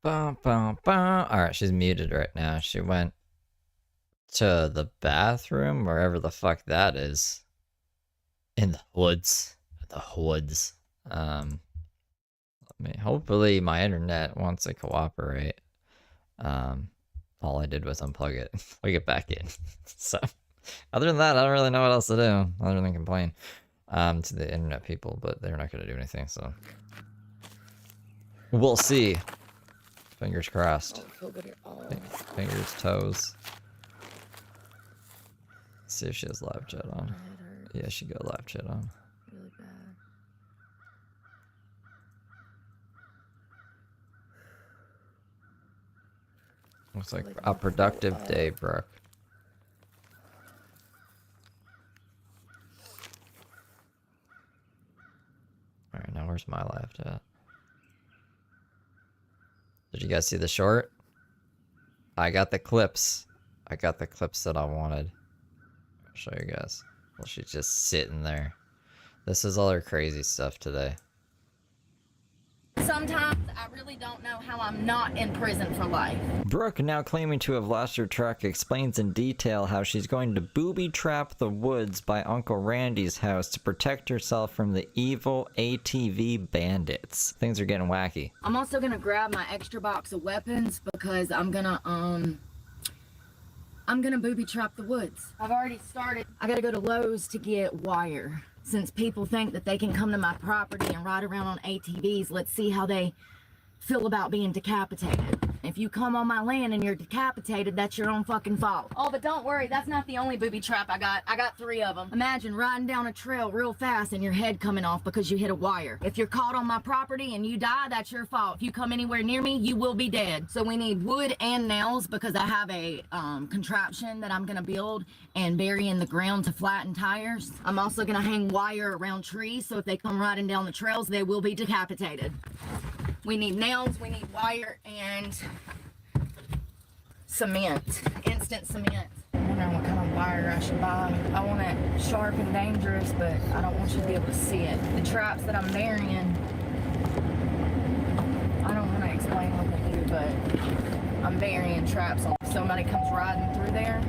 Bum, bum, bum. All right, she's muted right now. She went to the bathroom, wherever the fuck that is. In the woods. The woods. Hopefully my internet wants to cooperate. All I did was unplug it, plug it back in. So, other than that, I don't really know what else to do other than complain to the internet people, but they're not going to do anything, so. We'll see. Fingers crossed. Fingers, toes. Let's see if she has live chat on. Yeah, she got live chat on. Really bad. Looks like a productive day, Brooke. Alright, now where's my live chat? Did you guys see the short? I got the clips. I got the clips that I wanted. I'll show you guys. Well, she's just sitting there. This is all her crazy stuff today. Sometimes I really don't know how I'm not in prison for life. Brooke, now claiming to have lost her truck, explains in detail how she's going to booby trap the woods by Uncle Randy's house to protect herself from the evil ATV bandits. Things are getting wacky. I'm also gonna grab my extra box of weapons because I'm gonna booby trap the woods. I've already started. I gotta go to Lowe's to get wire. Since people think that they can come to my property and ride around on ATVs, let's see how they feel about being decapitated. If you come on my land and you're decapitated, that's your own fucking fault. Oh, but don't worry, that's not the only booby trap I got. I got 3 of them. Imagine riding down a trail real fast and your head coming off because you hit a wire. If you're caught on my property and you die, that's your fault. If you come anywhere near me, you will be dead. So we need wood and nails because I have a contraption that I'm gonna build and bury in the ground to flatten tires. I'm also gonna hang wire around trees, so if they come riding down the trails, they will be decapitated. We need nails, we need wire, and cement, instant cement. I'm wondering what kind of wire I should buy. I want it sharp and dangerous, but I don't want you to be able to see it. The traps that I'm burying, I don't want to explain what they do, but I'm burying traps. If somebody comes riding through there,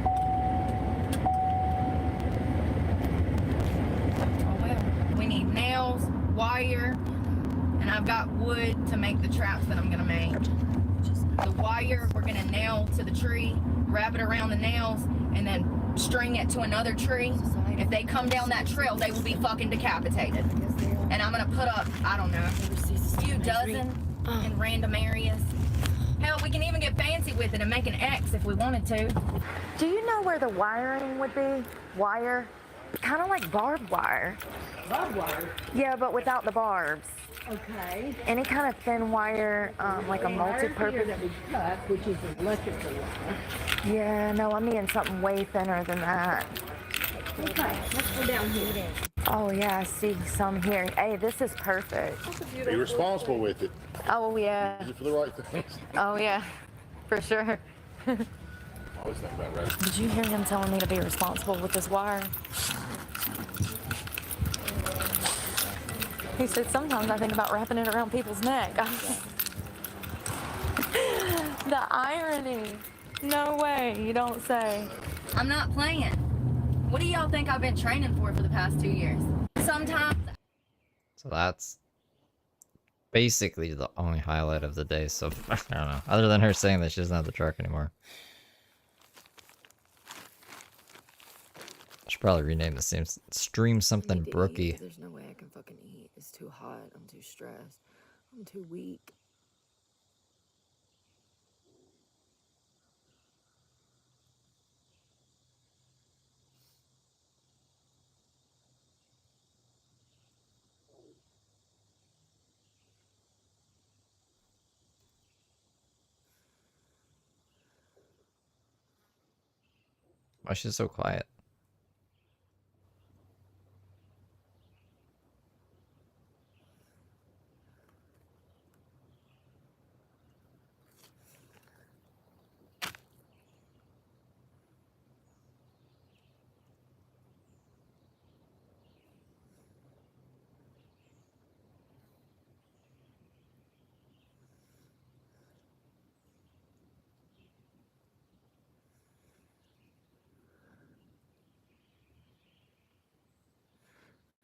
oh well. We need nails, wire, and I've got wood to make the traps that I'm gonna make. The wire we're gonna nail to the tree, wrap it around the nails, and then string it to another tree. If they come down that trail, they will be fucking decapitated. And I'm gonna put up, I don't know, a few dozen in random areas. Hell, we can even get fancy with it and make an X if we wanted to. Do you know where the wiring would be? Wire? Kind of like barbed wire. Barbed wire? Yeah, but without the barbs. Okay. Any kind of thin wire, like a multi-purpose. That we cut, which is electrical wire. Yeah, no, I mean something way thinner than that. Okay, let's go down here then. Oh yeah, I see some here. Hey, this is perfect. Be responsible with it. Oh yeah. Use it for the right things. Oh yeah, for sure. Always think about right. Did you hear him telling me to be responsible with this wire? He said, sometimes I think about wrapping it around people's neck. The irony. No way, you don't say. I'm not playing. What do y'all think I've been training for the past 2 years? Sometimes. So that's basically the only highlight of the day so far. I don't know. Other than her saying that she doesn't have the truck anymore. I should probably rename the same stream something Brookie. There's no way I can fucking eat. It's too hot. I'm too stressed. I'm too weak. Why is she so quiet?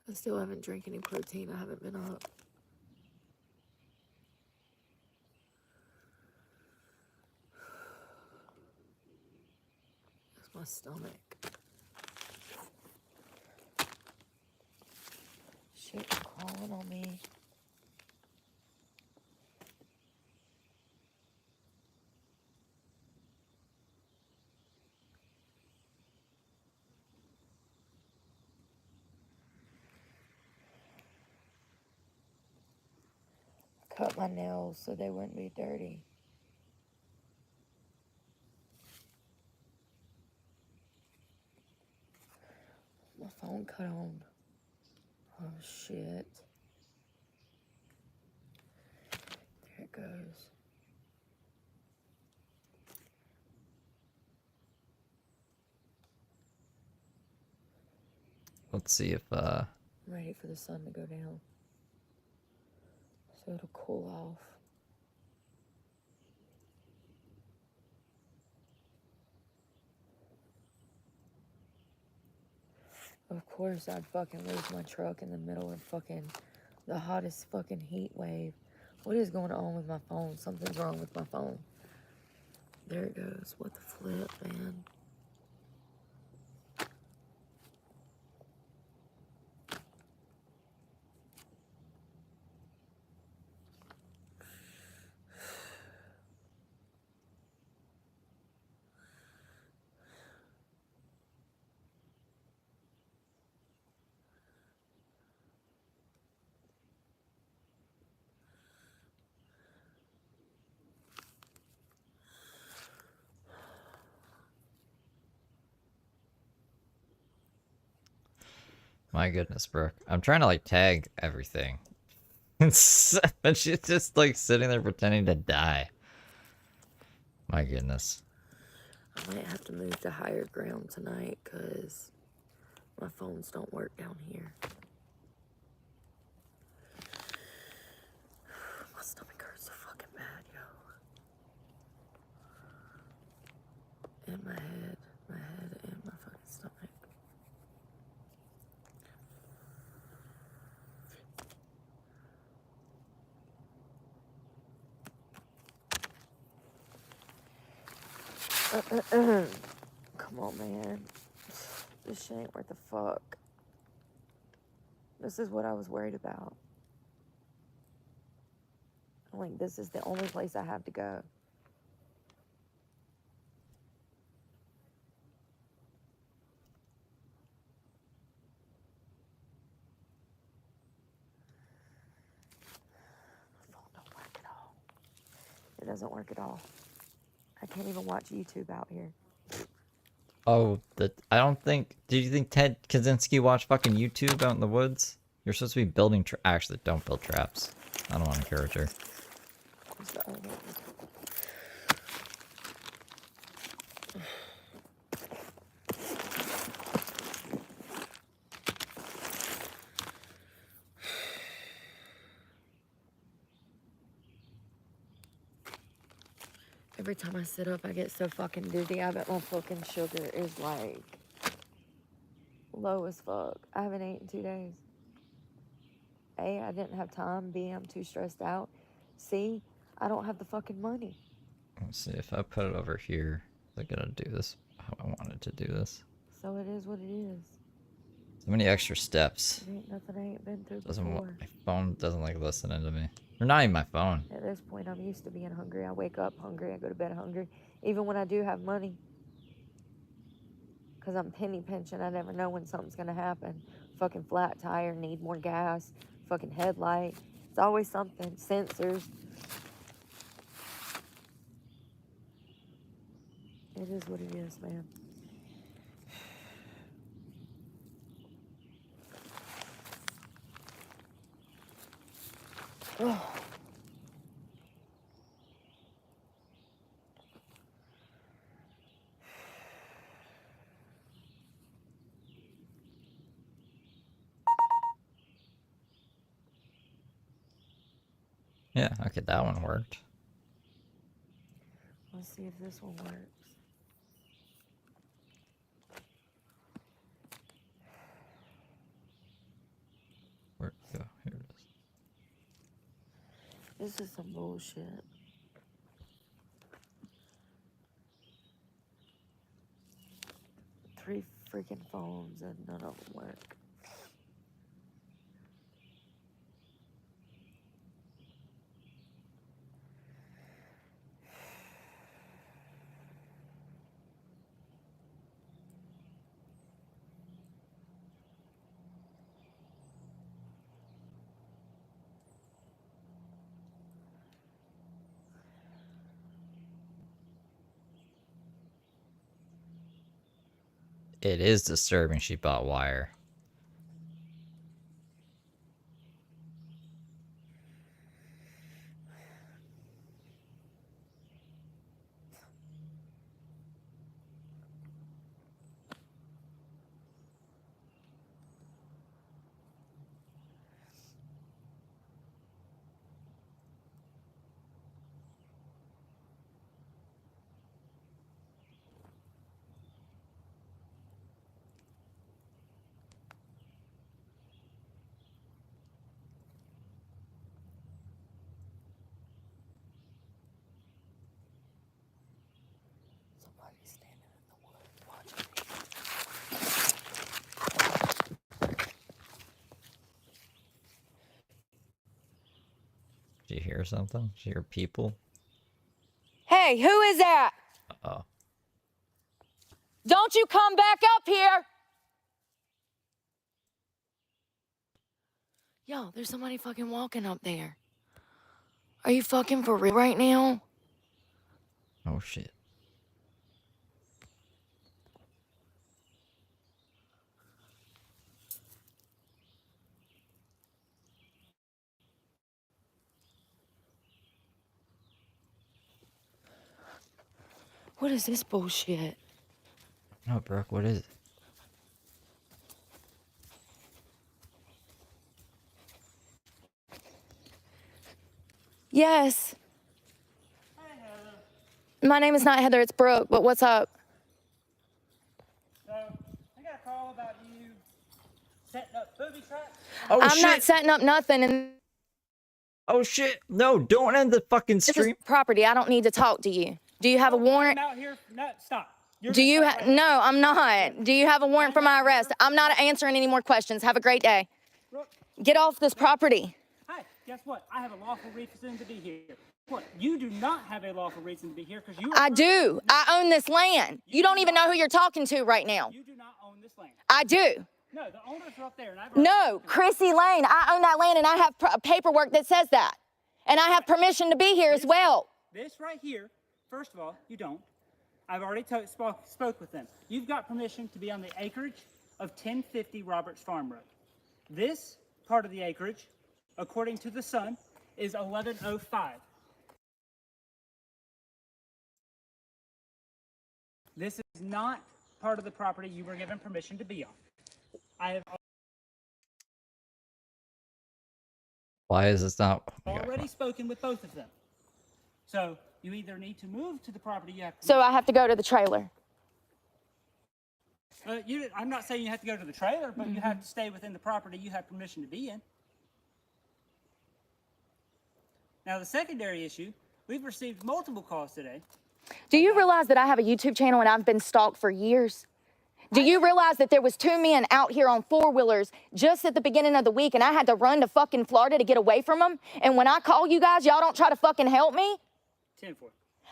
I still haven't drank any protein. I haven't been up. That's my stomach. Shit, you're calling on me. Cut my nails so they wouldn't be dirty. My phone cut on. Oh shit. There it goes. Let's see if I'm ready for the sun to go down. So it'll cool off. Of course, I'd fucking lose my truck in the middle of fucking the hottest fucking heat wave. What is going on with my phone? Something's wrong with my phone. There it goes. What the flip, man? my goodness, Brooke. I'm trying to like tag everything. And she's just like sitting there pretending to die. My goodness. I might have to move to higher ground tonight because my phones don't work down here. My stomach hurts so fucking bad, yo. And my head and my fucking stomach. Come on, man. This shit ain't worth the fuck. This is what I was worried about. I'm like, this is the only place I have to go. My phone don't work at all. It doesn't work at all. I can't even watch YouTube out here. Oh, I don't think. Did you think Ted Kaczynski watched fucking YouTube out in the woods? You're supposed to be building. Actually, don't build traps. I don't want to encourage her. What's the other one? Every time I sit up, I get so fucking dizzy. I bet my fucking sugar is like low as fuck. I haven't ate in 2 days. A, I didn't have time. B, I'm too stressed out. C, I don't have the fucking money. Let's see if I put it over here. Is it gonna do this how I wanted to do this? So it is what it is. So many extra steps. It ain't nothing I ain't been through Doesn't before. my phone doesn't like listening to me. Or not even my phone. At this point, I'm used to being hungry. I wake up hungry. I go to bed hungry. Even when I do have money. Because I'm penny pinching. I never know when something's going to happen. Fucking flat tire, need more gas. Fucking headlight. It's always something. Sensors. It is what it is, man. Oh. Yeah, okay, that one worked. Let's see if this one works. This is some bullshit. 3 freaking phones and none of them work. It is disturbing she bought wire. Somebody's standing in the woods watching me. Did you hear something? Did you hear people? Hey, who is that? Uh-oh. Don't you come back up here! Yo, there's somebody fucking walking up there. Are you fucking for real right now? Oh shit. What is this bullshit? No, Brooke, what is it? Yes. Hi, Heather. My name is not Heather, it's Brooke, but what's up? So, I got a call about you setting up booby traps. Oh I'm shit! not setting up nothing, and Oh shit! No, don't end the fucking this is stream. property. I don't need to talk to you. Do you have a warrant? I'm out here. No, stop. You're Do you just have? No, I'm not. Do you have a warrant for my arrest? I'm not answering any more questions. Have a great day. Brooke, Get off this property. hi. Guess what? I have a lawful reason to be here. What? You do not have a lawful reason to be here because you. I do. I own this land. You don't even know who you're talking to right now. You do not own this land. I do. No, the owners are up there, and I've. No, Chrissy Lane. I own that land, and I have paperwork that says that. And I have permission to be here as well. This right here. First of all, you don't. I've already spoke with them. You've got permission to be on the acreage of 1050 Roberts Farm Road. This part of the acreage, according to the Sun, is 1105. This is not part of the property you were given permission to be on. I have Why is this not? Oh my God, already spoken with both of them. So you either need to move to the property you have. So I have to go to the trailer. I'm not saying you have to go to the trailer, but you have to stay within the property you have permission to be in. Now, the secondary issue, we've received multiple calls today. Do you realize that I have a YouTube channel and I've been stalked for years? Do you realize that there was 2 men out here on 4-wheelers just at the beginning of the week and I had to run to fucking Florida to get away from them? And when I call you guys, y'all don't try to fucking help me? 10-4.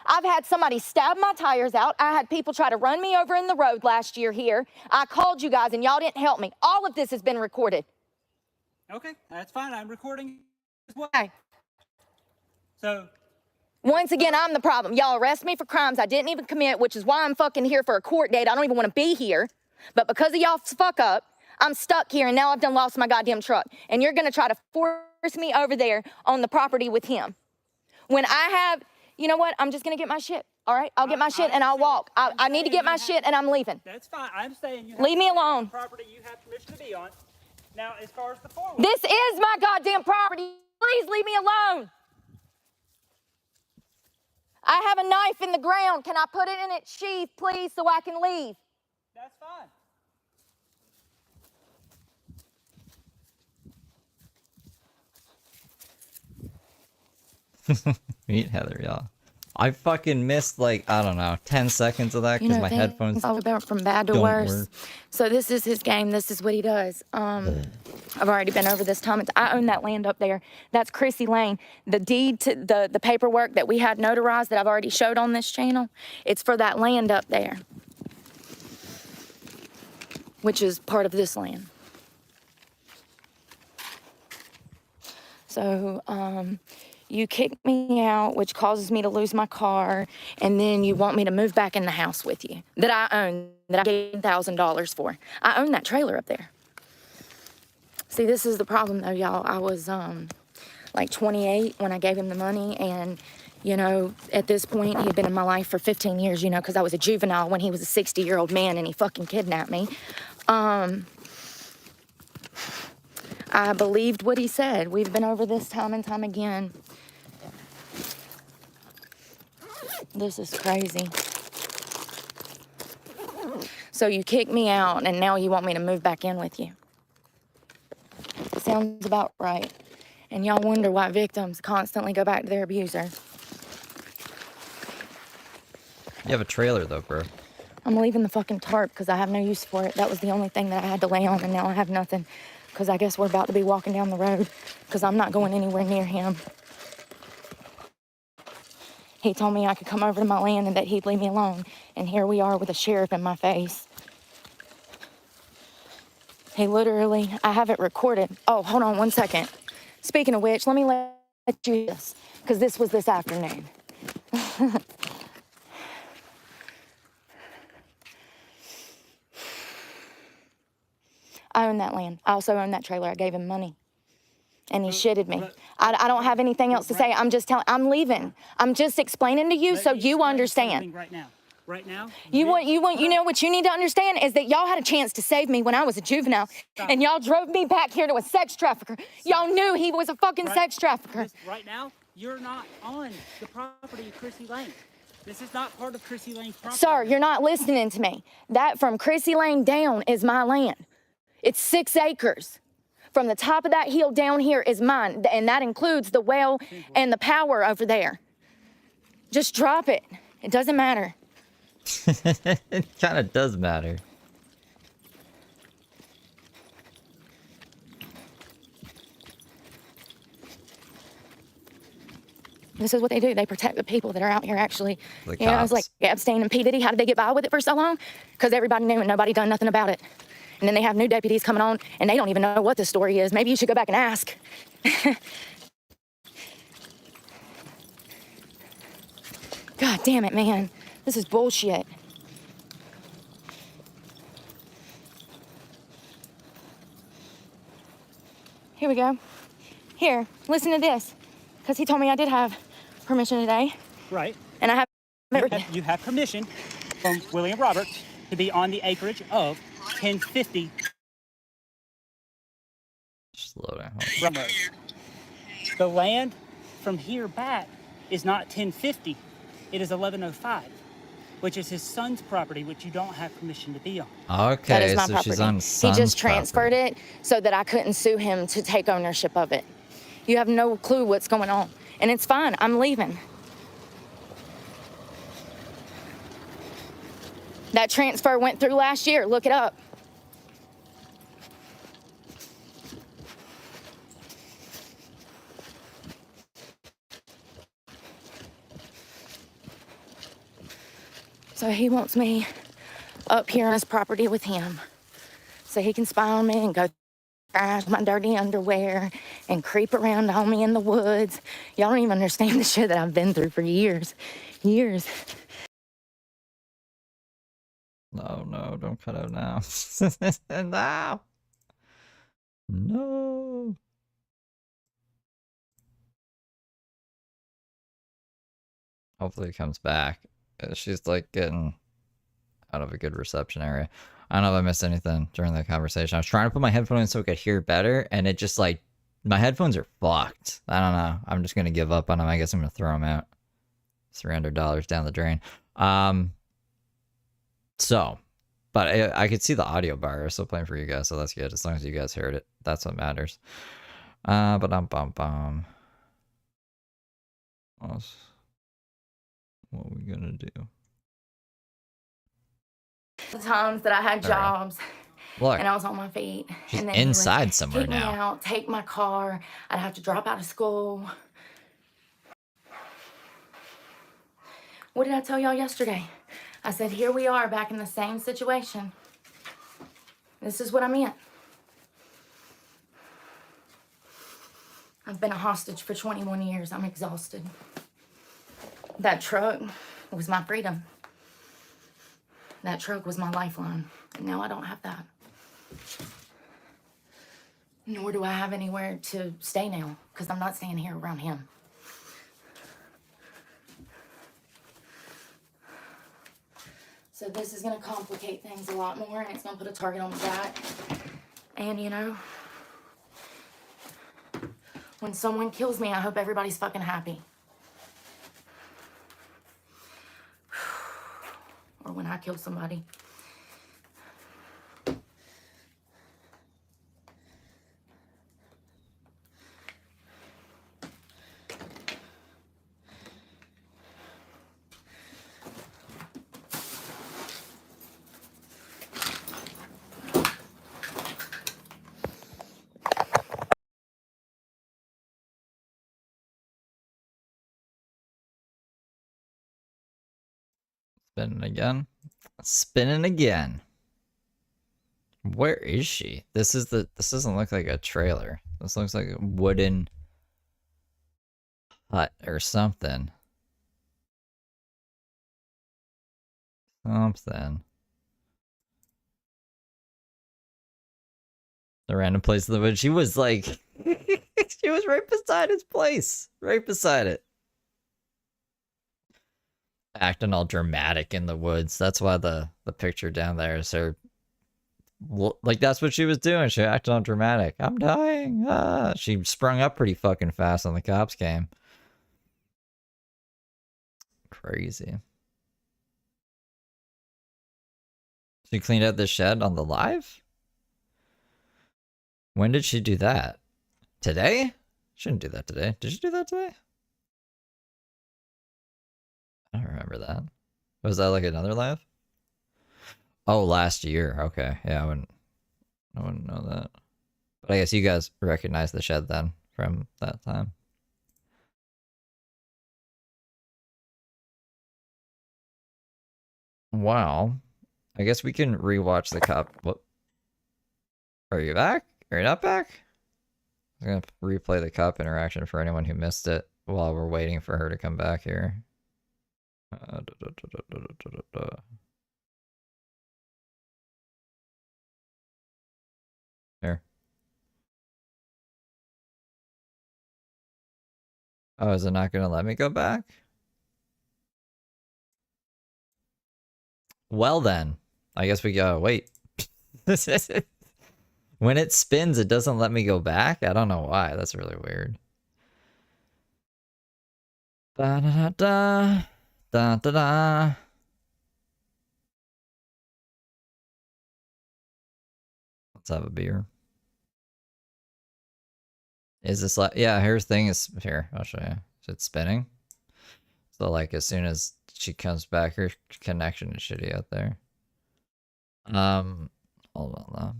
I've had somebody stab my tires out. I had people try to run me over in the road last year here. I called you guys and y'all didn't help me. All of this has been recorded. Okay, that's fine. I'm recording as well. Okay. So, Once again, I'm the problem. Y'all arrest me for crimes I didn't even commit, which is why I'm fucking here for a court date. I don't even want to be here. But because of y'all's fuck up, I'm stuck here and now I've done lost my goddamn truck. And you're going to try to force me over there on the property with him. When I have, you know what? I'm just going to get my shit. All right? I'll get my shit and I'll walk. I need to get my shit and I'm leaving. that's fine. I'm saying you have Leave me to stay on alone. the property you have permission to be on. Now, as far as the 4-wheel. This is my goddamn property. Please leave me alone. I have a knife in the ground. Can I put it in its sheath, please, so I can leave? That's fine. Meet Heather, y'all. I fucking missed like, I don't know, 10 seconds of that because my headphones all about from bad to don't worse. work. So this is his game. This is what he does. I've already been over this time. I own that land up there. That's Chrissy Lane. The deed to the paperwork that we had notarized that I've already showed on this channel, it's for that land up there, which is part of this land. So, you kick me out, which causes me to lose my car, and then you want me to move back in the house with you that I own, that I gave $1,000 for. I own that trailer up there. See, this is the problem though, y'all. I was like 28 when I gave him the money, and you know, at this point, he had been in my life for 15 years, you know, because I was a juvenile when he was a 60-year-old man and he fucking kidnapped me. I believed what he said. We've been over this time and time again. This is crazy. So you kicked me out and now you want me to move back in with you. Sounds about right. And y'all wonder why victims constantly go back to their abuser. You have a trailer though, bro. I'm leaving the fucking tarp because I have no use for it. That was the only thing that I had to lay on, and now I have nothing because I guess we're about to be walking down the road because I'm not going anywhere near him. He told me I could come over to my land and that he'd leave me alone, and here we are with a sheriff in my face. He literally, I have it recorded. Oh, hold on 1 second. Speaking of which, let me let you this because this was this afternoon. I own that land. I also own that trailer. I gave him money. And he shitted me. I don't have anything else to say. I'm just telling, I'm leaving. I'm just explaining to you so you understand. Right now. You know what you need to understand is that y'all had a chance to save me when I was a juvenile. And y'all drove me back here to a sex trafficker. Y'all knew he was a fucking sex trafficker. Right now, you're not on the property of Chrissy Lane. This is not part of Chrissy Lane's property. Sir, you're not listening to me. That from Chrissy Lane down is my land. It's 6 acres. From the top of that hill down here is mine, and that includes the well and the power over there. Just drop it. It doesn't matter. It kind of does matter. This is what they do. They protect the people that are out here actually. The You know, it's like cops. Epstein and P. Diddy. How did they get by with it for so long? Because everybody knew and nobody done nothing about it. And then they have new deputies coming on, and they don't even know what the story is. Maybe you should go back and ask. God damn it, man. This is bullshit. Here we go. Here, listen to this. Because he told me I did have permission today. Right. And I have... You have permission from William Roberts to be on the acreage of 1050 Slow down. Rum Road. The land from here back is not 1050. It is 1105, which is his son's property, which you don't have permission to be on. Okay, That is my so property. she's on He son's just transferred property. it so that I couldn't sue him to take ownership of it. You have no clue what's going on. And it's fine. I'm leaving. That transfer went through last year. Look it up. So he wants me up here on his property with him so he can spy on me and go with my dirty underwear and creep around on me in the woods. Y'all don't even understand the shit that I've been through for years. Years. No, don't cut out now. No. No. Hopefully it comes back. She's like getting out of a good reception area. I don't know if I missed anything during the conversation. I was trying to put my headphones in so I could hear better, and it just like, my headphones are fucked. I don't know. I'm just going to give up on them. I guess I'm going to throw them out. $300 down the drain. So, but I could see the audio bar. I was still playing for you guys, so that's good. As long as you guys heard it. That's what matters. But Us. What we gonna do? The times that I had There we go. jobs Look, and I was on my feet. she's And then he would inside somewhere kick me now. out, take my car. I'd have to drop out of school. What did I tell y'all yesterday? I said, here we are back in the same situation. This is what I meant. I've been a hostage for 21 years. I'm exhausted. That truck was my freedom. That truck was my lifeline. And now I don't have that. Nor do I have anywhere to stay now, because I'm not staying here around him. So this is gonna complicate things a lot more, and it's gonna put a target on my back. And you know, when someone kills me, I hope everybody's fucking happy. Or when I kill somebody. Spinning again. Spinning again. Where is she? This doesn't look like a trailer. This looks like a wooden hut or something. Something. A random place in the woods. She was like she was right beside his place. Right beside it. Acting all dramatic in the woods. That's why the picture down there is her. Like, that's what she was doing. She acted all dramatic. I'm dying. Ah. She sprung up pretty fucking fast when the cops came. Crazy. She cleaned out the shed on the live? When did she do that? Today? She didn't do that today. Did she do that today? I don't remember that. Was that like another live? Oh, last year. Okay. Yeah, I wouldn't know that. But I guess you guys recognize the shed then from that time. Wow. I guess we can rewatch the cop. What? Are you back? Are you not back? I'm gonna replay the cop interaction for anyone who missed it while we're waiting for her to come back here. Here. Oh, is it not gonna let me go back? Well then, I guess we go. Wait. When it spins, it doesn't let me go back? I don't know why. That's really weird. Da da da da da da. Let's have a beer. Is this like, yeah, her thing is here. I'll show you. It's spinning. So like as soon as she comes back, her connection is shitty out there. Hold on though.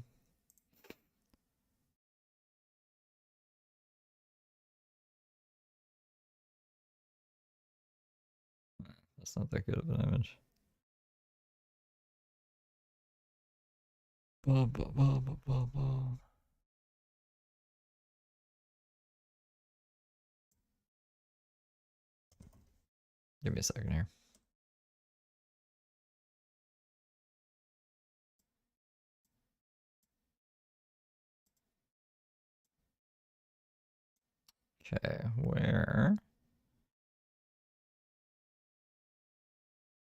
That's not that good of an image. Give me a second here. Okay, where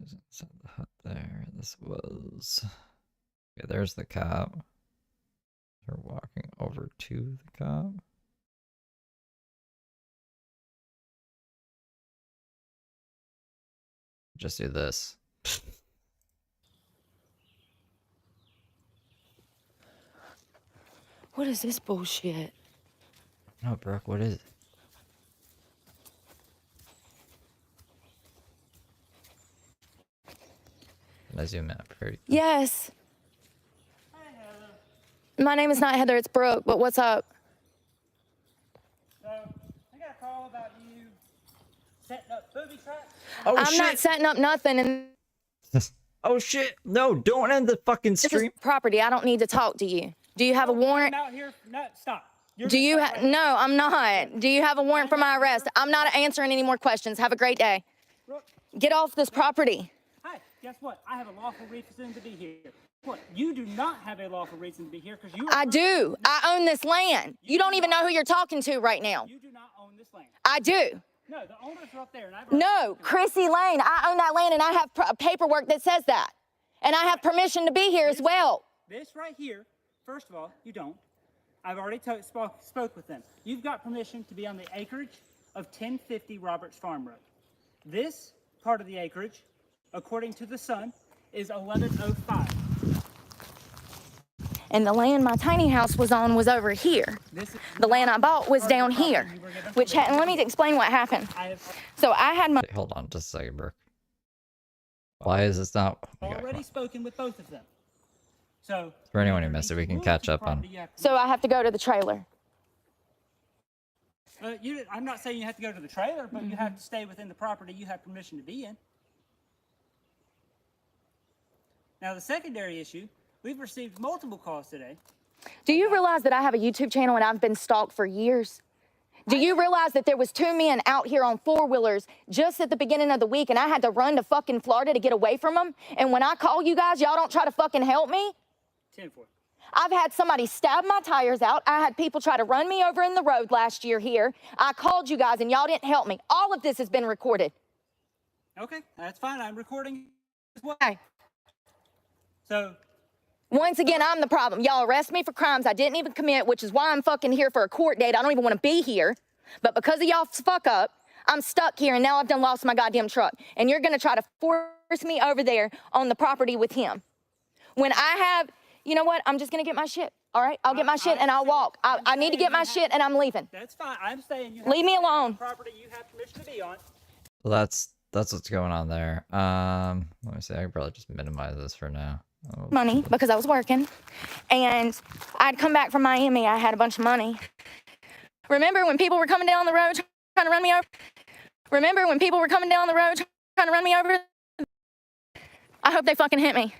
is it? Inside the hut there. This was. Okay, there's the cop. They're walking over to the cop. Just do this. What is this bullshit? No, Brooke, what is it? Can I zoom in up here? Yes. My name is not Heather, it's Brooke, but what's up? So, I got a call about you setting up booby traps. Oh I'm shit! not setting up nothing, and Oh shit! No, don't end the fucking this is stream. property. I don't need to talk to you. Do you have a warrant? I'm out here. No, stop. You're Do gonna you stop right now. No, I'm not. Do you have a warrant for my arrest? I'm not answering any more questions. Have a great day. Brooke, Get off this property. hi, guess what? I have a lawful reason to be here. What? You do not have a lawful reason to be here because you are I do. I own this land. You don't even know who you're talking to right now. You do not own this land. I do. No, the owners are up there. And I've No, Chrissy Lane, I own that land and I have paperwork that says that. And I have permission to be here as well. This right here, first of all, you don't. I've already spoke with them. You've got permission to be on the acreage of 1050 Roberts Farm Road. This part of the acreage, according to the Sun, is 1105. And the land my tiny house was on was over here. The land I bought was down here, which had, and let me explain what happened. So I had my, Hold on, just a second, Brooke. Why is this not? Oh my God, Already spoken with both of them. So for anyone who missed it, we can catch up on. so I have to go to the trailer. I'm not saying you have to go to the trailer, but you have to stay within the property you have permission to be in. Now, the secondary issue, we've received multiple calls today. Do you realize that I have a YouTube channel and I've been stalked for years? Do you realize that there was 2 men out here on 4-wheelers just at the beginning of the week and I had to run to fucking Florida to get away from them? And when I call you guys, y'all don't try to fucking help me? 10-4. I've had somebody stab my tires out. I had people try to run me over in the road last year here. I called you guys and y'all didn't help me. All of this has been recorded. Okay, that's fine. I'm recording as well. Okay. So, Once again, I'm the problem. Y'all arrest me for crimes I didn't even commit, which is why I'm fucking here for a court date. I don't even want to be here. But because of y'all's fuck up, I'm stuck here and now I've done lost my goddamn truck. And you're going to try to force me over there on the property with him. When I have, you know what? I'm just going to get my shit. All right? I'll get my shit and I'll walk. I need to get my shit and I'm leaving. that's fine. I'm saying you have Leave me alone. property you have permission to be on. Well, that's what's going on there. Let me see. I could probably just minimize this for now. Oh, Money because I was working. And I'd come back from Miami. I had a bunch of money. Remember when people were coming down the road trying to run me over? Remember when people were coming down the road trying to run me over? I hope they fucking hit me.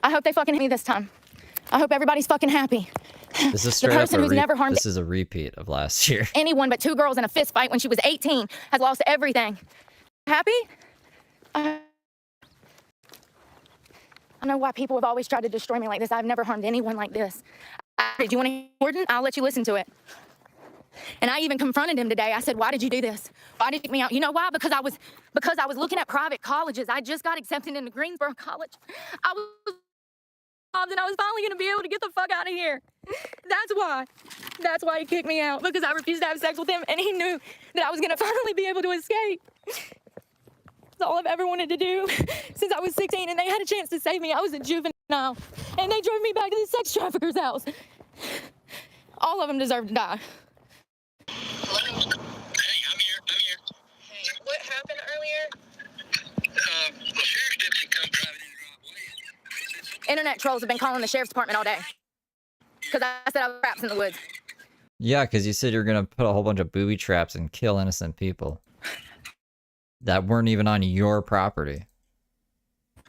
I hope they fucking hit me this time. I hope everybody's fucking happy. This is straight person up a who's never harmed This is a repeat of last year. anyone but 2 girls in a fist fight when she was 18 has lost everything. Happy? I know why people have always tried to destroy me like this. I've never harmed anyone like this. Do you want to hear Gordon? I'll let you listen to it. And I even confronted him today. I said, why did you do this? Why did you kick me out? You know why? Because I was looking at private colleges. I just got accepted into Greensboro College. I was and I was finally going to be able to get the fuck out of here. That's why. That's why he kicked me out, because I refused to have sex with him, and he knew that I was going to finally be able to escape. That's all I've ever wanted to do since I was 16, and they had a chance to save me. I was a juvenile, and they drove me back to the sex trafficker's house. All of them deserve to die. Hello? Hey, I'm here. Hey, what happened earlier? The sheriff's deputy come driving in the right way. Internet trolls have been calling the sheriff's department all day. Because I said I was traps in the woods. Yeah, because you said you're gonna put a whole bunch of booby traps and kill innocent people that weren't even on your property.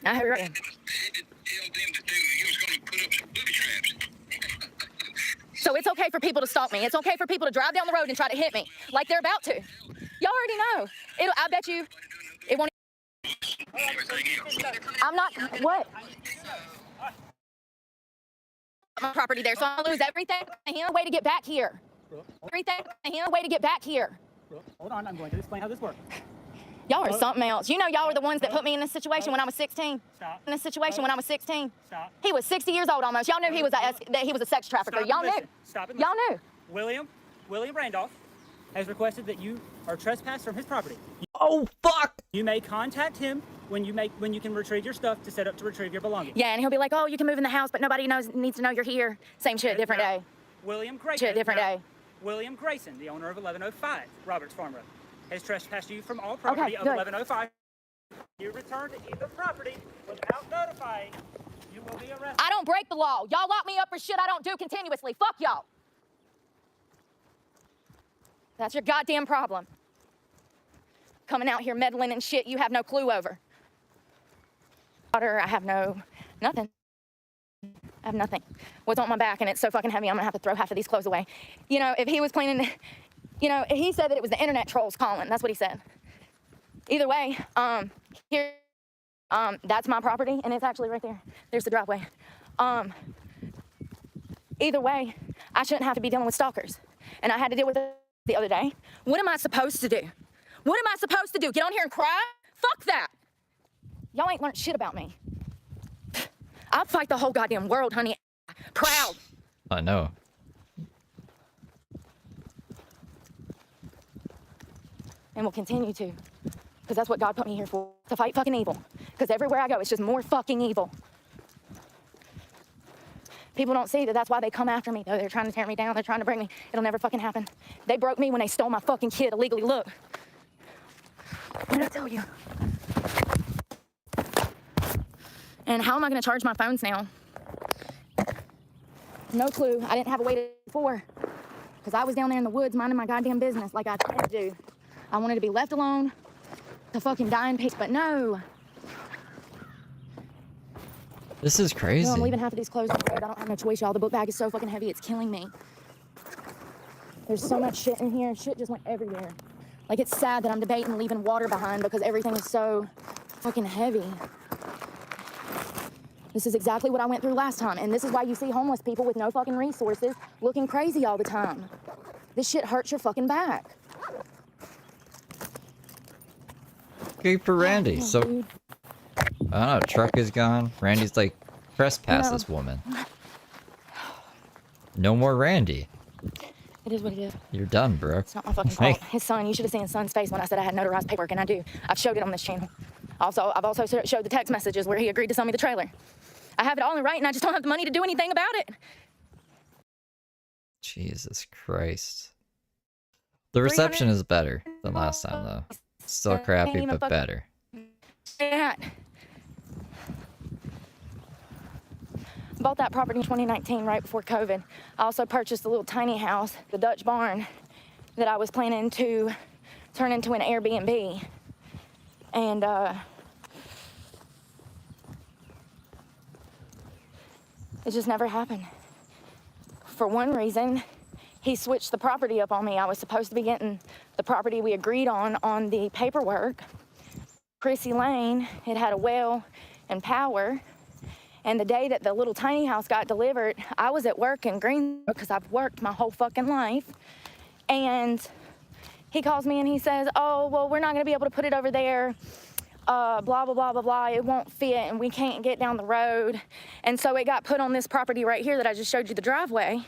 I heard He didn't tell them to do. He was going to put up some booby traps. So it's okay for people to stalk me. It's okay for people to drive down the road and try to hit me, like they're about to. Y'all already know. I bet you, it won't. I'm not. What? My property there, so I'll lose everything. Way to get back here. Everything. Way to get back here. Hold on, I'm going to explain how this works. Y'all are something else. You know, y'all were the ones that put me in this situation when I was 16. Stop. In this situation when I was 16. Stop. He was 60 years old almost. Y'all knew that he was a sex trafficker. Stop Y'all and knew. listen. Stop and Y'all listen. knew. William Randolph has requested that you are trespassed from his property. Oh fuck! You may contact him when you can retrieve your stuff to set up to retrieve your belongings. Yeah, and he'll be like, "Oh, you can move in the house, but nobody needs to know you're here." Same shit, different day. William Grayson. Shit, different day. William Grayson, the owner of 1105 Roberts Farm Road, has trespassed you from all property of good. 1105. you return to either property without notifying, you will be arrested. I don't break the law. Y'all lock me up for shit I don't do continuously. Fuck y'all. That's your goddamn problem. Coming out here meddling and shit you have no clue over. Water, I have nothing. I have nothing. What's on my back, and it's so fucking heavy, I'm gonna have to throw half of these clothes away. You know, if he was planning, you know, he said that it was the internet trolls calling. That's what he said. Either way, here, that's my property, and it's actually right there. There's the driveway. Either way, I shouldn't have to be dealing with stalkers, and I had to deal with it the other day. What am I supposed to do? What am I supposed to do? Get on here and cry? Fuck that. Y'all ain't learned shit about me. I'll fight the whole goddamn world, honey. Proud. I know. And will continue to. Because that's what God put me here for. To fight fucking evil. Because everywhere I go, it's just more fucking evil. People don't see that that's why they come after me, though. They're trying to tear me down. They're trying to break me. It'll never fucking happen. They broke me when they stole my fucking kid illegally. Look. What did I tell you? And how am I going to charge my phones now? No clue. I didn't have a way to before. Because I was down there in the woods minding my goddamn business like I tried to do. I wanted to be left alone to fucking die in peace, but no. This is crazy. No, I'm leaving half of these clothes on the road. I don't have no choice, y'all. The book bag is so fucking heavy, it's killing me. There's so much shit in here. Shit just went everywhere. Like, it's sad that I'm debating leaving water behind because everything is so fucking heavy. This is exactly what I went through last time, and this is why you see homeless people with no fucking resources looking crazy all the time. This shit hurts your fucking back. Good for Randy. Oh, So, dude. I don't know, truck is gone. Randy's like, trespass this woman. No more Randy. It is what it is. You're done, bro. It's not my fucking fault. His son, you should have seen his son's face when I said I had notarized paperwork, and I do. I've showed it on this channel. I've also showed the text messages where he agreed to sell me the trailer. I have it all in writing, I just don't have the money to do anything about it. Jesus Christ. The reception is better than last time, though. Still crappy, but better. Yeah. Bought that property in 2019, right before COVID. I also purchased a little tiny house, the Dutch barn, that I was planning to turn into an Airbnb. And, it just never happened. For one reason, he switched the property up on me. I was supposed to be getting the property we agreed on the paperwork. Chrissy Lane, it had a well and power. And the day that the little tiny house got delivered, I was at work in Greensboro because I've worked my whole fucking life. And he calls me and he says, oh, well, we're not gonna be able to put it over there. Blah, blah, blah, blah, blah, it won't fit and we can't get down the road. And so it got put on this property right here that I just showed you the driveway.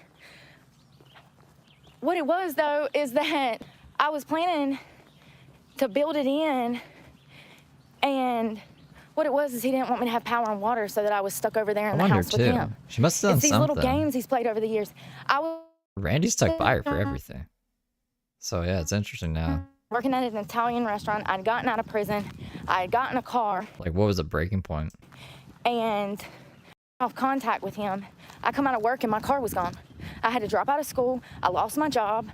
What it was, though, is that I was planning to build it in, and what it was is he didn't want me to have power and water, so that I was stuck over there in the house with him. She must have done It's these something. little games he's played over the years. Randy's stuck by her for everything. So yeah, it's interesting now. Working at an Italian restaurant, I'd gotten out of prison, I had gotten a car. Like, what was the breaking point? And off contact with him. I come out of work and my car was gone. I had to drop out of school. I lost my job.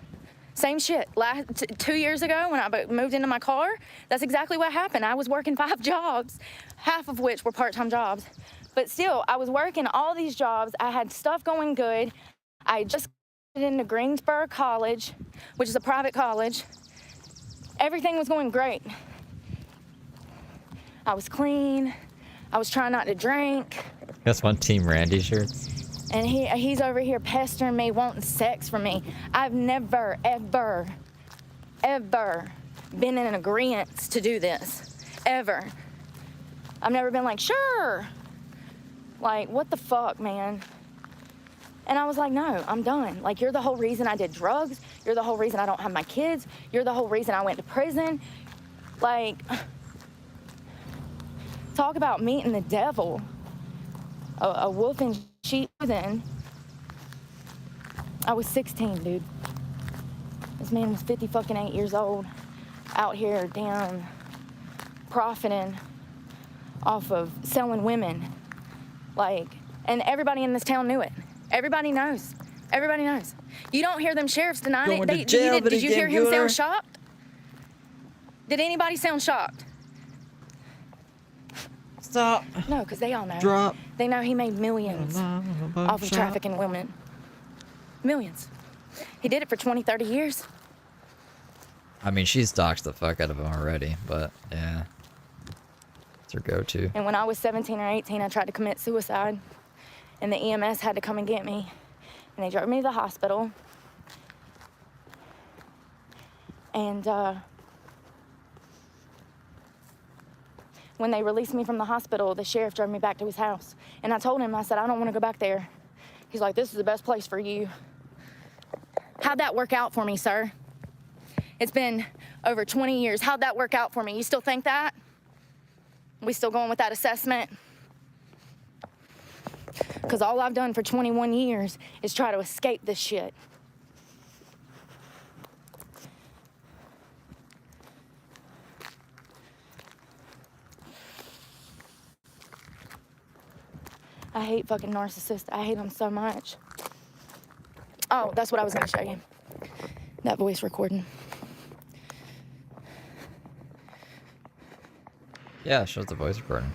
Same shit. 2 years ago when I moved into my car, that's exactly what happened. I was working 5 jobs, half of which were part-time jobs. But still, I was working all these jobs. I had stuff going good. I just got into Greensboro College, which is a private college. Everything was going great. I was clean. I was trying not to drink. That's one Team Randy shirt. And he's over here pestering me, wanting sex from me. I've never, ever, ever been in agreement to do this. Ever. I've never been like, sure. Like, what the fuck, man? And I was like, no, I'm done. Like, you're the whole reason I did drugs. You're the whole reason I don't have my kids. You're the whole reason I went to prison. Like, talk about meeting the devil. A wolf in sheep then. I was 16, dude. This man was 50 fucking 8 years old, out here down profiting off of selling women. Like, and everybody in this town knew it. Everybody knows. Everybody knows. You don't hear them sheriffs denying Going it. to jail, Did you hear him Bueller. sound shocked? Did anybody sound shocked? Stop. No, because they all know. Drop. They know he made millions off of trafficking women. Millions. He did it for 20, 30 years. I mean, she's doxed the fuck out of him already, but yeah. It's her go-to. And when I was 17 or 18, I tried to commit suicide. And the EMS had to come and get me. And they drove me to the hospital. And when they released me from the hospital, the sheriff drove me back to his house. And I told him, I said, I don't want to go back there. He's like, this is the best place for you. How'd that work out for me, sir? It's been over 20 years. How'd that work out for me? You still think that? We still going with that assessment? Because all I've done for 21 years is try to escape this shit. I hate fucking narcissists. I hate them so much. Oh, that's what I was gonna show you. That voice recording. Yeah, shows the voice recording.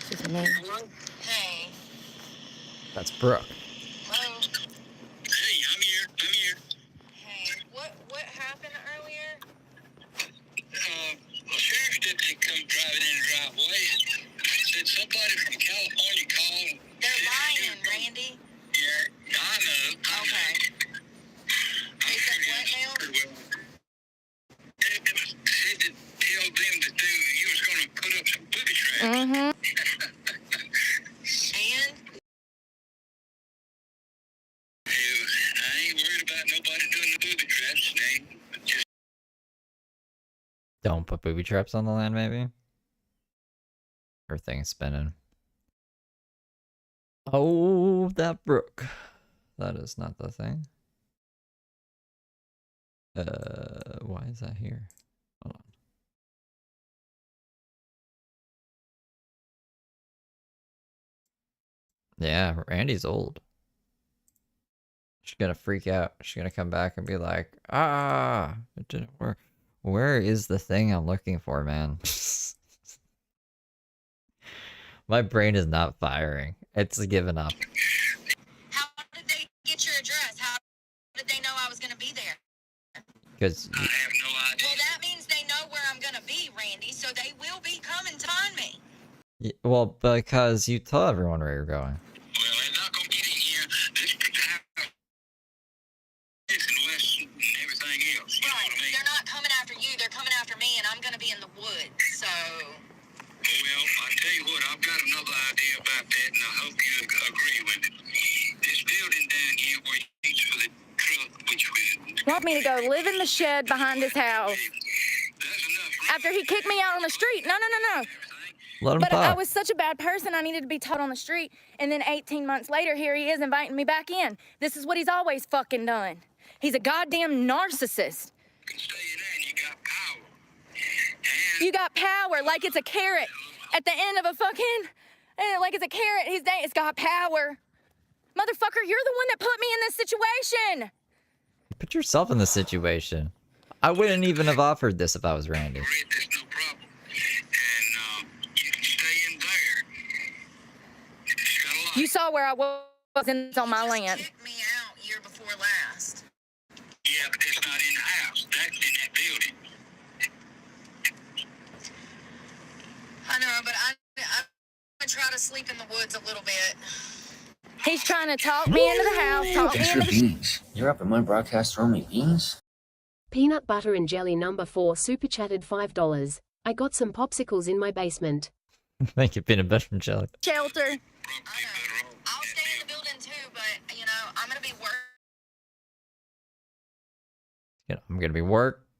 She's me. Hey. That's Brooke. Hello. Hey, I'm here. Hey, what happened earlier? Well, sheriff's deputy come driving in the driveway. Said somebody from California called. They're lying, Randy. Yeah, I know. Okay. They said what now? Said to tell them to do, you was going to put up some booby traps. Mm-hmm. And? I ain't worried about nobody doing the booby traps. They just Don't put booby traps on the land, maybe? Her thing's spinning. Oh, that Brooke. That is not the thing. Why is that here? Hold on. Yeah, Randy's old. She's gonna freak out. She's gonna come back and be like, ah, it didn't work. Where is the thing I'm looking for, man? My brain is not firing. It's given up. How did they get your address? How did they know I was gonna be there? Because I have no idea. Well, that means they know where I'm gonna be, Randy, so they will be coming to find me. well, because you tell everyone where you're going. Well, they're not going to get in here. This house and west and everything else. You know what I mean? They're not coming after you, they're coming after me, and I'm gonna be in the woods, so... Well, I tell you what, I've got another idea about that, and I hope you agree with it. This building down here where you reach for the truck, which was... Want me to go live in the shed behind his house That's enough. after he kicked me out on the street? No. Let him But talk. I was such a bad person, I needed to be taught on the street. And then 18 months later, here he is inviting me back in. This is what he's always fucking done. He's a goddamn narcissist. You can stay in there and you got power. You got power like it's a carrot at the end of a fucking, like it's a carrot. It's got power. Motherfucker, you're the one that put me in this situation. Put yourself in the situation. I wouldn't even have offered this if I was Randy. There's no problem. And you can stay in there. It's got a lot. You saw where I was on my land. Kicked me out year before last. Yeah, but it's not in the house. That's in that building. I know, but I'm gonna try to sleep in the woods a little bit. He's trying to talk me into the house, talk me Extra into the... beans. You're up in my broadcast throwing me beans? Peanut butter and jelly number 4 super chatted $5. I got some popsicles in my basement. Thank you, peanut butter and jelly. Shelter. I know. I'll stay in the building too, but, you know, I'm gonna be I'm gonna be working.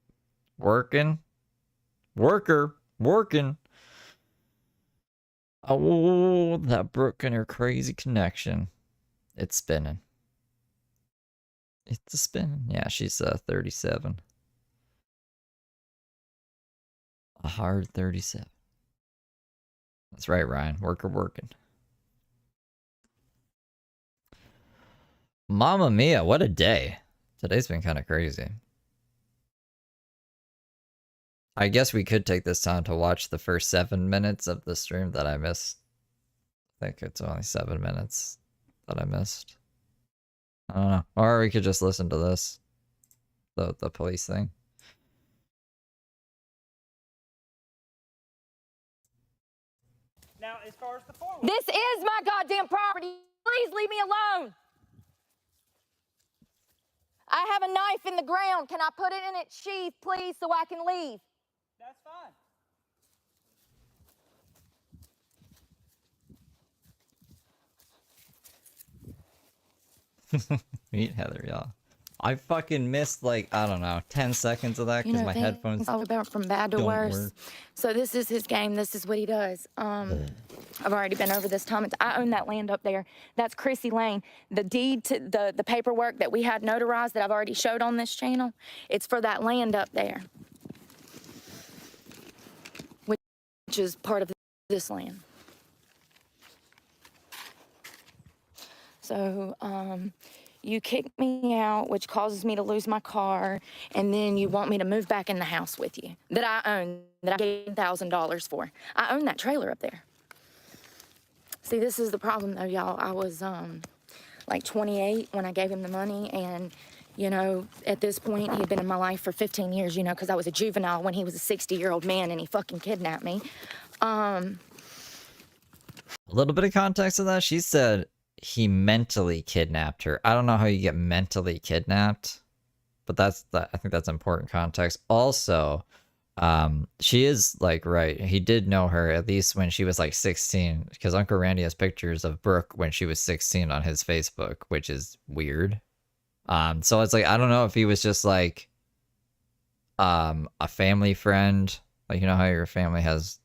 Oh, that Brooke and her crazy connection. It's spinning. It's a spinning. Yeah, she's 37. A hard 37. That's right, Ryan. Worker working. Mamma mia, what a day. Today's been kind of crazy. I guess we could take this time to watch the first 7 minutes of the stream that I missed. I think it's only 7 minutes that I missed. I don't know. Or we could just listen to this. The police thing. Now, as far as the forward. This is my goddamn property. Please leave me alone. I have a knife in the ground. Can I put it in its sheath, please, so I can leave? That's fine. Meet Heather, y'all. I fucking missed, like, I don't know, 10 seconds of that because my headphones all about from bad to don't worse. work. So this is his game. This is what he does. I've already been over this time. I own that land up there. That's Chrissy Lane. The deed to the paperwork that we had notarized that I've already showed on this channel, it's for that land up there, which is part of this land. So, you kick me out, which causes me to lose my car, and then you want me to move back in the house with you that I own, that I gave $1,000 for. I own that trailer up there. See, this is the problem, though, y'all. I was like 28 when I gave him the money, and, you know, at this point, he'd been in my life for 15 years, you know, because I was a juvenile when he was a 60-year-old man, and he fucking kidnapped me. A little bit of context of that. She said he mentally kidnapped her. I don't know how you get mentally kidnapped, but I think that's important context. Also, she is like, right, he did know her at least when she was like 16, because Uncle Randy has pictures of Brooke when she was 16 on his Facebook, which is weird. So it's like, I don't know if he was just like a family friend, like, you know how your family has,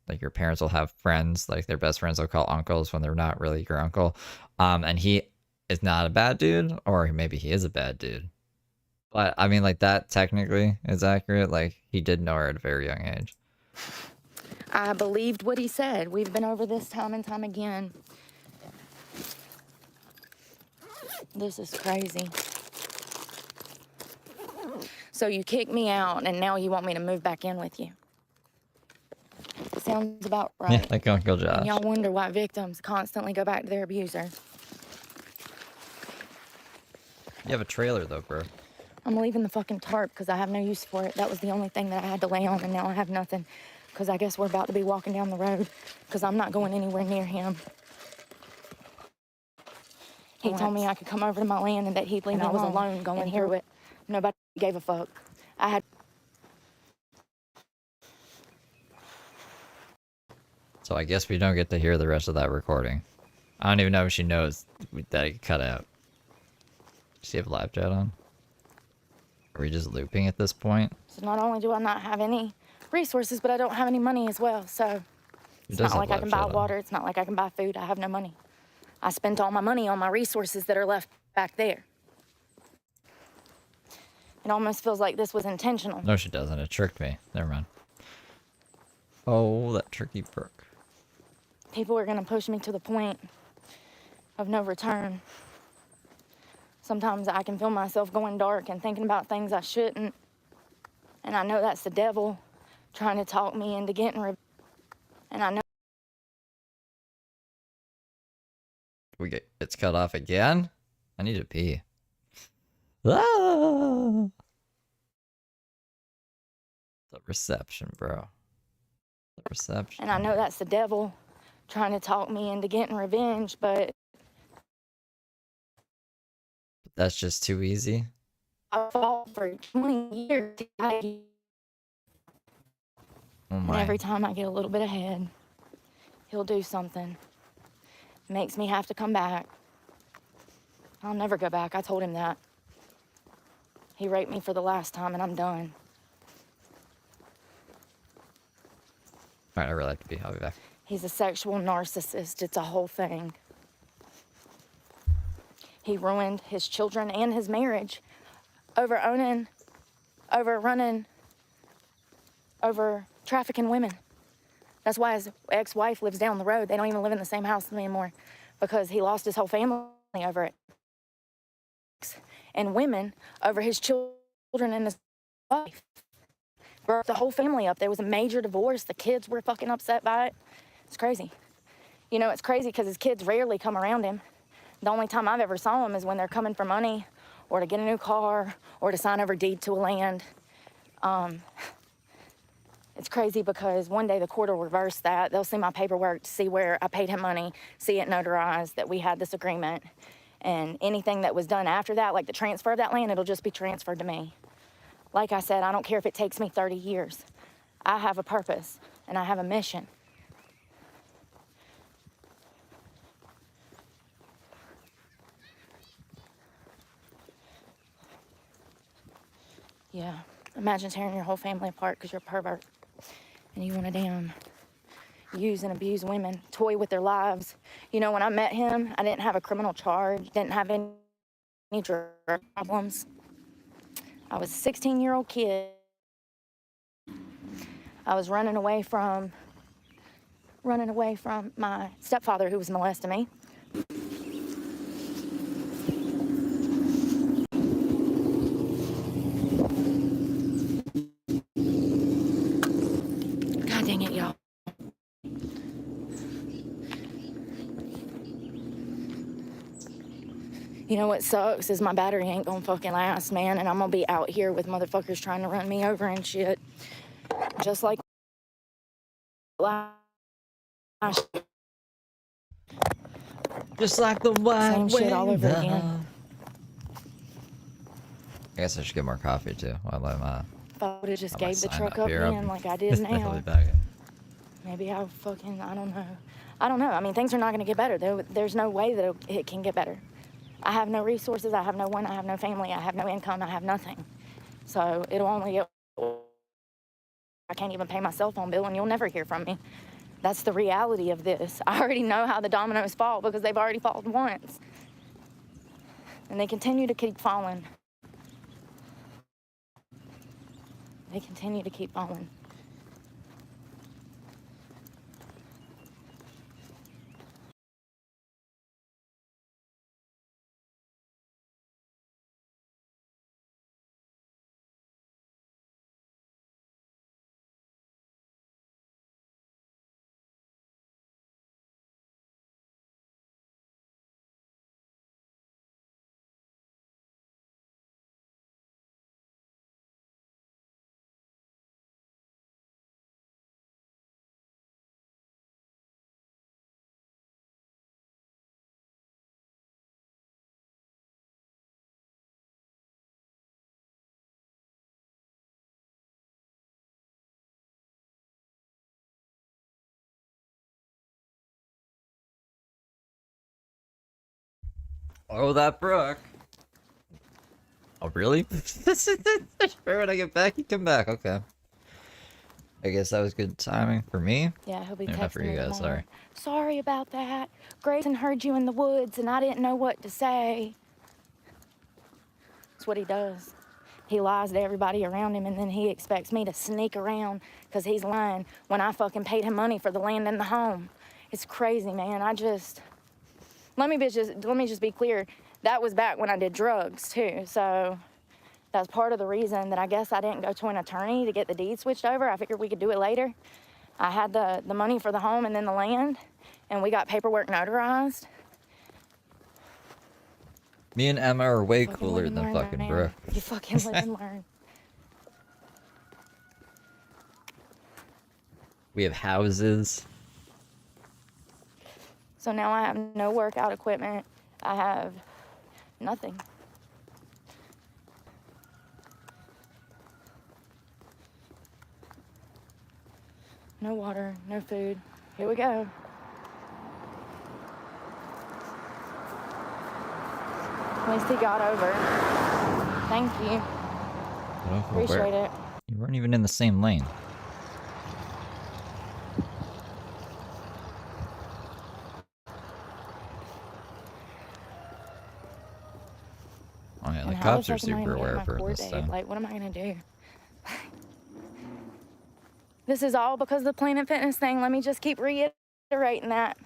like, your parents will have friends, like their best friends will call uncles when they're not really your uncle. And he is not a bad dude, or maybe he is a bad dude. But I mean, like, that technically is accurate. Like, he did know her at a very young age. I believed what he said. We've been over this time and time again. This is crazy. So you kicked me out, and now you want me to move back in with you. Sounds about right. Yeah, like Uncle Josh. And y'all wonder why victims constantly go back to their abuser. You have a trailer, though, bro. I'm leaving the fucking tarp because I have no use for it. That was the only thing that I had to lay on, and now I have nothing. Because I guess we're about to be walking down the road because I'm not going anywhere near him. He told me I could come over to my land and that he'd leave me alone. I was alone going through it. Nobody gave a fuck. I had... So I guess we don't get to hear the rest of that recording. I don't even know if she knows that it cut out. Does she have live chat on? Are we just looping at this point? So not only do I not have any resources, but I don't have any money as well. So it's not like I can buy water. It's not like I can buy food. I have no money. I spent all my money on my resources that are left back there. It almost feels like this was intentional. No, she doesn't. It tricked me. Never mind. Oh, that turkey broke. People are going to push me to the point of no return. Sometimes I can feel myself going dark and thinking about things I shouldn't. And I know that's the devil trying to talk me into getting revenge. And I know. It's cut off again? I need to pee. Ah! The reception, bro. The reception. And I know that's the devil trying to talk me into getting revenge, but that's just too easy. I fought for 20 years. Oh my. And every time I get a little bit ahead, he'll do something. Makes me have to come back. I'll never go back. I told him that. He raped me for the last time, and I'm done. All right, I really like to be. I'll be back. He's a sexual narcissist. It's a whole thing. He ruined his children and his marriage over trafficking women. That's why his ex-wife lives down the road. They don't even live in the same house anymore because he lost his whole family over it. And women over his children and his wife. Broke the whole family up. There was a major divorce. The kids were fucking upset by it. It's crazy. You know, it's crazy because his kids rarely come around him. The only time I've ever saw him is when they're coming for money or to get a new car or to sign over deed to a land. It's crazy because one day the court will reverse that. They'll see my paperwork to see where I paid him money, see it notarized that we had this agreement. And anything that was done after that, like the transfer of that land, it'll just be transferred to me. Like I said, I don't care if it takes me 30 years. I have a purpose and I have a mission. Yeah, imagine tearing your whole family apart because you're a pervert and you want to damn use and abuse women, toy with their lives. You know, when I met him, I didn't have a criminal charge, didn't have any drug problems. I was a 16-year-old kid. I was running away from my stepfather who was molesting me. God dang it, y'all. You know what sucks is my battery ain't gonna fucking last, man, and I'm gonna be out here with motherfuckers trying to run me over and shit. Just like last Just like the white same shit all over window. again. I guess I should get more coffee too. While I'm If I would've just Got my gave the sign truck up up here. then like I did I'll now, be back. maybe I fucking, I don't know. I mean, things are not gonna get better. There's no way that it can get better. I have no resources, I have no one, I have no family, I have no income, I have nothing. So it'll only get, I can't even pay my cell phone bill and you'll never hear from me. That's the reality of this. I already know how the dominoes fall because they've already fallen once. And they continue to keep falling. They continue to keep falling. Oh, that Brooke. Oh, really? Sure, when I get back, you come back. Okay. I guess that was good timing for me. Yeah, he'll be Maybe not for texting you me guys, tomorrow. sorry. Sorry about that. Grayson heard you in the woods and I didn't know what to say. That's what he does. He lies to everybody around him and then he expects me to sneak around because he's lying when I fucking paid him money for the land and the home. It's crazy, man. Let me just be clear. That was back when I did drugs too. So that's part of the reason that I guess I didn't go to an attorney to get the deed switched over. I figured we could do it later. I had the money for the home and then the land, and we got paperwork notarized. Me and Emma are way Fucking cooler live and than learn, fucking man. Brooke. You fucking live and learn. We have houses. So now I have no workout equipment. I have nothing. No water, no food. Here we go. At least he got over. Thank you. Appreciate it. You weren't even in the same lane. Oh yeah, the And how cops the are fuck am I super gonna get aware my of her court this date? time. Like, what am I gonna do? This is all because of the Planet Fitness thing. Let me just keep reiterating that.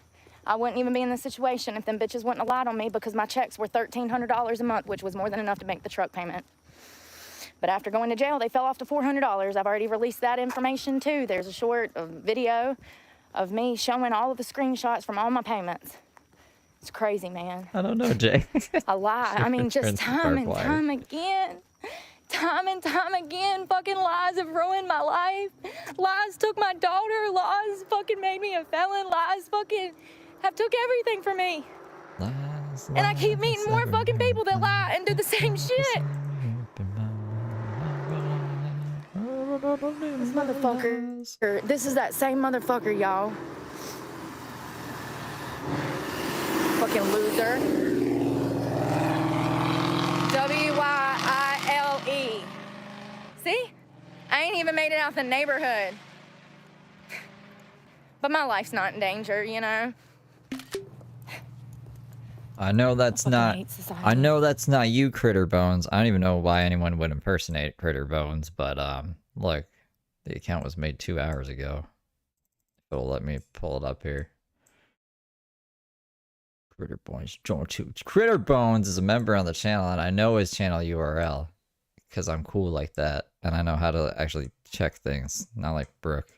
I wouldn't even be in this situation if them bitches wouldn't have lied on me because my checks were $1,300 a month, which was more than enough to make the truck payment. But after going to jail, they fell off to $400. I've already released that information too. There's a short video of me showing all of the screenshots from all my payments. It's crazy, man. I don't know, Jay. A lie. I mean, just time and time again. Time and time again, fucking lies have ruined my life. Lies took my daughter. Lies fucking made me a felon. Lies fucking have took everything from me. Lies, And I keep meeting more fucking people that lie and do the same shit. This motherfucker. This is that same motherfucker, y'all. Fucking loser. W-Y-I-L-E. See? I ain't even made it out the neighborhood. But my life's not in danger, you know? I know that's not. I know that's not you, Critter Bones. I don't even know why anyone would impersonate Critter Bones, but look, the account was made 2 hours ago. It'll let me pull it up here. Critter Bones, Critter Bones is a member on the channel, and I know his channel URL because I'm cool like that, and I know how to actually check things, not like Brooke.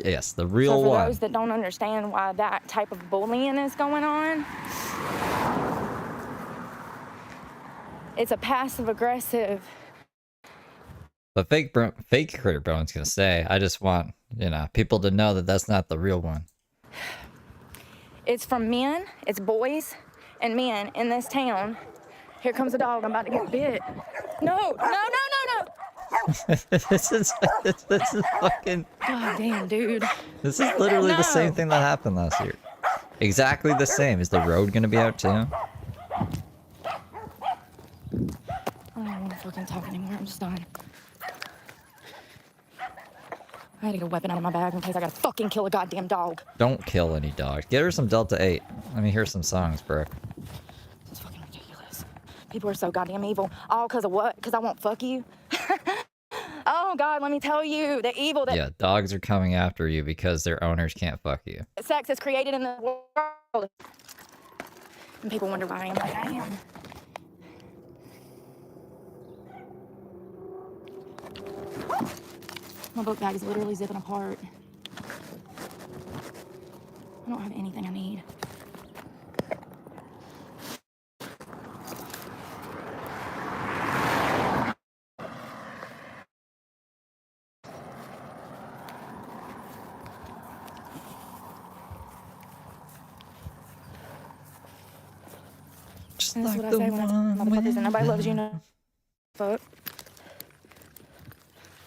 Yes, the real so for one. those that don't understand why that type of bullying is going on, it's a passive-aggressive. But fake Critter Bones gonna say, I just want, you know, people to know that that's not the real one. It's from men, it's boys and men in this town. Here comes a dog, I'm about to get bit. No. this is fucking. God damn, dude. This is literally the same thing that happened last year. Exactly the same. Is the road gonna be out too? I don't want to fucking talk anymore. I'm just done. I had to get a weapon out of my bag in case I gotta fucking kill a goddamn dog. Don't kill any dogs. Get her some Delta 8. Let me hear some songs, bro. This is fucking ridiculous. People are so goddamn evil. All because of what? Because I won't fuck you? Oh God, let me tell you, the evil that Yeah, dogs are coming after you because their owners can't fuck you. sex is created in the world. And people wonder why I am like I am. My book bag is literally zipping apart. I don't have anything I need. Just And that's like what the I say when I tell motherfuckers that nobody loves you, no fuck.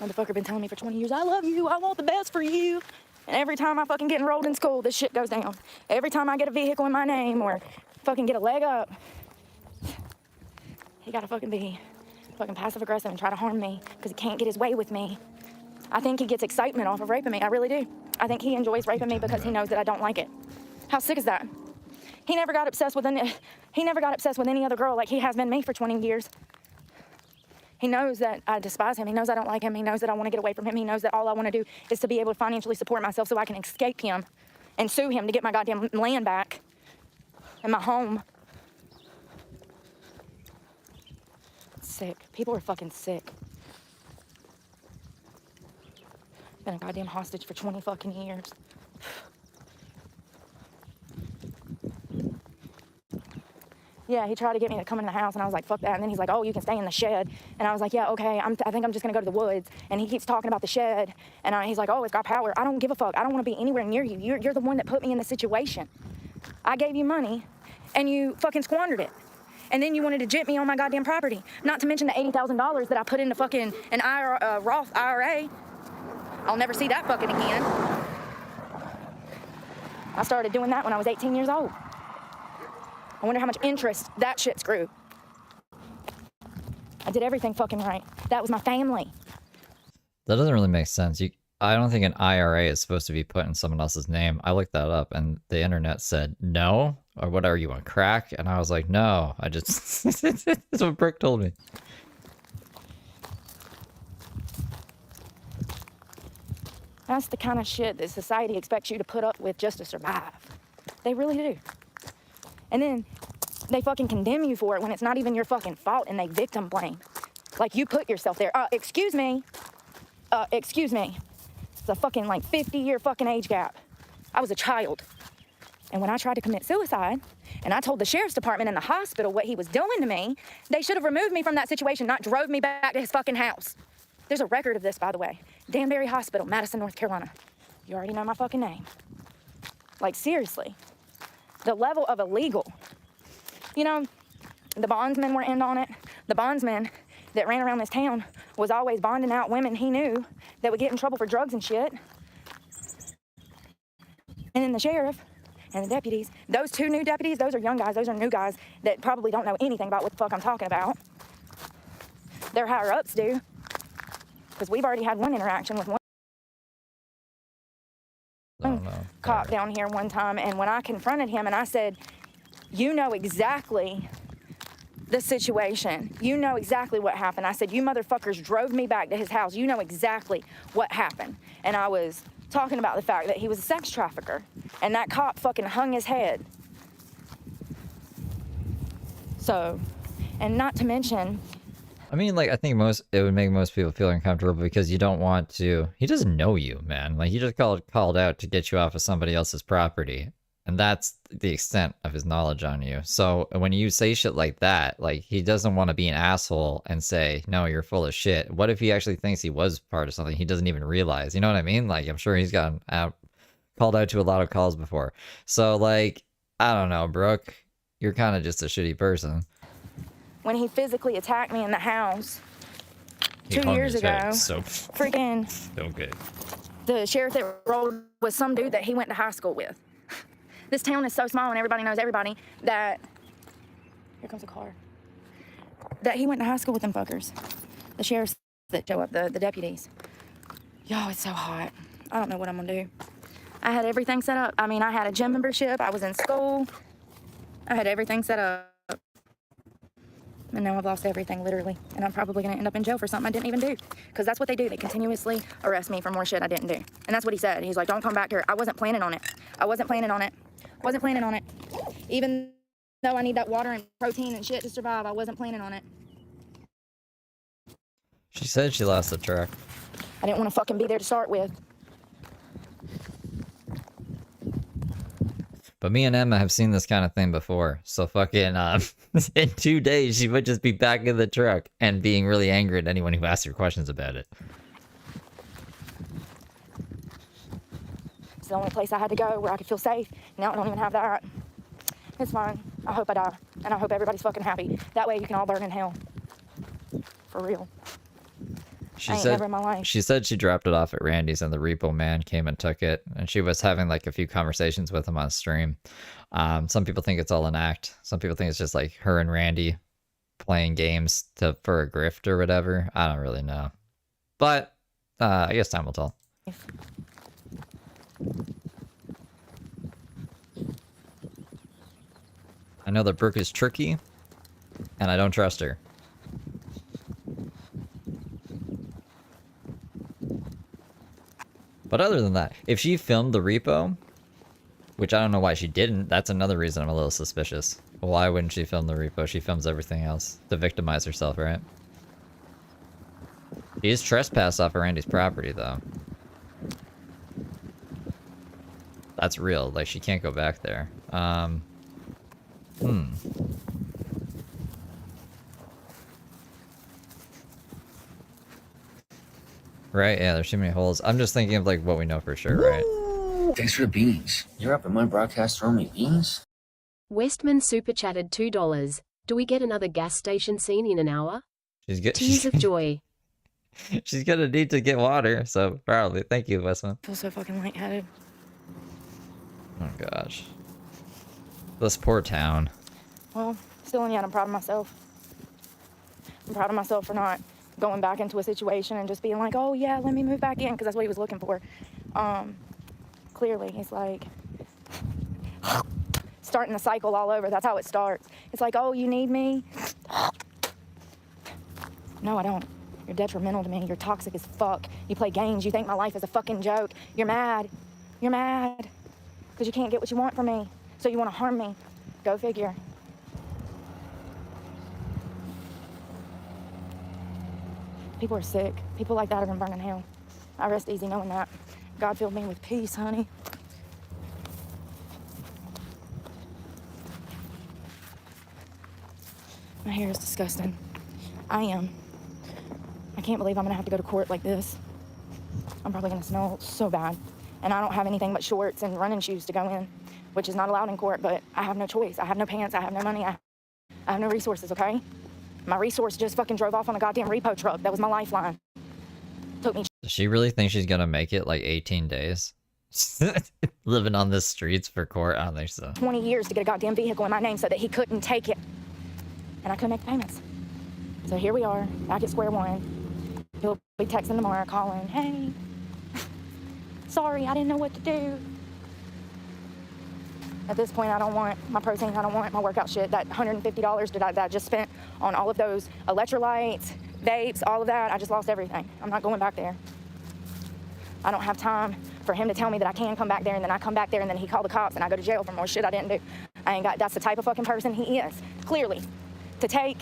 Motherfucker been telling me for 20 years, I love you, I want the best for you. And every time I fucking get enrolled in school, this shit goes down. Every time I get a vehicle in my name or fucking get a leg up, he gotta fucking be fucking passive aggressive and try to harm me because he can't get his way with me. I think he gets excitement off of raping me, I really do. I think he enjoys raping me because he knows that I don't like it. How sick is that? He never got obsessed with any other girl like he has been me for 20 years. He knows that I despise him. He knows I don't like him. He knows that I want to get away from him. He knows that all I want to do is to be able to financially support myself so I can escape him and sue him to get my goddamn land back and my home. Sick. People are fucking sick. Been a goddamn hostage for 20 fucking years. Yeah, he tried to get me to come in the house, and I was like, fuck that. And then he's like, oh, you can stay in the shed. And I was like, yeah, okay, I think I'm just gonna go to the woods. And he keeps talking about the shed, and he's like, oh, it's got power. I don't give a fuck. I don't wanna be anywhere near you. You're the one that put me in this situation. I gave you money, and you fucking squandered it. And then you wanted to jip me on my goddamn property. Not to mention the $80,000 that I put into fucking an Roth IRA. I'll never see that fucking again. I started doing that when I was 18 years old. I wonder how much interest that shit screwed. I did everything fucking right. That was my family. That doesn't really make sense. I don't think an IRA is supposed to be put in someone else's name. I looked that up, and the internet said no, or whatever, you want crack? And I was like, no, I just... That's what Brooke told me. That's the kind of shit that society expects you to put up with just to survive. They really do. And then they fucking condemn you for it when it's not even your fucking fault, and they victim blame. Like, you put yourself there. Excuse me. It's a fucking, like, 50-year fucking age gap. I was a child. And when I tried to commit suicide, and I told the sheriff's department and the hospital what he was doing to me, they should have removed me from that situation, not drove me back to his fucking house. There's a record of this, by the way. Danbury Hospital, Madison, North Carolina. You already know my fucking name. Like, seriously. The level of illegal. You know, the bondsmen were in on it. The bondsman that ran around this town was always bonding out women he knew that would get in trouble for drugs and shit. And then the sheriff and the deputies, those two new deputies, those are young guys, those are new guys that probably don't know anything about what the fuck I'm talking about. Their higher ups do. Because we've already had one interaction with one cop down here one time, and when I confronted him and I said, you know exactly the situation. You know exactly what happened. I said, you motherfuckers drove me back to his house. You know exactly what happened. And I was talking about the fact that he was a sex trafficker, and that cop fucking hung his head. So, and not to mention, I mean, like, I think it would make most people feel uncomfortable because you don't want to. He doesn't know you, man. Like, he just called out to get you off of somebody else's property, and that's the extent of his knowledge on you. So when you say shit like that, like, he doesn't want to be an asshole and say, no, you're full of shit. What if he actually thinks he was part of something he doesn't even realize? You know what I mean? Like, I'm sure he's gotten called out to a lot of calls before. So, like, I don't know, Brooke, you're kind of just a shitty person. when he physically attacked me in the house 2 years ago, So freaking okay. The sheriff that rolled was some dude that he went to high school with. This town is so small and everybody knows everybody that, here comes a car, that he went to high school with them fuckers. The sheriffs that show up, the deputies. Yo, it's so hot. I don't know what I'm gonna do. I had everything set up. I mean, I had a gym membership. I was in school. I had everything set up. And now I've lost everything, literally. And I'm probably gonna end up in jail for something I didn't even do. Because that's what they do. They continuously arrest me for more shit I didn't do. And that's what he said. He's like, don't come back here. I wasn't planning on it. I wasn't planning on it. Wasn't planning on it. Even though I need that water and protein and shit to survive, I wasn't planning on it. She said she lost the truck. I didn't want to fucking be there to start with. But me and Emma have seen this kind of thing before. So fucking, in 2 days, she would just be back in the truck and being really angry at anyone who asks her questions about it. It's the only place I had to go where I could feel safe. Now I don't even have that. It's fine. I hope I die. And I hope everybody's fucking happy. That way you can all burn in hell. For real. She said she dropped it off at Randy's and the repo man came and took it, and she was having like a few conversations with him on stream. Some people think it's all an act. Some people think it's just like her and Randy playing games for a grift or whatever. I don't really know, but I guess time will tell. I know that Brooke is tricky, and I don't trust her. But other than that, if she filmed the repo, which I don't know why she didn't, that's another reason I'm a little suspicious. Why wouldn't she film the repo? She films everything else to victimize herself, right? She is trespassed off of Randy's property, though. That's real. Like, she can't go back there. Right, yeah, there's too many holes. I'm just thinking of, like, what we know for sure, right? Thanks for the beans. You're up in my broadcast throwing me beans? Westman super chatted $2. Do we get another gas station scene in an hour? She's good. Tears of joy. She's gonna need to get water, so probably. Thank you, Westman. I feel so fucking lightheaded. Oh gosh. This poor town. Well, still and yet I'm proud of myself. I'm proud of myself for not going back into a situation and just being like, oh yeah, let me move back in, because that's what he was looking for. Clearly, he's like starting the cycle all over. That's how it starts. It's like, oh, you need me? No, I don't. You're detrimental to me. You're toxic as fuck. You play games. You think my life is a fucking joke. You're mad. You're mad. Because you can't get what you want from me. So you want to harm me. Go figure. People are sick. People like that are gonna burn in hell. I rest easy knowing that. God filled me with peace, honey. My hair is disgusting. I am. I can't believe I'm gonna have to go to court like this. I'm probably gonna smell so bad. And I don't have anything but shorts and running shoes to go in, which is not allowed in court, but I have no choice. I have no pants, I have no money, I have no resources, okay? My resource just fucking drove off on a goddamn repo truck. That was my lifeline. Took me. Does she really think she's gonna make it like 18 days? Living on the streets for court? I don't think so. 20 years to get a goddamn vehicle in my name so that he couldn't take it. And I couldn't make the payments. So here we are, back at square one. He'll be texting tomorrow, calling, hey, sorry, I didn't know what to do. At this point, I don't want my protein, I don't want my workout shit. That $150 that I just spent on all of those electrolytes, vapes, all of that, I just lost everything. I'm not going back there. I don't have time for him to tell me that I can come back there, and then I come back there, and then he called the cops, and I go to jail for more shit I didn't do. I ain't got, that's the type of fucking person he is, clearly. To take,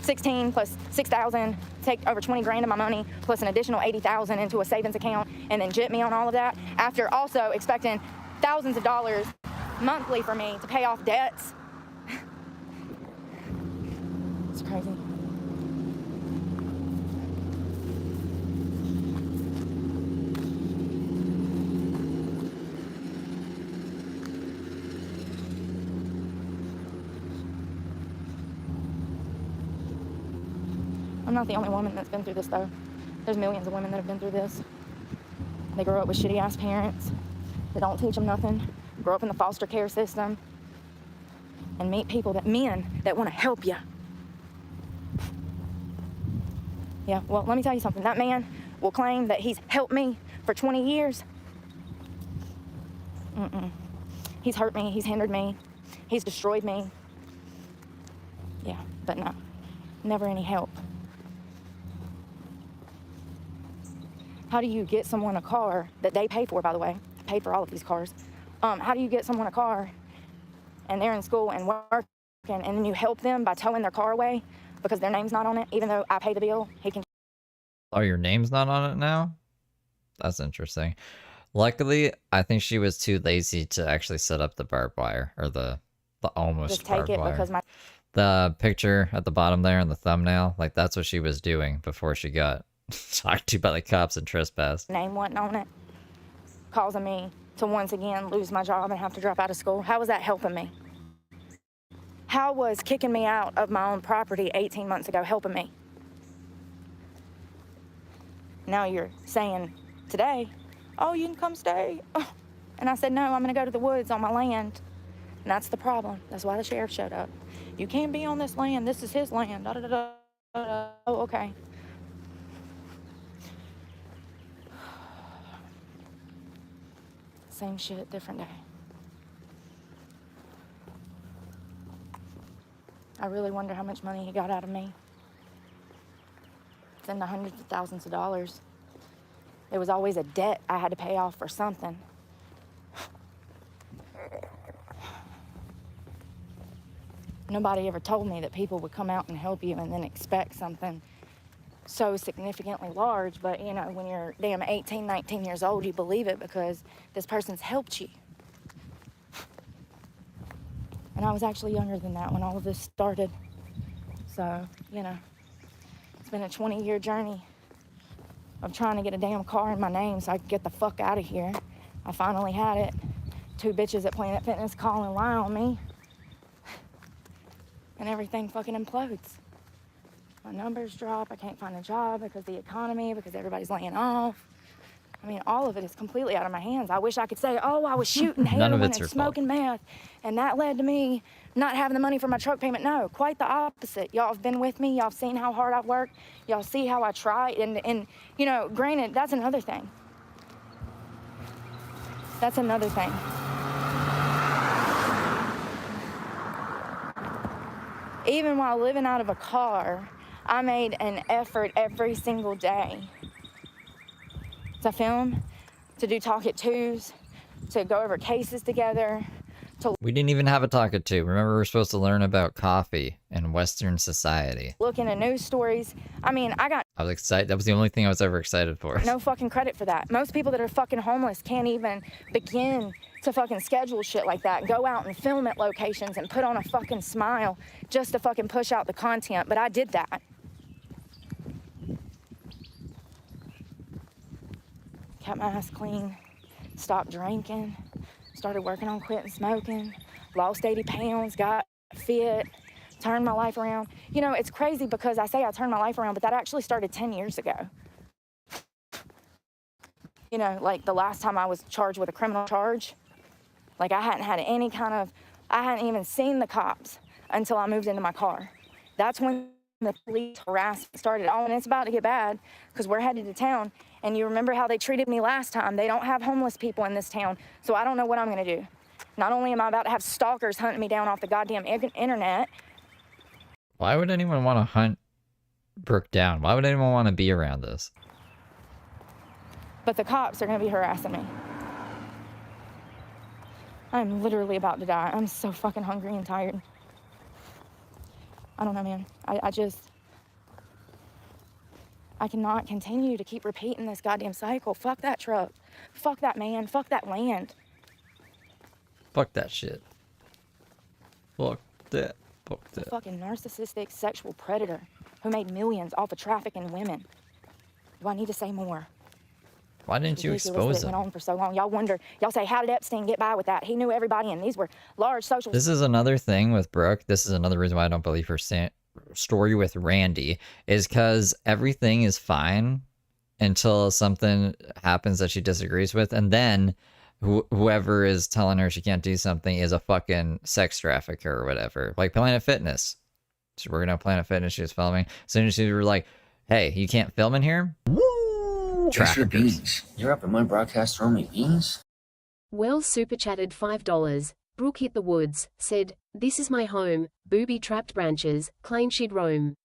16 plus 6,000, take over 20 grand of my money, plus an additional 80,000 into a savings account, and then jit me on all of that, after also expecting thousands of dollars monthly for me to pay off debts. It's crazy. I'm not the only woman that's been through this, though. There's millions of women that have been through this. They grow up with shitty-ass parents. They don't teach them nothing. Grow up in the foster care system. And meet people men that want to help you. Yeah, well, let me tell you something. That man will claim that he's helped me for 20 years. He's hurt me. He's hindered me. He's destroyed me. Yeah, but no. Never any help. How do you get someone a car that they pay for, by the way? I paid for all of these cars. How do you get someone a car and they're in school and working, and then you help them by towing their car away because their name's not on it, even though I pay the bill? He can. Oh, your name's not on it now? That's interesting. Luckily, I think she was too lazy to actually set up the barbed wire, or the almost just take it wire. because my The picture at the bottom there in the thumbnail, like that's what she was doing before she got talked to by the cops and trespassed. name wasn't on it, causing me to once again lose my job and have to drop out of school. How was that helping me? How was kicking me out of my own property 18 months ago helping me? Now you're saying today, oh, you can come stay. Oh. And I said, no, I'm gonna go to the woods on my land. And that's the problem. That's why the sheriff showed up. You can't be on this land. This is his land. Da, da, da, da, da. Oh, okay. Same shit, different day. I really wonder how much money he got out of me. It's in the hundreds of thousands of dollars. There was always a debt I had to pay off for something. Nobody ever told me that people would come out and help you and then expect something so significantly large, but when you're damn 18, 19 years old, you believe it because this person's helped you. And I was actually younger than that when all of this started. So, it's been a 20-year journey of trying to get a damn car in my name so I could get the fuck out of here. I finally had it. 2 bitches at Planet Fitness call and lie on me. And everything fucking implodes. My numbers drop, I can't find a job because of the economy, because everybody's laying off. I mean, all of it is completely out of my hands. I wish I could say, oh, I was shooting heroin and smoking meth, and that led to me not having the money for my truck payment. No, quite the opposite. Y'all have been with me. Y'all have seen how hard I've worked. Y'all see how I try. And granted, that's another thing. That's another thing. Even while living out of a car, I made an effort every single day to film, to do talk at twos, to go over cases together. We didn't even have a talk at two. Remember, we were supposed to learn about coffee in Western society. Look into news stories. I mean, I was excited. That was the only thing I was ever excited for. no fucking credit for that. Most people that are fucking homeless can't even begin to fucking schedule shit like that. Go out and film at locations and put on a fucking smile just to fucking push out the content. But I did that. Kept my ass clean. Stopped drinking. Started working on quitting smoking. Lost 80 pounds. Got fit. Turned my life around. You know, it's crazy because I say I turned my life around, but that actually started 10 years ago. You know, like the last time I was charged with a criminal charge, like I hadn't had any kind of, I hadn't even seen the cops until I moved into my car. That's when the police harassment started. Oh, and it's about to get bad because we're headed to town. And you remember how they treated me last time. They don't have homeless people in this town, so I don't know what I'm gonna do. Not only am I about to have stalkers hunting me down off the goddamn internet. Why would anyone want to hunt Brooke down? Why would anyone want to be around this? But the cops are gonna be harassing me. I'm literally about to die. I'm so fucking hungry and tired. I don't know, man. I cannot continue to keep repeating this goddamn cycle. Fuck that truck. Fuck that man. Fuck that land. Fuck that shit. Fuck that. Fuck that. A fucking narcissistic sexual predator who made millions off of trafficking women. Do I need to say more? Why didn't you expose him? It went on for so long. Y'all wonder, y'all say, how did Epstein get by with that? He knew everybody, and these were large social... This is another thing with Brooke. This is another reason why I don't believe her story with Randy, is because everything is fine until something happens that she disagrees with, and then whoever is telling her she can't do something is a fucking sex trafficker or whatever. Like Planet Fitness. She's working on Planet Fitness, she was filming. As soon as she was like, hey, you can't film in here? Extra beans. You're up in my broadcast throwing me beans? Well super chatted $5. Brooke hit the woods, said, this is my home, booby trapped branches, claimed she'd roam.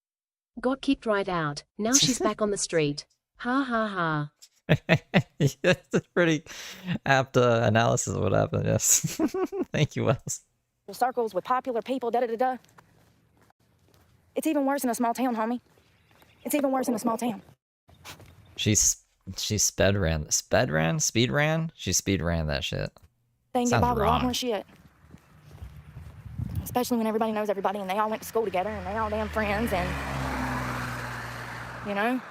Got kicked right out, now she's back on the street. Ha ha ha. That's a pretty apt analysis of what happened, yes. Thank you, Wells. Circles with popular people, da-da-da-da. It's even worse in a small town, homie. It's even worse in a small town. She speed ran She speed ran that shit. They can get Sounds by with a lot wrong. more shit. Especially when everybody knows everybody and they all went to school together and they all damn friends and, you know?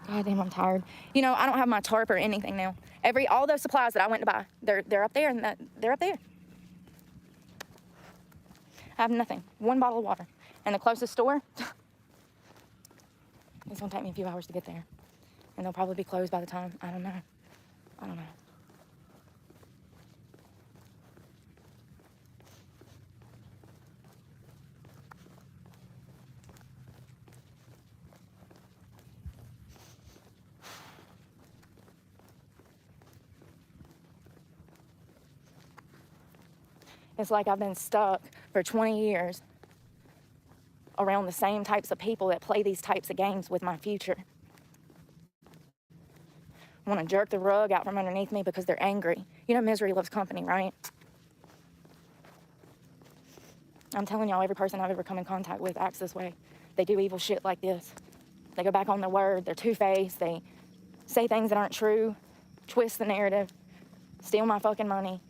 God damn, I'm tired. You know, I don't have my tarp or anything now. All those supplies that I went to buy, they're up there and they're up there. I have nothing. One bottle of water. And the closest store, it's gonna take me a few hours to get there. And they'll probably be closed by the time, I don't know. It's like I've been stuck for 20 years around the same types of people that play these types of games with my future. Want to jerk the rug out from underneath me because they're angry. You know misery loves company, right? I'm telling y'all, every person I've ever come in contact with acts this way. They do evil shit like this. They go back on their word, they're two-faced, they say things that aren't true, twist the narrative, steal my fucking money.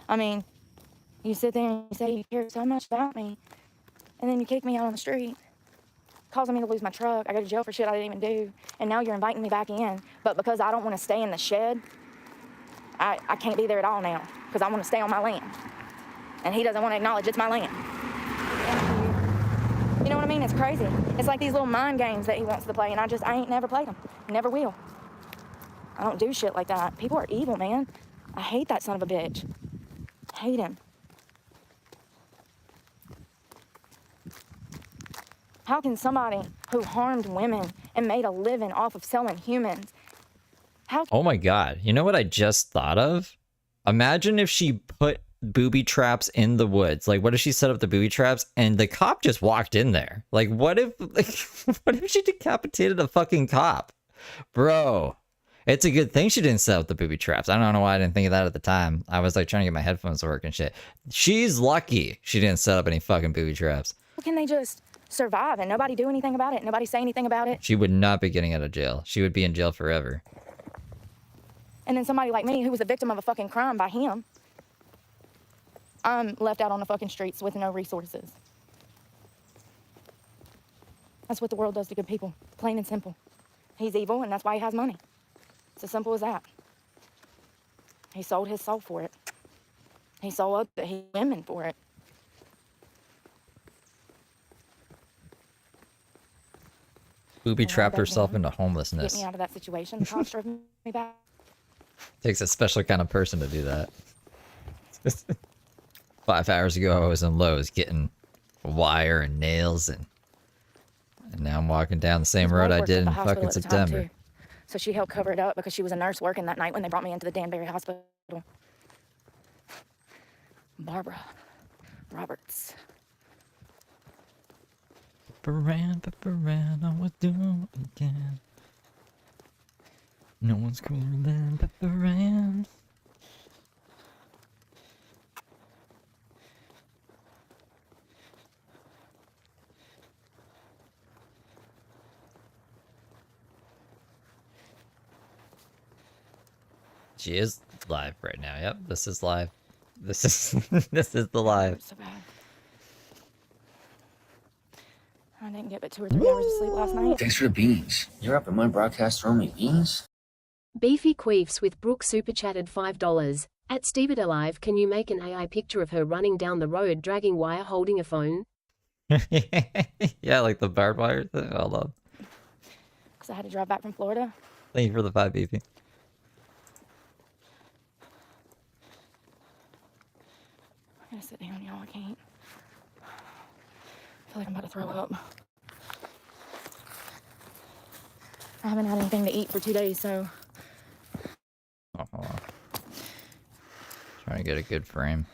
I mean, you sit there and you say you care so much about me, and then you kick me out on the street, causing me to lose my truck. I go to jail for shit I didn't even do, and now you're inviting me back in. But because I don't want to stay in the shed, I can't be there at all now, because I want to stay on my land. And he doesn't want to acknowledge it's my land. You know what I mean? It's crazy. It's like these little mind games that he wants to play, and I ain't never played them. Never will. I don't do shit like that. People are evil, man. I hate that son of a bitch. Hate him. How can somebody who harmed women and made a living off of selling humans, How? Oh my god. You know what I just thought of? Imagine if she put booby traps in the woods. Like, what if she set up the booby traps and the cop just walked in there? Like, what if what if she decapitated a fucking cop? Bro, it's a good thing she didn't set up the booby traps. I don't know why I didn't think of that at the time. I was like trying to get my headphones to work and shit. She's lucky she didn't set up any fucking booby traps. Can they just survive and nobody do anything about it? Nobody say anything about it? She would not be getting out of jail. She would be in jail forever. And then somebody like me who was a victim of a fucking crime by him, I'm left out on the fucking streets with no resources. That's what the world does to good people, plain and simple. He's evil and that's why he has money. It's as simple as that. He sold his soul for it. He sold his women for it. Booby trapped herself into Get homelessness. me out of that situation. The cops drove me back. Takes a special kind of person to do that. 5 hours ago, I was in Lowe's getting wire and nails, and now I'm walking down the same His road wife I worked did at in the hospital fucking at the time, September. too. So she helped cover it up because she was a nurse working that night when they brought me into the Danbury Hospital. Barbara Roberts. Pepperan, I was doing what I can. No one's cooler than Pepperan. She is live right now. Yep, this is live. This is this is the live. So bad. I didn't get but 2 or 3 hours of sleep last night. Thanks for the beans. You're up in my broadcast throwing me beans? Beefy Queefs with Brooke super chatted $5. At Steve at Delive, can you make an AI picture of her running down the road dragging wire holding a phone? Yeah, like the barbed wire thing. Hold on. Because I had to drive back from Florida. Thank you for the 5 beefy. I gotta sit down, y'all. I can't. I feel like I'm about to throw up. I haven't had anything to eat for 2 days, so. Oh, hold on. Trying to get a good frame.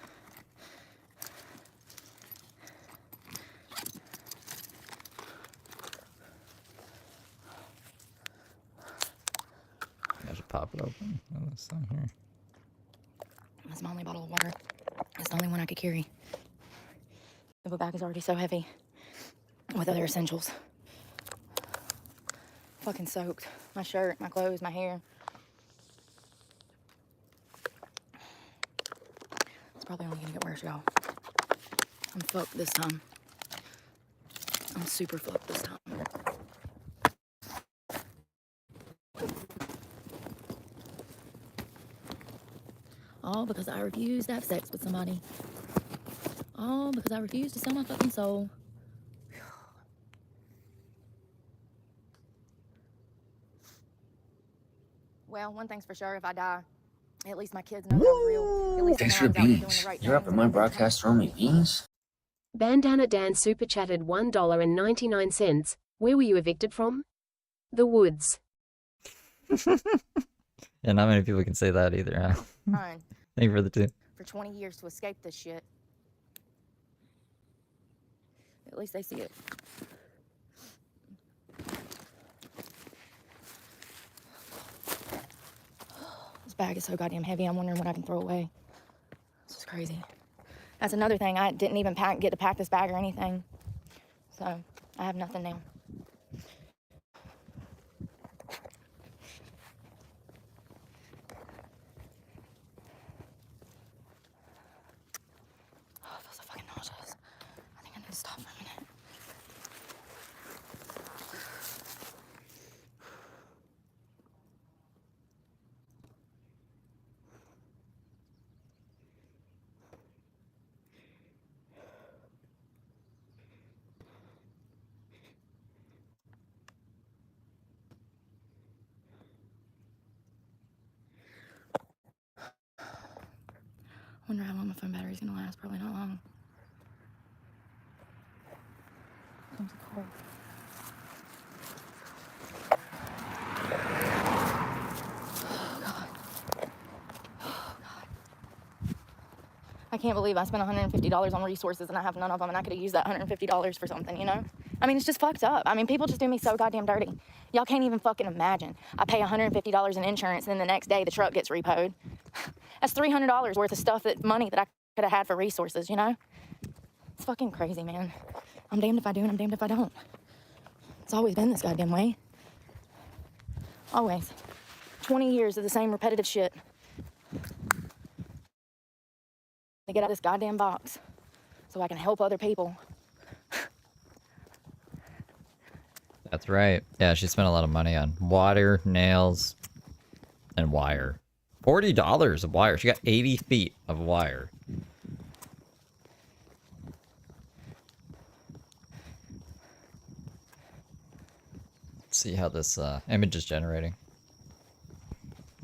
I should pop it open. Oh, this thing here. That's my only bottle of water. It's the only one I could carry. The book bag is already so heavy with other essentials. Fucking soaked. My shirt, my clothes, my hair. It's probably only gonna get worse, y'all. I'm fucked this time. I'm super fucked this time. All because I refuse to have sex with somebody. All because I refuse to sell my fucking soul. Well, one thing's for sure, if I die, at least my kids know that I'm real. At least Thanks I for know the I was out here doing beans. the right You're up things in my and broadcast throwing me beans? Bandana Dan super chatted $1.99. Where were you evicted from? The woods. Yeah, not many people can say that either, huh? Fine. Thank you for the 2. For 20 years to escape this shit. At least they see it. This bag is so goddamn heavy, I'm wondering what I can throw away. This is crazy. That's another thing, I didn't even get to pack this bag or anything. So, I have nothing now. Oh, I feel so fucking nauseous. I think I need to stop for a minute. Wonder how long my phone battery's gonna last. Probably not long. Comes a cold. can't believe I spent $150 on resources and I have none of them, and I could have used that $150 for something, you know? I mean, it's just fucked up. I mean, people just do me so goddamn dirty. Y'all can't even fucking imagine. I pay $150 in insurance, and then the next day the truck gets repoed. That's $300 worth of stuff, money that I could have had for resources, you know? It's fucking crazy, man. I'm damned if I do and I'm damned if I don't. It's always been this goddamn way. Always. 20 years of the same repetitive shit. To get out of this goddamn box so I can help other people. That's right. Yeah, she spent a lot of money on water, nails, and wire. $40 of wire. She got 80 feet of wire. Let's see how this image is generating.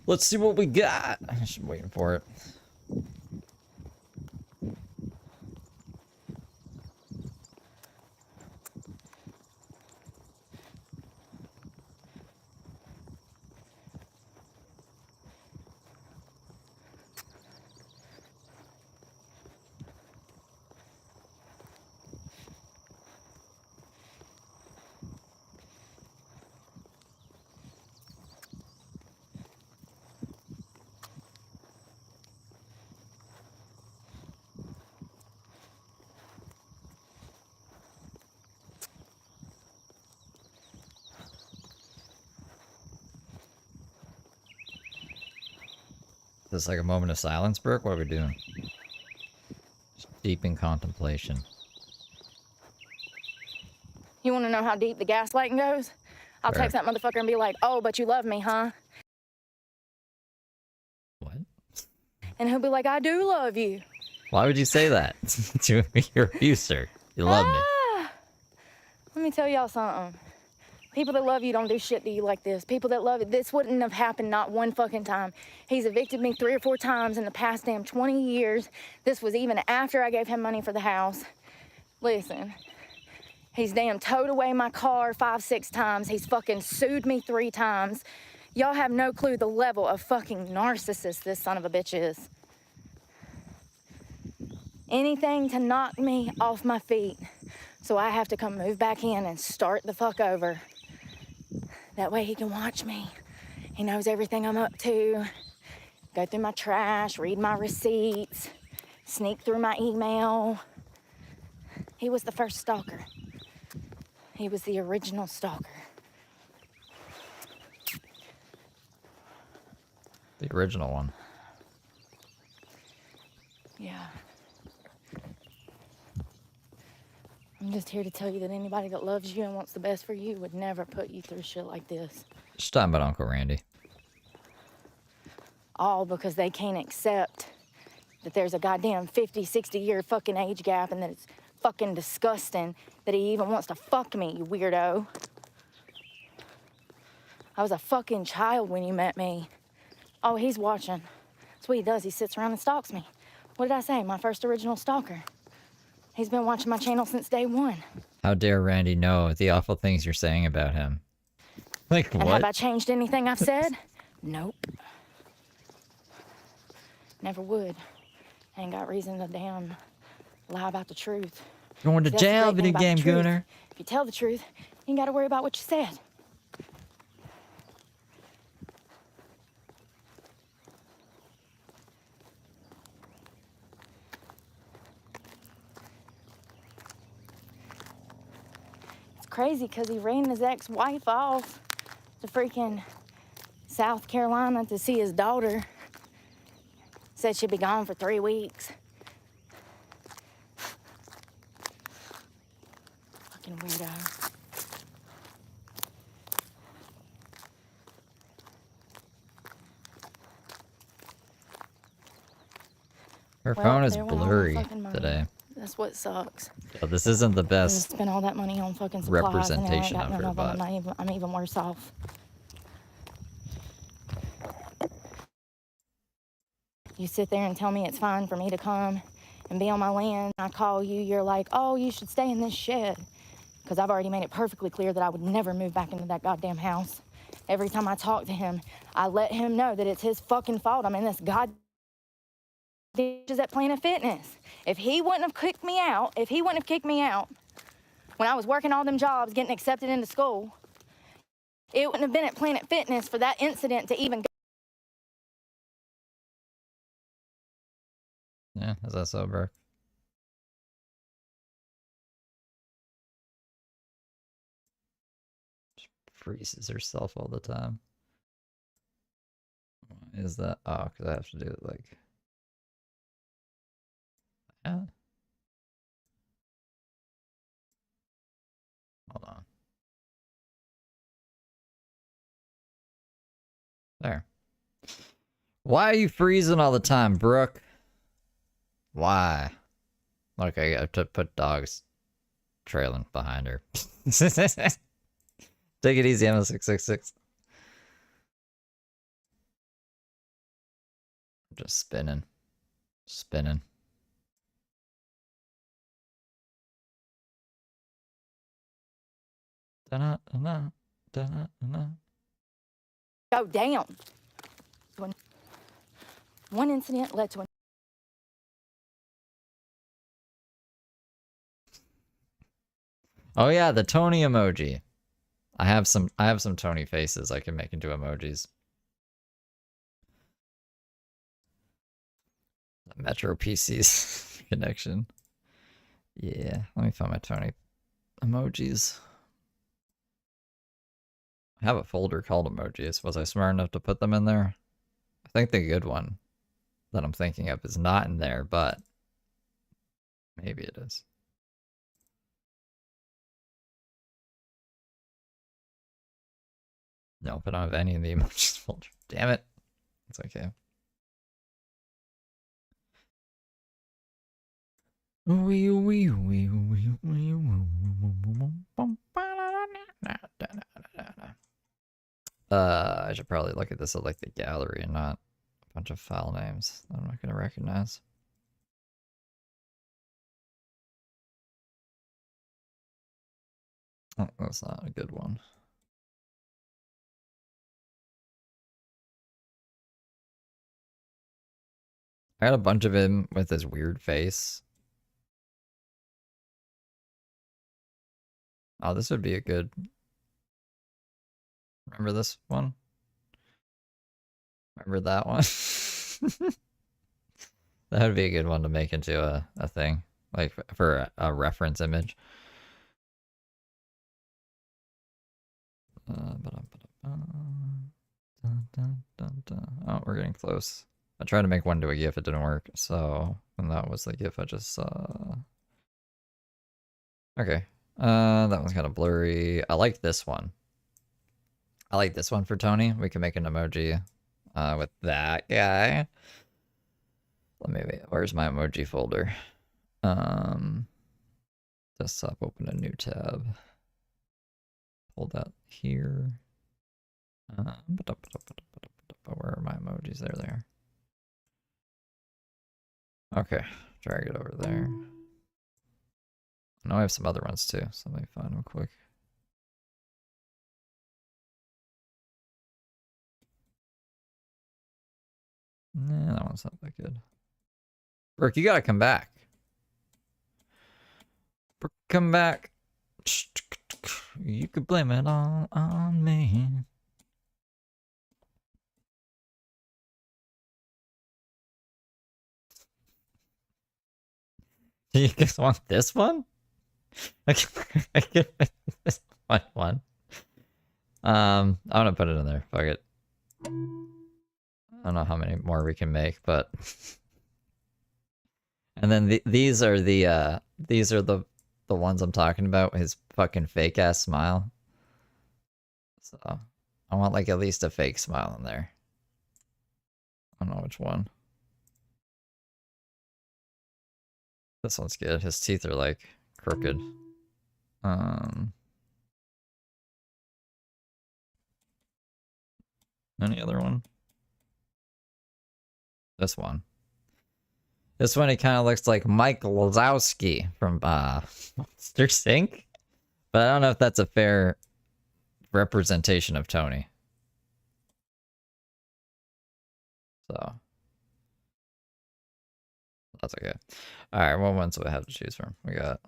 Let's see what we got. I'm just waiting for it. Is this like a moment of silence, Brooke? What are we doing? Just deep in contemplation. You want to know how deep the gaslighting goes? I'll Sure. text that motherfucker and be like, oh, but you love me, huh? What? And he'll be like, I do love you. Why would you say that to your abuser? You love me. Let me tell y'all something. People that love you don't do shit to you like this. People that love you, this wouldn't have happened not one fucking time. He's evicted me 3 or 4 times in the past damn 20 years. This was even after I gave him money for the house. Listen, he's damn towed away my car 5, 6 times. He's fucking sued me 3 times. Y'all have no clue the level of fucking narcissist this son of a bitch is. Anything to knock me off my feet. So I have to come move back in and start the fuck over. That way he can watch me. He knows everything I'm up to. Go through my trash, read my receipts, sneak through my email. He was the first stalker. He was the original stalker. The original one. Yeah. I'm just here to tell you that anybody that loves you and wants the best for you would never put you through shit like this. Just talking about Uncle Randy. All because they can't accept that there's a goddamn 50, 60-year fucking age gap and that it's fucking disgusting that he even wants to fuck me, you weirdo. I was a fucking child when you met me. Oh, he's watching. That's what he does. He sits around and stalks me. What did I say? My first original stalker. He's been watching my channel since day 1. How dare Randy know the awful things you're saying about him? Like, And what? have I changed anything I've said? Nope. Never would. Ain't got reason to damn lie about the truth. Going to See, that's the jail, great thing video about the game truth. gooner. If you tell the truth, you ain't got to worry about what you said. It's crazy because he ran his ex-wife off to freaking South Carolina to see his daughter. Said she'd be gone for 3 weeks. Fucking weirdo. Her Well, phone is there went all my blurry fucking money. today. That's what sucks. So this isn't the I best spent all that money on fucking supplies and now I ain't representation got of none her, of them. but I'm even worse off. You sit there and tell me it's fine for me to come and be on my land. I call you, you're like, oh, you should stay in this shed. Because I've already made it perfectly clear that I would never move back into that goddamn house. Every time I talk to him, I let him know that it's his fucking fault I'm in this goddamn dishes at Planet Fitness. If he wouldn't have kicked me out, when I was working all them jobs, getting accepted into school, it wouldn't have been at Planet Fitness for that incident to even go. Yeah, is that so, Brooke? She freezes herself all the time. Why is that? Oh, because I have to do it like... Yeah. Hold on. There. Why are you freezing all the time, Brooke? Why? Okay, I have to put dogs trailing behind her. Take it easy, Emma666. Just spinning. Spinning. Da-na-na-na, da-na-na-na. Go down. One incident led to another. Oh yeah, the Tony emoji. I have some Tony faces I can make into emojis. The Metro PC's connection. Yeah, let me find my Tony emojis. I have a folder called emojis. Was I smart enough to put them in there? I think the good one that I'm thinking of is not in there, but maybe it is. Nope, I don't have any in the emojis folder. Damn it. It's okay. I should probably look at this at like the gallery and not a bunch of file names that I'm not going to recognize. Oh, that's not a good one. I got a bunch of him with this weird face. Oh, this would be a good... Remember this one? Remember that one? That would be a good one to make into a thing. Like, for a reference image. Oh, we're getting close. I tried to make one to a GIF, it didn't work. So, when that was the GIF, I just okay. That one's kind of blurry. I like this one. I like this one for Tony. We can make an emoji with that guy. Let me wait. Where's my emoji folder? Desktop, open a new tab. Hold that here. Where are my emojis? There they are. Okay, drag it over there. I know I have some other ones too, so let me find them quick. Nah, that one's not that good. Brooke, you gotta come back. Brooke, come back. You could blame it all on me. You guys want this one? I can make this one. I'm gonna put it in there. Fuck it. I don't know how many more we can make, but and then these are the ones I'm talking about. His fucking fake ass smile. So I want like at least a fake smile in there. I don't know which one. This one's good. His teeth are like crooked. Any other one? This one. This one, he kind of looks like Mike Wazowski from Monster Inc. But I don't know if that's a fair representation of Tony. So That's okay. All right, what ones do I have to choose from? We got.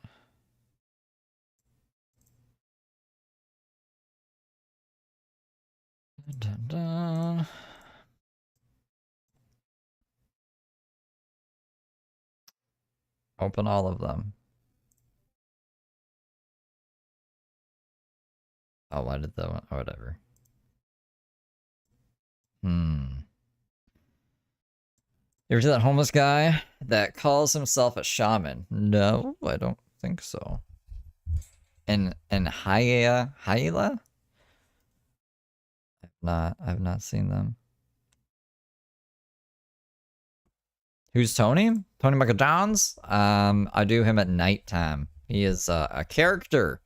Dun, dun. Open all of them. Oh, why did that one? Oh, whatever. You ever see that homeless guy that calls himself a shaman? No, I don't think so. And Hyela? I've not seen them. Who's Tony? Tony McAdams? I do him at nighttime. He is a character.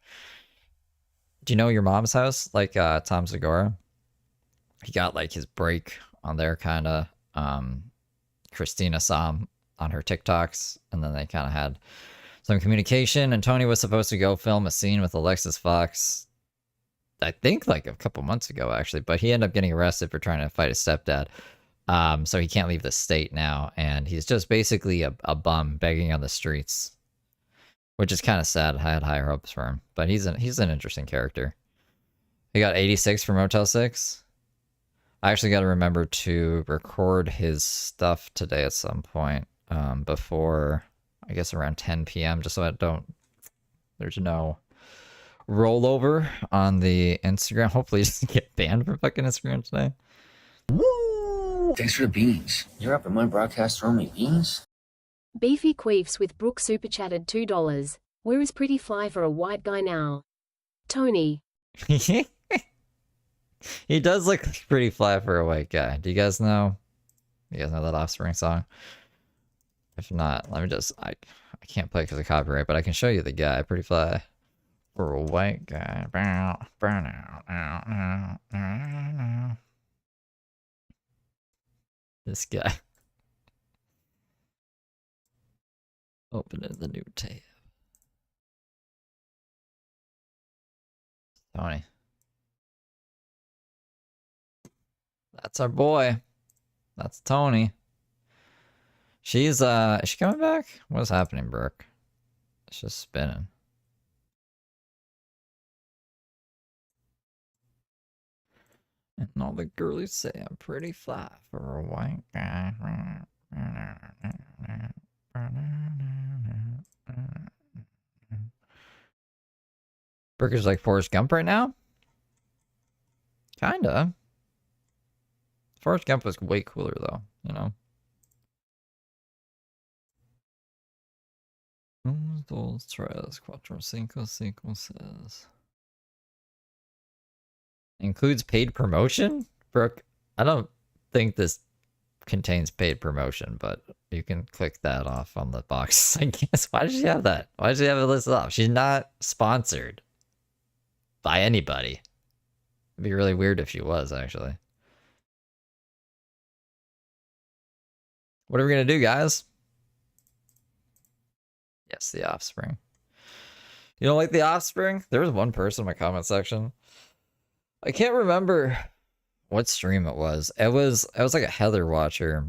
Do you know Your Mom's House? Like Tom Segura? He got like his break on there kind of. Christina saw him on her TikToks, and then they kind of had some communication, and Tony was supposed to go film a scene with Alexis Fox, I think like a couple months ago actually, but he ended up getting arrested for trying to fight his stepdad. So he can't leave the state now, and he's just basically a bum begging on the streets, which is kind of sad. I had higher hopes for him, but he's an interesting character. He got 86 for Motel 6. I actually got to remember to record his stuff today at some point before, I guess, around 10 p.m. just so there's no rollover on the Instagram. Hopefully he doesn't get banned from fucking Instagram today. Woo! Thanks for the beans. You're up in my broadcast throwing me beans? Beefy Queefs with Brooke super chatted $2. Where is pretty fly for a white guy now? Tony. He does look pretty fly for a white guy. Do you guys know? You guys know that Offspring song? If not, let me just... I can't play because of copyright, but I can show you the guy. Pretty fly for a white guy. This guy. Open in the new tab. Tony. That's our boy. That's Tony. Is she coming back? What's happening, Brooke? It's just spinning. And all the girlies say I'm pretty fly for a white guy. Brooke is like Forrest Gump right now? Kinda. Forrest Gump was way cooler, though, you know? Dos, tres, cuatro, cinco, cinco, seis. Includes paid promotion? Brooke, I don't think this contains paid promotion, but you can click that off on the box, I guess. Why does she have that? Why does she have it listed off? She's not sponsored by anybody. It'd be really weird if she was, actually. What are we going to do, guys? Yes, The Offspring. You don't like The Offspring? There was one person in my comment section. I can't remember what stream it was. It was like a Heather watcher.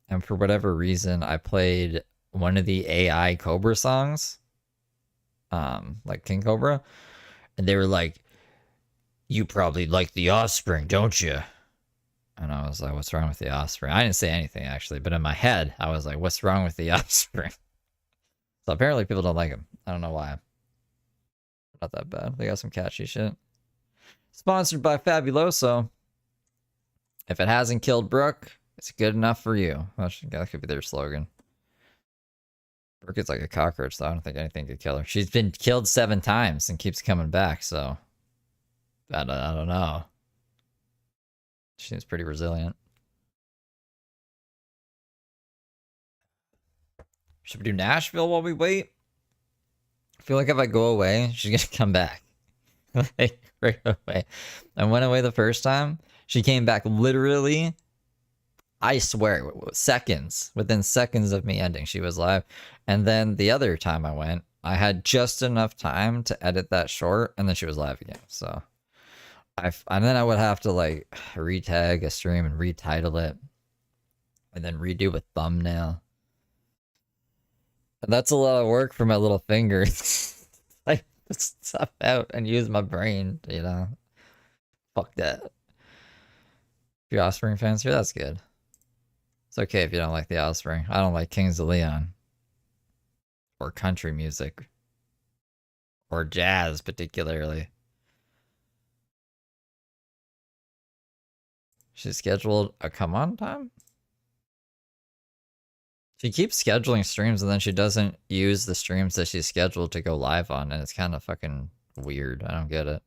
And for whatever reason, I played one of the AI Cobra songs. Like King Cobra. And they were like, you probably like The Offspring, don't you? And I was like, what's wrong with The Offspring? I didn't say anything, actually. But in my head, I was like, what's wrong with The Offspring? So apparently people don't like him. I don't know why. Not that bad. They got some catchy shit. Sponsored by Fabuloso. If it hasn't killed Brooke, it's good enough for you. That could be their slogan. Brooke is like a cockroach, so I don't think anything could kill her. She's been killed 7 times and keeps coming back, so... I don't know. She seems pretty resilient. Should we do Nashville while we wait? I feel like if I go away, she's gonna come back. Like, right away. I went away the first time. She came back literally, I swear, seconds. Within seconds of me ending, she was live. And then the other time I went, I had just enough time to edit that short, and then she was live again. So, and then I would have to like retag a stream and retitle it, and then redo a thumbnail. That's a lot of work for my little finger. Like, stuff out and use my brain, you know? Fuck that. If you're Offspring fans here, that's good. It's okay if you don't like the Offspring. I don't like Kings of Leon. Or country music. Or jazz, particularly. She scheduled a come on time? She keeps scheduling streams and then she doesn't use the streams that she's scheduled to go live on, and it's kind of fucking weird. I don't get it.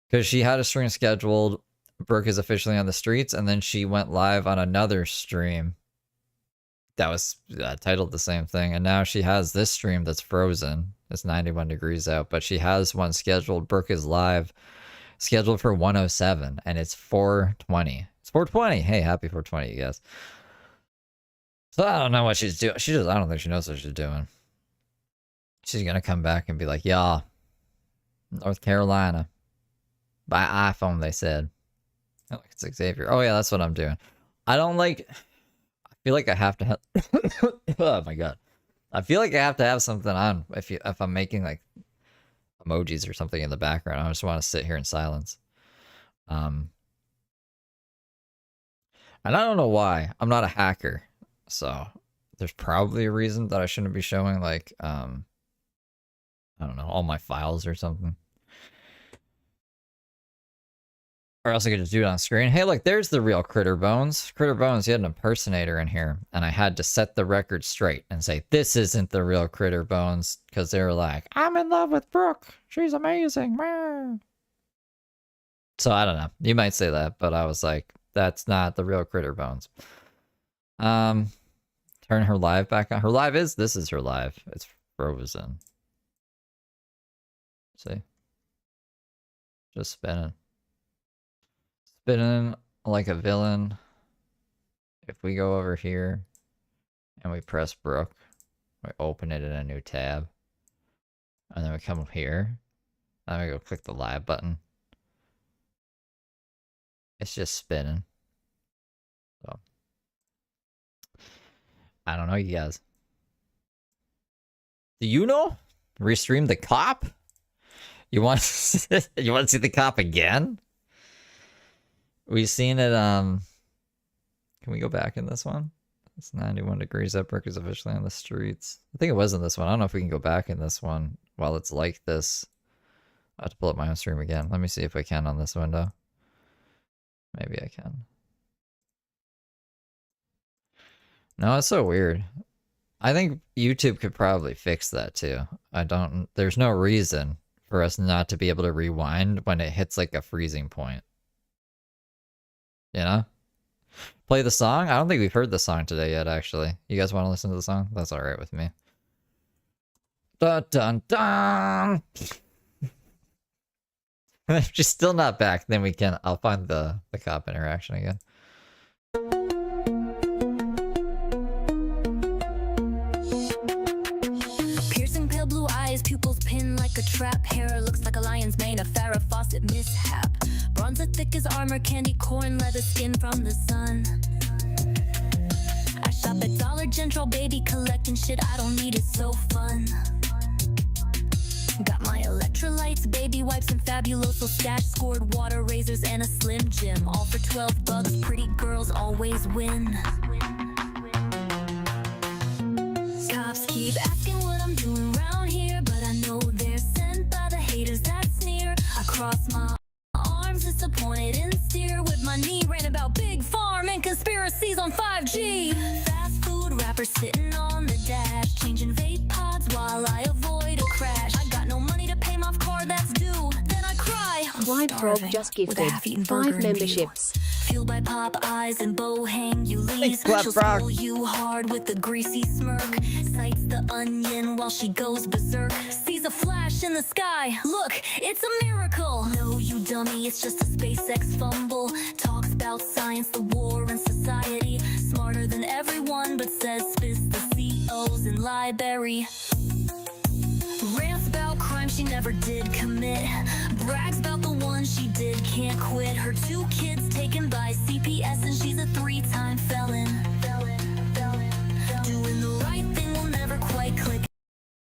Because she had a stream scheduled, Brooke is officially on the streets, and then she went live on another stream that was titled the same thing, and now she has this stream that's frozen. It's 91 degrees out, but she has one scheduled. Brooke is live, scheduled for 107, and it's 420. It's 420. Hey, happy 420, you guys. So I don't know what she's doing. I don't think she knows what she's doing. She's gonna come back and be like, "Yeah, North Carolina, by iPhone," they said. Oh, it's Xavier. Oh yeah, that's what I'm doing. I don't like. I feel like I have to have. Oh my god, I feel like I have to have something on if I'm making like emojis or something in the background. I just want to sit here in silence. And I don't know why. I'm not a hacker, so there's probably a reason that I shouldn't be showing like I don't know, all my files or something. Or else I could just do it on screen. Hey, look, there's the real Critter Bones. Critter Bones, you had an impersonator in here, and I had to set the record straight and say, this isn't the real Critter Bones, because they were like, I'm in love with Brooke. She's amazing. Man. So I don't know. You might say that, but I was like, that's not the real Critter Bones. Turn her live back on. Her live this is her live. It's frozen. See? Just spinning. Spinning like a villain. If we go over here and we press Brooke, we open it in a new tab. And then we come up here. Then we go click the live button. It's just spinning. So I don't know, you guys. Do you know? Restream the cop? You want you want to see the cop again? We've seen it. Can we go back in this one? It's 91 degrees up. Brooke is officially on the streets. I think it was in this one. I don't know if we can go back in this one while it's like this. I have to pull up my own stream again. Let me see if I can on this window. Maybe I can. No, it's so weird. I think YouTube could probably fix that too. There's no reason for us not to be able to rewind when it hits like a freezing point. You know? Play the song? I don't think we've heard the song today yet, actually. You guys want to listen to the song? That's alright with me. Dun dun dun! If she's still not back, then I'll find the cop interaction again. Piercing pale blue eyes, pupils pin like a trap. Hair looks like a lion's mane, a Farrah Fawcett mishap. Bronze as thick as armor, candy corn, leather skin from the sun. I shop at Dollar General, baby, collecting shit I don't need, it's so fun. Got my electrolytes, baby wipes, and Fabuloso stash. Scored water razors and a Slim Jim, all for $12. Pretty girls always win. Cops keep asking what I'm doing around here, but I know they're sent by the haters that sneer. I cross my arms, disappointed and steer with my knee, ran about big farm and conspiracies on 5G. Fast food rappers sitting on the dash, changing vape pods while I avoid a crash. I got no money to pay my car that's due, then I cry. White Frog just gifted 5 memberships. Fueled by pop eyes and Bohang Ulysses. She'll spoil you hard with a greasy smirk. Sights the onion while she goes berserk. Sees a flash in the sky. Look, it's a miracle. No, you dummy, it's just a SpaceX fumble. Talks about science, the war, and society. Smarter than everyone, but says spits the COs in library. Rants about crime she never did commit. Brags about the one she did, can't quit. Her 2 kids taken by CPS and she's a 3-time felon. Do Doing the right thing will never quite click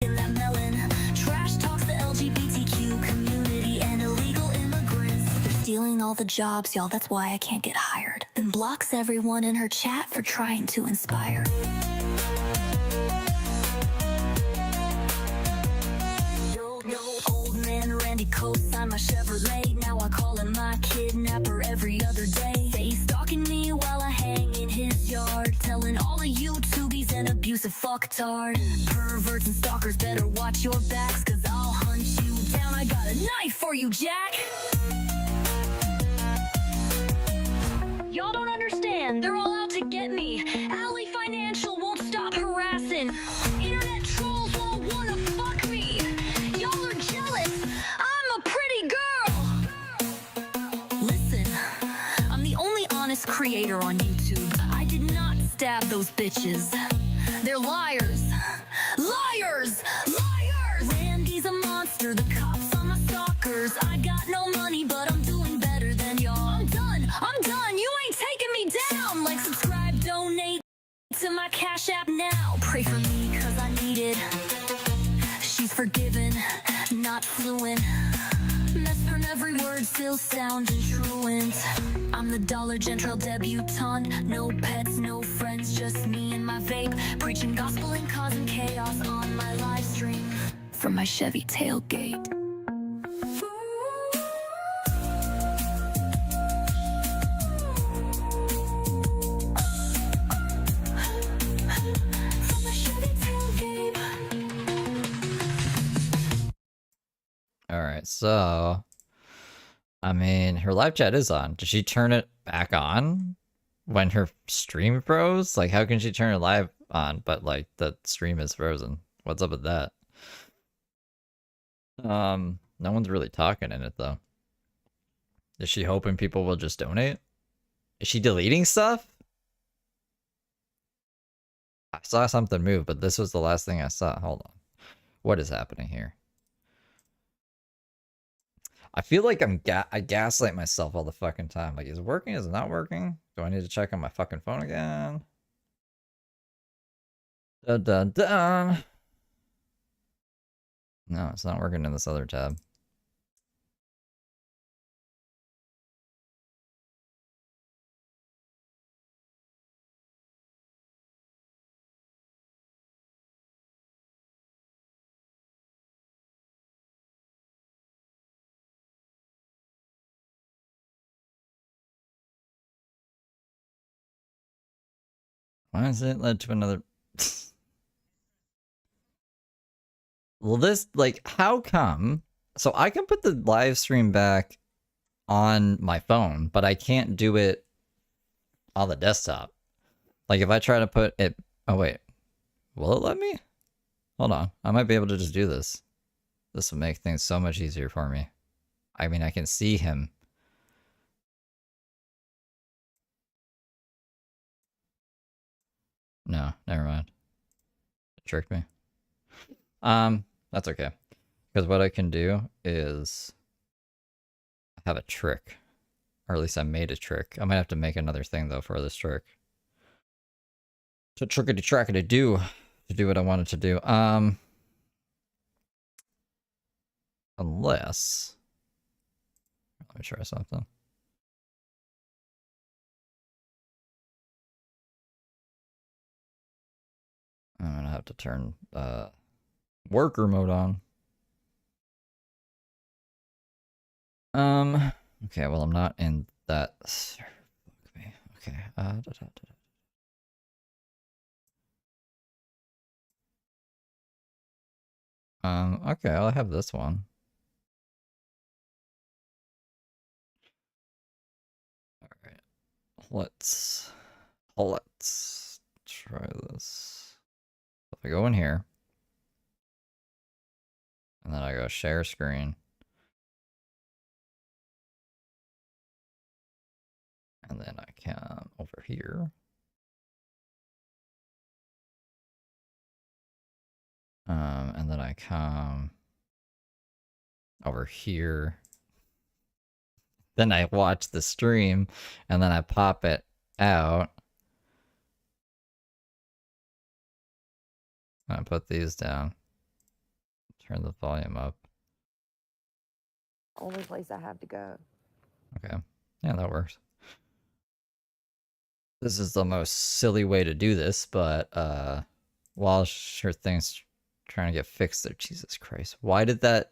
in that melon. Trash talks the LGBTQ community and illegal immigrants. They're stealing all the jobs, y'all, that's why I can't get hired. Then blocks everyone in her chat for trying to inspire. Old man Randy co-signed my Chevrolet. Now I call him my kidnapper every other day. He's stalking me while I hang in his yard, telling all of you tubies an abusive fucktard. Perverts and stalkers better watch your backs, cause I'll hunt you down. I got a knife for you, Jack. Y'all don't understand, they're all out to get me. Alley Financial won't stop harassing. Internet trolls won't wanna fuck me. Y'all are jealous, I'm a pretty girl. Listen, I'm the only honest creator on YouTube. I did not stab those bitches. They're liars. Liars! Liars! Randy's a monster, the cops are my stalkers. I got no money, but I'm doing better than y'all. I'm done, you ain't taking me down. Like, subscribe, donate to my Cash App now. Pray for me, cause I need it. She's forgiven, not fluent. Messed her every word, still sounding truant. I'm the Dollar General debutante. No pets, no friends, just me and my vape. Preaching gospel and causing chaos on my live stream from my Chevy tailgate. From my Chevy tailgate. Alright, so I mean, her live chat is on. Did she turn it back on when her stream froze? Like, how can she turn it live on, but like the stream is frozen? What's up with that? No one's really talking in it though. Is she hoping people will just donate? Is she deleting stuff? I saw something move, but this was the last thing I saw. Hold on. What is happening here? I feel like I gaslight myself all the fucking time. Like, is it working? Is it not working? Do I need to check on my fucking phone again? Dun dun dun. No, it's not working in this other tab. Why is it led to another? Well, this, like, how come? So I can put the live stream back on my phone, but I can't do it on the desktop. Like, if I try to put it, oh wait, will it let me? Hold on, I might be able to just do this. This will make things so much easier for me. I mean, I can see him. No, never mind. It tricked me. That's okay. Because what I can do is have a trick. Or at least I made a trick. I might have to make another thing though for this trick. To trickety trackety do to do what I wanted to do. Unless, let me try something. I'm gonna have to turn worker mode on. Okay, well, I'm not in that. Okay. Okay, I'll have this one. Alright. Let's try this. If I go in here, and then I go share screen. And then I come over here. And then I come over here. Then I watch the stream, and then I pop it out. I put these down. Turn the volume up. Only place I have to go. Okay. Yeah, that works. This is the most silly way to do this, but while her thing's trying to get fixed there, Jesus Christ. Why did that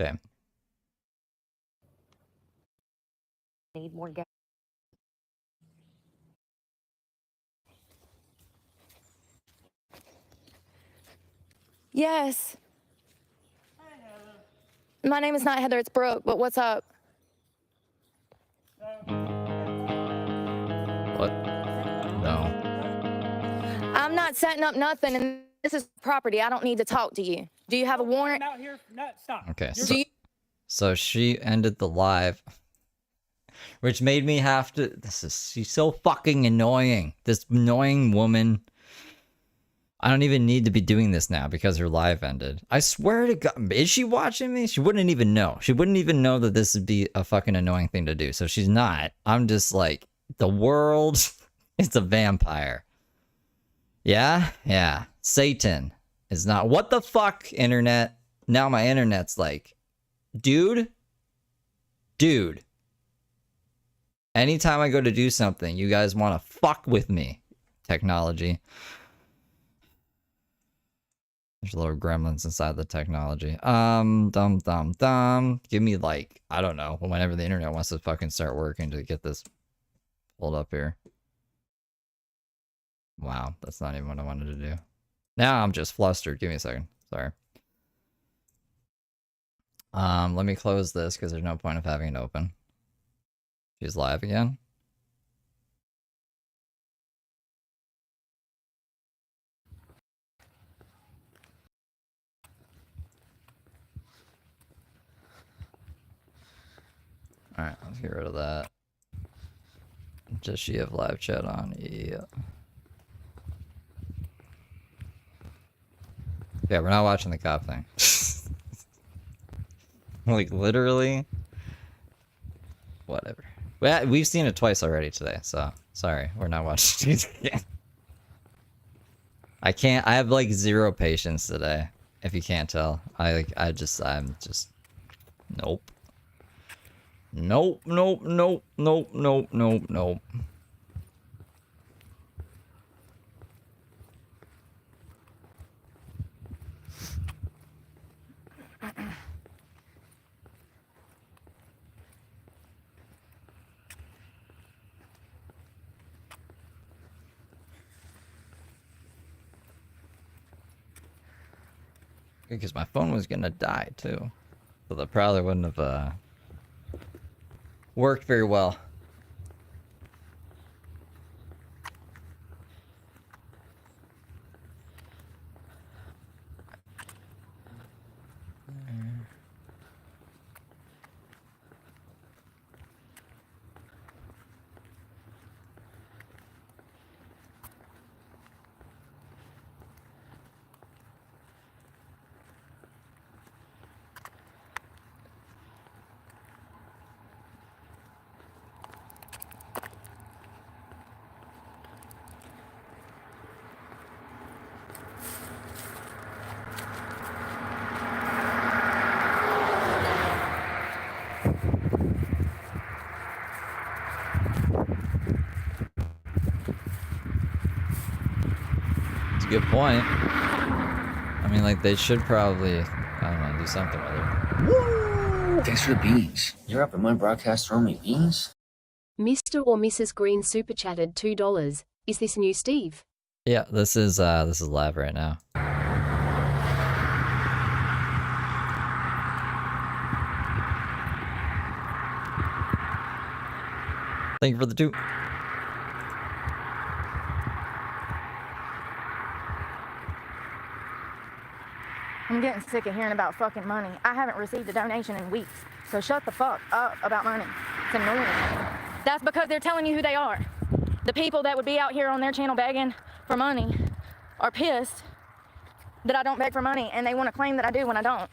okay. Need more gas. Yes. My name is not Heather, it's Brooke, but what's up? What? No. I'm not setting up nothing, and this is property. I don't need to talk to you. Do you have a warrant? I'm out here. No, stop. Okay, Do so she ended the live, which made me have to. She's so fucking annoying. This annoying woman. I don't even need to be doing this now because her live ended. I swear to God, is she watching me? She wouldn't even know. She wouldn't even know that this would be a fucking annoying thing to do. So she's not. I'm just like, the world is a vampire. Yeah? Yeah. Satan is not. What the fuck, internet? Now my internet's like, dude. Anytime I go to do something, you guys want to fuck with me. Technology. There's little gremlins inside the technology. Give me like, I don't know, whenever the internet wants to fucking start working to get this pulled up here. Wow, that's not even what I wanted to do. Now I'm just flustered. Give me a second. Sorry. Let me close this because there's no point of having it open. She's live again. Alright, let's get rid of that. Does she have live chat on? Yeah. Yeah, we're not watching the cop thing. Like, literally. Whatever. We've seen it twice already today, so sorry, we're not watching it again. I have like zero patience today, if you can't tell. I'm just nope. Nope. Because my phone was gonna die too, so that probably wouldn't have worked very well. It's a good point. I mean, like, they should probably, I don't know, do something with it. Woo! Thanks for the beans. You're up at my broadcast throwing me beans? Mr. or Mrs. Green super chatted $2. Is this new Steve? Yeah, this is live right now. Thank you for the 2. I'm getting sick of hearing about fucking money. I haven't received a donation in weeks, so shut the fuck up about money. It's annoying. That's because they're telling you who they are. The people that would be out here on their channel begging for money are pissed that I don't beg for money, and they want to claim that I do when I don't.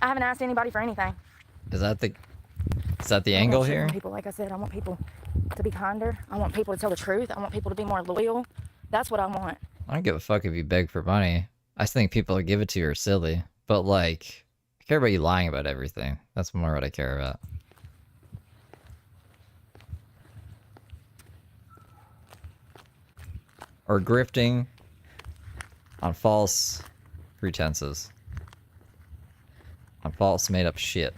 I haven't asked anybody for anything. Is that the Is that the I don't angle want shit here? from people, like I said, I want people to be kinder. I want people to tell the truth. I want people to be more loyal. That's what I want. I don't give a fuck if you beg for money. I just think people that give it to you are silly. But like, I care about you lying about everything. That's more what I care about. Or grifting on false pretenses. On false made up shit.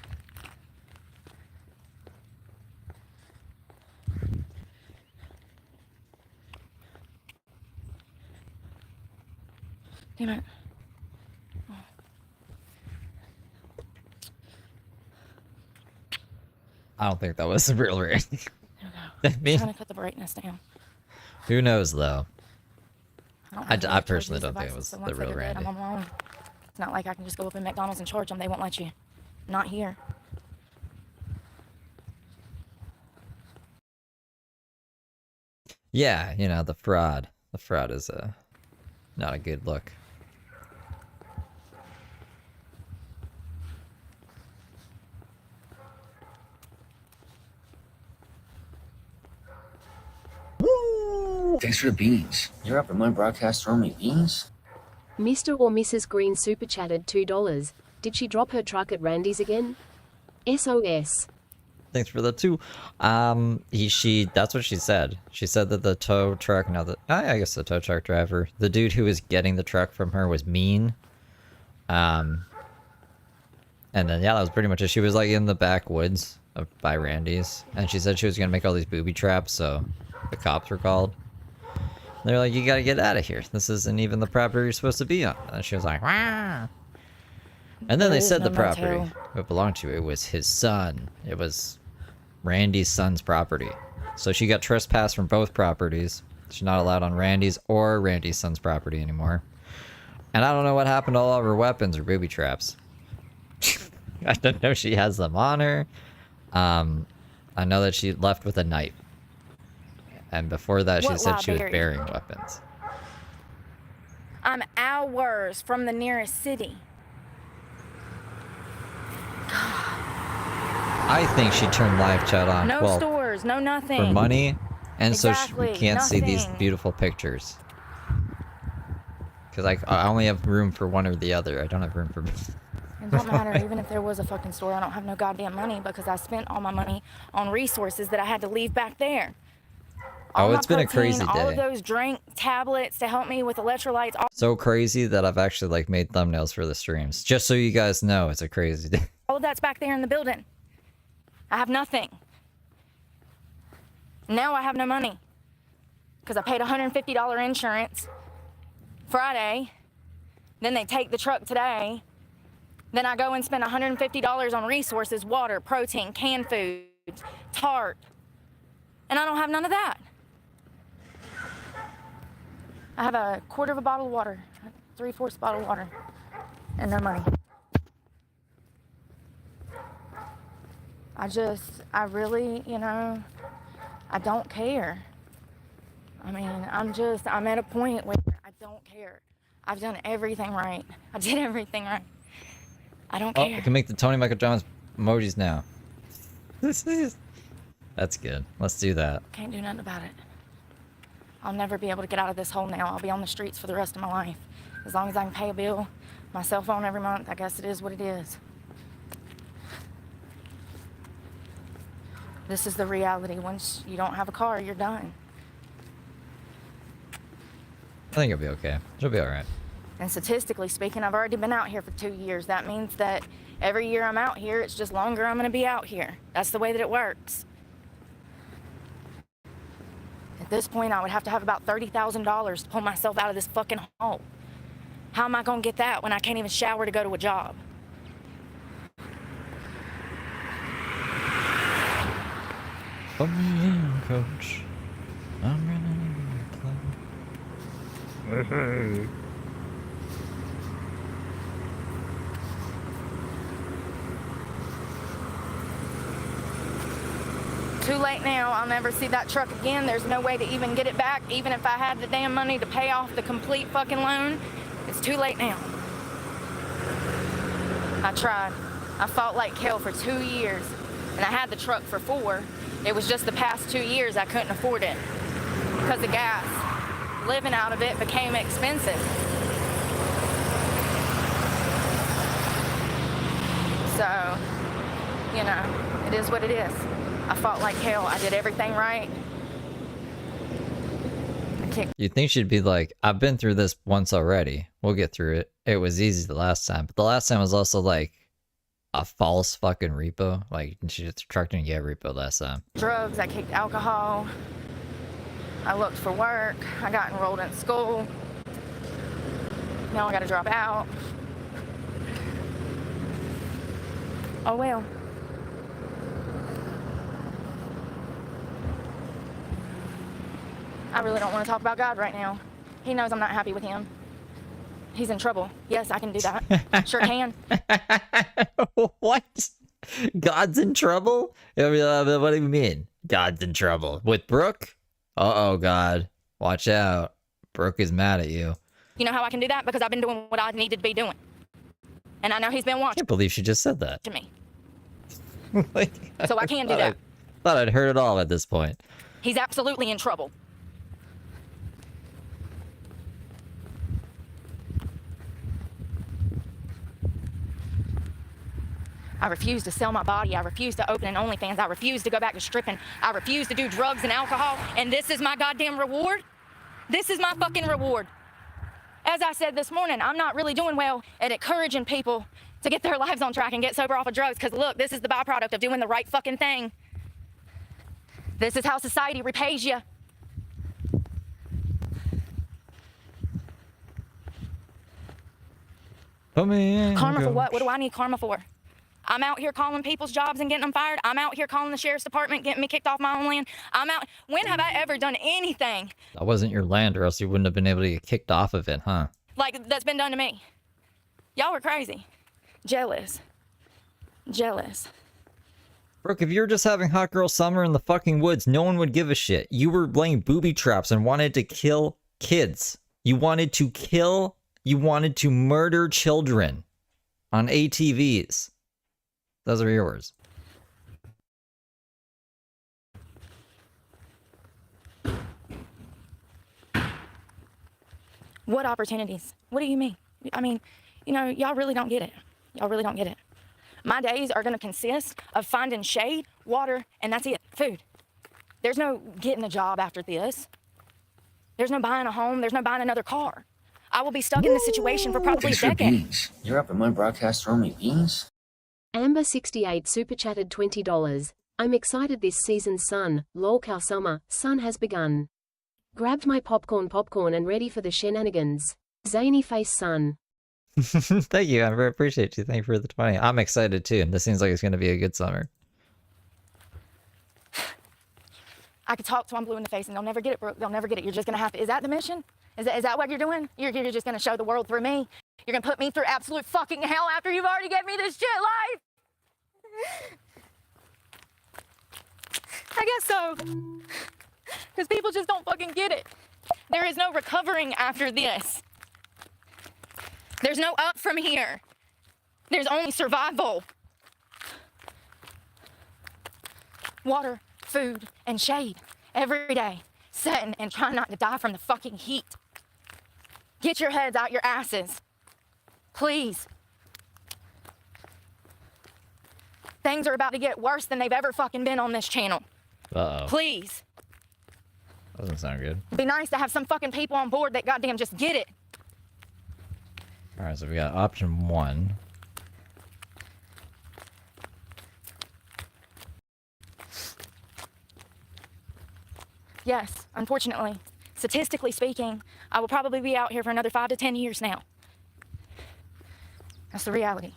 Damn it. I don't think that was the real Randy. I'm trying to cut the brightness down. Who knows though? I personally don't don't think it was so the once real I get dead, Randy. I'm on my own. It's not like I can just go up in McDonald's and charge them. They won't let you. Not here. Yeah, you know, the fraud. The fraud is not a good look. Thanks for the beans. You're up in my broadcast throwing me beans? Mr. or Mrs. Green super chatted $2. Did she drop her truck at Randy's again? SOS. Thanks for the 2. That's what she said. She said that the tow truck, I guess the tow truck driver, the dude who was getting the truck from her was mean. And then, yeah, that was pretty much it. She was like in the backwoods by Randy's, and she said she was gonna make all these booby traps, so the cops were called. They're like, you gotta get out of here. This isn't even the property you're supposed to be on. And she was like, wah. And then they said the property it belonged to, it was his son. It was Randy's son's property. So she got trespassed from both properties. She's not allowed on Randy's or Randy's son's property anymore. And I don't know what happened to all of her weapons or booby traps. I don't know if she has them on her. I know that she left with a knife. And before that, she said she was burying weapons. I'm hours from the nearest city. I think she turned live chat on. No stores, no nothing. For money, and exactly, so we can't see these beautiful pictures. Because I only have room for one or the other. I don't have room for both. It don't matter, even if there was a fucking store, I don't have no goddamn money because I spent all my money on resources that I had to leave back there. All it's been a crazy day. All of those drink tablets to help me with electrolytes. So crazy that I've actually like made thumbnails for the streams. Just so you guys know, it's a crazy day. All of that's back there in the building. I have nothing. Now I have no money because I paid $150 insurance Friday. Then they take the truck today. Then I go and spend $150 on resources, water, protein, canned foods, tarp. And I don't have none of that. I have a quarter of a bottle of water, 3/4 bottle of water, and no money. I really, I don't care. I mean, I'm at a point where I don't care. I've done everything right. I did everything right. I don't care. I can make the Tony Michael Jones emojis now. That's good. Let's do that. Can't do nothing about it. I'll never be able to get out of this hole now. I'll be on the streets for the rest of my life. As long as I can pay a bill, my cell phone every month, I guess it is what it is. This is the reality. Once you don't have a car, you're done. I think it'll be okay. She'll be alright. And statistically speaking, I've already been out here for 2 years. That means that every year I'm out here, it's just longer I'm gonna be out here. That's the way that it works. At this point, I would have to have about $30,000 to pull myself out of this fucking hole. How am I gonna get that when I can't even shower to go to a job? Put me in, coach. I'm running the club. Too late now. I'll never see that truck again. There's no way to even get it back. Even if I had the damn money to pay off the complete fucking loan, it's too late now. I tried. I fought like hell for 2 years. And I had the truck for 4. It was just the past 2 years I couldn't afford it because of gas. Living out of it became expensive. So, you know, it is what it is. I fought like hell. I did everything right. You'd think she'd be like, I've been through this once already. We'll get through it. It was easy the last time. But the last time was also like a false fucking repo. Like, she just truck didn't get repo last time. Drugs, I kicked alcohol. I looked for work. I got enrolled in school. Now I gotta drop out. Oh well. I really don't want to talk about God right now. He knows I'm not happy with him. He's in trouble. Yes, I can do that. Sure can. What? God's in trouble? What do you mean? God's in trouble. With Brooke? Uh-oh, God. Watch out. Brooke is mad at you. You know how I can do that? Because I've been doing what I needed to be doing. And I know he's been I watching can't believe she just said that. me. Like, So I can do that. Thought I'd heard it all at this point. He's absolutely in trouble. I refuse to sell my body. I refuse to open an OnlyFans. I refuse to go back to stripping. I refuse to do drugs and alcohol. And this is my goddamn reward? This is my fucking reward. As I said this morning, I'm not really doing well at encouraging people to get their lives on track and get sober off of drugs. Because look, this is the byproduct of doing the right fucking thing. This is how society repays you. Put me in. Karma for what? What do I need karma for? I'm out here calling people's jobs and getting them fired. I'm out here calling the sheriff's department, getting me kicked off my own land. I'm out. When have I ever done anything That wasn't your land, or else you wouldn't have been able to get kicked off of it, huh? like that's been done to me? Y'all were crazy. Jealous. Jealous. Brooke, if you were just having hot girl summer in the fucking woods, no one would give a shit. You were laying booby traps and wanted to kill kids. You wanted to murder children on ATVs. Those are yours. What opportunities? What do you mean? I mean, you know, y'all really don't get it. Y'all really don't get it. My days are going to consist of finding shade, water, and that's it. Food. There's no getting a job after this. There's no buying a home. There's no buying another car. I will be stuck in this situation for probably a decade. Beans. You're up in my broadcast throwing me beans? Amber68 super chatted $20. I'm excited this season's sun, lol cow summer, sun has begun. Grabbed my popcorn and ready for the shenanigans. Zany face sun. Thank you, I very appreciate you. Thank you for the 20. I'm excited too, and this seems like it's going to be a good summer. I could talk till I'm blue in the face and they'll never get it, Brooke. They'll never get it. You're just going to have to. Is that the mission? Is that what you're doing? You're just going to show the world through me? You're going to put me through absolute fucking hell after you've already given me this shit life? I guess so. Because people just don't fucking get it. There is no recovering after this. There's no up from here. There's only survival. Water, food, and shade every day. Sitting and trying not to die from the fucking heat. Get your heads out your asses. Please. Things are about to get worse than they've ever fucking been on this channel. Uh-oh. Please. Doesn't sound good. It'd be nice to have some fucking people on board that goddamn just get it. Alright, so we got option 1. Yes, unfortunately. Statistically speaking, I will probably be out here for another 5 to 10 years now. That's the reality.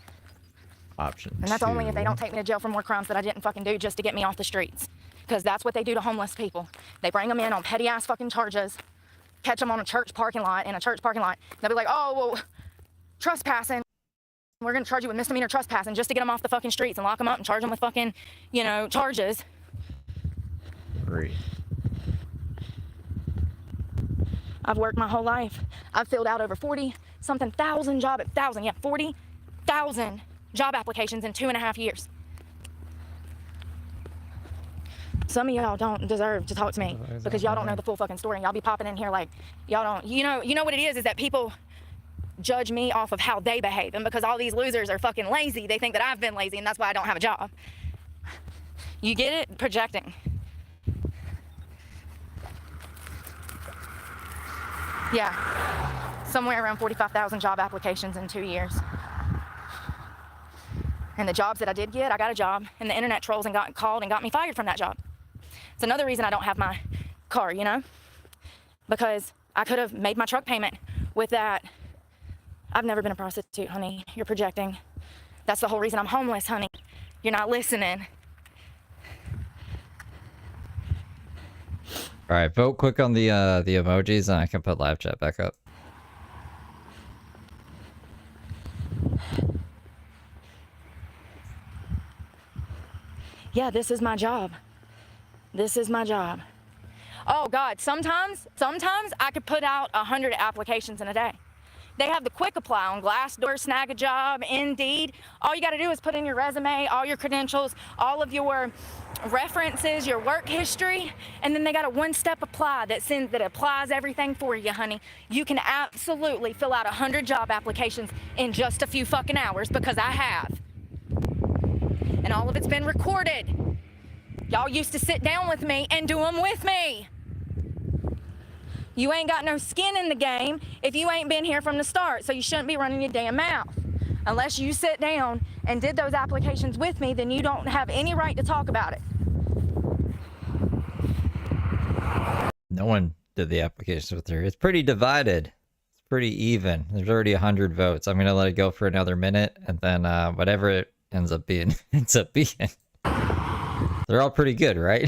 Option And that's 2. only if they don't take me to jail for more crimes that I didn't fucking do just to get me off the streets. Because that's what they do to homeless people. They bring them in on petty ass fucking charges, catch them on a church parking lot, They'll be like, oh, well, trespassing. We're gonna charge you with misdemeanor trespassing just to get them off the fucking streets and lock them up and charge them with fucking, you know, charges. Great. I've worked my whole life. I've filled out over 40,000 job applications in 2.5 years. Some of y'all don't deserve to talk to me because y'all don't know the full fucking story. And y'all be popping in here like y'all don't. You know what it is that people judge me off of how they behave, and because all these losers are fucking lazy, they think that I've been lazy, and that's why I don't have a job. You get it? Projecting. Yeah, somewhere around 45,000 job applications in 2 years. And the jobs that I did get, I got a job, and the internet trolls and got called and got me fired from that job. It's another reason I don't have my car, you know? Because I could have made my truck payment with that. I've never been a prostitute, honey. You're projecting. That's the whole reason I'm homeless, honey. You're not listening. All right, vote quick on the emojis, and I can put live chat back up. Yeah, this is my job. This is my job. Oh God, sometimes I could put out 100 applications in a day. They have the quick apply on Glassdoor, Snag a Job, Indeed. All you gotta do is put in your resume, all your credentials, all of your references, your work history, and then they got a one-step apply that applies everything for you, honey. You can absolutely fill out 100 job applications in just a few fucking hours, because I have. And all of it's been recorded. Y'all used to sit down with me and do them with me. You ain't got no skin in the game if you ain't been here from the start, so you shouldn't be running your damn mouth. Unless you sit down and did those applications with me, then you don't have any right to talk about it. No one did the applications with her. It's pretty divided. It's pretty even. There's already 100 votes. I'm gonna let it go for another minute, and then whatever it ends up being, ends up being. They're all pretty good, right?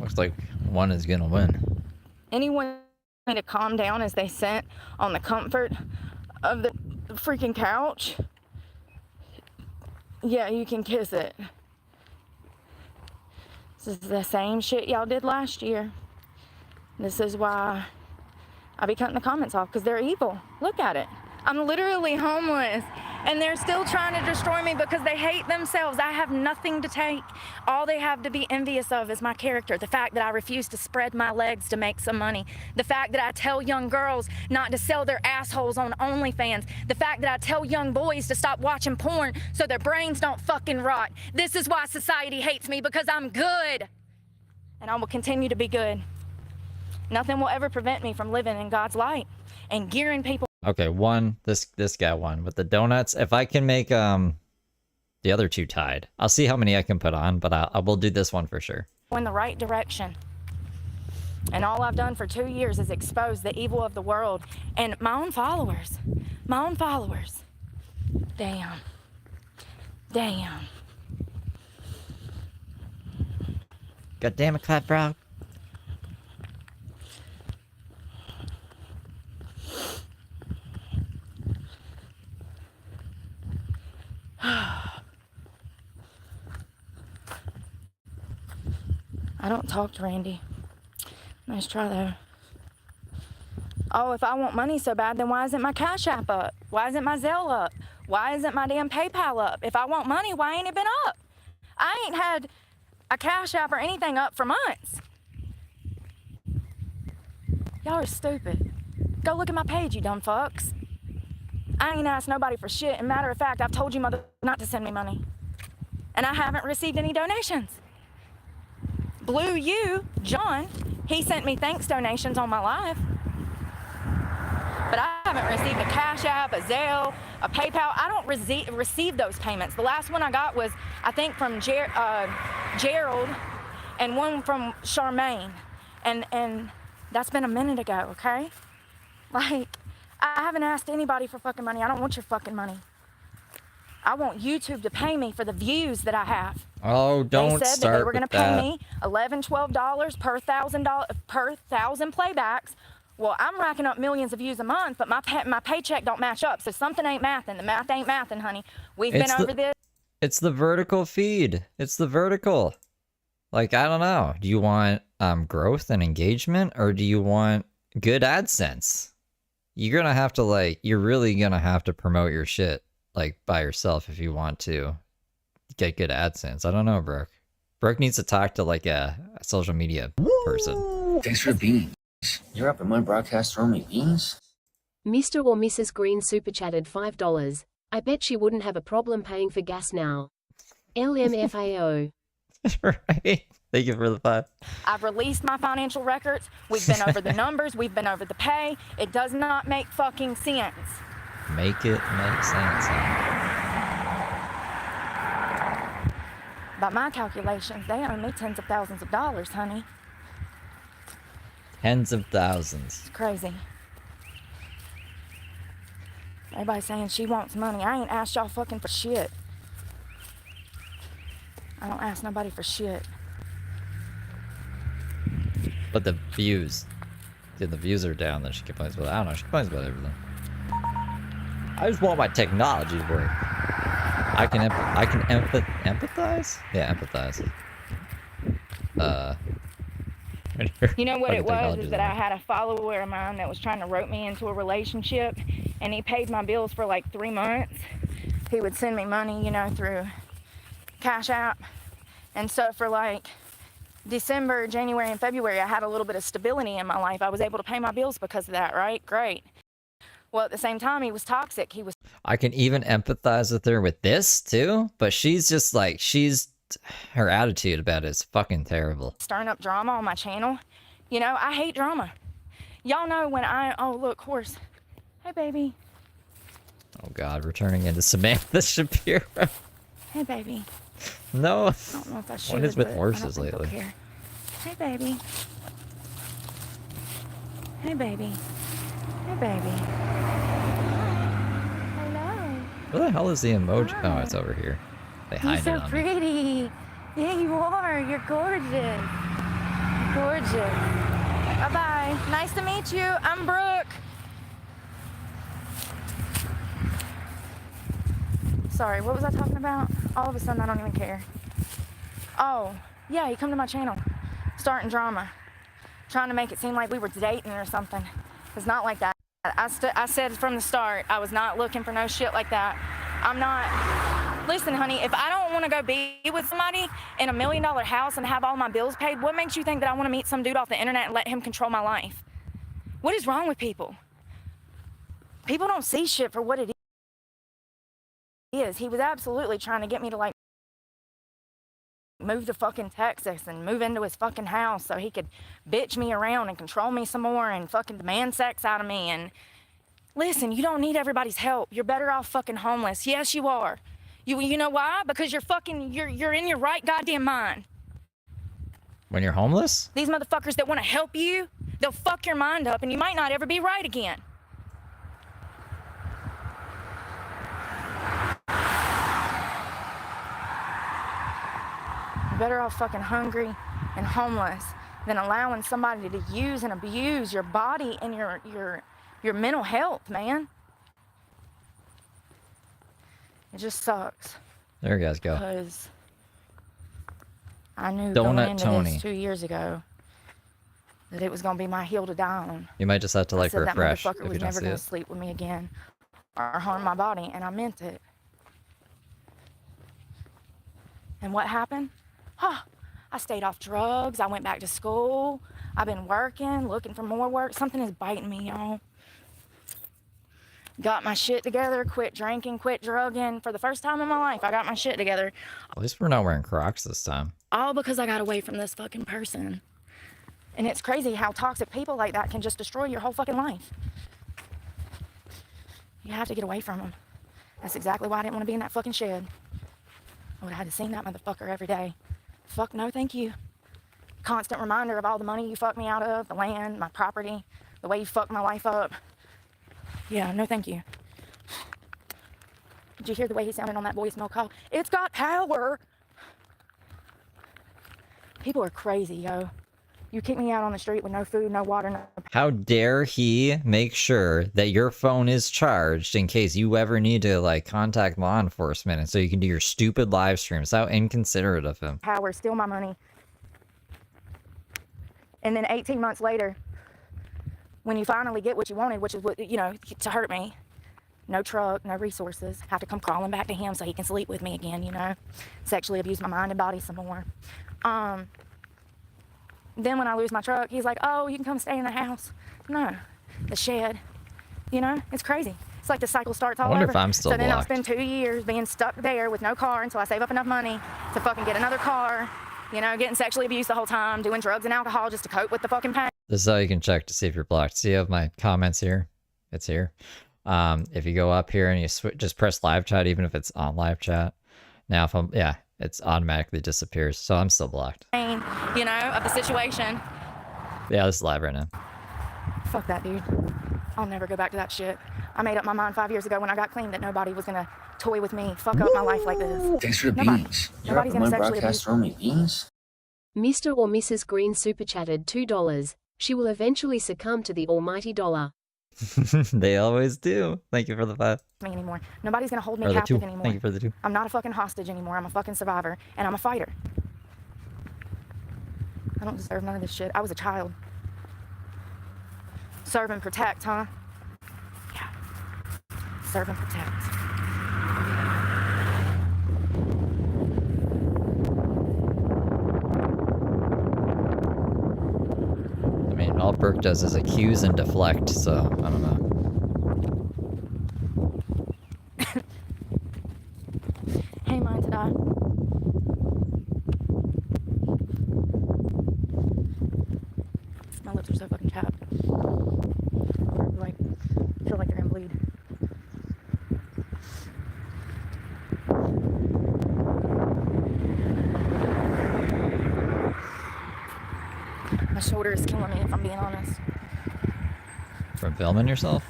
Looks like one is gonna win. Anyone need to calm down as they sit on the comfort of the freaking couch? Yeah, you can kiss it. This is the same shit y'all did last year. This is why I be cutting the comments off, because they're evil. Look at it. I'm literally homeless, and they're still trying to destroy me because they hate themselves. I have nothing to take. All they have to be envious of is my character. The fact that I refuse to spread my legs to make some money. The fact that I tell young girls not to sell their assholes on OnlyFans. The fact that I tell young boys to stop watching porn so their brains don't fucking rot. This is why society hates me, because I'm good. And I will continue to be good. Nothing will ever prevent me from living in God's light and gearing people. Okay, this guy won with the donuts. If I can make the other two tied, I'll see how many I can put on, but I will do this one for sure. In the right direction. And all I've done for 2 years is expose the evil of the world and my own followers. My own followers. Damn. Damn. God damn it, Clap Frog. I don't talk to Randy. Nice try though. Oh, if I want money so bad, then why isn't my Cash App up? Why isn't my Zelle up? Why isn't my damn PayPal up? If I want money, why ain't it been up? I ain't had a Cash App or anything up for months. Y'all are stupid. Go look at my page, you dumb fucks. I ain't asked nobody for shit. And matter of fact, I've told you mother not to send me money. And I haven't received any donations. Blue U, John, he sent me thanks donations on my live. But I haven't received a Cash App, a Zelle, a PayPal. I don't receive those payments. The last one I got was, I think, from Gerald and one from Charmaine. And that's been a minute ago, okay? Like, I haven't asked anybody for fucking money. I don't want your fucking money. I want YouTube to pay me for the views that I have. Oh, don't start. They said that they were going to pay me $11, $12 per $1,000 per 1,000 playbacks Well, I'm racking up millions of views a month, but my paycheck don't match up. So something ain't mathing. The math ain't mathing, honey. We've been over this. It's the vertical feed. It's the vertical. Like, I don't know. Do you want growth and engagement, or do you want good AdSense? You're gonna have to, like, you're really gonna have to promote your shit, like, by yourself if you want to get good AdSense. I don't know, Brooke. Brooke needs to talk to, like, a social media person. Thanks for the beans. You're up at my broadcast throwing me beans? Mr. or Mrs. Green super chatted $5. I bet she wouldn't have a problem paying for gas now. LMFAO. Right. Thank you for the 5. I've released my financial records. We've been over the numbers. We've been over the pay. It does not make fucking sense. Make it make sense. By my calculations, they owe me tens of thousands of dollars, honey. Tens of thousands. It's crazy. Everybody's saying she wants money. I ain't asked y'all fucking for shit. I don't ask nobody for shit. But the views. Dude, the views are down, then she complains about it. I don't know, she complains about everything. I just want my technology to work. I can empathize? Yeah, empathize. You know what it was is that I had a follower of mine that was trying to rope me into a relationship, and he paid my bills for like 3 months. He would send me money, you know, through Cash App. And so for like December, January, and February, I had a little bit of stability in my life. I was able to pay my bills because of that, right? Great. Well, at the same time, he was toxic. He was... I can even empathize with her with this, too. But she's just like, her attitude about it is fucking terrible. Stirring up drama on my channel. You know, I hate drama. Y'all know when oh, look, horse. Hey, baby. Oh, God, we're turning into Samantha Shapiro. Hey, baby. No. I don't know if I should. What is with horses lately? Hey, baby. Hey, baby. Hey, baby. Hello. Where the hell is the emoji? Hi. Oh, it's over here. They hide You're so it on pretty. me. Yeah, you are. You're gorgeous. Gorgeous. Bye-bye. Nice to meet you. I'm Brooke. Sorry, what was I talking about? All of a sudden, I don't even care. Oh, yeah, you come to my channel. Starting drama. Trying to make it seem like we were dating or something. It's not like that. I said from the start, I was not looking for no shit like that. I'm not... Listen, honey, if I don't want to go be with somebody in $1 million house and have all my bills paid, what makes you think that I want to meet some dude off the internet and let him control my life? What is wrong with people? People don't see shit for what it is. He was absolutely trying to get me to, like, move to fucking Texas and move into his fucking house so he could bitch me around and control me some more and fucking demand sex out of me. And listen, you don't need everybody's help. You're better off fucking homeless. Yes, you are. You know why? Because you're in your right goddamn mind. When you're homeless? These motherfuckers that want to help you, they'll fuck your mind up and you might not ever be right again. You're better off fucking hungry and homeless than allowing somebody to use and abuse your body and your mental health, man. It just sucks. There you guys go. Because I knew Donut going into Tony. this 2 years ago that it was going to be my hill to die on. You might just have to, like, I said refresh that if motherfucker you was don't never see going it. to sleep with me again or harm my body, and I meant it. And what happened? I stayed off drugs. I went back to school. I've been working, looking for more work. Something is biting me, y'all. Got my shit together, quit drinking, quit drugging. For the first time in my life, I got my shit together. At least we're not wearing Crocs this time. All because I got away from this fucking person. And it's crazy how toxic people like that can just destroy your whole fucking life. You have to get away from them. That's exactly why I didn't want to be in that fucking shed. I would have had to see that motherfucker every day. Fuck no, thank you. Constant reminder of all the money you fucked me out of, the land, my property, the way you fucked my life up. Yeah, no thank you. Did you hear the way he sounded on that voicemail call? It's got power. People are crazy, yo. You kick me out on the street with no food, no water, no... How dare he make sure that your phone is charged in case you ever need to, like, contact law enforcement and so you can do your stupid live streams. How inconsiderate of him. Power, steal my money. And then 18 months later, when you finally get what you wanted, which is what, you know, to hurt me, no truck, no resources, have to come crawling back to him so he can sleep with me again, you know, sexually abuse my mind and body some more. Then when I lose my truck, he's like, oh, you can come stay in the house. No, the shed, you know, it's crazy. It's like the cycle starts all over. I wonder if I'm still So then I'll blocked. spend 2 years being stuck there with no car until I save up enough money to fucking get another car, you know, getting sexually abused the whole time, doing drugs and alcohol just to cope with the fucking pain. This is how you can check to see if you're blocked. See, you have my comments here. It's here. If you go up here and you just press live chat, even if it's on live chat. Now, if I'm, yeah, it's automatically disappears. So I'm still blocked. You know, of the situation. Yeah, this is live right now. Fuck that, dude. I'll never go back to that shit. I made up my mind 5 years ago when I got clean that nobody was gonna toy with me, fuck up my life like this. Thanks for the Nobody. beans. You're up Nobody's in gonna my sexually broadcast abuse throwing me beans? Mr. or Mrs. Green super chatted $2. She will eventually succumb to the almighty dollar. They always do. Thank you for the 5. me anymore. Nobody's gonna hold me Or the captive 2. anymore. Thank you for the 2. I'm not a fucking hostage anymore. I'm a fucking survivor, and I'm a fighter. I don't deserve none of this shit. I was a child. Serve and protect, huh? Yeah. Serve and protect. I mean, all Brooke does is accuse and deflect, so I don't know. Hey, mine to die. My lips are so fucking chapped. Like, I feel like they're gonna bleed. My shoulder is killing me, if I'm being honest. From filming yourself?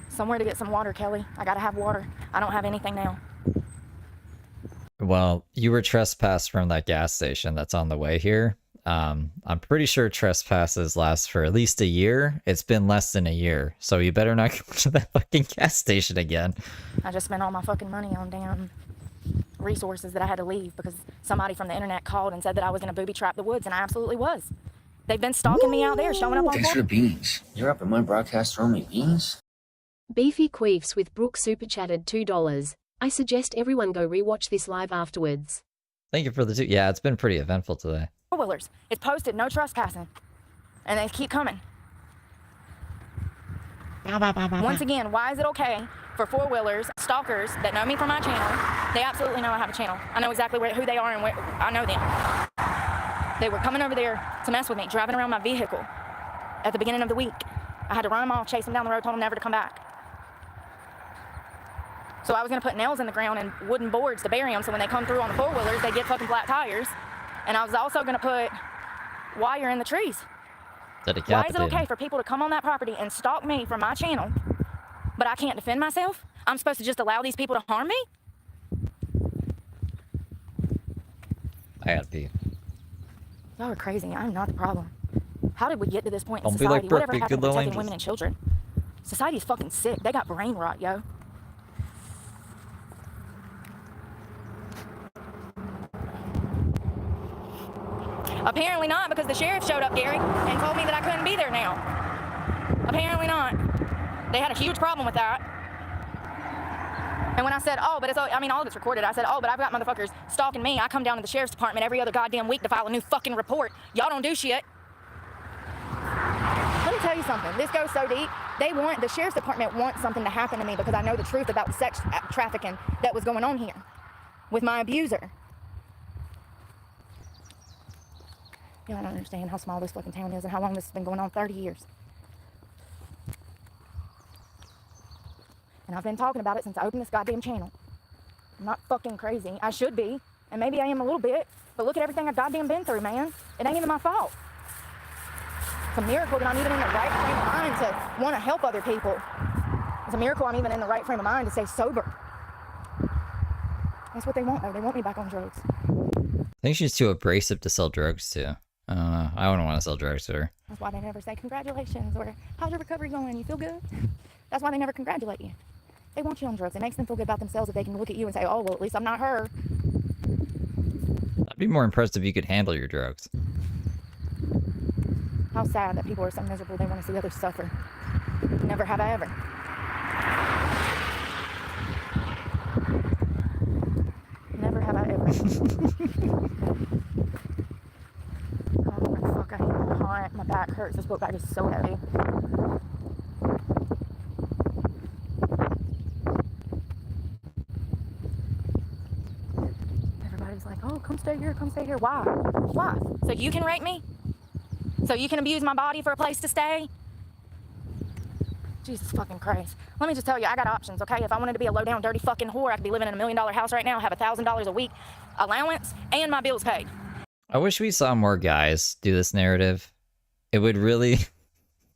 Somewhere to get some water, Kelly. I gotta have water. I don't have anything now. Well, you were trespassed from that gas station that's on the way here. I'm pretty sure trespasses last for at least a year. It's been less than a year, so you better not go to that fucking gas station again. I just spent all my fucking money on damn resources that I had to leave because somebody from the internet called and said that I was gonna booby trap the woods, and I absolutely was. They've been stalking me out there, showing up on Thanks for the beans. You're up in my broadcast throwing me beans? Beefy Queefs with Brooke super chatted $2. I suggest everyone go rewatch this live afterwards. Thank you for the 2. Yeah, it's been pretty eventful today. Four-wheelers. It's posted, no trespassing. And they keep coming. Once again, why is it okay for four-wheelers, stalkers that know me from my channel? They absolutely know I have a channel. I know exactly who they are and where I know them. They were coming over there to mess with me, driving around my vehicle at the beginning of the week. I had to run them off, chase them down the road, told them never to come back. So I was gonna put nails in the ground and wooden boards to bury them so when they come through on the four-wheelers, they get fucking flat tires. And I was also gonna put wire in the trees. Why is it okay for people to come on that property and stalk me from my channel, but I can't defend myself? I'm supposed to just allow these people to harm me? I gotta pee. Y'all are crazy. I'm not the problem. How did we get to this point in Don't be like society? Brooke, Whatever be happened good to little protecting angels. women and children? Society's fucking sick. They got brain rot, yo. Apparently not, because the sheriff showed up, Gary, and told me that I couldn't be there now. Apparently not. They had a huge problem with that. And when I said, oh, but it's, I mean, all of it's recorded. I said, oh, but I've got motherfuckers stalking me. I come down to the sheriff's department every other goddamn week to file a new fucking report. Y'all don't do shit. Let me tell you something. This goes so deep. The sheriff's department wants something to happen to me because I know the truth about the sex trafficking that was going on here with my abuser. Y'all don't understand how small this fucking town is and how long this has been going on, 30 years. And I've been talking about it since I opened this goddamn channel. I'm not fucking crazy. I should be, and maybe I am a little bit, but look at everything I've goddamn been through, man. It ain't even my fault. It's a miracle that I'm even in the right frame of mind to want to help other people. It's a miracle I'm even in the right frame of mind to stay sober. That's what they want, though. They want me back on drugs. think she's too abrasive to sell drugs to. I don't know. I wouldn't want to sell drugs to her. That's why they never say congratulations or how's your recovery going? You feel good? That's why they never congratulate you. They want you on drugs. It makes them feel good about themselves if they can look at you and say, oh, well, at least I'm not her. I'd be more impressed if you could handle your drugs. How sad that people are so miserable they want to see others suffer. Never have I ever. Never have I ever. Oh, fuck, I hate hot. My back hurts. This book bag is so heavy. Everybody's like, oh, come stay here, come stay here. Why? Why? So you can rape me? So you can abuse my body for a place to stay? Jesus fucking Christ. Let me just tell you, I got options, okay? If I wanted to be a low-down, dirty fucking whore, I could be living in $1 million house right now, have $1,000 a week allowance, and my bills paid. I wish we saw more guys do this narrative. It would really,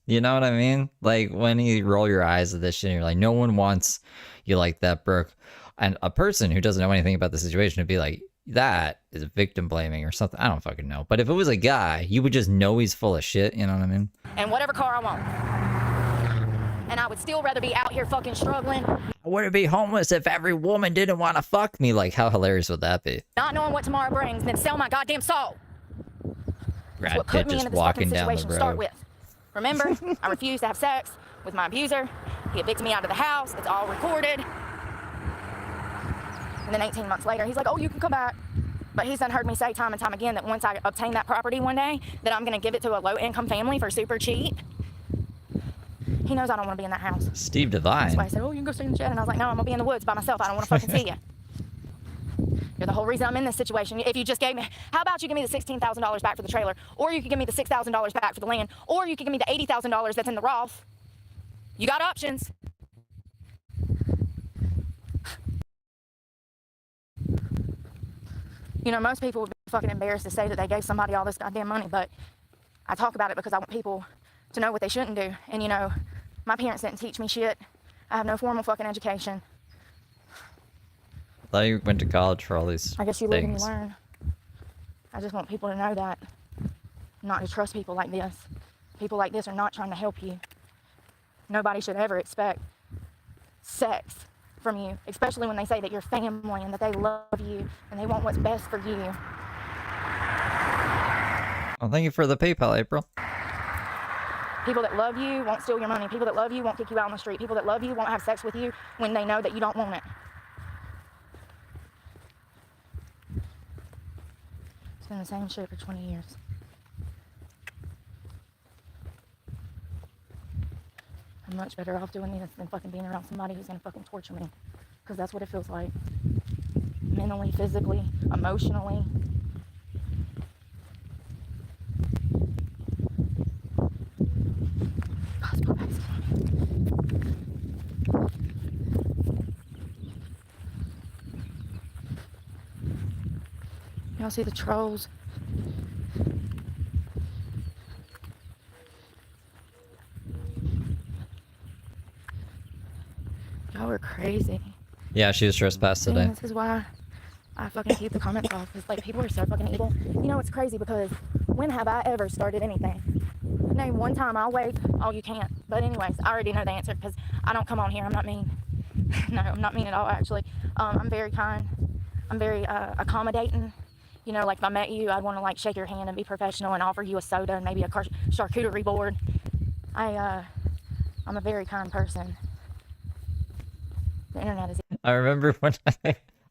you know what I mean? Like, when you roll your eyes at this shit, and you're like, no one wants you like that, Brooke. And a person who doesn't know anything about the situation would be like, that is victim blaming or something. I don't fucking know. But if it was a guy, you would just know he's full of shit, you know what I mean? And whatever car I want. And I would still rather be out here fucking struggling. I wouldn't be homeless if every woman didn't want to fuck me. Like, how hilarious would that be? Not knowing what tomorrow brings, than sell my goddamn soul. That's what Brad put Pitt me just into this walking fucking down the situation to start road. with. Remember, I refused to have sex with my abuser. He evicted me out of the house. It's all recorded. And then 18 months later, he's like, oh, you can come back. But he's done heard me say time and time again that once I obtain that property one day, that I'm going to give it to a low-income family for super cheap. He knows I don't want to be in that house. Steve Devine. That's why I said, oh, you can go stay in the shed. And I was like, no, I'm going to be in the woods by myself. I don't want to fucking see you. You're the whole reason I'm in this situation. If you just gave me, how about you give me the $16,000 back for the trailer, or you could give me the $6,000 back for the land, or you could give me the $80,000 that's in the Roth. You got options. You know, most people would be fucking embarrassed to say that they gave somebody all this goddamn money, but I talk about it because I want people to know what they shouldn't do. And, you know, my parents didn't teach me shit. I have no formal fucking education. I thought you went to college for all these I guess you live and you things. learn. I just want people to know that. Not to trust people like this. People like this are not trying to help you. Nobody should ever expect sex from you, especially when they say that you're family and that they love you and they want what's best for you. Well, thank you for the PayPal, April. People that love you won't steal your money. People that love you won't kick you out on the street. People that love you won't have sex with you when they know that you don't want it. It's been the same shit for 20 years. I'm much better off doing this than fucking being around somebody who's gonna fucking torture me. Because that's what it feels like. Mentally, physically, emotionally. God's put back y'all see the trolls? Y'all were crazy. Yeah, she was trespassed today. This is why I fucking keep the comments off. Because, like, people are so fucking evil. You know, it's crazy because when have I ever started anything? Name one time. I'll wait. Oh, you can't. But anyways, I already know the answer because I don't come on here. I'm not mean. No, I'm not mean at all, actually. I'm very kind. I'm very accommodating. You know, like if I met you, I'd want to like shake your hand and be professional and offer you a soda and maybe a charcuterie board. I'm a very kind person. The internet is... I remember when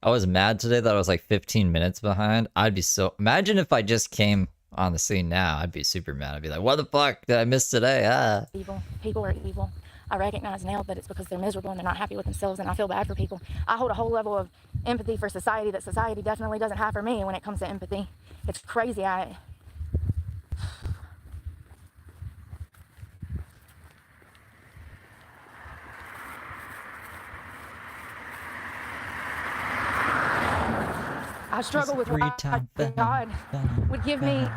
I was mad today that I was like 15 minutes behind. I'd be so... Imagine if I just came on the scene now. I'd be super mad. I'd be like, what the fuck did I miss today? Ah. Evil. People are evil. I recognize now that it's because they're miserable and they're not happy with themselves, and I feel bad for people. I hold a whole level of empathy for society that society definitely doesn't have for me when it comes to empathy. It's crazy. I struggle with why God would give me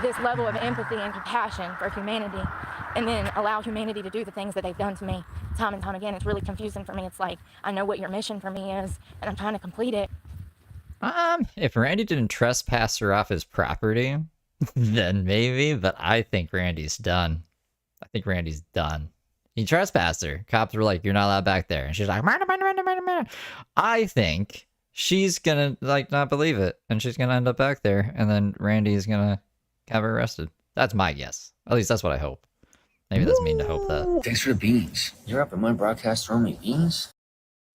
this level of empathy and compassion for humanity and then allow humanity to do the things that they've done to me time and time again. It's really confusing for me. It's like, I know what your mission for me is and I'm trying to complete it, If Randy didn't trespass her off his property, then maybe, but I think Randy's done. I think Randy's done. He trespassed her. Cops were like, "You're not allowed back there," and she's like, "Murder, murder, murder, murder, murder." I think she's gonna like not believe it, and she's gonna end up back there, and then Randy's gonna have her arrested. That's my guess. At least that's what I hope. Maybe that's mean to hope that. Thanks for the beans. You're up in my broadcast throwing me beans?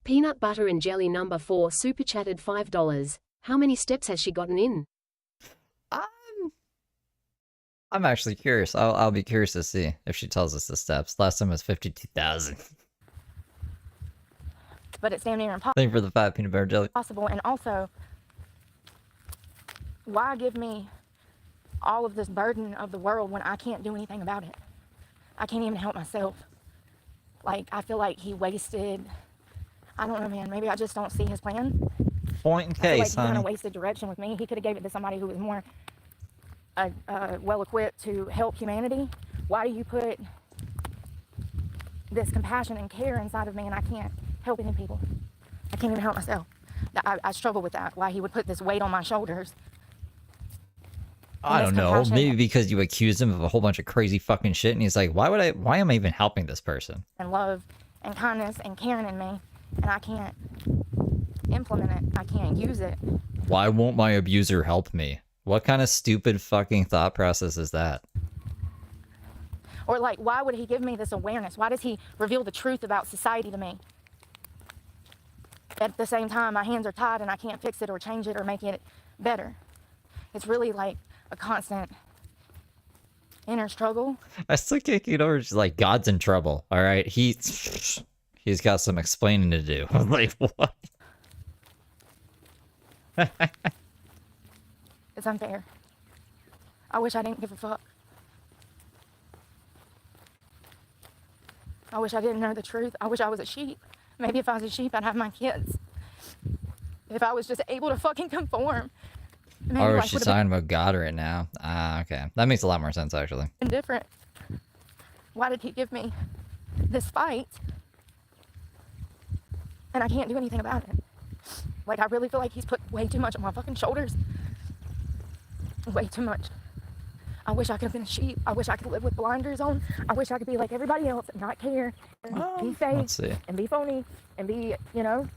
Peanut butter and jelly number 4 super chatted $5. How many steps has she gotten in? I'm actually curious. I'll be curious to see if she tells us the steps. Last time was 52,000. But it's damn near impossible. Thank you for the 5 peanut butter jelly. And also, why give me all of this burden of the world when I can't do anything about it? I can't even help myself. Like, I feel like he wasted, I don't know, man. Maybe I just don't see his plan. Point in case, I feel like he kind honey. of wasted direction with me. He could have gave it to somebody who was more well-equipped to help humanity. Why do you put this compassion and care inside of me and I can't help any people? I can't even help myself. I struggle with that. Why he would put this weight on my shoulders. I don't know. Maybe because you accused him of a whole bunch of crazy fucking shit, and he's like, why am I even helping this person? And love and kindness and caring in me, and I can't implement it. I can't use it. Why won't my abuser help me? What kind of stupid fucking thought process is that? Or like, why would he give me this awareness? Why does he reveal the truth about society to me? At the same time, my hands are tied and I can't fix it or change it or make it better. It's really like a constant inner struggle. I still can't get over. She's like, God's in trouble. All right, he's got some explaining to do. I'm like, what? It's unfair. I wish I didn't give a fuck. I wish I didn't know the truth. I wish I was a sheep. Maybe if I was a sheep, I'd have my kids. If I was just able to fucking conform. Or she's talking about God right now. Ah, okay. That makes a lot more sense, actually. Different. Why did he give me this fight? And I can't do anything about it. Like, I really feel like he's put way too much on my fucking shoulders. Way too much. I wish I could have been a sheep. I wish I could live with blinders on. I wish I could be like everybody else and not care. And be fake and be phony and be, you know.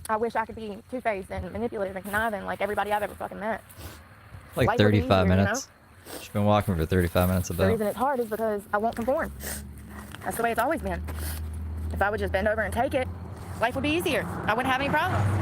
I wish I could be two-faced and manipulative and conniving like everybody I've ever fucking met. Like Life 35 easier, minutes. You know? She's been walking for 35 minutes The about. reason it's hard is because I won't conform. That's the way it's always been. If I would just bend over and take it, life would be easier. I wouldn't have any problems.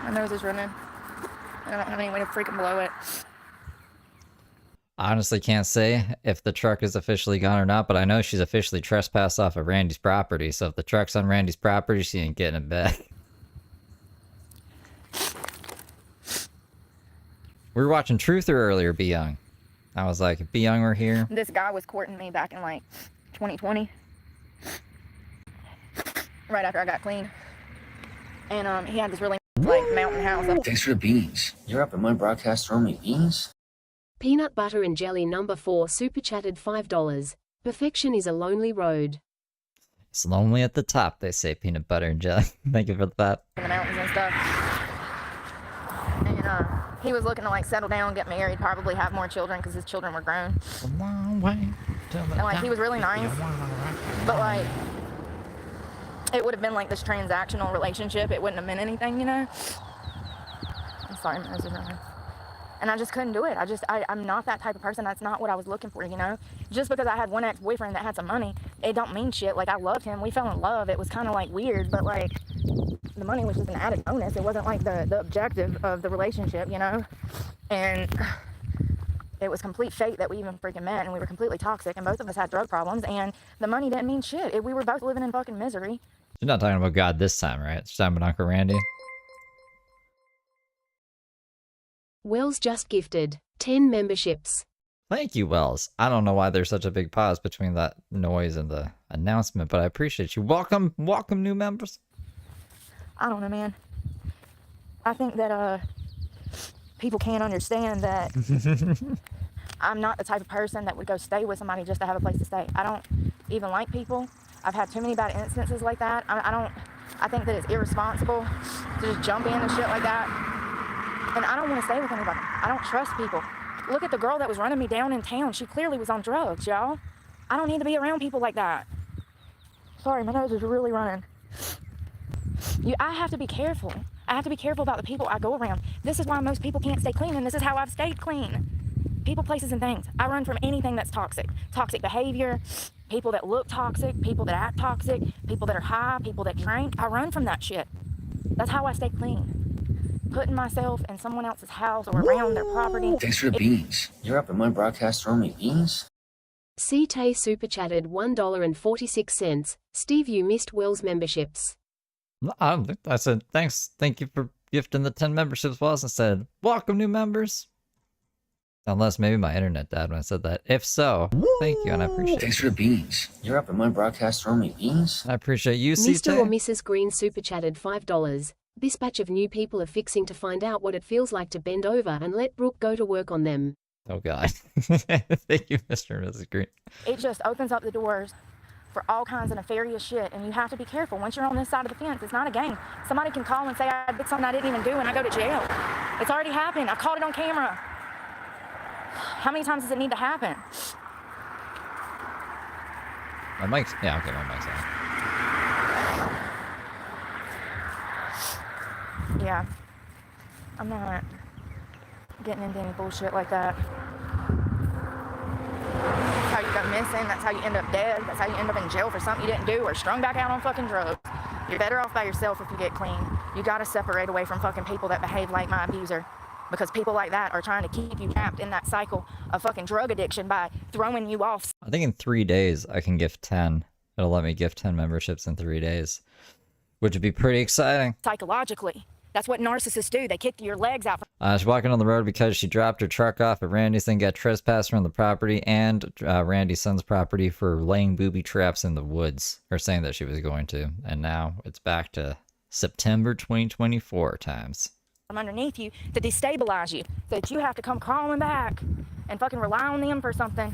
My nose is running. I don't have any way to freaking blow it. I honestly can't say if the truck is officially gone or not, but I know she's officially trespassed off of Randy's property, so if the truck's on Randy's property, she ain't getting it back. We were watching Truther earlier, Be Young. I was like, if Be Young were here. This guy was courting me back in like 2020. Right after I got clean. And he had this really like mountain house. Thanks for the beans. You're up in my broadcast throwing me beans? Peanut butter and jelly number 4 super chatted $5. Perfection is a lonely road. It's lonely at the top, they say, peanut butter and jelly. Thank you for that. In the mountains and stuff. And he was looking to like settle down, get married, probably have more children because his children were grown. And like he was really nice. But like it would have been like this transactional relationship. It wouldn't have meant anything, you know? I'm sorry, my nose is running. And I just couldn't do it. I'm not that type of person. That's not what I was looking for, you know? Just because I had one ex-boyfriend that had some money, it don't mean shit. Like, I loved him. We fell in love. It was kind of, like, weird, but, like, the money was just an added bonus. It wasn't, like, the objective of the relationship, you know? And it was complete fate that we even freaking met, and we were completely toxic, and both of us had drug problems, and the money didn't mean shit. We were both living in fucking misery. She's not talking about God this time, right? She's talking about Uncle Randy. Wells just gifted 10 memberships. Thank you, Wells. I don't know why there's such a big pause between that noise and the announcement, but I appreciate you. Welcome, welcome, new members. I don't know, man. I think that people can't understand that I'm not the type of person that would go stay with somebody just to have a place to stay. I don't even like people. I've had too many bad instances like that. I think that it's irresponsible to just jump in and shit like that. And I don't want to stay with anybody. I don't trust people. Look at the girl that was running me down in town. She clearly was on drugs, y'all. I don't need to be around people like that. Sorry, my nose is really running. I have to be careful. I have to be careful about the people I go around. This is why most people can't stay clean, and this is how I've stayed clean. People, places, and things. I run from anything that's toxic. Toxic behavior, people that look toxic, people that act toxic, people that are high, people that drink. I run from that shit. That's how I stay clean. Putting myself in someone else's house or around their property. Thanks for the beans. You're up in my broadcast throwing me beans? CTay super chatted $1.46. Steve, you missed Will's memberships. I don't think I said thanks. Thank you for gifting the 10 memberships. Wells, I said welcome new members. Unless maybe my internet died when I said that. If so, thank you and I appreciate it. Thanks for the beans. You're up in my broadcast throwing me beans? I appreciate you, Mr. or CT. Mrs. Green super chatted $5. This batch of new people are fixing to find out what it feels like to bend over and let Brooke go to work on them. Oh God. Thank you, Mr. and Mrs. Green. It just opens up the doors for all kinds of nefarious shit, and you have to be careful. Once you're on this side of the fence, it's not a game. Somebody can call and say I did something I didn't even do and I go to jail. It's already happened. I caught it on camera. How many times does it need to happen? My mic's, yeah, okay, my mic's on. Yeah. I'm not getting into any bullshit like that. That's how you go missing. That's how you end up dead. That's how you end up in jail for something you didn't do or strung back out on fucking drugs. You're better off by yourself if you get clean. You gotta separate away from fucking people that behave like my abuser. Because people like that are trying to keep you trapped in that cycle of fucking drug addiction by throwing you off. I think in 3 days I can gift 10. It'll let me gift 10 memberships in 3 days, which would be pretty exciting. Psychologically. That's what narcissists do. They kick your legs out. She's walking on the road because she dropped her truck off at Randy's, then got trespassed from the property and Randy's son's property for laying booby traps in the woods, or saying that she was going to. And now it's back to September 2024 times. From underneath you to destabilize you so that you have to come crawling back and fucking rely on them for something.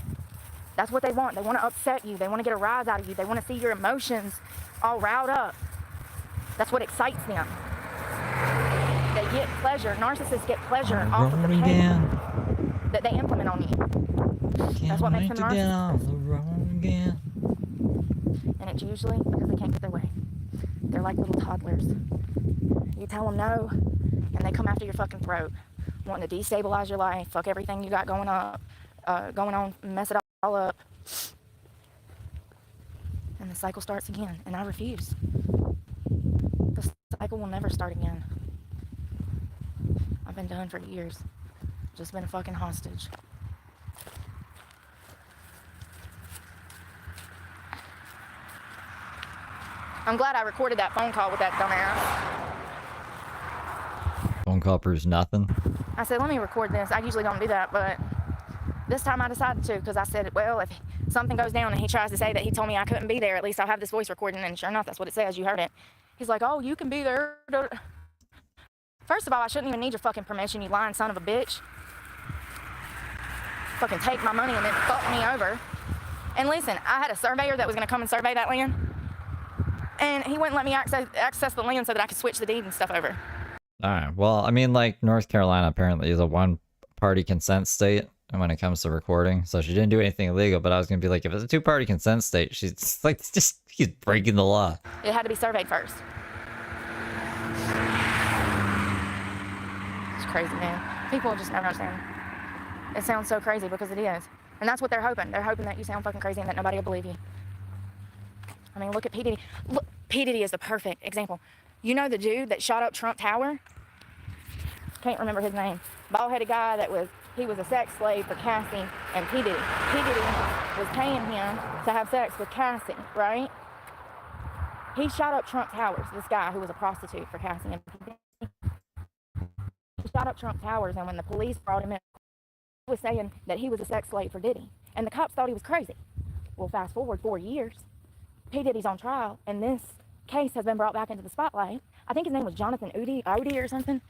That's what they want. They want to upset you. They want to get a rise out of you. They want to see your emotions all riled up. That's what excites them. They get pleasure. Narcissists get pleasure off of the pain that they implement on you. That's what makes them narcissists. And it's usually because they can't get their way. They're like little toddlers. You tell them no, and they come after your fucking throat, wanting to destabilize your life, fuck everything you got going on, mess it all up. And the cycle starts again, and I refuse. The cycle will never start again. I've been done for years. Just been a fucking hostage. I'm glad I recorded that phone call with that dumbass. Phone call proves nothing. I said, let me record this. I usually don't do that, but this time I decided to, because I said, well, if something goes down and he tries to say that he told me I couldn't be there, at least I'll have this voice recording, and sure enough, that's what it says. You heard it. He's like, oh, you can be there. First of all, I shouldn't even need your fucking permission, you lying son of a bitch. Fucking take my money and then fuck me over. And listen, I had a surveyor that was going to come and survey that land, and he wouldn't let me access the land so that I could switch the deed and stuff over. Alright, well, I mean, like, North Carolina apparently is a one-party consent state when it comes to recording, so she didn't do anything illegal, but I was gonna be like, if it's a two-party consent state, she's like, he's breaking the law. It had to be surveyed first. It's crazy, man. People just never understand. It sounds so crazy because it is. And that's what they're hoping. They're hoping that you sound fucking crazy and that nobody will believe you. I mean, look at P. Diddy. Look, P. Diddy is the perfect example. You know the dude that shot up Trump Tower? Can't remember his name. Bald-headed guy he was a sex slave for Cassie and P. Diddy. P. Diddy was paying him to have sex with Cassie, right? He shot up Trump Towers, this guy who was a prostitute for Cassie and P. Diddy. He shot up Trump Towers, and when the police brought him in, he was saying that he was a sex slave for Diddy. And the cops thought he was crazy. Well, fast forward 4 years. P. Diddy's on trial, and this case has been brought back into the spotlight. I think his name was Jonathan Odie or something.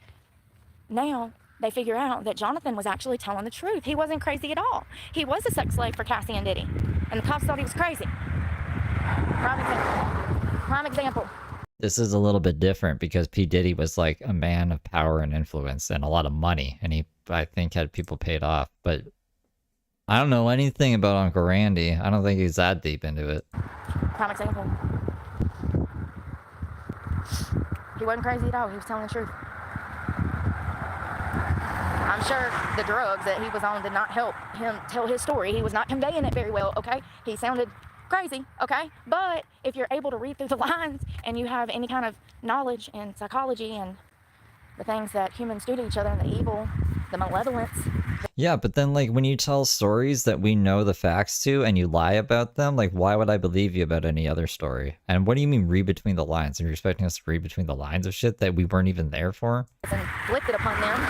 Now, they figure out that Jonathan was actually telling the truth. He wasn't crazy at all. He was a sex slave for Cassie and Diddy. And the cops thought he was crazy. Prime example. Prime example. This is a little bit different because P. Diddy was like a man of power and influence and a lot of money. And he, I think, had people paid off. But I don't know anything about Uncle Randy. I don't think he's that deep into it. Prime example. He wasn't crazy at all. He was telling the truth. I'm sure the drugs that he was on did not help him tell his story. He was not conveying it very well, okay? He sounded crazy, okay? But if you're able to read through the lines and you have any kind of knowledge in psychology and the things that humans do to each other and the evil, the malevolence. Yeah, but then like when you tell stories that we know the facts to and you lie about them, like why would I believe you about any other story? And what do you mean read between the lines? Are you expecting us to read between the lines of shit that we weren't even there for? Inflicted upon them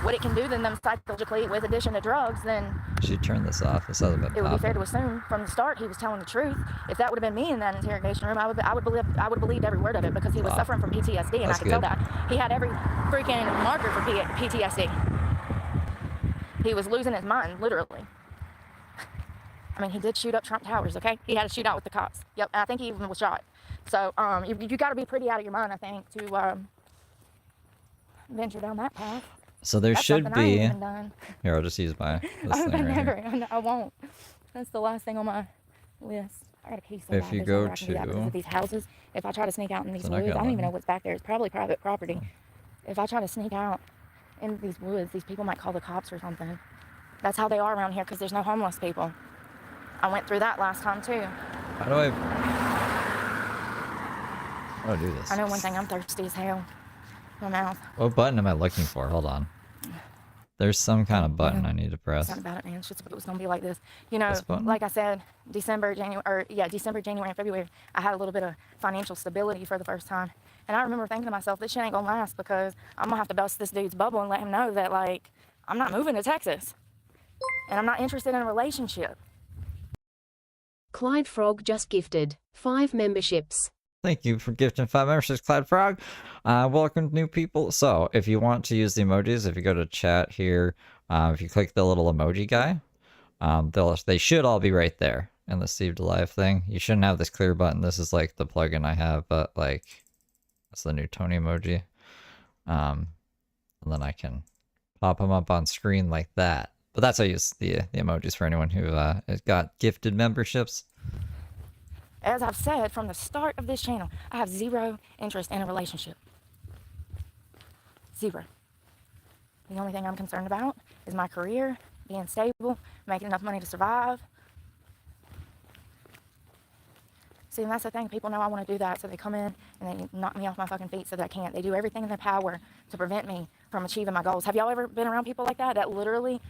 what it can do to them psychologically with addition to drugs, then She turned this off. This hasn't been it would be fair popping. to assume from the start he was telling the truth. If that would have been me in that interrogation room, I would have believed every word of it because he was suffering from PTSD, and That's I could tell good. that. He had every freaking marker for PTSD. He was losing his mind, literally. I mean, he did shoot up Trump Towers, okay? He had a shootout with the cops. Yep, and I think he even was shot. So you got to be pretty out of your mind, I think, to venture down that path. So there That's should something I ain't be. even done. Here, I'll just use my this I thing right never. here. I won't. That's the last thing on my list. I got a key so If bad. you There's no go way I can do that because to- of these houses. If I try to sneak out in these They're not woods, I gonna don't let even me. know what's back there. It's probably private property. If I try to sneak out in these woods, these people might call the cops or something. That's how they are around here because there's no homeless people. I went through that last time too. How do I? How do I do this? I know one thing, I'm thirsty as hell. My mouth. What button am I looking for? Hold on. There's some kind of button I need to press. Something about it, man. It's just it was gonna be like this. You know, This button? like I said, December, January, and February, I had a little bit of financial stability for the first time. And I remember thinking to myself, this shit ain't gonna last because I'm gonna have to bust this dude's bubble and let him know that, like, I'm not moving to Texas. And I'm not interested in a relationship. Clyde Frog just gifted 5 memberships. Thank you for gifting 5 memberships, Clyde Frog. Welcome new people. So if you want to use the emojis, if you go to chat here, if you click the little emoji guy, they should all be right there in the Steve Delive thing. You shouldn't have this clear button. This is like the plugin I have, but like that's the new Tony emoji. And then I can pop them up on screen like that. But that's how I use the emojis for anyone who has got gifted memberships. As I've said from the start of this channel, I have zero interest in a relationship. Zero. The only thing I'm concerned about is my career, being stable, making enough money to survive. See, and that's the thing. People know I want to do that, so they come in and they knock me off my fucking feet so that I can't. They do everything in their power to prevent me from achieving my goals. Have y'all ever been around people like that, that literally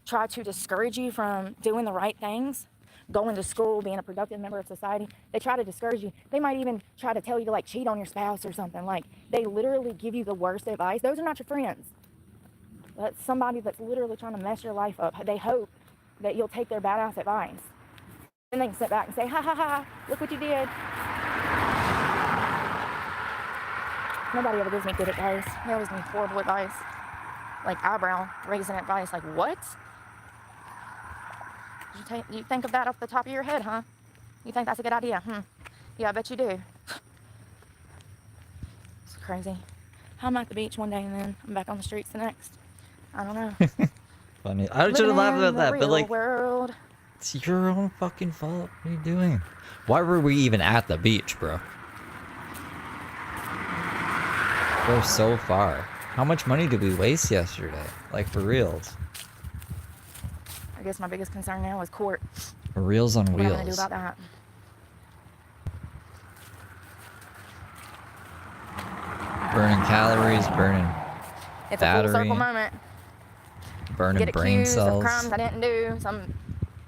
try to discourage you from doing the right things? Going to school, being a productive member of society. They try to discourage you. They might even try to tell you to like cheat on your spouse or something. Like, they literally give you the worst advice. Those are not your friends. That's somebody that's literally trying to mess your life up. They hope that you'll take their badass advice. And they can sit back and say, ha ha ha, look what you did. Nobody ever gives me good advice. They always give me horrible advice. Like eyebrow raising advice. Like, what? You think of that off the top of your head, huh? You think that's a good idea? Yeah, I bet you do. It's crazy. I'm at the beach one day and then I'm back on the streets the next. I don't know. Funny. I should have laughed about that, but like, world. it's your own fucking fault. What are you doing? Why were we even at the beach, bro? We're so far. How much money did we waste yesterday? Like, for reals. I guess my biggest concern now is court. For reals on What am I wheels. gonna do about that? Burning calories, burning It's battery, a full circle moment. burning Get brain accused of cells. crimes I didn't do. Some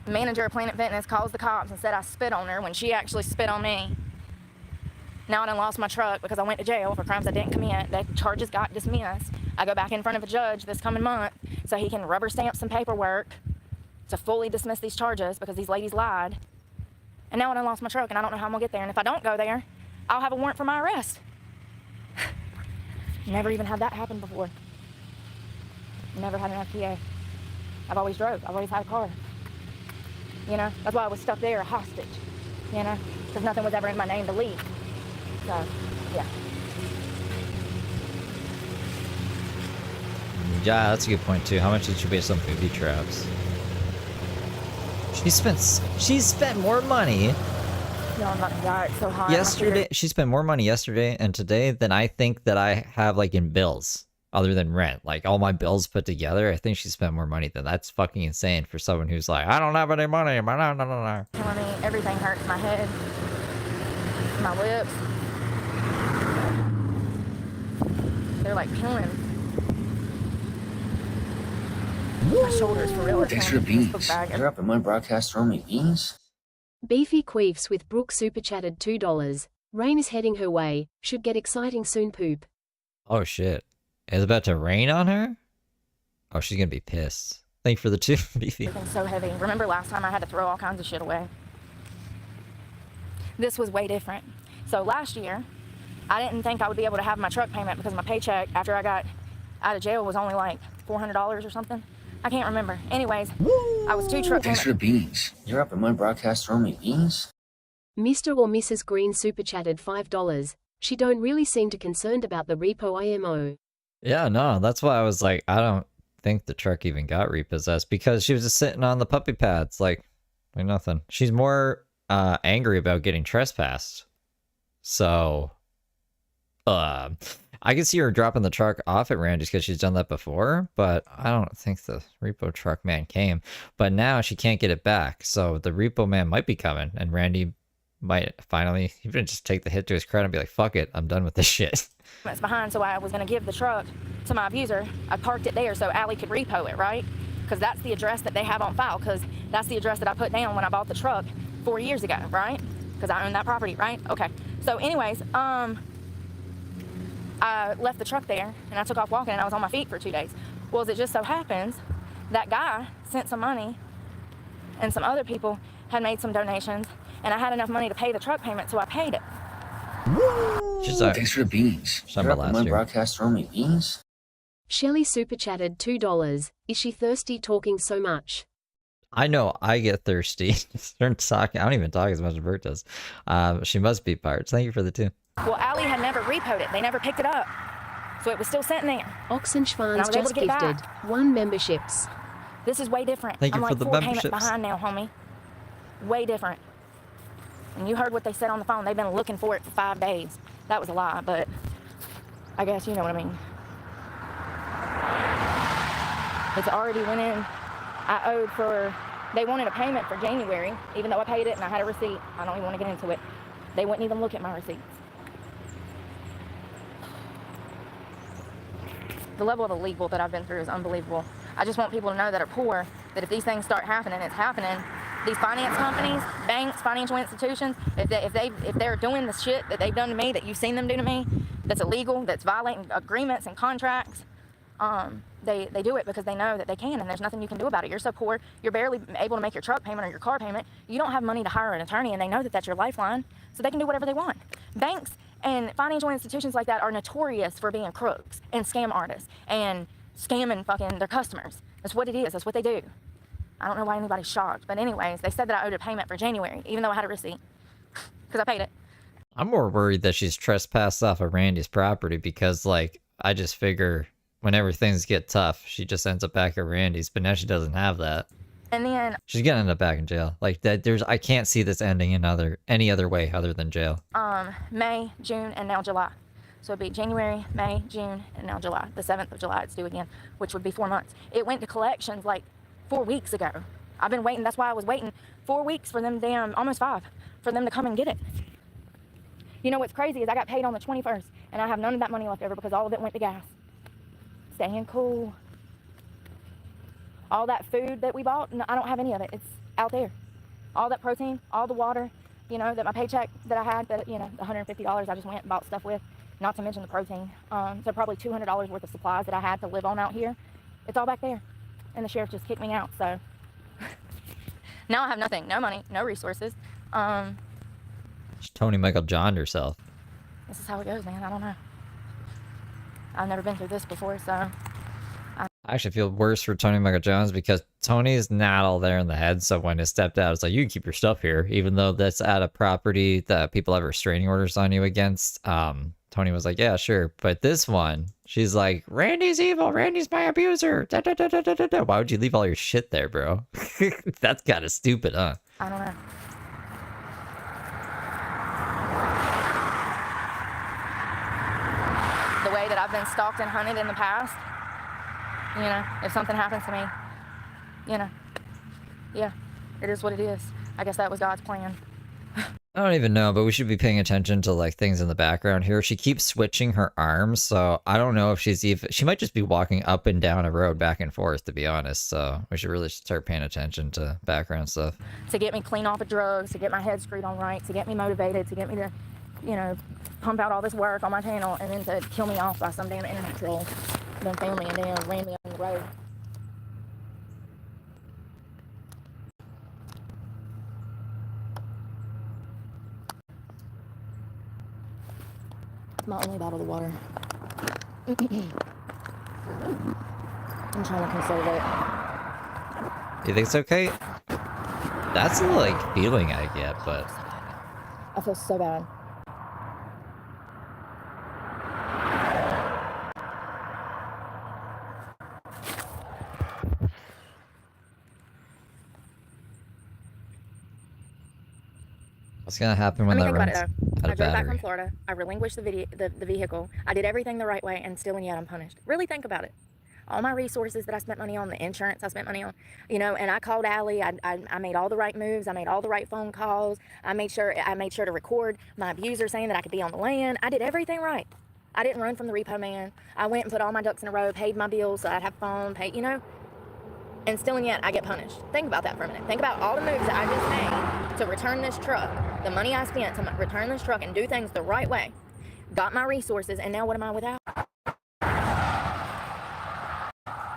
manager of Planet Fitness calls the cops and said I spit on her when she actually spit on me. Now I done lost my truck because I went to jail for crimes I didn't commit. The charges got dismissed. I go back in front of a judge this coming month so he can rubber stamp some paperwork to fully dismiss these charges because these ladies lied. And now I done lost my truck and I don't know how I'm gonna get there. And if I don't go there, I'll have a warrant for my arrest. Never even had that happen before. Never had an FTA. I've always drove. I've always had a car. You know, that's why I was stuck there, a hostage. You know, because nothing was ever in my name to leave. So, yeah. Yeah, that's a good point too. How much did she waste on booby traps? She spent more money No, I'm about to die. It's so hot. yesterday. She spent more money yesterday and today than I think that I have like in bills, other than rent. Like all my bills put together, I think she spent more money than that's fucking insane for someone who's like, I don't have any money. No. Killing me. Everything hurts. My head, my lips. They're like peeling. My shoulders for real. Thanks for the beans. You're up at my broadcast throwing me beans? Beefy Queefs with Brooke super chatted $2. Rain is heading her way. Should get exciting soon, poop. Oh shit. It's about to rain on her? Oh, she's gonna be pissed. Thank you for the 2, Beefy. Everything's so heavy. Remember last time I had to throw all kinds of shit away? This was way different. So last year, I didn't think I would be able to have my truck payment because my paycheck after I got out of jail was only like $400 or something. I can't remember. Anyways, I was 2 truck Thanks for the beans. You're up at my broadcast throwing me beans? Mr. or Mrs. Green super chatted $5. She don't really seem too concerned about the repo IMO. Yeah, no, that's why I was like, I don't think the truck even got repossessed because she was just sitting on the puppy pads like nothing. She's more angry about getting trespassed. So, I can see her dropping the truck off at Randy's because she's done that before, but I don't think the repo truck man came. But now she can't get it back, so the repo man might be coming, and Randy might finally even just take the hit to his credit and be like, fuck it, I'm done with this shit. It's behind, so I was going to give the truck to my abuser. I parked it there so Allie could repo it, right? Because that's the address that they have on file, because that's the address that I put down when I bought the truck 4 years ago, right? Because I own that property, right? Okay. So anyways, I left the truck there, and I took off walking, and I was on my feet for 2 days. Well, as it just so happens, that guy sent some money, and some other people had made some donations, and I had enough money to pay the truck payment, so I paid it. Thanks for the beans. You're up at my broadcast throwing me beans? Shelly super chatted $2. Is she thirsty talking so much? I know I get thirsty. Start talking. I don't even talk as much as Bert does. She must be parched. Thank you for the 2. Well, Allie had never repoed it. They never picked it up. So it was still sitting there. Oxenschwanz just gifted 1 memberships. This is way different. Thank you I'm for like the 4 payments memberships. behind now, homie. Way different. And you heard what they said on the phone. They've been looking for it for 5 days. That was a lie, but I guess you know what I mean. It's already went in. I owed for, they wanted a payment for January, even though I paid it and I had a receipt. I don't even want to get into it. They wouldn't even look at my receipts. The level of illegal that I've been through is unbelievable. I just want people to know that are poor, that if these things start happening, it's happening. These finance companies, banks, financial institutions, if they're doing the shit that they've done to me, that you've seen them do to me, that's illegal, that's violating agreements and contracts, they do it because they know that they can, and there's nothing you can do about it. You're so poor, you're barely able to make your truck payment or your car payment. You don't have money to hire an attorney, and they know that that's your lifeline, so they can do whatever they want. Banks and financial institutions like that are notorious for being crooks and scam artists and scamming fucking their customers. That's what it is. That's what they do. I don't know why anybody's shocked, but anyways, they said that I owed a payment for January, even though I had a receipt, because I paid it. I'm more worried that she's trespassed off of Randy's property because, like, I just figure whenever things get tough, she just ends up back at Randy's, but now she doesn't have that. And then She's gonna end up back in jail. Like that, I can't see this ending in any other way other than jail. May, June, and now July. So it'd be January, May, June, and now July. The 7th of July it's due again, which would be 4 months. It went to collections like 4 weeks ago. I've been waiting, that's why I was waiting 4 weeks for them, almost 5, for them to come and get it. You know what's crazy is I got paid on the 21st, and I have none of that money left over because all of it went to gas. Staying cool. All that food that we bought, I don't have any of it. It's out there. All that protein, all the water, you know, that my paycheck that I had, that, you know, the $150 I just went and bought stuff with, not to mention the protein. So probably $200 worth of supplies that I had to live on out here. It's all back there. And the sheriff just kicked me out, so. Now I have nothing, no money, no resources. Tony Michael John'd herself. This is how it goes, man. I don't know. I've never been through this before, so. I actually feel worse for Tony Michael Jones because Tony's not all there in the head. So when his stepdad was like, you can keep your stuff here, even though that's at a property that people have restraining orders on you against. Tony was like, yeah, sure. But this one, she's like, Randy's evil. Randy's my abuser. Da, da, da, da, da, da. Why would you leave all your shit there, bro? That's kind of stupid, huh? I don't know. The way that I've been stalked and hunted in the past, you know, if something happens to me, you know, yeah, it is what it is. I guess that was God's plan. I don't even know, but we should be paying attention to like things in the background here. She keeps switching her arms, so I don't know if she might just be walking up and down a road back and forth, to be honest. So we should really start paying attention to background stuff. To get me clean off of drugs, to get my head screwed on right, to get me motivated, to get me to, you know, pump out all this work on my channel, and then to kill me off by some damn internet troll. Then found me and then ran me on the road. My only bottle of water. I'm trying to conserve it. You think it's okay? That's the like feeling I get, but I feel so bad. what's gonna happen when that Think runs about it, though. out I of drove back battery? from Florida. I relinquished the vehicle. I did everything the right way, and still and yet I'm punished. Really think about it. All my resources that I spent money on, the insurance I spent money on, you know, and I called Allie. I made all the right moves. I made all the right phone calls. I made sure to record my abuser saying that I could be on the land. I did everything right. I didn't run from the repo man. I went and put all my ducks in a row, paid my bills so I'd have phone, you know, and still and yet I get punished. Think about that for a minute. Think about all the moves that I just made to return this truck, the money I spent to return this truck and do things the right way. Got my resources, and now what am I without?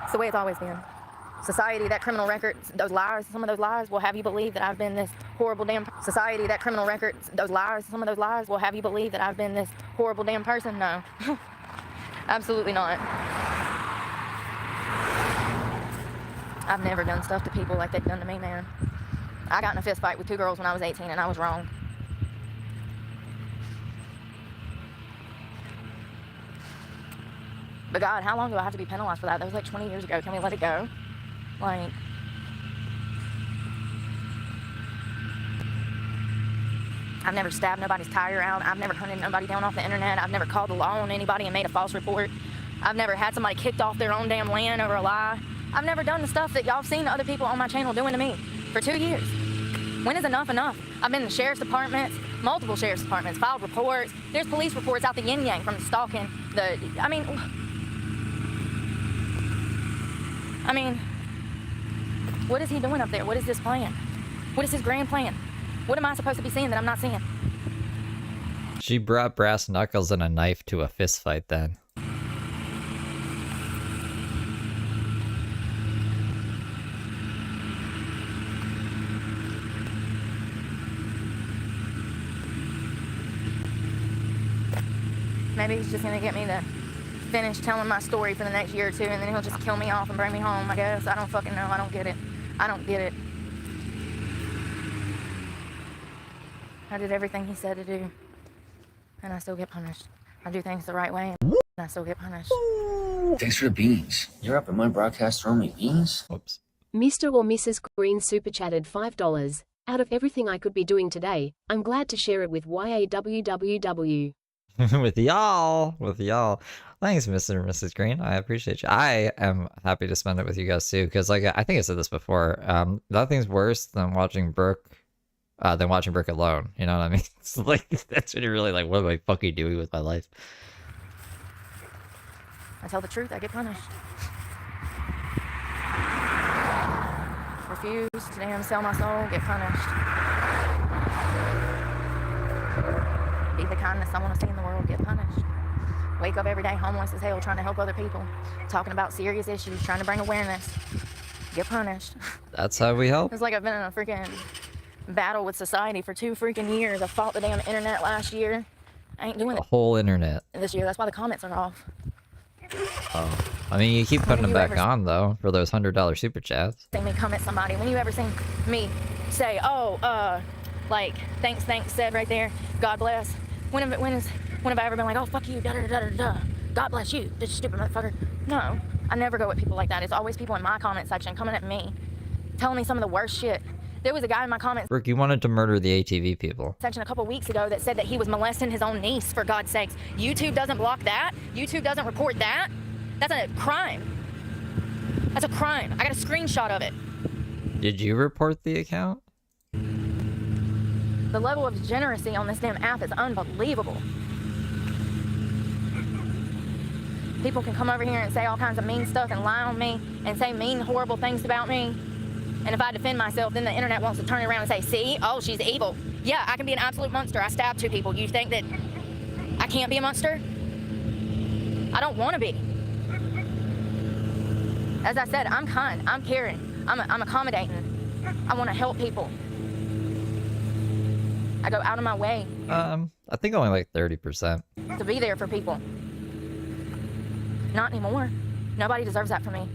It's the way it's always been. Society, that criminal record, those lies, some of those lies will have you believe that I've been this horrible damn society, that criminal record, those lies, some of those lies will have you believe that I've been this horrible damn person. No. Absolutely not. I've never done stuff to people like they've done to me, man. I got in a fist fight with 2 girls when I was 18 and I was wrong. But God, how long do I have to be penalized for that? That was like 20 years ago. Can we let it go? Like, I've never stabbed nobody's tire out. I've never hunted nobody down off the internet. I've never called the law on anybody and made a false report. I've never had somebody kicked off their own damn land over a lie. I've never done the stuff that y'all seen other people on my channel doing to me for 2 years. When is enough enough? I've been to sheriff's departments, multiple sheriff's departments, filed reports. There's police reports out the yin yang from the stalking. I mean, what is he doing up there? What is this plan? What is his grand plan? What am I supposed to be seeing that I'm not seeing? She brought brass knuckles and a knife to a fist fight then. Maybe he's just gonna get me to finish telling my story for the next year or 2, and then he'll just kill me off and bring me home, I guess. I don't fucking know. I don't get it. I don't get it. I did everything he said to do, and I still get punished. I do things the right way, and I still get punished. Thanks for the beans. You're up in my broadcast throwing me beans? Whoops. Mr. or Mrs. Green super chatted $5. Out of everything I could be doing today, I'm glad to share it with YAWWW. with y'all. Thanks, Mr. and Mrs. Green. I appreciate you. I am happy to spend it with you guys too, because like I think I said this before. Nothing's worse than watching Brooke alone. You know what I mean? It's like that's when you're really like, what am I fucking doing with my life? I tell the truth, I get punished. Refuse to damn sell my soul, get punished. Be the kindness I want to see in the world, get punished. Wake up every day homeless as hell trying to help other people, talking about serious issues, trying to bring awareness, get punished. That's how we help. It's like I've been in a freaking battle with society for 2 freaking years. I fought the damn internet last year. I ain't doing The it whole internet. this year. That's why the comments are off. Oh. I mean, you keep putting them you back ever on though for those $100 super chats. seen me come at somebody? When you ever seen me say, oh, like, thanks, said right there, God bless? When have I ever been like, oh, fuck you, da-da-da-da-da, God bless you, this stupid motherfucker? No, I never go at people like that. It's always people in my comment section coming at me, telling me some of the worst shit. There was a guy in my comments Brooke, you wanted to murder the ATV people. section a couple weeks ago that said that he was molesting his own niece, for God's sakes. YouTube doesn't block that? YouTube doesn't report that? That's a crime. That's a crime. I got a screenshot of it. Did you report the account? The level of degeneracy on this damn app is unbelievable. People can come over here and say all kinds of mean stuff and lie on me and say mean, horrible things about me. And if I defend myself, then the internet wants to turn it around and say, see, oh, she's evil. Yeah, I can be an absolute monster. I stabbed 2 people. You think that I can't be a monster? I don't want to be. As I said, I'm kind, I'm caring, I'm accommodating. I want to help people. I go out of my way. I think only like 30%. To be there for people. Not anymore. Nobody deserves that from me.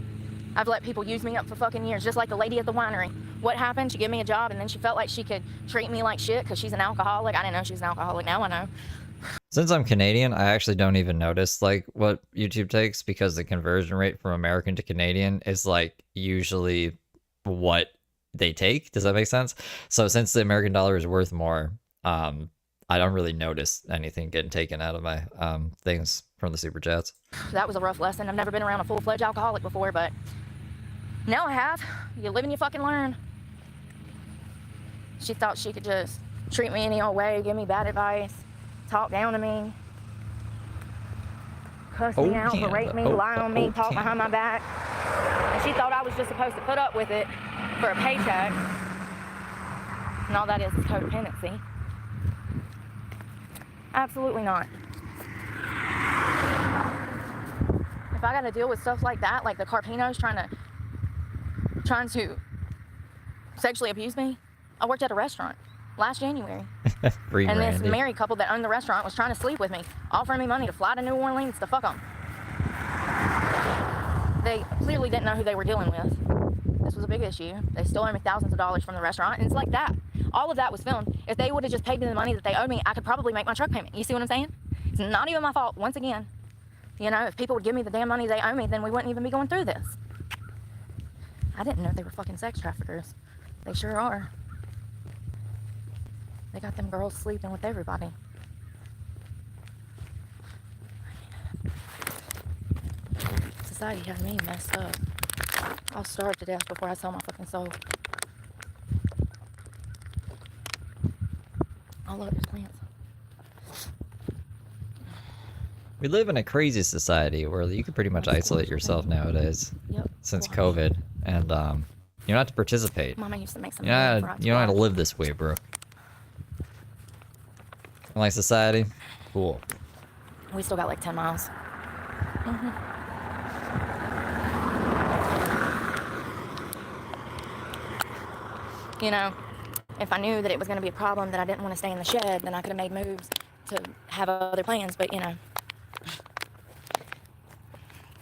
I've let people use me up for fucking years, just like the lady at the winery. What happened? She gave me a job and then she felt like she could treat me like shit because she's an alcoholic. I didn't know she was an alcoholic. Now I know. Since I'm Canadian, I actually don't even notice like what YouTube takes because the conversion rate from American to Canadian is like usually what they take. Does that make sense? So since the American dollar is worth more, I don't really notice anything getting taken out of my things from the super chats. That was a rough lesson. I've never been around a full-fledged alcoholic before, but now I have. You live and you fucking learn. She thought she could just treat me any old way, give me bad advice, talk down to me, cuss me out, berate me, lie on me, talk behind my back. And she thought I was just supposed to put up with it for a paycheck. And all that is codependency. Absolutely not. If I gotta deal with stuff like that, like the Carpinos trying to sexually abuse me, I worked at a restaurant last January. And this married couple that owned the restaurant was trying to sleep with me, offering me money to fly to New Orleans to fuck them. They clearly didn't know who they were dealing with. This was a big issue. They still owe me thousands of dollars from the restaurant, and it's like that. All of that was filmed. If they would have just paid me the money that they owed me, I could probably make my truck payment. You see what I'm saying? It's not even my fault, once again. You know, if people would give me the damn money they owe me, then we wouldn't even be going through this. I didn't know they were fucking sex traffickers. They sure are. They got them girls sleeping with everybody. Society had me messed up. I'll starve to death before I sell my fucking soul. Oh look, there's plants. We live in a crazy society where you can pretty much isolate yourself nowadays. Yep. Since COVID, and you don't have to participate. Mama used to make some. You don't have to live this way, bro. Like society, cool. We still got like 10 miles. You know, if I knew that it was going to be a problem, that I didn't want to stay in the shed, then I could have made moves to have other plans. But you know,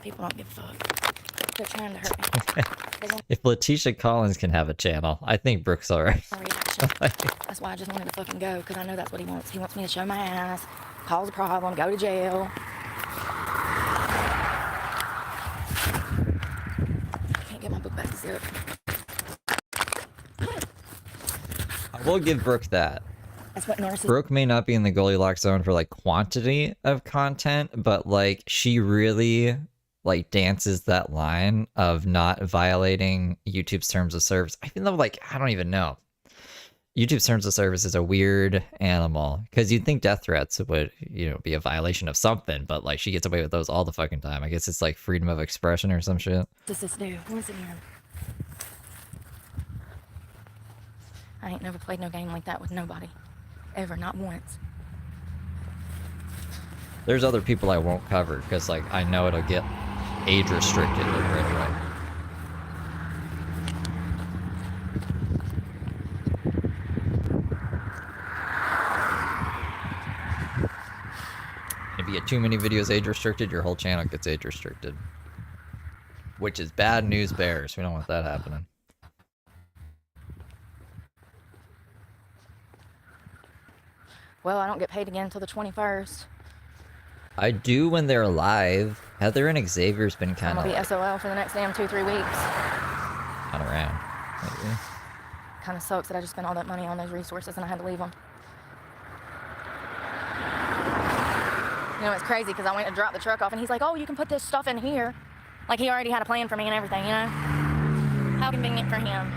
people don't give a fuck. They're trying to hurt me. If Letitia Collins can have a channel, I think Brooke's alright. That's why I just wanted to fucking go, because I know that's what he wants. He wants me to show my ass, cause a problem, go to jail. I can't get my book back to zip. I will give Brooke that. That's what narcissists. Brooke may not be in the Goldilocks zone for like quantity of content, but like she really like dances that line of not violating YouTube's terms of service. Even though like I don't even know. YouTube's terms of service is a weird animal because you'd think death threats would, you know, be a violation of something, but like she gets away with those all the fucking time. I guess it's like freedom of expression or some shit. Does this do? Once again. I ain't never played no game like that with nobody. Ever, not once. There's other people I won't cover because like I know it'll get age restricted right away. If you get too many videos age restricted, your whole channel gets age restricted. Which is bad news bears. We don't want that happening. Well, I don't get paid again until the 21st. I do when they're alive. Heather and Xavier's been I'm kind gonna of be SOL for the next damn 2-3 weeks. not around. Maybe. Kind of sucks that I just spent all that money on those resources and I had to leave them. You know, it's crazy because I went to drop the truck off and he's like, oh, you can put this stuff in here. Like he already had a plan for me and everything, you know? How convenient for him.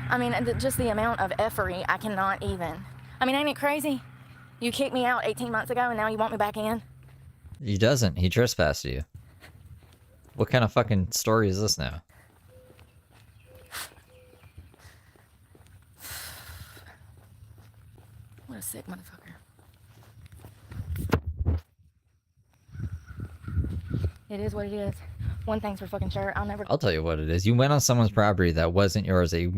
I mean, just the amount of effery, I cannot even. I mean, ain't it crazy? You kicked me out 18 months ago and now you want me back in? He doesn't. He trespassed you. What kind of fucking story is this now? What a sick motherfucker. It is what it is. One thing's for fucking sure, I'll tell you what it is. You went on someone's property that wasn't yours, that you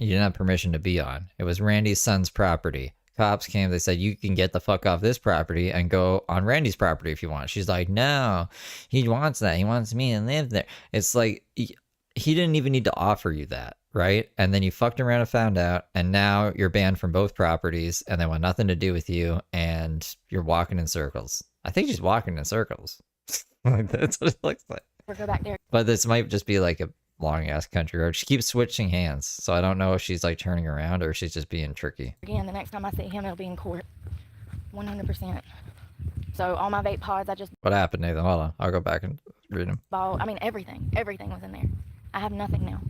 didn't have permission to be on. It was Randy's son's property. Cops came, they said, you can get the fuck off this property and go on Randy's property if you want. She's like, no, he wants that. He wants me to live there. It's like, he didn't even need to offer you that, right? And then you fucked around and found out, and now you're banned from both properties, and they want nothing to do with you, and you're walking in circles. I think she's walking in circles. Like, that's what it looks like. We'll go back there. But this might just be like a long ass country road. She keeps switching hands, so I don't know if she's like turning around or she's just being tricky. Again, the next time I see him, it'll be in court. 100%. So all my vape pods, I just What happened, Nathan? Hold on. I'll go back and read them. bought. I mean, everything. Everything was in there. I have nothing now.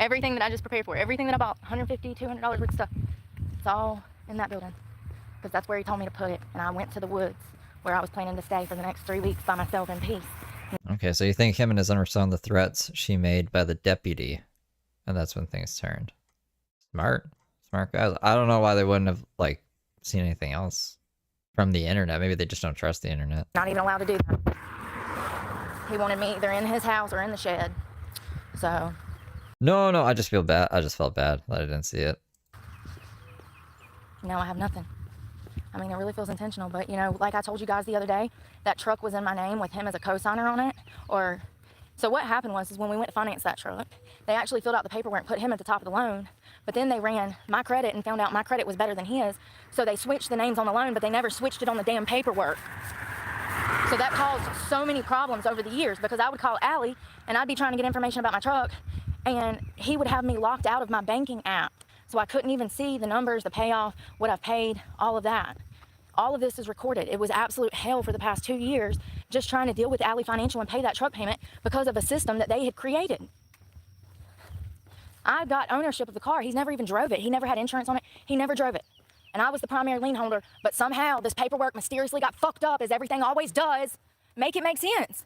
Everything that I just prepared for. Everything that I bought. $150, $200 worth of stuff. It's all in that building. Because that's where he told me to put it. And I went to the woods where I was planning to stay for the next 3 weeks by myself in peace. Okay, so you think him and his owner saw the threats she made by the deputy, and that's when things turned. Smart guys. I don't know why they wouldn't have like seen anything else from the internet. Maybe they just don't trust the internet. Not even allowed to do that. He wanted me either in his house or in the shed. So. No, I just feel bad. I just felt bad that I didn't see it. Now I have nothing. I mean, it really feels intentional, but you know, like I told you guys the other day, that truck was in my name with him as a co-signer on it. So what happened was when we went to finance that truck, they actually filled out the paperwork and put him at the top of the loan, but then they ran my credit and found out my credit was better than his. So they switched the names on the loan, but they never switched it on the damn paperwork. So that caused so many problems over the years because I would call Allie and I'd be trying to get information about my truck and he would have me locked out of my banking app. So I couldn't even see the numbers, the payoff, what I've paid, all of that. All of this is recorded. It was absolute hell for the past 2 years just trying to deal with Alley Financial and pay that truck payment because of a system that they had created. I got ownership of the car. He's never even drove it. He never had insurance on it. He never drove it. And I was the primary lien holder, but somehow this paperwork mysteriously got fucked up as everything always does. Make it make sense.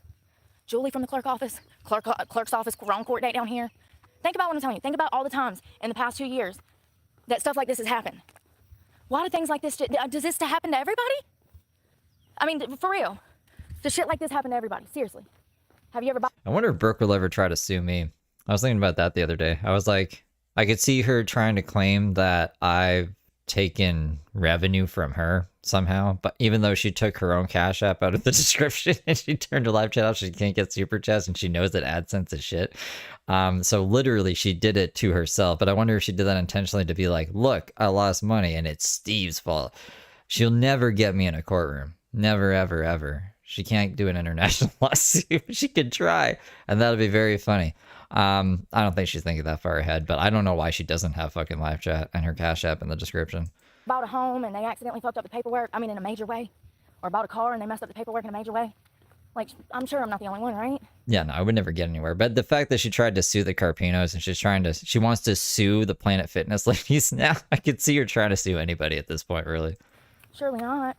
Julie from the clerk's office, wrong court date down here. Think about what I'm telling you. Think about all the times in the past 2 years that stuff like this has happened. Why do things like this, does this happen to everybody? I mean, for real. Does shit like this happen to everybody? Seriously. Have you ever bought? I wonder if Brooke will ever try to sue me. I was thinking about that the other day. I was like, I could see her trying to claim that I've taken revenue from her somehow, but even though she took her own Cash App out of the description and she turned her live chat off, she can't get super chats and she knows that AdSense is shit. So literally she did it to herself, but I wonder if she did that intentionally to be like, look, I lost money and it's Steve's fault. She'll never get me in a courtroom. Never, ever, ever. She can't do an international lawsuit. She could try, and that'll be very funny. I don't think she's thinking that far ahead, but I don't know why she doesn't have fucking live chat and her Cash App in the description. Bought a home and they accidentally fucked up the paperwork, I mean in a major way, or bought a car and they messed up the paperwork in a major way. Like, I'm sure I'm not the only one, right? Yeah, no, I would never get anywhere. But the fact that she tried to sue the Carpinos and she wants to sue the Planet Fitness ladies now, I could see her trying to sue anybody at this point, really. Surely not.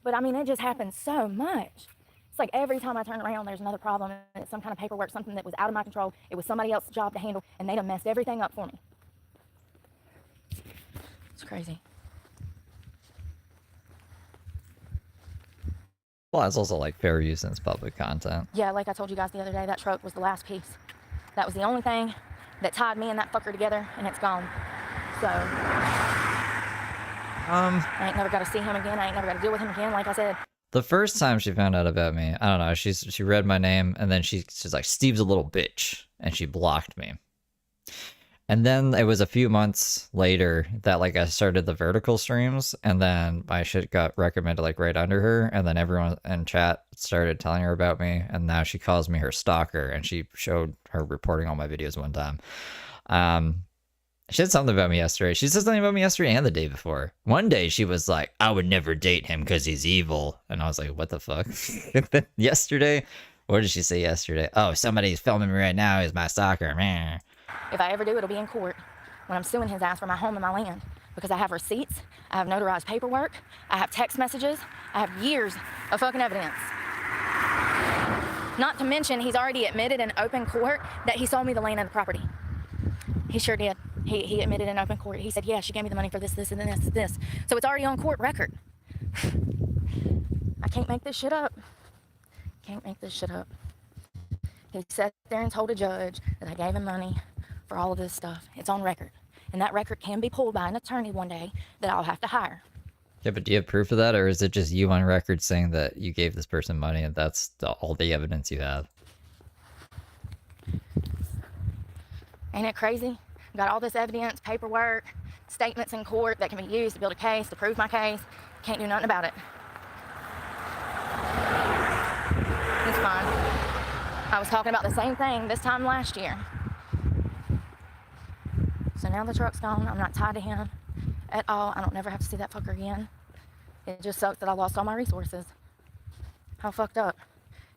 But I mean, it just happens so much. It's like every time I turn around, there's another problem. And it's some kind of paperwork, something that was out of my control. It was somebody else's job to handle, and they done messed everything up for me. It's crazy. Well, it's also like fair use and it's public content. Yeah, like I told you guys the other day, that truck was the last piece. That was the only thing that tied me and that fucker together, and it's gone. So, I ain't never got to see him again. I ain't never got to deal with him again, like I said. The first time she found out about me, I don't know, she read my name, and then she's like, Steve's a little bitch, and she blocked me. And then it was a few months later that like I started the vertical streams, and then my shit got recommended like right under her, and then everyone in chat started telling her about me, and now she calls me her stalker, and she showed her reporting all my videos one time. She said something about me yesterday. She said something about me yesterday and the day before. One day she was like, I would never date him because he's evil. And I was like, what the fuck? And then yesterday, what did she say yesterday? Oh, somebody's filming me right now. He's my stalker. Meh. If I ever do, it'll be in court when I'm suing his ass for my home and my land, because I have receipts, I have notarized paperwork, I have text messages, I have years of fucking evidence. Not to mention, he's already admitted in open court that he sold me the land and the property. He sure did. He admitted in open court. He said, yeah, she gave me the money for this, this, and this. So it's already on court record. I can't make this shit up. Can't make this shit up. He sat there and told a judge that I gave him money for all of this stuff. It's on record. And that record can be pulled by an attorney one day that I'll have to hire. Yeah, but do you have proof of that, or is it just you on record saying that you gave this person money and that's all the evidence you have? Ain't it crazy? Got all this evidence, paperwork, statements in court that can be used to build a case, to prove my case. Can't do nothing about it. It's fine. I was talking about the same thing this time last year. So now the truck's gone. I'm not tied to him at all. I don't never have to see that fucker again. It just sucks that I lost all my resources. How fucked up.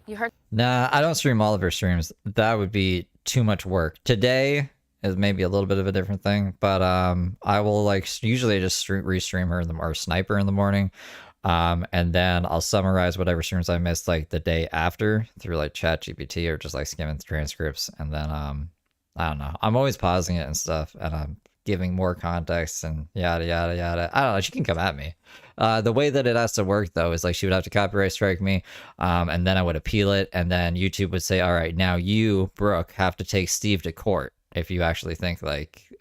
You heard? Nah, I don't stream all of her streams. That would be too much work. Today is maybe a little bit of a different thing, but I will like usually just restream her or sniper in the morning, and then I'll summarize whatever streams I missed like the day after through like ChatGPT or just like skimming the transcripts, and then I don't know. I'm always pausing it and stuff, and I'm giving more context and yada yada yada. I don't know. She can come at me. The way that it has to work though is like she would have to copyright strike me, and then I would appeal it, and then YouTube would say, all right, now you, Brooke, have to take Steve to court if you actually think like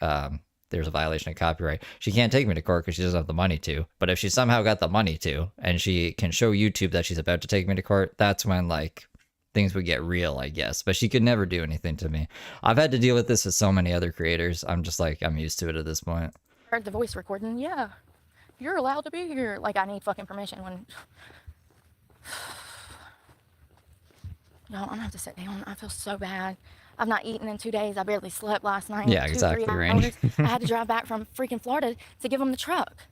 there's a violation of copyright. She can't take me to court because she doesn't have the money to, but if she somehow got the money to, and she can show YouTube that she's about to take me to court, that's when like things would get real, I guess. But she could never do anything to me. I've had to deal with this with so many other creators. I'm just like, I'm used to it at this point. Heard the voice recording. Yeah, you're allowed to be here. Like, I need fucking permission when... No, I'm gonna have to sit down. I feel so bad. I've not eaten in 2 days. I barely slept last night. Yeah, exactly, Randy. I had to drive back from freaking Florida to give them the truck.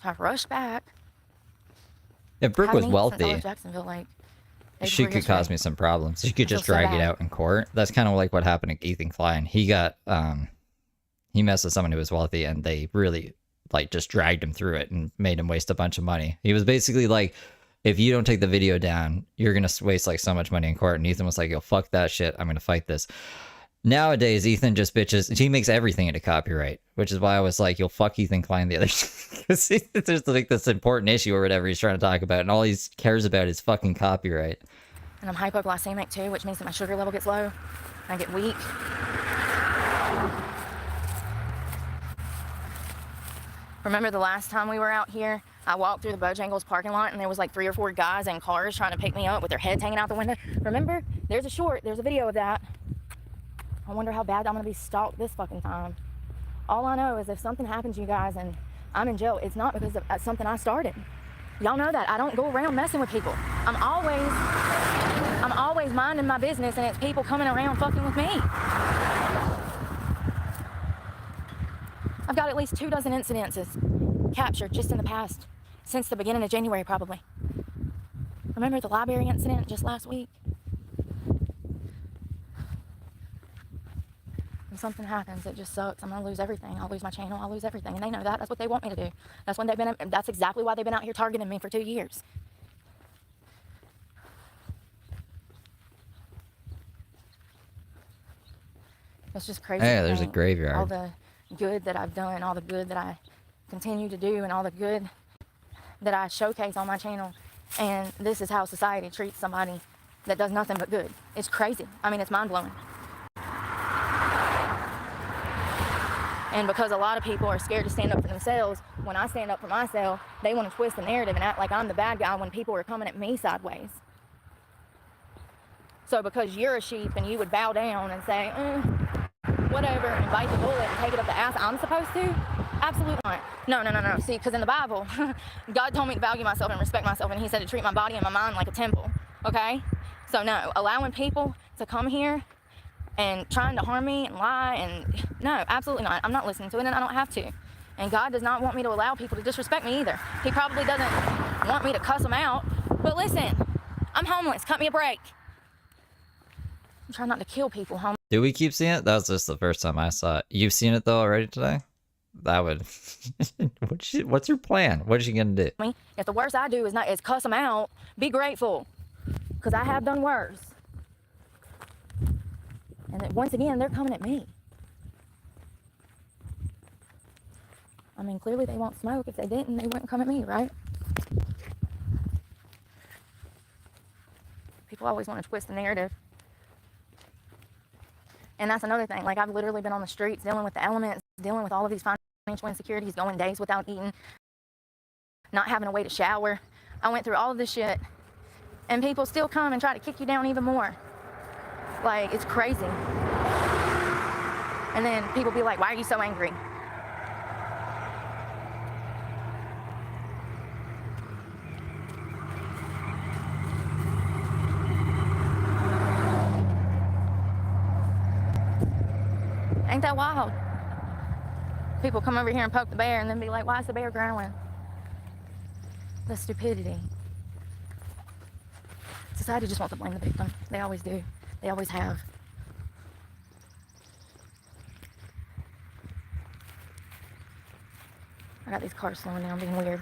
So I rushed back. If Brooke was wealthy, Jacksonville, like, she could cause me some problems. She could just drag it out in court. That's kind of like what happened to Ethan Klein. He got, he messed with someone who was wealthy, and they really, like, just dragged him through it and made him waste a bunch of money. He was basically like, if you don't take the video down, you're going to waste, like, so much money in court. And Ethan was like, yo, fuck that shit. I'm going to fight this. Nowadays, Ethan just bitches. He makes everything into copyright, which is why I was like, you'll fuck Ethan Klein the other because there's like this important issue or whatever he's trying to talk about, and all he cares about is fucking copyright. And I'm hypoglycemic too, which means that my sugar level gets low and I get weak. Remember the last time we were out here, I walked through the Bojangles parking lot and there was like 3 or 4 guys in cars trying to pick me up with their heads hanging out the window. Remember? There's a video of that. I wonder how bad I'm gonna be stalked this fucking time. All I know is if something happens to you guys and I'm in jail, it's not because of something I started. Y'all know that. I don't go around messing with people. I'm always minding my business, and it's people coming around fucking with me. I've got at least 2 dozen incidences captured just in the past, since the beginning of January probably. Remember the library incident just last week? When something happens, it just sucks. I'm gonna lose everything. I'll lose my channel. I'll lose everything, and they know that. That's what they want me to do. That's exactly why they've been out here targeting me for 2 years. It's just crazy. Hey, there's a graveyard. All the good that I've done, all the good that I continue to do, and all the good that I showcase on my channel, and this is how society treats somebody that does nothing but good. It's crazy. I mean, it's mind-blowing. And because a lot of people are scared to stand up for themselves, when I stand up for myself, they want to twist the narrative and act like I'm the bad guy when people are coming at me sideways. So because you're a sheep and you would bow down and say, whatever, and bite the bullet and take it up the ass, I'm supposed to? Absolutely not. No. See, because in the Bible, God told me to value myself and respect myself, and he said to treat my body and my mind like a temple, okay? So no, allowing people to come here and trying to harm me and lie, and no, absolutely not. I'm not listening to it, and I don't have to. And God does not want me to allow people to disrespect me either. He probably doesn't want me to cuss them out, but listen, I'm homeless. Cut me a break. I'm trying not to kill people, homeless. Do we keep seeing it? That was just the first time I saw it. You've seen it though already today? That would... What's your plan? What is she gonna do? If the worst I do is cuss them out, be grateful, because I have done worse. And then once again, they're coming at me. I mean, clearly they won't smoke. If they didn't, they wouldn't come at me, right? People always want to twist the narrative. And that's another thing. Like, I've literally been on the streets dealing with the elements, dealing with all of these financial insecurities, going days without eating, not having a way to shower. I went through all of this shit, and people still come and try to kick you down even more. Like, it's crazy. And then people be like, why are you so angry? Ain't that wild? People come over here and poke the bear and then be like, why is the bear growling? The stupidity. Society just wants to blame the victim. They always do. They always have. I got these cars slowing down, being weird.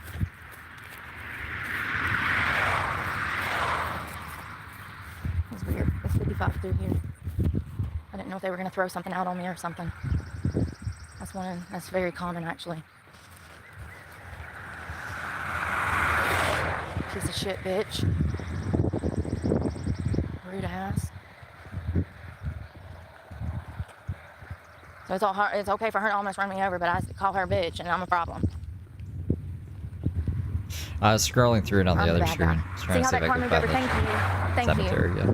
It's weird. It's 55 through here. I didn't know if they were going to throw something out on me or something. That's very common, actually. Piece of shit, bitch. Rude ass. So it's okay for her to almost run me over, but I call her a bitch, and I'm a problem. I was scrolling through it on the other screen. See how that car moved over? Thank you. Thank you. Yeah.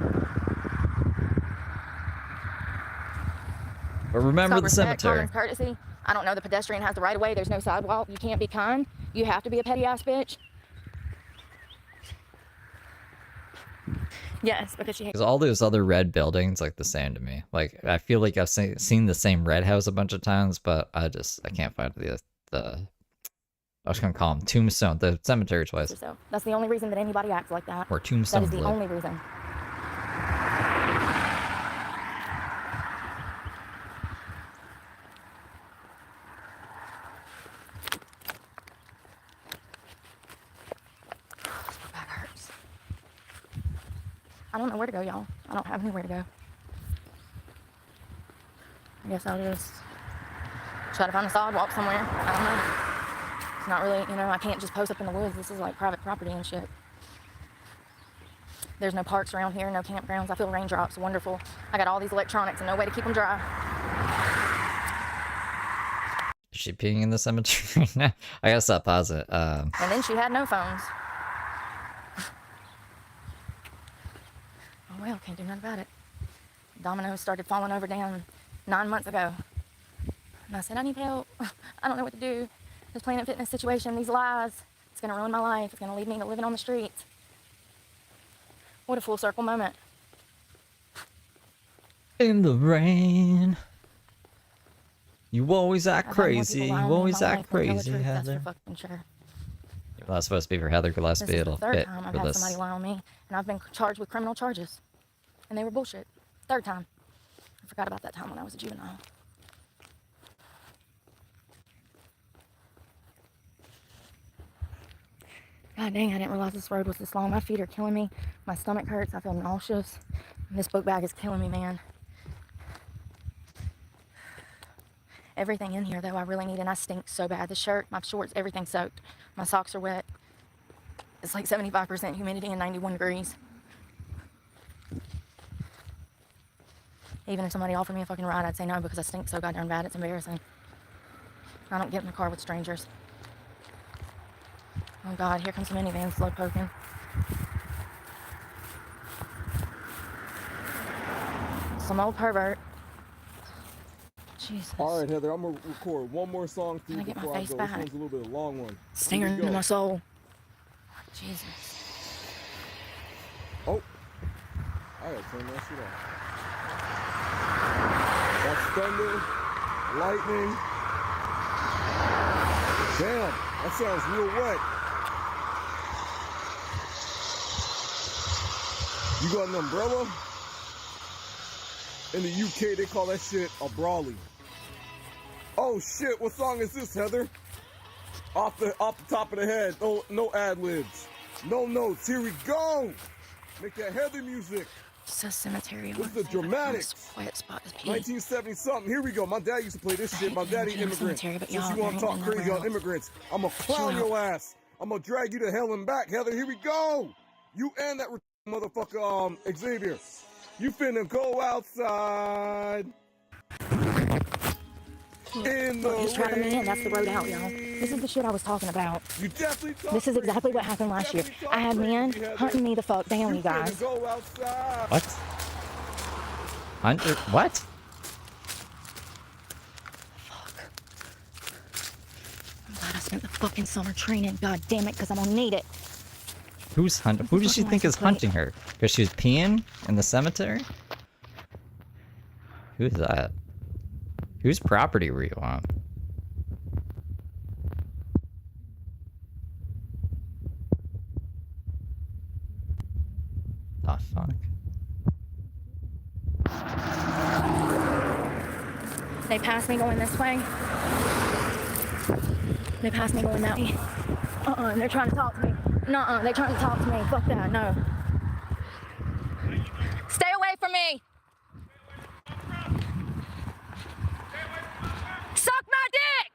But remember the cemetery. Common courtesy. I don't know, the pedestrian has the right of way. There's no sidewalk. You can't be kind. You have to be a petty ass bitch. Yes, because she hates. Because all those other red buildings look the same to me. Like, I feel like I've seen the same red house a bunch of times, but I can't find the I was gonna call them tombstone, the cemetery twice. So that's the only reason that anybody acts like that. Or tombstone. That is the only reason. I don't know where to go, y'all. I don't have anywhere to go. I guess I'll just try to find a sidewalk somewhere. I don't know. It's not really, I can't just post up in the woods. This is like private property and shit. There's no parks around here, no campgrounds. I feel raindrops, wonderful. I got all these electronics and no way to keep them dry. Is she peeing in the cemetery now? I gotta stop pause it. And then she had no phones. Well, can't do nothing about it. Dominoes started falling over down 9 months ago. And I said, I need help. I don't know what to do. This Planet Fitness situation, these lies, it's gonna ruin my life. It's gonna lead me to living on the streets. What a full circle moment. In the rain. You always act crazy. You always act crazy, Heather. That's for fucking sure. Well, that's supposed to be for Heather Gillespie. It'll fit for this. This is the third time I've had somebody lie on me, and I've been charged with criminal charges. And they were bullshit. Third time. I forgot about that time when I was a juvenile. God dang, I didn't realize this road was this long. My feet are killing me. My stomach hurts. I feel nauseous. And this book bag is killing me, man. Everything in here, though, I really need, and I stink so bad. The shirt, my shorts, everything soaked. My socks are wet. It's like 75% humidity and 91 degrees. Even if somebody offered me a fucking ride, I'd say no because I stink so goddamn bad. It's embarrassing. I don't get in the car with strangers. Oh God, here comes the minivan slow poking. Some old pervert. Jesus. All right, Heather, I'm gonna record one more song for you Can I get my before I face go. back? This one's a little bit of a long one. Stinger into my soul. Jesus. Oh, I gotta turn that shit off. That's thunder, lightning. Damn, that sounds real wet. You got an umbrella? In the UK, they call that shit a brawly. Oh shit, what song is this, Heather? Off the top of the head. No ad-libs. No notes. Here we go. Make that Heather music. It's a cemetery. This is the dramatics. Quiet spot is pee. 1970 something. Here we go. My dad used to play this shit. My daddy immigrant. Since you want to talk crazy on immigrants, I'm gonna clown your ass. I'm gonna drag you to hell and back, Heather. Here we go. You and that motherfucker, Xavier. You finna go outside. In the He's trapping me in. That's the road out, y'all. This is the shit I was talking about. You definitely This is exactly what happened last year. I had men hunting me the fuck down, you guys. Go outside. What? Hunter? What? Fuck. I'm glad I spent the fucking summer training. God damn it, because I'm gonna need it. Who's hunting? Who does she think is hunting her? Because she was peeing in the cemetery? Who's that? Whose property were you on? The fuck? They passed me going this way. They passed me going that way. They're trying to talk to me. Nuh-uh, they're trying to talk to me. Fuck that, no. Stay away from me! Suck my dick!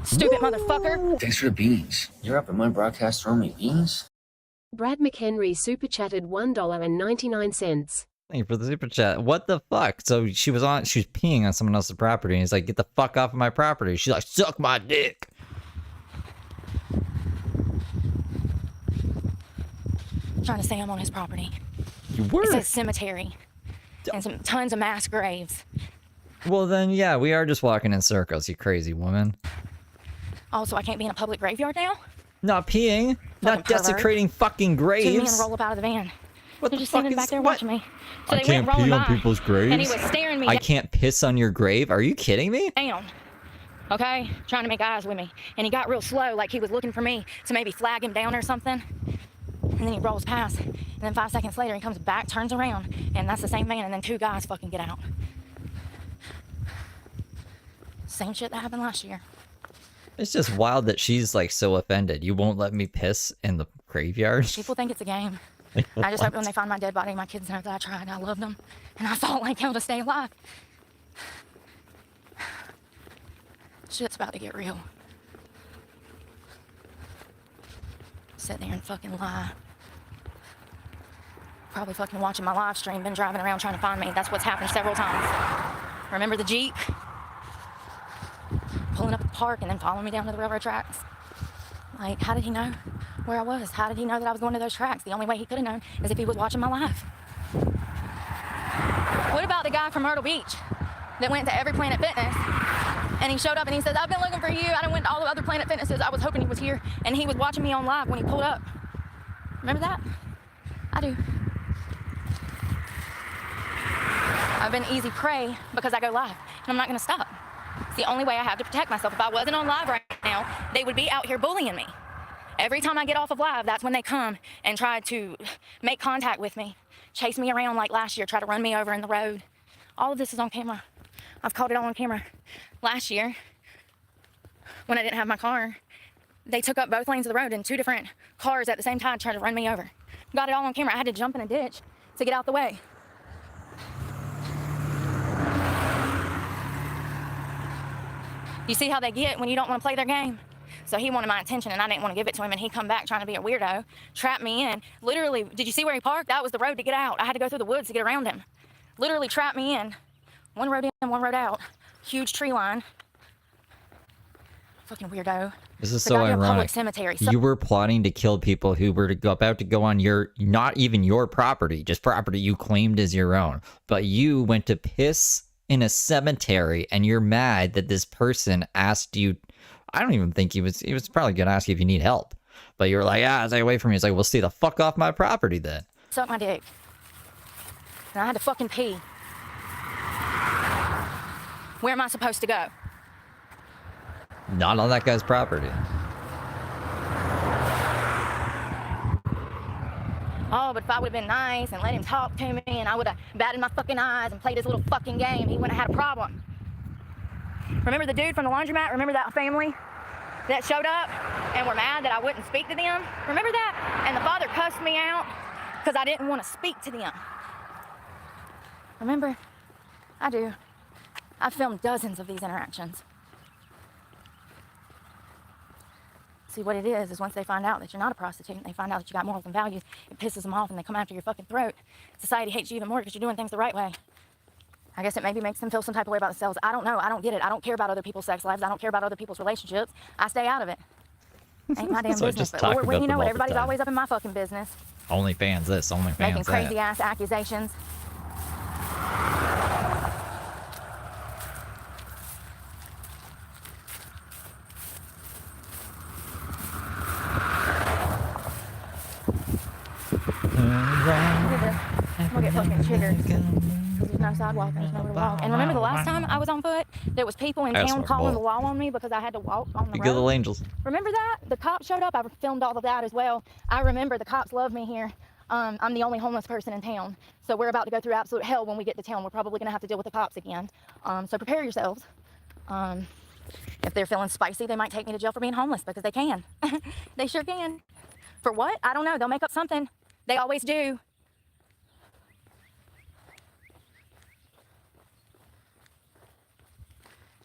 Stupid motherfucker. Thanks for the beans. You're up in my broadcast throwing me beans? Brad McHenry super chatted $1.99. Thank you for the super chat. What the fuck? So she was peeing on someone else's property, and he's like, "Get the fuck off of my property." She's like, "Suck my dick." Trying to say I'm on his property. You were. It says cemetery. And tons of mass graves. Well then, yeah, we are just walking in circles, you crazy woman. Also, I can't be in a public graveyard now? Not peeing, not desecrating fucking graves. Two men roll up out of the van. What They're the just fuck standing is back there what? watching me. So I they can't went rolling pee on by, people's graves. and he was staring me I can't piss on your grave. Are you kidding me? down. Okay? Trying to make eyes with me. And he got real slow, like he was looking for me to maybe flag him down or something. And then he rolls past. And then 5 seconds later, he comes back, turns around, and that's the same van. And then 2 guys fucking get out. Same shit that happened last year. It's just wild that she's like so offended. You won't let me piss in the graveyard. People think it's a game. Like, I just hope what? when they find my dead body, my kids know that I tried. I loved them. And I fought like hell to stay alive. Shit's about to get real. Sit there and fucking lie. Probably fucking watching my live stream, been driving around trying to find me. That's what's happened several times. Remember the Jeep? Pulling up at the park and then following me down to the railroad tracks. Like, how did he know where I was? How did he know that I was going to those tracks? The only way he could have known is if he was watching my live. What about the guy from Myrtle Beach that went to every Planet Fitness and he showed up and he says, "I've been looking for you. I done went to all the other Planet Fitnesses. I was hoping he was here." And he was watching me on live when he pulled up. Remember that? I do. I've been easy prey because I go live and I'm not gonna stop. It's the only way I have to protect myself. If I wasn't on live right now, they would be out here bullying me. Every time I get off of live, that's when they come and try to make contact with me, chase me around like last year, try to run me over in the road. All of this is on camera. I've caught it all on camera. Last year, when I didn't have my car, they took up both lanes of the road and 2 different cars at the same time tried to run me over. Got it all on camera. I had to jump in a ditch to get out the way. You see how they get when you don't want to play their game? So he wanted my attention and I didn't want to give it to him, and he come back trying to be a weirdo, trap me in. Literally, did you see where he parked? That was the road to get out. I had to go through the woods to get around him. Literally trapped me in. One road in, one road out. huge tree line. Fucking weirdo. This is It's a so goddamn public ironic. cemetery. You were plotting to kill people who were about to go on your, not even your property, just property you claimed as your own. But you went to piss in a cemetery, and you're mad that this person asked you. I don't even think he was probably gonna ask you if you need help. But you were like, stay away from me. It's like, well, stay the fuck off my property then. Suck my dick. And I had to fucking pee. Where am I supposed to go? Not on that guy's property. Oh, but if I would have been nice and let him talk to me and I would have batted my fucking eyes and played his little fucking game, he wouldn't have had a problem. Remember the dude from the laundromat? Remember that family that showed up and were mad that I wouldn't speak to them? Remember that? And the father cussed me out because I didn't want to speak to them. Remember? I do. I've filmed dozens of these interactions. See, what it is once they find out that you're not a prostitute and they find out that you got morals and values, it pisses them off and they come after your fucking throat. Society hates you even more because you're doing things the right way. I guess it maybe makes them feel some type of way about themselves. I don't know. I don't get it. I don't care about other people's sex lives. I don't care about other people's relationships. I stay out of it. Ain't my damn So I business. just But talk about you know them what? all the Everybody's time. always up in my fucking business. OnlyFans this, OnlyFans Making that. crazy ass accusations. We'll get fucking chiggers. Because there's no sidewalk and there's nowhere to walk. And remember the last time I was on foot, there was people in That's town my calling ball. the law on me because I had to walk on the Big little road. angels. Remember that? The cops showed up. I filmed all of that as well. I remember the cops love me here. I'm the only homeless person in town. So we're about to go through absolute hell when we get to town. We're probably going to have to deal with the cops again. So prepare yourselves. If they're feeling spicy, they might take me to jail for being homeless because they can. They sure can. For what? I don't know. They'll make up something. They always do.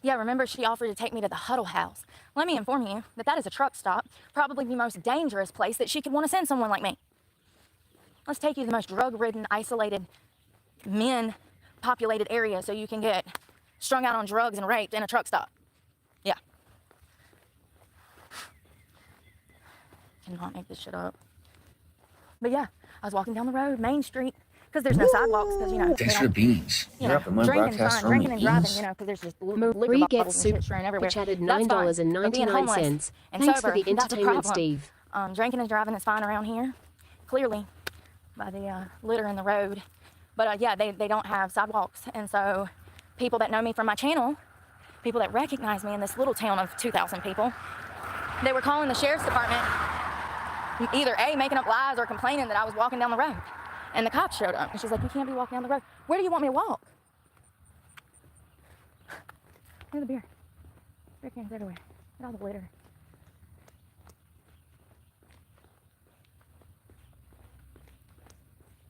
Yeah, remember she offered to take me to the Huddle House. Let me inform you that that is a truck stop, probably the most dangerous place that she could want to send someone like me. Let's take you to the most drug-ridden, isolated, men-populated area so you can get strung out on drugs and raped in a truck stop. Yeah. Cannot make this shit up. But yeah, I was walking down the road, Main Street, because there's no sidewalks, because, you know, Thanks for the beans. You're up in my drinking broadcast fine, room, drinking and driving, beans. you know, because there's just Marie liquor gets bottles and shit strewn everywhere. chatted That's fine. But being $9.99. homeless and Thanks sober, for the that's a entertainment, problem. Steve. Drinking and driving is fine around here, clearly, by the litter in the road. But yeah, they don't have sidewalks. And so people that know me from my channel, people that recognize me in this little town of 2,000 people, they were calling the sheriff's department, either A, making up lies or complaining that I was walking down the road. And the cops showed up. And she's like, you can't be walking down the road. Where do you want me to walk? Where's the beer? Beer cans everywhere. Get all the litter.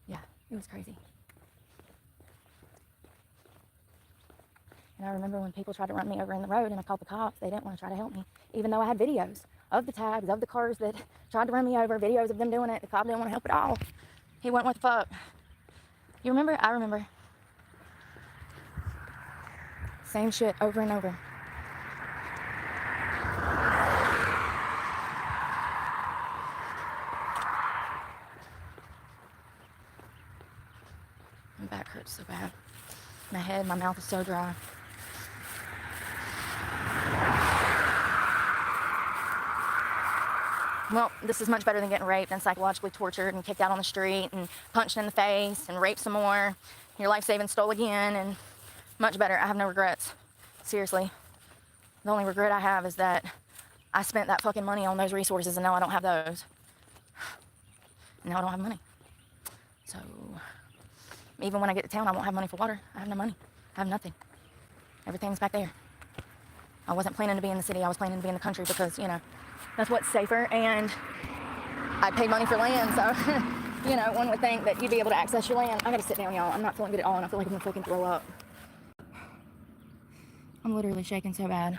Yeah, it was crazy. And I remember when people tried to run me over in the road and I called the cops, they didn't want to try to help me. Even though I had videos of the tags, of the cars that tried to run me over, videos of them doing it. The cop didn't want to help at all. He went, what the fuck? You remember? I remember. Same shit over and over. My back hurts so bad. My head, my mouth is so dry. Well, this is much better than getting raped and psychologically tortured and kicked out on the street and punched in the face and raped some more. Your life savings stole again, and much better. I have no regrets. Seriously. The only regret I have is that I spent that fucking money on those resources and now I don't have those. Now I don't have money. So, even when I get to town, I won't have money for water. I have no money. I have nothing. Everything's back there. I wasn't planning to be in the city. I was planning to be in the country because, you know, that's what's safer, and I paid money for land, so, you know, one would think that you'd be able to access your land. I gotta sit down, y'all. I'm not feeling good at all, and I feel like I'm gonna fucking throw up. I'm literally shaking so bad.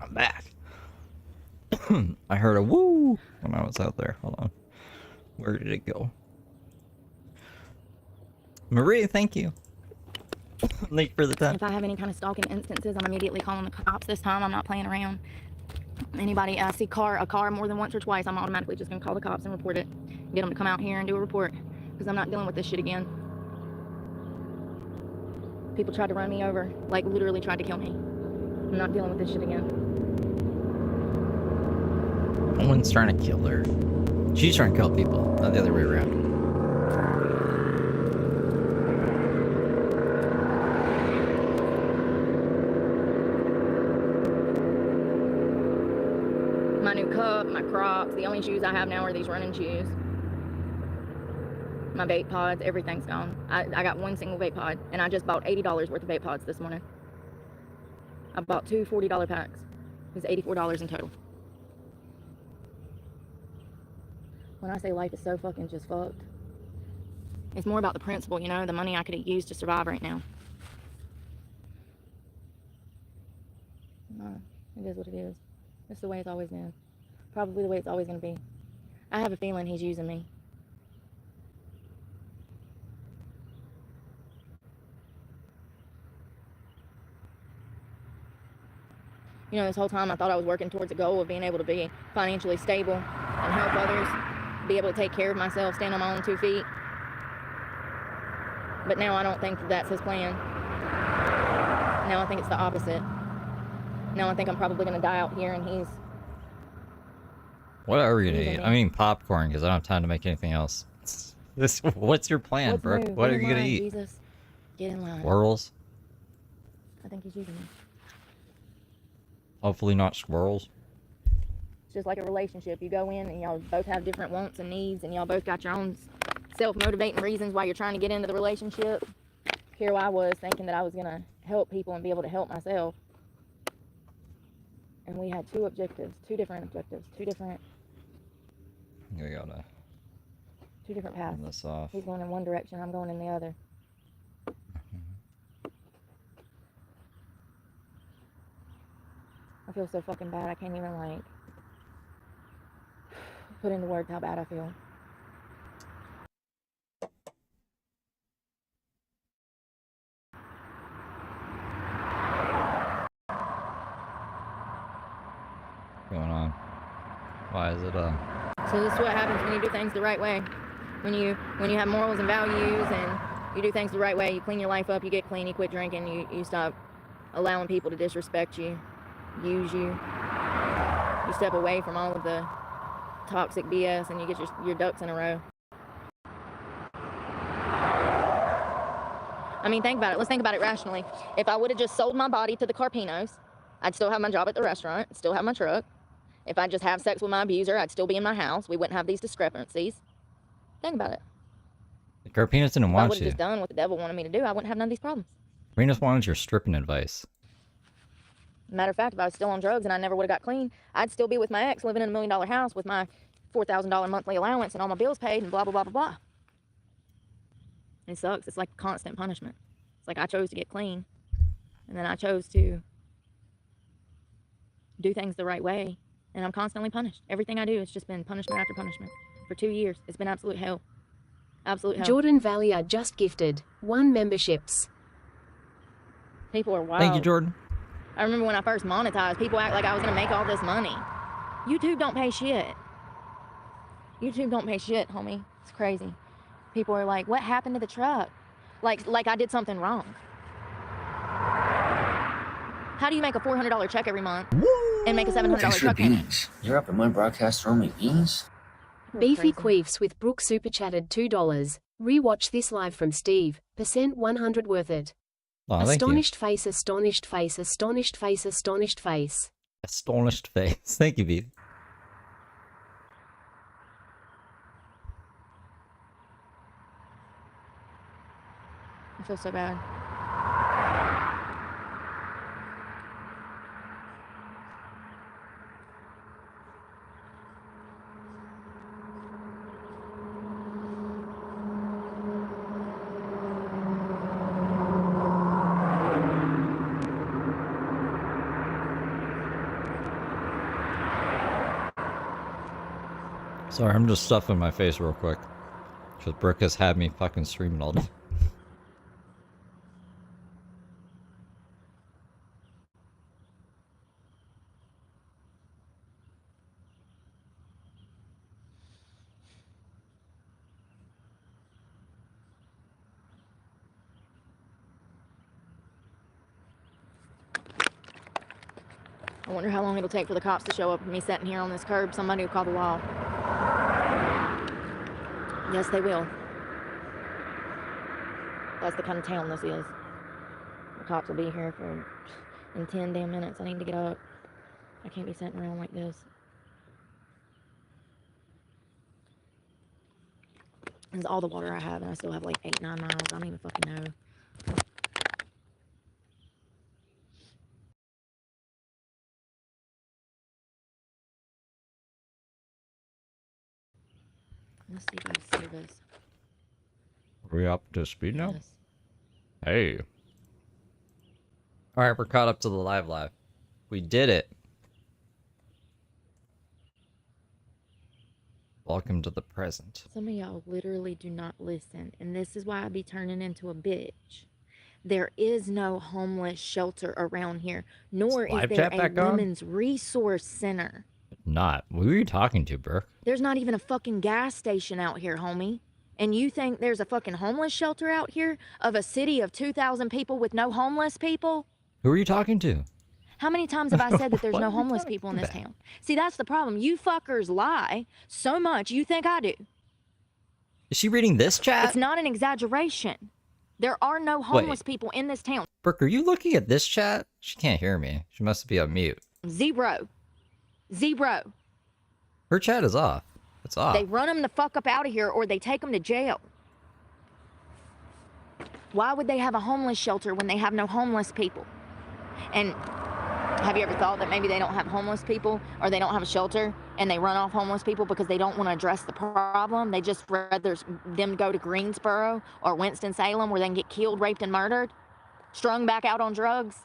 I'm back. I heard a woo when I was out there. Hold on. Where did it go? Marie, thank you. Thank you for the time. If I have any kind of stalking instances, I'm immediately calling the cops. This time, I'm not playing around. Anybody I see a car more than once or twice, I'm automatically just gonna call the cops and report it. Get them to come out here and do a report, because I'm not dealing with this shit again. People tried to run me over, like literally tried to kill me. I'm not dealing with this shit again. No one's trying to kill her. She's trying to kill people, not the other way around. My new cup, my Crocs, the only shoes I have now are these running shoes. My vape pods, everything's gone. I got one single vape pod, and I just bought $80 worth of vape pods this morning. I bought two $40 packs. It was $84 in total. When I say life is so fucking just fucked, it's more about the principle, you know, the money I could have used to survive right now. No, it is what it is. It's the way it's always been. Probably the way it's always going to be. I have a feeling he's using me. You know, this whole time I thought I was working towards a goal of being able to be financially stable and help others, be able to take care of myself, stand on my own 2 feet. But now I don't think that that's his plan. Now I think it's the opposite. Now I think I'm probably going to die out here and he's... What are we gonna eat? I'm eating popcorn because I don't have time to make anything else. What's your plan, Brooke? What are you gonna eat? Jesus. Get in line. Squirrels? I think he's using me. Hopefully not squirrels. It's just like a relationship. You go in and y'all both have different wants and needs, and y'all both got your own self-motivating reasons why you're trying to get into the relationship. Here I was thinking that I was gonna help people and be able to help myself. And we had two different objectives, two different paths. Turn this off. He's going in one direction, I'm going in the other. I feel so fucking bad, I can't even like put into words how bad I feel. Going on? Why is it So this is what happens when you do things the right way. When you have morals and values and you do things the right way, you clean your life up, you get clean, you quit drinking, you stop allowing people to disrespect you, use you. You step away from all of the toxic BS and you get your ducks in a row. I mean, think about it. Let's think about it rationally. If I would have just sold my body to the Carpinos, I'd still have my job at the restaurant, still have my truck. If I just have sex with my abuser, I'd still be in my house. We wouldn't have these discrepancies. Think about it. The Carpinos didn't If I want would have you. just done what the devil wanted me to do, I wouldn't have none of these problems. Carpinos wanted your stripping advice. Matter of fact, if I was still on drugs and I never would have got clean, I'd still be with my ex living in $1 million house with my $4,000 monthly allowance and all my bills paid and blah, blah, blah, blah, blah. It sucks. It's like constant punishment. It's like I chose to get clean and then I chose to do things the right way. And I'm constantly punished. Everything I do, it's just been punishment after punishment. For 2 years, it's been absolute hell. Absolute hell. Jordan Valier just gifted 1 memberships. People are wild. Thank you, Jordan. I remember when I first monetized, people act like I was going to make all this money. YouTube don't pay shit. YouTube don't pay shit, homie. It's crazy. People are like, what happened to the truck? Like I did something wrong. How do you make a $400 check every month and make a $700 Thanks for truck the payment? beans. You're up at my broadcast throwing me beans? Beefy Queefs with Brooke super chatted $2. Rewatch this live from Steve. Percent 100 worth it. Oh, thank you. Astonished face, astonished face, astonished face, astonished face. Astonished face. Thank you, Beef. I feel so bad. Sorry, I'm just stuffing my face real quick. Because Brooke has had me fucking streaming all day. I wonder how long it'll take for the cops to show up with me sitting here on this curb. Somebody will call the law. Yes, they will. That's the kind of town this is. The cops will be here for in 10 damn minutes. I need to get up. I can't be sitting around like this. This is all the water I have, and I still have like 8-9 miles. I don't even fucking know. Let's see if I can see this. Are we up to speed now? Yes. Hey. Alright, we're caught up to the live. We did it. Welcome to the present. Some of y'all literally do not listen, and this is why I be turning into a bitch. There is no homeless shelter around here, nor is there a women's resource center. Not. Who are you talking to, Brooke? There's not even a fucking gas station out here, homie. And you think there's a fucking homeless shelter out here of a city of 2,000 people with no homeless people? Who are you talking to? How many times have I said that there's no homeless people in this town? See, that's the problem. You fuckers lie so much you think I do. Is she reading this chat? It's not an exaggeration. There are no homeless people in this town. Brooke, are you looking at this chat? She can't hear me. She must be on mute. Zero. Her chat is off. It's off. They run them the fuck up out of here or they take them to jail. Why would they have a homeless shelter when they have no homeless people? And have you ever thought that maybe they don't have homeless people or they don't have a shelter and they run off homeless people because they don't want to address the problem? They just rather them go to Greensboro or Winston-Salem where they can get killed, raped, and murdered, strung back out on drugs.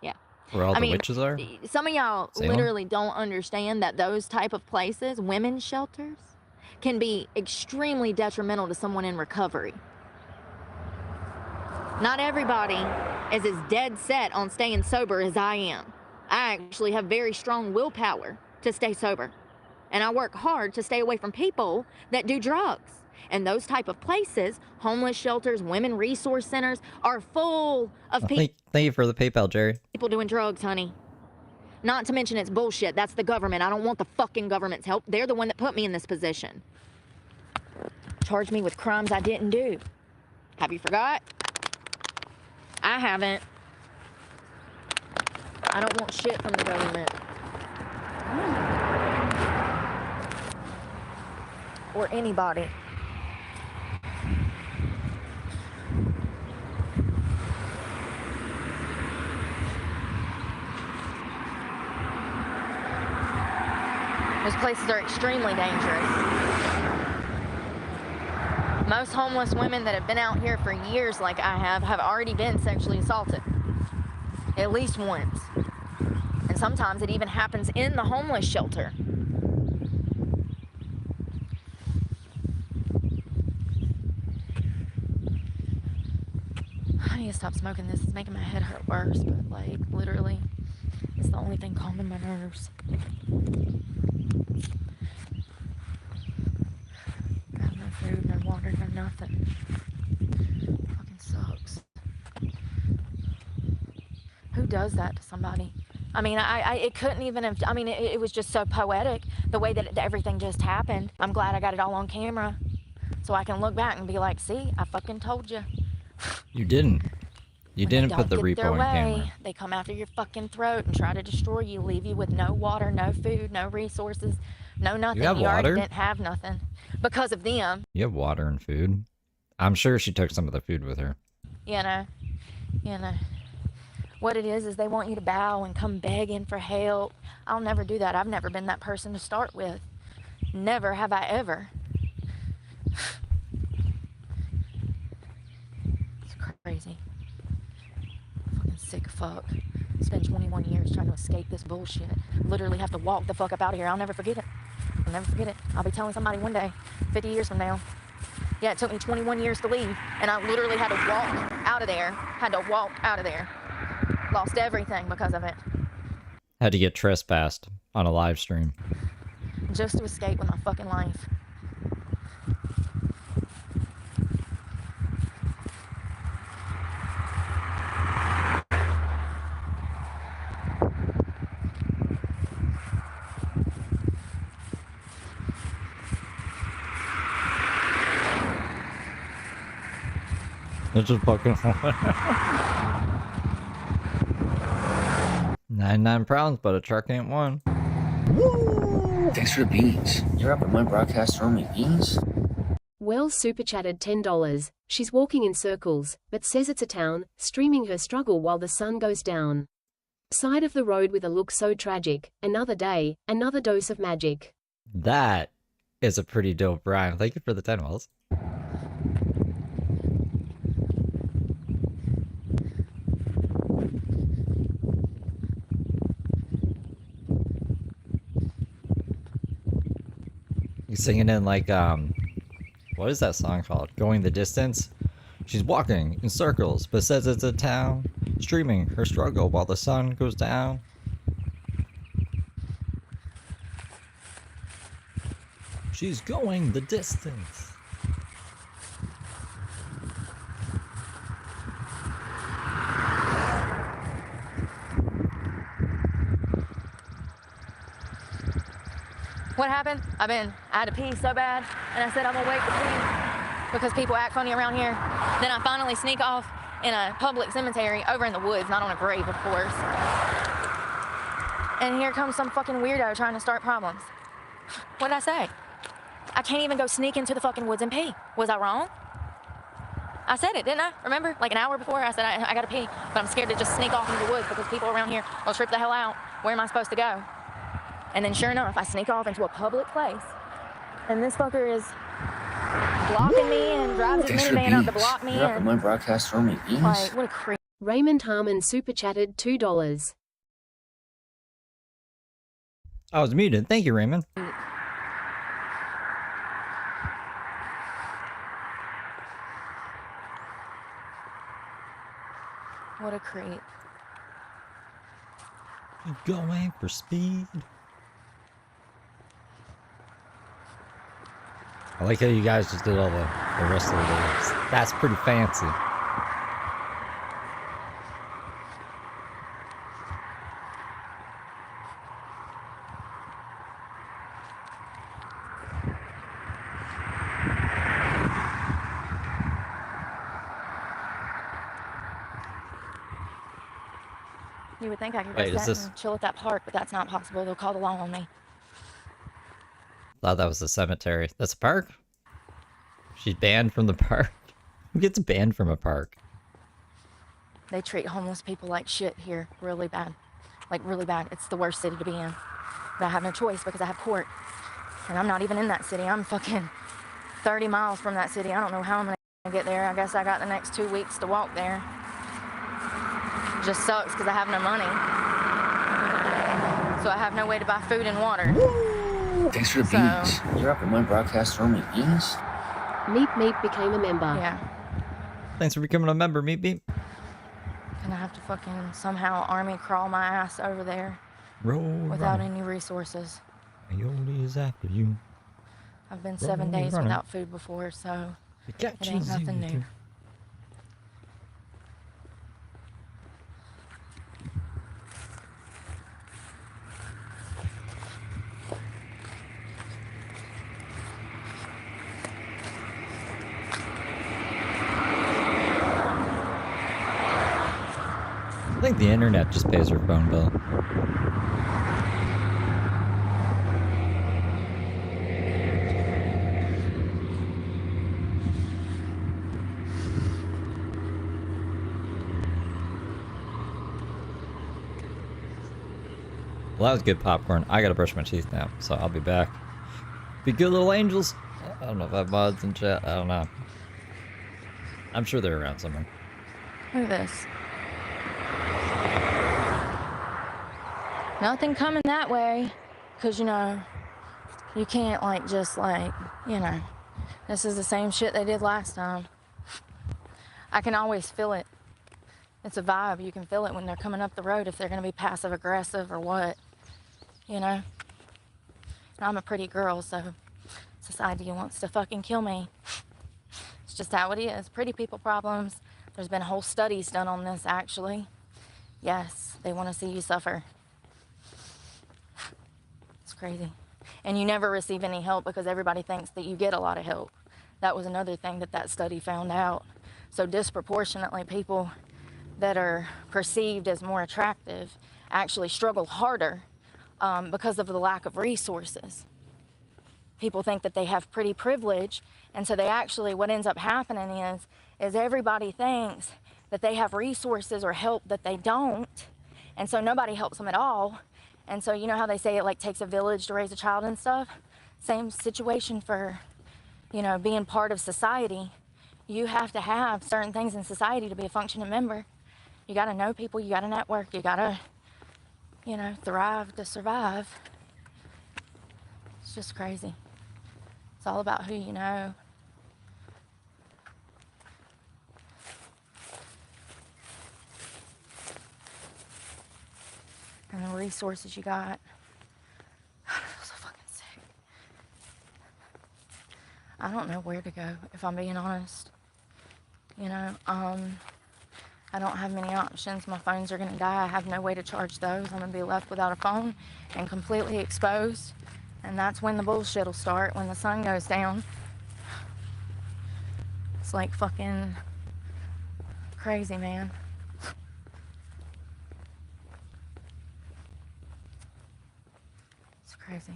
Yeah. Where all the witches are? Some of y'all literally don't understand that those type of places, women's shelters, can be extremely detrimental to someone in recovery. Not everybody is as dead set on staying sober as I am. I actually have very strong willpower to stay sober. And I work hard to stay away from people that do drugs. And those type of places, homeless shelters, women resource centers, are full of people. Thank you for the PayPal, Jerry. People doing drugs, honey. Not to mention it's bullshit. That's the government. I don't want the fucking government's help. They're the one that put me in this position. Charged me with crimes I didn't do. Have you forgot? I haven't. I don't want shit from the government. Or anybody. Those places are extremely dangerous. Most homeless women that have been out here for years like I have already been sexually assaulted. At least once. And sometimes it even happens in the homeless shelter. I need to stop smoking this. It's making my head hurt worse, but like literally, it's the only thing calming my nerves. I have no food, no water, no nothing. Fucking sucks. Who does that to somebody? I mean, it couldn't even have, I mean, it was just so poetic, the way that everything just happened. I'm glad I got it all on camera, so I can look back and be like, see, I fucking told you. You didn't. You didn't put the repo on camera. They come after your fucking throat and try to destroy you, leave you with no water, no food, no resources, no nothing. You have already water? didn't have nothing because of them. You have water and food. I'm sure she took some of the food with her. You know. What it is they want you to bow and come begging for help. I'll never do that. I've never been that person to start with. Never have I ever. It's crazy. Fucking sick fuck. Spent 21 years trying to escape this bullshit. Literally have to walk the fuck up out of here. I'll never forget it. never forget it. I'll be telling somebody one day, 50 years from now. Yeah, it took me 21 years to leave, and I literally had to walk out of there. Lost everything because of it. Had to get trespassed on a live stream. Just to escape with my fucking life. That's just fucking 99 pounds, but a truck ain't one. Woo! Thanks for the beans. You're up at my broadcast throwing me beans? Well super chatted $10. She's walking in circles, but says it's a town, streaming her struggle while the sun goes down. Side of the road with a look so tragic. Another day, another dose of magic. That is a pretty dope rhyme. Thank you for the 10 wells. He's singing in like, what is that song called? Going the Distance? She's walking in circles, but says it's a town, streaming her struggle while the sun goes down. She's going the distance. What happened? I had to pee so bad, and I said I'm gonna wait to pee because people act funny around here. Then I finally sneak off in a public cemetery over in the woods, not on a grave, of course. And here comes some fucking weirdo trying to start problems. What did I say? I can't even go sneak into the fucking woods and pee. Was I wrong? I said it, didn't I? Remember? Like an hour before, I said I gotta pee, but I'm scared to just sneak off into the woods because people around here will trip the hell out. Where am I supposed to go? And then sure enough, I sneak off into a public place, and this fucker is blocking me and drives his minivan up to block me. You're up at my broadcast throwing me beans? Like, what a creep. Raymond Harmon super chatted $2. I was muted. Thank you, Raymond. What a creep. Going for speed. I like how you guys just did all the rest of the videos. That's pretty fancy. You would think I could Wait, go is sit this- and chill at that park, but that's not possible. They'll call the law on me. Thought that was the cemetery. That's a park? She's banned from the park? Who gets banned from a park? They treat homeless people like shit here really bad. Like, really bad. It's the worst city to be in. But I have no choice because I have court. And I'm not even in that city. I'm fucking 30 miles from that city. I don't know how I'm gonna get there. I guess I got the next 2 weeks to walk there. Just sucks because I have no money. So I have no way to buy food and water. Thanks for the beans. You're up at my broadcast throwing me beans? Meep Meep became a member. Yeah. Thanks for becoming a member, Meep Meep. And I have to fucking somehow army crawl my ass over there. Roll without running. any resources. Coyote is after you. I've been 7 days running. without food before, so It it ain't nothing new. I think the internet just pays her phone bill. Well, that was good popcorn. I gotta brush my teeth now, so I'll be back. Be good, little angels. I don't know if I have mods in chat. I don't know. I'm sure they're around somewhere. Look at this. Nothing coming that way, because, you know, You can't, like, just, like, you know, this is the same shit they did last time. I can always feel it. It's a vibe. You can feel it when they're coming up the road, if they're going to be passive aggressive or what, you know? And I'm a pretty girl, so society wants to fucking kill me. It's just how it is. Pretty people problems. There's been whole studies done on this, actually. Yes, they want to see you suffer. It's crazy. And you never receive any help because everybody thinks that you get a lot of help. That was another thing that study found out. So disproportionately, people that are perceived as more attractive actually struggle harder because of the lack of resources. People think that they have pretty privilege, and so they actually, what ends up happening is everybody thinks that they have resources or help that they don't, and so nobody helps them at all. And so you know how they say it like takes a village to raise a child and stuff? Same situation for, you know, being part of society. You have to have certain things in society to be a functioning member. You gotta know people, you gotta network, you gotta, you know, thrive to survive. It's just crazy. It's all about who you know. And the resources you got. I feel so fucking sick. I don't know where to go, if I'm being honest. You know, I don't have many options. My phones are gonna die. I have no way to charge those. I'm gonna be left without a phone and completely exposed. And that's when the bullshit will start, when the sun goes down. It's like fucking crazy, man. It's crazy.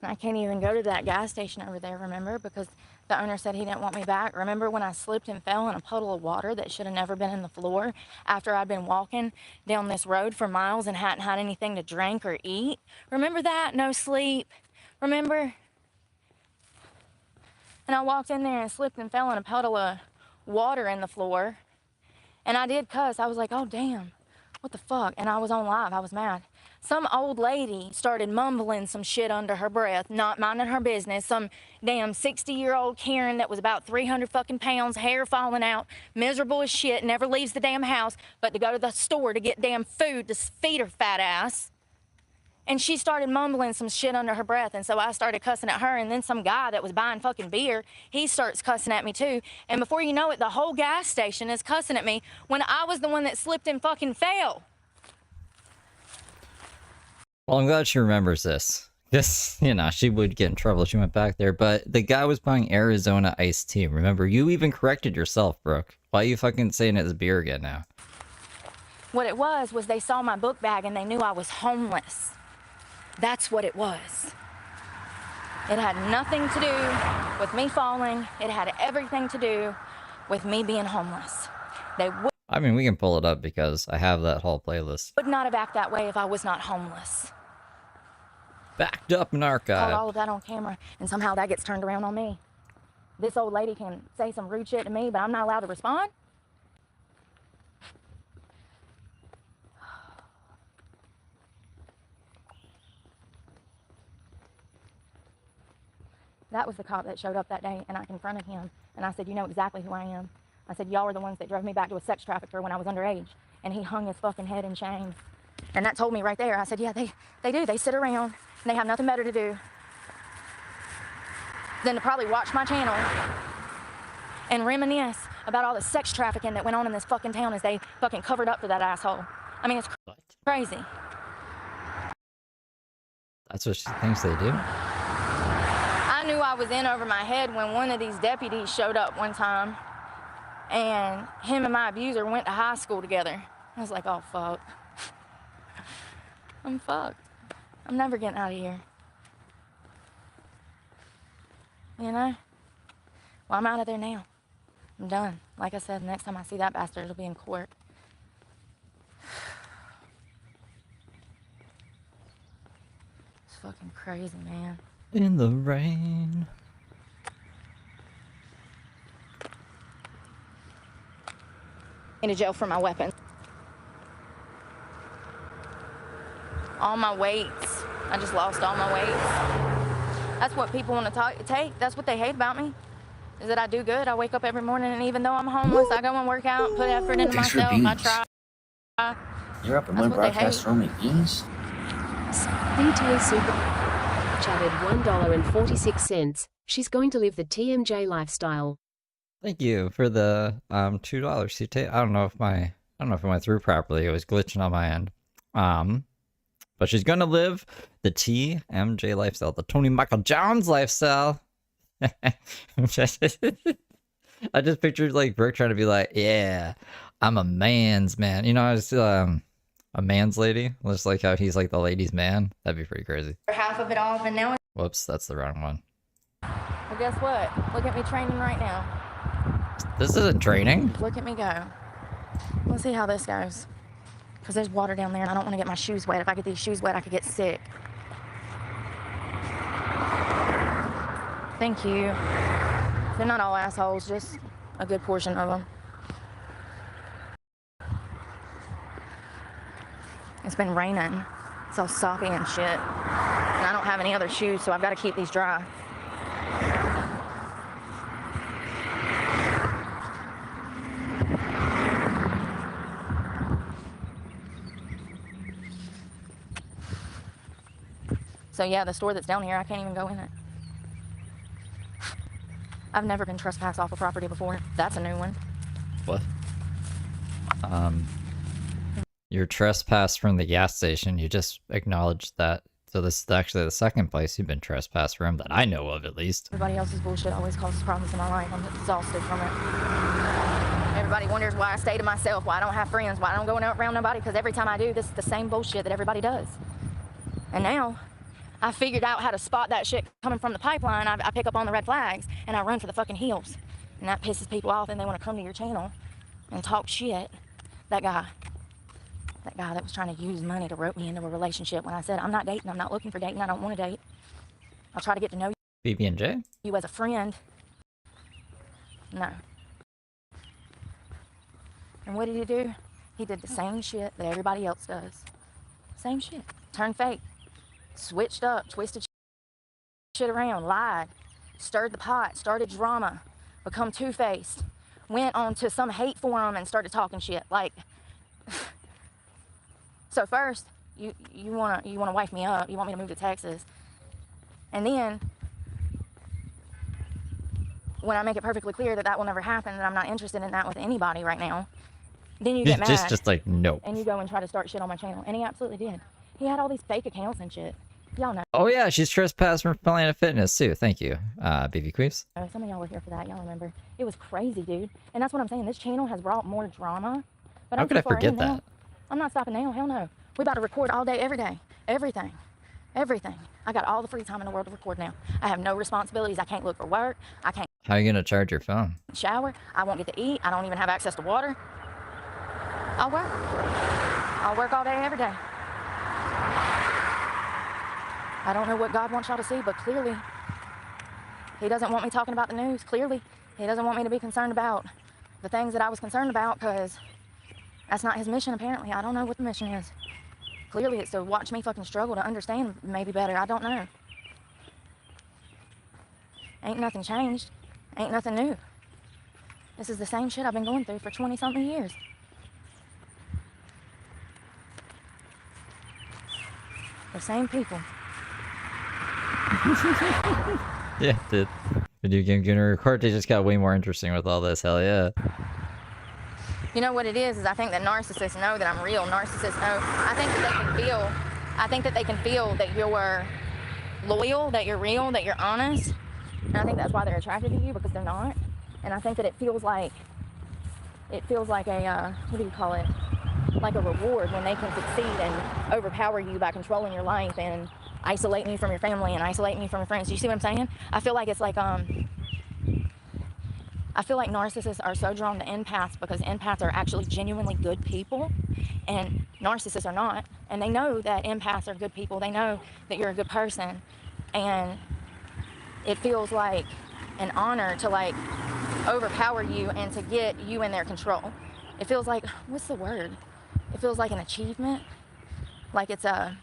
I can't even go to that gas station over there, remember? Because the owner said he didn't want me back. Remember when I slipped and fell in a puddle of water that should have never been in the floor after I'd been walking down this road for miles and hadn't had anything to drink or eat? Remember that? No sleep. Remember? And I walked in there and slipped and fell in a puddle of water in the floor. And I did cuss. I was like, oh, damn. What the fuck? And I was on live. I was mad. Some old lady started mumbling some shit under her breath, not minding her business. Some damn 60-year-old Karen that was about 300 fucking pounds, hair falling out, miserable as shit, never leaves the damn house but to go to the store to get damn food to feed her fat ass. And she started mumbling some shit under her breath, and so I started cussing at her, and then some guy that was buying fucking beer, he starts cussing at me too. And before you know it, the whole gas station is cussing at me when I was the one that slipped and fucking fell. Well, I'm glad she remembers this. This, you know, she would get in trouble if she went back there, but the guy was buying Arizona iced tea. Remember, you even corrected yourself, Brooke. Why are you fucking saying it's beer again now? What it was they saw my book bag and they knew I was homeless. That's what it was. It had nothing to do with me falling. It had everything to do with me being homeless. They would. I mean, we can pull it up because I have that whole playlist. Would not have acted that way if I was not homeless. Backed up in archive. Caught all of that on camera, and somehow that gets turned around on me. This old lady can say some rude shit to me, but I'm not allowed to respond? That was the cop that showed up that day, and I confronted him, and I said, you know exactly who I am. I said, y'all are the ones that drove me back to a sex trafficker when I was underage. And he hung his fucking head in shame. And that told me right there. I said, yeah, they do. They sit around, and they have nothing better to do than to probably watch my channel and reminisce about all the sex trafficking that went on in this fucking town as they fucking covered up for that asshole. I mean, it's crazy. That's what she thinks they do? I knew I was in over my head when one of these deputies showed up one time, and him and my abuser went to high school together. I was like, oh, fuck. I'm fucked. I'm never getting out of here. You know? Well, I'm out of there now. I'm done. Like I said, next time I see that bastard, it'll be in court. fucking crazy, man. In the rain. Into jail for my weapons. All my weights. I just lost all my weights. That's what people want to take. That's what they hate about me. Is that I do good. I wake up every morning, and even though I'm homeless, I go and work out, put effort into myself. I try. You're up in my broadcast room at beans? BTA Super chatted $1.46. She's going to live the TMJ lifestyle. Thank you for the $2. I don't know if it went through properly. It was glitching on my end. But she's gonna live the TMJ lifestyle, the Tony Michael Jones lifestyle. I just pictured like Brooke trying to be like, yeah, I'm a man's man. You know, I was a man's lady. Just like how he's like the ladies' man. That'd be pretty crazy. Half of it off, and now. Whoops, that's the wrong one. Well, guess what? Look at me training right now. This isn't training. Look at me go. Let's see how this goes. Because there's water down there, and I don't want to get my shoes wet. If I get these shoes wet, I could get sick. Thank you. They're not all assholes, just a good portion of them. It's been raining. It's all soppy and shit. And I don't have any other shoes, so I've got to keep these dry. So yeah, the store that's down here, I can't even go in it. I've never been trespassed off a property before. That's a new one. What? You're trespassed from the gas station. You just acknowledged that. So this is actually the second place you've been trespassed from that I know of, at least. Everybody else's bullshit always causes problems in my life. I'm exhausted from it. Everybody wonders why I stay to myself, why I don't have friends, why I don't go around nobody, because every time I do, this is the same bullshit that everybody does. And now, I figured out how to spot that shit coming from the pipeline. I pick up on the red flags, and I run for the fucking hills. And that pisses people off, and they want to come to your channel and talk shit. That guy that was trying to use money to rope me into a relationship when I said, I'm not dating, I'm not looking for dating, I don't want to date. I'll try to get to know BB&J? you as a friend. No. And what did he do? He did the same shit that everybody else does. Same shit. Turned fake. Switched up, twisted shit around, lied, stirred the pot, started drama, become two-faced, went on to some hate forum and started talking shit. Like, so first, you wanna wife me up, you want me to move to Texas, and then when I make it perfectly clear that that will never happen, and I'm not interested in that with anybody right now, then you get mad. Just like, no. And you go and try to start shit on my channel, and he absolutely did. He had all these fake accounts and shit. Y'all know. Oh yeah, she's trespassed from Planet Fitness too. Thank you, BB Queefs. Some of y'all were here for that. Y'all remember? It was crazy, dude. And that's what I'm saying. This channel has brought more drama. But How could I forget that? Now. I'm not stopping now. Hell no. We about to record all day, every day. Everything. I got all the free time in the world to record now. I have no responsibilities. I can't look for work. I can't. How are you gonna charge your phone? Shower. I won't get to eat. I don't even have access to water. I'll work. I'll work all day, every day. I don't know what God wants y'all to see, but clearly, He doesn't want me talking about the news. Clearly, He doesn't want me to be concerned about the things that I was concerned about, because that's not His mission, apparently. I don't know what the mission is. Clearly, it's to watch me fucking struggle to understand maybe better. I don't know. Ain't nothing changed. Ain't nothing new. This is the same shit I've been going through for 20-something years. The same people. Yeah, the video game gonna record. They just got way more interesting with all this. Hell yeah. You know what it is I think that narcissists know that I'm real. Narcissists know. I think that they can feel that you're loyal, that you're real, that you're honest. And I think that's why they're attracted to you, because they're not. And I think that it feels like a, what do you call it? Like a reward when they can succeed and overpower you by controlling your life and isolating you from your family and isolating you from your friends. Do you see what I'm saying? I feel like it's like I feel like narcissists are so drawn to empaths because empaths are actually genuinely good people and narcissists are not. And they know that empaths are good people. They know that you're a good person. And it feels like an honor to like overpower you and to get you in their control. It feels like, what's the word? It feels like an achievement. Like it's a,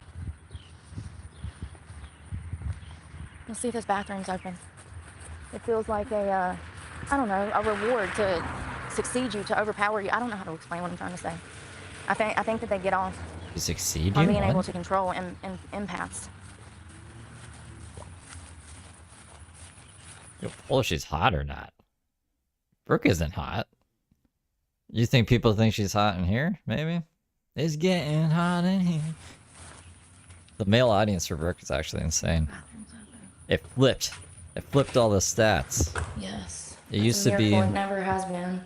let's see if this bathroom's open. It feels like a, I don't know, a reward to succeed you, to overpower you. I don't know how to explain what I'm trying to say. I think that they get off You succeed on you? being able What? to control empaths. Well, if she's hot or not. Brooke isn't hot. You think people think she's hot in here? Maybe? It's getting hot in here. The male audience for Brooke is actually insane. It flipped. It flipped all the stats. Yes. It used to be... It never has been.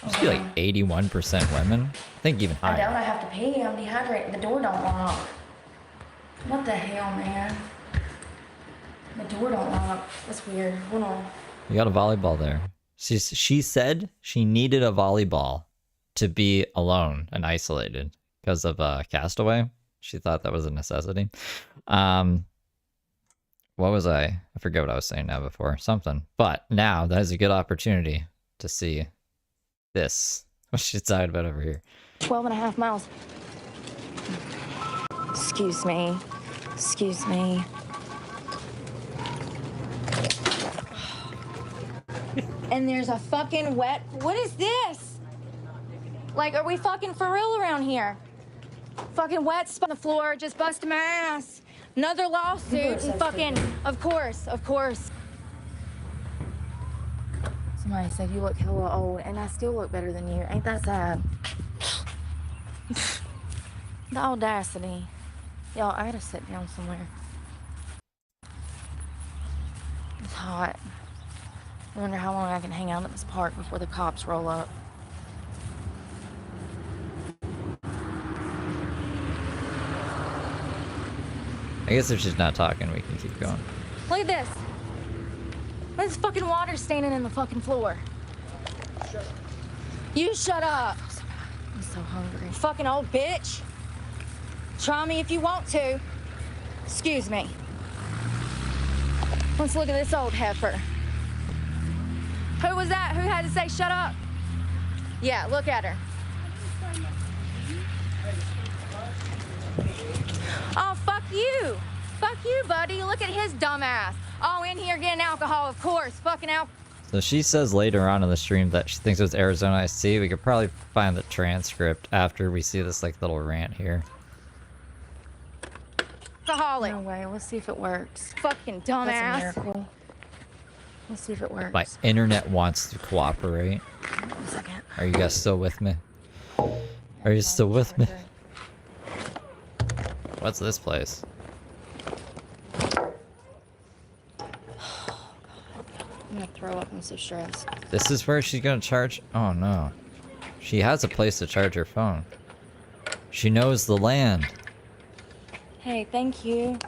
It used to be like 81% women. I think even I doubt higher. I have to pee. I'm dehydrated. The door don't lock. What the hell, man? The door don't lock. That's weird. Hold on. You got a volleyball there. She said she needed a volleyball to be alone and isolated because of Castaway. She thought that was a necessity. What was I forget what I was saying now before. Something. But now that is a good opportunity to see this. What she's talking about over here. 12.5 miles. Excuse me. Excuse me. And there's a fucking wet... What is this? Like, are we fucking for real around here? Fucking wet spot on the floor, just busting my ass. Another lawsuit and fucking... Of course, of course. Somebody said you look hella old, and I still look better than you. Ain't that sad? The audacity. Y'all, I gotta sit down somewhere. It's hot. I wonder how long I can hang out at this park before the cops roll up. I guess if she's not talking, we can keep going. Look at this. There's fucking water standing in the fucking floor. You shut up. I'm so hungry. Fucking old bitch. Try me if you want to. Excuse me. Let's look at this old heifer. Who was that? Who had to say shut up? Yeah, look at her. Oh, fuck you. Fuck you, buddy. Look at his dumb ass. Oh, in here getting alcohol, of course. Fucking alcohol. So she says later on in the stream that she thinks it was Arizona Iced Tea. We could probably find the transcript after we see this like little rant here. Alcoholic. No way. Let's see if it works. Fucking dumbass. That's a miracle. Let's see if it works. My internet wants to cooperate. One second. Are you guys still with me? Are you still with me? What's this place? I'm gonna throw up. I'm so stressed. This is where she's gonna charge? Oh no. She has a place to charge her phone. She knows the land. Hey, thank you.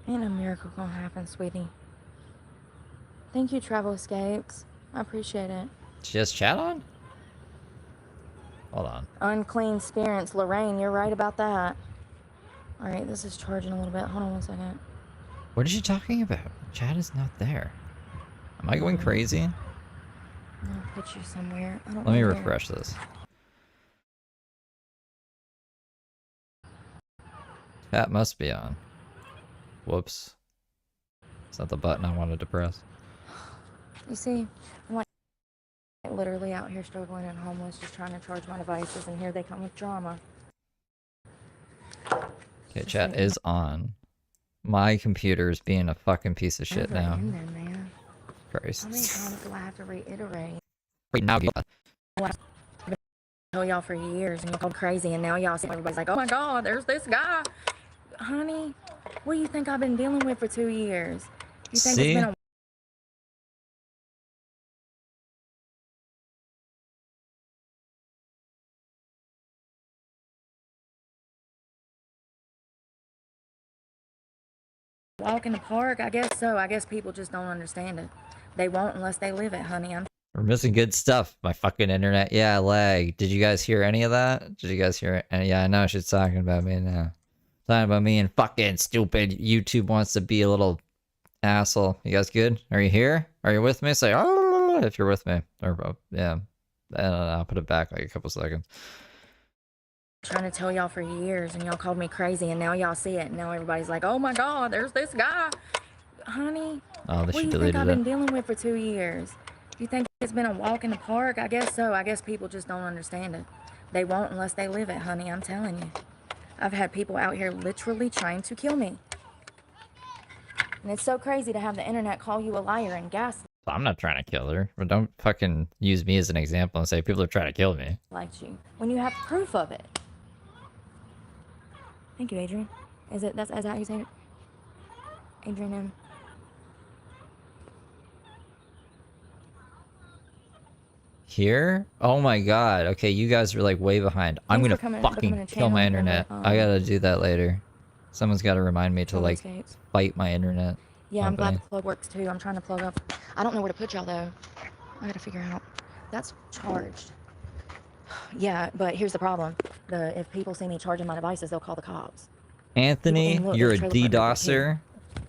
Ain't a miracle gonna happen, sweetie. Thank you, Travel Escapes. I appreciate it. She has chat on? Hold on. Unclean spirits. Lorraine, you're right about that. Alright, this is charging a little bit. Hold on one second. What is she talking about? Chat is not there. Am I going crazy? I'm gonna put you somewhere. I don't Let me know. refresh this. Chat must be on. Whoops. Is that the button I wanted to press? You see, I'm like literally out here struggling and homeless, just trying to charge my devices, and here they come with drama. Okay, chat is on. My computer is being a fucking piece of shit Never now. end there, man. Christ. How many times do I have to reiterate? Right now, I've been telling y'all for years, and y'all go crazy, and now y'all see everybody's like, oh my god, there's this guy. Honey, what do you think I've been dealing with for 2 years? You think See? it's been a walk in the park? I guess so. I guess people just don't understand it. They won't unless they live it, honey. We're missing good stuff. My fucking internet. Yeah, lag. Did you guys hear any of that? Did you guys hear it? Yeah, I know she's talking about me now. Talking about me and fucking stupid YouTube wants to be a little asshole. You guys good? Are you here? Are you with me? Say, oh, if you're with me. Or, yeah. And I'll put it back like a couple seconds. Trying to tell y'all for years, and y'all called me crazy, and now y'all see it, and now everybody's like, oh my god, there's this guy. Honey, Oh, what do you think I've been dealing with for 2 years? You think it's been a walk in the park? I guess so. I guess people just don't understand it. They won't unless they live it, honey. I'm telling you. I've had people out here literally trying to kill me. And it's so crazy to have the internet call you a liar and gaslight I'm not trying to kill her, but don't fucking use me as an example and say people are trying to kill me. you when you have proof of it. Thank you, Adrian. Is that how you say it? Adrian M. Here? Oh my god. Okay, you guys are like way behind. I'm gonna fucking kill my internet. I gotta do that later. Someone's gotta remind me to like fight my internet. Yeah, I'm glad the plug works too. I'm trying to plug up. I don't know where to put y'all though. I gotta figure out. That's charged. Yeah, but here's the problem. If people see me charging my devices, they'll call the cops. Anthony, you're a DDoSer,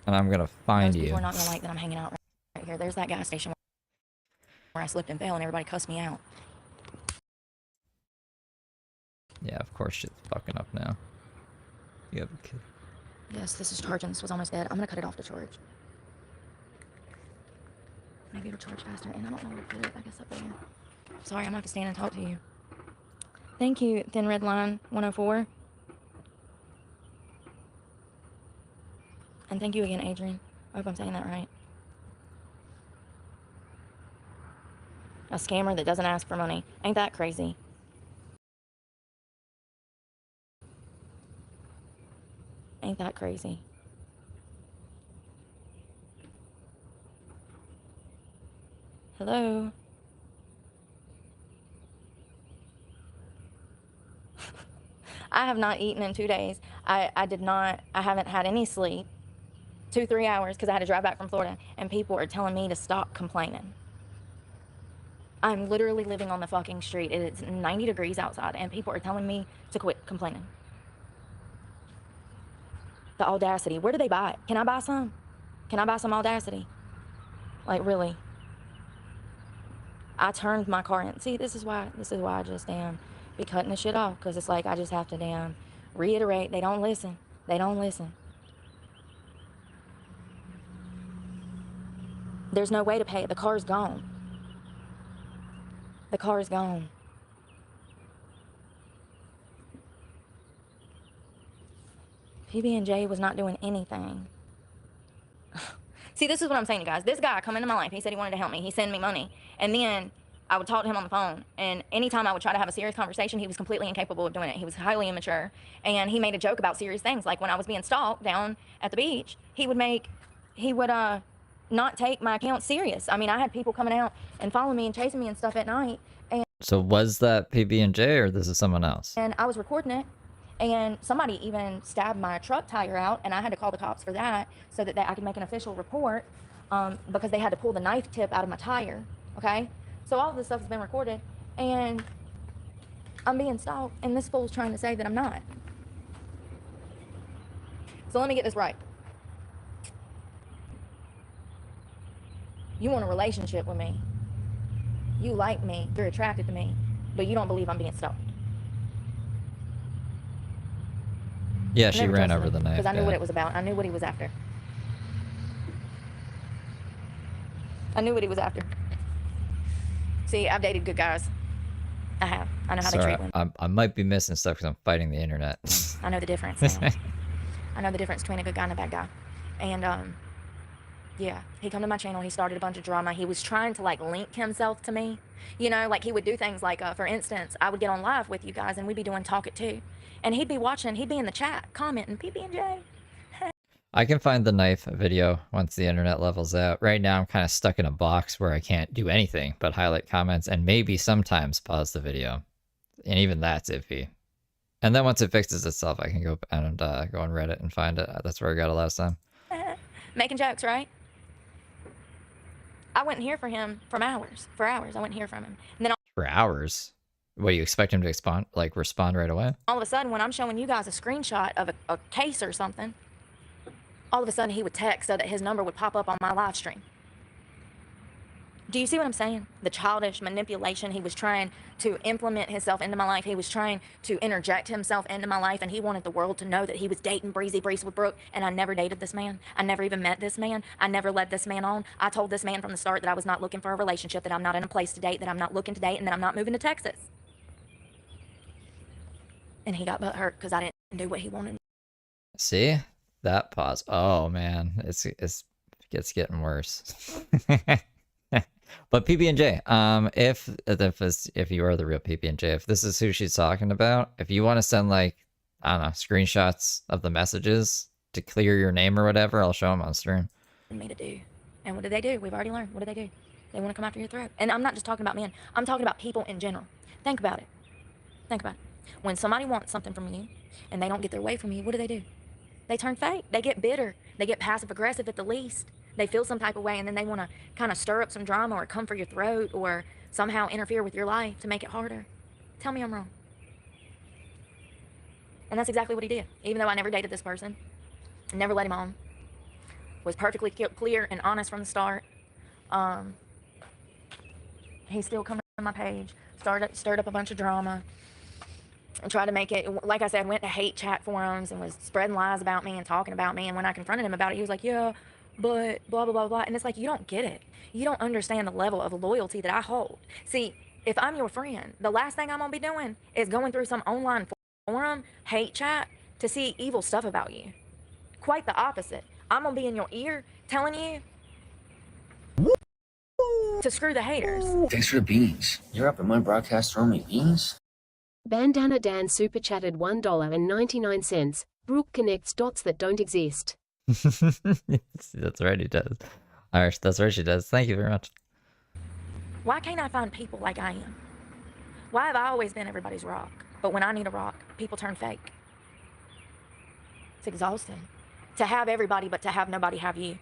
and I'm gonna find you. We're not gonna like that I'm hanging out right here. There's that gas station where I slipped and fell, and everybody cussed me out. Yeah, of course shit's fucking up now. You have a kid. Yes, this is charging. This was almost dead. I'm gonna cut it off to charge. Maybe it'll charge faster, and I don't know where to put it. I guess up there. Sorry, I'm gonna have to stand and talk to you. Thank you, Thin Red Line 104. And thank you again, Adrian. I hope I'm saying that right. A scammer that doesn't ask for money. Ain't that crazy? Ain't that crazy? Hello? I have not eaten in 2 days. I haven't had any sleep. 2-3 hours because I had to drive back from Florida, and people are telling me to stop complaining. I'm literally living on the fucking street. It's 90 degrees outside, and people are telling me to quit complaining. The audacity. Where do they buy it? Can I buy some? Can I buy some audacity? Like, really? I turned my car in. See, this is why I just be cutting the shit off, because it's like I just have to reiterate. They don't listen. They don't listen. There's no way to pay it. The car's gone. The car is gone. PB&J was not doing anything. See, this is what I'm saying, you guys. This guy come into my life. He said he wanted to help me. He sent me money. And then I would talk to him on the phone. And anytime I would try to have a serious conversation, he was completely incapable of doing it. He was highly immature. And he made a joke about serious things. Like when I was being stalked down at the beach, he would not take my account serious. I mean, I had people coming out and following me and chasing me and stuff at night. And So was that PB&J or this is someone else? And I was recording it. And somebody even stabbed my truck tire out, and I had to call the cops for that so that I could make an official report because they had to pull the knife tip out of my tire, okay? So all of this stuff has been recorded, and I'm being stalked, and this fool's trying to say that I'm not. So let me get this right. You want a relationship with me. You like me. You're attracted to me, but you don't believe I'm being stalked. Yeah, she ran over the knife. Because I knew what it was about. I knew what he was after. I knew what he was after. See, I've dated good guys. I have. I know how they treat women. I might be missing stuff because I'm fighting the internet. I know the difference now. I know the difference between a good guy and a bad guy. And, yeah, he come to my channel. He started a bunch of drama. He was trying to, like, link himself to me. You know, like, he would do things like, for instance, I would get on live with you guys, and we'd be doing Talk It Too. And he'd be watching, he'd be in the chat, commenting, PB&J. I can find the knife video once the internet levels out. Right now, I'm kind of stuck in a box where I can't do anything but highlight comments and maybe sometimes pause the video. And even that's iffy. And then once it fixes itself, I can go and go on Reddit and find it. That's where I got it last time. making jokes, right? I wouldn't hear from him for hours. I wouldn't hear from him. And then For hours? What, do you expect him to respond right away? all of a sudden, when I'm showing you guys a screenshot of a case or something, all of a sudden he would text so that his number would pop up on my live stream. Do you see what I'm saying? The childish manipulation. He was trying to implement himself into my life. He was trying to interject himself into my life, and he wanted the world to know that he was dating Breezy Breeze with Brooke, and I never dated this man. I never even met this man. I never led this man on. I told this man from the start that I was not looking for a relationship, that I'm not in a place to date, that I'm not looking to date, and that I'm not moving to Texas. And he got butthurt because I didn't do what he wanted. See? That pause. Oh, man. It's getting worse. But PB&J, if you are the real PB&J, if this is who she's talking about, if you want to send, like, I don't know, screenshots of the messages to clear your name or whatever, I'll show them on stream. Me to do. And what do they do? We've already learned. What do they do? They want to come after your throat. And I'm not just talking about men. I'm talking about people in general. Think about it. Think about it. When somebody wants something from you and they don't get their way from you, what do? They turn fake. They get bitter. They get passive aggressive at the least. They feel some type of way, and then they want to kind of stir up some drama or come for your throat or somehow interfere with your life to make it harder. Tell me I'm wrong. And that's exactly what he did. Even though I never dated this person, never let him on, was perfectly clear and honest from the start. He still come to my page, stirred up a bunch of drama, and tried to make it, like I said, went to hate chat forums and was spreading lies about me and talking about me. And when I confronted him about it, he was like, yeah, but blah, blah, blah, blah. And it's like, you don't get it. You don't understand the level of loyalty that I hold. See, if I'm your friend, the last thing I'm going to be doing is going through some online forum, hate chat, to see evil stuff about you. Quite the opposite. I'm going to be in your ear telling you to screw the haters. Thanks for the beans. You're up in my broadcast throwing me beans? Bandana Dan super chatted $1.99. Brooke connects dots that don't exist. That's right, he does. Alright, that's right, she does. Thank you very much. Why can't I find people like I am? Why have I always been everybody's rock? But when I need a rock, people turn fake. It's exhausting. To have everybody, but to have nobody have you.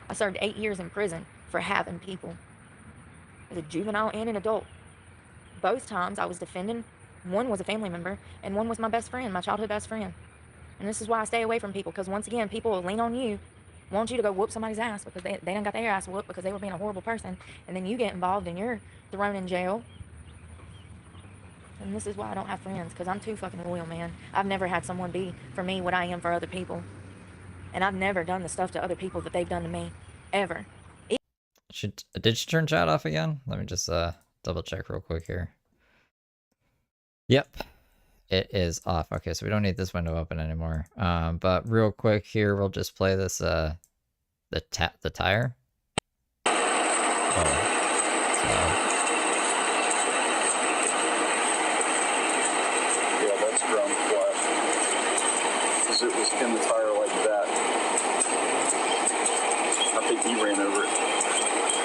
I served 8 years in prison for having people. As a juvenile and an adult. Both times I was defending. One was a family member, and one was my best friend, my childhood best friend. And this is why I stay away from people, because once again, people will lean on you, want you to go whoop somebody's ass because they done got their ass whooped because they were being a horrible person, and then you get involved and you're thrown in jail. And this is why I don't have friends, because I'm too fucking loyal, man. I've never had someone be for me what I am for other people. And I've never done the stuff to other people that they've done to me. Ever. Did she turn chat off again? Let me just double check real quick here. Yep, it is off. Okay, so we don't need this window open anymore. But real quick here, we'll just play this the tire. Oh, yeah, that's ground flat because it was in the tire like that. I think he ran over it.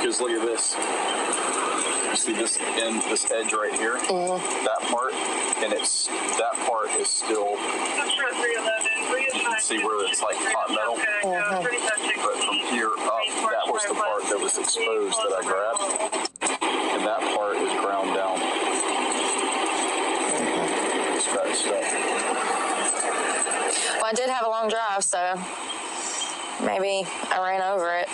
Because look at this. You see this end, this edge right here? That part, and that part is still, you can see where it's like hot metal. But from here up, that was the part that was exposed that I grabbed. And that part is ground down. Scratched up. Well, I did have a long drive, so maybe I ran over it.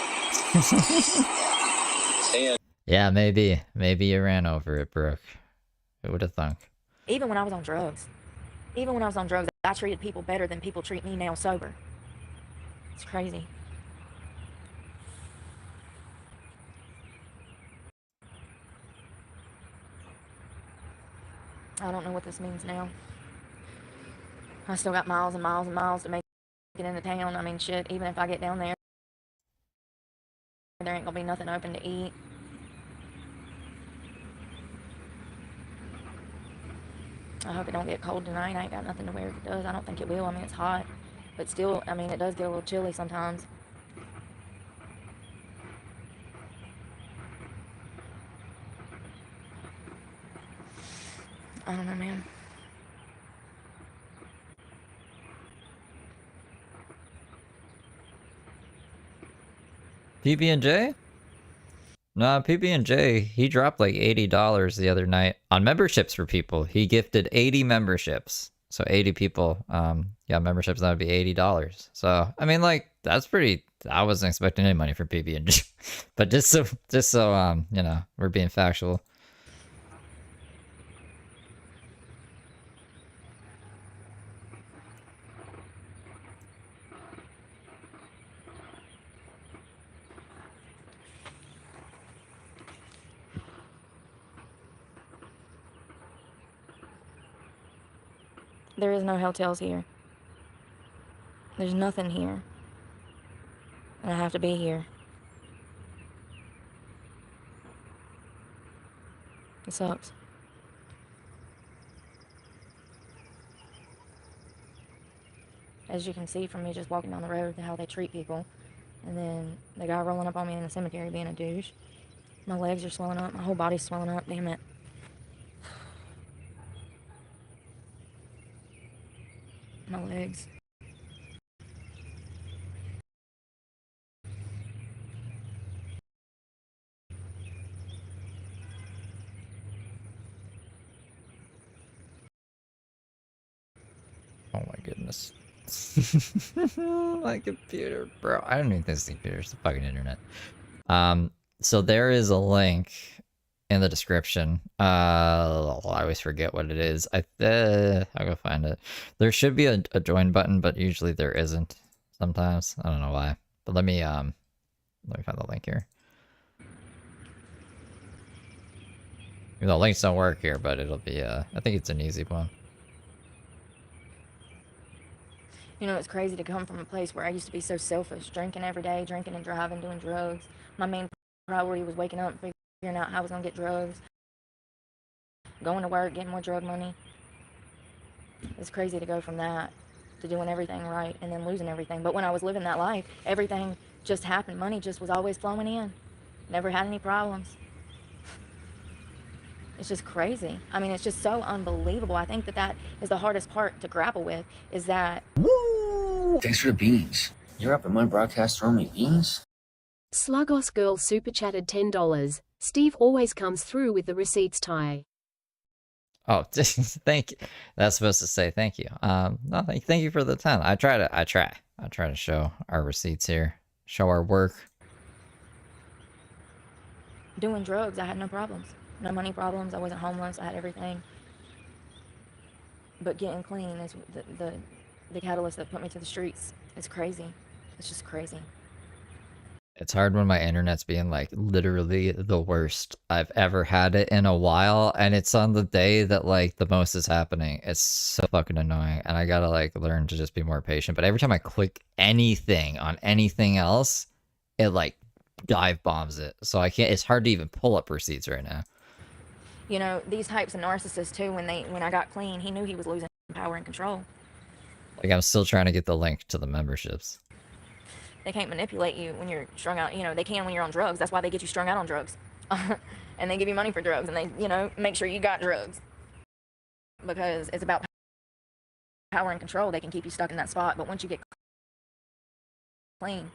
And yeah, maybe you ran over it, Brooke. Who would have thunk? Even when I was on drugs, I treated people better than people treat me now sober. It's crazy. I don't know what this means now. I still got miles and miles and miles to make it into town. I mean, shit, even if I get down there, there ain't gonna be nothing open to eat. I hope it don't get cold tonight. I ain't got nothing to wear if it does. I don't think it will. I mean, it's hot. But still, I mean, it does get a little chilly sometimes. I don't know, man. PB&J? No, PB&J, he dropped like $80 the other night on memberships for people. He gifted 80 memberships. So 80 people, yeah, memberships, that would be $80. So, I mean, like, that's pretty, I wasn't expecting any money for PB&J. But just so, you know, we're being factual. There is no hotels here. There's nothing here. And I have to be here. It sucks. As you can see from me just walking down the road, how they treat people. And then the guy rolling up on me in the cemetery being a douche. My legs are swelling up. My whole body's swelling up. Damn it. My legs. Oh my goodness. My computer, bro. I don't even think this computer is the fucking internet. So there is a link in the description. I always forget what it is. I'll go find it. There should be a join button, but usually there isn't. Sometimes I don't know why. But let me find the link here. The links don't work here, but it'll be I think it's an easy one. You know, it's crazy to come from a place where I used to be so selfish, drinking every day, drinking and driving, doing drugs. My main priority was waking up and figuring out how I was going to get drugs, going to work, getting more drug money. It's crazy to go from that to doing everything right and then losing everything. But when I was living that life, everything just happened. Money just was always flowing in. Never had any problems. It's just crazy. I mean, it's just so unbelievable. I think that is the hardest part to grapple with, is that... Woo! Thanks for the beans. You're up in my broadcast throwing me beans? Slugos Girl super chatted $10. Steve always comes through with the receipts tie. Oh, thank you. That's supposed to say thank you. No, thank you for the 10. I try to show our receipts here, show our work. Doing drugs, I had no problems. No money problems. I wasn't homeless. I had everything. But getting clean is the catalyst that put me to the streets. It's crazy. It's just crazy. It's hard when my internet's being like literally the worst I've ever had it in a while, and it's on the day that like the most is happening. It's so fucking annoying, and I gotta like learn to just be more patient. But every time I click anything on anything else, it like dive bombs it. So I can't. It's hard to even pull up receipts right now. You know, these types of narcissists too, when I got clean, he knew he was losing power and control. Like, I'm still trying to get the link to the memberships. They can't manipulate you when you're strung out. You know, they can when you're on drugs. That's why they get you strung out on drugs. And they give you money for drugs, and they, you know, make sure you got drugs. Because it's about power and control. They can keep you stuck in that spot. But once you get clean,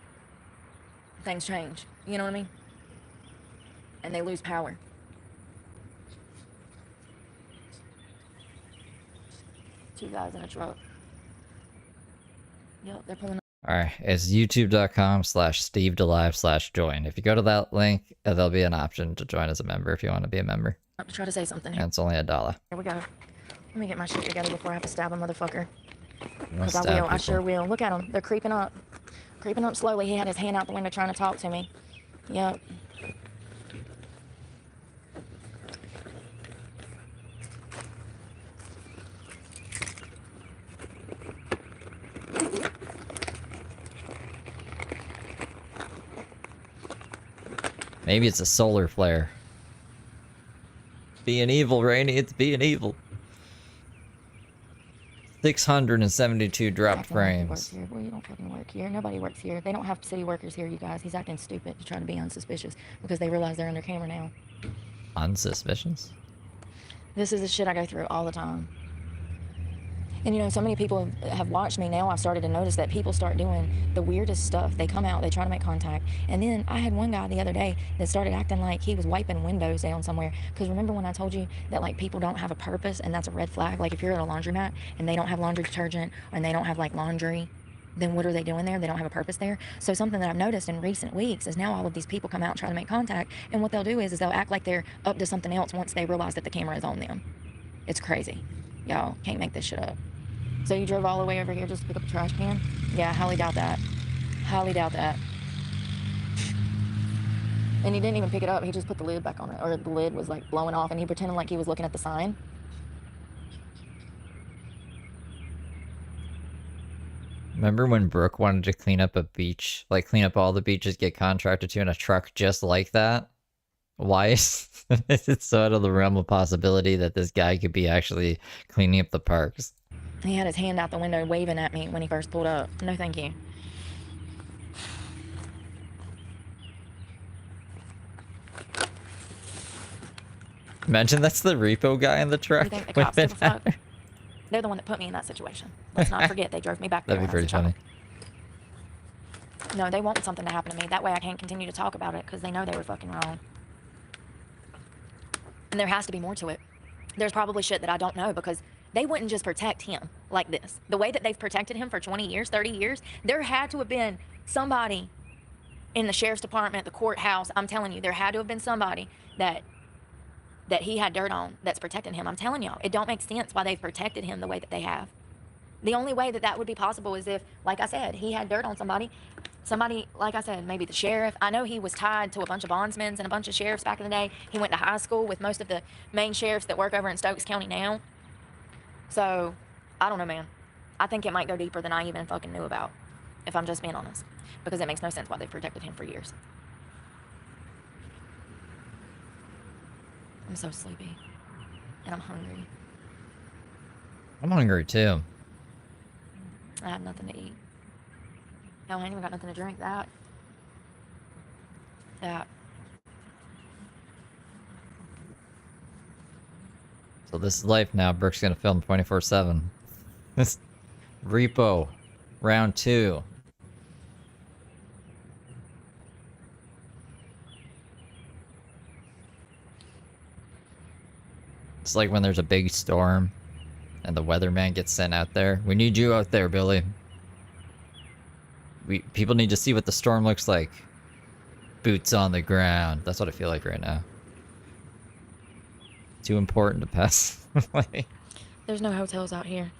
things change. You know what I mean? And they lose power. Two guys in a truck. Yep, they're pulling up. Alright, it's youtube.com/SteveDelive/join. If you go to that link, there'll be an option to join as a member if you want to be a member. To try to say something here. And it's only $1. Here we go. Let me get my shit together before I have to stab a motherfucker. Because I will. People. I sure will. Look at them. They're creeping up. Creeping up slowly. He had his hand out the window trying to talk to me. Yep. Maybe it's a solar flare. Being evil, Rainy. It's being evil. 672 dropped frames. Here. Well, you don't fucking work here. Nobody works here. They don't have city workers here, you guys. He's acting stupid to try to be unsuspicious because they realize they're under camera now. Unsuspicious? This is the shit I go through all the time. And you know, so many people have watched me now. I've started to notice that people start doing the weirdest stuff. They come out, they try to make contact. And then I had one guy the other day that started acting like he was wiping windows down somewhere. Because remember when I told you that like people don't have a purpose, and that's a red flag? Like if you're at a laundromat and they don't have laundry detergent and they don't have like laundry, then what are they doing there? They don't have a purpose there. So something that I've noticed in recent weeks is now all of these people come out and try to make contact. And what they'll do is they'll act like they're up to something else once they realize that the camera is on them. It's crazy. Y'all can't make this shit up. So you drove all the way over here just to pick up a trash can? Yeah, highly doubt that. Highly doubt that. And he didn't even pick it up. He just put the lid back on it. Or the lid was like blowing off and he pretended like he was looking at the sign. Remember when Brooke wanted to clean up a beach? Like clean up all the beaches, get contracted to in a truck just like that? Why is it so out of the realm of possibility that this guy could be actually cleaning up the parks? He had his hand out the window waving at me when he first pulled up. No, thank you. Imagine that's the repo guy in the truck. You think the cops give a fuck? They're the one that put me in that situation. Let's not forget they drove me back there. That'd be pretty funny. No, they want something to happen to me. That way I can't continue to talk about it because they know they were fucking wrong. And there has to be more to it. There's probably shit that I don't know because they wouldn't just protect him like this. The way that they've protected him for 20 years, 30 years, there had to have been somebody in the sheriff's department, the courthouse. I'm telling you, there had to have been somebody that he had dirt on that's protecting him. I'm telling y'all, it don't make sense why they've protected him the way that they have. The only way that that would be possible is if, like I said, he had dirt on somebody, like I said, maybe the sheriff. I know he was tied to a bunch of bondsmen and a bunch of sheriffs back in the day. He went to high school with most of the main sheriffs that work over in Stokes County now. So, I don't know, man. I think it might go deeper than I even fucking knew about, if I'm just being honest. Because it makes no sense why they've protected him for years. I'm so sleepy. And I'm hungry. I'm hungry too. I have nothing to eat. Hell, I ain't even got nothing to drink. That. So this is life now. Brooke's gonna film 24/7. This repo, round 2. It's like when there's a big storm and the weatherman gets sent out there. We need you out there, Billy. People need to see what the storm looks like. Boots on the ground. That's what I feel like right now. Too important to pass away. There's no hotels out here.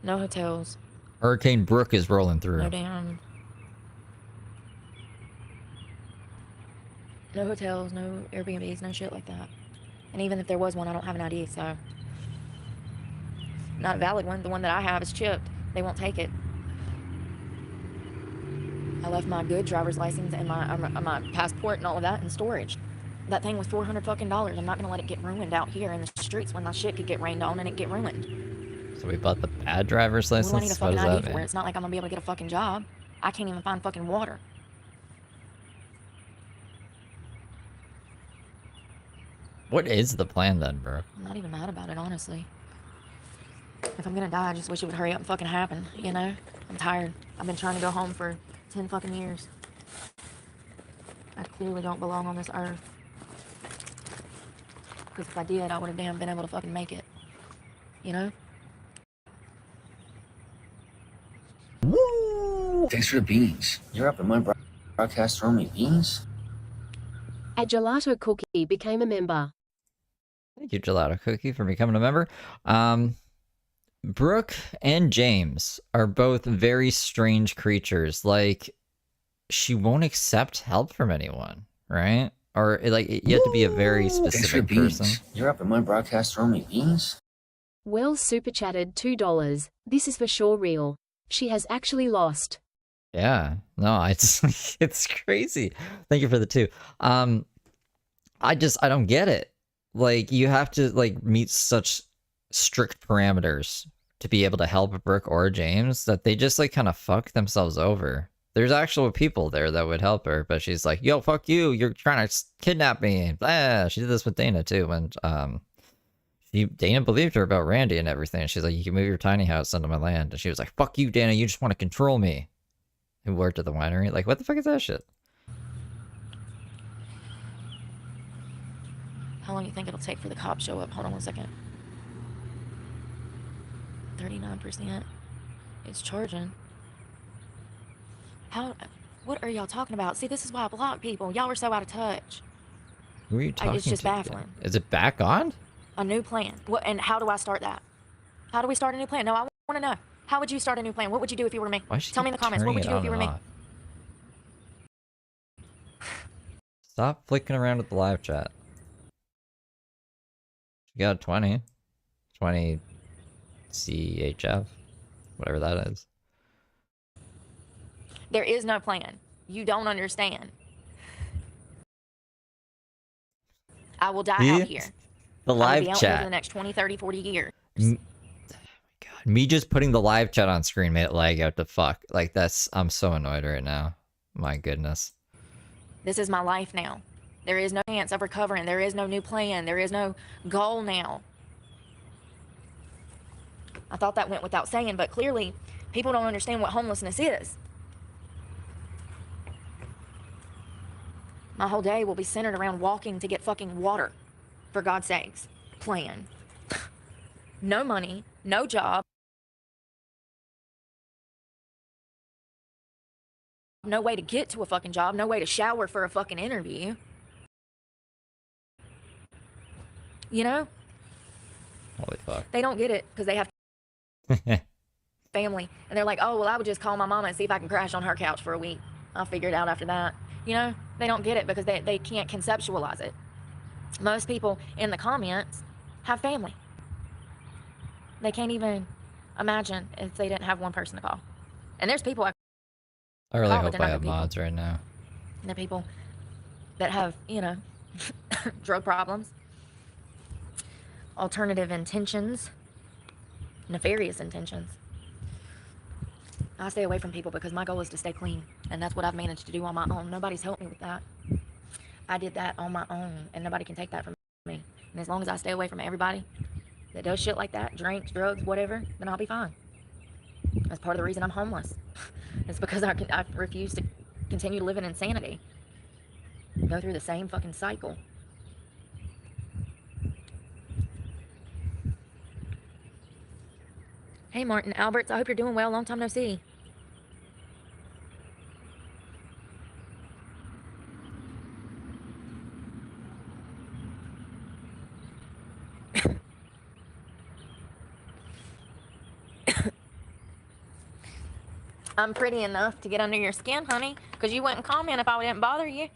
No hotels. Hurricane Brooke is rolling through. No damn. No hotels, no Airbnbs, no shit like that. And even if there was one, I don't have an ID, so. Not a valid one. The one that I have is chipped. They won't take it. I left my good driver's license and my passport and all of that in storage. That thing was $400 fucking. I'm not gonna let it get ruined out here in the streets when my shit could get rained on and it get ruined. So we bought the bad driver's license? What do I need a fucking what ID does that for? mean? It's not like I'm gonna be able to get a fucking job. I can't even find fucking water. What is the plan then, bro? I'm not even mad about it, honestly. If I'm gonna die, I just wish it would hurry up and fucking happen, you know? I'm tired. I've been trying to go home for 10 fucking years. I clearly don't belong on this earth. Because if I did, I would have damn been able to fucking make it. You know? Woo! Thanks for the beans. You're up in my broadcast throwing me beans? A Gelato Cookie became a member. Thank you, Gelato Cookie, for becoming a member. Brooke and James are both very strange creatures. Like, she won't accept help from anyone, right? Or, like, you have to be a very specific person. You're up in my broadcast throwing me beans? Wells super chatted $2. This is for sure real. She has actually lost. Yeah, no, it's it's crazy. Thank you for the 2. I don't get it. Like, you have to like meet such strict parameters to be able to help Brooke or James that they just like kind of fuck themselves over. There's actual people there that would help her, but she's like, "Yo, fuck you! You're trying to kidnap me." Blah. She did this with Dana too when Dana believed her about Randy and everything. She's like, you can move your tiny house onto my land. And she was like, fuck you, Dana, you just want to control me. Who worked at the winery. Like, what the fuck is that shit? How long do you think it'll take for the cops show up? Hold on 1 second. 39%. It's charging. What are y'all talking about? See, this is why I block people. Y'all are so out of touch. Who are you talking to? It's just baffling. Is it back on? A new plan. What? And how do I start that? How do we start a new plan? No, I want to know. How would you start a new plan? What would you do if you were me? Tell me in the comments. What would you do if you were me? Stop flicking around with the live chat. She got 20. 20 CHF. Whatever that is. There is no plan. You don't understand. I will die out here. The live I'll be out chat. here for the next 20, 30, 40 years. Oh my god. Me just putting the live chat on screen made it lag out to fuck. Like, I'm so annoyed right now. My goodness. This is my life now. There is no chance of recovering. There is no new plan. There is no goal now. I thought that went without saying, but clearly people don't understand what homelessness is. My whole day will be centered around walking to get fucking water. For God's sakes. Plan. No money. No job. No way to get to a fucking job. No way to shower for a fucking interview. You know? Holy fuck. They don't get it because they have family. And they're like, oh, well, I would just call my mama and see if I can crash on her couch for a week. I'll figure it out after that. You know? They don't get it because they can't conceptualize it. Most people in the comments have family. They can't even imagine if they didn't have one person to call. And there's people I really hope I have mods right now. And they're people that have, you know, drug problems, alternative intentions, nefarious intentions. I stay away from people because my goal is to stay clean. And that's what I've managed to do on my own. Nobody's helped me with that. I did that on my own, and nobody can take that from me. And as long as I stay away from everybody that does shit like that, drinks, drugs, whatever, then I'll be fine. That's part of the reason I'm homeless. It's because I refuse to continue to live in insanity. Go through the same fucking cycle. Hey, Martin Alberts, I hope you're doing well. Long time no see. I'm pretty enough to get under your skin, honey, because you wouldn't comment if I didn't bother you.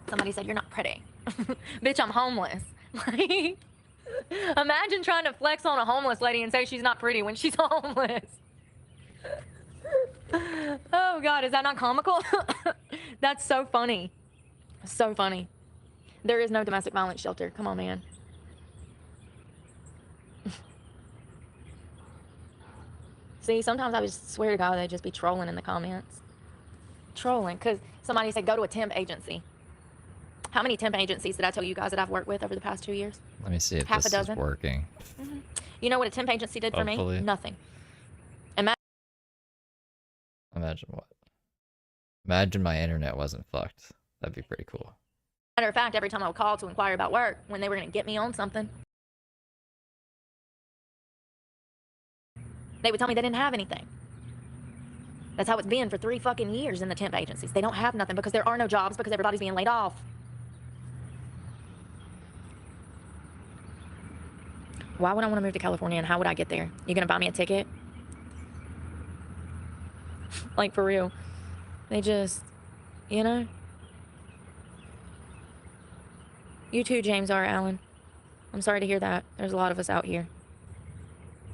Somebody said, you're not pretty. Bitch, I'm homeless. Like, imagine trying to flex on a homeless lady and say she's not pretty when she's homeless. Oh, God, is that not comical? That's so funny. So funny. There is no domestic violence shelter. Come on, man. See, sometimes I just swear to God, they just be trolling in the comments. Trolling, because somebody said, go to a temp agency. How many temp agencies did I tell you guys that I've worked with over the past 2 years? Let me see if Half this a dozen. is working. Mm-hmm. You know what a temp agency did for Hopefully. me? Nothing. Imagine what? Imagine my internet wasn't fucked. That'd be pretty cool. Matter of fact, every time I would call to inquire about work, when they were going to get me on something, they would tell me they didn't have anything. That's how it's been for 3 fucking years in the temp agencies. They don't have nothing because there are no jobs because everybody's being laid off. Why would I want to move to California and how would I get there? You going to buy me a ticket? Like, for real. They just, you know? You too, James R. Allen. I'm sorry to hear that. There's a lot of us out here.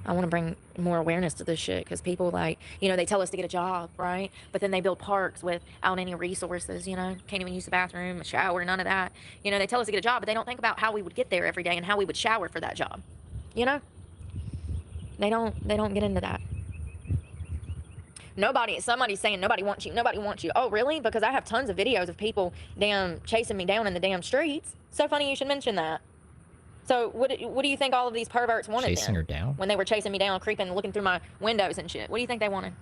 I want to bring more awareness to this shit because people, like, you know, they tell us to get a job, right? But then they build parks without any resources, you know? Can't even use the bathroom, a shower, none of that. You know, they tell us to get a job, but they don't think about how we would get there every day and how we would shower for that job. You know? They don't get into that. Somebody's saying nobody wants you, nobody wants you. Oh, really? Because I have tons of videos of people damn chasing me down in the damn streets. So funny you should mention that. So what do you think all of these perverts wanted Chasing then? her down? When they were chasing me down, creeping, looking through my windows and shit. What do you think they wanted?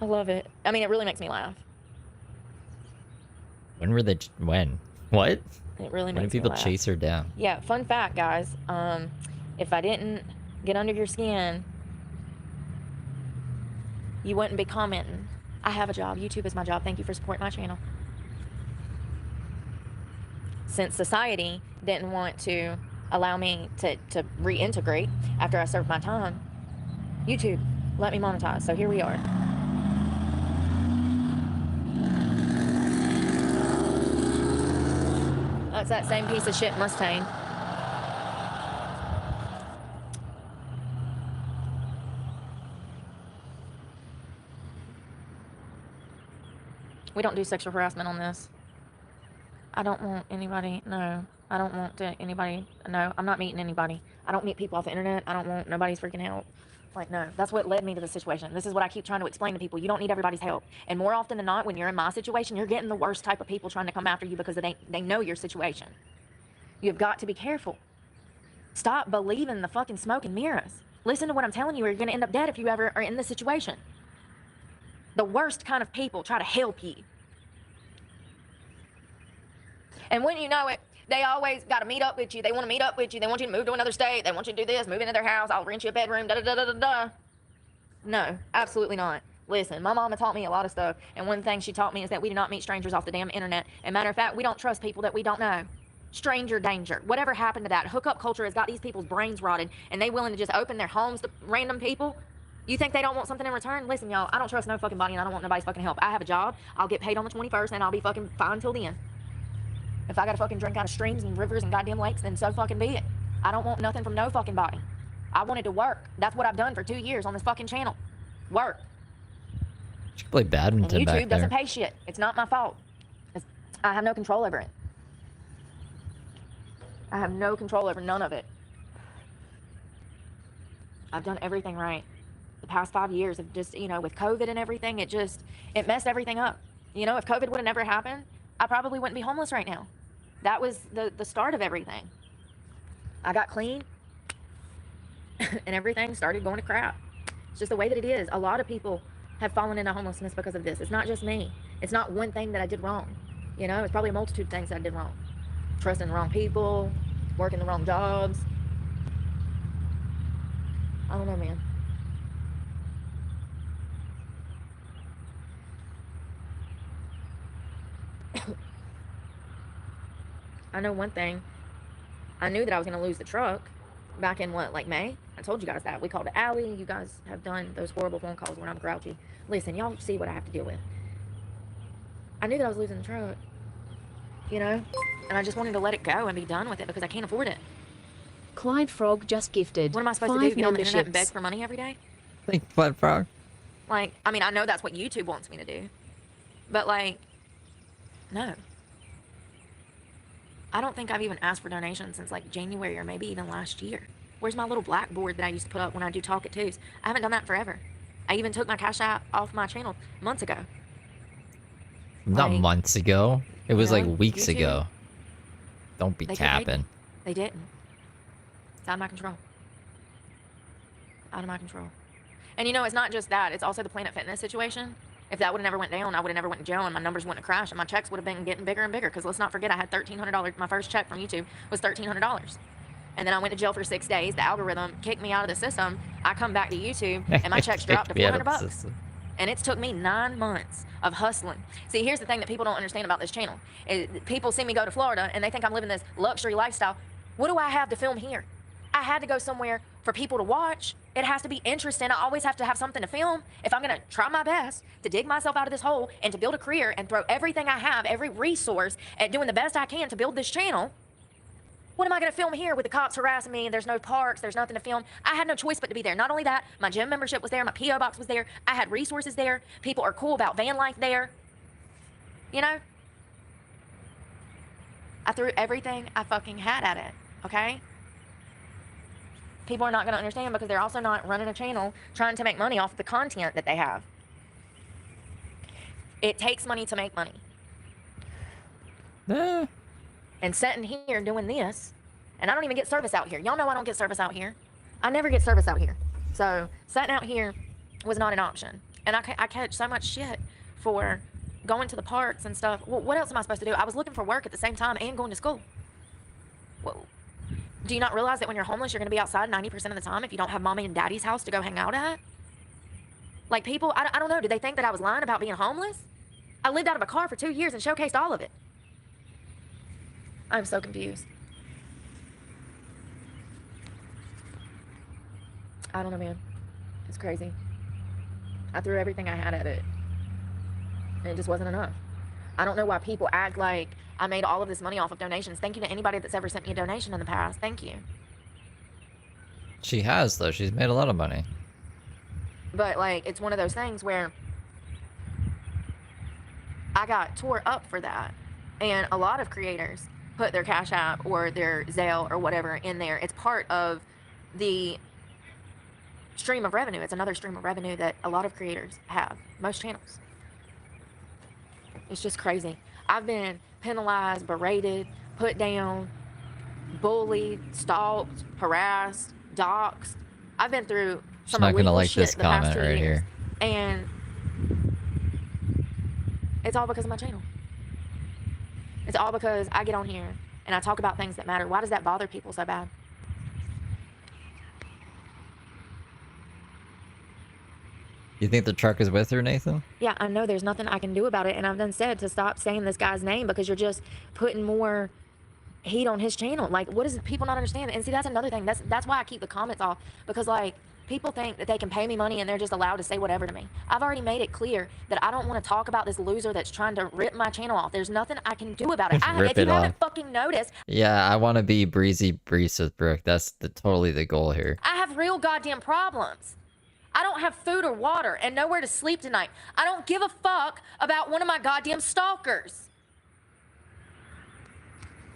I love it. I mean, it really makes me laugh. When were they? When? What? It really When makes did people me laugh. chase her down? Yeah, fun fact, guys. If I didn't get under your skin, you wouldn't be commenting. I have a job. YouTube is my job. Thank you for supporting my channel. Since society didn't want to allow me to reintegrate after I served my time, YouTube let me monetize. So here we are. That's that same piece of shit Mustang. We don't do sexual harassment on this. I don't want anybody, no. I don't want anybody, no. I'm not meeting anybody. I don't meet people off the internet. I don't want nobody's freaking help. Like, no. That's what led me to the situation. This is what I keep trying to explain to people. You don't need everybody's help. And more often than not, when you're in my situation, you're getting the worst type of people trying to come after you because they know your situation. You've got to be careful. Stop believing the fucking smoke and mirrors. Listen to what I'm telling you, or you're going to end up dead if you ever are in this situation. The worst kind of people try to help you. And when you know it, they always got to meet up with you. They want to meet up with you. They want you to move to another state. They want you to do this, move into their house. I'll rent you a bedroom, da-da-da-da-da-da. No, absolutely not. Listen, my mama taught me a lot of stuff. And one thing she taught me is that we do not meet strangers off the damn internet. And matter of fact, we don't trust people that we don't know. Stranger danger. Whatever happened to that? Hookup culture has got these people's brains rotted. And they willing to just open their homes to random people? You think they don't want something in return? Listen, y'all, I don't trust no fucking body and I don't want nobody's fucking help. I have a job. I'll get paid on the 21st and I'll be fucking fine till then. If I gotta fucking drink out of streams and rivers and goddamn lakes, then so fucking be it. I don't want nothing from no fucking body. I wanted to work. That's what I've done for 2 years on this fucking channel. Work. She could play badminton And back YouTube there. doesn't pay shit. It's not my fault. I have no control over it. I have no control over none of it. I've done everything right. The past 5 years of just, you know, with COVID and everything, it messed everything up. You know, if COVID would have never happened, I probably wouldn't be homeless right now. That was the start of everything. I got clean and everything started going to crap. It's just the way that it is. A lot of people have fallen into homelessness because of this. It's not just me. It's not one thing that I did wrong. You know, it's probably a multitude of things that I did wrong. Trusting the wrong people, working the wrong jobs. I don't know, man. I know one thing. I knew that I was going to lose the truck back in what, like May? I told you guys that. We called it Allie. You guys have done those horrible phone calls when I'm grouchy. Listen, y'all see what I have to deal with. I knew that I was losing the truck, you know? And I just wanted to let it go and be done with it because I can't afford it. Clyde Frog just gifted What am I supposed to do? Get on the internet and beg for money every day? Think Clyde Frog. Like, I mean, I know that's what YouTube wants me to do. But, like, no. I don't think I've even asked for donations since, like, January or maybe even last year. Where's my little blackboard that I used to put up when I do Talk It Twos? I haven't done that forever. I even took my Cash App off my channel months ago. Not Like, months ago. It was like weeks YouTube. ago. Don't be capping. They didn't. It's out of my control. Out of my control. And you know, it's not just that. It's also the Planet Fitness situation. If that would have never went down, I would have never went to jail and my numbers wouldn't have crashed and my checks would have been getting bigger and bigger. Because let's not forget, I had $1,300. My first check from YouTube was $1,300. And then I went to jail for 6 days. The algorithm kicked me out of the system. I come back to YouTube and my checks dropped to Kicked me out of the $400. system. And it took me 9 months of hustling. See, here's the thing that people don't understand about this channel. People see me go to Florida and they think I'm living this luxury lifestyle. What do I have to film here? I had to go somewhere for people to watch. It has to be interesting. I always have to have something to film if I'm going to try my best to dig myself out of this hole and to build a career and throw everything I have, every resource at doing the best I can to build this channel. What am I going to film here with the cops harassing me and there's no parks, there's nothing to film? I had no choice but to be there. Not only that, my gym membership was there, my P.O. box was there, I had resources there, people are cool about van life there. You know? I threw everything I fucking had at it, okay? People are not going to understand because they're also not running a channel trying to make money off the content that they have. It takes money to make money. And sitting here doing this, and I don't even get service out here. Y'all know I don't get service out here. I never get service out here. So sitting out here was not an option. And I catch so much shit for going to the parks and stuff. Well, what else am I supposed to do? I was looking for work at the same time and going to school. Well, do you not realize that when you're homeless, you're going to be outside 90% of the time if you don't have mommy and daddy's house to go hang out at? Like, people, I don't know, did they think that I was lying about being homeless? I lived out of a car for 2 years and showcased all of it. I'm so confused. I don't know, man. It's crazy. I threw everything I had at it. And it just wasn't enough. I don't know why people act like I made all of this money off of donations. Thank you to anybody that's ever sent me a donation in the past. Thank you. She has, though. She's made a lot of money. But, like, it's one of those things where I got tore up for that. And a lot of creators put their Cash App or their Zelle or whatever in there. It's part of the stream of revenue. It's another stream of revenue that a lot of creators have. Most channels. It's just crazy. I've been penalized, berated, put down, bullied, stalked, harassed, doxxed. I've been through some not gonna illegal like shit this the past comment 2 right years. here. And it's all because of my channel. It's all because I get on here and I talk about things that matter. Why does that bother people so bad? You think the truck is with her, Nathan? Yeah, I know there's nothing I can do about it, and I've done said to stop saying this guy's name because you're just putting more heat on his channel. Like, what does people not understand? And see, that's another thing. That's why I keep the comments off, because, like, people think that they can pay me money and they're just allowed to say whatever to me. I've already made it clear that I don't want to talk about this loser that's trying to rip my channel off. There's nothing I can do about it. If you haven't fucking noticed, Yeah, I want to be breezy breeze with Brooke. That's totally the goal here. I have real goddamn problems. I don't have food or water and nowhere to sleep tonight. I don't give a fuck about one of my goddamn stalkers.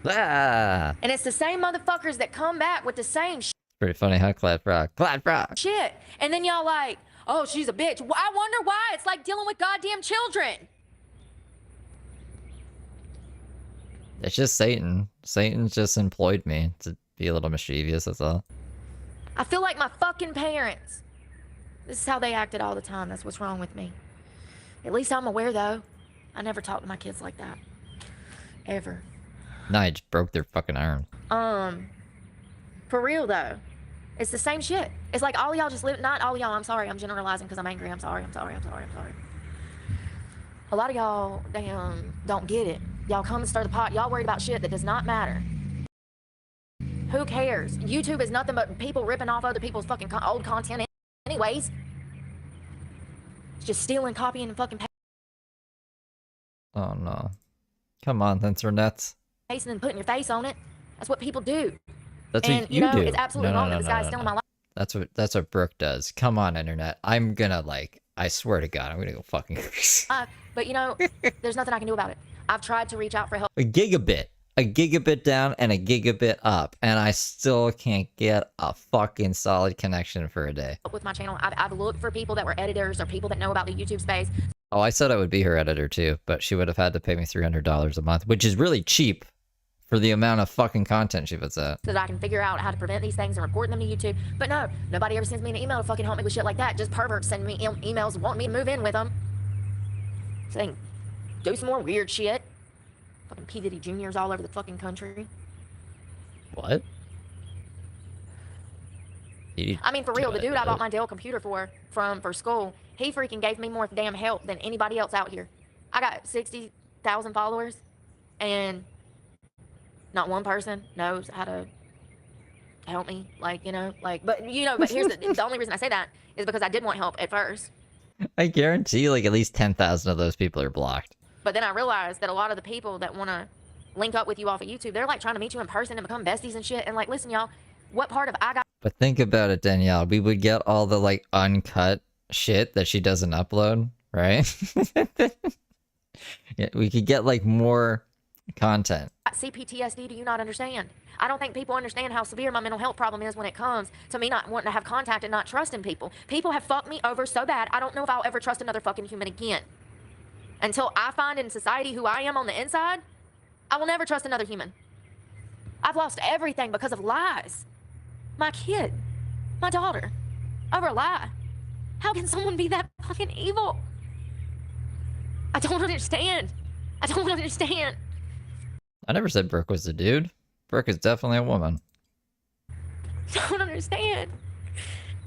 Ah! And it's the same motherfuckers that come back with the same Pretty funny, huh, Clad Frog? Clad Frog! shit. And then y'all like, oh, she's a bitch. I wonder why. It's like dealing with goddamn children. It's just Satan. Satan's just employed me to be a little mischievous, that's all. I feel like my fucking parents. This is how they acted all the time. That's what's wrong with me. At least I'm aware, though. I never talk to my kids like that. Ever. Nah, I just broke their fucking arm. For real, though. It's the same shit. It's like all y'all just live... Not all y'all. I'm sorry. I'm generalizing because I'm angry. I'm sorry. A lot of y'all, damn, don't get it. Y'all come and stir the pot. Y'all worried about shit that does not matter. Who cares? YouTube is nothing but people ripping off other people's fucking old content anyways. It's just stealing, copying, and fucking Oh no. Come on, internets. pasting and putting your face on it. That's what people do. That's and, what you do. It's absolutely wrong that this guy's stealing my life. That's what Brooke does. Come on, internet. I'm gonna, like, I swear to God, I'm gonna go fucking But there's nothing I can do about it. I've tried to reach out for help. a gigabit down and a gigabit up, and I still can't get a fucking solid connection for a day. With my channel, I've looked for people that were editors or people that know about the YouTube space. Oh, I said I would be her editor too, but she would have had to pay me $300 a month, which is really cheap for the amount of fucking content she puts out. So that I can figure out how to prevent these things and report them to YouTube. But no, nobody ever sends me an email to fucking help me with shit like that. Just perverts send me emails wanting me to move in with them. Saying, do some more weird shit. Fucking P. Diddy Juniors all over the fucking country. What? I mean, for real, the dude I bought my Dell computer for school, he freaking gave me more damn help than anybody else out here. I got 60,000 followers, and not one person knows how to help me. But here's the only reason I say that is because I did want help at first. I guarantee like at least 10,000 of those people are blocked. But then I realized that a lot of the people that want to link up with you off of YouTube, they're like trying to meet you in person and become besties and shit. And like, listen, y'all, what part of I got... But think about it, Danielle. We would get all the like uncut shit that she doesn't upload, right? Yeah, we could get like more Content. CPTSD, do you not understand? I don't think people understand how severe my mental health problem is when it comes to me not wanting to have contact and not trusting people. People have fucked me over so bad, I don't know if I'll ever trust another fucking human again. Until I find in society who I am on the inside, I will never trust another human. I've lost everything because of lies. My kid, my daughter, over a lie. How can someone be that fucking evil? I don't understand. I don't understand. I never said Brooke was a dude. Brooke is definitely a woman. I don't understand.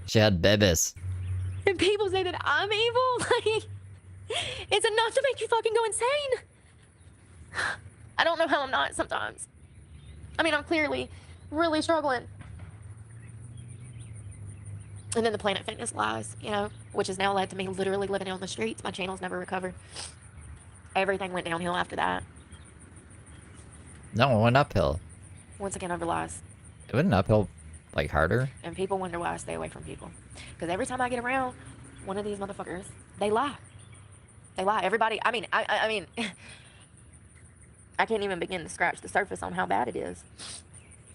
She had babies. And people say that I'm evil, like, it's enough to make you fucking go insane. I don't know how I'm not sometimes. I mean, I'm clearly really struggling. And then the Planet Fitness lies, you know, which has now led to me literally living on the streets. My channel's never recovered. Everything went downhill after that. No, it went uphill. Once again, over lies. It went uphill, like, harder. And people wonder why I stay away from people. Because every time I get around one of these motherfuckers, they lie. They lie. Everybody, I mean, I mean, I can't even begin to scratch the surface on how bad it is.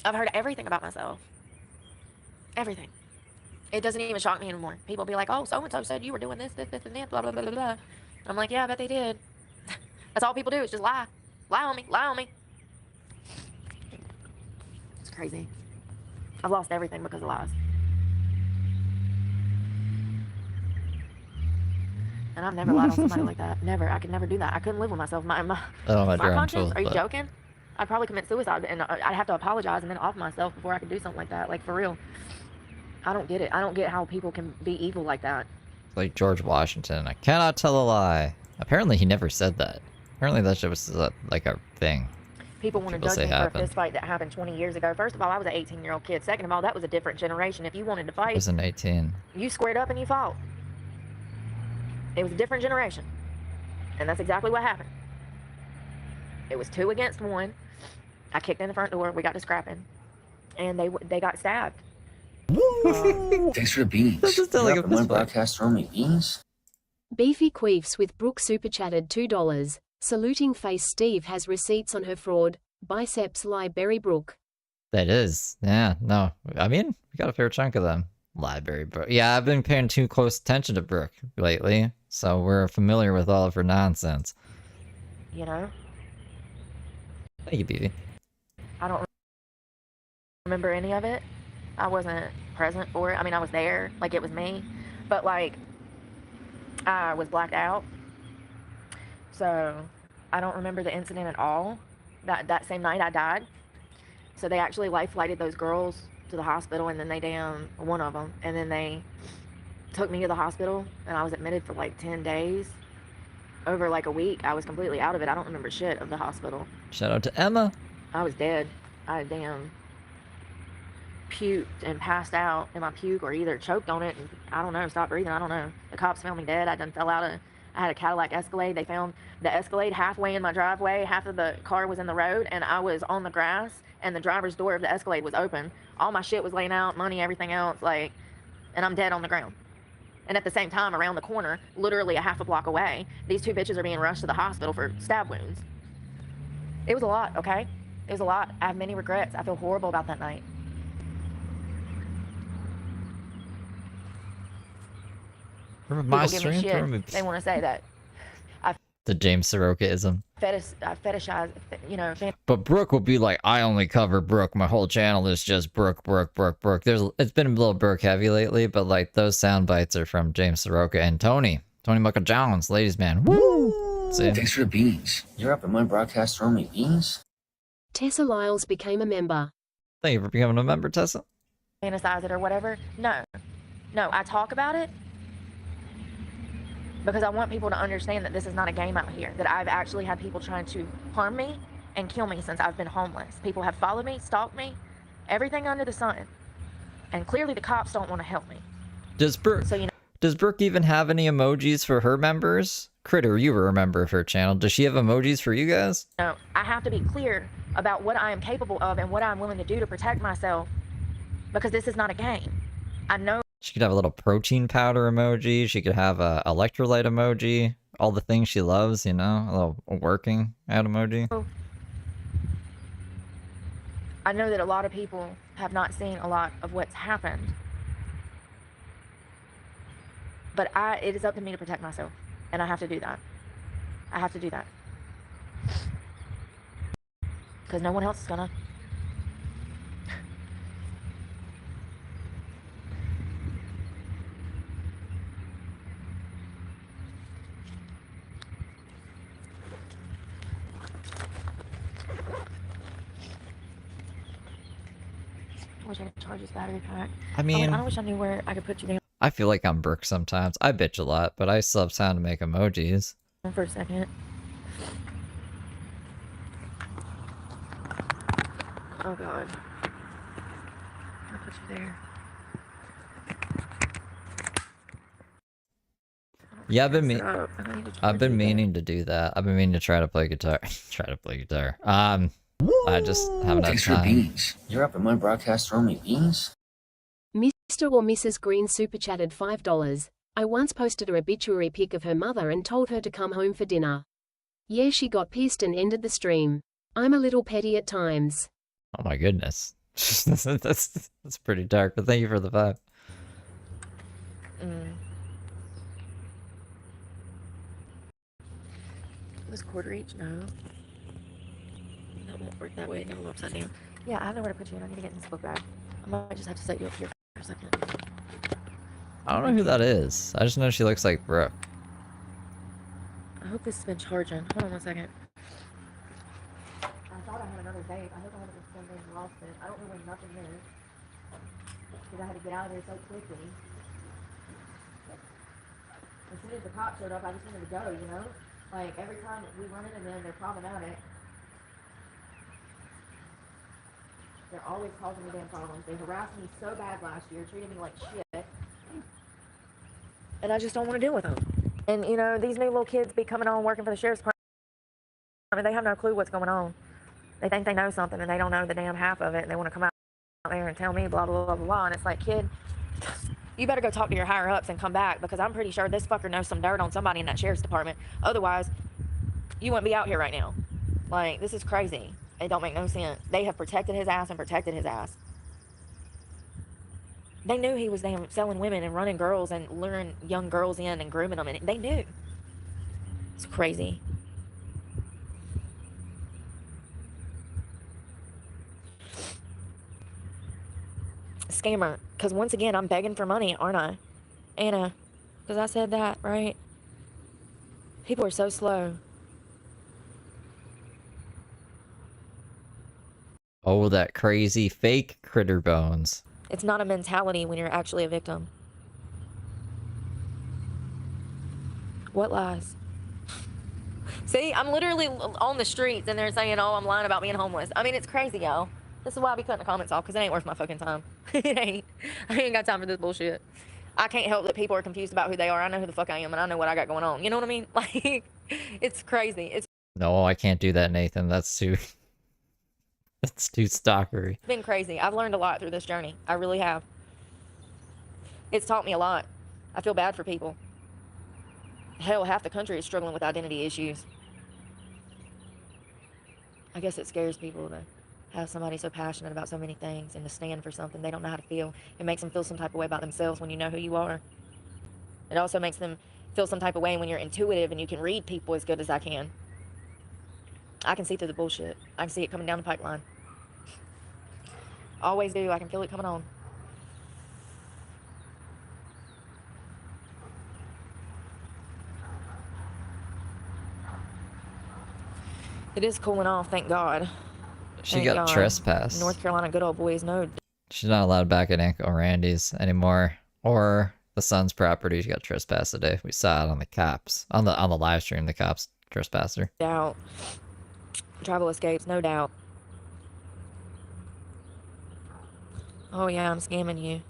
I've heard everything about myself. Everything. It doesn't even shock me anymore. People be like, oh, so-and-so said you were doing this, and that, blah, blah, blah, blah, blah. I'm like, yeah, I bet they did. That's all people do is just lie. Lie on me. Lie on me. It's crazy. I've lost everything because of lies. And I've never lied on somebody like that. Never. I could never do that. I couldn't live with myself. My conscience, are you joking? I'd probably commit suicide, and I'd have to apologize and then off myself before I could do something like that. Like, for real. I don't get it. I don't get how people can be evil like that. Like George Washington. I cannot tell a lie. Apparently he never said that. Apparently that shit was like a thing. People want to judge me for a fist fight that happened 20 years ago. First of all, I was an 18-year-old kid. Second of all, that was a different generation. If you wanted to I fight, was an 18. you squared up and you fought. It was a different generation. And that's exactly what happened. It was 2 against 1. I kicked in the front door. We got to scrapping. And they got stabbed. Thanks for the beans. That's just You're up in one broadcast throwing me beans? Beefy Queefs with Brooke super chatted $2. Saluting face Steve has receipts on her fraud. Biceps Library Brooke. That is. Yeah, no. I mean, we got a fair chunk of them. Library Brooke. Yeah, I've been paying too close attention to Brooke lately, so we're familiar with all of her nonsense. You know? Thank you, Beefy. I don't remember any of it. I wasn't present for it. I mean, I was there, like it was me, but like I was blacked out. So I don't remember the incident at all. That same night I died. So they actually life flighted those girls to the hospital, and then they damn one of them, and then they took me to the hospital, and I was admitted for like 10 days. Over like a week, I was completely out of it. I don't remember shit of the hospital. Shout out to Emma. I was dead. I damn puked and passed out in my puke, or either choked on it and I don't know, stopped breathing. I don't know. The cops found me dead. I done fell out of, I had a Cadillac Escalade. They found the Escalade halfway in my driveway. Half of the car was in the road, and I was on the grass, and the driver's door of the Escalade was open. All my shit was laying out, money, everything else, like, and I'm dead on the ground. And at the same time, around the corner, literally a half a block away, these 2 bitches are being rushed to the hospital for stab wounds. It was a lot, okay? It was a lot. I have many regrets. I feel horrible about that night. Remember my People give me stream? shit. They want to say that The James Soroka-ism. I fetishize, you know. But Brooke will be like, I only cover Brooke. My whole channel is just Brooke, Brooke, Brooke, Brooke. It's been a little Brooke heavy lately, but like those sound bites are from James Soroka and Tony Michael Jones, ladies man. Woo! See? Thanks for the beans. You're up in one broadcast throwing me beans? Tessa Lyles became a member. Thank you for becoming a member, Tessa. Fantasize it or whatever. No, I talk about it because I want people to understand that this is not a game out here, that I've actually had people trying to harm me and kill me since I've been homeless. People have followed me, stalked me, everything under the sun. And clearly the cops don't want to help me. Does Brooke even have any emojis for her members? Critter, you were a member of her channel. Does she have emojis for you guys? No, I have to be clear about what I am capable of and what I'm willing to do to protect myself, because this is not a game. I know. She could have a little protein powder emoji. She could have a electrolyte emoji. All the things she loves, you know, a little working out emoji. I know that a lot of people have not seen a lot of what's happened. But it is up to me to protect myself. And I have to do that. I have to do that. Because no one else is gonna. I wish I could charge this battery pack. I mean, I wish I knew where I could put you down I feel like I'm Brooke sometimes. I bitch a lot, but I still have time to make emojis. for a second. Oh God. I'll put you there. Yeah, I've been meaning to do that. I've been meaning to try to play guitar. I just haven't had Extra time. beans. You're up in my broadcast throwing me beans? Mr. or Mrs. Green super chatted $5. I once posted a obituary pic of her mother and told her to come home for dinner. Yeah, she got pissed and ended the stream. I'm a little petty at times. Oh my goodness. that's pretty dark, but thank you for the vibe. This quarter each? No. That won't work that way. It'll go upside down. Yeah, I have nowhere to put you in. I need to get in this book bag. I might just have to set you up here for a second. I don't know who that is. I just know she looks like Brooke. I hope this has been charging. Hold on one second. I thought I had another vape. I hope I haven't accidentally lost it. I don't know where nothing is. Because I had to get out of there so quickly. As soon as the cops showed up, I just wanted to go, you know? Like, every time we run into them, they're problematic. They're always causing me damn problems. They harassed me so bad last year, treated me like shit. And I just don't want to deal with them. And, you know, these new little kids be coming on working for the sheriff's department. I mean, they have no clue what's going on. They think they know something, and they don't know the damn half of it, and they want to come out there and tell me blah, blah, blah, blah, blah. And it's like, kid, you better go talk to your higher-ups and come back, because I'm pretty sure this fucker knows some dirt on somebody in that sheriff's department. Otherwise, you wouldn't be out here right now. Like, this is crazy. It don't make no sense. They have protected his ass and protected his ass. They knew he was damn selling women and running girls and luring young girls in and grooming them, and they knew. It's crazy. Scammer. Because once again, I'm begging for money, aren't I? Anna. Because I said that, right? People are so slow. Oh, that crazy fake critter bones. It's not a mentality when you're actually a victim. What lies? See, I'm literally on the streets and they're saying, oh, I'm lying about being homeless. I mean, it's crazy, y'all. This is why I be cutting the comments off, because it ain't worth my fucking time. It ain't. I ain't got time for this bullshit. I can't help that people are confused about who they are. I know who the fuck I am, and I know what I got going on. You know what I mean? Like, it's crazy. It's No, I can't do that, Nathan. That's too... That's too stalkery. been crazy. I've learned a lot through this journey. I really have. It's taught me a lot. I feel bad for people. Hell, half the country is struggling with identity issues. I guess it scares people to have somebody so passionate about so many things and to stand for something they don't know how to feel. It makes them feel some type of way about themselves when you know who you are. It also makes them feel some type of way when you're intuitive and you can read people as good as I can. I can see through the bullshit. I can see it coming down the pipeline. Always do. I can feel it coming on. It is cooling off, thank God. She Thank got God. trespassed. North Carolina good old boys know. She's not allowed back at Uncle Randy's anymore, or the son's property. She got trespassed today. We saw it on the cops on the live stream. The cops trespassed her. Doubt. Travel escapes, no doubt. Oh yeah, I'm scamming you.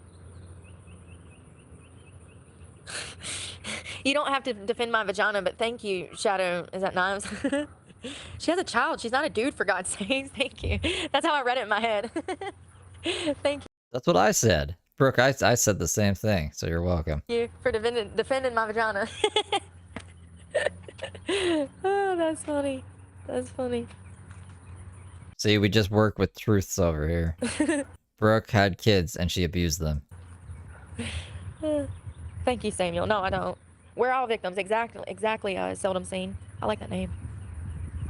You don't have to defend my vagina, but thank you, Shadow. Is that Knives? She has a child. She's not a dude, for God's sakes. Thank you. That's how I read it in my head. Thank That's what I said. Brooke, I said the same thing, so you're welcome. you for defending my vagina. Oh, that's funny. That's funny. See, we just work with truths over here. Brooke had kids and she abused them. Thank you, Samuel. No, I don't. We're all victims. Exactly. Seldom seen. I like that name.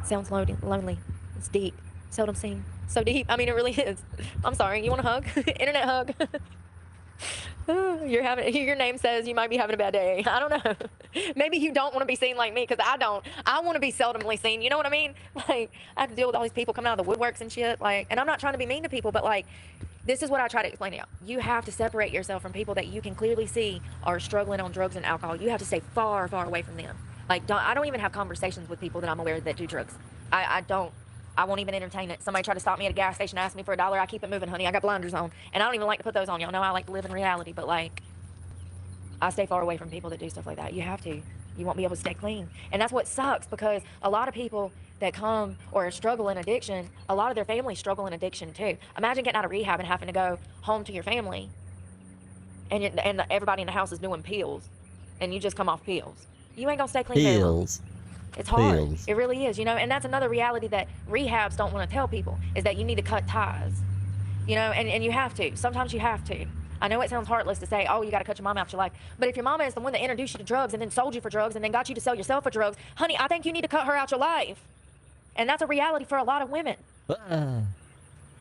Sounds lonely. It's deep. Seldom seen. So deep. I mean, it really is. I'm sorry. You want a hug? Internet hug. Your name says you might be having a bad day. I don't know. Maybe you don't want to be seen like me, because I don't. I want to be seldomly seen. You know what I mean? Like, I have to deal with all these people coming out of the woodworks and shit. Like, and I'm not trying to be mean to people, but like, this is what I try to explain to you. You have to separate yourself from people that you can clearly see are struggling on drugs and alcohol. You have to stay far, far away from them. Like, I don't even have conversations with people that I'm aware that do drugs. I don't. I won't even entertain it. Somebody tried to stop me at a gas station, ask me for $1. I keep it moving, honey. I got blinders on. And I don't even like to put those on. Y'all know I like to live in reality. But, like, I stay far away from people that do stuff like that. You have to. You won't be able to stay clean. And that's what sucks, because a lot of people that come or struggle in addiction, a lot of their families struggle in addiction, too. Imagine getting out of rehab and having to go home to your family, and everybody in the house is doing pills, and you just come off pills. You ain't going to stay clean very long. It's hard. Pills. It really is, you know, and that's another reality that rehabs don't want to tell people, is that you need to cut ties, you know, and you have to. Sometimes you have to. I know it sounds heartless to say, oh, you got to cut your mom out your life. But if your mama is the one that introduced you to drugs and then sold you for drugs and then got you to sell yourself for drugs, honey, I think you need to cut her out your life. And that's a reality for a lot of women.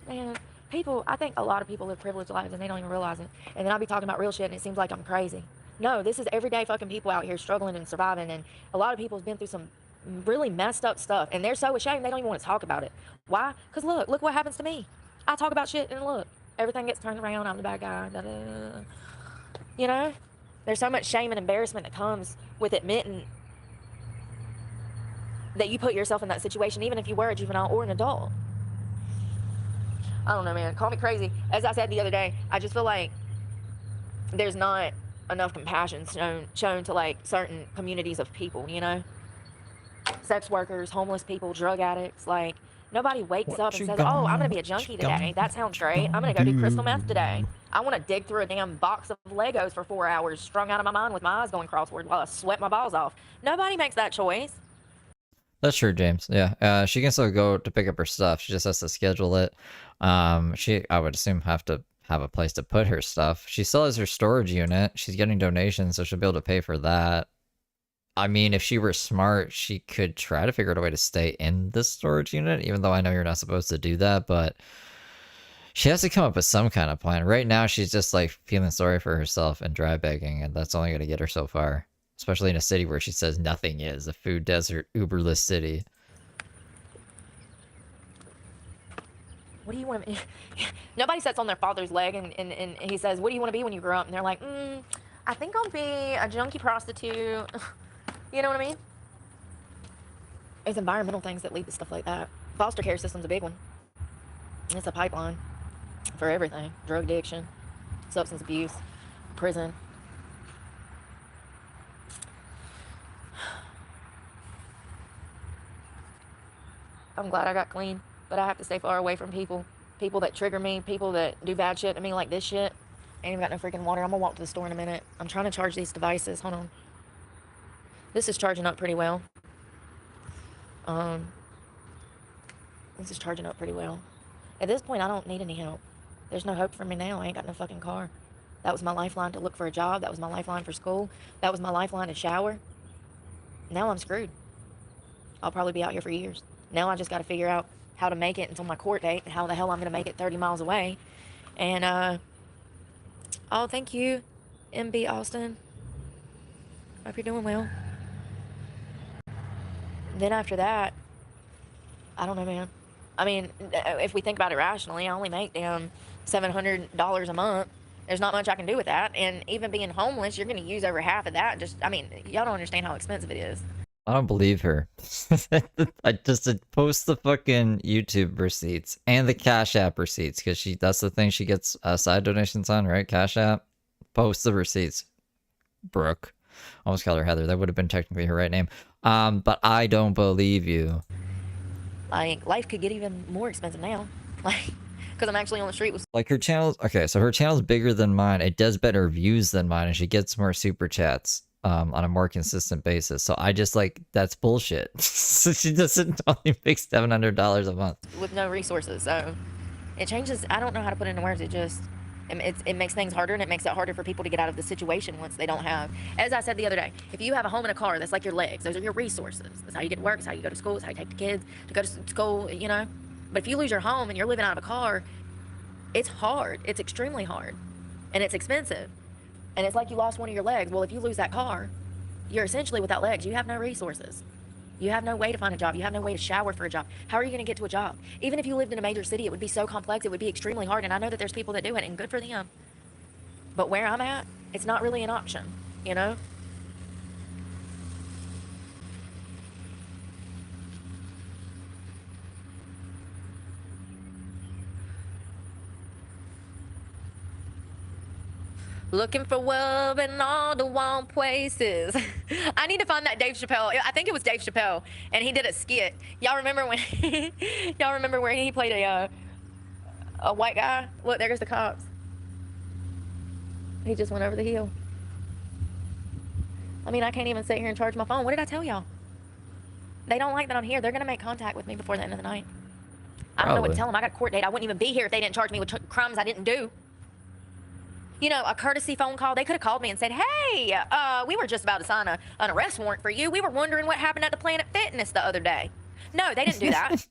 Man, people, I think a lot of people live privileged lives and they don't even realize it. And then I'll be talking about real shit and it seems like I'm crazy. No, this is everyday fucking people out here struggling and surviving. And a lot of people have been through some really messed up stuff. And they're so ashamed they don't even want to talk about it. Why? Because look what happens to me. I talk about shit and look. Everything gets turned around. I'm the bad guy. Da, da, da. You know? There's so much shame and embarrassment that comes with admitting that you put yourself in that situation, even if you were a juvenile or an adult. I don't know, man. Call me crazy. As I said the other day, I just feel like there's not enough compassion shown to, like, certain communities of people, you know? Sex workers, homeless people, drug addicts, like... Nobody wakes up and says, oh, I'm going to be a junkie today. That sounds great. I'm going to go do crystal meth today. I want to dig through a damn box of Legos for 4 hours, strung out of my mind with my eyes going crossword while I sweat my balls off. Nobody makes that choice. That's true, James. Yeah. She can still go to pick up her stuff. She just has to schedule it. I would assume, have to have a place to put her stuff. She still has her storage unit. She's getting donations, so she'll be able to pay for that. I mean, if she were smart, she could try to figure out a way to stay in the storage unit, even though I know you're not supposed to do that, but she has to come up with some kind of plan. Right now, she's just, like, feeling sorry for herself and dry begging, and that's only going to get her so far. Especially in a city where she says nothing is. A food desert, Uberless city. What do you want to be? Nobody sits on their father's leg and he says, what do you want to be when you grow up? And they're like, I think I'll be a junkie prostitute. You know what I mean? It's environmental things that lead to stuff like that. Foster care system's a big one. It's a pipeline for everything. Drug addiction, substance abuse, prison. I'm glad I got clean, but I have to stay far away from people that trigger me, people that do bad shit to me like this shit. Ain't even got no freaking water. I'm gonna walk to the store in a minute. I'm trying to charge these devices. Hold on. This is charging up pretty well. This is charging up pretty well. At this point, I don't need any help. There's no hope for me now. I ain't got no fucking car. That was my lifeline to look for a job. That was my lifeline for school. That was my lifeline to shower. Now I'm screwed. I'll probably be out here for years. Now I just got to figure out how to make it until my court date and how the hell I'm going to make it 30 miles away. And, oh, thank you, MB Austin. Hope you're doing well. Then after that, I don't know, man. I mean, if we think about it rationally, I only make damn $700 a month. There's not much I can do with that. And even being homeless, you're going to use over half of that. I mean, y'all don't understand how expensive it is. I don't believe her. I just post the fucking YouTube receipts and the Cash App receipts, because that's the thing she gets side donations on, right? Cash App. Post the receipts. Brooke. Almost called her Heather. That would have been technically her right name. But I don't believe you. Like, life could get even more expensive now. Like, because I'm actually on the street with... Like, her channel's... Okay, so her channel's bigger than mine. It does better views than mine, and she gets more super chats. on a more consistent basis. So I just like, that's bullshit. So she doesn't only make $700 a month. With no resources. So it changes. I don't know how to put it into words. It makes things harder, and it makes it harder for people to get out of the situation once they don't have. As I said the other day, if you have a home and a car, that's like your legs. Those are your resources. That's how you get to work. That's how you go to school. That's how you take the kids to go to school, you know. But if you lose your home and you're living out of a car, it's hard. It's extremely hard. And it's expensive. And it's like you lost one of your legs. Well, if you lose that car, you're essentially without legs. You have no resources. You have no way to find a job. You have no way to shower for a job. How are you going to get to a job? Even if you lived in a major city, it would be so complex. It would be extremely hard. And I know that there's people that do it, and good for them. But where I'm at, it's not really an option, you know? Looking for love in all the wrong places. I need to find that Dave Chappelle. I think it was Dave Chappelle, and he did a skit. Y'all remember when? Y'all remember where he played a white guy? Look, there goes the cops. He just went over the hill. I mean, I can't even sit here and charge my phone. What did I tell y'all? They don't like that I'm here. They're gonna make contact with me before the end of the night. I don't know what to tell them. I got a court date. I wouldn't even be here if they didn't charge me with crimes I didn't do. You know, a courtesy phone call. They could have called me and said, hey, we were just about to sign an arrest warrant for you. We were wondering what happened at the Planet Fitness the other day. No, they didn't do that.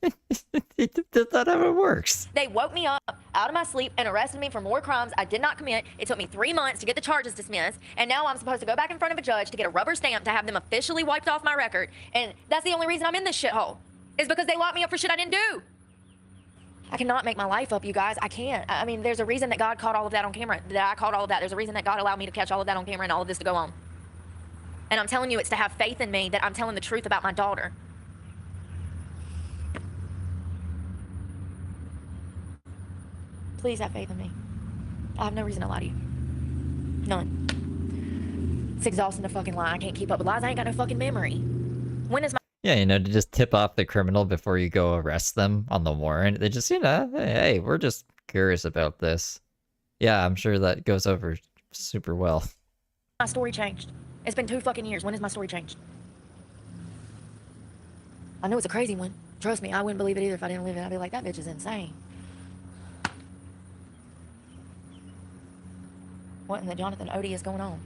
That's not how it works. They woke me up out of my sleep and arrested me for more crimes I did not commit. It took me 3 months to get the charges dismissed. And now I'm supposed to go back in front of a judge to get a rubber stamp to have them officially wiped off my record. And that's the only reason I'm in this shithole, is because they locked me up for shit I didn't do. I cannot make my life up, you guys. I can't. I mean, there's a reason that God caught all of that on camera, that I caught all of that. There's a reason that God allowed me to catch all of that on camera and all of this to go on. And I'm telling you, it's to have faith in me that I'm telling the truth about my daughter. Please have faith in me. I have no reason to lie to you. None. It's exhausting to fucking lie. I can't keep up with lies. I ain't got no fucking memory. When is my... Yeah, you know, to just tip off the criminal before you go arrest them on the warrant. They just, you know, hey, we're just curious about this. Yeah, I'm sure that goes over super well. My story changed. It's been 2 fucking years. When has my story changed? I know it's a crazy one. Trust me, I wouldn't believe it either if I didn't live it. I'd be like, that bitch is insane. What in the Jonathan Odie is going on?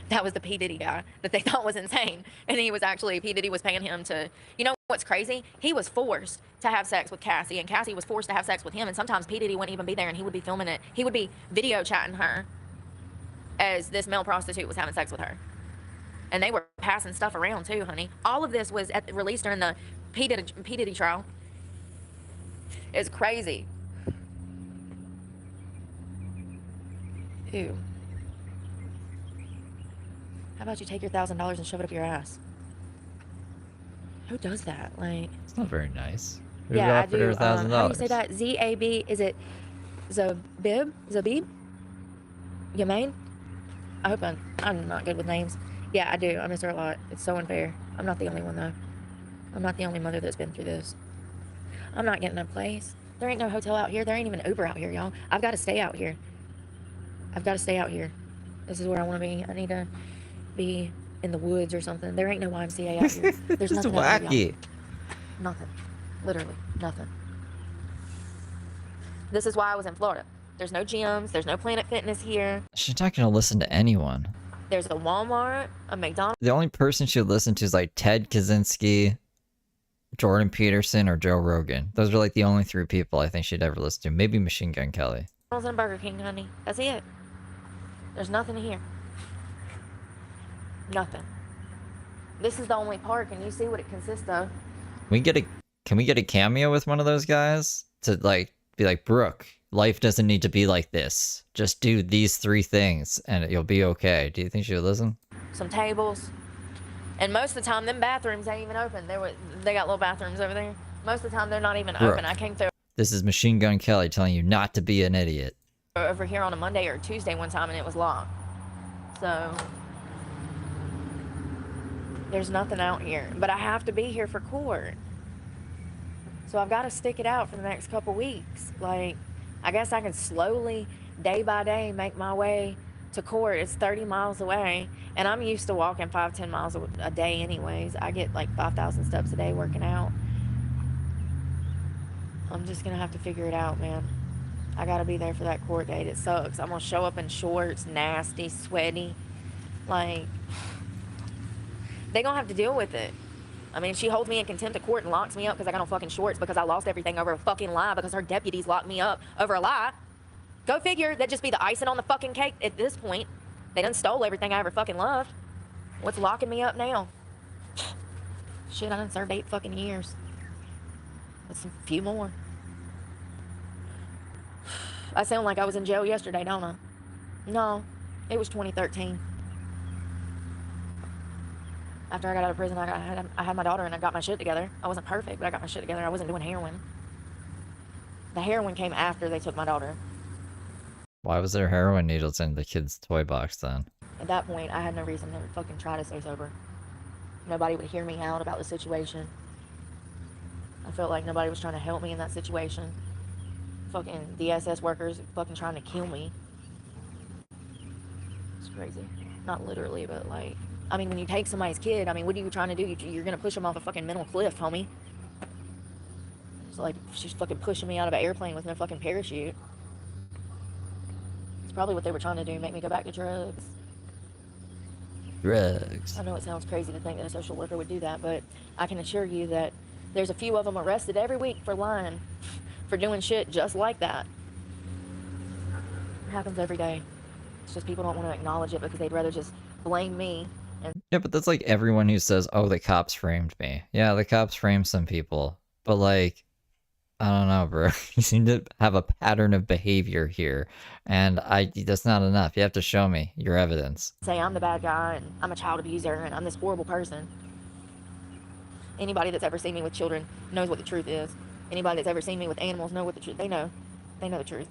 That was the P. Diddy guy that they thought was insane. And he was actually, P. Diddy was paying him to, you know what's crazy? He was forced to have sex with Cassie, and Cassie was forced to have sex with him. And sometimes P. Diddy wouldn't even be there, and he would be filming it. He would be video chatting her as this male prostitute was having sex with her. And they were passing stuff around too, honey. All of this was released during the P. Diddy trial. It's crazy. Ew. How about you take your $1,000 and shove it up your ass? Who does that? Like, it's not very nice. Yeah, I do. Her How $1,000. do you say that? Z-A-B? Is it Zabib? Zabib? Yamain? I hope I'm not good with names. Yeah, I do. I miss her a lot. It's so unfair. I'm not the only one though. I'm not the only mother that's been through this. I'm not getting a place. There ain't no hotel out here. There ain't even Uber out here, y'all. I've got to stay out here. I've got to stay out here. This is where I want to be. I need to be in the woods or something. There ain't no YMCA out here. There's nothing out here, y'all. Nothing. Literally nothing. This is why I was in Florida. There's no gyms. There's no Planet Fitness here. She's not gonna listen to anyone. There's a Walmart, a McDonald's. The only person she'd listen to is like Ted Kaczynski, Jordan Peterson, or Joe Rogan. Those are like the only 3 people I think she'd ever listen to. Maybe Machine Gun Kelly. And a Burger King, honey. That's it. There's nothing here. Nothing. This is the only park, and you see what it consists of. Can we get a cameo with one of those guys to like be like, Brooke, life doesn't need to be like this. Just do these 3 things and you'll be okay. Do you think she would listen? Some tables. And most of the time, them bathrooms ain't even open. They got little bathrooms over there. Most of the time, they're not even Brooke, open. I came through. This is Machine Gun Kelly telling you not to be an idiot. Over here on a Monday or Tuesday one time, and it was locked. So there's nothing out here. But I have to be here for court. So I've got to stick it out for the next couple weeks. Like, I guess I can slowly, day by day, make my way to court is 30 miles away, and I'm used to walking 5-10 miles a day anyways. I get like 5,000 steps a day working out. I'm just gonna have to figure it out, man. I gotta be there for that court date. It sucks. I'm gonna show up in shorts, nasty, sweaty. Like, they gonna have to deal with it. I mean, she holds me in contempt of court and locks me up because I got on fucking shorts because I lost everything over a fucking lie because her deputies locked me up over a lie. Go figure, that'd just be the icing on the fucking cake at this point. They done stole everything I ever fucking loved. What's locking me up now? Shit, I done served 8 fucking years. That's a few more. I sound like I was in jail yesterday, don't I? No, it was 2013. After I got out of prison, I had my daughter and I got my shit together. I wasn't perfect, but I got my shit together. I wasn't doing heroin. The heroin came after they took my daughter. Why was there heroin needles in the kid's toy box then? At that point, I had no reason to fucking try to stay sober. Nobody would hear me out about the situation. I felt like nobody was trying to help me in that situation. Fucking DSS workers fucking trying to kill me. It's crazy. Not literally, but like, I mean, when you take somebody's kid, I mean, what are you trying to do? You're gonna push them off a fucking mental cliff, homie. It's like she's fucking pushing me out of an airplane with no fucking parachute. It's probably what they were trying to do, make me go back to drugs. Drugs. I know it sounds crazy to think that a social worker would do that, but I can assure you that there's a few of them arrested every week for lying, for doing shit just like that. It happens every day. It's just people don't want to acknowledge it because they'd rather just blame me. Yeah, but that's like everyone who says, oh, the cops framed me. Yeah, the cops framed some people. But like, I don't know, bro. You seem to have a pattern of behavior here. And that's not enough. You have to show me your evidence. Say I'm the bad guy and I'm a child abuser and I'm this horrible person. Anybody that's ever seen me with children knows what the truth is. Anybody that's ever seen me with animals know what the truth. They know the truth.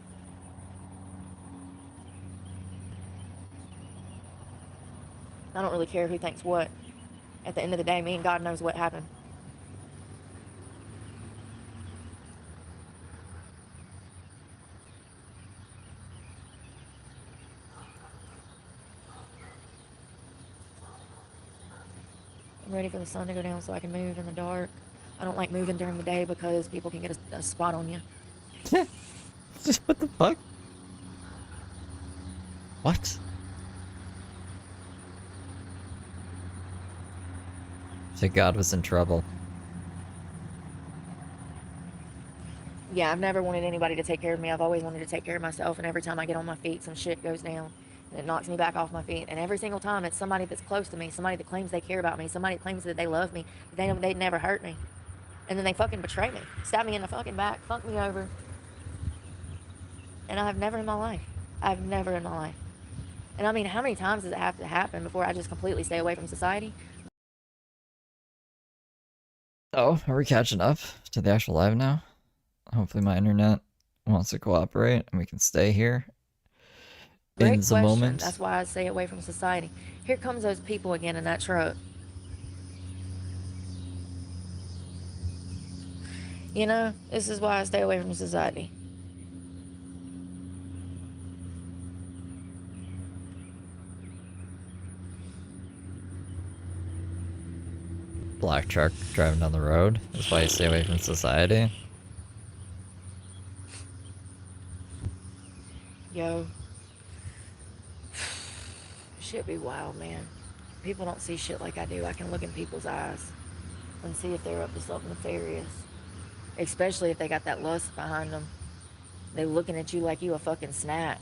I don't really care who thinks what. At the end of the day, me and God knows what happened. I'm ready for the sun to go down so I can move in the dark. I don't like moving during the day because people can get a spot on you. What the fuck? What? So God was in trouble. Yeah, I've never wanted anybody to take care of me. I've always wanted to take care of myself, and every time I get on my feet, some shit goes down. And it knocks me back off my feet. And every single time, it's somebody that's close to me, somebody that claims they care about me, somebody that claims that they love me, they'd never hurt me. And then they fucking betray me, stab me in the fucking back, fuck me over. And I've never in my life. I've never in my life. And I mean, how many times does it have to happen before I just completely stay away from society? Oh, are we catching up to the actual live now? Hopefully my internet wants to cooperate and we can stay here. Great In the question. moment. That's why I stay away from society. Here comes those people again in that truck. You know, this is why I stay away from society. Black truck driving down the road. That's why you stay away from society. Yo. Shit be wild, man. People don't see shit like I do. I can look in people's eyes and see if they're up to something nefarious. Especially if they got that lust behind them. They looking at you like you a fucking snack.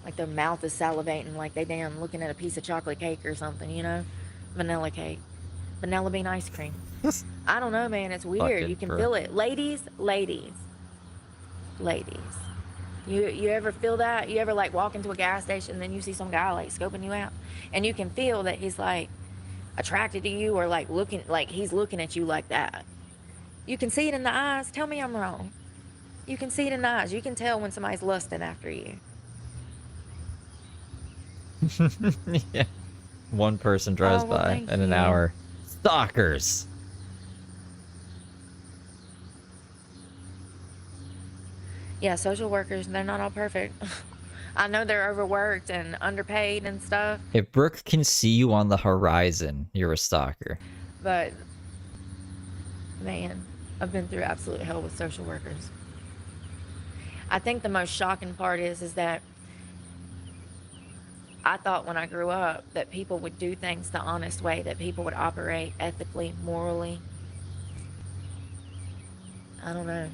Like their mouth is salivating like they damn looking at a piece of chocolate cake or something, you know? Vanilla cake. Vanilla bean ice cream. I don't know, man. It's weird. You can feel it. Ladies. You ever feel that? You ever like walk into a gas station and then you see some guy like scoping you out? And you can feel that he's like attracted to you or like looking, like he's looking at you like that. You can see it in the eyes. Tell me I'm wrong. You can see it in the eyes. You can tell when somebody's lusting after you. Yeah. One person drives by in an hour. Stalkers. Yeah, social workers, they're not all perfect. I know they're overworked and underpaid and stuff. If Brooke can see you on the horizon, you're a stalker. But, man, I've been through absolute hell with social workers. I think the most shocking part is that I thought when I grew up that people would do things the honest way, that people would operate ethically, morally. I don't know.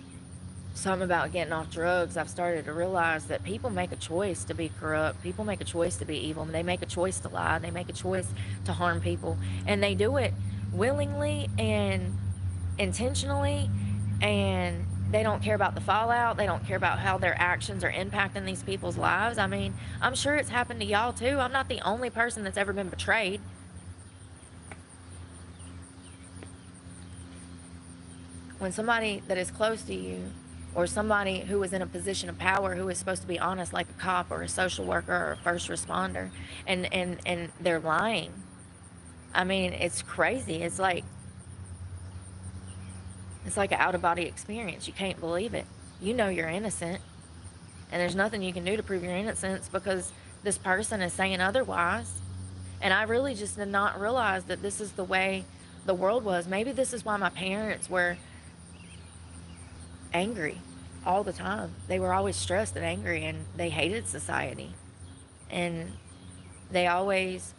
Something about getting off drugs, I've started to realize that people make a choice to be corrupt. People make a choice to be evil. They make a choice to lie. They make a choice to harm people. And they do it willingly and intentionally, and they don't care about the fallout. They don't care about how their actions are impacting these people's lives. I mean, I'm sure it's happened to y'all too. I'm not the only person that's ever been betrayed. When somebody that is close to you, or somebody who is in a position of power, who is supposed to be honest, like a cop or a social worker or a first responder, and they're lying. I mean, it's crazy. It's like an out-of-body experience. You can't believe it. You know you're innocent, and there's nothing you can do to prove your innocence because this person is saying otherwise. And I really just did not realize that this is the way the world was. Maybe this is why my parents were angry all the time. They were always stressed and angry, and they hated society. And they always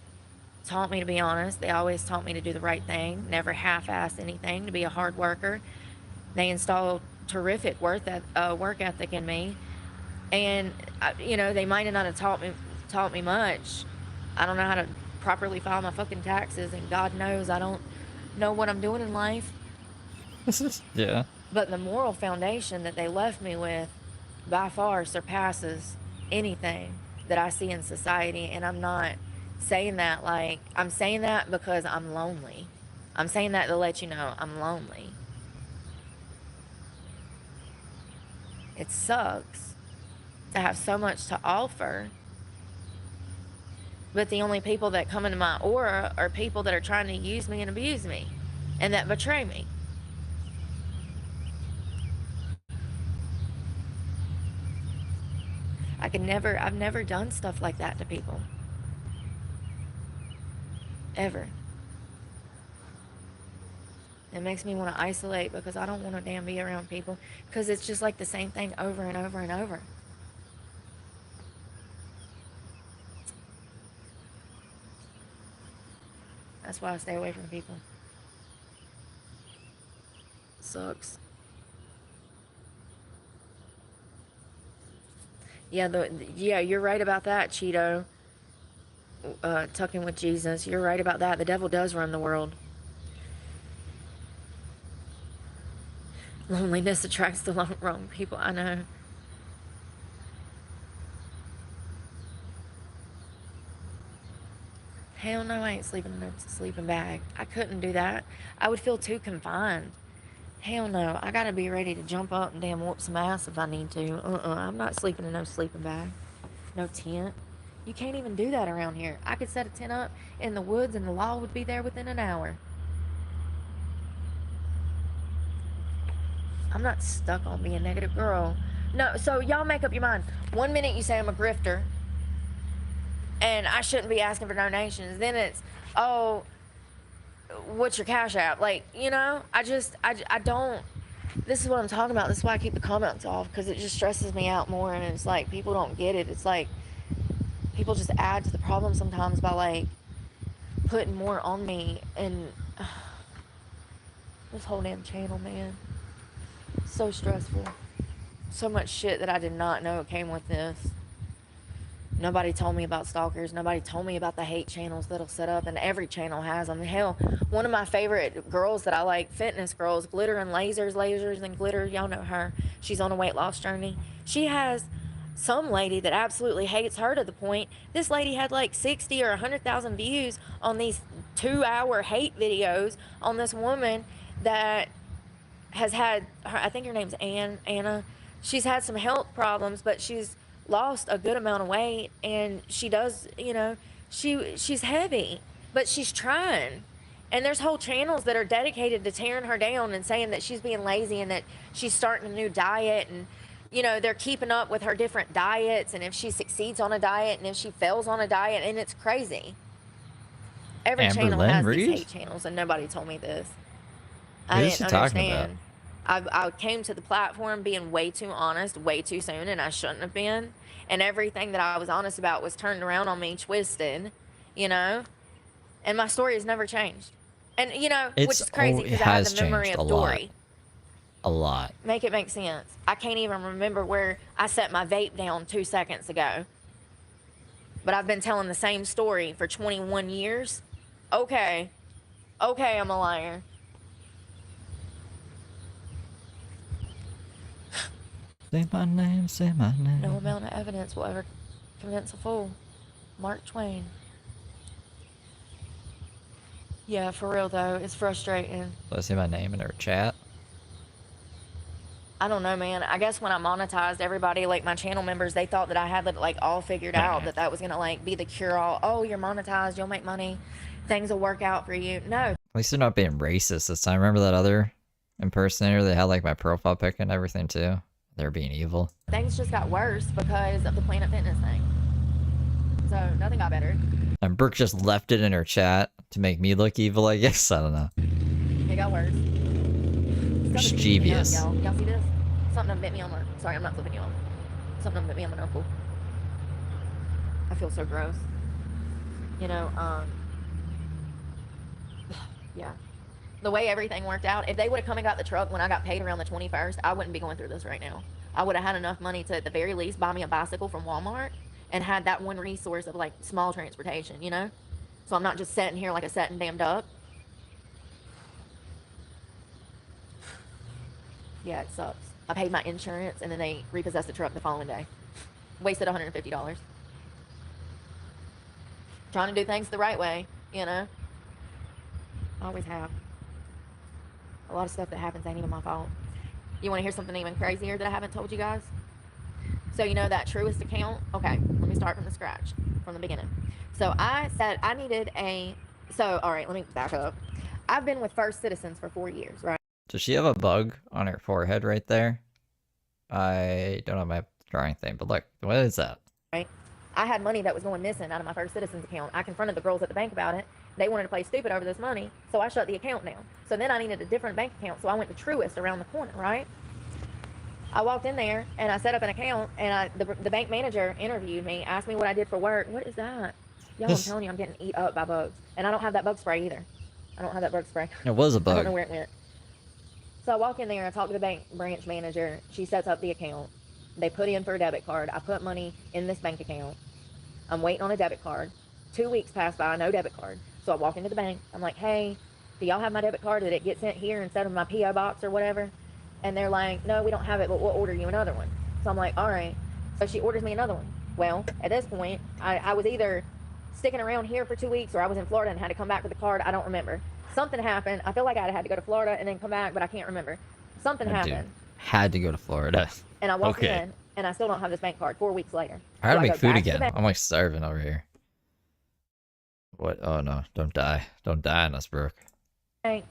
taught me to be honest. They always taught me to do the right thing, never half-ass anything, to be a hard worker. They installed terrific work ethic in me. And, you know, they might not have taught me much. I don't know how to properly file my fucking taxes, and God knows I don't know what I'm doing in life. Yeah. But the moral foundation that they left me with by far surpasses anything that I see in society. And I'm not saying that like, I'm saying that because I'm lonely. I'm saying that to let you know I'm lonely. It sucks to have so much to offer, but the only people that come into my aura are people that are trying to use me and abuse me, and that betray me. I've never done stuff like that to people. Ever. It makes me want to isolate because I don't want to damn be around people, because it's just like the same thing over and over and over. That's why I stay away from people. Sucks. Yeah, you're right about that, Cheeto. Tucking with Jesus. You're right about that. The devil does run the world. Loneliness attracts the wrong people. I know. Hell no, I ain't sleeping in a sleeping bag. I couldn't do that. I would feel too confined. Hell no, I gotta be ready to jump up and damn whoop some ass if I need to. I'm not sleeping in no sleeping bag. No tent. You can't even do that around here. I could set a tent up in the woods and the law would be there within an hour. I'm not stuck on being a negative girl. No, so y'all make up your mind. 1 minute you say I'm a grifter and I shouldn't be asking for donations. Then it's, oh, what's your cash app? Like, you know, I don't, this is what I'm talking about. This is why I keep the comments off, because it just stresses me out more. And it's like, people don't get it. It's like, people just add to the problem sometimes by like putting more on me. And this whole damn channel, man, so stressful. So much shit that I did not know came with this. Nobody told me about stalkers. Nobody told me about the hate channels that'll set up, and every channel has them. Hell, one of my favorite girls that I like, fitness girls, Glitter and Lasers and Glitter, y'all know her. She's on a weight loss journey. She has some lady that absolutely hates her to the point, this lady had like 60 or 100,000 views on these 2-hour hate videos on this woman that has had, I think her name's Anna. She's had some health problems, but she's lost a good amount of weight, and she does, you know, she's heavy, but she's trying. And there's whole channels that are dedicated to tearing her down and saying that she's being lazy and that she's starting a new diet and you know, they're keeping up with her different diets and if she succeeds on a diet and if she fails on a diet, and it's crazy. Every Amber channel Lynn has Reed? these hate channels, and nobody told me this. Who I is she didn't talking understand. I came to the platform being way too honest, way too soon, and I shouldn't have been. And everything that I was honest about was turned around on me, twisted, you know? And my story has never changed. And, you know, which is crazy because I have the memory of Dory. A lot. Make it make sense. I can't even remember where I set my vape down 2 seconds ago. But I've been telling the same story for 21 years. Okay. Okay, I'm a liar. Say my name, say my name. No amount of evidence will ever convince a fool. Mark Twain. Yeah, for real though, it's frustrating. Let's see my name in her chat. I don't know, man. I guess when I monetized, everybody, like my channel members, they thought that I had it like all figured out, that was gonna like be the cure-all. Oh, you're monetized, you'll make money, things will work out for you. No. At least they're not being racist this time. Remember that other impersonator that had like my profile pic and everything too? They're being evil. Things just got worse because of the Planet Fitness thing. So nothing got better. And Brooke just left it in her chat to make me look evil, I guess. I don't know. It got worse. Mischievous. Y'all see this? Something done bit me on my... Sorry, I'm not flipping you off. Something done bit me on my knuckle. I feel so gross. You know, yeah. The way everything worked out, if they would have come and got the truck when I got paid around the 21st, I wouldn't be going through this right now. I would have had enough money to, at the very least, buy me a bicycle from Walmart and had that one resource of, like, small transportation, you know? So I'm not just sitting here like a setting damn duck. Yeah, it sucks. I paid my insurance, and then they repossessed the truck the following day. Wasted $150. Trying to do things the right way, you know? I always have. A lot of stuff that happens ain't even my fault. You want to hear something even crazier that I haven't told you guys? So you know that Truist account? Okay, let me start from the scratch, from the beginning. So I said I needed a... So, all right, let me back up. I've been with First Citizens for 4 years, right? Does she have a bug on her forehead right there? I don't know my drawing thing, but look, what is that? Right. I had money that was going missing out of my First Citizens account. I confronted the girls at the bank about it. They wanted to play stupid over this money, so I shut the account down. So then I needed a different bank account, so I went to Truist around the corner, right? I walked in there, and I set up an account, and the bank manager interviewed me, asked me what I did for work. What is that? Y'all, I'm telling you, I'm getting eat up by bugs. And I don't have that bug spray either. I don't have that bug spray. It was a bug. I don't know where it went. So I walk in there, I talk to the bank branch manager. She sets up the account. They put in for a debit card. I put money in this bank account. I'm waiting on a debit card. 2 weeks pass by, no debit card. So I walk into the bank. I'm like, hey, do y'all have my debit card? Did it get sent here instead of my P.O. box or whatever? And they're like, no, we don't have it, but we'll order you another one. So I'm like, all right. So she orders me another one. Well, at this point, I was either sticking around here for 2 weeks or I was in Florida and had to come back for the card. I don't remember. Something happened. I feel like I had to go to Florida and then come back, but I can't remember. Something happened. Had to go to Florida. And I walked in, and I still don't have this bank card 4 weeks later. I gotta So make go food back to the again. bank. I'm like starving over here. What? Oh no, don't die. Don't die on us, Brooke.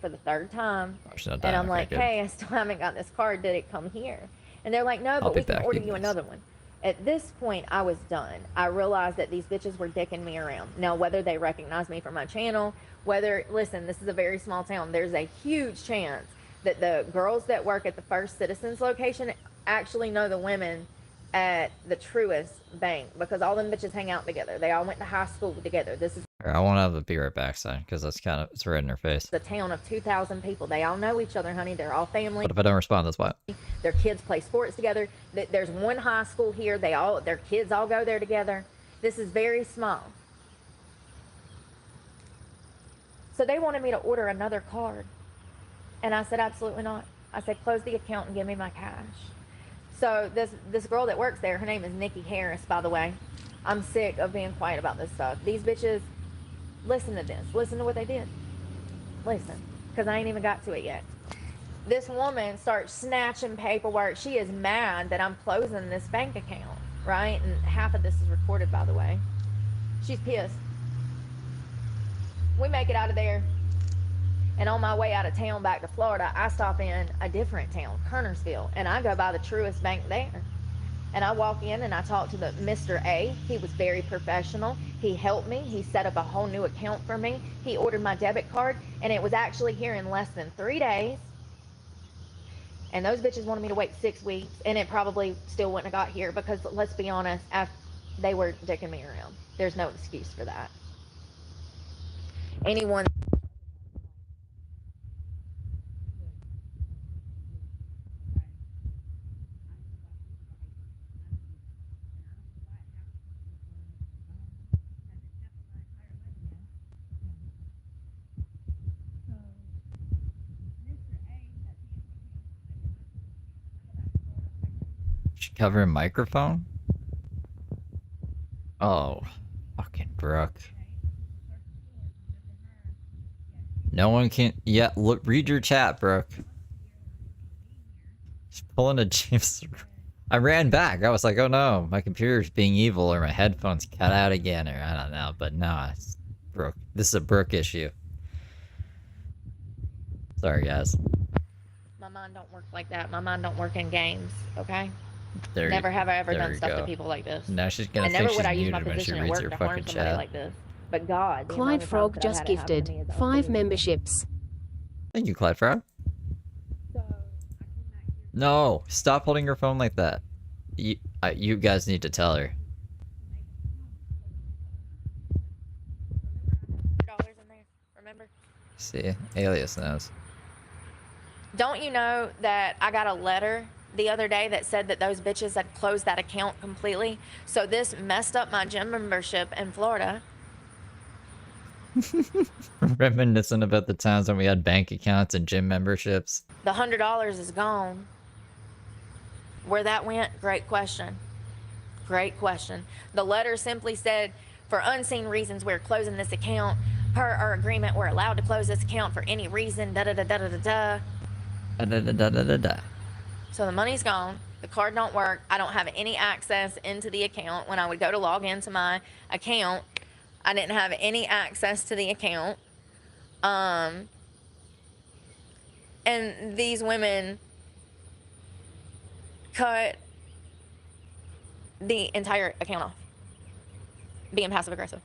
For the third time. Oh, she's not And dying. I'm Okay, like, good. hey, I still haven't got this card. Did it come here? And they're like, no, but be we can back, order you you guys. another one. At this point, I was done. I realized that these bitches were dicking me around. Now, whether they recognize me from my channel, listen, this is a very small town. There's a huge chance that the girls that work at the First Citizens location actually know the women at the Truist Bank because all them bitches hang out together. They all went to high school together. This is Alright, I won't have to be right back, son, because that's kind of, it's right in her face. the town of 2,000 people. They all know each other, honey. They're all family. But if I don't respond, that's why. Their kids play sports together. There's one high school here. Their kids all go there together. This is very small. So they wanted me to order another card. And I said, absolutely not. I said, close the account and give me my cash. So this girl that works there, her name is Nikki Harris, by the way. I'm sick of being quiet about this stuff. These bitches, listen to this. Listen to what they did. Listen, because I ain't even got to it yet. This woman starts snatching paperwork. She is mad that I'm closing this bank account, right? And half of this is recorded, by the way. She's pissed. We make it out of there. And on my way out of town back to Florida, I stop in a different town, Kernersville, and I go by the Truist Bank there. And I walk in and I talk to the Mr. A. He was very professional. He helped me. He set up a whole new account for me. He ordered my debit card, and it was actually here in less than 3 days. And those bitches wanted me to wait 6 weeks, and it probably still wouldn't have got here because, let's be honest, they were dicking me around. There's no excuse for that. Anyone... She cover a microphone? Oh, fucking Brooke. No one can. Yeah, look, read your chat, Brooke. She's pulling a James. I ran back. I was like, oh no, my computer's being evil, or my headphones cut out again, or I don't know. But nah, it's Brooke. This is a Brooke issue. Sorry, guys. My mind don't work like that. My mind don't work in games, okay? There, never have I ever there done you stuff go. to people like this. Now she's gonna And think never she's would I use my muted when she position at reads work your to harm fucking somebody chat. like this. But God, the Clyde amount of Frog times that I've just had it happen to gifted me is 5 unbelievable. memberships. Thank you, Clyde Frog. No, stop holding your phone like that. You guys need to tell her. $100 in there, remember? See, Alias knows. Don't you know that I got a letter the other day that said that those bitches had closed that account completely? So this messed up my gym membership in Florida. Reminiscent about the times when we had bank accounts and gym memberships. The $100 is gone. Where that went, great question. Great question. The letter simply said, for unseen reasons, we're closing this account. Per our agreement, we're allowed to close this account for any reason, da-da-da-da-da-da. Da-da-da-da-da-da. So the money's gone. The card don't work. I don't have any access into the account. When I would go to log into my account, I didn't have any access to the account. And these women cut the entire account off, being passive aggressive.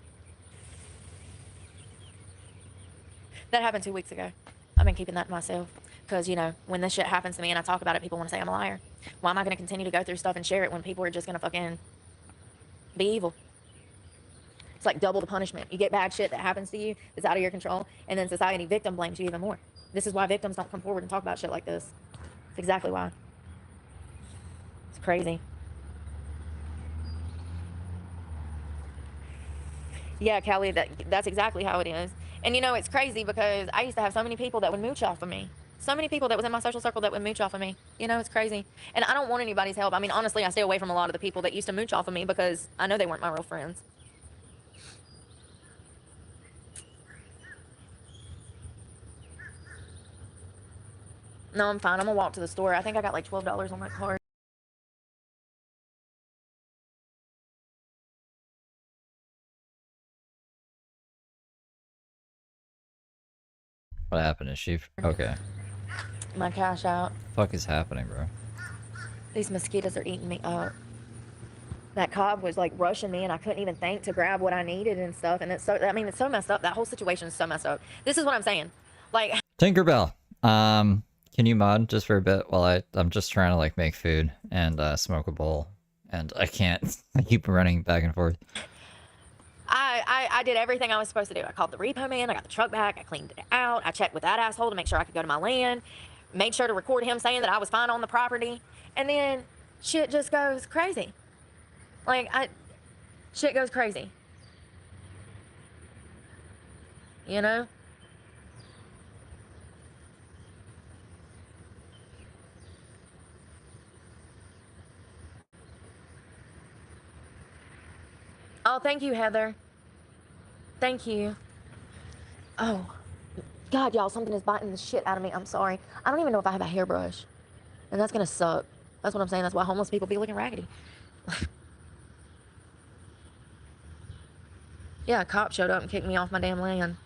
That happened 2 weeks ago. I've been keeping that to myself because, you know, when this shit happens to me and I talk about it, people want to say I'm a liar. Why am I going to continue to go through stuff and share it when people are just going to fucking be evil? It's like double the punishment. You get bad shit that happens to you that's out of your control, and then society victim blames you even more. This is why victims don't come forward and talk about shit like this. It's exactly why. It's crazy. Yeah, Callie, that's exactly how it is. And you know, it's crazy because I used to have so many people that would mooch off of me. So many people that was in my social circle that would mooch off of me. You know, it's crazy. And I don't want anybody's help. I mean, honestly, I stay away from a lot of the people that used to mooch off of me because I know they weren't my real friends. No, I'm fine. I'm gonna walk to the store. I think I got like $12 on my card. What happened? Is she okay? My cash out. Fuck is happening, bro? These mosquitoes are eating me up. That cop was like rushing me and I couldn't even think to grab what I needed and stuff. And it's so, I mean, it's so messed up. That whole situation is so messed up. This is what I'm saying. Like, Tinkerbell, can you mod just for a bit while I'm just trying to like make food and smoke a bowl, and I can't. I keep running back and forth. I did everything I was supposed to do. I called the repo man. I got the truck back. I cleaned it out. I checked with that asshole to make sure I could go to my land. Made sure to record him saying that I was fine on the property. And then shit just goes crazy. Like, shit goes crazy. You know? Oh, thank you, Heather. Thank you. Oh, God, y'all, something is biting the shit out of me. I'm sorry. I don't even know if I have a hairbrush. And that's gonna suck. That's what I'm saying. That's why homeless people be looking raggedy. Yeah, a cop showed up and kicked me off my damn land.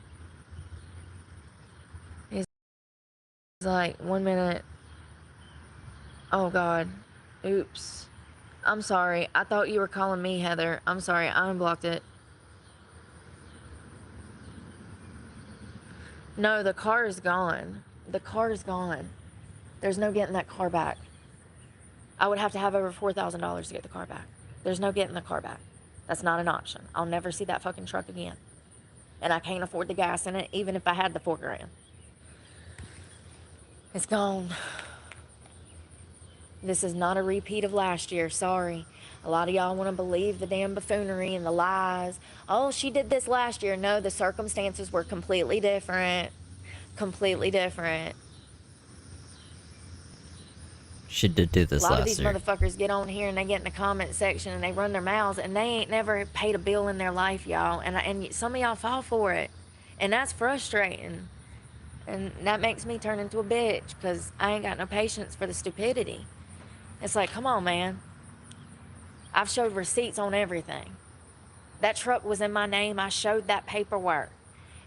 like 1 minute. Oh God. Oops. I'm sorry. I thought you were calling me, Heather. I'm sorry. I unblocked it. No, the car is gone. The car is gone. There's no getting that car back. I would have to have over $4,000 to get the car back. There's no getting the car back. That's not an option. I'll never see that fucking truck again. And I can't afford the gas in it, even if I had the $4 grand. It's gone. This is not a repeat of last year, sorry. A lot of y'all want to believe the damn buffoonery and the lies. Oh, she did this last year. No, the circumstances were completely different. Completely different. She did do this last year. A lot of last these motherfuckers get on here and they get in the comment section and they run their mouths and they ain't never paid a bill in their life, y'all. And some of y'all fall for it. And that's frustrating. And that makes me turn into a bitch because I ain't got no patience for the stupidity. It's like, come on, man. I've showed receipts on everything. That truck was in my name. I showed that paperwork.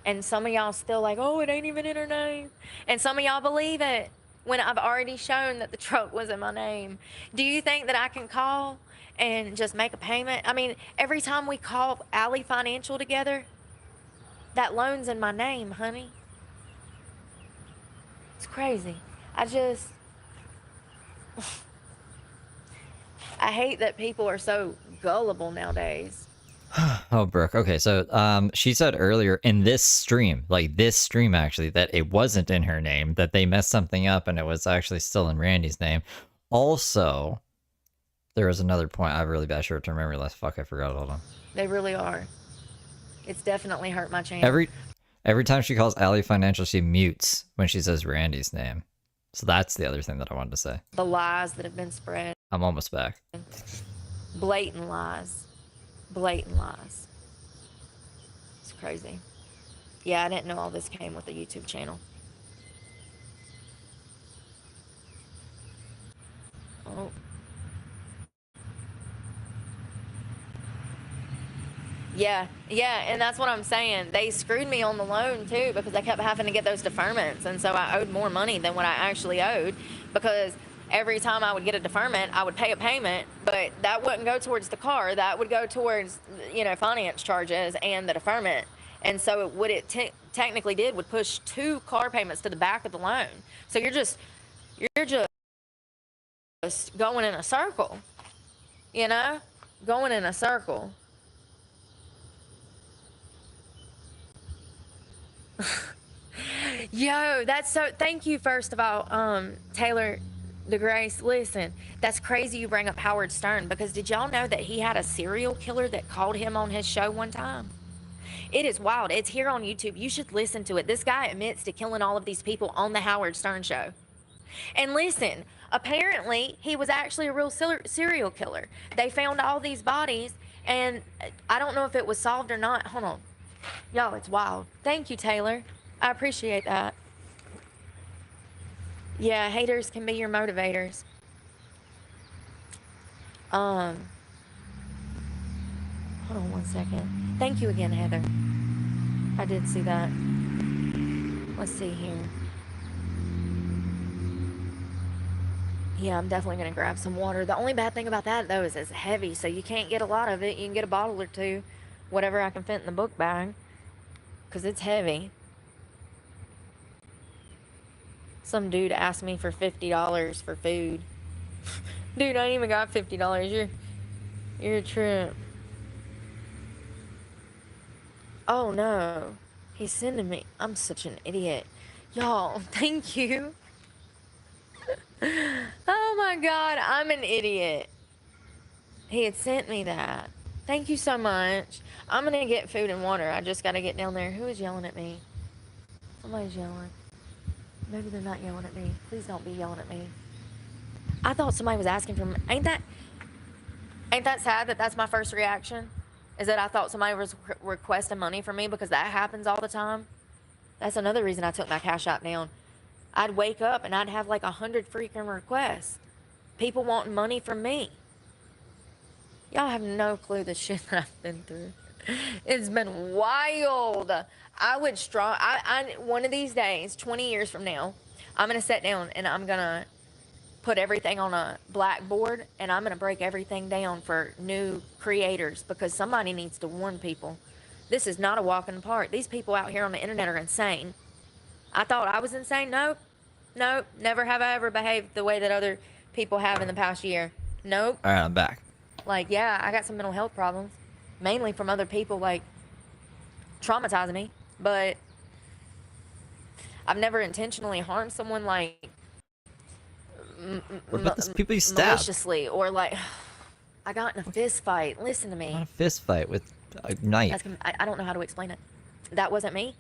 And some of y'all still like, oh, it ain't even in her name. And some of y'all believe it when I've already shown that the truck was in my name. Do you think that I can call and just make a payment? I mean, every time we call Alley Financial together, that loan's in my name, honey. It's crazy. I hate that people are so gullible nowadays. Oh, Brooke. Okay, so she said earlier in this stream, actually, that it wasn't in her name, that they messed something up and it was actually still in Randy's name. Also, there was another point. I have really bad short-term memory loss. Fuck, I forgot. Hold on. They really are. It's definitely hurt my channel. Every time she calls Alley Financial, she mutes when she says Randy's name. So that's the other thing that I wanted to say. The lies that have been spread. I'm almost back. Blatant lies. Blatant lies. It's crazy. Yeah, I didn't know all this came with the YouTube channel. Oh. Yeah, and that's what I'm saying. They screwed me on the loan too because I kept having to get those deferments, and so I owed more money than what I actually owed because every time I would get a deferment, I would pay a payment, but that wouldn't go towards the car. That would go towards, finance charges and the deferment. And so what it technically did would push 2 car payments to the back of the loan. So you're just going in a circle, going in a circle. Yo, that's so, thank you first of all, Taylor DeGrace. Listen, that's crazy you bring up Howard Stern because did y'all know that he had a serial killer that called him on his show one time? It is wild. It's here on YouTube. You should listen to it. This guy admits to killing all of these people on the Howard Stern show. And listen, apparently he was actually a real serial killer. They found all these bodies and I don't know if it was solved or not. Hold on. Y'all, it's wild. Thank you, Taylor. I appreciate that. Yeah, haters can be your motivators. Hold on one second. Thank you again, Heather. I did see that. Let's see here. Yeah, I'm definitely gonna grab some water. The only bad thing about that though is it's heavy, so you can't get a lot of it. You can get a bottle or two, whatever I can fit in the book bag, because it's heavy. Some dude asked me for $50 for food. Dude, I ain't even got $50. You're a trip. Oh no. He's sending me. I'm such an idiot. Y'all, thank you. Oh my God, I'm an idiot. He had sent me that. Thank you so much. I'm gonna get food and water. I just gotta get down there. Who is yelling at me? Somebody's yelling. Maybe they're not yelling at me. Please don't be yelling at me. I thought somebody was asking for me. Ain't that sad that that's my first reaction? Is that I thought somebody was requesting money from me because that happens all the time? That's another reason I took my Cash App down. I'd wake up and I'd have like 100 freaking requests. People wanting money from me. Y'all have no clue the shit that I've been through. It's been wild. I would one of these days, 20 years from now, I'm going to sit down and I'm going to put everything on a blackboard, and I'm going to break everything down for new creators, because somebody needs to warn people. This is not a walk in the park. These people out here on the internet are insane. I thought I was insane. Nope. Nope. Never have I ever behaved the way that other people have in the past year. Nope. All right, I'm back. Like, yeah, I got some mental health problems, mainly from other people, like, traumatizing me, but I've never intentionally harmed someone, like, What about these people you stabbed? maliciously, or like, I got in a fist fight. Listen to me. Not a fist fight with a knife. I don't know how to explain it. That wasn't me.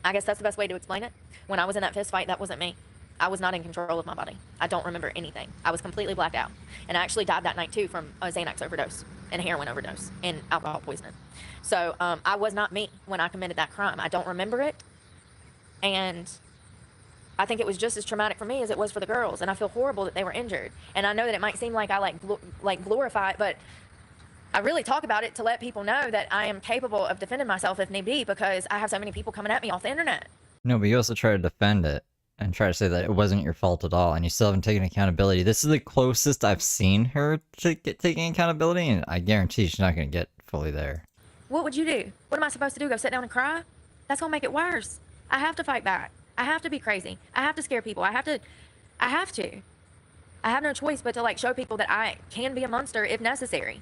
I guess that's the best way to explain it. When I was in that fist fight, that wasn't me. I was not in control of my body. I don't remember anything. I was completely blacked out. And I actually died that night too from a Xanax overdose and a heroin overdose and alcohol poisoning. So I was not me when I committed that crime. I don't remember it. And I think it was just as traumatic for me as it was for the girls. And I feel horrible that they were injured. And I know that it might seem like I like glorify it, but I really talk about it to let people know that I am capable of defending myself if need be, because I have so many people coming at me off the internet. No, but you also try to defend it and try to say that it wasn't your fault at all, and you still haven't taken accountability. This is the closest I've seen her to taking accountability, and I guarantee she's not going to get fully there. What would you do? What am I supposed to do? Go sit down and cry? That's going to make it worse. I have to fight back. I have to be crazy. I have to scare people. I have to. I have no choice but to like show people that I can be a monster if necessary.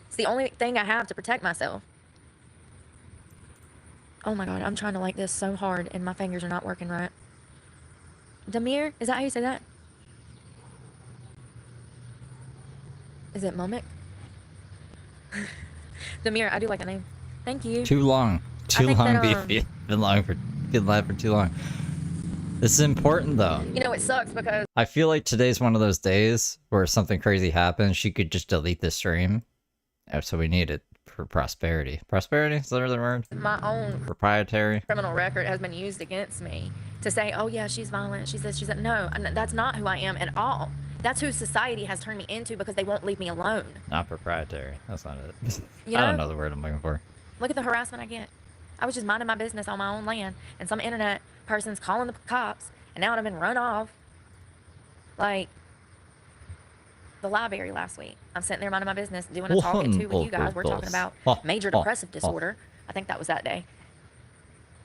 It's the only thing I have to protect myself. Oh my God, I'm trying to like this so hard and my fingers are not working right. Damir, is that how you say that? Is it Momik? Damir, I do like the name. Thank you. Too long. Too long, beefy. Been live for too long. This is important though. You know, it sucks because I feel like today's one of those days where something crazy happens, she could just delete the stream. So we need it for prosperity. Prosperity? Is that the word? my own Proprietary? criminal record has been used against me to say, oh yeah, she's violent. She said, no, that's not who I am at all. That's who society has turned me into because they won't leave me alone. Not proprietary. That's not it. You I know? don't know the word I'm looking for. Look at the harassment I get. I was just minding my business on my own land, and some internet person's calling the cops, and now I've been run off. Like the library last week. I'm sitting there minding my business, doing a talk at 2 with you guys. We're talking about major depressive disorder. I think that was that day.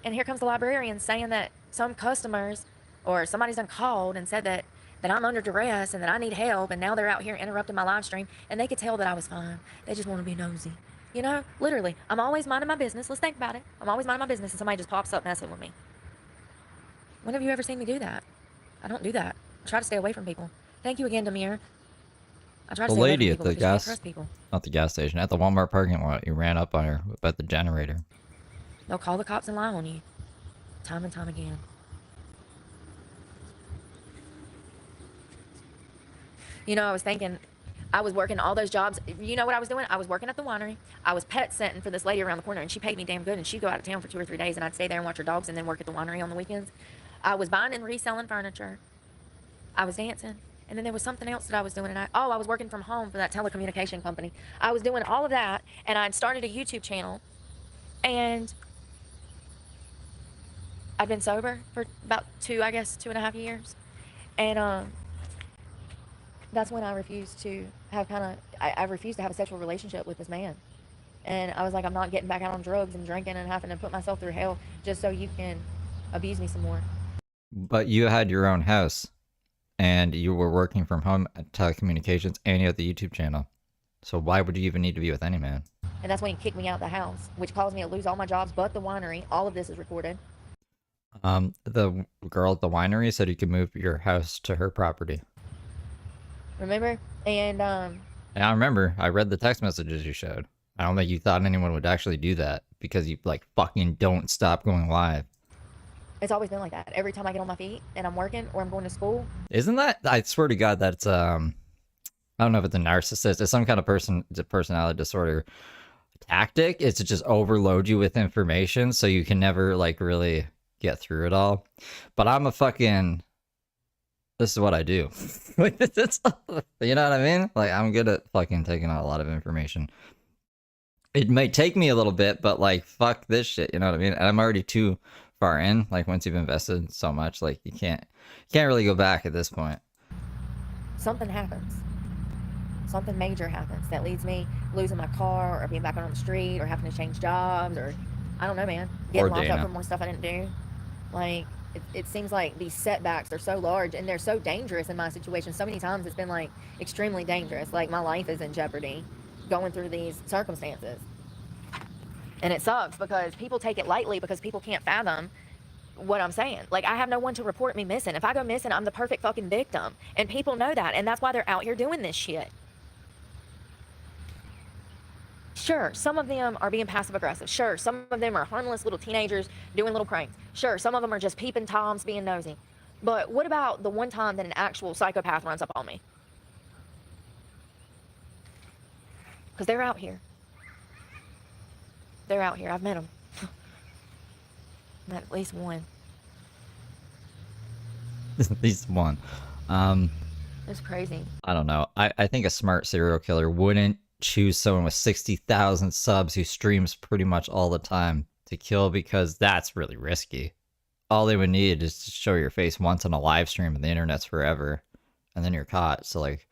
And here comes the librarian saying that some customers or somebody's done called and said that I'm under duress and that I need help, and now they're out here interrupting my live stream, and they could tell that I was fine. They just want to be nosy. You know, literally, I'm always minding my business. Let's think about it. I'm always minding my business, and somebody just pops up messing with me. When have you ever seen me do that? I don't do that. I try to stay away from people. Thank you again, Damir. I try to stay away from people because you can't trust people. Not the gas station, at the Walmart parking lot, you ran up on her about the generator. They'll call the cops and lie on you. Time and time again. You know, I was thinking, I was working all those jobs. You know what I was doing? I was working at the winery. I was pet sitting for this lady around the corner, and she paid me damn good, and she'd go out of town for 2 or 3 days, and I'd stay there and watch her dogs and then work at the winery on the weekends. I was buying and reselling furniture. I was dancing. And then there was something else that I was doing, and I was working from home for that telecommunication company. I was doing all of that, and I'd started a YouTube channel, and I'd been sober for about 2.5 years. And that's when I refused to have I refused to have a sexual relationship with this man. And I was like, I'm not getting back out on drugs and drinking and having to put myself through hell just so you can abuse me some more. But you had your own house, and you were working from home at telecommunications, and you had the YouTube channel. So why would you even need to be with any man? And that's when he kicked me out of the house, which caused me to lose all my jobs but the winery. All of this is recorded. The girl at the winery said you could move your house to her property. Remember? And Yeah, I remember. I read the text messages you showed. I don't think you thought anyone would actually do that because you like fucking don't stop going live. it's always been like that. Every time I get on my feet and I'm working or I'm going to school. Isn't that? I swear to God, that's I don't know if it's a narcissist. It's some kind of personality disorder tactic. It's to just overload you with information so you can never like really get through it all. But I'm a fucking. This is what I do. Like, you know what I mean? Like, I'm good at fucking taking out a lot of information. It might take me a little bit, but like, fuck this shit. You know what I mean? And I'm already too far in. Like once you've invested so much, like you can't really go back at this point. Something happens. Something major happens that leads me losing my car or being back on the street or having to change jobs or I don't know, man. Getting locked up for more stuff I didn't do. Like it seems like these setbacks are so large and they're so dangerous in my situation. So many times it's been like extremely dangerous. Like my life is in jeopardy going through these circumstances. And it sucks because people take it lightly because people can't fathom what I'm saying. Like I have no one to report me missing. If I go missing, I'm the perfect fucking victim. And people know that. And that's why they're out here doing this shit. Sure, some of them are being passive aggressive. Sure, some of them are harmless little teenagers doing little pranks. Sure, some of them are just peeping toms being nosy. But what about the one time that an actual psychopath runs up on me? Because they're out here. They're out here. I've met them. Met at least one. At least one. It's crazy. I don't know. I think a smart serial killer wouldn't choose someone with 60,000 subs who streams pretty much all the time to kill because that's really risky. All they would need is to show your face once on a live stream and the internet's forever and then you're caught. So like,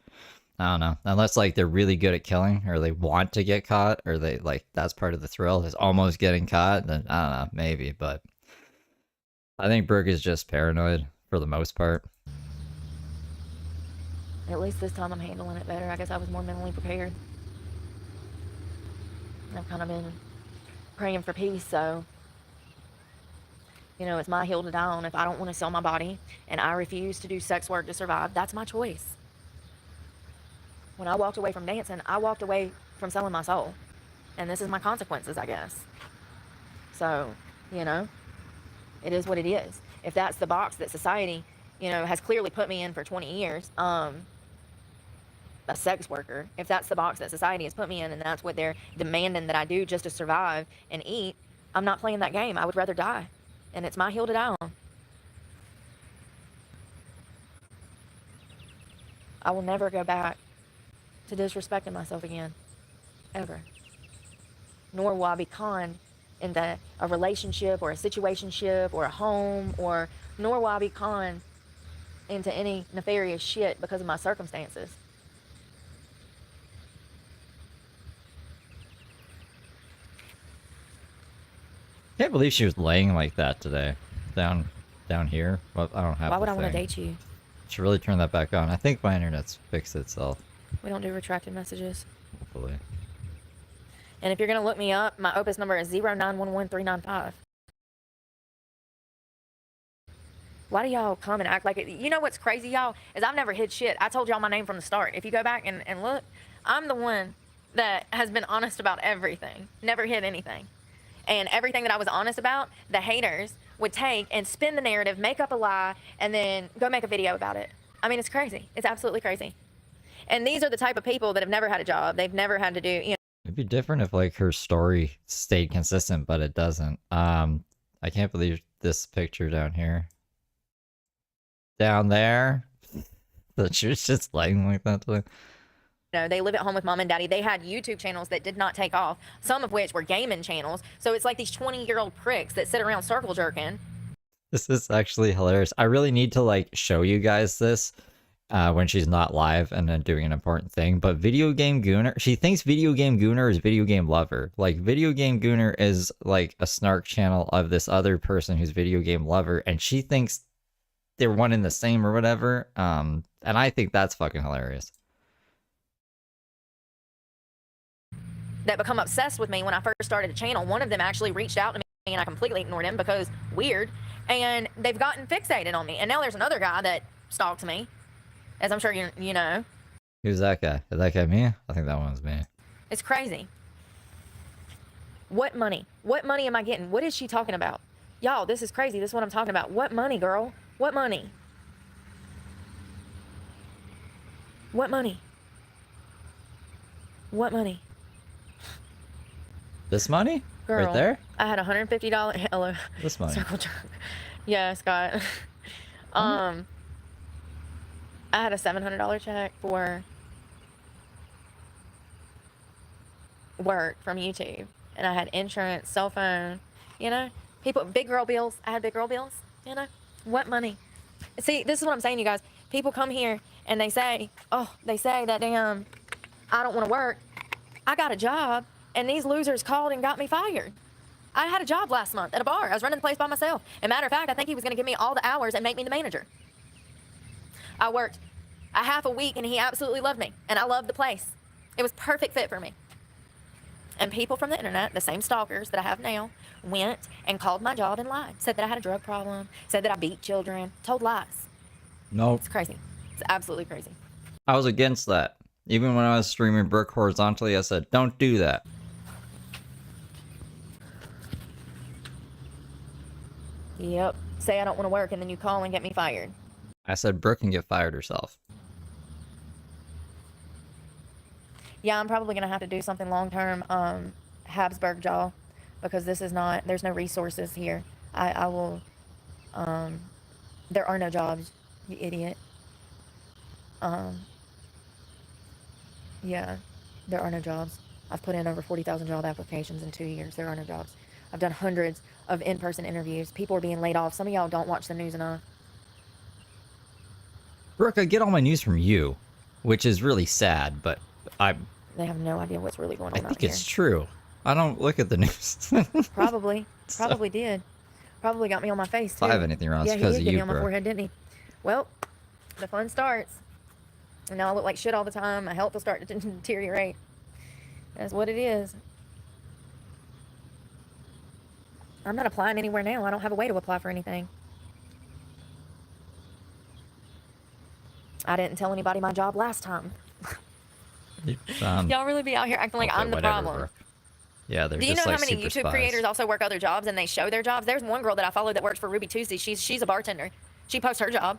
I don't know, unless like they're really good at killing or they want to get caught or they like, that's part of the thrill is almost getting caught. Then I don't know, maybe, but I think Brooke is just paranoid for the most part. At least this time I'm handling it better. I guess I was more mentally prepared. I've kind of been praying for peace, so, you know, it's my hill to die on. If I don't want to sell my body and I refuse to do sex work to survive, that's my choice. When I walked away from dancing, I walked away from selling my soul. And this is my consequences, I guess. So, you know, it is what it is. If that's the box that society, you know, has clearly put me in for 20 years, a sex worker, if that's the box that society has put me in and that's what they're demanding that I do just to survive and eat, I'm not playing that game. I would rather die. And it's my hill to die on. I will never go back to disrespecting myself again. Ever. Nor will I be conned into a relationship or a situationship or a home or nor will I be conned into any nefarious shit because of my circumstances. Can't believe she was laying like that today. Down here. Well, I don't have. Why would I want to date you? Should really turn that back on. I think my internet's fixed itself. We don't do retracted messages. Hopefully. And if you're gonna look me up, my Opus number is 0911395. Why do y'all come and act like it? You know what's crazy, y'all? Is I've never hid shit. I told y'all my name from the start. If you go back and look, I'm the one that has been honest about everything. Never hid anything. And everything that I was honest about, the haters would take and spin the narrative, make up a lie, and then go make a video about it. I mean, it's crazy. It's absolutely crazy. And these are the type of people that have never had a job. They've never had to do, you know. It'd be different if like her story stayed consistent, but it doesn't. I can't believe this picture down here. Down there. That she was just laying like that today. You know, they live at home with mom and daddy. They had YouTube channels that did not take off, some of which were gaming channels. So it's like these 20-year-old pricks that sit around circle jerking. This is actually hilarious. I really need to like show you guys this when she's not live and then doing an important thing. But Video Game Gooner, she thinks Video Game Gooner is Video Game Lover. Like Video Game Gooner is like a snark channel of this other person who's Video Game Lover, and she thinks they're one and the same or whatever. And I think that's fucking hilarious. That become obsessed with me when I first started the channel. One of them actually reached out to me and I completely ignored him because weird. And they've gotten fixated on me. And now there's another guy that stalks me, as I'm sure you know. Who's that guy? Is that guy me? I think that one's me. It's crazy. What money? What money am I getting? What is she talking about? Y'all, this is crazy. This is what I'm talking about. What money, girl? What money? What money? What money? This money? Girl, right there? I had $150. Hello. This money. Circle jerk. Yeah, Scott. I had a $700 check for work from YouTube, and I had insurance, cell phone, you know, People, big girl bills. I had big girl bills, you know? What money? See, this is what I'm saying, you guys. People come here and they say, that damn, I don't want to work. I got a job, and these losers called and got me fired. I had a job last month at a bar. I was running the place by myself. As a matter of fact, I think he was going to give me all the hours and make me the manager. I worked a half a week, and he absolutely loved me, and I loved the place. It was perfect fit for me. And people from the internet, the same stalkers that I have now, went and called my job and lied. Said that I had a drug problem, said that I beat children, told lies. Nope. It's crazy. It's absolutely crazy. I was against that. Even when I was streaming Brooke horizontally, I said, don't do that. Yep. Say I don't want to work, and then you call and get me fired. I said Brooke can get fired herself. Yeah, I'm probably going to have to do something long-term, Habsburg jaw, because this is not, there's no resources here. I will, there are no jobs, you idiot. Yeah, there are no jobs. I've put in over 40,000 job applications in 2 years. There are no jobs. I've done hundreds of in-person interviews. People are being laid off. Some of y'all don't watch the news enough. Brooke, I get all my news from you, which is really sad, but They have no idea what's really going on I out think here. it's true. I don't look at the news. Probably did. Probably got me on my face, too. If I have anything wrong, it's yeah, he because did of get you, me on my bro. forehead, didn't he? Well, the fun starts. And now I look like shit all the time. My health will start to deteriorate. That's what it is. I'm not applying anywhere now. I don't have a way to apply for anything. I didn't tell anybody my job last time. Y'all really be out here acting like okay, I'm the whatever, problem. Brooke. Yeah, they're Do you just know like how many super YouTube spies. creators also work other jobs and they show their jobs? There's one girl that I follow that works for Ruby Tuesday. She's a bartender. She posts her job.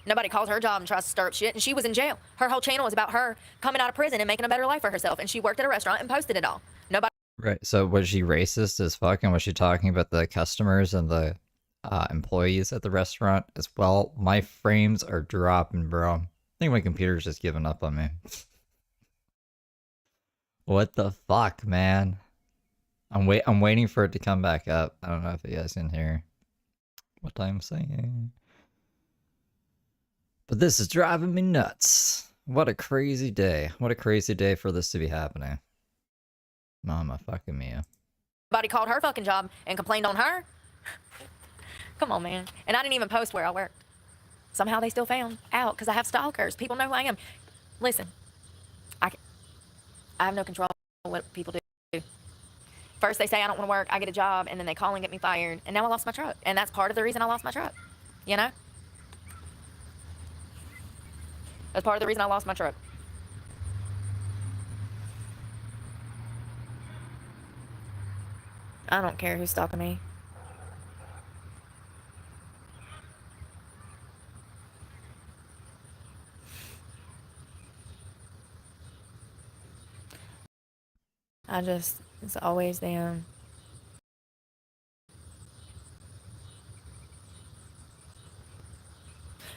Nobody calls her job and tries to stir up shit, and she was in jail. Her whole channel was about her coming out of prison and making a better life for herself, and she worked at a restaurant and posted it all. Nobody. Right, so was she racist as fuck, and was she talking about the customers and the employees at the restaurant as well? My frames are dropping, bro. I think my computer's just giving up on me. What the fuck, man? I'm waiting for it to come back up. I don't know if you guys can hear what I'm saying. But this is driving me nuts. What a crazy day. What a crazy day for this to be happening. Mama fucking Mia. Nobody called her fucking job and complained on her. Come on, man. And I didn't even post where I worked. Somehow they still found out because I have stalkers. People know who I am. Listen, I have no control over what people do. First they say I don't want to work, I get a job, and then they call and get me fired, and now I lost my truck. And that's part of the reason I lost my truck. You know? That's part of the reason I lost my truck. I don't care who's stalking me. It's always them.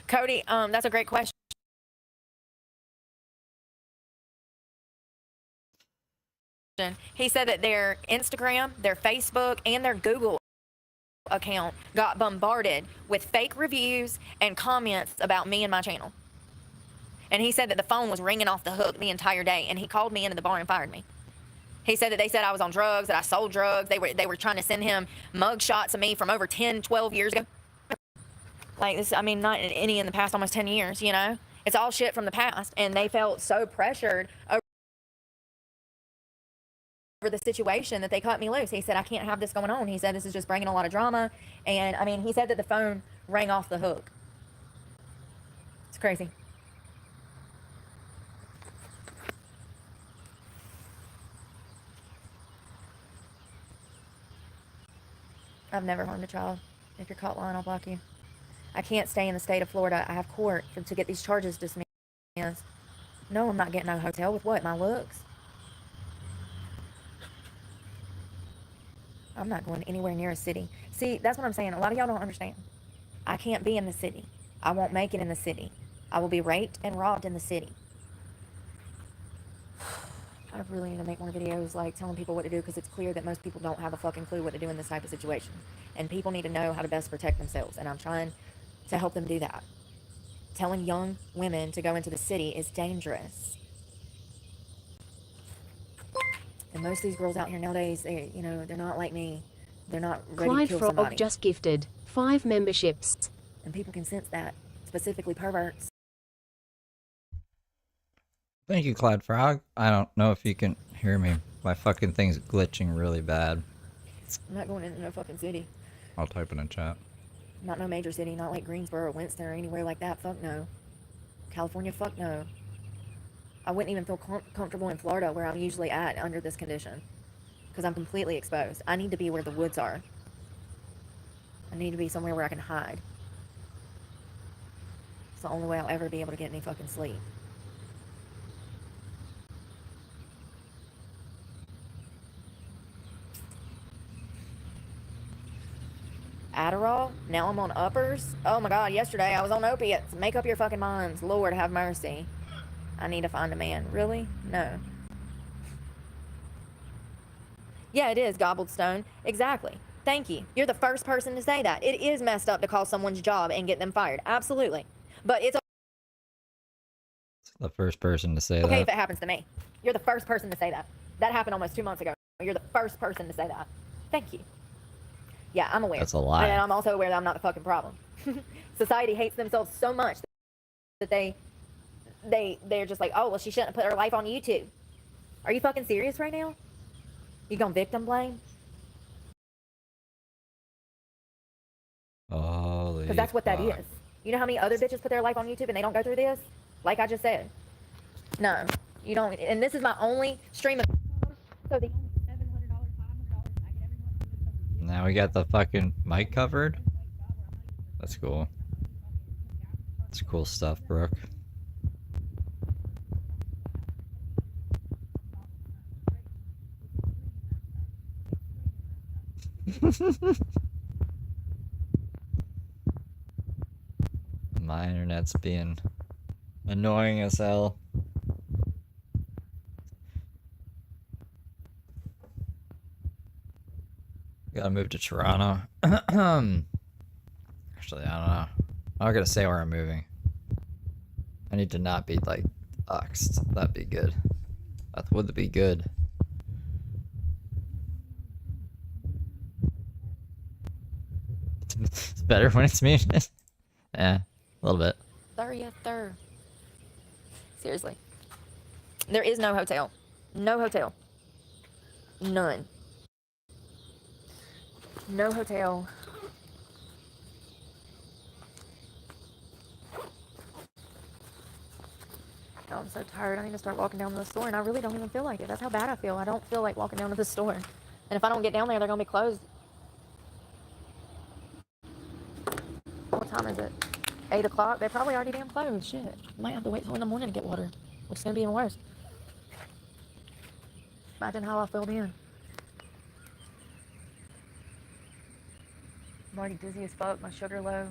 Cody, that's a great question. He said that their Instagram, their Facebook, and their Google account got bombarded with fake reviews and comments about me and my channel. And he said that the phone was ringing off the hook the entire day, and he called me into the bar and fired me. He said that they said I was on drugs, that I sold drugs. They were trying to send him mug shots of me from over 10, 12 years ago. Like this, I mean, not any in the past almost 10 years, you know? It's all shit from the past, and they felt so pressured over the situation that they cut me loose. He said, I can't have this going on. He said, this is just bringing a lot of drama. And I mean, he said that the phone rang off the hook. It's crazy. I've never harmed a child. If you're caught lying, I'll block you. I can't stay in the state of Florida. I have court to get these charges dismissed. No, I'm not getting no hotel with what? My looks? I'm not going anywhere near a city. See, that's what I'm saying. A lot of y'all don't understand. I can't be in the city. I won't make it in the city. I will be raped and robbed in the city. I really need to make more videos like telling people what to do, because it's clear that most people don't have a fucking clue what to do in this type of situation. And people need to know how to best protect themselves. And I'm trying to help them do that. Telling young women to go into the city is dangerous. And most of these girls out here nowadays, they, you know, they're not like me. They're not ready Clyde to kill Frog somebody. just gifted 5 memberships. And people can sense that, specifically perverts. Thank you, Clyde Frog. I don't know if you can hear me. My fucking thing's glitching really bad. I'm not going into no fucking city. I'll type it in chat. Not no major city, not like Greensboro or Winston or anywhere like that. Fuck no. California, fuck no. I wouldn't even feel comfortable in Florida, where I'm usually at under this condition, because I'm completely exposed. I need to be where the woods are. I need to be somewhere where I can hide. It's the only way I'll ever be able to get any fucking sleep. Adderall? Now I'm on uppers? Oh my god, yesterday I was on opiates. Make up your fucking minds. Lord have mercy. I need to find a man. Really? No. Yeah, it is, Gobbled Stone. Exactly. Thank you. You're the first person to say that. It is messed up to call someone's job and get them fired. Absolutely. But it's The first person to say okay if that. it happens to me. You're the first person to say that. That happened almost 2 months ago. You're the first person to say that. Thank you. Yeah, I'm aware. That's a lie. And I'm also aware that I'm not the fucking problem. Society hates themselves so much that they're just like, oh, well, she shouldn't have put her life on YouTube. Are you fucking serious right now? You gonna victim blame? Holy Because that's what that fuck. is. You know how many other bitches put their life on YouTube and they don't go through this? Like I just said. No, you don't. And this is my only stream of. So the Now we got the fucking mic covered. That's cool. That's cool stuff, Brooke. My internet's being annoying as hell. Gotta move to Toronto. Actually, I don't know. I'm not gonna say where I'm moving. I need to not be like oxed. That'd be good. That would be good. It's better when it's muted. Yeah, a little bit. third. Seriously. There is no hotel. No hotel. None. No hotel. Oh, I'm so tired. I need to start walking down to the store, and I really don't even feel like it. That's how bad I feel. I don't feel like walking down to the store. And if I don't get down there, they're going to be closed. What time is it? 8 o'clock? They're probably already damn closed. Shit. Might have to wait till in the morning to get water, which is going to be even worse. Imagine how I feel then. I'm already dizzy as fuck. My sugar low.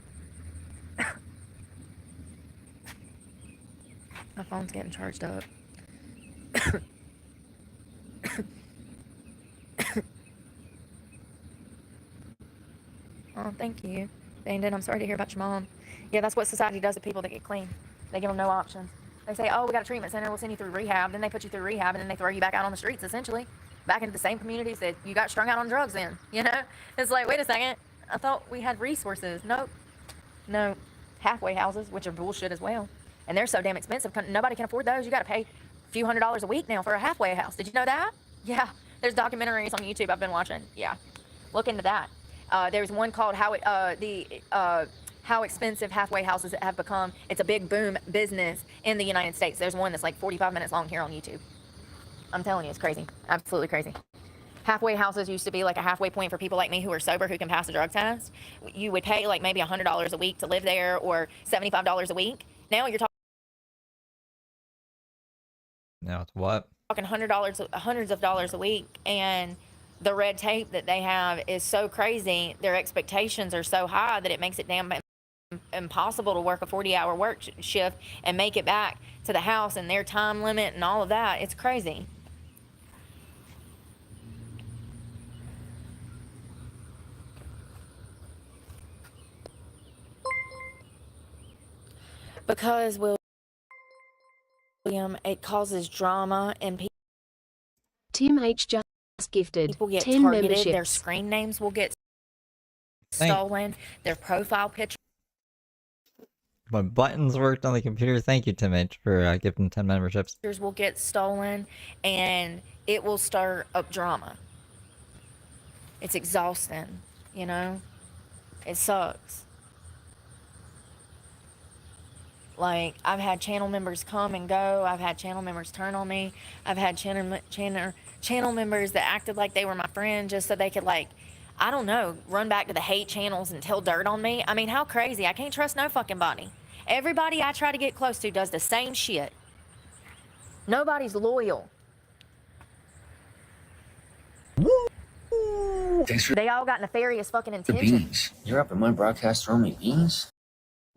My phone's getting charged up. Oh, thank you. Bandon, I'm sorry to hear about your mom. Yeah, that's what society does to people that get clean. They give them no options. They say, oh, we got a treatment center, we'll send you through rehab. Then they put you through rehab, and then they throw you back out on the streets, essentially. Back into the same communities that you got strung out on drugs in, you know? It's like, wait a second. I thought we had resources. Nope. No. Halfway houses, which are bullshit as well. And they're so damn expensive. Nobody can afford those. You got to pay a few $100s a week now for a halfway house. Did you know that? Yeah. There's documentaries on YouTube I've been watching. Yeah. Look into that. There's one called How Expensive Halfway Houses Have Become. It's a big boom business in the United States. There's one that's like 45 minutes long here on YouTube. I'm telling you, it's crazy. Absolutely crazy. Halfway houses used to be like a halfway point for people like me who are sober, who can pass a drug test. You would pay like maybe $100 a week to live there, or $75 a week. Now you're Now it's what? talking hundreds of dollars a week, and the red tape that they have is so crazy. Their expectations are so high that it makes it damn impossible to work a 40-hour work shift and make it back to the house, and their time limit and all of that. It's crazy. Because, William, it causes drama and Tim H just gifted people get 10 targeted. Their memberships. screen names will get stolen. Their profile picture. My buttons worked on the computer. Thank you, Tim H, for giving 10 memberships. Pictures will get stolen, and it will stir up drama. It's exhausting, you know? It sucks. Like, I've had channel members come and go. I've had channel members turn on me. I've had channel members that acted like they were my friend just so they could, like, I don't know, run back to the hate channels and tell dirt on me. I mean, how crazy. I can't trust no fucking body. Everybody I try to get close to does the same shit. Nobody's loyal. They all got nefarious fucking intentions. Beans. You're up in my broadcast throwing me beans?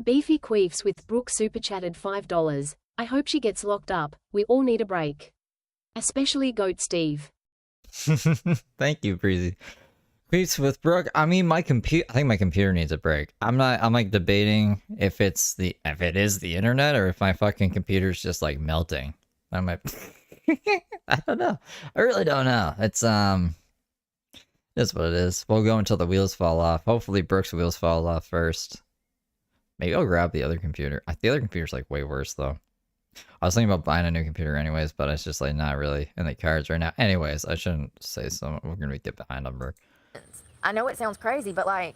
Beefy Queefs with Brooke super chatted $5. I hope she gets locked up. We all need a break. Especially Goat Steve. Thank you, Breezy. Queefs with Brooke. I mean, I think my computer needs a break. I'm like debating if it is the internet or if my fucking computer's just like melting. I might I don't know. I really don't know. It's what it is. We'll go until the wheels fall off. Hopefully Brooke's wheels fall off first. Maybe I'll grab the other computer. The other computer's like way worse though. I was thinking about buying a new computer anyways, but it's just like not really in the cards right now. Anyways, I shouldn't say so. We're gonna get behind on Brooke. I know it sounds crazy, but like...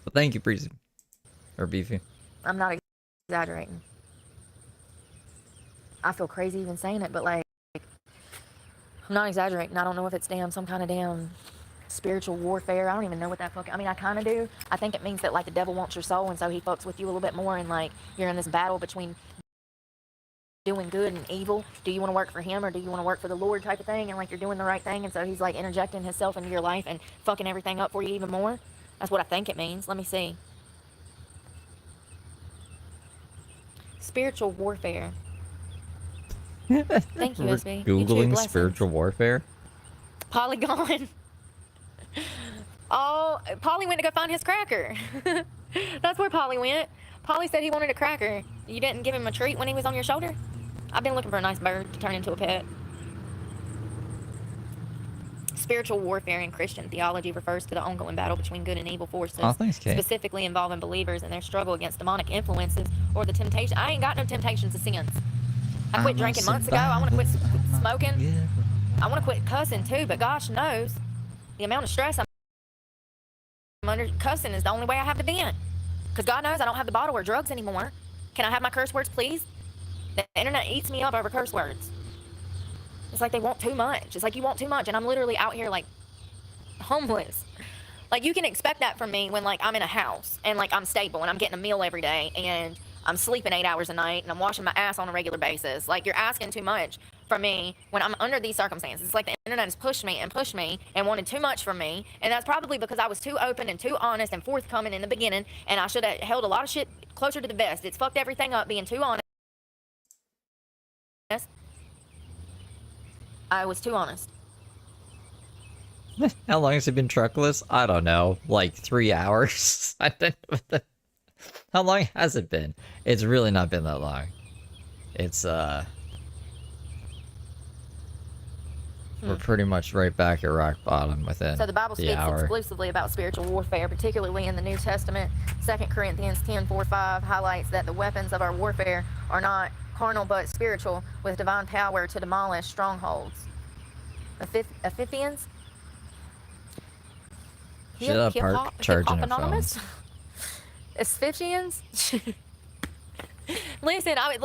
But thank you, Breezy. Or Beefy. I'm not exaggerating. I feel crazy even saying it, but like... I'm not exaggerating. I don't know if it's some kind of damn spiritual warfare. I don't even know what that fucking... I mean, I kind of do. I think it means that like the devil wants your soul, and so he fucks with you a little bit more, and like you're in this battle between doing good and evil. Do you want to work for him or do you want to work for the Lord type of thing? And like you're doing the right thing, and so he's like interjecting himself into your life and fucking everything up for you even more. That's what I think it means. Let me see. Spiritual warfare. Thank you, SB. Googling spiritual warfare? Polygon. Oh, Polly went to go find his cracker. That's where Polly went. Polly said he wanted a cracker. You didn't give him a treat when he was on your shoulder? I've been looking for a nice bird to turn into a pet. Spiritual warfare in Christian theology refers to the ongoing battle between good and evil forces, specifically involving believers and their struggle against demonic influences or the temptation. I ain't got no temptations of sins. I quit drinking months ago. I want to quit smoking. I want to quit cussing too, but gosh knows the amount of stress I'm under. Cussing is the only way I have to vent. Because God knows I don't have the bottle or drugs anymore. Can I have my curse words, please? The internet eats me up over curse words. It's like they want too much. It's like you want too much, and I'm literally out here like homeless. Like you can expect that from me when like I'm in a house and like I'm stable and I'm getting a meal every day and I'm sleeping 8 hours a night and I'm washing my ass on a regular basis. Like you're asking too much from me when I'm under these circumstances. It's like the internet has pushed me and wanted too much from me, and that's probably because I was too open and too honest and forthcoming in the beginning, and I should have held a lot of shit closer to the vest. It's fucked everything up being too honest. I was too honest. How long has it been truckless? I don't know. Like 3 hours? I don't know. How long has it been? It's really not been that long. It's, we're pretty much right back at rock bottom within So the Bible speaks hour. exclusively about spiritual warfare, particularly in the New Testament. 2 Corinthians 10:4-5 highlights that the weapons of our warfare are not carnal but spiritual, with divine power to demolish strongholds. Ephesians? Shut up, Park. Charging your phones. Ephesians? Listen, I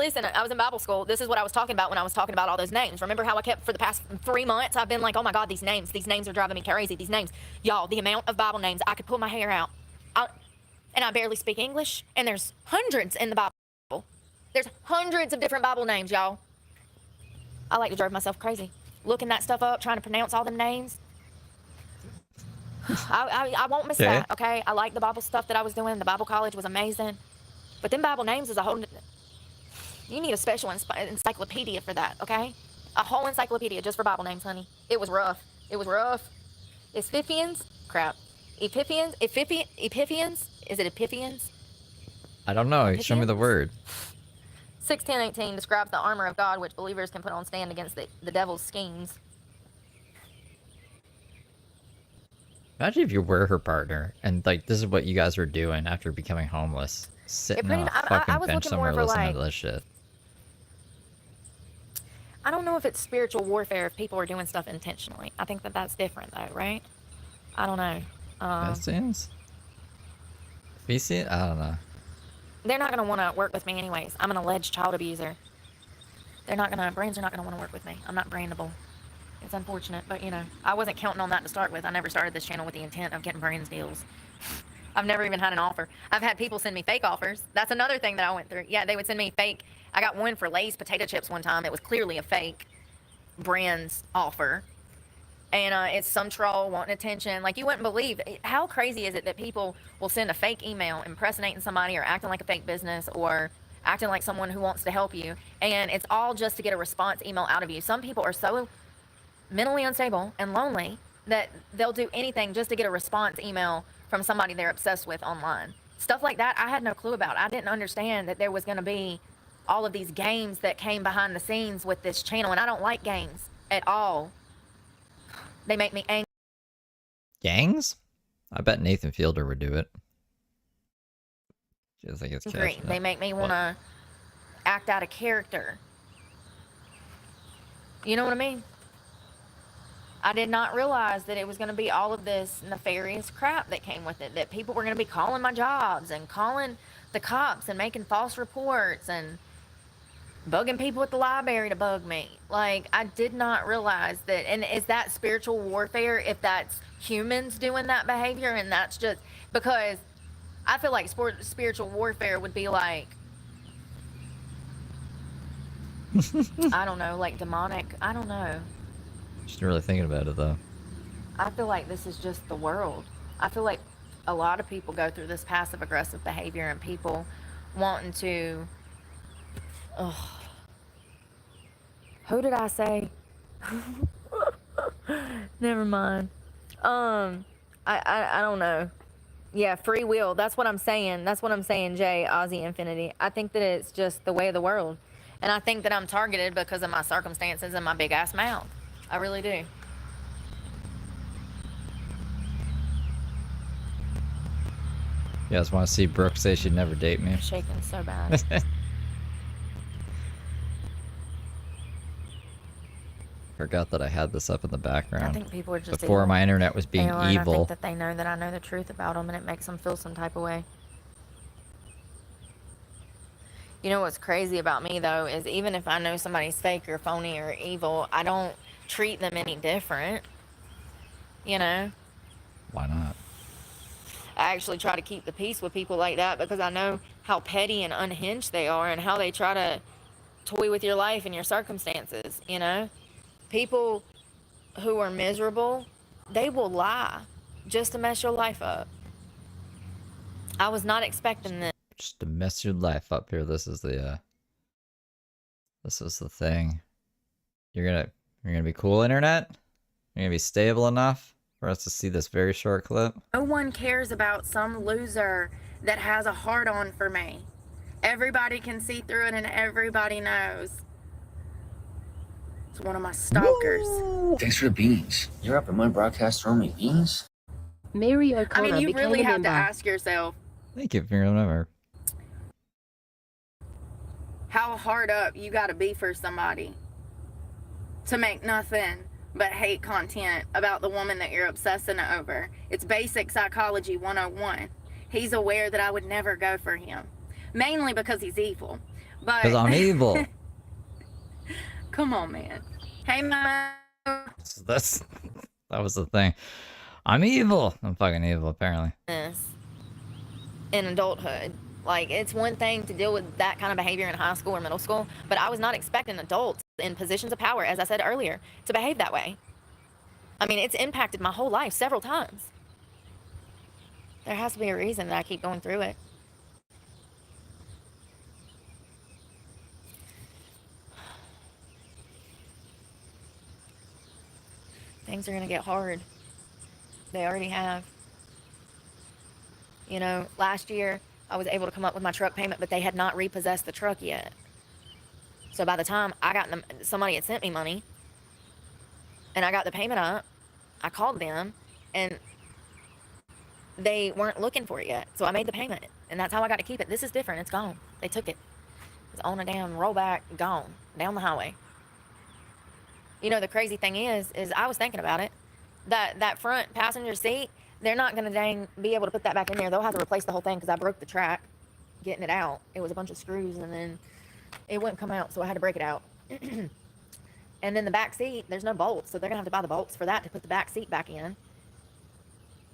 was in Bible school. This is what I was talking about when I was talking about all those names. Remember how I kept, for the past 3 months, I've been like, oh my God, these names are driving me crazy. These names. Y'all, the amount of Bible names, I could pull my hair out. And I barely speak English, and there's hundreds in the Bible. There's hundreds of different Bible names, y'all. I like to drive myself crazy. Looking that stuff up, trying to pronounce all them names. I won't miss that, okay? I like the Bible stuff that I was doing. The Bible college was amazing. But them Bible names is a whole... You need a special encyclopedia for that, okay? A whole encyclopedia just for Bible names, honey. It was rough. It was rough. Ephesians? Crap. Epiphians? Is it Epiphians? I don't know. Show me the word. 6:10:18 describes the armor of God which believers can put on stand against the devil's schemes. Imagine if you were her partner and like this is what you guys were doing after becoming homeless, sitting on a fucking was bench looking more somewhere for, listening like, to this shit. I don't know if it's spiritual warfare if people are doing stuff intentionally. I think that that's different though, right? I don't know. That seems. If you see it, I don't know. They're not gonna want to work with me anyways. I'm an alleged child abuser. Brands are not gonna want to work with me. I'm not brandable. It's unfortunate, but you know, I wasn't counting on that to start with. I never started this channel with the intent of getting brands deals. I've never even had an offer. I've had people send me fake offers. That's another thing that I went through. Yeah, they would send me fake. I got one for Lay's potato chips one time. It was clearly a fake brand's offer. And it's some troll wanting attention. Like, you wouldn't believe. How crazy is it that people will send a fake email impersonating somebody or acting like a fake business or acting like someone who wants to help you. And it's all just to get a response email out of you. Some people are so mentally unstable and lonely that they'll do anything just to get a response email from somebody they're obsessed with online. Stuff like that I had no clue about. I didn't understand that there was going to be all of these games that came behind the scenes with this channel. And I don't like games at all. They make me angry. Gangs? I bet Nathan Fielder would do it. I think it's They make me want to act out of character. You know what I mean? I did not realize that it was going to be all of this nefarious crap that came with it. That people were going to be calling my jobs and calling the cops and making false reports and bugging people at the library to bug me. Like, I did not realize that. And is that spiritual warfare if that's humans doing that behavior? And that's just because I feel like spiritual warfare would be like, I don't know, like demonic. I don't know. Just really thinking about it though. I feel like this is just the world. I feel like a lot of people go through this passive aggressive behavior and people wanting to. Who did I say? Never mind. I don't know. Yeah, free will. That's what I'm saying. That's what I'm saying, Jay, Aussie Infinity. I think that it's just the way of the world. And I think that I'm targeted because of my circumstances and my big ass mouth. I really do. You guys want to see Brooke say she'd never date me? I'm shaking so bad. Forgot that I had this up in the background. I think people are just before evil. my internet was being I evil. think that they know that I know the truth about them, and it makes them feel some type of way. You know what's crazy about me though is even if I know somebody's fake or phony or evil, I don't treat them any different. You know? Why not? I actually try to keep the peace with people like that because I know how petty and unhinged they are and how they try to toy with your life and your circumstances, you know? People who are miserable, they will lie just to mess your life up. I was not expecting this. Just to mess your life up here. This is the thing. You're gonna be cool, internet? You're gonna be stable enough for us to see this very short clip? No one cares about some loser that has a heart on for me. Everybody can see through it and everybody knows. It's one of my stalkers. Thanks for the beans. You're up in my broadcast throwing me beans? Mary O'Connor I mean, you became really a have member. to ask yourself, Thank you for your number. how hard up you gotta be for somebody to make nothing but hate content about the woman that you're obsessing over. It's basic psychology 101. He's aware that I would never go for him. Mainly because he's evil. But Because I'm evil. come on, man. Hey, mama. That was the thing. I'm evil. I'm fucking evil, apparently. In adulthood. Like, it's one thing to deal with that kind of behavior in high school or middle school, but I was not expecting adults in positions of power, as I said earlier, to behave that way. I mean, it's impacted my whole life several times. There has to be a reason that I keep going through it. Things are going to get hard. They already have. You know, last year I was able to come up with my truck payment, but they had not repossessed the truck yet. So by the time I got somebody had sent me money and I got the payment up, I called them and they weren't looking for it yet. So I made the payment and that's how I got to keep it. This is different. It's gone. They took it. It's on a damn rollback, gone down the highway. You know, the crazy thing is I was thinking about it. That front passenger seat, they're not going to dang be able to put that back in there. They'll have to replace the whole thing because I broke the track getting it out. It was a bunch of screws and then it wouldn't come out, so I had to break it out. And then the back seat, there's no bolts, so they're going to have to buy the bolts for that to put the back seat back in.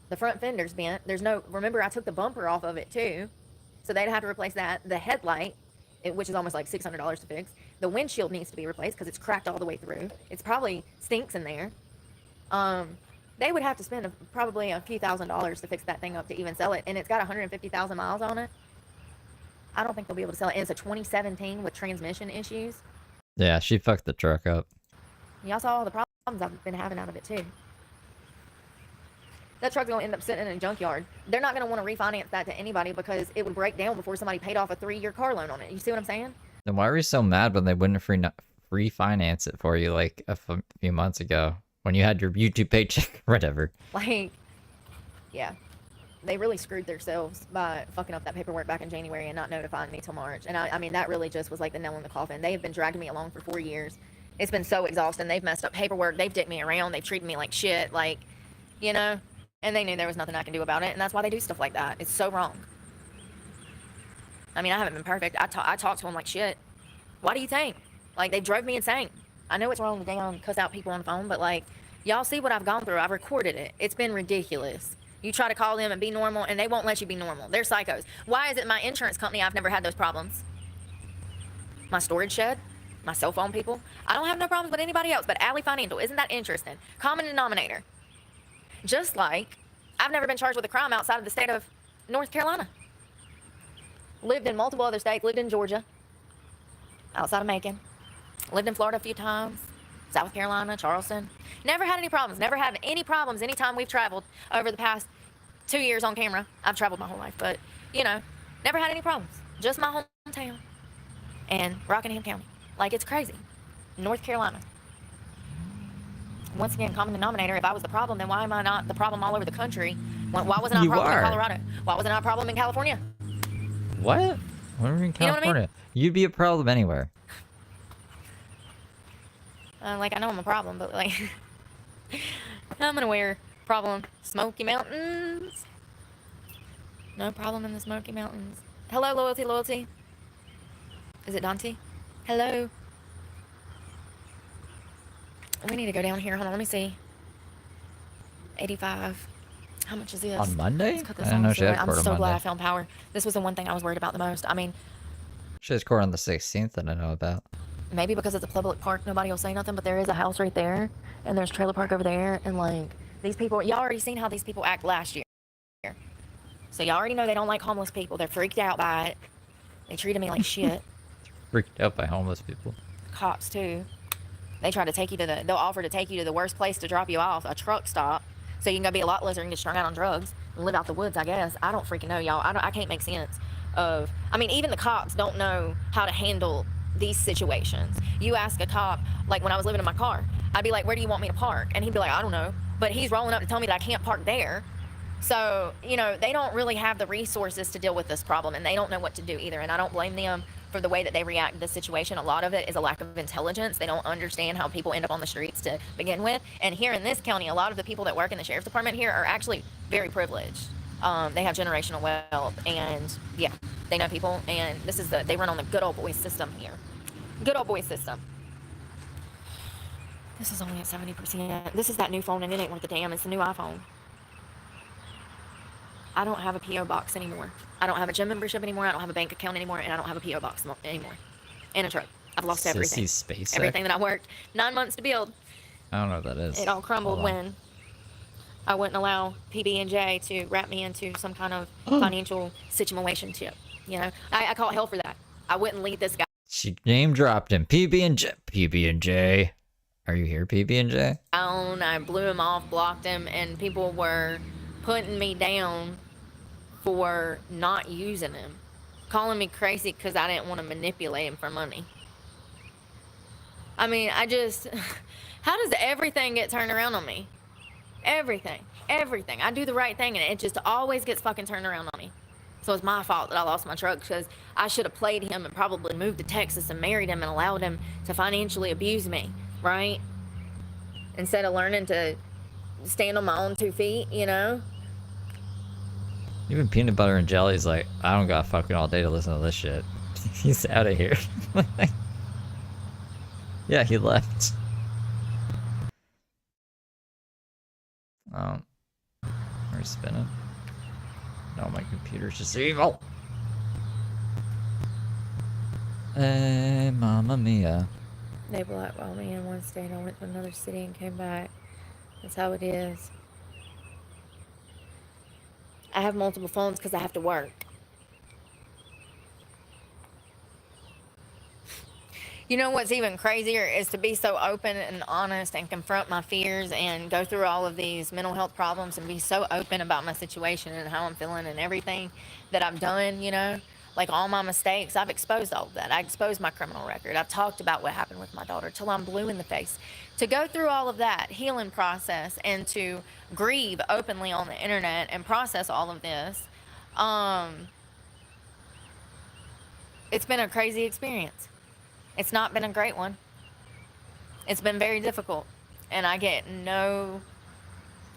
The front fender's bent. There's no, remember I took the bumper off of it too, so they'd have to replace that. The headlight, which is almost like $600 to fix. The windshield needs to be replaced because it's cracked all the way through. It's probably stinks in there. They would have to spend probably a few $1,000s to fix that thing up to even sell it. And it's got 150,000 miles on it. I don't think they'll be able to sell it. And it's a 2017 with transmission issues. Yeah, she fucked the truck up. Y'all saw all the problems I've been having out of it too. That truck's going to end up sitting in a junkyard. They're not going to want to refinance that to anybody because it would break down before somebody paid off a 3-year car loan on it. You see what I'm saying? Then why were you so mad when they wouldn't refinance it for you like a few months ago when you had your YouTube paycheck or whatever? Like, yeah. They really screwed themselves by fucking up that paperwork back in January and not notifying me till March. And I mean, that really just was like the nail in the coffin. They have been dragging me along for 4 years. It's been so exhausting. They've messed up paperwork. They've dicked me around. They've treated me like shit. Like, you know? And they knew there was nothing I can do about it. And that's why they do stuff like that. It's so wrong. I mean, I haven't been perfect. I talk to them like shit. Why do you think? Like, they drove me insane. I know it's wrong to damn cuss out people on the phone, but like, y'all see what I've gone through. I've recorded it. It's been ridiculous. You try to call them and be normal, and they won't let you be normal. They're psychos. Why is it my insurance company, I've never had those problems? My storage shed? My cell phone people? I don't have no problems with anybody else, but Alley Financial, isn't that interesting? Common denominator. Just like, I've never been charged with a crime outside of the state of North Carolina. Lived in multiple other states, lived in Georgia, outside of Macon. Lived in Florida a few times, South Carolina, Charleston. Never had any problems, never had any problems anytime we've traveled over the past 2 years on camera. I've traveled my whole life, but, you know, never had any problems. Just my hometown and Rockingham County. Like, it's crazy. North Carolina. Once again, common denominator. If I was the problem, then why am I not the problem all over the country? Why wasn't I a problem in Colorado? Why wasn't I a problem in California? What? When we're in California, you know what I mean? You'd be a problem anywhere. Like, I know I'm a problem, but like, I'm gonna wear problem Smoky Mountains. No problem in the Smoky Mountains. Hello, loyalty. Is it Dante? Hello. We need to go down here. Hold on, let me see. 85. How much is this? On Monday? Let's cut this I didn't know she had I'm court on so glad Monday. I found power. This was the one thing I was worried about the most. I mean, She has court on the 16th that I know about. maybe because it's a public park, nobody will say nothing, but there is a house right there, and there's a trailer park over there, and like, these people, y'all already seen how these people act last year. So y'all already know they don't like homeless people. They're freaked out by it. They treated me like shit. Freaked out by homeless people. Cops too. They try to take you to they'll offer to take you to the worst place to drop you off, a truck stop, so you can go be a lot lesser and get strung out on drugs and live out the woods, I guess. I don't freaking know, y'all. I can't make sense of, I mean, even the cops don't know how to handle these situations. You ask a cop, like when I was living in my car, I'd be like, where do you want me to park? And he'd be like, I don't know. But he's rolling up to tell me that I can't park there. So, you know, they don't really have the resources to deal with this problem, and they don't know what to do either. And I don't blame them for the way that they react to this situation. A lot of it is a lack of intelligence. They don't understand how people end up on the streets to begin with. And here in this county, a lot of the people that work in the sheriff's department here are actually very privileged. They have generational wealth, and yeah, they know people, and they run on the good old boy system here. Good old boy system. This is only at 70%. This is that new phone, and it ain't worth a damn. It's the new iPhone. I don't have a P.O. box anymore. I don't have a gym membership anymore. I don't have a bank account anymore, and I don't have a P.O. box anymore. And a truck. I've lost everything. SpaceX. Everything that I worked 9 months to build. I don't know what that is. It all crumbled when I wouldn't allow PB&J to wrap me into some kind of financial situation chip. You know, I caught hell for that. I wouldn't lead this guy. She name dropped him. PB&J. Are you here, PB&J? I blew him off, blocked him, and people were putting me down for not using him, calling me crazy because I didn't want to manipulate him for money. I mean, how does everything get turned around on me? Everything. I do the right thing and it just always gets fucking turned around on me. So it's my fault that I lost my truck because I should have played him and probably moved to Texas and married him and allowed him to financially abuse me, right? Instead of learning to stand on my own 2 feet, you know? Even Peanut Butter and Jelly's like, I don't got fucking all day to listen to this shit. He's out of here. Yeah, he left. We're spinning. No, my computer's just evil. Mamma mia. They blackballed me in one state. I went to another city and came back. That's how it is. I have multiple phones because I have to work. You know what's even crazier is to be so open and honest and confront my fears and go through all of these mental health problems and be so open about my situation and how I'm feeling and everything that I've done, you know? Like all my mistakes, I've exposed all of that. I exposed my criminal record. I've talked about what happened with my daughter till I'm blue in the face. To go through all of that healing process and to grieve openly on the internet and process all of this, it's been a crazy experience. It's not been a great one. It's been very difficult. And I get no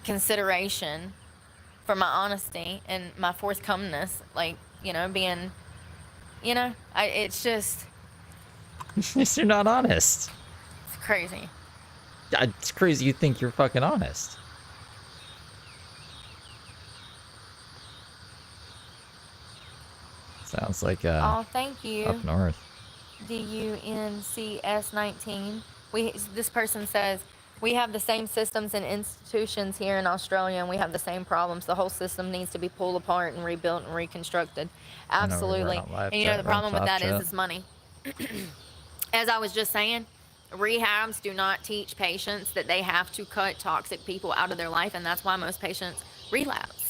consideration for my honesty and my forthcomeness. Like, you know, being, you know, it's just... You're not honest. It's crazy. It's crazy you think you're fucking honest. Sounds like, oh, thank you. up north. DUNCS19. This person says, we have the same systems and institutions here in Australia and we have the same problems. The whole system needs to be pulled apart and rebuilt and reconstructed. Absolutely. And you know, the problem with that is money. As I was just saying, rehabs do not teach patients that they have to cut toxic people out of their life, and that's why most patients relapse.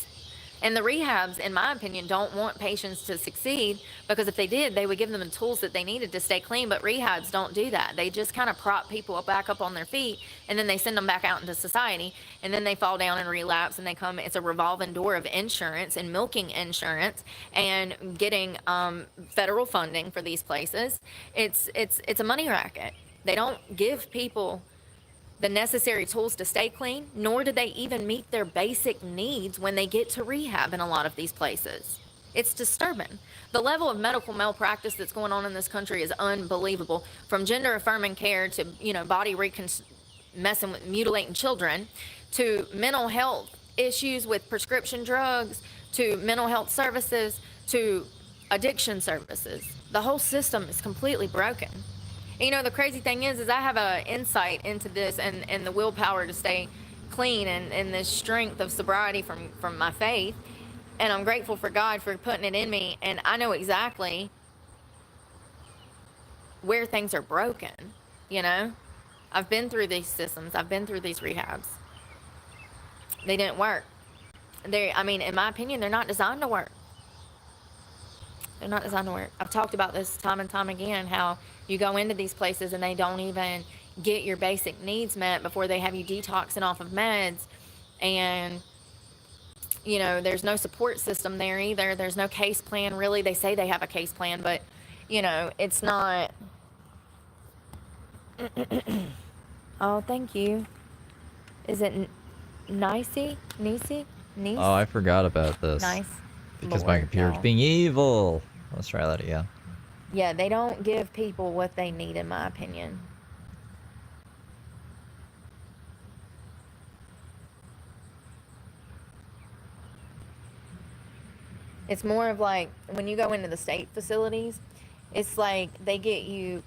And the rehabs, in my opinion, don't want patients to succeed, because if they did, they would give them the tools that they needed to stay clean. But rehabs don't do that. They just kind of prop people back up on their feet, and then they send them back out into society, and then they fall down and relapse, and they come. It's a revolving door of insurance and milking insurance and getting federal funding for these places. It's a money racket. They don't give people the necessary tools to stay clean, nor do they even meet their basic needs when they get to rehab in a lot of these places. It's disturbing. The level of medical malpractice that's going on in this country is unbelievable. From gender affirming care to, you know, body messing with mutilating children, to mental health issues with prescription drugs, to mental health services, to addiction services. The whole system is completely broken. You know, the crazy thing is I have an insight into this and the willpower to stay clean and this strength of sobriety from my faith. And I'm grateful for God for putting it in me. And I know exactly where things are broken, you know. I've been through these systems. I've been through these rehabs. They didn't work. I mean, in my opinion, they're not designed to work. They're not designed to work. I've talked about this time and time again, how you go into these places and they don't even get your basic needs met before they have you detoxing off of meds. And, you know, there's no support system there either. There's no case plan, really. They say they have a case plan, but, you know, it's not. Oh, thank you. Is it Nicey? Nice? Oh, I forgot about this. Nice. Because my computer's being evil. Let's try that again. Yeah, they don't give people what they need, in my opinion. It's more of like, when you go into the state facilities, it's like they get you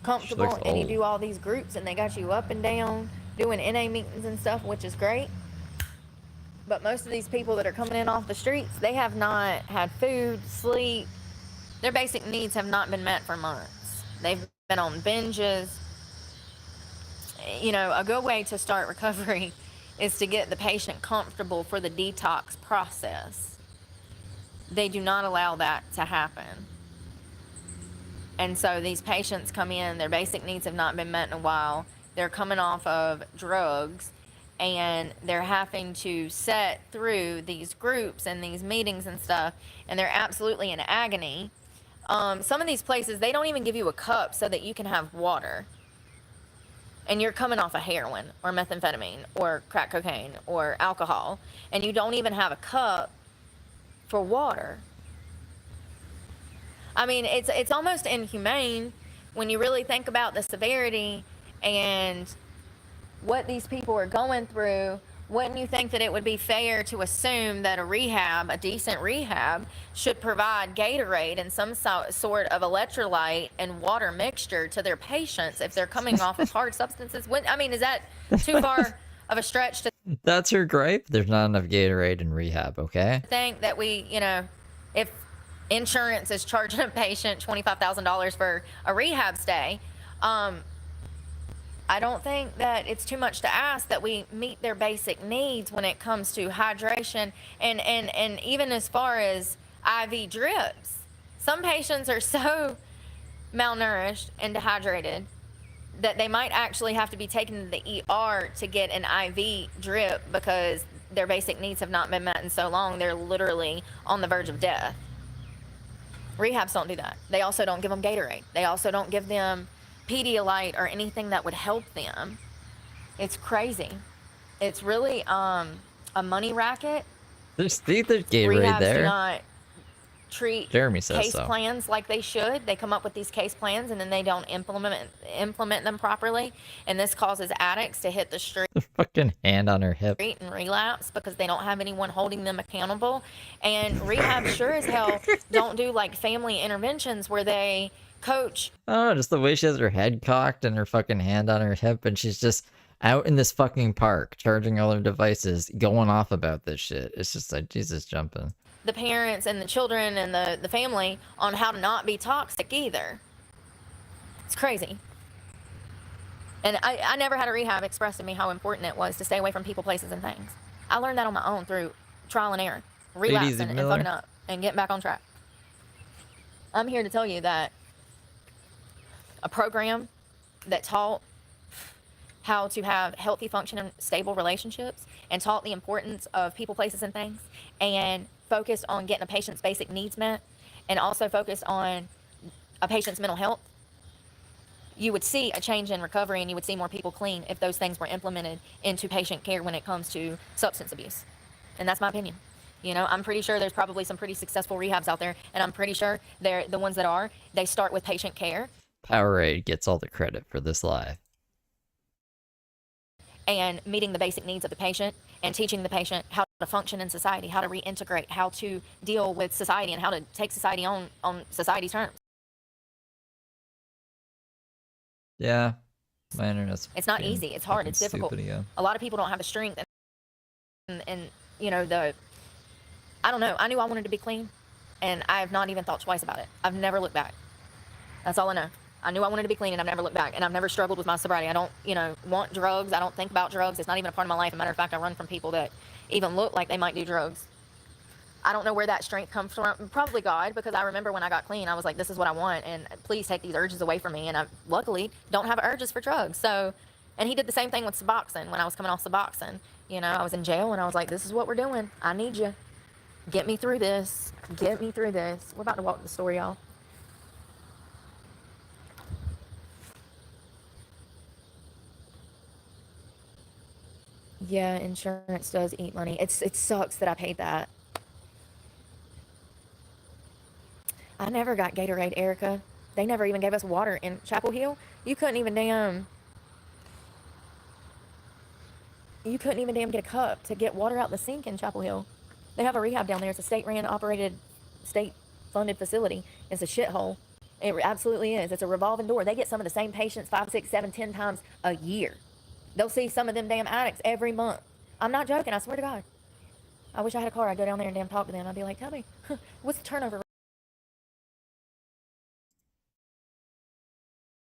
comfortable and you do all these groups and they got you up and down doing NA meetings and stuff, which is great. But most of these people that are coming in off the streets, they have not had food, sleep. Their basic needs have not been met for months. They've been on binges. You know, a good way to start recovery is to get the patient comfortable for the detox process. they do not allow that to happen. And so these patients come in, their basic needs have not been met in a while. They're coming off of drugs, and they're having to sit through these groups and these meetings and stuff, and they're absolutely in agony. Some of these places, they don't even give you a cup so that you can have water. And you're coming off of heroin or methamphetamine or crack cocaine or alcohol, and you don't even have a cup for water. I mean, it's almost inhumane when you really think about the severity and what these people are going through. Wouldn't you think that it would be fair to assume that a decent rehab, should provide Gatorade and some sort of electrolyte and water mixture to their patients if they're coming off of hard substances? I mean, is that too far of a stretch to That's your gripe? There's not enough Gatorade in rehab, okay? think that we, if insurance is charging a patient $25,000 for a rehab stay, I don't think that it's too much to ask that we meet their basic needs when it comes to hydration and even as far as IV drips. Some patients are so malnourished and dehydrated that they might actually have to be taken to the ER to get an IV drip because their basic needs have not been met in so long. They're literally on the verge of death. Rehabs don't do that. They also don't give them Gatorade. They also don't give them Pedialyte or anything that would help them. It's crazy. It's really a money racket. There's Gatorade Rehabs there. do not treat Jeremy says case so. plans like they should. They come up with these case plans and then they don't implement them properly, and this causes addicts to hit the street. The fucking hand on her hip. And relapse because they don't have anyone holding them accountable. And rehab sure as hell don't do like family interventions where they coach. Oh, just the way she has her head cocked and her fucking hand on her hip, and she's just out in this fucking park charging all her devices, going off about this shit. It's just like, Jesus jumping. The parents and the children and the family on how to not be toxic either. It's crazy. And I never had a rehab express to me how important it was to stay away from people, places, and things. I learned that on my own through trial and error, relapsing and fucking up and getting back on track. I'm here to tell you that a program that taught how to have healthy, functioning, stable relationships and taught the importance of people, places, and things, and focused on getting a patient's basic needs met and also focused on a patient's mental health, you would see a change in recovery and you would see more people clean if those things were implemented into patient care when it comes to substance abuse. And that's my opinion. I'm pretty sure there's probably some pretty successful rehabs out there, and I'm pretty sure they're the ones that they start with patient care. Powerade gets all the credit for this live. And meeting the basic needs of the patient and teaching the patient how to function in society, how to reintegrate, how to deal with society, and how to take society on society's terms. Yeah, my internet's... It's not easy. It's hard. It's difficult. A lot of people don't have the strength and I don't know. I knew I wanted to be clean, and I have not even thought twice about it. I've never looked back. That's all I know. I knew I wanted to be clean, and I've never looked back, and I've never struggled with my sobriety. I don't, want drugs. I don't think about drugs. It's not even a part of my life. As a matter of fact, I run from people that even look like they might do drugs. I don't know where that strength comes from. Probably God, because I remember when I got clean, I was like, this is what I want, and please take these urges away from me. And I luckily don't have urges for drugs. So, and he did the same thing with Suboxone when I was coming off Suboxone. I was in jail, and I was like, this is what we're doing. I need you. Get me through this. Get me through this. We're about to walk the store, y'all. Yeah, insurance does eat money. It sucks that I paid that. I never got Gatorade, Erica. They never even gave us water in Chapel Hill. You couldn't even damn get a cup to get water out the sink in Chapel Hill. They have a rehab down there. It's a state-ran, operated, state-funded facility. It's a shithole. It absolutely is. It's a revolving door. They get some of the same patients 5, 6, 7, 10 times a year. They'll see some of them damn addicts every month. I'm not joking. I swear to God. I wish I had a car. I'd go down there and damn talk to them. I'd be like, tell me, what's the turnover?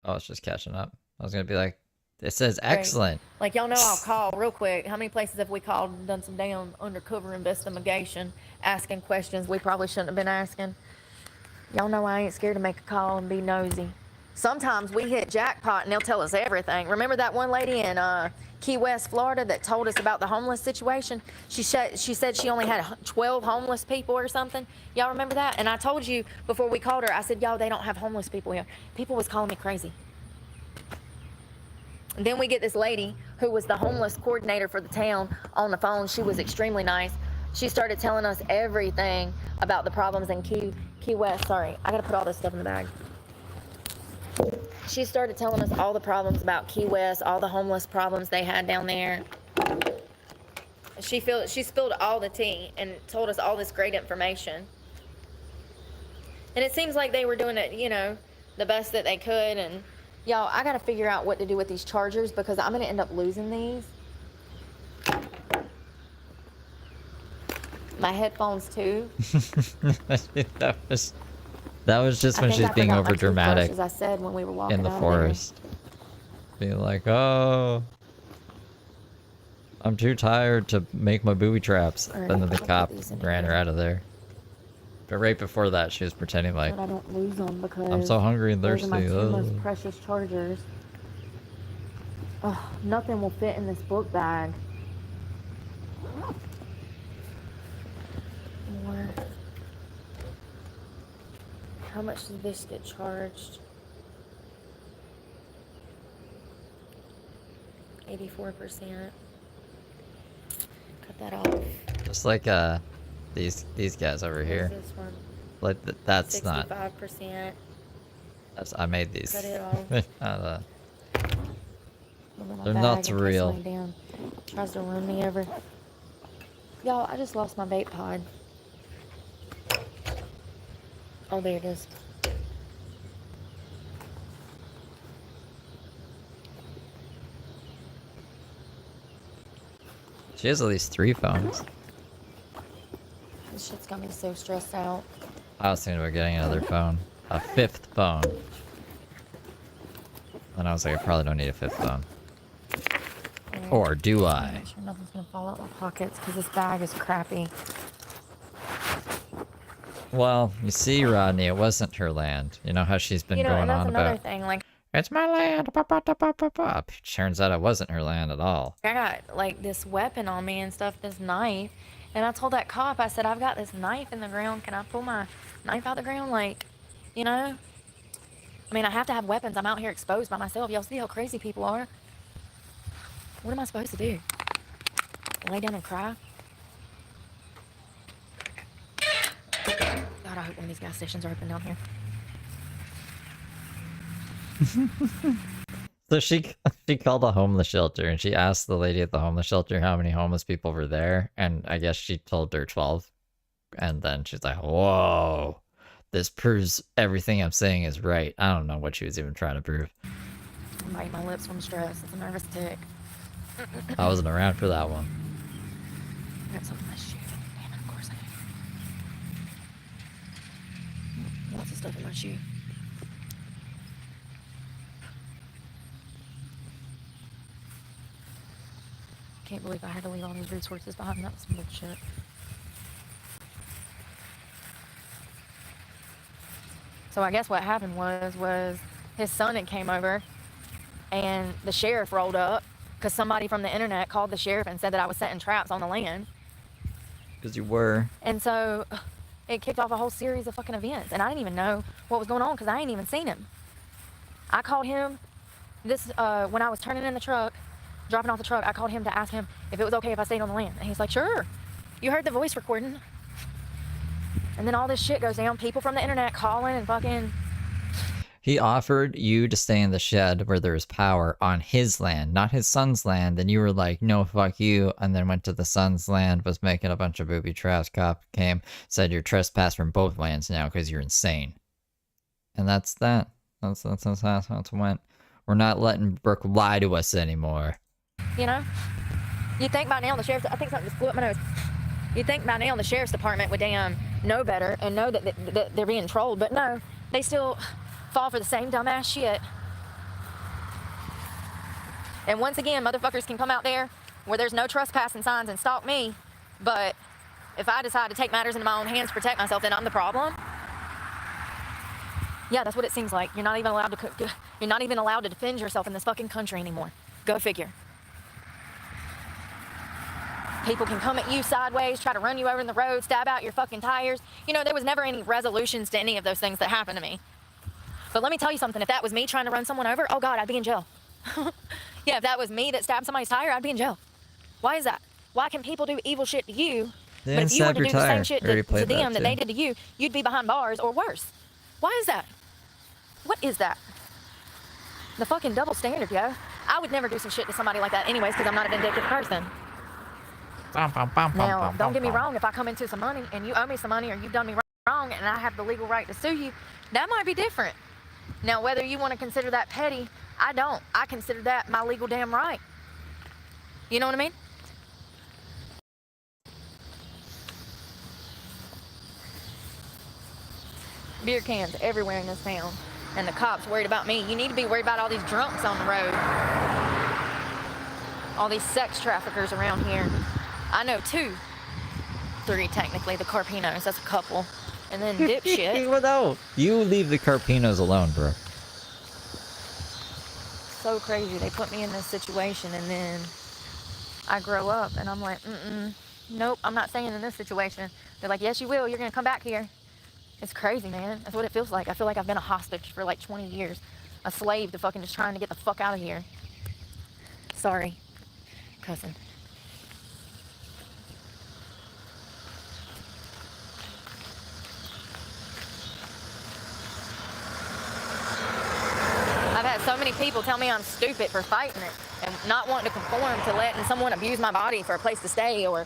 Oh, it's just catching up. I was gonna be like, It says Great. excellent. Like, y'all know I'll call real quick. How many places have we called and done some damn undercover investigation, asking questions we probably shouldn't have been asking? Y'all know I ain't scared to make a call and be nosy. Sometimes we hit jackpot and they'll tell us everything. Remember that one lady in Key West, Florida that told us about the homeless situation? She said she only had 12 homeless people or something. Y'all remember that? And I told you before we called her, I said, y'all, they don't have homeless people here. People was calling me crazy. And then we get this lady who was the homeless coordinator for the town on the phone. She was extremely nice. She started telling us everything about the problems in Key West. Sorry, I gotta put all this stuff in the bag. She started telling us all the problems about Key West, all the homeless problems they had down there. She spilled all the tea and told us all this great information. And it seems like they were doing it, you know, the best that they could. And y'all, I gotta figure out what to do with these chargers because I'm gonna end up losing these. My headphones too. that was just when she's being over dramatic. As I said when we were walking in the out forest. Being like, oh, I'm too tired to make my booby traps. Right, And then the I'll cop put these in ran her here. out of there. But right before that, she was pretending like, But I don't lose them because I'm so hungry and those are my thirsty. two most Ugh. precious chargers. Oh, nothing will fit in this book bag. More. How much does this get charged? 84%. Cut that off. Just like these guys over here. This one. Like that's 65%. not. That's I made these. Cut it off. They're not real. Down. Tries to run me over. Y'all, I just lost my vape pod. Oh, there it is. She has at least 3 phones. This shit's got me so stressed out. I was thinking about getting another phone. A 5th phone. And I was like, I probably don't need a 5th phone. Right. Or do I? Make sure nothing's gonna fall out my pockets because this bag is crappy. Well, you see, Rodney, it wasn't her land. You know how she's been going and that's on another about, thing. Like, it's my land. Turns out it wasn't her land at all. I got like this weapon on me and stuff, this knife, and I told that cop, I said, I've got this knife in the ground. Can I pull my knife out the ground? Like, you know? I mean, I have to have weapons. I'm out here exposed by myself. Y'all see how crazy people are? What am I supposed to do? Lay down and cry? God, I hope one of these gas stations are open down here. So she called a homeless shelter and she asked the lady at the homeless shelter how many homeless people were there, and I guess she told her 12. And then she's like, whoa, this proves everything I'm saying is right. I don't know what she was even trying to prove. I'm biting my lips from stress. It's a nervous tick. I wasn't around for that one. I got something in my shoe. Damn it, of course I do. Lots of stuff in my shoe. Can't believe I had to leave all these resources behind. That was some bullshit. So I guess what happened was his son had came over and the sheriff rolled up because somebody from the internet called the sheriff and said that I was setting traps on the land. Because you were. And so it kicked off a whole series of fucking events. And I didn't even know what was going on because I ain't even seen him. I called him when I was turning in the truck, dropping off the truck. I called him to ask him if it was okay if I stayed on the land. And he's like, sure. You heard the voice recording. And then all this shit goes down. People from the internet calling and fucking... He offered you to stay in the shed where there's power on his land, not his son's land. And you were like, no, fuck you. And then went to the son's land, was making a bunch of booby traps. Cop came, said you're trespassed from both lands now because you're insane. And that's that. That's how it went. We're not letting Brooke lie to us anymore. You know? You think by now the sheriff's... I think something just flew up my nose. You think by now the sheriff's department would damn know better and know that they're being trolled. But no, they still fall for the same dumbass shit. And once again, motherfuckers can come out there where there's no trespassing signs and stalk me, but if I decide to take matters into my own hands to protect myself, then I'm the problem. Yeah, that's what it seems like. You're not even allowed to defend yourself in this fucking country anymore. Go figure. People can come at you sideways, try to run you over in the road, stab out your fucking tires. You know, there was never any resolutions to any of those things that happened to me. But let me tell you something. If that was me trying to run someone over, oh God, I'd be in jail. Yeah, if that was me that stabbed somebody's tire, I'd be in jail. Why is that? Why can people do evil shit to you, but if you were to do the same shit to them that they did to you, you'd be behind bars or worse? Why is that? What is that? The fucking double standard, yo. I would never do some shit to somebody like that anyways because I'm not a vindictive person. Now, don't get me wrong. If I come into some money and you owe me some money or you've done me wrong and I have the legal right to sue you, that might be different. Now, whether you want to consider that petty, I don't. I consider that my legal damn right. You know what I mean? Beer cans everywhere in this town. And the cops worried about me. You need to be worried about all these drunks on the road. All these sex traffickers around here. I know 2. 3 technically, the Carpinos. That's a couple. And then dipshit. Well, no. You leave the Carpinos alone, bro. So crazy. They put me in this situation and then I grow up and I'm like, nope, I'm not staying in this situation. They're like, yes, you will. You're going to come back here. It's crazy, man. That's what it feels like. I feel like I've been a hostage for like 20 years. A slave to fucking just trying to get the fuck out of here. Sorry, cousin. I've had so many people tell me I'm stupid for fighting it and not wanting to conform to letting someone abuse my body for a place to stay or...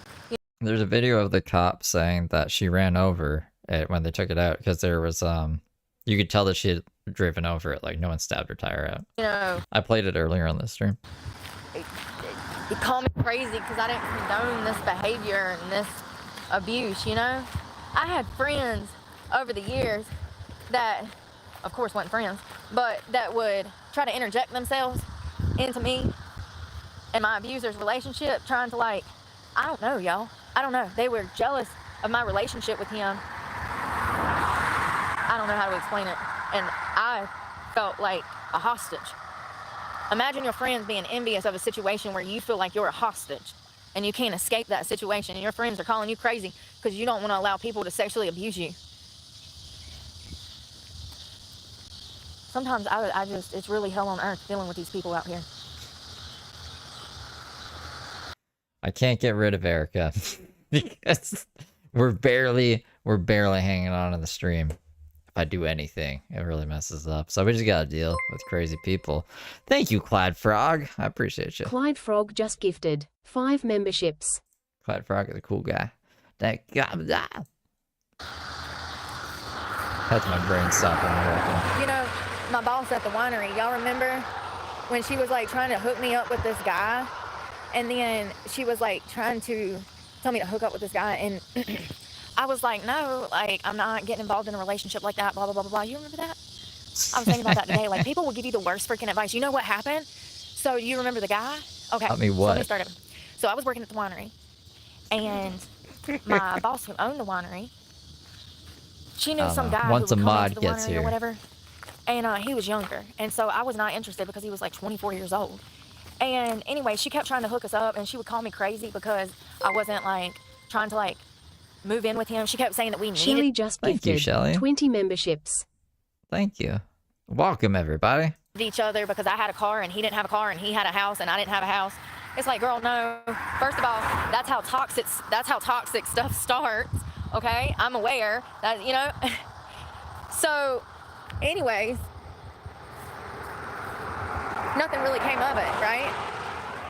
There's a video of the cop saying that she ran over it when they took it out because there was, you could tell that she had driven over it, like no one stabbed her tire out. You know... I played it earlier on the stream. He called me crazy because I didn't condone this behavior and this abuse, you know? I had friends over the years that... of course wasn't friends, but that would try to interject themselves into me and my abuser's relationship, trying to like, I don't know, y'all. I don't know. They were jealous of my relationship with him. I don't know how to explain it. And I felt like a hostage. Imagine your friends being envious of a situation where you feel like you're a hostage and you can't escape that situation and your friends are calling you crazy because you don't want to allow people to sexually abuse you. Sometimes I just, it's really hell on earth dealing with these people out here. I can't get rid of Erica because we're barely hanging on in the stream. If I do anything, it really messes up. So we just gotta deal with crazy people. Thank you, Clyde Frog. I appreciate you. Clyde Frog just gifted 5 memberships. Clyde Frog is a cool guy. That's my brain stopping working. You know, my boss at the winery, y'all remember when she was like trying to hook me up with this guy? And then she was like trying to tell me to hook up with this guy. And I was like, no, like I'm not getting involved in a relationship like that, blah, blah, blah, blah, blah. You remember that? I was thinking about that today. Like people will give you the worst freaking advice. You know what happened? So you remember the guy? Okay. Tell me what? So let me start over. So I was working at the winery. And my boss who owned the winery, she knew some guy once who would a come mod into the gets winery here or whatever. And he was younger. And so I was not interested because he was like 24 years old. And anyway, she kept trying to hook us up and she would call me crazy because I wasn't like trying to like move in with him. She kept saying that we needed... Shelly just gifted 20 memberships. Thank you. Welcome, everybody. ...each other because I had a car and he didn't have a car and he had a house and I didn't have a house. It's like, girl, no. First of all, that's how toxic stuff starts, okay? I'm aware that, you know... So, anyways... nothing really came of it, right?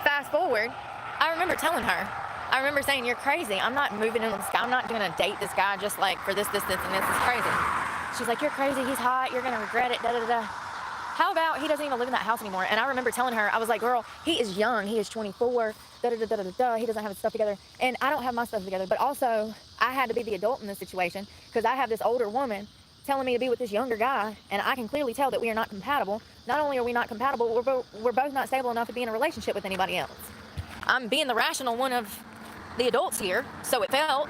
Fast forward, I remember telling her, I remember saying, you're crazy. I'm not moving in with this guy. I'm not going to date this guy just like for this, and this. It's crazy. She's like, you're crazy. He's hot. You're going to regret it. Da, da, da, da. How about he doesn't even live in that house anymore? And I remember telling her, I was like, girl, he is young. He is 24. Da, da, da, da, da, da. He doesn't have his stuff together. And I don't have my stuff together. But also, I had to be the adult in this situation because I have this older woman telling me to be with this younger guy, and I can clearly tell that we are not compatible. not only are we not compatible, we're both not stable enough to be in a relationship with anybody else. I'm being the rational one of the adults here, so it felt.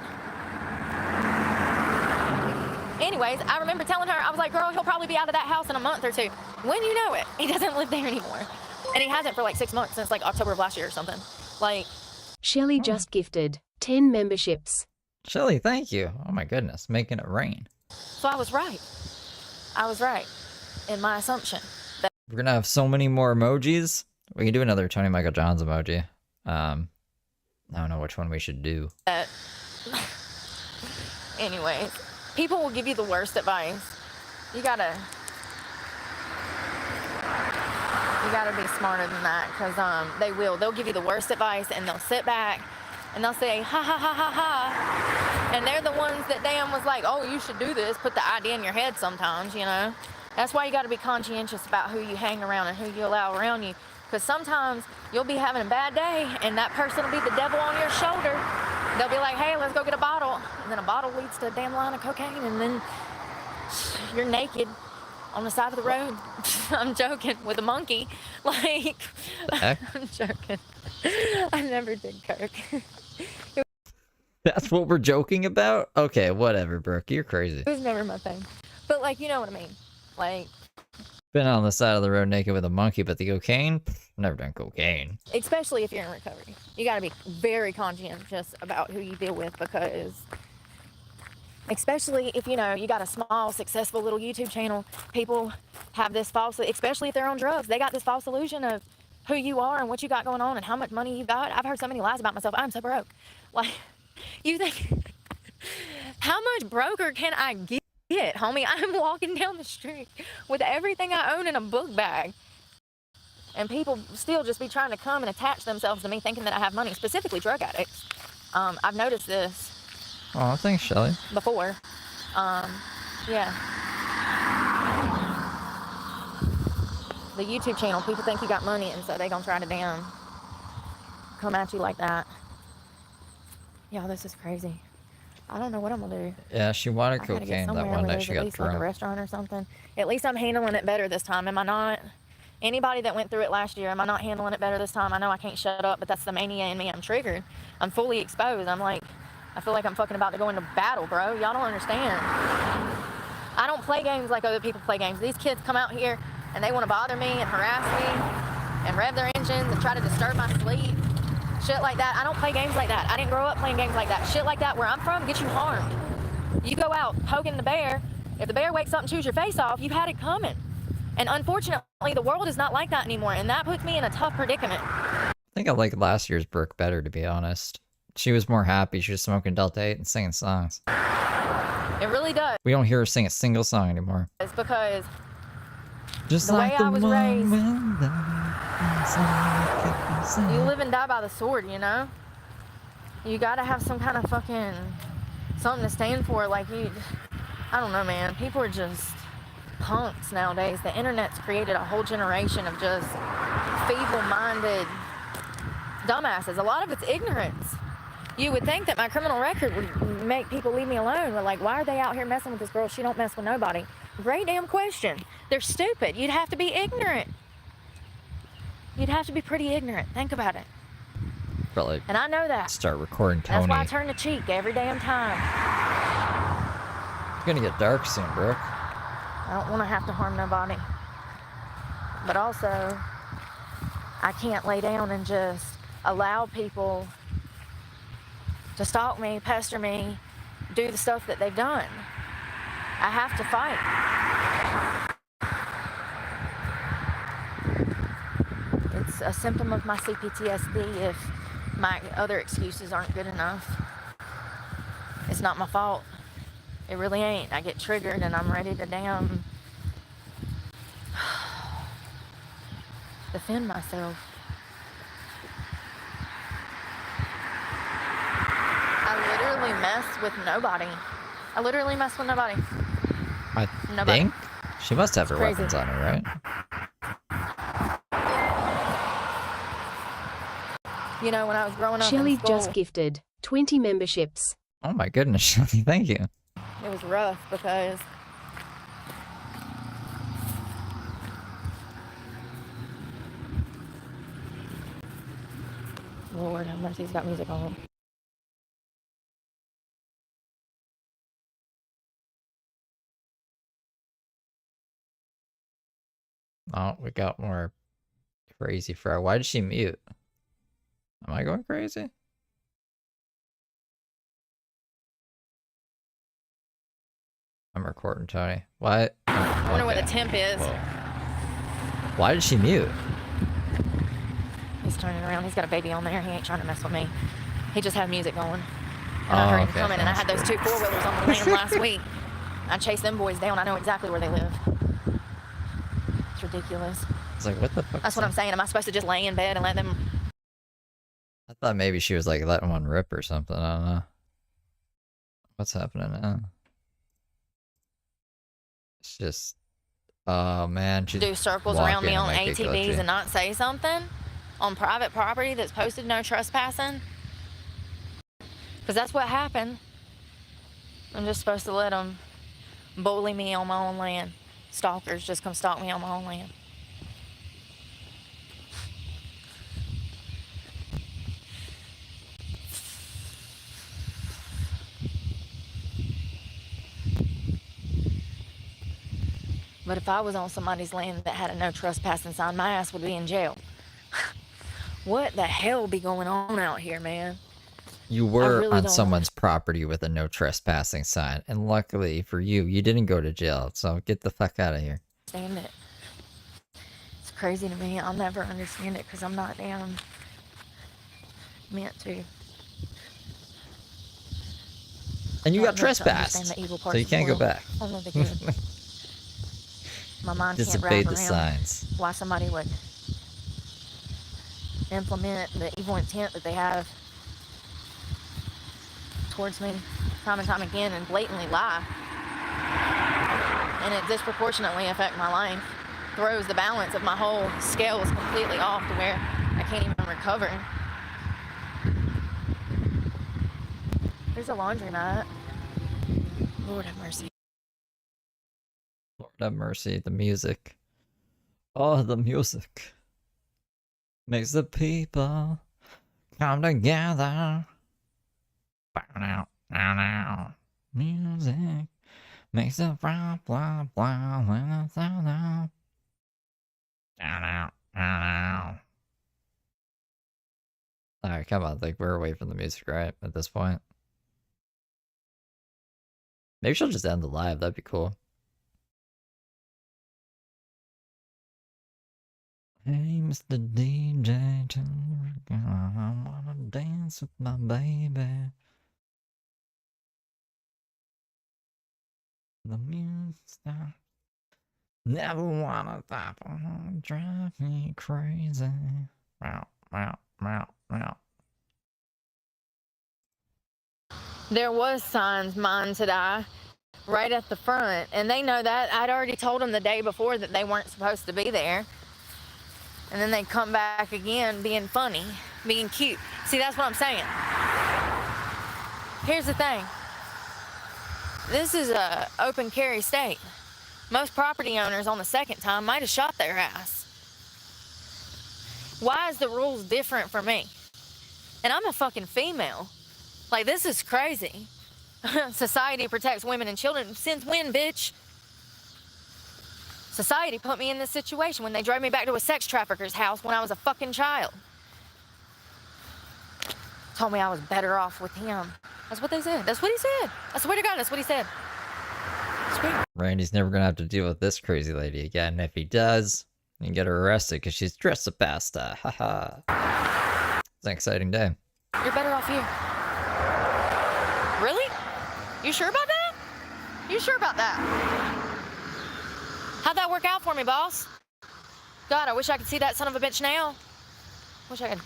Anyways, I remember telling her, I was like, girl, he'll probably be out of that house in a month or two. When you know it, he doesn't live there anymore. And he hasn't for like 6 months, since like October of last year or something. Like, Shelly just gifted 10 memberships. Shelly, thank you. Oh my goodness, making it rain. so I was right. I was right in my assumption. That We're gonna have so many more emojis. We can do another Tony Michael Johns emoji. I don't know which one we should do. anyways, people will give you the worst advice. You gotta be smarter than that, because they'll give you the worst advice, and they'll sit back and they'll say ha ha ha ha ha, and they're the ones that damn was like, oh, you should do this, put the idea in your head sometimes, you know. That's why you got to be conscientious about who you hang around and who you allow around you, because sometimes you'll be having a bad day and that person will be the devil on your shoulder. They'll be like, hey, let's go get a bottle, and then a bottle leads to a damn line of cocaine, and then you're naked on the side of the road. I'm joking, with a monkey. Like, I'm joking. I never did coke. That's what we're joking about? Okay, whatever, Brooke. You're crazy. It was never my thing. But, like, you know what I mean. Like, been on the side of the road naked with a monkey, but the cocaine? Never done cocaine. especially if you're in recovery. You got to be very conscientious about who you deal with, because especially if, you know, you got a small, successful little YouTube channel, people have this false, especially if they're on drugs, they got this false illusion of who you are and what you got going on and how much money you got. I've heard so many lies about myself. I'm so broke. Like, you think, how much broker can I get, homie? I'm walking down the street with everything I own in a book bag. And people still just be trying to come and attach themselves to me thinking that I have money, specifically drug addicts. I've noticed this Oh, thanks, Shelly. before. Yeah. The YouTube channel, people think you got money, and so they gonna try to damn come at you like that. Y'all, this is crazy. I don't know what I'm gonna do. Yeah, she wanted I gotta get cocaine that somewhere one where night there's she at got least like a drunk. restaurant or something. At least I'm handling it better this time, am I not? Anybody that went through it last year, am I not handling it better this time? I know I can't shut up, but that's the mania in me. I'm triggered. I'm fully exposed. I'm like, I feel like I'm fucking about to go into battle, bro. Y'all don't understand. I don't play games like other people play games. These kids come out here and they want to bother me and harass me and rev their engines and try to disturb my sleep. Shit like that. I don't play games like that. I didn't grow up playing games like that. Shit like that, where I'm from, gets you harmed. You go out poking the bear. If the bear wakes up and chews your face off, you've had it coming. And unfortunately, the world is not like that anymore, and that puts me in a tough predicament. I think I like last year's Brooke better, to be honest. She was more happy. She was smoking Delta 8 and singing songs. It really does. We don't hear her sing a single song anymore. It's because Just the like way the I was one raised, when the you live and die by the sword, you know? You gotta have some kind of fucking something to stand for. Like, I don't know, man. People are just punks nowadays. The internet's created a whole generation of just feeble-minded dumbasses. A lot of it's ignorance. You would think that my criminal record would make people leave me alone. But like, why are they out here messing with this girl? She don't mess with nobody. Great damn question. They're stupid. You'd have to be ignorant. You'd have to be pretty ignorant. Think about it. Probably And I know that. start recording Tony. That's why I turn the cheek every damn time. It's gonna get dark soon, Brooke. I don't want to have to harm nobody. But also, I can't lay down and just allow people to stalk me, pester me, do the stuff that they've done. I have to fight. It's a symptom of my CPTSD if my other excuses aren't good enough. It's not my fault. It really ain't. I get triggered and I'm ready to damn defend myself. I literally mess with nobody. I literally mess with nobody. I Nobody. think she must have her It's crazy. weapons on her, right? You know, when I was growing up Shelly in school, just gifted 20 memberships. Oh my goodness, Shelly, thank you. it was rough because Lord have mercy, he's got music on. Oh, we got more crazy fro. Why did she mute? Am I going crazy? I'm recording, Tony. What? I wonder what the temp is. Whoa. Why did she mute? He's turning around. He's got a baby on there. He ain't trying to mess with me. He just had music going. And I heard him coming, and I had those 2 4-wheelers on the land last week. I chased them boys down. I know exactly where they live. It's ridiculous. It's like, what the fuck? That's what I'm saying. Am I supposed to just lay in bed and let them... I thought maybe she was like letting one rip or something. I don't know. What's happening now? It's just... Oh, man. She's do circles around me on ATVs and not say something on private property that's posted no trespassing? Because that's what happened. I'm just supposed to let them bully me on my own land. Stalkers just come stalk me on my own land. But if I was on somebody's land that had a no trespassing sign, my ass would be in jail. What the hell be going on out here, man? You were on someone's property with a no trespassing sign, and luckily for you, you didn't go to jail, so get the fuck out of here. Understand it. It's crazy to me. I'll never understand it because I'm not damn meant to. And you got trespassed, so you can't go back. Only the good. My mind can't Disobeyed wrap the around signs. why somebody would implement the evil intent that they have towards me time and time again and blatantly lie. And it disproportionately affects my life. Throws the balance of my whole scales completely off to where I can't even recover. There's a laundromat. Lord have mercy. Lord have mercy, the music. Oh, the music. Makes the people come together. Music makes the blah blah blah when it's out. Alright, come on, like we're away from the music, right? At this point. Maybe she'll just end the live, that'd be cool. Hey, Mr. DJ, I wanna dance with my baby. The music never wanna stop, drive me crazy. Meow, meow, meow, meow. There was signs, mine today, right at the front, and they know that. I'd already told them the day before that they weren't supposed to be there. And then they come back again being funny, being cute. See, that's what I'm saying. Here's the thing. This is a open carry state. Most property owners on the second time might have shot their ass. Why is the rules different for me? And I'm a fucking female. Like, this is crazy. Society protects women and children. Since when, bitch? Society put me in this situation when they drove me back to a sex trafficker's house when I was a fucking child. Told me I was better off with him. That's what they said. That's what he said. I swear to God, that's what he said. Randy's never gonna have to deal with this crazy lady again. If he does, you can get her arrested because she's trespassed. Haha. It's an exciting day. You're better off here. Really? You sure about that? You sure about that? How'd that work out for me, boss? God, I wish I could see that son of a bitch now. Wish I could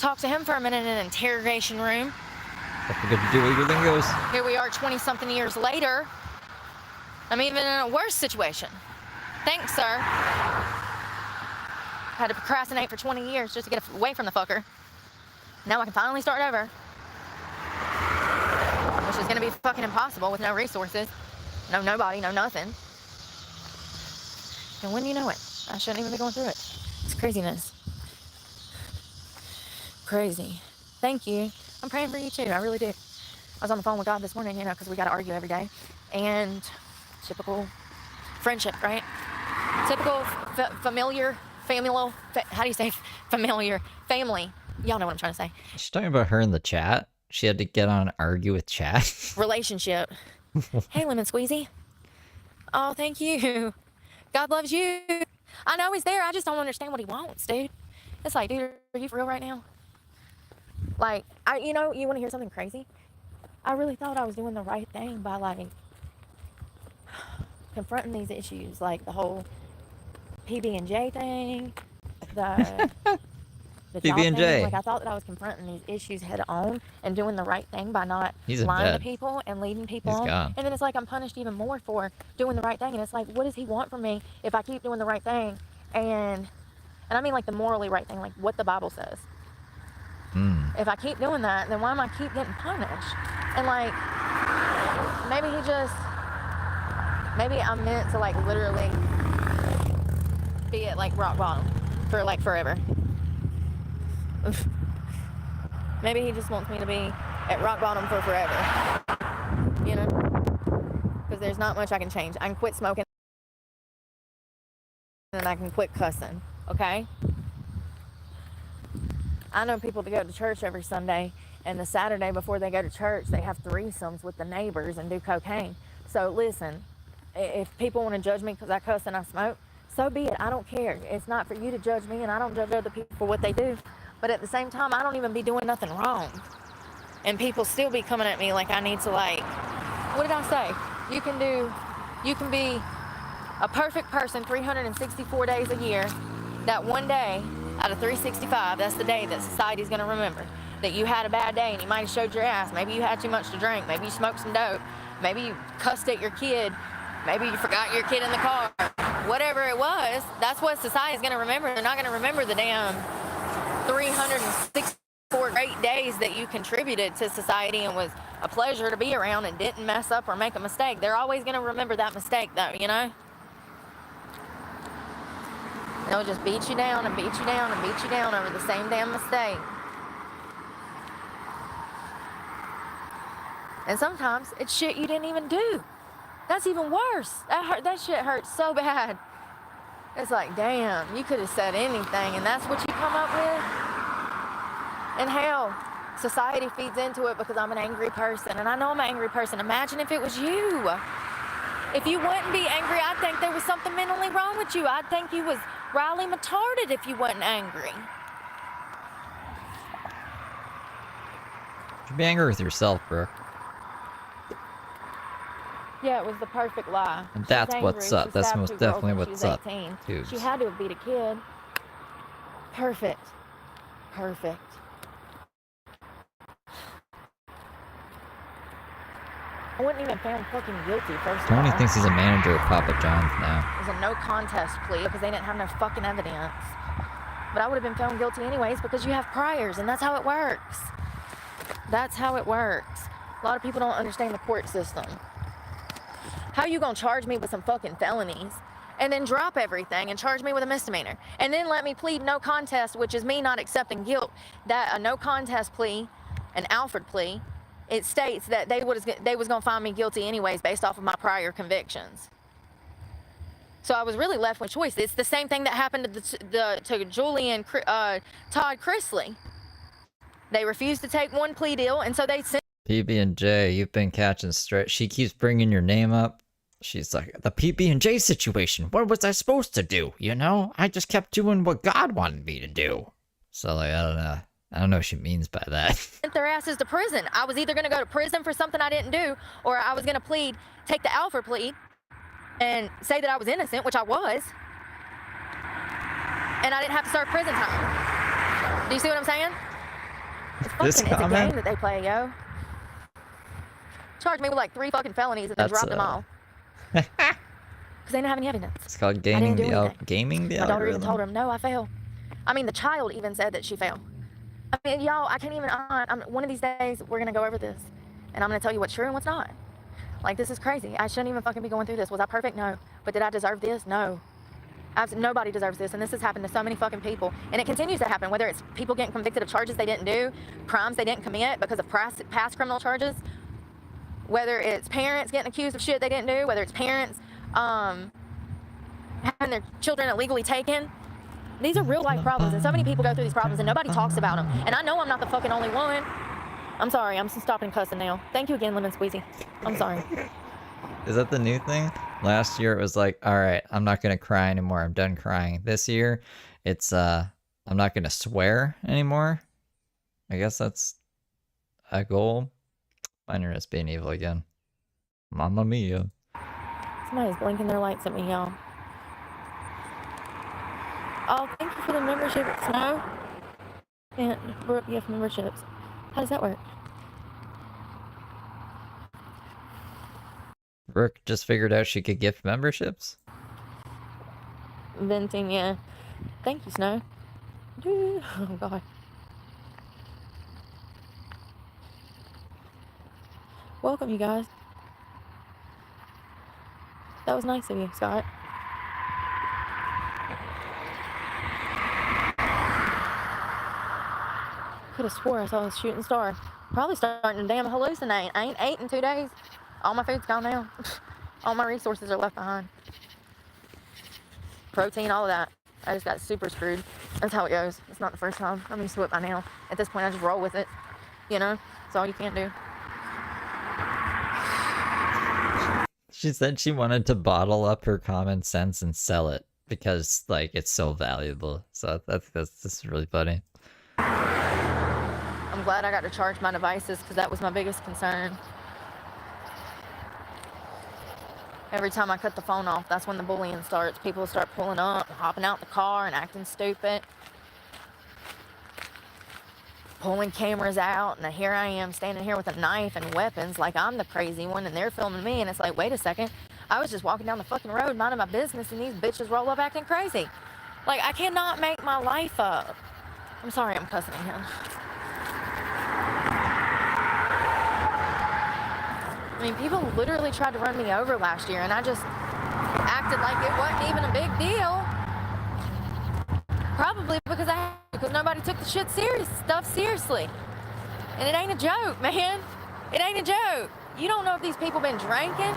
talk to him for a minute in an interrogation room. Don't forget to do what your lingos. Here we are 20-something years later. I'm even in a worse situation. Thanks, sir. Had to procrastinate for 20 years just to get away from the fucker. Now I can finally start over. Which is gonna be fucking impossible with no resources. No nobody, no nothing. And when you know it, I shouldn't even be going through it. It's craziness. crazy. Thank you. I'm praying for you too. I really do. I was on the phone with God this morning, you know, because we got to argue every day. And typical friendship, right? Typical familial, how do you say familiar? Family. Y'all know what I'm trying to say. She's talking about her in the chat. She had to get on and argue with chat. Relationship. Hey, Lemon Squeezy. Oh, thank you. God loves you. I know he's there. I just don't understand what he wants, dude. It's like, dude, are you for real right now? Like, you know, you want to hear something crazy? I really thought I was doing the right thing by, like, confronting these issues, like the whole PB&J thing, the job PB&J. thing. Like, I thought that I was confronting these issues head on and doing the right thing by not lying to people and leading people on. Gone. And then it's like I'm punished even more for doing the right thing. And it's like, what does he want from me if I keep doing the right thing? And I mean, like, the morally right thing, like what the Bible says. If I keep doing that, then why am I keep getting punished? And like, maybe I'm meant to, like, literally be at, like, rock bottom for, like, forever. Maybe he just wants me to be at rock bottom for forever. You know? Because there's not much I can change. I can quit smoking and I can quit cussing, okay? I know people that go to church every Sunday, and the Saturday before they go to church, they have threesomes with the neighbors and do cocaine. So listen, if people want to judge me because I cuss and I smoke, so be it. I don't care. It's not for you to judge me, and I don't judge other people for what they do. But at the same time, I don't even be doing nothing wrong. And people still be coming at me like I need to, like, what did I say? You can be a perfect person 364 days a year. That one day out of 365, that's the day that society's gonna remember. That you had a bad day and you might have showed your ass. Maybe you had too much to drink. Maybe you smoked some dope. Maybe you cussed at your kid. Maybe you forgot your kid in the car. Whatever it was, that's what society's gonna remember. They're not gonna remember the damn 364 great days that you contributed to society and was a pleasure to be around and didn't mess up or make a mistake. They're always gonna remember that mistake though, you know? They'll just beat you down and beat you down and beat you down over the same damn mistake. And sometimes it's shit you didn't even do. That's even worse. That shit hurts so bad. It's like, damn, you could have said anything and that's what you come up with? And hell, society feeds into it because I'm an angry person. And I know I'm an angry person. Imagine if it was you. If you wouldn't be angry, I'd think there was something mentally wrong with you. I'd think you was Riley retarded if you wasn't angry. You should be angry with yourself, Brooke. Yeah, it was the perfect lie. And that's what's up. That's most definitely what's up. She had to have beat a kid. Perfect. Perfect. I wasn't even found fucking guilty, first of all. Tony thinks he's a manager at Papa John's now. It was a no contest plea because they didn't have no fucking evidence. But I would have been found guilty anyways because you have priors and that's how it works. That's how it works. A lot of people don't understand the court system. How you gonna charge me with some fucking felonies and then drop everything and charge me with a misdemeanor and then let me plead no contest, which is me not accepting guilt? That a no contest plea, an Alfred plea, it states that they was gonna find me guilty anyways based off of my prior convictions. So I was really left with choice. It's the same thing that happened to Julie and Todd Chrisley. They refused to take one plea deal, and so they sent. PB&J, you've been catching straight. She keeps bringing your name up. She's like, the PB&J situation. What was I supposed to do? You know, I just kept doing what God wanted me to do. So like, I don't know. I don't know what she means by that. Sent their asses to prison. I was either going to go to prison for something I didn't do, or I was going to take the Alfred plea and say that I was innocent, which I was, and I didn't have to serve prison time. Do you see what I'm saying? It's a game that they play, yo. Charged me with like 3 fucking felonies and then dropped them all. Because they didn't have any evidence. It's called gaming the My daughter even told him, no, I failed. I mean, the child even said that she failed. I mean, y'all, I can't even, one of these days, we're going to go over this. And I'm going to tell you what's true and what's not. Like, this is crazy. I shouldn't even fucking be going through this. Was I perfect? No. But did I deserve this? No. Nobody deserves this, and this has happened to so many fucking people, and it continues to happen, whether it's people getting convicted of charges they didn't do, crimes they didn't commit because of past criminal charges, whether it's parents getting accused of shit they didn't do, whether it's parents having their children illegally taken. These are real life problems, and so many people go through these problems, and nobody talks about them, and I know I'm not the fucking only one. I'm sorry, I'm stopping cussing now. Thank you again, Lemon Squeezy. I'm sorry. Is that the new thing? Last year it was like, all right, I'm not gonna cry anymore. I'm done crying. This year, it's I'm not gonna swear anymore. I guess that's a goal. Mine are just being evil again. Mamma mia. Somebody's blinking their lights at me, y'all. Oh, thank you for the membership, Snow. And Brooke, gift memberships. How does that work? Brooke just figured out she could gift memberships? Venting, yeah. Thank you, Snow. Oh, God. Welcome, you guys. That was nice of you, Scott. Could have swore I saw a shooting star. Probably starting to damn hallucinate. I ain't ate in 2 days. All my food's gone now. All my resources are left behind. Protein, all of that. I just got super screwed. That's how it goes. It's not the first time. I'm used to it by now. At this point, I just roll with it. You know? That's all you can do. She said she wanted to bottle up her common sense and sell it because, like, it's so valuable. So that's really funny. I'm glad I got to charge my devices because that was my biggest concern. Every time I cut the phone off, that's when the bullying starts. People start pulling up, hopping out the car and acting stupid. Pulling cameras out, and here I am standing here with a knife and weapons like I'm the crazy one, and they're filming me, and it's like, wait a second. I was just walking down the fucking road minding my business, and these bitches roll up acting crazy. Like, I cannot make my life up. I'm sorry I'm cussing at him. I mean, people literally tried to run me over last year, and I just acted like it wasn't even a big deal. Probably because nobody took the stuff seriously. And it ain't a joke, man. It ain't a joke. You don't know if these people been drinking.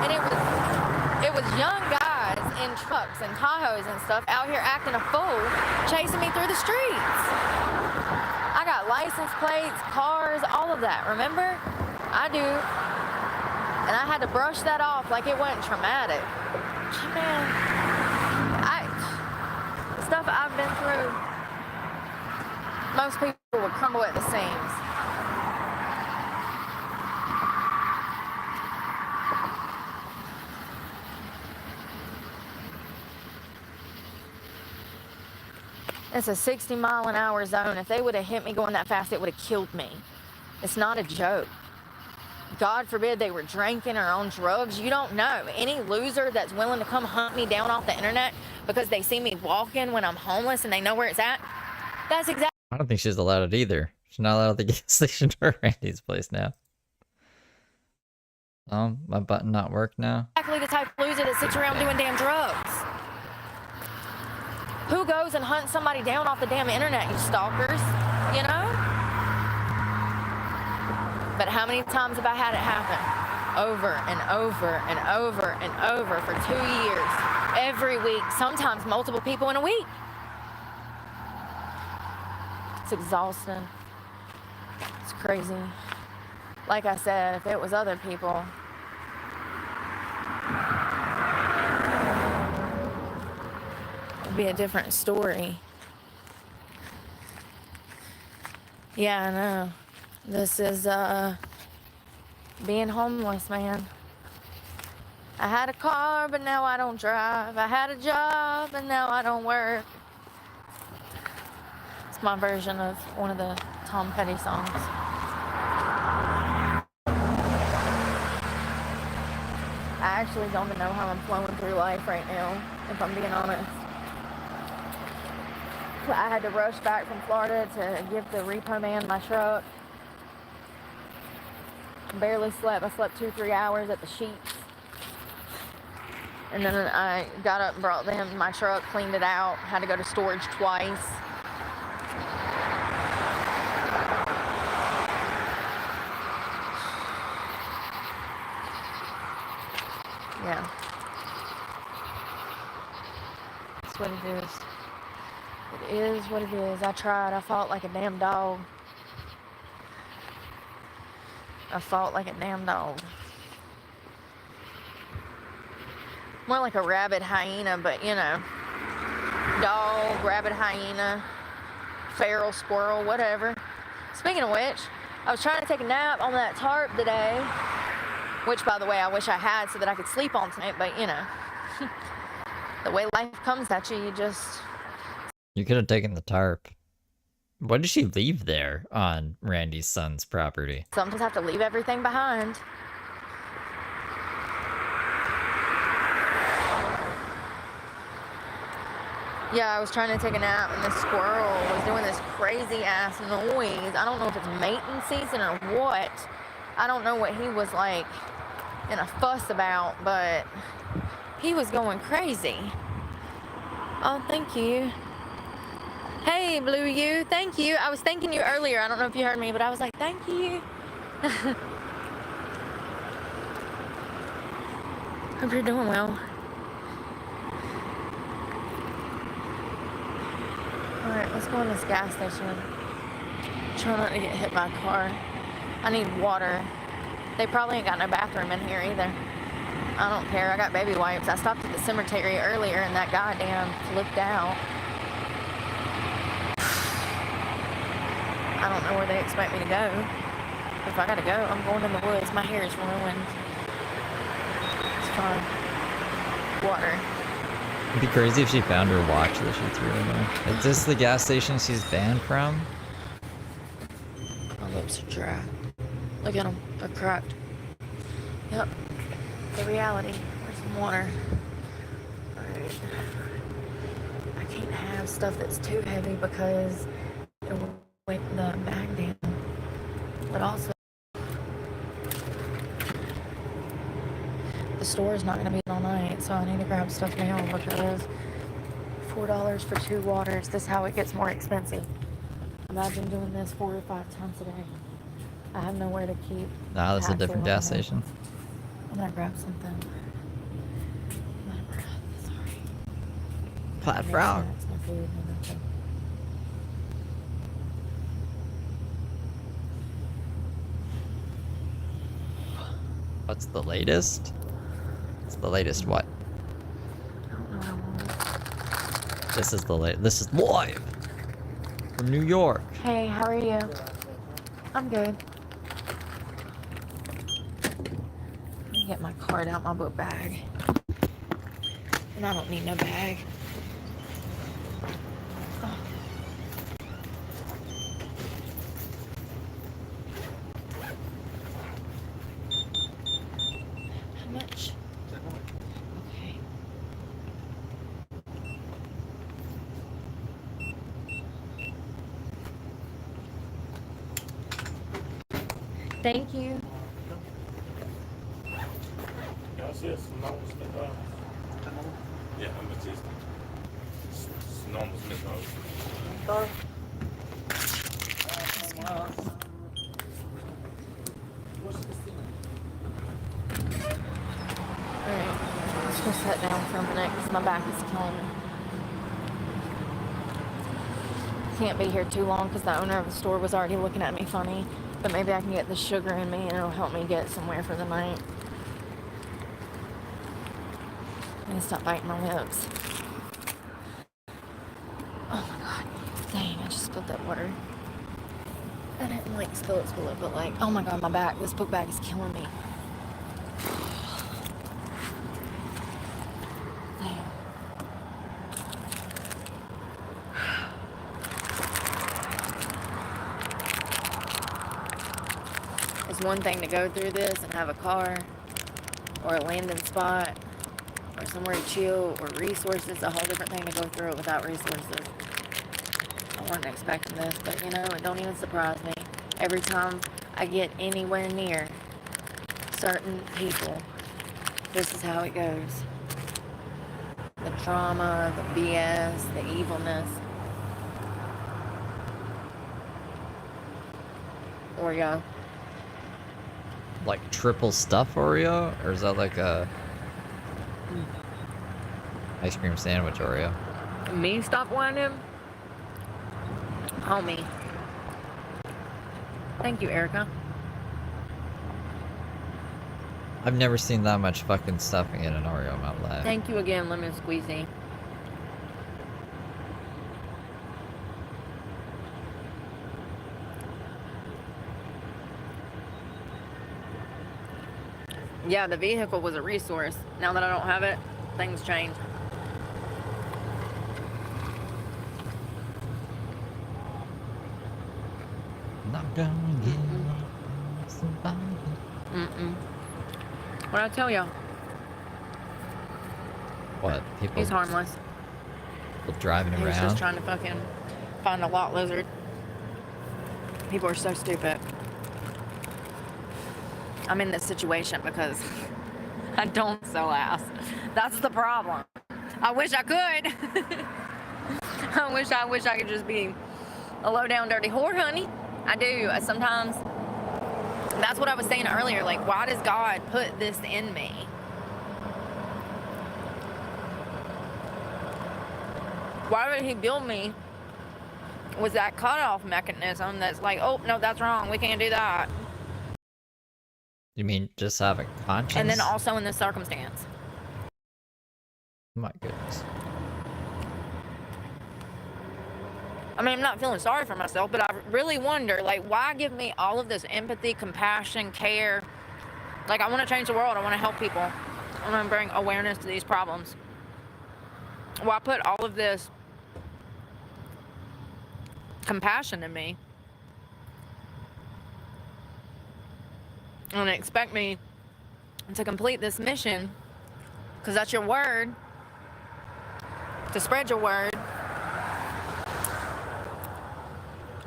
And it was young guys in trucks and Tahoes and stuff out here acting a fool, chasing me through the streets. I got license plates, cars, all of that, remember? I do. And I had to brush that off like it wasn't traumatic. Man, the stuff I've been through, most people would crumble at the seams. It's a 60-mile-an-hour zone. If they would have hit me going that fast, it would have killed me. It's not a joke. God forbid they were drinking or on drugs. You don't know. Any loser that's willing to come hunt me down off the internet because they see me walking when I'm homeless and they know where it's at, that's exactly... I don't think she's allowed it either. She's not allowed at the gas station or Randy's place now. Oh, my button not work now? Exactly the type of loser that sits around doing damn drugs. Who goes and hunts somebody down off the damn internet, you stalkers? You know? But how many times have I had it happen? Over and over and over and over for 2 years. Every week, sometimes multiple people in a week. It's exhausting. It's crazy. Like I said, if it was other people, it'd be a different story. Yeah, I know. This is, being homeless, man. I had a car, but now I don't drive. I had a job, and now I don't work. It's my version of one of the Tom Petty songs. I actually don't even know how I'm flowing through life right now, if I'm being honest. I had to rush back from Florida to give the repo man my truck. Barely slept. I slept 2-3 hours at the Sheets. And then I got up and brought them my truck, cleaned it out, had to go to storage twice. Yeah. That's what it is. It is what it is. I tried. I fought like a damn dog. I fought like a damn dog. More like a rabid hyena, but you know, dog, rabid hyena, feral squirrel, whatever. Speaking of which, I was trying to take a nap on that tarp today, which, by the way, I wish I had so that I could sleep on tonight, but you know, the way life comes at you, you just... You could have taken the tarp. What did she leave there on Randy's son's property? Sometimes have to leave everything behind. Yeah, I was trying to take a nap and this squirrel was doing this crazy ass noise. I don't know if it's mating season or what. I don't know what he was like in a fuss about, but he was going crazy. Oh, thank you. Hey, Blue You, thank you. I was thanking you earlier. I don't know if you heard me, but I was like, thank you. Hope you're doing well. Alright, let's go in this gas station. Try not to get hit by a car. I need water. They probably ain't got no bathroom in here either. I don't care. I got baby wipes. I stopped at the cemetery earlier and that goddamn flipped out. I don't know where they expect me to go. If I gotta go, I'm going in the woods. My hair is ruined. It's fine. Water. It'd be crazy if she found her watch that she threw in there. Is this the gas station she's banned from? My lips are dry. Look at them. They're cracked. Yep. The reality. There's some water. Alright. I can't have stuff that's too heavy because it will weight the bag down. But also, the store is not going to be all night, so I need to grab stuff now because $4 for 2 waters. This is how it gets more expensive. Imagine doing this 4 or 5 times a day. I have nowhere to keep. Nah, that's a different gas station. I'm gonna grab something. Sorry. Plaid Frog. That's my food and nothing. What's the latest? It's the latest what? I don't know what I want. This is the latest. This is live from New York. Hey, how are you? I'm good. Let me get my card out my book bag. And I don't need no bag. Oh. How much? Okay. Thank you. Alright, let's go sit down for a minute because my back is killing me. Can't be here too long because the owner of the store was already looking at me funny. But maybe I can get the sugar in me and it'll help me get somewhere for the night. I need to stop biting my lips. Oh my god. Dang, I just spilled that water. I didn't like spill it, but like, oh my god, my back. This book bag is killing me. Damn. It's one thing to go through this and have a car or a landing spot or somewhere to chill or resources. A whole different thing to go through it without resources. I wasn't expecting this, but you know, it don't even surprise me. Every time I get anywhere near certain people, this is how it goes. The trauma, the BS, the evilness. Oreo. Like triple stuff Oreo? Or is that like a ice cream sandwich Oreo? Me stop wanting him? Homie. Thank you, Erica. I've never seen that much fucking stuffing in an Oreo in my life. Thank you again, Lemon Squeezy. Yeah, the vehicle was a resource. Now that I don't have it, things change. Not gonna get somebody. What'd I tell you? What? People He's harmless. driving He was around? just trying to fucking find a lot lizard. People are so stupid. I'm in this situation because I don't sell ass. That's the problem. I wish I could. I wish I could just be a low down dirty whore, honey. I do. Sometimes that's what I was saying earlier. Like, why does God put this in me? Why would he build me with that cutoff mechanism that's like, oh, no, that's wrong. We can't do that. You mean just have a conscience? And then also in this circumstance. My goodness. I mean, I'm not feeling sorry for myself, but I really wonder, like, why give me all of this empathy, compassion, care? Like, I want to change the world. I want to help people. I want to bring awareness to these problems. Why put all of this compassion in me and expect me to complete this mission? Because that's your word. To spread your word.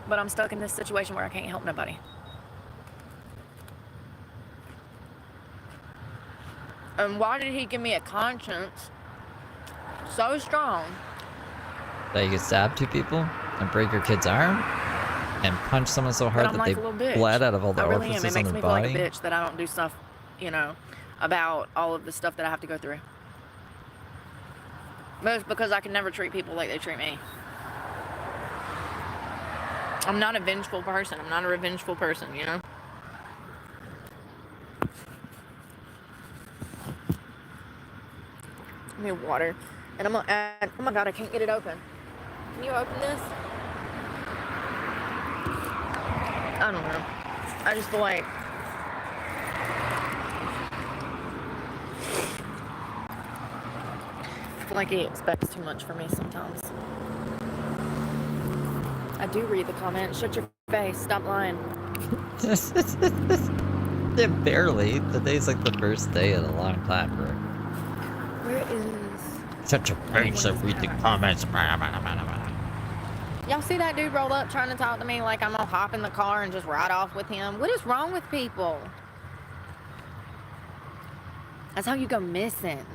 But I'm stuck in this situation where I can't help nobody. And why did he give me a conscience so strong That you could stab 2 people and break your kid's arm and punch someone so hard that I'm that like they a little bitch? bled out of all the I really am. It orifices makes on me their feel body? like a bitch that I don't do stuff, you know, about all of the stuff that I have to go through. But it's because I can never treat people like they treat me. I'm not a vengeful person. I'm not a revengeful person, you know? I need water. And I'm gonna add, oh my God, I can't get it open. Can you open this? I don't know. I just feel like he expects too much from me sometimes. I do read the comments. Shut your face. Stop lying. Yeah, barely. Today's like the first day in a long time for it. Where is... Such a face of read the comments. Y'all see that dude roll up trying to talk to me like I'm gonna hop in the car and just ride off with him? What is wrong with people? That's how you go missing.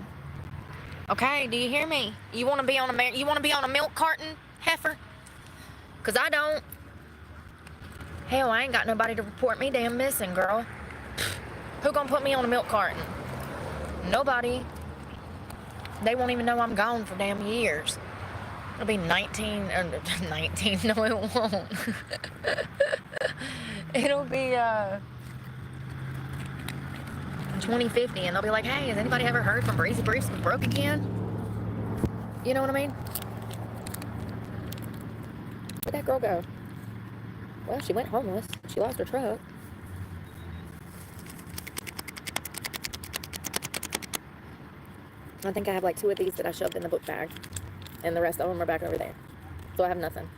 Okay, do you hear me? You want to be on a milk carton, heifer? Cause I don't. Hell, I ain't got nobody to report me damn missing, girl. Who gonna put me on a milk carton? Nobody. They won't even know I'm gone for damn years. It'll be 19, no it won't. It'll be 2050 and they'll be like, hey, has anybody ever heard from Breezy Briefs with Brooke again? You know what I mean? Where'd that girl go? Well, she went homeless. She lost her truck. I think I have like 2 of these that I shoved in the book bag. And the rest of them are back over there. So I have nothing.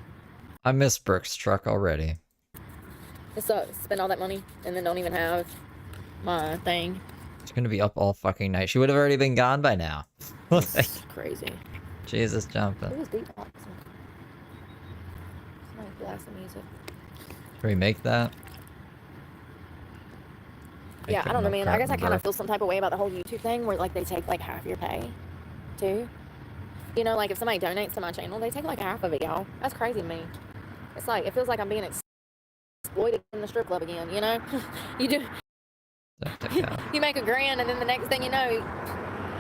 I miss Brooke's truck already. It sucks. Spend all that money and then don't even have my thing. She's gonna be up all fucking night. She would have already been gone by now. It's crazy. Jesus jumping. Who's beatboxing? Somebody blast the music. Can we make that? Yeah, I don't know, man. I guess I kind of Brooke. feel some type of way about the whole YouTube thing where, like, they take, like, half your pay, too. You know, like if somebody donates to my channel, they take like half of it, y'all. That's crazy to me. It's like, it feels like I'm being exploited in the strip club again, you know? You do. You make $1,000 and then the next thing you know,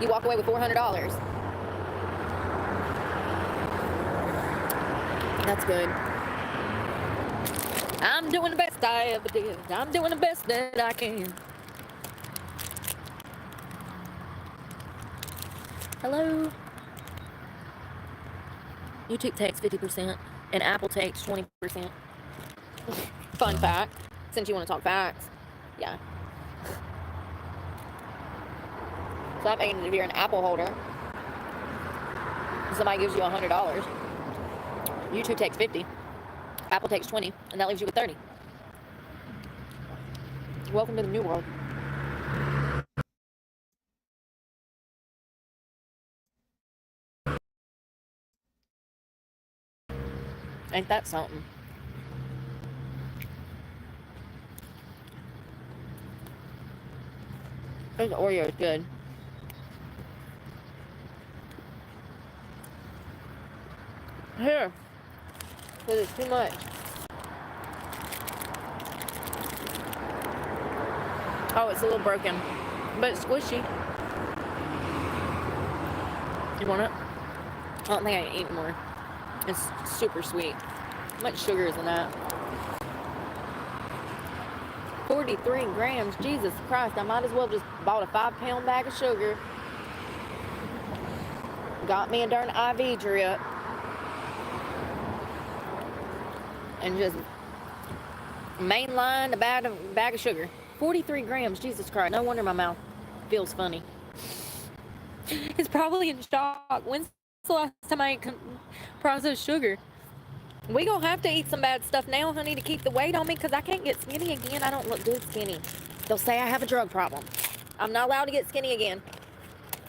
you walk away with $400. That's good. I'm doing the best I ever did. I'm doing the best that I can. Hello? YouTube takes 50% and Apple takes 20%. Fun fact, since you want to talk facts. Yeah. So that means if you're an Apple holder, somebody gives you $100, YouTube takes 50, Apple takes 20, and that leaves you with 30. Welcome to the new world. Ain't that something? This Oreo is good. Here, because it's too much. Oh, it's a little broken, but it's squishy. You want it? I don't think I can eat more. It's super sweet. How much sugar is in that? 43 grams. Jesus Christ, I might as well just bought a 5-pound bag of sugar. Got me a darn IV drip. And just mainlined a bag of sugar. 43 grams. Jesus Christ. No wonder my mouth feels funny. It's probably in shock. When's the last time I ate processed sugar? We gonna have to eat some bad stuff now, honey, to keep the weight on me, because I can't get skinny again. I don't look good skinny. They'll say I have a drug problem. I'm not allowed to get skinny again.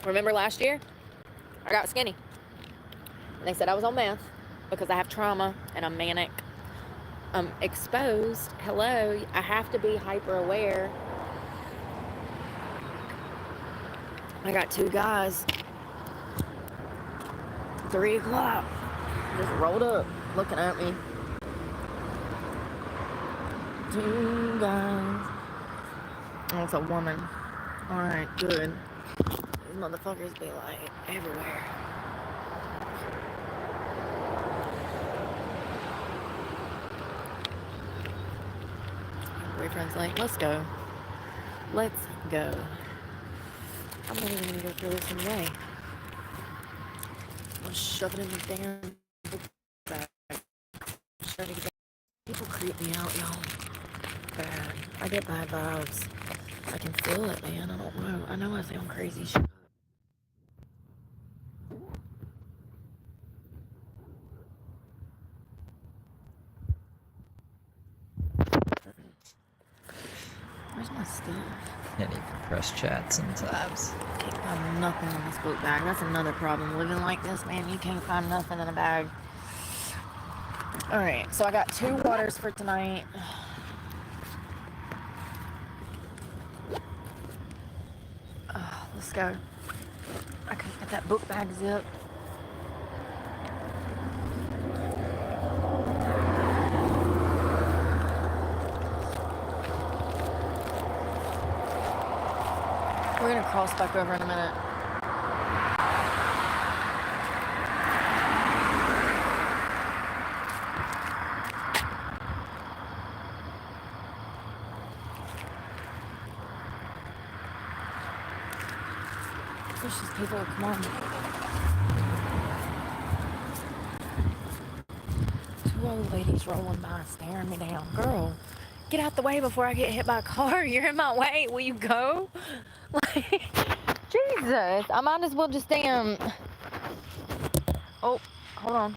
Remember last year? I got skinny. And they said I was on meth because I have trauma and I'm manic. I'm exposed. Hello, I have to be hyper aware. I got 2 guys. 3 o'clock. Just rolled up, looking at me. 2 guys. Oh, it's a woman. Alright, good. These motherfuckers be like everywhere. My boyfriend's like, let's go. Let's go. I'm not even gonna go through this anyway. I'll shove it in the damn book bag. Shove it down. People creep me out, y'all. Bad. I get bad vibes. I can feel it, man. I don't know. I know I sound crazy. Shut up. Where's my stuff? Can't even press chat sometimes. Can't find nothing in this book bag. That's another problem. Living like this, man, you can't find nothing in a bag. Alright, so I got 2 waters for tonight. Let's go. I can get that book bag zipped. We're gonna cross back over in a minute. There's just people, come on. 2 old ladies rolling by, staring me down. Girl, get out the way before I get hit by a car. You're in my way. Will you go? Like, Jesus. I might as well just damn. Oh, hold on.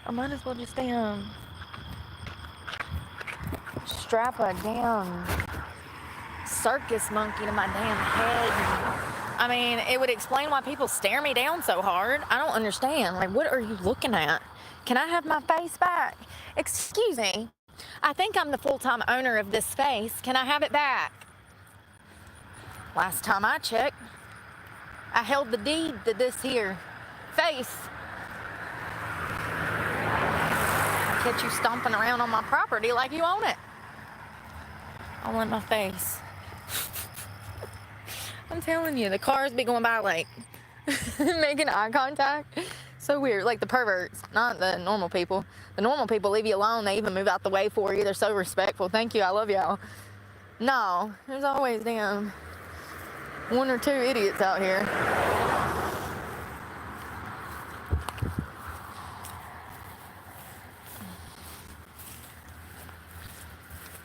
I might as well just damn strap a damn circus monkey to my damn head. I mean, it would explain why people stare me down so hard. I don't understand. Like, what are you looking at? Can I have my face back? Excuse me. I think I'm the full-time owner of this space. Can I have it back? Last time I checked, I held the deed to this here face. Catch you stomping around on my property like you own it. All in my face. I'm telling you, the cars be going by like making eye contact. So weird. Like the perverts, not the normal people. The normal people leave you alone. They even move out the way for you. They're so respectful. Thank you. I love y'all. No, there's always damn one or two idiots out here.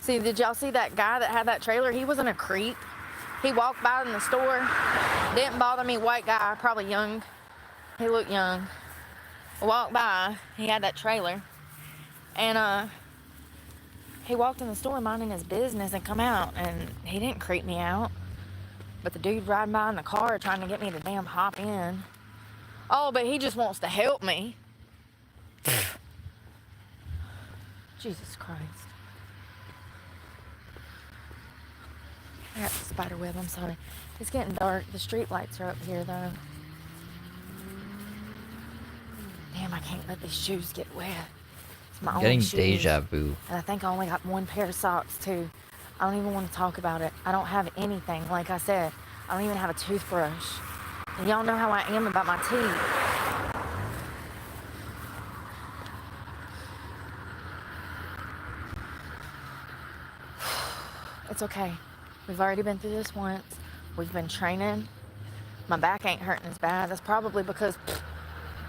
See, did y'all see that guy that had that trailer? He wasn't a creep. He walked by in the store. Didn't bother me. White guy, probably young. He looked young. Walked by. He had that trailer. And he walked in the store minding his business and come out. And he didn't creep me out. But the dude riding by in the car trying to get me to damn hop in. Oh, but he just wants to help me. Jesus Christ. I got the spider web, I'm sorry. It's getting dark. The street lights are up here, though. Damn, I can't let these shoes get wet. It's my Getting only shoes. deja vu. And I think I only got one pair of socks, too. I don't even want to talk about it. I don't have anything. Like I said, I don't even have a toothbrush. And y'all know how I am about my teeth. It's okay. We've already been through this once. We've been training. My back ain't hurting as bad. That's probably because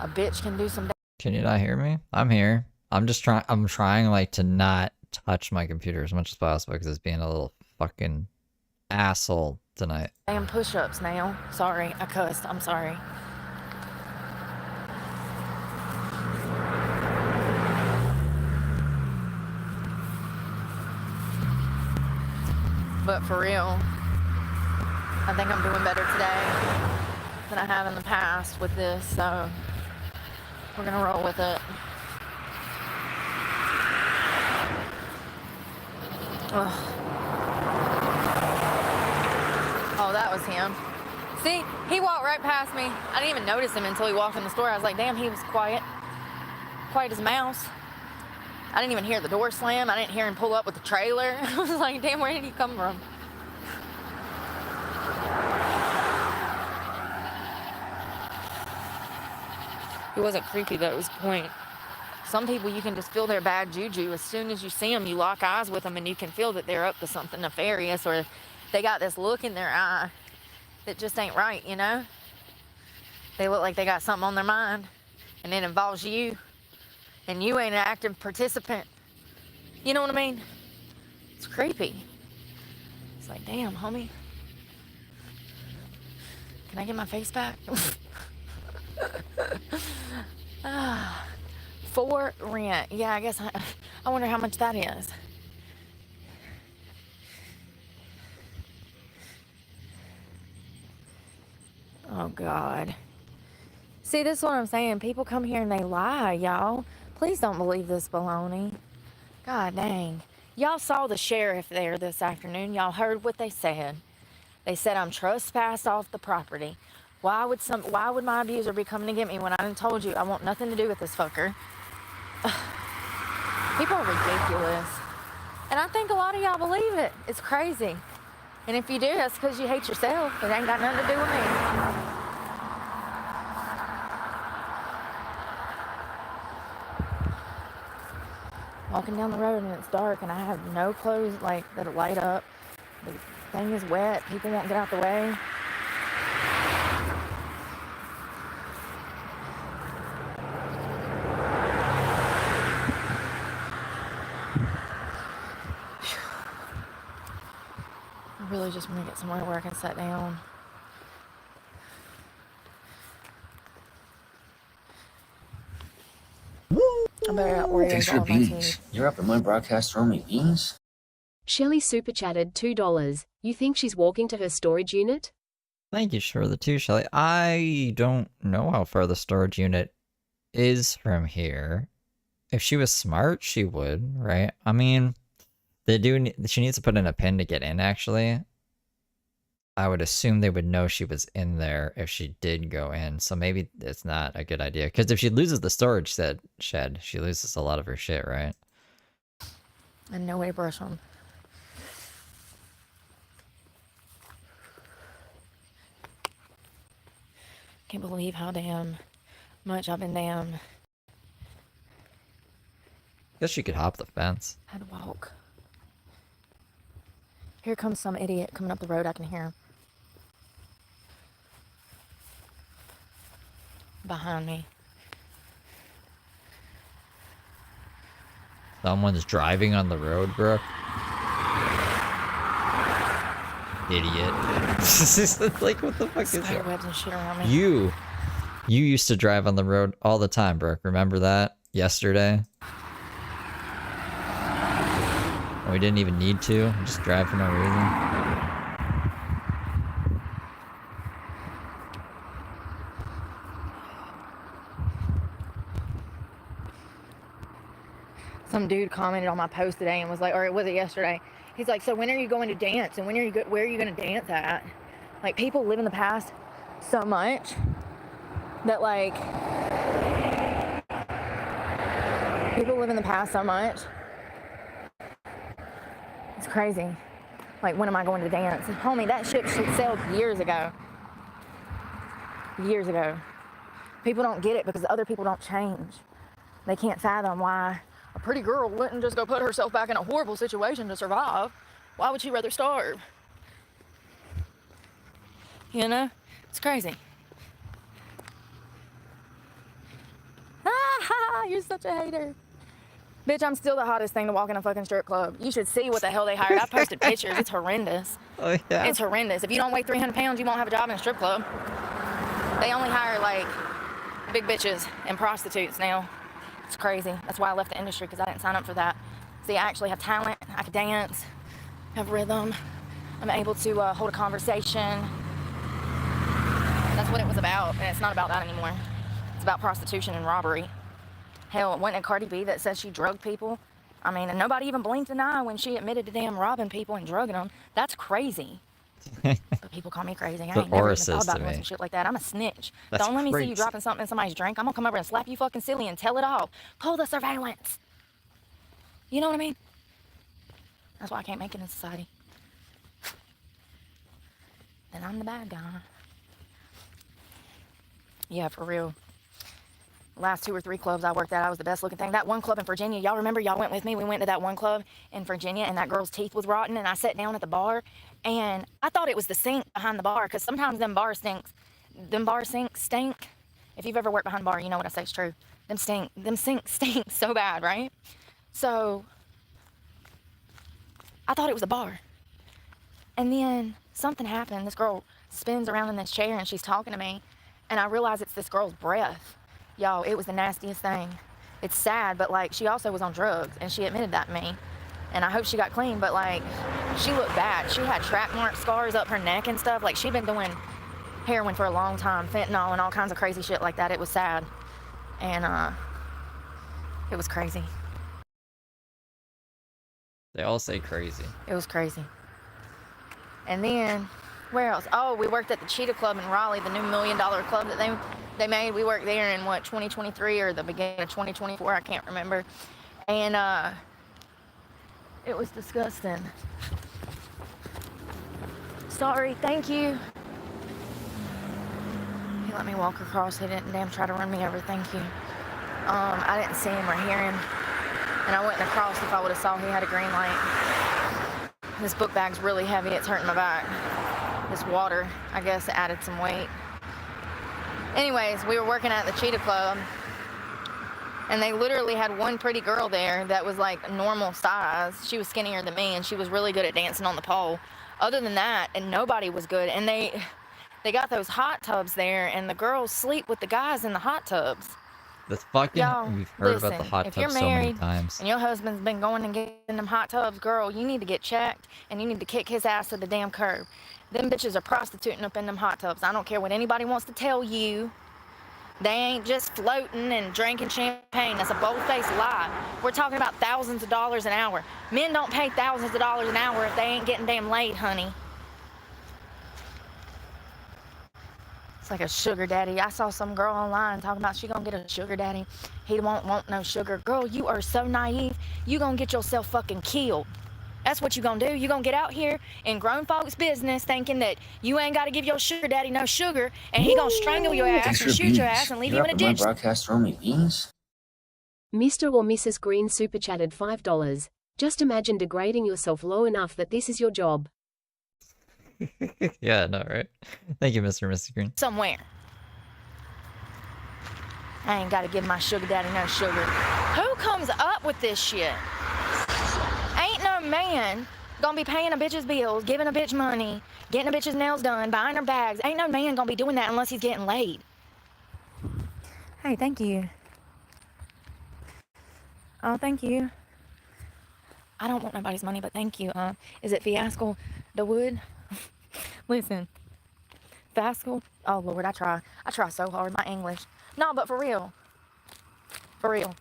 a bitch can do some. Can you not hear me? I'm here. I'm just trying. I'm trying like to not touch my computer as much as possible because it's being a little fucking asshole tonight. Damn push-ups now. Sorry, I cussed. I'm sorry. But for real, I think I'm doing better today than I have in the past with this, so we're gonna roll with it. Ugh. Oh, that was him. See, he walked right past me. I didn't even notice him until he walked in the store. I was like, damn, he was quiet. Quiet as a mouse. I didn't even hear the door slam. I didn't hear him pull up with the trailer. I was like, damn, where did he come from? He wasn't creepy, that was the point. Some people, you can just feel their bad juju. As soon as you see them, you lock eyes with them and you can feel that they're up to something nefarious or they got this look in their eye that just ain't right, you know? They look like they got something on their mind and it involves you. And you ain't an active participant. You know what I mean? It's creepy. It's like, damn, homie. Can I get my face back? For rent. Yeah, I guess I wonder how much that is. Oh, God. See, this is what I'm saying. People come here and they lie, y'all. Please don't believe this baloney. God dang. Y'all saw the sheriff there this afternoon. Y'all heard what they said. They said I'm trespassed off the property. Why would my abuser be coming to get me when I done told you I want nothing to do with this fucker? People are ridiculous. And I think a lot of y'all believe it. It's crazy. And if you do, that's because you hate yourself. It ain't got nothing to do with me. Walking down the road and it's dark and I have no clothes like that light up. The thing is wet. People won't get out the way. I really just want to get somewhere where I can sit down. I better not worry Thanks about for all my beans. teeth. You're up in my broadcast throwing me beans? Shelly super chatted $2. You think she's walking to her storage unit? Thank you for the 2, Shelly. I don't know how far the storage unit is from here. If she was smart, she would, right? I mean, she needs to put in a pin to get in, actually. I would assume they would know she was in there if she did go in. So maybe it's not a good idea. Because if she loses the storage shed, she loses a lot of her shit, right? And no way to brush them. Can't believe how damn much I've been damn. Guess she could hop the fence. Had to walk. Here comes some idiot coming up the road. I can hear him. Behind me. Someone's driving on the road, Brooke. Idiot. Like, what the fuck is that? Spiderwebs and shit around me. You used to drive on the road all the time, Brooke. Remember that? Yesterday? We didn't even need to. Just drive for no reason. Some dude commented on my post today and was like, or was it yesterday? He's like, so when are you going to dance? And where are you going to dance at? Like, people live in the past so much that, like, people live in the past so much. It's crazy. Like, when am I going to dance? Homie, that ship sailed years ago. Years ago. People don't get it because other people don't change. They can't fathom why a pretty girl wouldn't just go put herself back in a horrible situation to survive. Why would she rather starve? You know? It's crazy. Ah, you're such a hater. Bitch, I'm still the hottest thing to walk in a fucking strip club. You should see what the hell they hired. I posted pictures. It's horrendous. Oh, yeah. It's horrendous. If you don't weigh 300 pounds, you won't have a job in a strip club. They only hire, like, big bitches and prostitutes now. It's crazy. That's why I left the industry, because I didn't sign up for that. See, I actually have talent. I can dance, have rhythm. I'm able to hold a conversation. That's what it was about, and it's not about that anymore. It's about prostitution and robbery. Hell, wasn't it Cardi B that says she drugged people? I mean, and nobody even blinked an eye when she admitted to damn robbing people and drugging them. That's crazy. But people call me crazy. I ain't never even thought about doing some shit like that. I'm a snitch. That's Don't let me see you crazy. dropping something in somebody's drink. I'm gonna come over and slap you fucking silly and tell it all. Pull the surveillance. You know what I mean? That's why I can't make it in society. And I'm the bad guy. Yeah, for real. Last 2 or 3 clubs I worked at, I was the best looking thing. That one club in Virginia, y'all remember, y'all went with me. We went to that one club in Virginia, and that girl's teeth was rotten, and I sat down at the bar, and I thought it was the sink behind the bar, because sometimes them bar sinks stink. If you've ever worked behind the bar, you know what I say is true. Them sinks stink so bad, right? So I thought it was a bar. And then something happened. This girl spins around in this chair, and she's talking to me, and I realize it's this girl's breath. Y'all, it was the nastiest thing. It's sad, but, like, she also was on drugs, and she admitted that to me. And I hope she got clean, but, like, she looked bad. She had track mark scars up her neck and stuff. Like, she'd been doing heroin for a long time, fentanyl and all kinds of crazy shit like that. It was sad. And, it was crazy. They all say crazy. It was crazy. And then, where else? Oh, we worked at the Cheetah Club in Raleigh, the new $1 million club that they made. We worked there in, 2023 or the beginning of 2024, I can't remember. And it was disgusting. Sorry, thank you. He let me walk across. He didn't damn try to run me over, thank you. I didn't see him or hear him. And I wouldn't have crossed if I would have saw he had a green light. This book bag's really heavy, it's hurting my back. This water, I guess, added some weight. Anyways, we were working at the Cheetah Club, and they literally had one pretty girl there that was like normal size. She was skinnier than me, and she was really good at dancing on the pole. Other than that, and nobody was good. And they got those hot tubs there, and the girls sleep with the guys in the hot tubs. That's fucking. Y'all, We've heard listen, about the hot if tub you're so many married times. and your husband's been going and getting them hot tubs, girl, you need to get checked, and you need to kick his ass to the damn curb. Them bitches are prostituting up in them hot tubs. I don't care what anybody wants to tell you. They ain't just floating and drinking champagne. That's a bold-faced lie. We're talking about thousands of dollars an hour. Men don't pay thousands of dollars an hour if they ain't getting damn laid, honey. It's like a sugar daddy. I saw some girl online talking about she gonna get a sugar daddy. He won't want no sugar. Girl, you are so naive. You gonna get yourself fucking killed. That's what you gonna do. You gonna get out here in grown folks' business thinking that you ain't gotta give your sugar daddy no sugar, and he gonna strangle your ass and shoot your ass and leave you in a ditch. Broadcast throw me beans? Mr. or Mrs. Green super chatted $5. Just imagine degrading yourself low enough that this is your job. Yeah, no, right? Thank you, Mr. and Mrs. Green. Somewhere. I ain't gotta give my sugar daddy no sugar. Who comes up with this shit? Ain't no man gonna be paying a bitch's bills, giving a bitch money, getting a bitch's nails done, buying her bags. Ain't no man gonna be doing that unless he's getting laid. Hey, thank you. Oh, thank you. I don't want nobody's money, but thank you. Is it Fiasco the Wood? Listen, Fiasco. Oh Lord, I try so hard. My English. No, but for real. For real.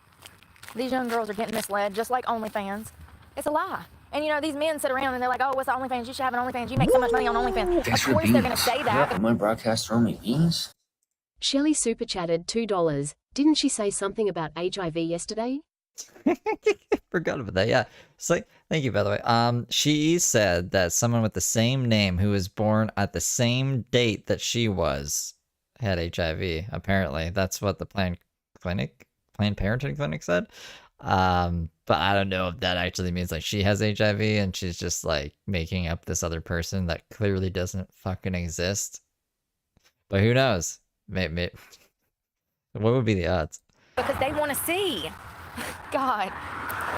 These young girls are getting misled, just like OnlyFans. It's a lie. And you know, these men sit around and they're like, oh, what's OnlyFans? You should have an OnlyFans. You make so much money on OnlyFans. Of course they're going to say that. Yeah, my broadcast throw me beans? Shelly super chatted $2. Didn't she say something about HIV yesterday? Forgot about that. Yeah. So, thank you, by the way. She said that someone with the same name who was born at the same date that she was had HIV. Apparently, that's what the Planned Parenthood clinic said. But I don't know if that actually means like she has HIV and she's just like making up this other person that clearly doesn't fucking exist. But who knows? Maybe. What would be the odds? Because they want to see. God,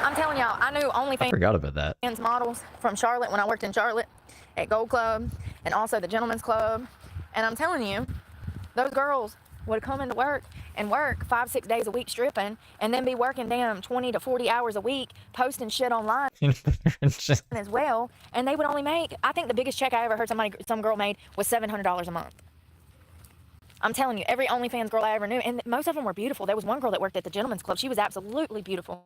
I'm telling y'all, I knew OnlyFans. I forgot about that. Models from Charlotte when I worked in Charlotte at Gold Club and also the Gentleman's Club. And I'm telling you, those girls would come into work and work 5-6 days a week stripping and then be working damn 20 to 40 hours a week posting shit online as well. And they would only make, I think the biggest check I ever heard some girl made was $700 a month. I'm telling you, every OnlyFans girl I ever knew, and most of them were beautiful. There was one girl that worked at the Gentleman's Club. She was absolutely beautiful.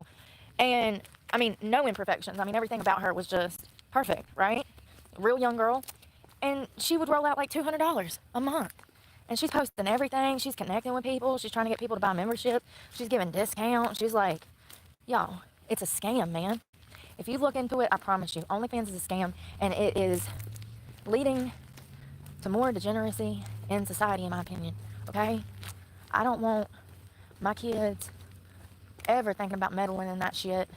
And, I mean, no imperfections. I mean, everything about her was just perfect, right? Real young girl. And she would roll out like $200 a month. And she's posting everything. She's connecting with people. She's trying to get people to buy membership. She's giving discounts. She's like, y'all, it's a scam, man. If you look into it, I promise you, OnlyFans is a scam. And it is leading to more degeneracy in society, in my opinion, okay? I don't want my kids ever thinking about meddling in that shit.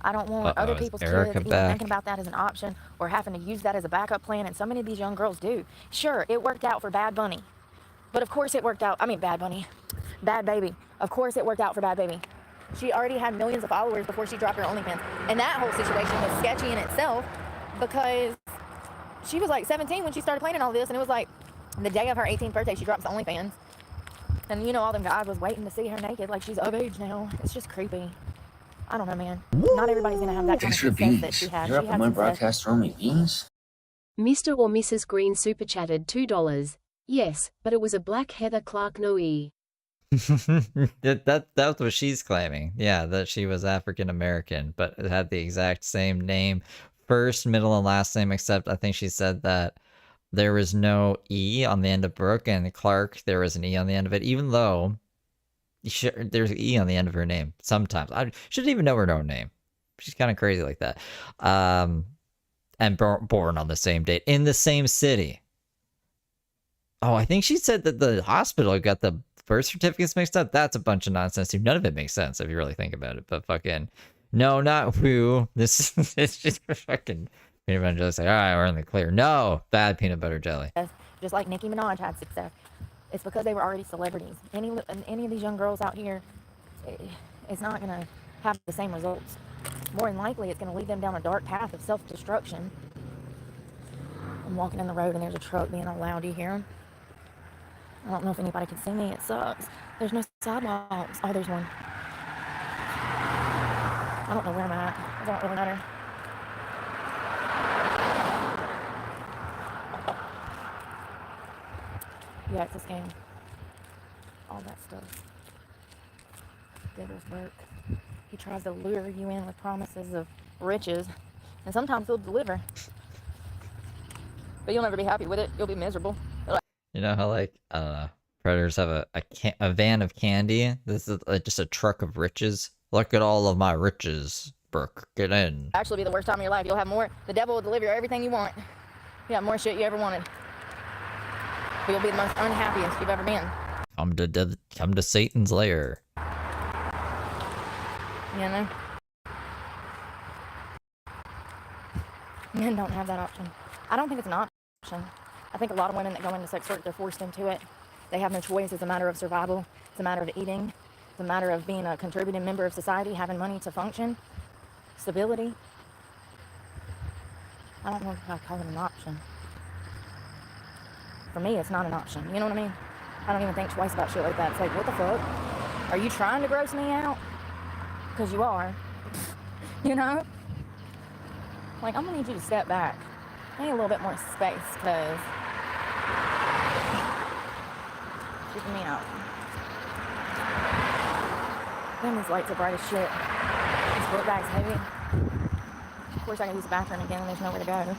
I don't want other people's kids even thinking about that as an option or having to use that as a backup plan, and so many of these young girls do. Sure, it worked out for Bad Bunny, but of course it worked out, Bad Bunny, Bad Baby. Of course it worked out for Bad Baby. She already had millions of followers before she dropped her OnlyFans, and that whole situation was sketchy in itself because she was like 17 when she started planning all this, and it was like the day of her 18th birthday, she drops the OnlyFans. And you know, all them guys was waiting to see her naked like she's of age now. It's just creepy. I don't know, man. Not everybody's gonna have that kind of success that she had. You're up on my broadcast throwing me beans? Mr. or Mrs. Green super chatted $2. Yes, but it was a black Heather Clark Noe. That's what she's claiming. Yeah, that she was African American, but it had the exact same name. First, middle, and last name, except I think she said that there was no E on the end of Brooke, and Clark, there was an E on the end of it, even though there's an E on the end of her name sometimes. I shouldn't even know her own name. She's kind of crazy like that. And born on the same date, in the same city. Oh, I think she said that the hospital got the birth certificates mixed up. That's a bunch of nonsense, too. None of it makes sense if you really think about it, but fucking... No, not who. This is just fucking peanut butter jelly. Like, all right, we're in the clear. No, bad peanut butter jelly. Just like Nicki Minaj had success. It's because they were already celebrities. Any of these young girls out here, it's not going to have the same results. More than likely, it's going to lead them down a dark path of self-destruction. I'm walking in the road and there's a truck being all loud. Do you hear him? I don't know if anybody can see me. It sucks. There's no sidewalks. Oh, there's one. I don't know where I'm at. It don't really matter. Yeah, it's a scam. All that stuff. Devil's work. He tries to lure you in with promises of riches, and sometimes he'll deliver. But you'll never be happy with it. You'll be miserable. You know how, like, I don't know, predators have a van of candy? This is just a truck of riches. Look at all of my riches, Brooke. Get in. Actually be the worst time of your life. You'll have more. The devil will deliver you everything you want. You have more shit you ever wanted. But you'll be the most unhappiest you've ever been. Come to Satan's lair. You know? Men don't have that option. I don't think it's an option. I think a lot of women that go into sex work, they're forced into it. They have no choice. It's a matter of survival. It's a matter of eating. It's a matter of being a contributing member of society, having money to function, stability. I don't know if I call it an option. For me, it's not an option. You know what I mean? I don't even think twice about shit like that. It's like, what the fuck? Are you trying to gross me out? Because you are. You know? Like, I'm gonna need you to step back. I need a little bit more space, because freaking me out. Damn, these lights are bright as shit. This book bag's heavy. Of course, I can use the bathroom again and there's nowhere to go.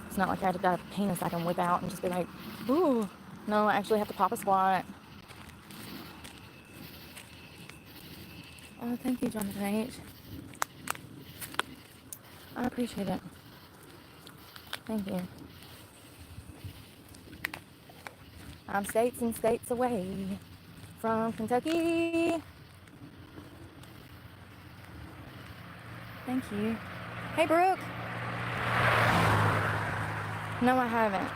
It's not like I got a penis I can whip out and just be like, ooh. No, I actually have to pop a squat. Oh, thank you, Jonathan H. I appreciate it. Thank you. I'm states and states away from Kentucky. Thank you. Hey, Brooke. No, I haven't.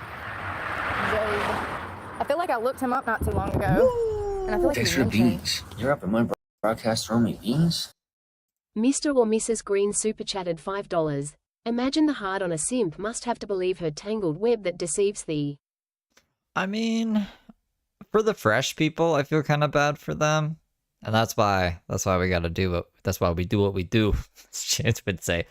Joe. I feel like I looked him up not too long ago. And I feel like Thanks he's for the mentioned. beans. You're up in my broadcast throwing me beans? Mr. or Mrs. Green super chatted $5. Imagine the heart on a simp must have to believe her tangled web that deceives thee. I mean, for the fresh people, I feel kind of bad for them. And that's why we gotta do it. That's why we do what we do, Chance would say.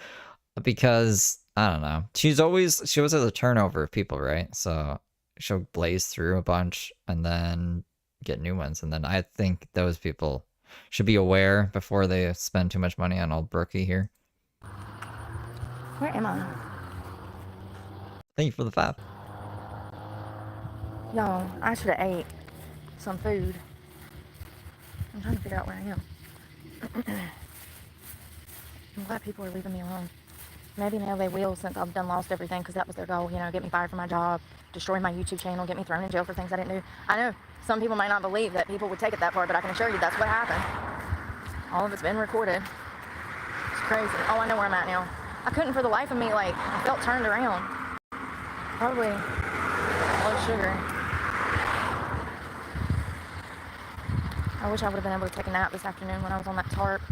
Because, I don't know. She always has a turnover of people, right? So she'll blaze through a bunch and then get new ones. And then I think those people should be aware before they spend too much money on old Brookie here. Where am I? Thank you for the 5. Y'all, I should have ate some food. I'm trying to figure out where I am. I'm glad people are leaving me alone. Maybe now they will, since I've done lost everything, because that was their goal, you know, get me fired from my job, destroy my YouTube channel, get me thrown in jail for things I didn't do. I know some people might not believe that people would take it that far, but I can assure you that's what happened. All of it's been recorded. It's crazy. Oh, I know where I'm at now. I couldn't for the life of me, like, I felt turned around. Probably low sugar. I wish I would have been able to take a nap this afternoon when I was on that tarp.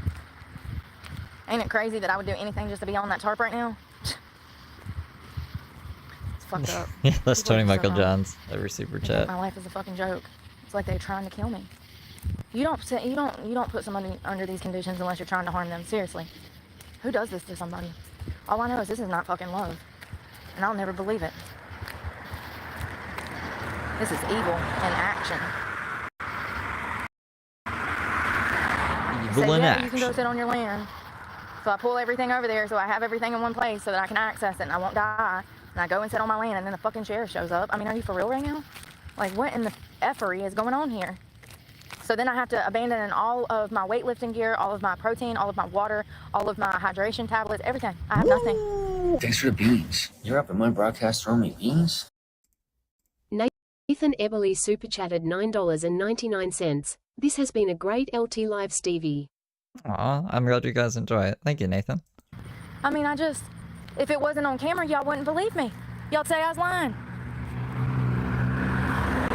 Ain't it crazy that I would do anything just to be on that tarp right now? It's fucked up. Yeah, that's People Tony are Michael so Johns. Every super They chat. think my life is a fucking joke. It's like they're trying to kill me. You don't put somebody under these conditions unless you're trying to harm them. Seriously. Who does this to somebody? All I know is this is not fucking love. And I'll never believe it. This is evil in action. Evil in You action. can go sit on your land. So I pull everything over there so I have everything in one place so that I can access it and I won't die. And I go and sit on my land and then the fucking sheriff shows up. I mean, are you for real right now? Like, what in the effery is going on here? So then I have to abandon all of my weightlifting gear, all of my protein, all of my water, all of my hydration tablets, everything. I have nothing. Thanks for the beans. You're up in my broadcast throwing me beans? Nathan Eberly super chatted $9.99. This has been a great LT Live, Stevie. Aw, I'm glad you guys enjoy it. Thank you, Nathan. I mean, if it wasn't on camera, y'all wouldn't believe me. Y'all'd say I was lying.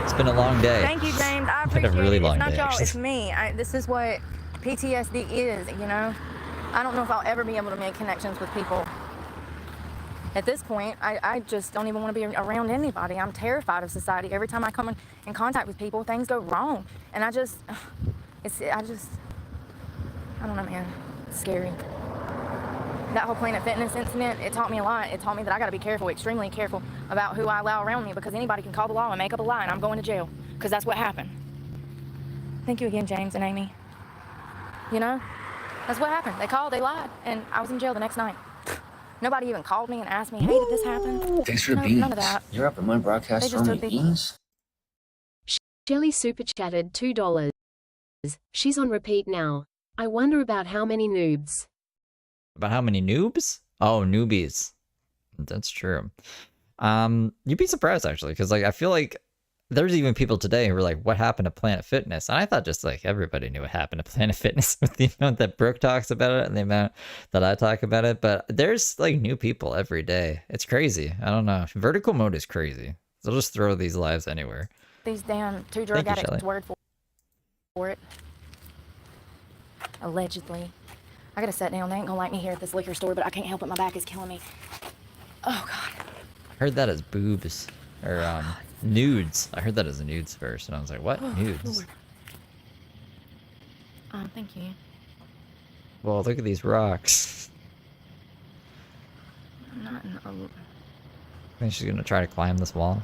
It's been a long day. Thank you, James. I It's been appreciate a really it. long It's not day, y'all, actually. it's me. This is what PTSD is, you know? I don't know if I'll ever be able to make connections with people. At this point, I just don't even want to be around anybody. I'm terrified of society. Every time I come in contact with people, things go wrong. And I don't know, man. It's scary. That whole Planet Fitness incident, it taught me a lot. It taught me that I got to be careful, extremely careful about who I allow around me, because anybody can call the law and make up a lie and I'm going to jail, because that's what happened. Thank you again, James and Amy. You know, that's what happened. They called, they lied, and I was in jail the next night. Nobody even called me and asked me, hey, did this happen? Thanks for the No, beans. none of that. You're up in my broadcast They just room, took the- beans? Shelly super chatted $2. She's on repeat now. I wonder about how many noobs. About how many noobs? Oh, newbies. That's true. You'd be surprised actually, because like I feel like there's even people today who are like, what happened to Planet Fitness? And I thought just like everybody knew what happened to Planet Fitness with the amount that Brooke talks about it and the amount that I talk about it. But there's like new people every day. It's crazy. I don't know. Vertical mode is crazy. They'll just throw these lives anywhere. These damn 2 drug Thank you, addicts Shelley. word for it. Allegedly. I gotta sit down. They ain't gonna like me here at this liquor store, but I can't help it. My back is killing me. Oh, God. I heard that as boobs or nudes. I heard that as nudes first, and I was like, what? Nudes? Oh, thank you. Well, look at these rocks. I'm not in the... I think she's gonna try to climb this wall.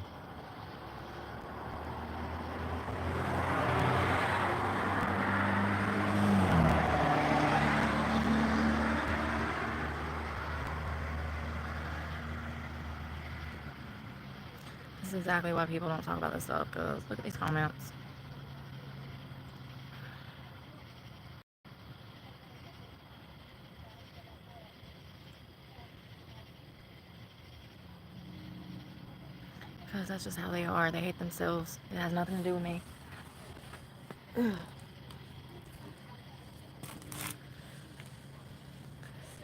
This is exactly why people don't talk about this stuff, because look at these comments. Because that's just how they are. They hate themselves. It has nothing to do with me. Ugh.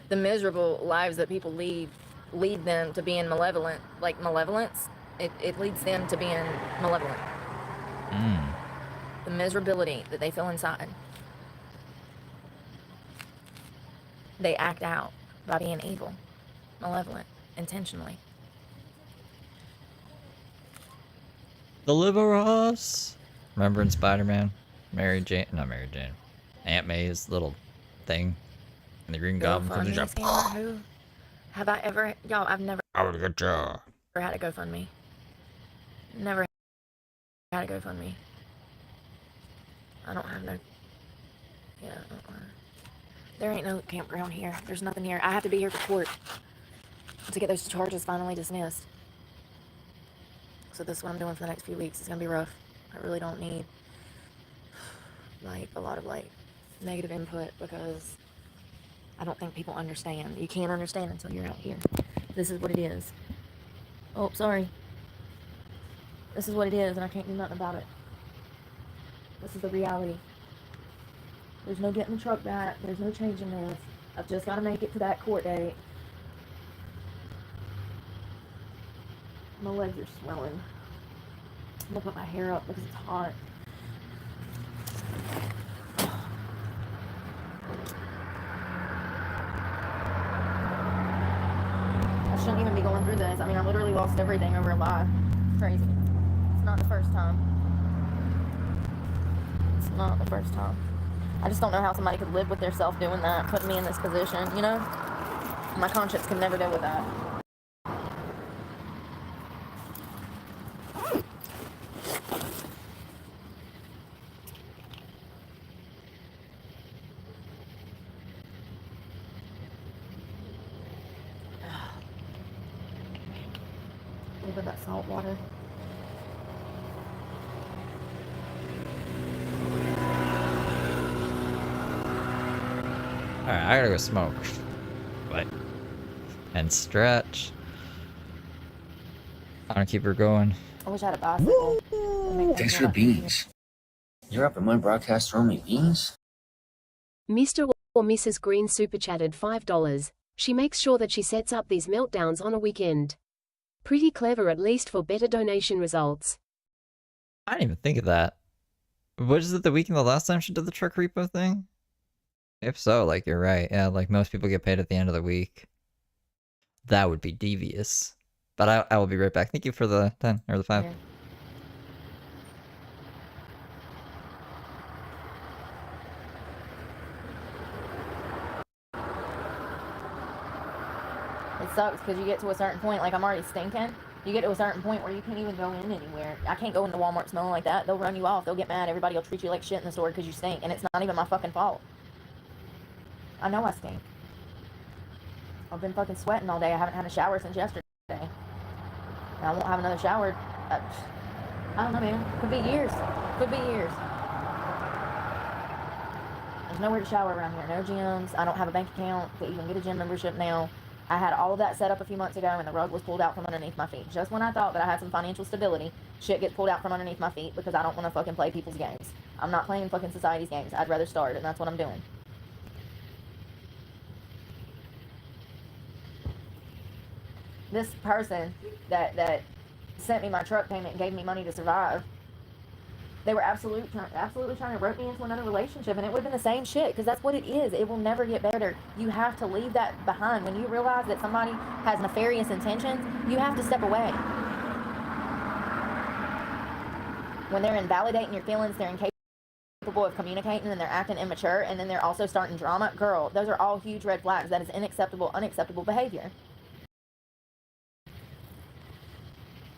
The miserable lives that people lead them to being malevolent. Like malevolence, it leads them to being malevolent. The miserability that they feel inside, they act out by being evil, malevolent, intentionally. Deliver us! Remember in Spider-Man? Mary Jane, not Mary Jane. Aunt May's little thing. And the Green Goblin comes and GoFundMe scammer, who? Have I ever, y'all, I've never I would get ya. had a GoFundMe. Never had a GoFundMe. I don't have no, yeah, there ain't no campground here. There's nothing here. I have to be here for court to get those charges finally dismissed. So this is what I'm doing for the next few weeks. It's gonna be rough. I really don't need like a lot of like negative input because I don't think people understand. You can't understand until you're out here. This is what it is. Oh, sorry. This is what it is and I can't do nothing about it. This is the reality. There's no getting the truck back. There's no changing this. I've just got to make it to that court date. My legs are swelling. I'm gonna put my hair up because it's hot. I shouldn't even be going through this. I mean, I literally lost everything over a lie. It's crazy. It's not the first time. It's not the first time. I just don't know how somebody could live with their self doing that, putting me in this position, you know? My conscience could never deal with that. A little bit of that salt water. Alright, I gotta go smoke. But and stretch. I'm gonna keep her going. I wish I had a bicycle. Thanks for the beans. You're up in my broadcast room, you beans? Mr. or Mrs. Green super chatted $5. She makes sure that she sets up these meltdowns on a weekend. Pretty clever, at least, for better donation results. I didn't even think of that. Was it the weekend the last time she did the truck repo thing? If so, like, you're right. Yeah, like, most people get paid at the end of the week. That would be devious. But I will be right back. Thank you for the 10, or the 5. Yeah. It sucks because you get to a certain point, like I'm already stinking. You get to a certain point where you can't even go in anywhere. I can't go into Walmart smelling like that. They'll run you off. They'll get mad. Everybody will treat you like shit in the store because you stink. And it's not even my fucking fault. I know I stink. I've been fucking sweating all day. I haven't had a shower since yesterday. And I won't have another shower. I don't know, man. Could be years. Could be years. There's nowhere to shower around here. No gyms. I don't have a bank account to even get a gym membership now. I had all of that set up a few months ago, and the rug was pulled out from underneath my feet. Just when I thought that I had some financial stability, shit gets pulled out from underneath my feet because I don't want to fucking play people's games. I'm not playing fucking society's games. I'd rather start, and that's what I'm doing. This person that sent me my truck payment and gave me money to survive, they were absolutely trying to rope me into another relationship, and it would have been the same shit, because that's what it is. It will never get better. You have to leave that behind. When you realize that somebody has nefarious intentions, you have to step away. When they're invalidating your feelings, they're incapable of communicating, and they're acting immature, and then they're also starting drama. Girl, those are all huge red flags. That is unacceptable behavior.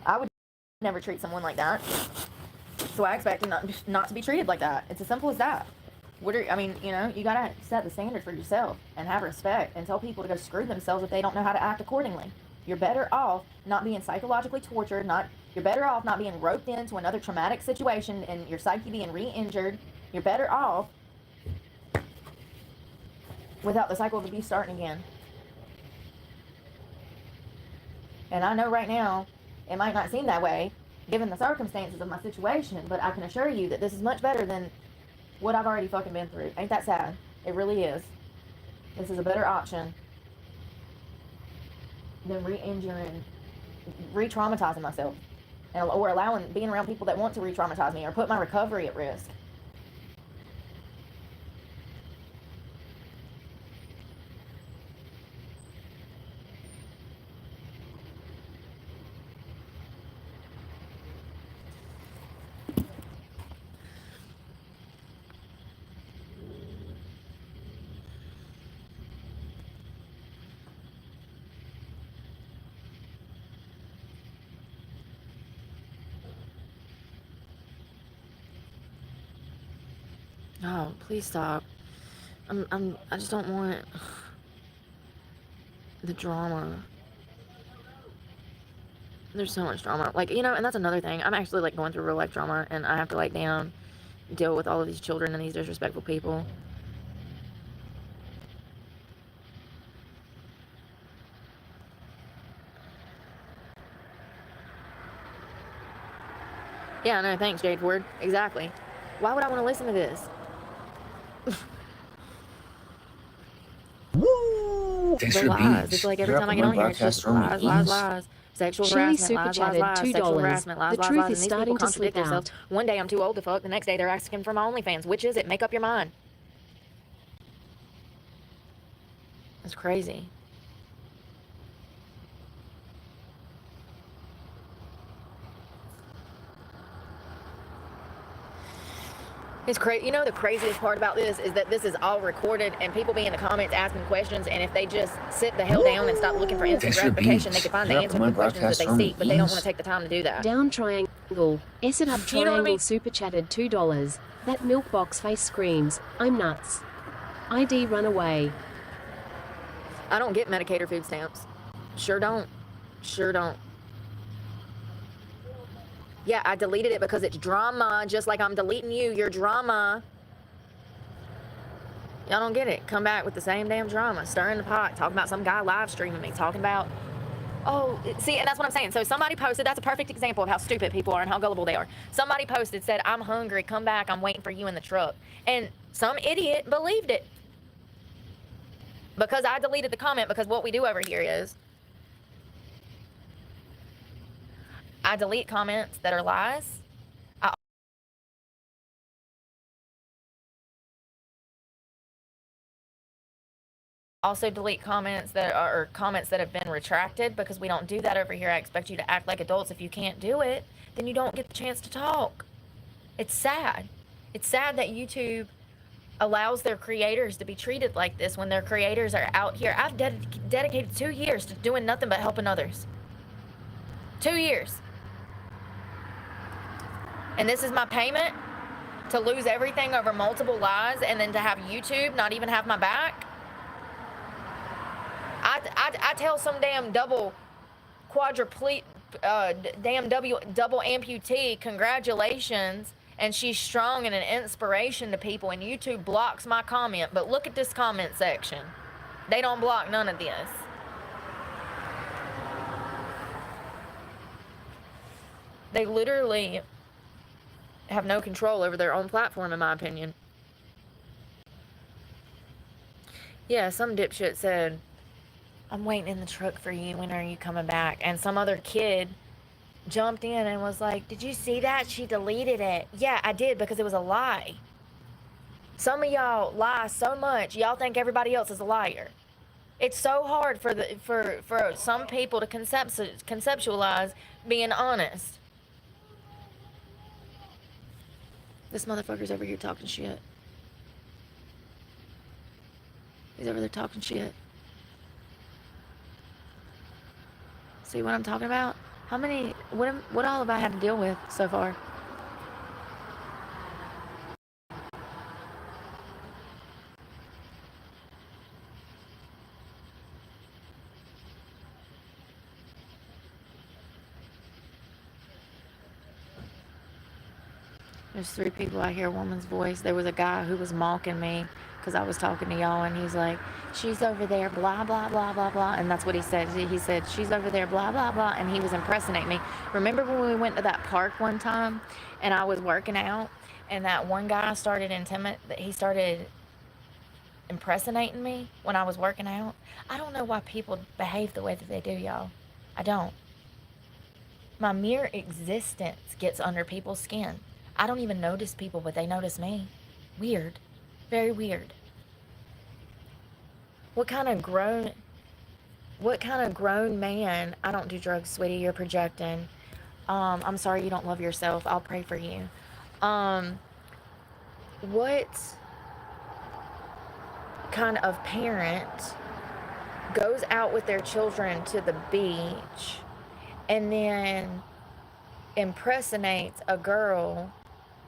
I would never treat someone like that. So I expect not to be treated like that. It's as simple as that. You gotta set the standard for yourself and have respect and tell people to go screw themselves if they don't know how to act accordingly. You're better off not being psychologically tortured. You're better off not being roped into another traumatic situation and your psyche being re-injured. You're better off without the cycle of abuse starting again. And I know right now it might not seem that way, given the circumstances of my situation, but I can assure you that this is much better than what I've already fucking been through. Ain't that sad? It really is. This is a better option than re-injuring, re-traumatizing myself, or being around people that want to re-traumatize me or put my recovery at risk. Oh, please stop. I just don't want the drama. There's so much drama. And that's another thing. I'm actually, going through real life drama, and I have to, deal with all of these children and these disrespectful people. Yeah, no, thanks, Jade Ford. Exactly. Why would I want to listen to this? Woo! Thanks for lies. beans. It's like every You're time up I get on on here, it's just lies. Sexual Shelly harassment, super lies, chatted sexual $2. harassment, lies, The lies, truth lies, is and these starting people to slip contradict themselves. out. One day I'm too old to fuck, the next day they're asking for my OnlyFans. Which is it? Make up your mind. That's crazy. It's crazy. The craziest part about this is that this is all recorded, and people be in the comments asking questions, and if they just sit the hell down and stop looking for instant gratification, they can find the answer to the questions that they seek, but they don't want to take the time to do that. Down triangle. S it up triangle. You know what I mean? Super chatted $2. That milk box face screams, I'm nuts. ID run away. I don't get Medicaid or food stamps. Sure don't. Sure don't. Yeah, I deleted it because it's drama, just like I'm deleting you. You're drama. Y'all don't get it. Come back with the same damn drama. Stirring the pot. Talking about some guy live streaming me. Talking about, see, and that's what I'm saying. So somebody posted, that's a perfect example of how stupid people are and how gullible they are. Somebody posted, said, I'm hungry. Come back. I'm waiting for you in the truck. And some idiot believed it. Because I deleted the comment, because what we do over here is I delete comments that are lies. I also delete comments that have been retracted, because we don't do that over here. I expect you to act like adults. If you can't do it, then you don't get the chance to talk. It's sad. It's sad that YouTube allows their creators to be treated like this when their creators are out here. I've dedicated 2 years to doing nothing but helping others. 2 years. And this is my payment to lose everything over multiple lies, and then to have YouTube not even have my back. I I tell some damn double amputee, congratulations, and she's strong and an inspiration to people, and YouTube blocks my comment. But look at this comment section. They don't block none of this. They literally have no control over their own platform, in my opinion. Yeah, some dipshit said, I'm waiting in the truck for you. When are you coming back? And some other kid jumped in and was like, did you see that? She deleted it. Yeah, I did, because it was a lie. Some of y'all lie so much, y'all think everybody else is a liar. It's so hard for some people to conceptualize being honest. This motherfucker's over here talking shit. He's over there talking shit. See what I'm talking about? What all have I had to deal with so far? There's 3 people. I hear a woman's voice. There was a guy who was mocking me because I was talking to y'all, and he's like, she's over there, blah, blah, blah, blah, blah. And that's what he said. He said, she's over there, blah, blah, blah. And he was impersonating me. Remember when we went to that park one time and I was working out, and that one guy started impersonating me when I was working out? I don't know why people behave the way that they do, y'all. I don't. My mere existence gets under people's skin. I don't even notice people, but they notice me. Weird. Very weird. What kind of grown man, I don't do drugs, sweetie, you're projecting. I'm sorry you don't love yourself. I'll pray for you. What kind of parent goes out with their children to the beach and then impersonates a girl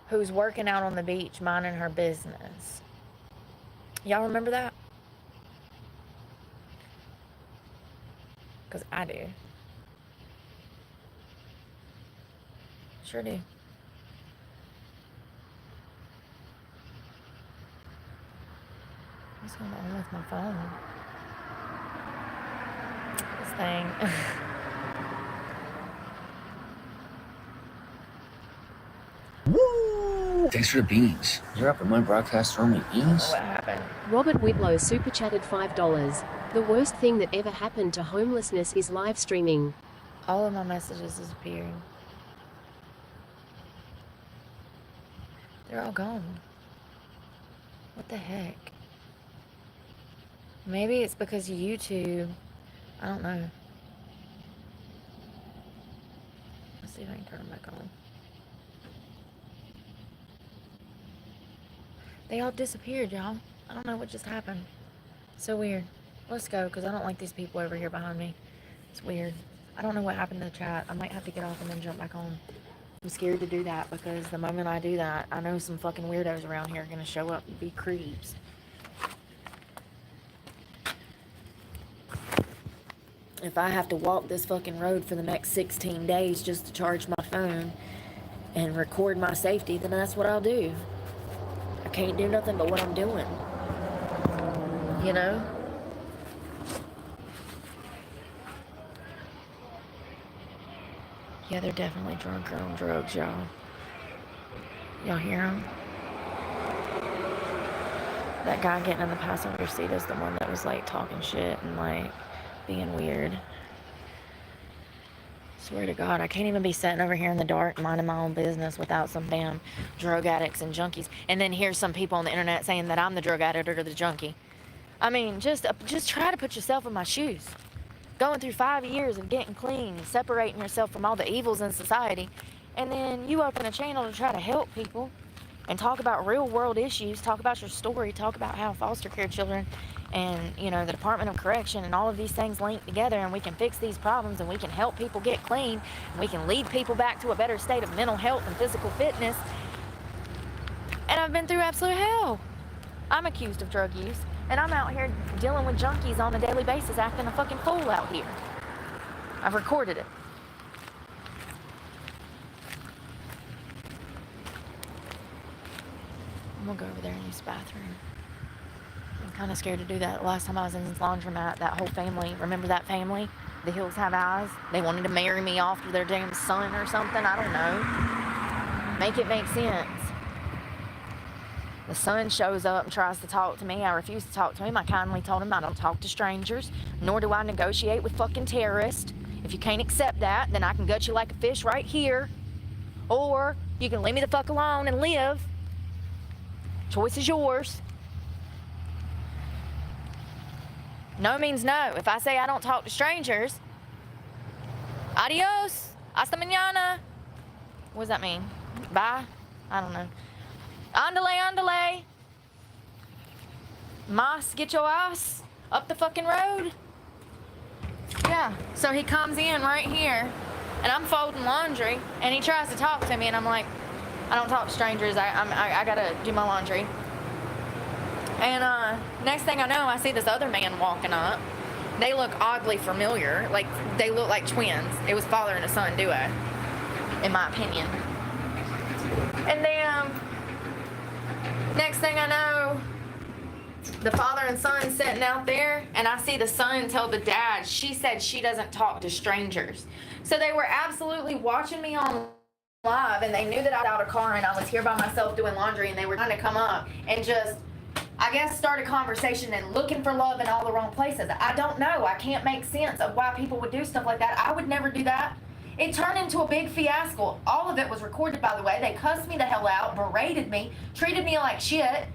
who's working out on the beach minding her business? Y'all remember that? Because I do. Sure do. What's going on with my phone? This thing. Woo! Thanks for the beans. You're up in my broadcast throwing me beans? What happened? Robert Whitlow super chatted $5. The worst thing that ever happened to homelessness is live streaming. All of my messages disappeared. They're all gone. What the heck? Maybe it's because YouTube. I don't know. Let's see if I can turn them back on. They all disappeared, y'all. I don't know what just happened. So weird. Let's go, because I don't like these people over here behind me. It's weird. I don't know what happened to the chat. I might have to get off and then jump back on. I'm scared to do that, because the moment I do that, I know some fucking weirdos around here are going to show up and be creeps. If I have to walk this fucking road for the next 16 days just to charge my phone and record my safety, then that's what I'll do. I can't do nothing but what I'm doing. You know? Yeah, they're definitely drunker on drugs, y'all. Y'all hear them? That guy getting in the passenger seat is the one that was like talking shit and like being weird. Swear to God, I can't even be sitting over here in the dark minding my own business without some damn drug addicts and junkies. And then here's some people on the internet saying that I'm the drug addict or the junkie. I mean, just try to put yourself in my shoes. Going through 5 years of getting clean, separating yourself from all the evils in society, and then you open a channel to try to help people and talk about real world issues, talk about your story, talk about how foster care children and, you know, the Department of Correction and all of these things link together, and we can fix these problems, and we can help people get clean, and we can lead people back to a better state of mental health and physical fitness. And I've been through absolute hell. I'm accused of drug use. And I'm out here dealing with junkies on a daily basis, acting a fucking fool out here. I've recorded it. I'm gonna go over there and use the bathroom. I'm kind of scared to do that. Last time I was in this laundromat, that whole family, remember that family? The Hills Have Eyes? They wanted to marry me off to their damn son or something. I don't know. Make it make sense. The son shows up and tries to talk to me. I refuse to talk to him. I kindly told him I don't talk to strangers, nor do I negotiate with fucking terrorists. If you can't accept that, then I can gut you like a fish right here. Or you can leave me the fuck alone and live. Choice is yours. No means no. If I say I don't talk to strangers, adios, hasta mañana. What does that mean? Bye? I don't know. Andale, andale. Mas, get your ass up the fucking road. Yeah, so he comes in right here, and I'm folding laundry, and he tries to talk to me, and I'm like, I don't talk to strangers. I gotta do my laundry. And next thing I know, I see this other man walking up. They look oddly familiar. Like, they look like twins. It was father and a son duo, in my opinion. And then, next thing I know, the father and son sitting out there, and I see the son tell the dad, she said she doesn't talk to strangers. So they were absolutely watching me on live, and they knew that I was out of car and I was here by myself doing laundry, and they were trying to come up and just, I guess, start a conversation and looking for love in all the wrong places. I don't know. I can't make sense of why people would do stuff like that. I would never do that. It turned into a big fiasco. All of it was recorded, by the way. They cussed me the hell out, berated me, treated me like shit.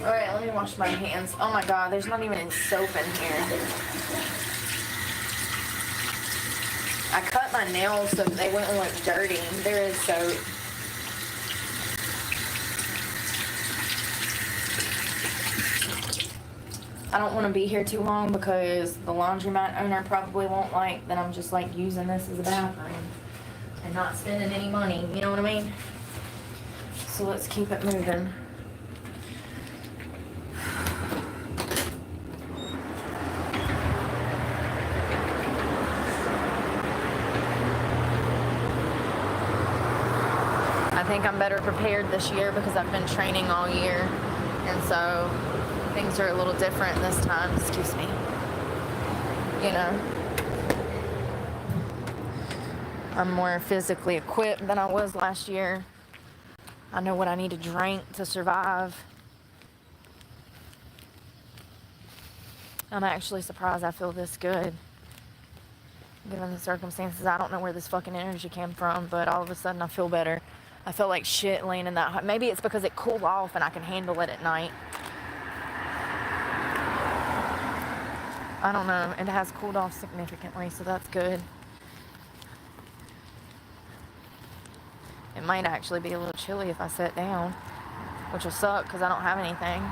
All right, let me wash my hands. Oh my God, there's not even any soap in here. I cut my nails so they wouldn't look dirty. There is soap. I don't want to be here too long because the laundromat owner probably won't like that I'm just like using this as a bathroom and not spending any money, you know what I mean? So let's keep it moving. I think I'm better prepared this year because I've been training all year, and so things are a little different this time. Excuse me. You know, I'm more physically equipped than I was last year. I know what I need to drink to survive. I'm actually surprised I feel this good. Given the circumstances, I don't know where this fucking energy came from, but all of a sudden I feel better. I felt like shit laying in that hot. Maybe it's because it cooled off and I can handle it at night. I don't know. It has cooled off significantly, so that's good. It might actually be a little chilly if I sit down, which will suck because I don't have anything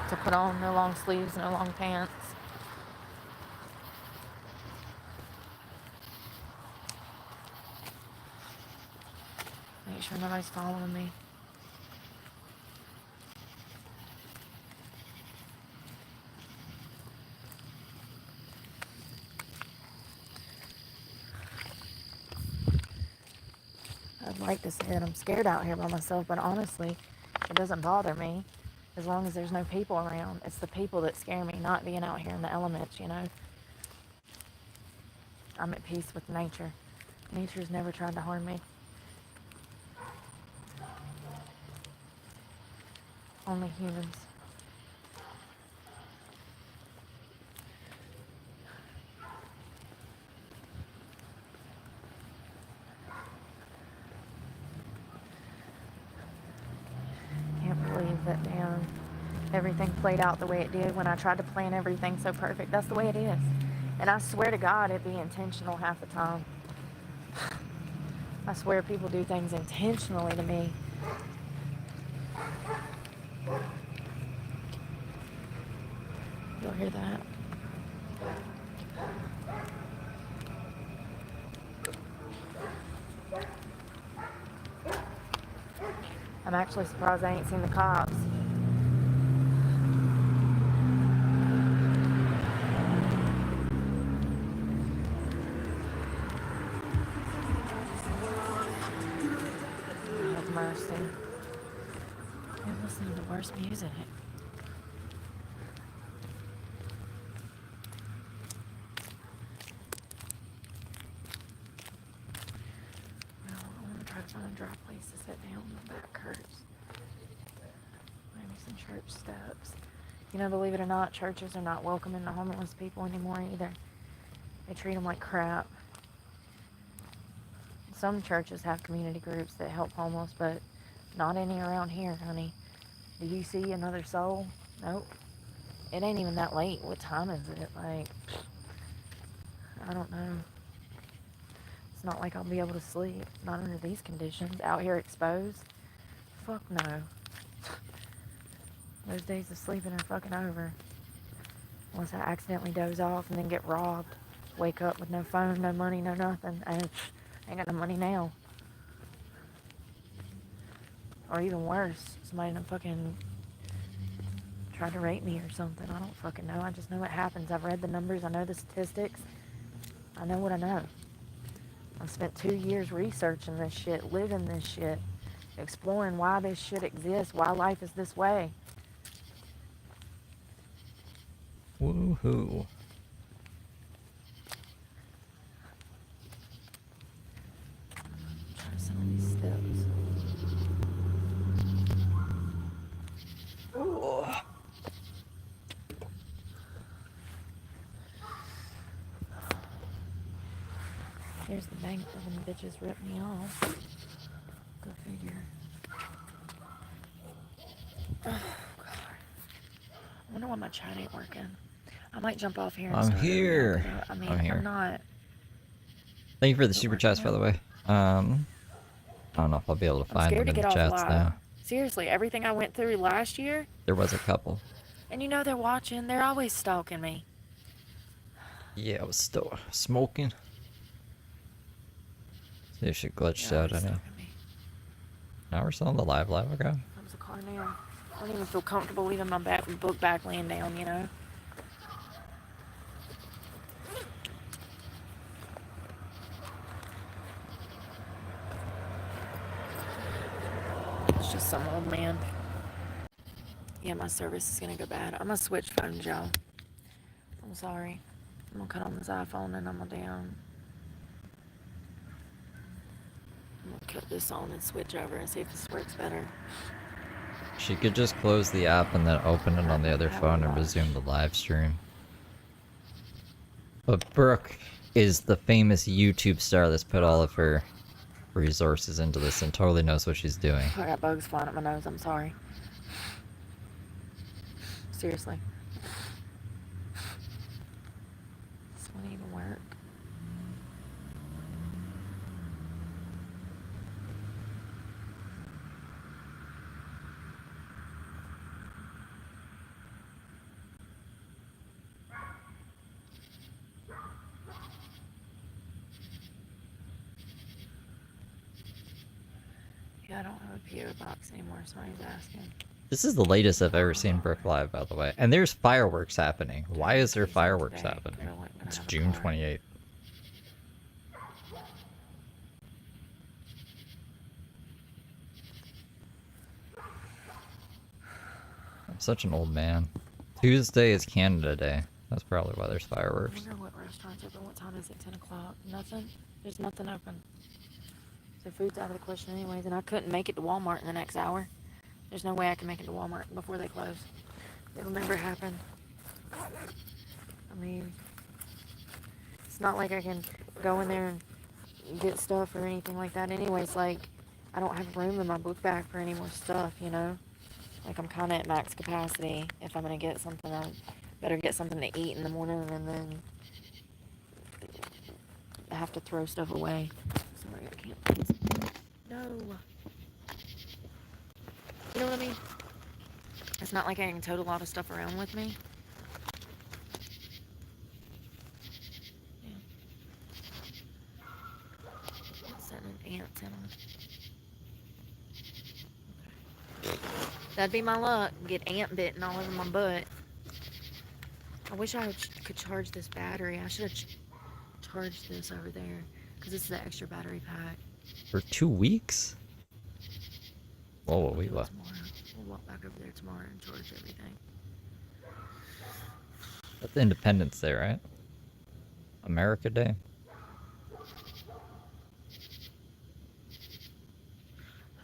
to put on. No long sleeves, no long pants. Make sure nobody's following me. I'd like to say that I'm scared out here by myself, but honestly, it doesn't bother me as long as there's no people around. It's the people that scare me, not being out here in the elements, you know. I'm at peace with nature. Nature's never tried to harm me. Only humans. everything played out the way it did when I tried to plan everything so perfect. That's the way it is. And I swear to God, it'd be intentional half the time. I swear people do things intentionally to me. You'll hear that. I'm actually surprised I ain't seen the cops. Have mercy. I'm listening to worse music. Well, I want to try to find a dry place to sit down. My back hurts. Maybe some church steps. You know, believe it or not, churches are not welcoming the homeless people anymore either. They treat them like crap. Some churches have community groups that help homeless, but not any around here, honey. Do you see another soul? Nope. It ain't even that late. What time is it? Like, I don't know. It's not like I'll be able to sleep. Not under these conditions. Out here exposed? Fuck no. Those days of sleeping are fucking over. Unless I accidentally doze off and then get robbed. Wake up with no phone, no money, no nothing. I ain't got no money now. Or even worse, somebody done fucking tried to rape me or something. I don't fucking know. I just know it happens. I've read the numbers. I know the statistics. I know what I know. I've spent 2 years researching this shit, living this shit, exploring why this shit exists, why life is this way. Woohoo. Try some of these steps. Oh. Here's the bank that them bitches ripped me off. Go figure. Oh, God. I wonder why my chat ain't working. I might jump off here and I'm start here. over. I mean, I'm here. I'm not. Thank you for the super chats, by the way. I don't know if I'll be able to find them Scared to in get the off chats live. now. Seriously, everything I went through last year, There was a couple. and you know they're watching. They're always stalking me. Yeah, I was still smoking. See if she glitched out. I know. Now we're still on the live, okay. Comes a car now. I don't even feel comfortable leaving my book bag laying down, you know? It's just some old man. Yeah, my service is gonna go bad. I'm gonna switch phones, y'all. I'm sorry. I'm gonna cut on this iPhone and I'm gonna down. I'm gonna cut this on and switch over and see if this works better. She could just close the app and then open it on the other phone and resume the live stream. But Brooke is the famous YouTube star that's put all of her resources into this and totally knows what she's doing. I got bugs flying up my nose. I'm sorry. Seriously. This won't even work. Yeah, I don't have a PO box anymore, somebody's asking. This is the latest I've ever seen Brooke live, by the way. And there's fireworks happening. Why is there fireworks happening? It's June 28th. I'm such an old man. Tuesday is Canada Day. That's probably why there's fireworks. I wonder what restaurant's open. What time is it? 10 o'clock? Nothing? There's nothing open. So food's out of the question anyways, and I couldn't make it to Walmart in the next hour. There's no way I can make it to Walmart before they close. It'll never happen. I mean, it's not like I can go in there and get stuff or anything like that anyways. Like, I don't have room in my book bag for any more stuff, you know? Like, I'm kind of at max capacity. If I'm going to get something, I better get something to eat in the morning, and then I have to throw stuff away. Sorry, I can't. No. You know what I mean? It's not like I can tote a lot of stuff around with me. Yeah. Sending ants in. Okay. That'd be my luck. Get ant bitten all over my butt. I wish I could charge this battery. I should have charged this over there, because this is the extra battery pack. For 2 weeks? Whoa, we left. We'll walk back over there tomorrow and charge everything. That's Independence Day, right? America Day.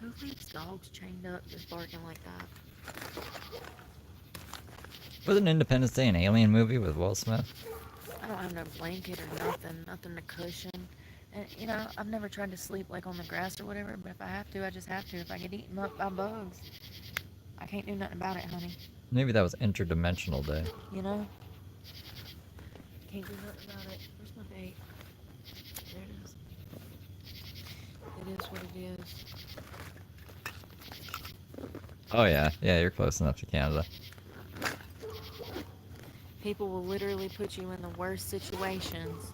Who leaves dogs chained up just barking like that? Wasn't Independence Day an alien movie with Will Smith? I don't have no blanket or nothing to cushion. And, you know, I've never tried to sleep, like, on the grass or whatever, but if I have to, I just have to. If I get eaten up by bugs, I can't do nothing about it, honey. Maybe that was Interdimensional Day. You know? Can't do nothing about it. Where's my bait? There it is. It is what it is. Oh yeah, yeah, you're close enough to Canada. People will literally put you in the worst situations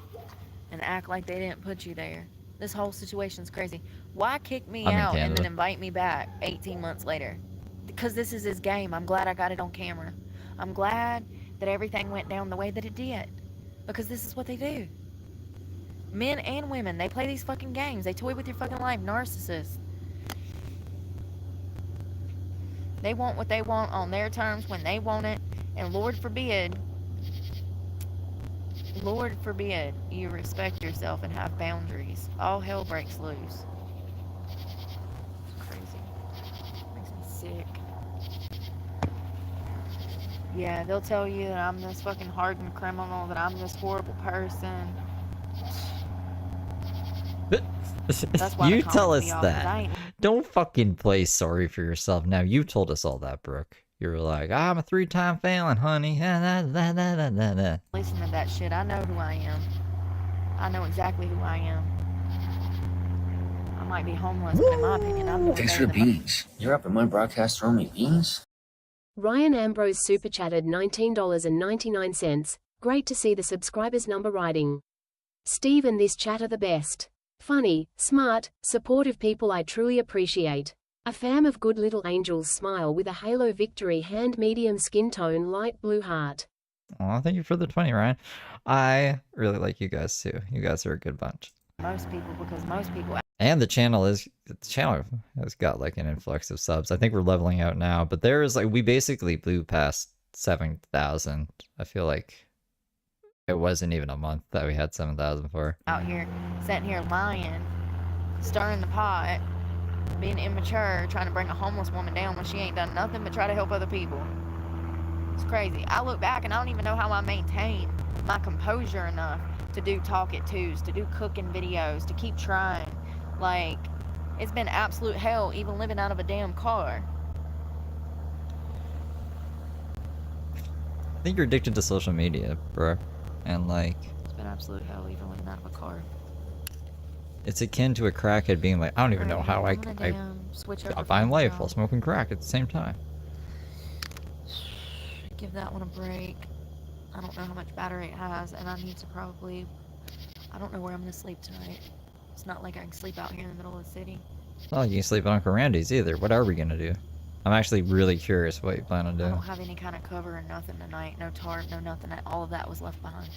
and act like they didn't put you there. This whole situation's crazy. Why kick me out and then invite me back 18 months later? Because this is his game. I'm glad I got it on camera. I'm glad that everything went down the way that it did. Because this is what they do. Men and women, they play these fucking games. They toy with your fucking life. Narcissists. They want what they want on their terms when they want it. And Lord forbid you respect yourself and have boundaries. All hell breaks loose. It's crazy. Makes me sick. Yeah, they'll tell you that I'm this fucking hardened criminal, that I'm this horrible person. That's why You tell us that. Don't fucking play sorry for yourself now. You told us all that, Brooke. You were like, I'm a 3-time felon, honey. Listen to that shit. I know who I am. I know exactly who I am. I might be homeless, but in my opinion, I'm more Thanks for the beans. You're up in my broadcast throwing me beans? Ryan Ambrose super chatted $19.99. Great to see the subscribers number riding. Steve and this chat are the best. Funny, smart, supportive people I truly appreciate. A fan of good little angels smile with a halo victory hand medium skin tone light blue heart. Aw, thank you for the 20, Ryan. I really like you guys too. You guys are a good bunch. Most people, because most people... And the channel has got like an influx of subs. I think we're leveling out now, but there is like, we basically blew past 7,000. I feel like it wasn't even a month that we had 7,000 for. Out here, sitting here lying, stirring the pot, being immature, trying to bring a homeless woman down when she ain't done nothing but try to help other people. It's crazy. I look back and I don't even know how I maintained my composure enough to do talk at twos, to do cooking videos, to keep trying. Like, it's been absolute hell even living out of a damn car. I think you're addicted to social media, bro. And like... It's been absolute hell even living out of a car. It's akin to a crackhead being like, I don't even know how I find life while smoking crack at the same time. Give that one a break. I don't know how much battery it has, and I need to probably... I don't know where I'm going to sleep tonight. It's not like I can sleep out here in the middle of the city. It's not like you can sleep at Uncle Randy's either. What are we going to do? I'm actually really curious what you plan on doing. I don't have any kind of cover or nothing tonight. No tarp, no nothing. All of that was left behind.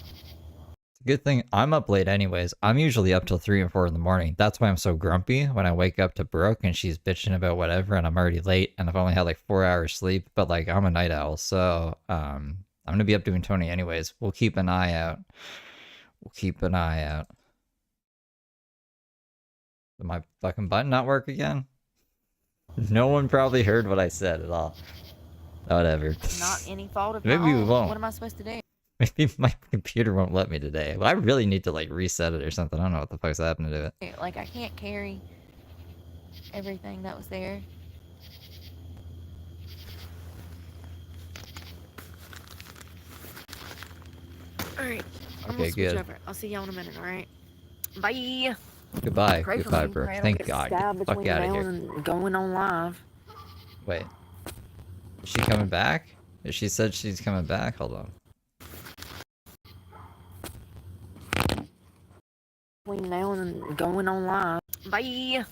Good thing I'm up late anyways. I'm usually up till 3 and 4 in the morning. That's why I'm so grumpy when I wake up to Brooke and she's bitching about whatever and I'm already late and I've only had like 4 hours sleep, but like I'm a night owl, so I'm gonna be up doing Tony anyways. We'll keep an eye out. Did my fucking button not work again? No one probably heard what I said at all. Whatever. Not any fault of Maybe my we own. won't. What am I supposed to do? Maybe my computer won't let me today. But I really need to like reset it or something. I don't know what the fuck's happening to it. Like, I can't carry everything that was there. Alright. I'm Okay, gonna switch good. over. I'll see y'all in a minute, alright? Bye. Goodbye. Pray for Goodbye, me. Brooke. Pray I don't Thank get God. Get stabbed the fuck between out of now here. and going on live. Wait. Is she coming back? She said she's coming back. Hold on. Between now and going on live. Bye.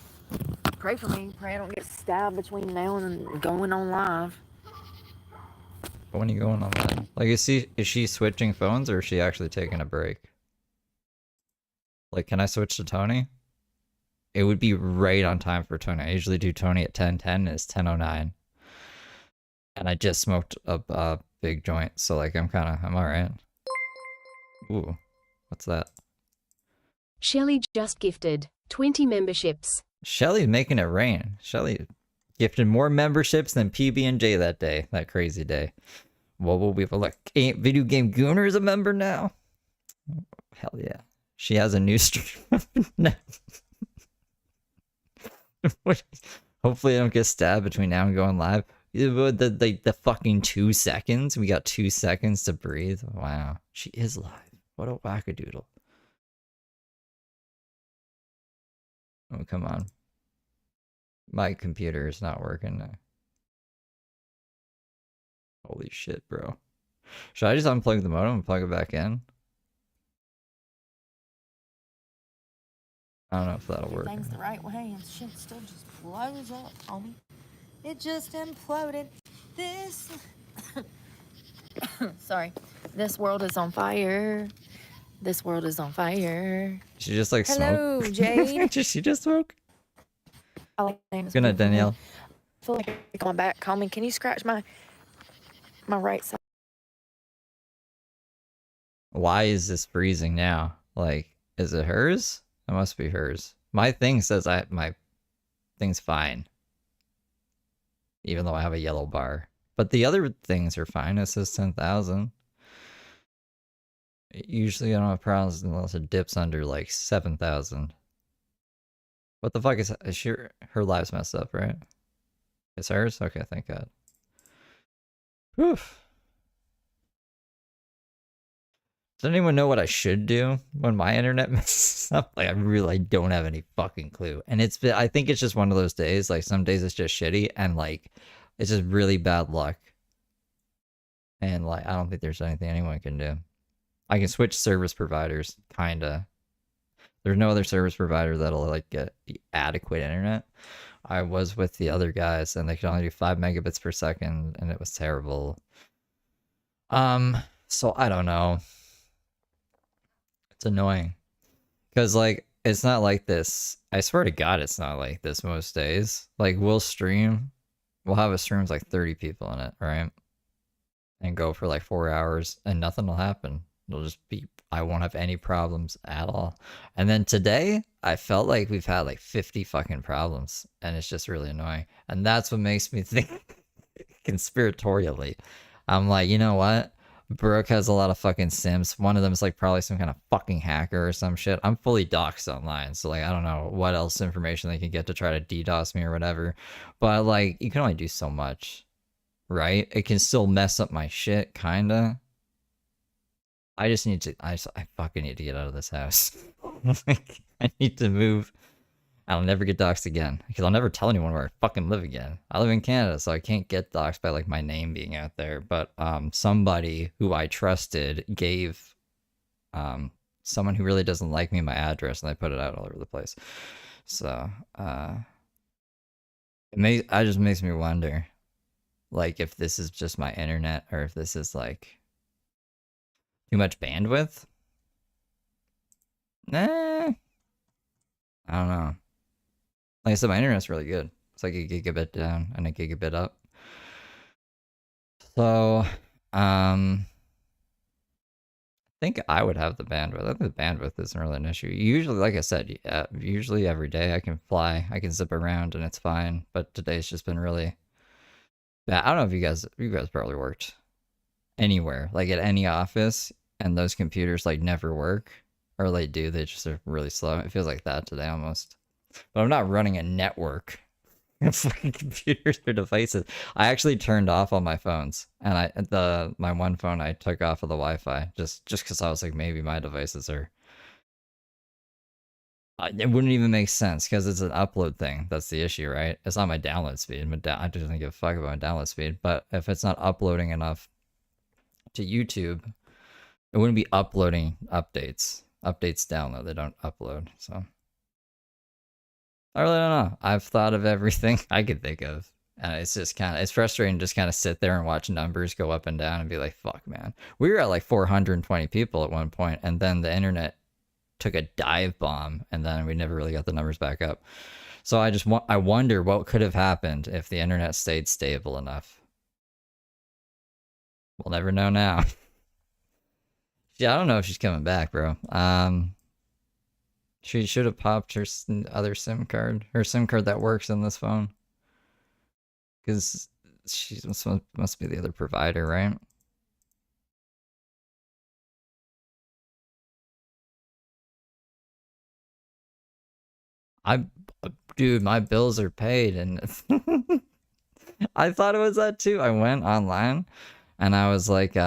Pray for me. Pray I don't get stabbed between now and going on live. But when are you going on that? Like, is she switching phones or is she actually taking a break? Like, can I switch to Tony? It would be right on time for Tony. I usually do Tony at 10:10 and it's 10:09. And I just smoked a big joint, so like I'm alright. Ooh, what's that? Shelly just gifted 20 memberships. Shelly's making it rain. Shelly gifted more memberships than PB&J that day, that crazy day. What will we like? Video Game Gooner is a member now. Hell yeah. She has a new stream now. Hopefully I don't get stabbed between now and going live. The fucking 2 seconds. We got 2 seconds to breathe. Wow. She is live. What a wackadoodle. Oh, come on. My computer is not working now. Holy shit, bro. Should I just unplug the modem and plug it back in? I don't know if that'll work. Things the right way and shit still just blows up on me. It just imploded. This. Sorry. This world is on fire. This world is on fire. She just like Hello, smoked. Jade. Did she just smoke? I like the name. Good night, Danielle. I feel like you're going back. Call me. Can you scratch my right side? Why is this freezing now? Like, is it hers? It must be hers. My thing says my thing's fine. Even though I have a yellow bar. But the other things are fine. It says 10,000. Usually I don't have problems unless it dips under like 7,000. What the fuck is her live's messed up, right? It's hers? Okay, thank God. Whew. Does anyone know what I should do when my internet messes up? Like, I really don't have any fucking clue. And I think it's just one of those days. Like, some days it's just shitty and like, it's just really bad luck. And like, I don't think there's anything anyone can do. I can switch service providers, kinda. There's no other service provider that'll like get adequate internet. I was with the other guys and they could only do 5 megabits per second and it was terrible. So I don't know. It's annoying. Because like, it's not like this. I swear to God, it's not like this most days. Like, we'll have a stream with like 30 people in it, right? And go for like 4 hours and nothing will happen. It'll just be, I won't have any problems at all. And then today, I felt like we've had like 50 fucking problems and it's just really annoying. And that's what makes me think conspiratorially. I'm like, you know what? Brooke has a lot of fucking sims. One of them is like probably some kind of fucking hacker or some shit. I'm fully doxxed online. So like, I don't know what else information they can get to try to DDoS me or whatever. But like, you can only do so much, right? It can still mess up my shit, kinda. I just need to, I fucking need to get out of this house. Like, I need to move. I'll never get doxxed again. Because I'll never tell anyone where I fucking live again. I live in Canada, so I can't get doxxed by like my name being out there. But somebody who I trusted gave someone who really doesn't like me my address, and they put it out all over the place. So it just makes me wonder, like, if this is just my internet or if this is like too much bandwidth? Nah. I don't know. Like I said, my internet's really good. It's like a gigabit down and a gigabit up. So, I think I would have the bandwidth. I think the bandwidth isn't really an issue. Usually, like I said, usually every day I can fly. I can zip around and it's fine. But today's just been really bad. I don't know if you guys probably worked anywhere, like at any office, and those computers like never work, or they do, they just are really slow. It feels like that today almost. But I'm not running a network fucking computers or devices. I actually turned off all my phones, and my one phone I took off of the Wi-Fi just because I was like, maybe my devices are. It wouldn't even make sense because it's an upload thing. That's the issue, right? It's not my download speed. I just don't give a fuck about my download speed. But if it's not uploading enough to YouTube, it wouldn't be uploading updates. Updates download. They don't upload. So I really don't know. I've thought of everything I could think of. And it's just it's frustrating to just kind of sit there and watch numbers go up and down and be like, fuck, man. We were at like 420 people at one point, and then the internet took a dive bomb, and then we never really got the numbers back up. So I wonder what could have happened if the internet stayed stable enough. We'll never know now. Yeah, I don't know if she's coming back, bro. She should have popped her other SIM card, her SIM card that works in this phone, because she must be the other provider, right? Dude, my bills are paid, and I thought it was that too. I went online, and I was like,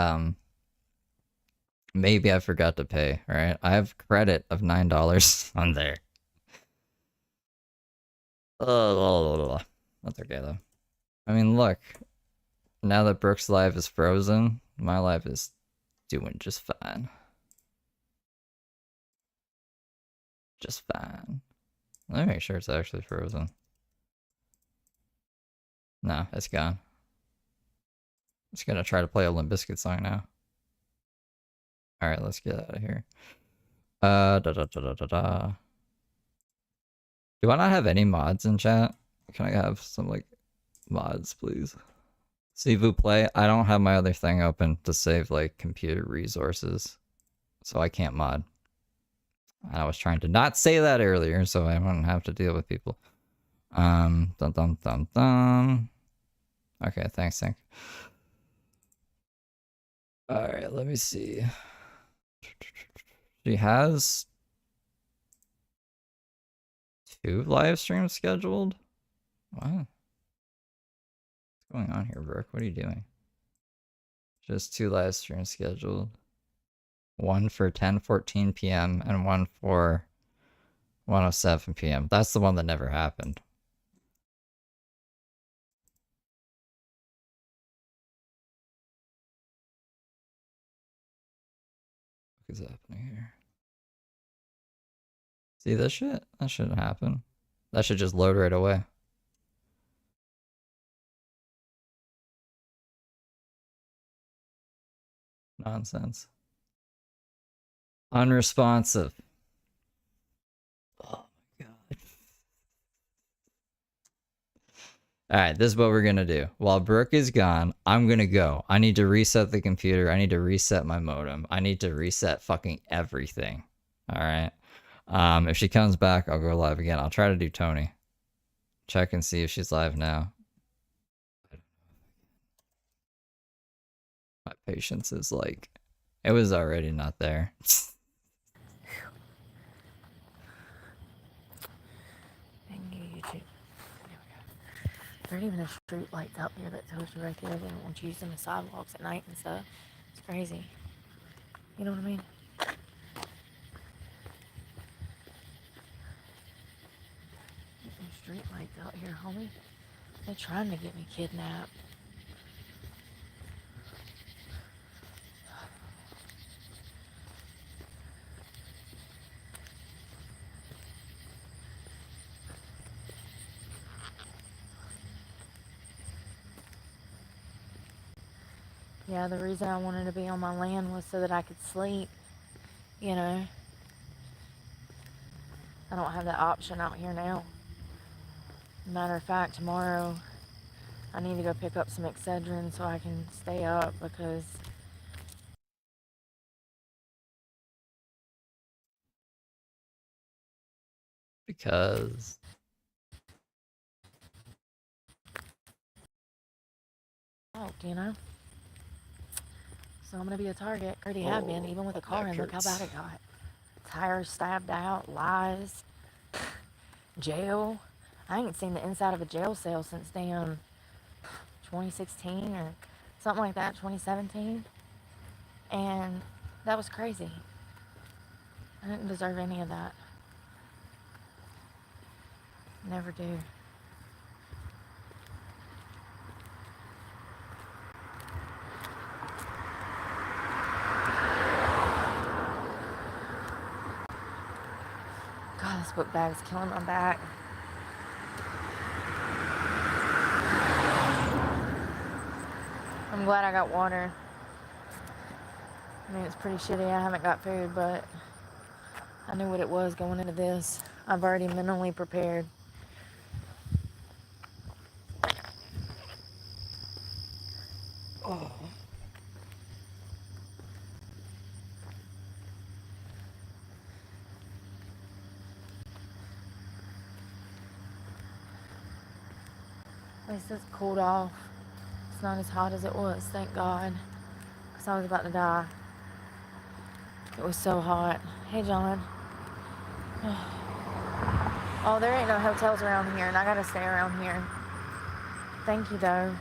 maybe I forgot to pay. Right? I have credit of $9 on there. That's okay though. I mean, look. Now that Brooke's life is frozen, my life is doing just fine. Just fine. Let me make sure it's actually frozen. No, it's gone. Just gonna try to play a Limp Bizkit song now. Alright, let's get out of here. Do I not have any mods in chat? Can I have some, like, mods, please? S'il vous plaît. I don't have my other thing open to save, like, computer resources. So I can't mod. I was trying to not say that earlier, so I wouldn't have to deal with people. Dum dum dum dum. Okay, thanks, Sync. Alright, let me see. She has 2 live streams scheduled? What? What's going on here, Brooke? What are you doing? Just 2 live streams scheduled. One for 10:14 p.m. and one for 1:07 p.m. That's the one that never happened. What is happening here? See this shit? That shouldn't happen. That should just load right away. Nonsense. Unresponsive. Oh my god. Alright, this is what we're gonna do. While Brooke is gone, I'm gonna go. I need to reset the computer. I need to reset my modem. I need to reset fucking everything. Alright. If she comes back, I'll go live again. I'll try to do Tony. Check and see if she's live now. My patience is like, it was already not there. There aren't even street lights out there that tells you right there they don't want you using the sidewalks at night and stuff. It's crazy. You know what I mean? There's street lights out here, homie. They're trying to get me kidnapped. Yeah, the reason I wanted to be on my land was so that I could sleep, you know. I don't have that option out here now. Matter of fact, tomorrow I need to go pick up some Excedrin so I can stay up because you know. So I'm gonna be a target. Already have been, even with a car, and look how bad it got. Tires stabbed out, lies, jail. I ain't seen the inside of a jail cell since damn 2016 or something like that, 2017. And that was crazy. I didn't deserve any of that. Never do. God, this book bag's killing my back. I'm glad I got water. I mean, it's pretty shitty. I haven't got food, but I knew what it was going into this. I've already mentally prepared. Oh. At least it's cooled off. It's not as hot as it was, thank God. Because I was about to die. It was so hot. Hey, John. Oh, there ain't no hotels around here, and I gotta stay around here. Thank you, though.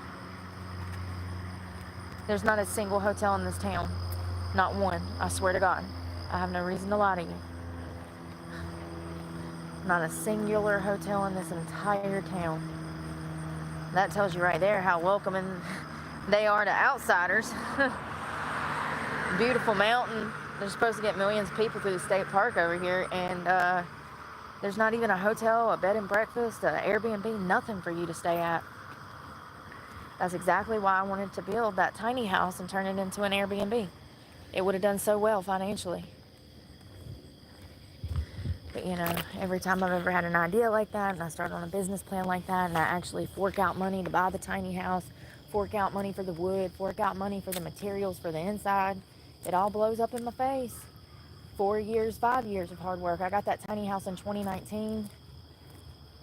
There's not a single hotel in this town. Not one. I swear to God. I have no reason to lie to you. Not a singular hotel in this entire town. That tells you right there how welcoming they are to outsiders. Beautiful mountain. They're supposed to get millions of people through the state park over here, and there's not even a hotel, a bed and breakfast, an Airbnb, nothing for you to stay at. That's exactly why I wanted to build that tiny house and turn it into an Airbnb. It would have done so well financially. But you know, every time I've ever had an idea like that, and I start on a business plan like that, and I actually fork out money to buy the tiny house, fork out money for the wood, fork out money for the materials for the inside, it all blows up in my face. 4 years, 5 years of hard work. I got that tiny house in 2019,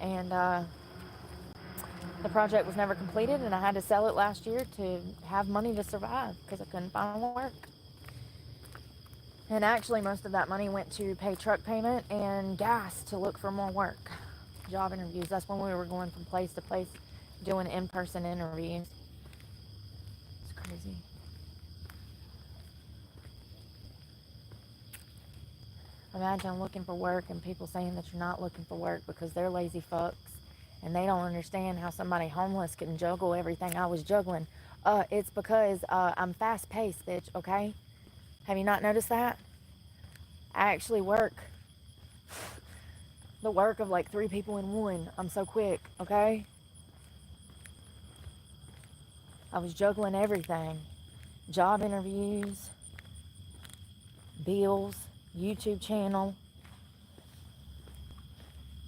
and the project was never completed, and I had to sell it last year to have money to survive because I couldn't find work. And actually, most of that money went to pay truck payment and gas to look for more work, job interviews. That's when we were going from place to place doing in-person interviews. It's crazy. Imagine looking for work and people saying that you're not looking for work because they're lazy fucks and they don't understand how somebody homeless can juggle everything I was juggling. It's because I'm fast-paced, bitch, okay? Have you not noticed that? I actually work the work of like 3 people in one. I'm so quick, okay? I was juggling everything. Job interviews, bills, YouTube channel,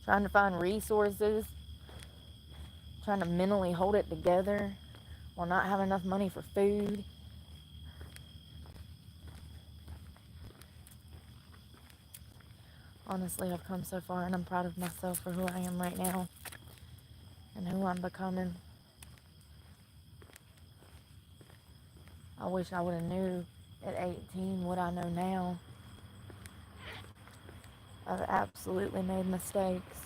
trying to find resources, trying to mentally hold it together while not having enough money for food. Honestly, I've come so far, and I'm proud of myself for who I am right now and who I'm becoming. I wish I would have knew at 18 what I know now. I've absolutely made mistakes.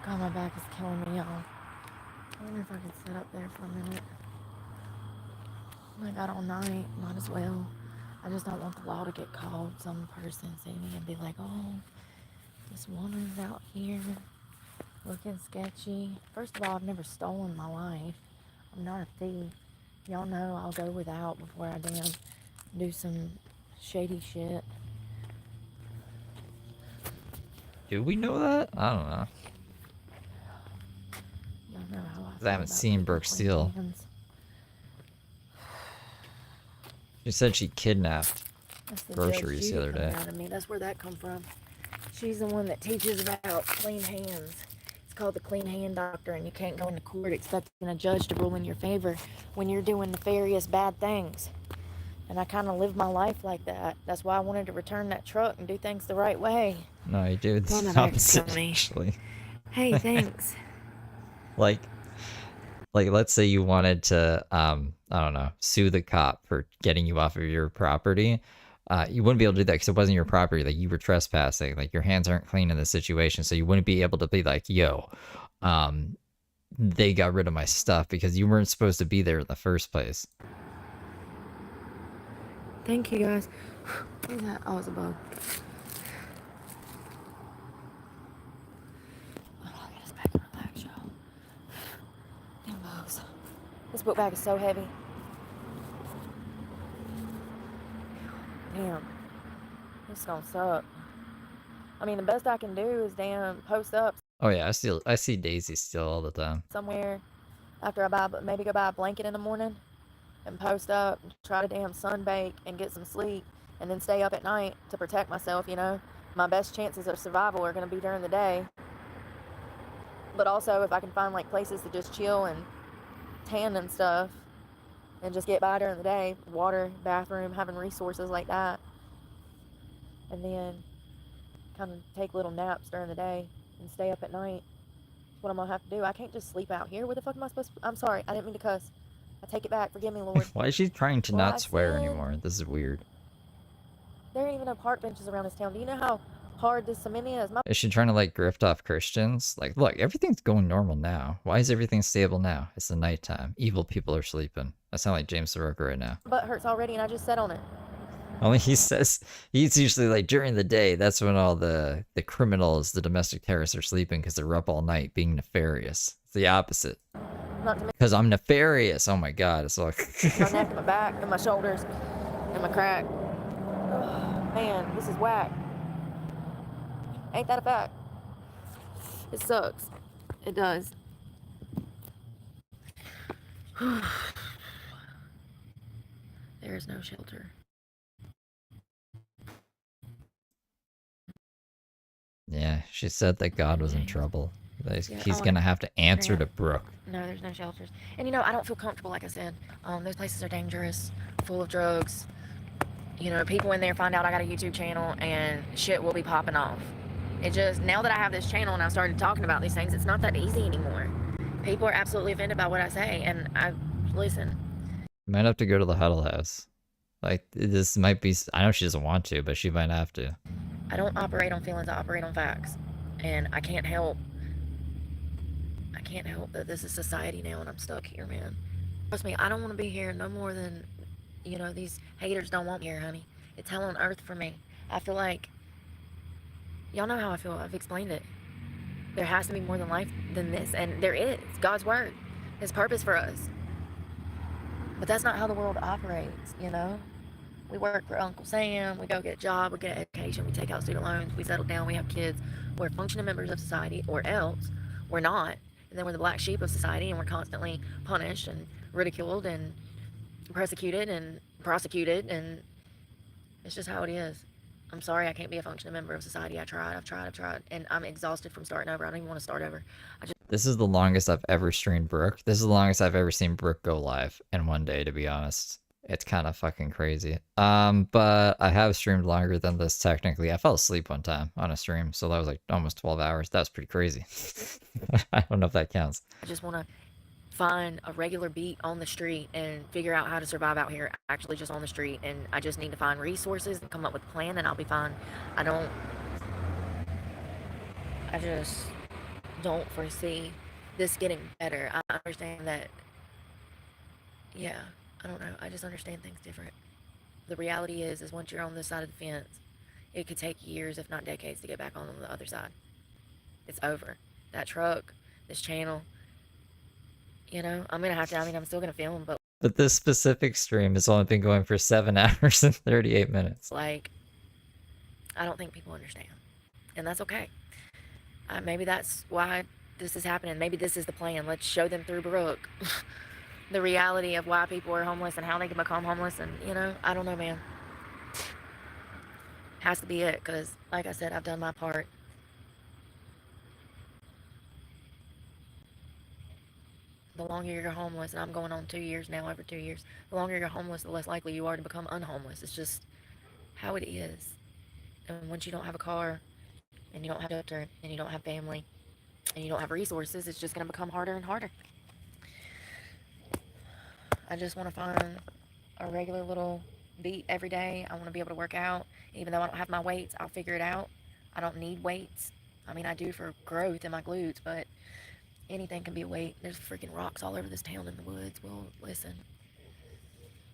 God, my back is killing me, y'all. I wonder if I could sit up there for a minute. I got all night, might as well. I just don't want the law to get called. Some person see me and be like, oh, this woman's out here looking sketchy. First of all, I've never stolen my life. I'm not a thief. Y'all know I'll go without before I damn do some shady shit. Do we know that? I don't know. Y'all know how I haven't seen Brooke steal. She said she kidnapped groceries the other day. Out of me. That's where that come from. She's the one that teaches about clean hands. It's called the clean hand doctor, and you can't go into court expecting a judge to rule in your favor when you're doing nefarious bad things. And I kind of live my life like that. That's why I wanted to return that truck and do things the right way. No, you do the opposite, actually. Hey, thanks. Like, Like, let's say you wanted to, I don't know, sue the cop for getting you off of your property. You wouldn't be able to do that because it wasn't your property. Like, you were trespassing. Like, your hands aren't clean in this situation, so you wouldn't be able to be like, yo, they got rid of my stuff because you weren't supposed to be there in the first place. Thank you, guys. What is that? Oh, it's a bug. Damn bugs. This book bag is so heavy. Damn. This is gonna suck. I mean, the best I can do is damn post up Oh yeah, I see Daisy still all the time. somewhere after I maybe go buy a blanket in the morning and post up, and try to damn sunbake and get some sleep, and then stay up at night to protect myself, you know? My best chances of survival are gonna be during the day. But also, if I can find like places to just chill and tan and stuff and just get by during the day, water, bathroom, having resources like that, and then kind of take little naps during the day and stay up at night, that's what I'm gonna have to do. I can't just sleep out here. Where the fuck am I supposed to? I'm sorry, I didn't mean to cuss. I take it back. Forgive me, Lord. Why is she trying to Well, not I swear sinned. anymore? This is weird. There ain't even no park benches around this town. Do you know how hard this cement is? Is she trying to like grift off Christians? Like, look, everything's going normal now. Why is everything stable now? It's the nighttime. Evil people are sleeping. I sound like James Soroka right now. My butt hurts already, and I just sat on it. Only he says he's usually like during the day. That's when all the criminals, the domestic terrorists, are sleeping because they're up all night being nefarious. It's the opposite. Not to Because I'm nefarious. Oh my god, it's like my neck and my back and my shoulders and my crack. Ugh, man, this is whack. Ain't that a fact? It sucks. It does. There is no shelter. yeah. She said that God was in trouble. That Yeah, he's oh, gonna have to answer yeah. to Brooke. No, there's no shelters. And you know, I don't feel comfortable, like I said. Those places are dangerous, full of drugs. You know, people in there find out I got a YouTube channel and shit will be popping off. It just, now that I have this channel and I've started talking about these things, it's not that easy anymore. People are absolutely offended by what I say, and listen. You might have to go to the huddle house. Like, this might be, I know she doesn't want to, but she might have to. I don't operate on feelings, I operate on facts. And I can't help that this is society now and I'm stuck here, man. Trust me, I don't want to be here no more than, you know, these haters don't want me here, honey. It's hell on earth for me. I feel like, y'all know how I feel, I've explained it. There has to be more than life than this, and there is. God's word, his purpose for us. But that's not how the world operates, you know? We work for Uncle Sam, we go get a job, we get an education, we take out student loans, we settle down, we have kids. We're functioning members of society, or else we're not. And then we're the black sheep of society, and we're constantly punished and ridiculed and persecuted and prosecuted, and it's just how it is. I'm sorry I can't be a functioning member of society. I've tried, and I'm exhausted from starting over. I don't even want to start over. This is the longest I've ever streamed Brooke. This is the longest I've ever seen Brooke go live in one day, to be honest. It's kind of fucking crazy. But I have streamed longer than this technically. I fell asleep one time on a stream, so that was like almost 12 hours. That was pretty crazy. I don't know if that counts. I just want to find a regular beat on the street and figure out how to survive out here, actually just on the street. And I just need to find resources and come up with a plan, and I'll be fine. I just don't foresee this getting better. I understand that, yeah, I don't know. I just understand things different. The reality is once you're on this side of the fence, it could take years, if not decades, to get back on the other side. It's over. That truck, this channel, you know, I'm still going to film, but this specific stream has only been going for 7 hours and 38 minutes. Like, I don't think people understand. And that's okay. Maybe that's why this is happening. Maybe this is the plan. Let's show them through Brooke the reality of why people are homeless and how they can become homeless. And, you know, I don't know, man. Has to be it, because, like I said, I've done my part. The longer you're homeless, and I'm going on 2 years now, over 2 years, the longer you're homeless, the less likely you are to become unhomeless. It's just how it is. And once you don't have a car, and you don't have shelter, and you don't have family, and you don't have resources, it's just going to become harder and harder. I just want to find a regular little beat every day. I want to be able to work out. Even though I don't have my weights, I'll figure it out. I don't need weights. I mean, I do for growth in my glutes, but anything can be a weight. There's freaking rocks all over this town in the woods. Well, listen,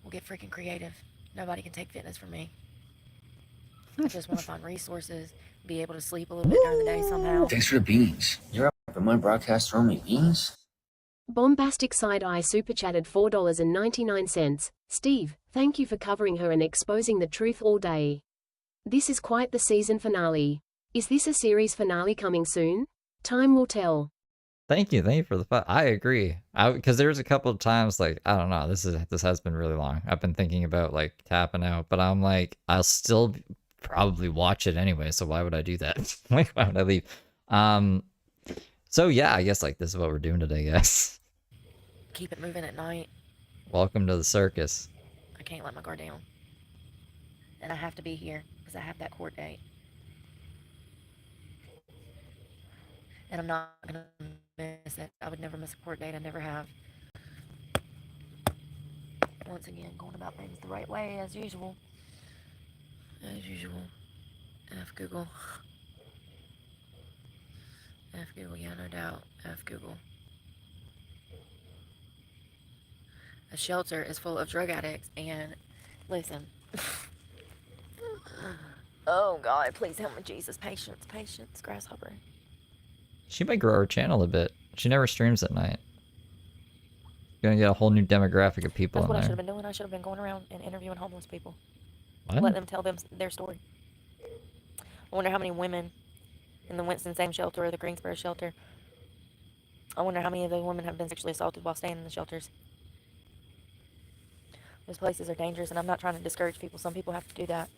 we'll get freaking creative. Nobody can take fitness from me. I just want to find resources, be able to sleep a little bit during the day somehow. Thanks for the beans. You're up at my broadcast throwing me beans? Bombastic Side Eye super chatted $4.99. Steve, thank you for covering her and exposing the truth all day. This is quite the season finale. Is this a series finale coming soon? Time will tell. Thank you for the I agree. Because there's a couple of times, like, I don't know, this has been really long. I've been thinking about like tapping out, but I'm like, I'll still probably watch it anyway, so why would I do that? Like, why would I leave? So yeah, I guess like this is what we're doing today, guys. Keep it moving at night. Welcome to the circus. I can't let my guard down. And I have to be here because I have that court date. And I'm not going to miss it. I would never miss a court date. I never have. Once again, going about things the right way, as usual. As usual. F Google. F Google, yeah, no doubt. F Google. A shelter is full of drug addicts, and listen. Oh, God, please help me, Jesus. Patience, patience, grasshopper. She might grow her channel a bit. She never streams at night. Gonna get a whole new demographic of people That's what in I should there. have been doing. I should have been going around and interviewing homeless people. What? Let them tell them their story. I wonder how many women in the Winston-Salem shelter or the Greensboro shelter, I wonder how many of those women have been sexually assaulted while staying in the shelters. Those places are dangerous, and I'm not trying to discourage people. Some people have to do that.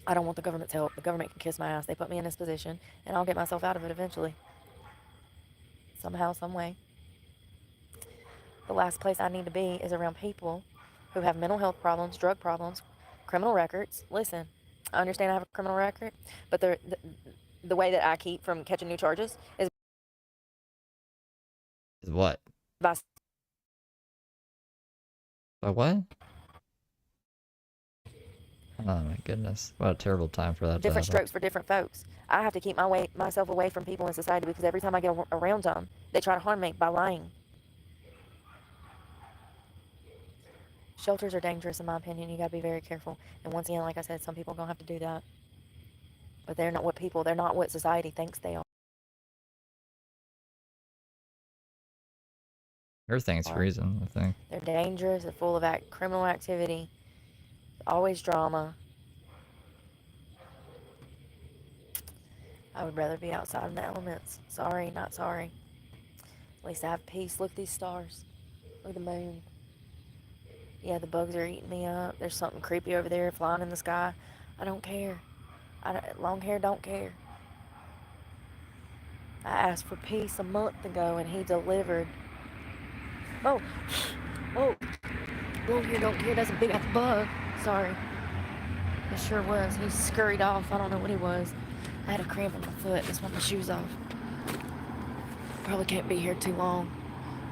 I don't want the government's help. The government can kiss my ass. They put me in this position, and I'll get myself out of it eventually. Somehow, some way. The last place I need to be is around people who have mental health problems, drug problems, criminal records. Listen, I understand I have a criminal record, but the way that I keep from catching new charges is What? by What? Oh my goodness. What a terrible time for that different to happen. strokes for different folks. I have to keep myself away from people in society because every time I get around them, they try to harm me by lying. Shelters are dangerous, in my opinion. You gotta be very careful. And once again, like I said, some people are gonna have to do that. But they're not what society thinks they are. Everything's freezing, I think. They're dangerous. They're full of criminal activity. Always drama. I would rather be outside in the elements. Sorry, not sorry. At least I have peace. Look at these stars. Look at the moon. Yeah, the bugs are eating me up. There's something creepy over there flying in the sky. I don't care. Long hair don't care. I asked for peace a month ago and he delivered. Oh, oh, long hair don't care. That's a big ass bug. Sorry. It sure was. He scurried off. I don't know what he was. I had a cramp in my foot. Just want my shoes off. Probably can't be here too long.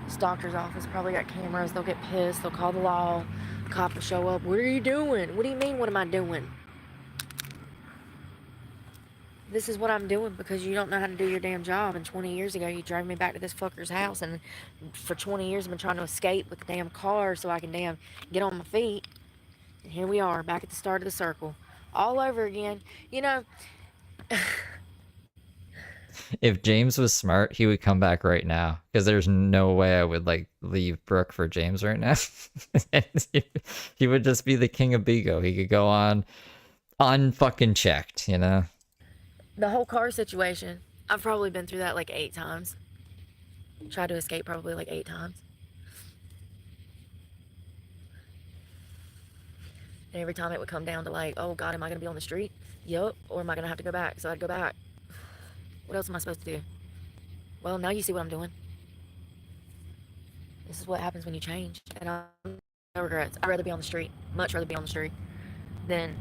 This doctor's office probably got cameras. They'll get pissed. They'll call the law. The cop will show up. What are you doing? What do you mean, what am I doing? This is what I'm doing because you don't know how to do your damn job. And 20 years ago, you drove me back to this fucker's house. And for 20 years, I've been trying to escape with the damn car so I can damn get on my feet. And here we are, back at the start of the circle. All over again. You know... If James was smart, he would come back right now. Because there's no way I would, like, leave Brooke for James right now. He would just be the king of Bigo. He could go on unfucking checked, you know? The whole car situation, I've probably been through that like 8 times. Tried to escape probably like 8 times. And every time it would come down to like, oh God, am I going to be on the street? Yup. Or am I going to have to go back? So I'd go back. What else am I supposed to do? Well, now you see what I'm doing. This is what happens when you change. And I have no regrets. I'd rather be on the street. Much rather be on the street than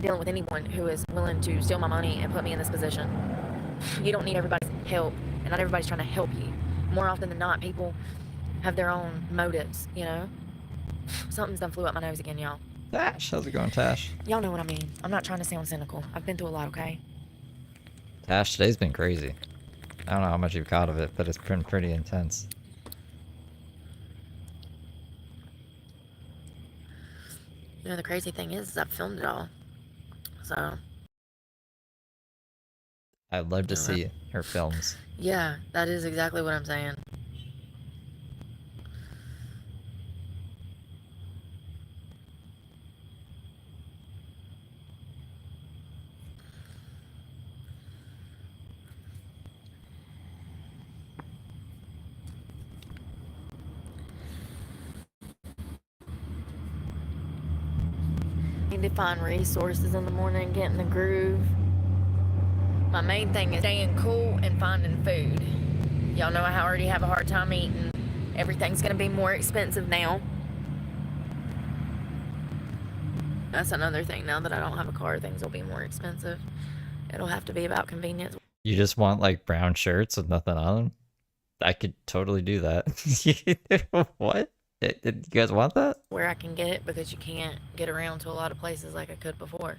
dealing with anyone who is willing to steal my money and put me in this position. You don't need everybody's help, and not everybody's trying to help you. More often than not, people have their own motives, you know? Something's done flew up my nose again, y'all. Tash, how's it going, Tash? Y'all know what I mean. I'm not trying to sound cynical. I've been through a lot, okay? Tash, today's been crazy. I don't know how much you've caught of it, but it's been pretty intense. You know, the crazy thing is I've filmed it all. So. I'd love to see her films. Yeah, that is exactly what I'm saying. Need to find resources in the morning and get in the groove. My main thing is staying cool and finding food. Y'all know I already have a hard time eating. Everything's gonna be more expensive now. That's another thing. Now that I don't have a car, things will be more expensive. It'll have to be about convenience. You just want like brown shirts with nothing on them? I could totally do that. What? Did you guys want that? Where I can get it, because you can't get around to a lot of places like I could before.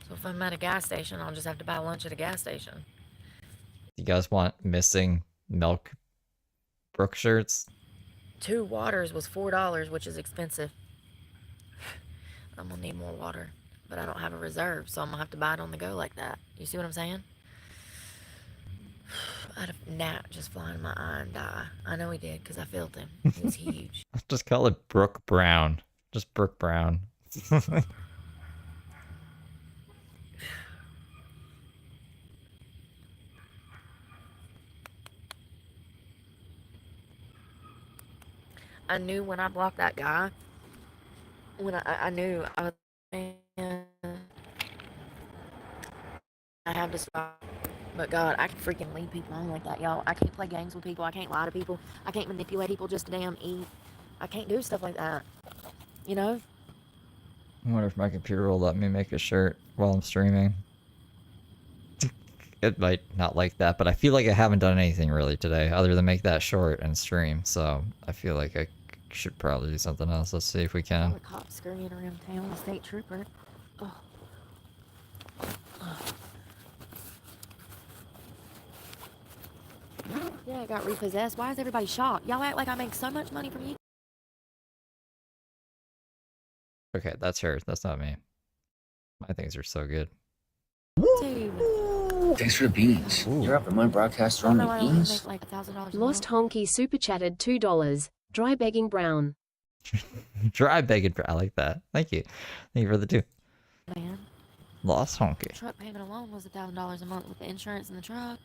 So if I'm at a gas station, I'll just have to buy lunch at a gas station. You guys want missing milk Brooke shirts? 2 waters was $4, which is expensive. I'm gonna need more water, but I don't have a reserve, so I'm gonna have to buy it on the go like that. You see what I'm saying? I had a gnat just fly in my eye and die. I know he did, because I felt him. He was huge. Just call it Brooke Brown. Just Brooke Brown. I knew when I blocked that guy, when I knew I was, man, I have to stop. But God, I can freaking lead people on like that, y'all. I can't play games with people. I can't lie to people. I can't manipulate people just to damn eat. I can't do stuff like that. You know? I wonder if my computer will let me make a shirt while I'm streaming. It might not like that, but I feel like I haven't done anything really today other than make that short and stream. So I feel like I should probably do something else. Let's see if we can. All the cops scurrying around town, a state trooper. Oh. Oh. Yeah, I got repossessed. Why is everybody shocked? Y'all act like I make so much money from you. Okay, that's her. That's not me. My things are so good. Dude. Thanks for the beans. You're up at my broadcast throwing me beans? Like $1,000 Lost Honky super chatted $2. Dry begging brown. Dry begging. I like that. Thank you. Thank you for the 2. Man. Lost Honky. The truck payment alone was $1,000 a month with the insurance in the truck.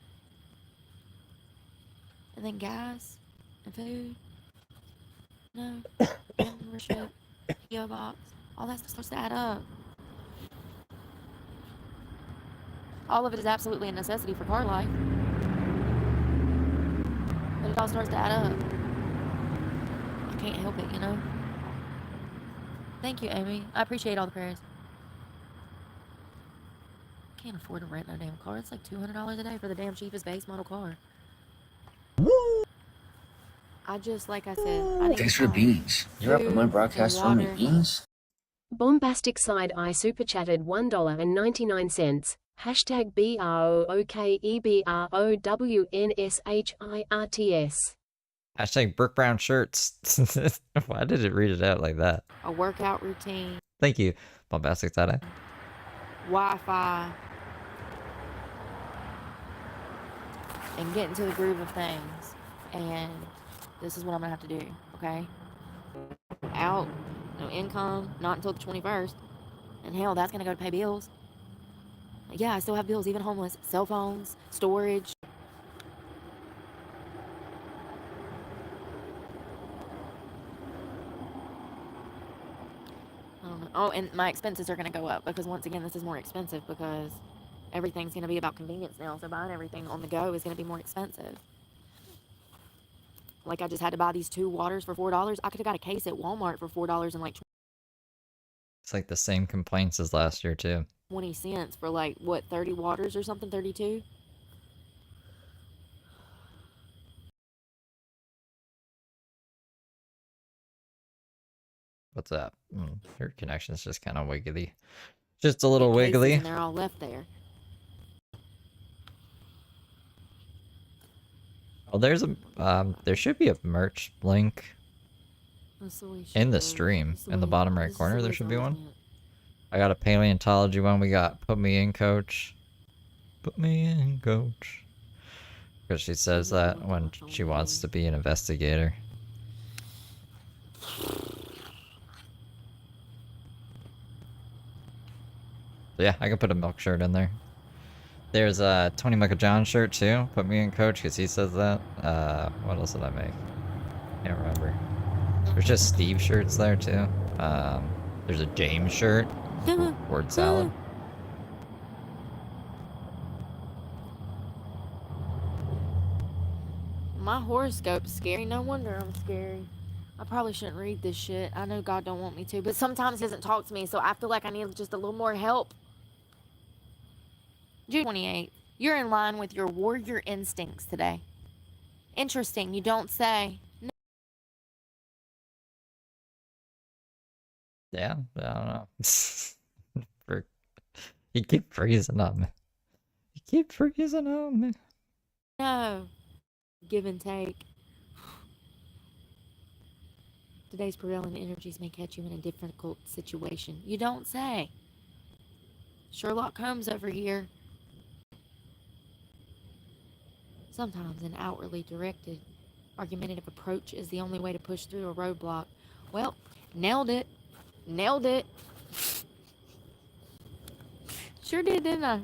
And then gas and food. No. Membership. PO box. All that stuff starts to add up. All of it is absolutely a necessity for car life. But it all starts to add up. I can't help it, you know? Thank you, Amy. I appreciate all the prayers. Can't afford to rent no damn car. It's like $200 a day for the damn cheapest base model car. I just, like I said, I need Thanks for the beans. You're up at my broadcast throwing me beans? Bombastic side eye super chatted $1.99. Hashtag BROOKEBROWNSHIRTS. Hashtag Brooke Brown shirts. Why did it read it out like that? A workout routine. Thank you, Bombastic Side Eye. Wi-Fi. And get into the groove of things. And this is what I'm gonna have to do, okay? Out, no income, not until the 21st. And hell, that's gonna go to pay bills. Yeah, I still have bills, even homeless. Cell phones, storage. I don't know. Oh, and my expenses are gonna go up because once again, this is more expensive because everything's gonna be about convenience now. So buying everything on the go is gonna be more expensive. Like I just had to buy these 2 waters for $4. I could have got a case at Walmart for $4 and like It's like the same complaints as last year too. 20 cents for like what, 30 waters or something, 32. What's up? Your connection's just kind of wiggly. Just a little Cases, wiggly. and they're all left there. Oh, there's a there should be a merch link in the stream in the bottom right corner. There should be one. I got a paleontology one. We got put me in, coach. Put me in, coach. Because she says that when she wants to be an investigator. So yeah, I can put a milk shirt in there. There's a Tony Michael John shirt too. Put me in, coach, because he says that. What else did I make? Can't remember. There's just Steve shirts there too. There's a James shirt. Word salad. My horoscope's scary. No wonder I'm scary. I probably shouldn't read this shit. I know God don't want me to, but sometimes he doesn't talk to me, so I feel like I need just a little more help. June 28th. You're in line with your warrior instincts today. Interesting, you don't say. No. Yeah, I don't know. You keep freezing on me. You keep freezing on me. No. Give and take. Today's prevailing energies may catch you in a difficult situation. You don't say. Sherlock Holmes over here. Sometimes an outwardly directed, argumentative approach is the only way to push through a roadblock. Well, nailed it. Nailed it. Sure did, didn't I?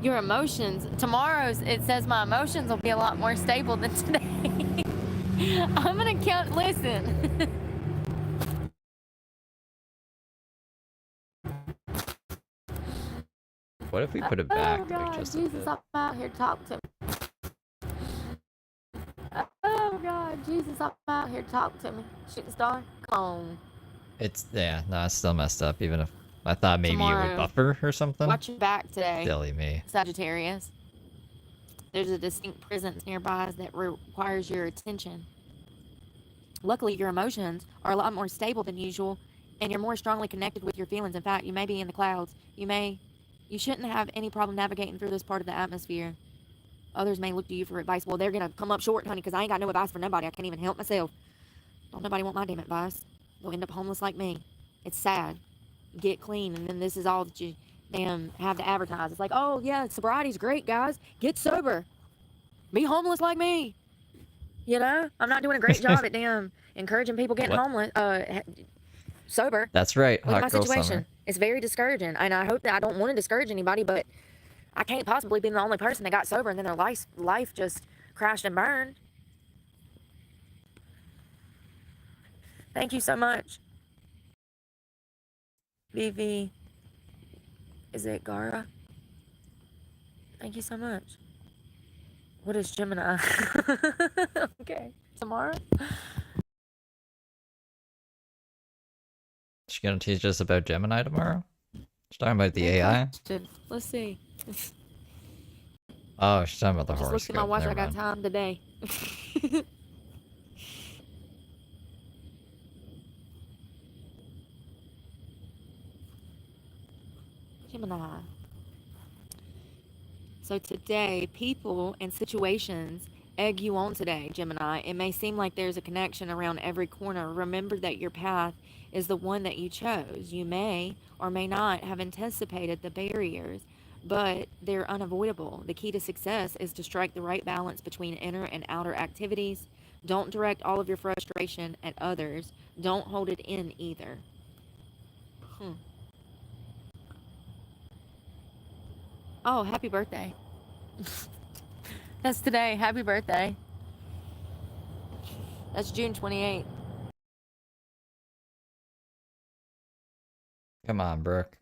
Your emotions. Tomorrow's, it says my emotions will be a lot more stable than today. I'm gonna count, listen. What if we put it back? Oh God, just Jesus, I'm out here, talk to me. Oh God, Jesus, I'm out here, talk to me. Shooting star, come on. It's, yeah, no, it's still messed up, even if I thought maybe it would Tomorrow. buffer or something. Watch your back today. Silly me. Sagittarius. There's a distinct presence nearby that requires your attention. Luckily, your emotions are a lot more stable than usual, and you're more strongly connected with your feelings. In fact, you may be in the clouds. You shouldn't have any problem navigating through this part of the atmosphere. Others may look to you for advice. Well, they're gonna come up short, honey, because I ain't got no advice for nobody. I can't even help myself. Don't nobody want my damn advice. They'll end up homeless like me. It's sad. Get clean, and then this is all that you damn have to advertise. It's like, oh yeah, sobriety's great, guys. Get sober. Be homeless like me. You know, I'm not doing a great job at damn encouraging people getting homeless, sober. That's right. Look at my Hot girl situation. summer. It's very discouraging, and I hope that I don't want to discourage anybody, but I can't possibly be the only person that got sober and then their life just crashed and burned. Thank you so much. Vivi. Is it Gara? Thank you so much. What is Gemini? Okay. Tomorrow? She's gonna teach us about Gemini tomorrow? She's talking about the AI? Let's see. Oh, she's talking about the Just looked horoscope. at my watch. Never I got mind. time today. Gemini. So today, people and situations egg you on today, Gemini. It may seem like there's a connection around every corner. Remember that your path is the one that you chose. You may or may not have anticipated the barriers, but they're unavoidable. The key to success is to strike the right balance between inner and outer activities. Don't direct all of your frustration at others. Don't hold it in either. Oh, happy birthday. That's today. Happy birthday. That's June 28th. Come on, Brooke.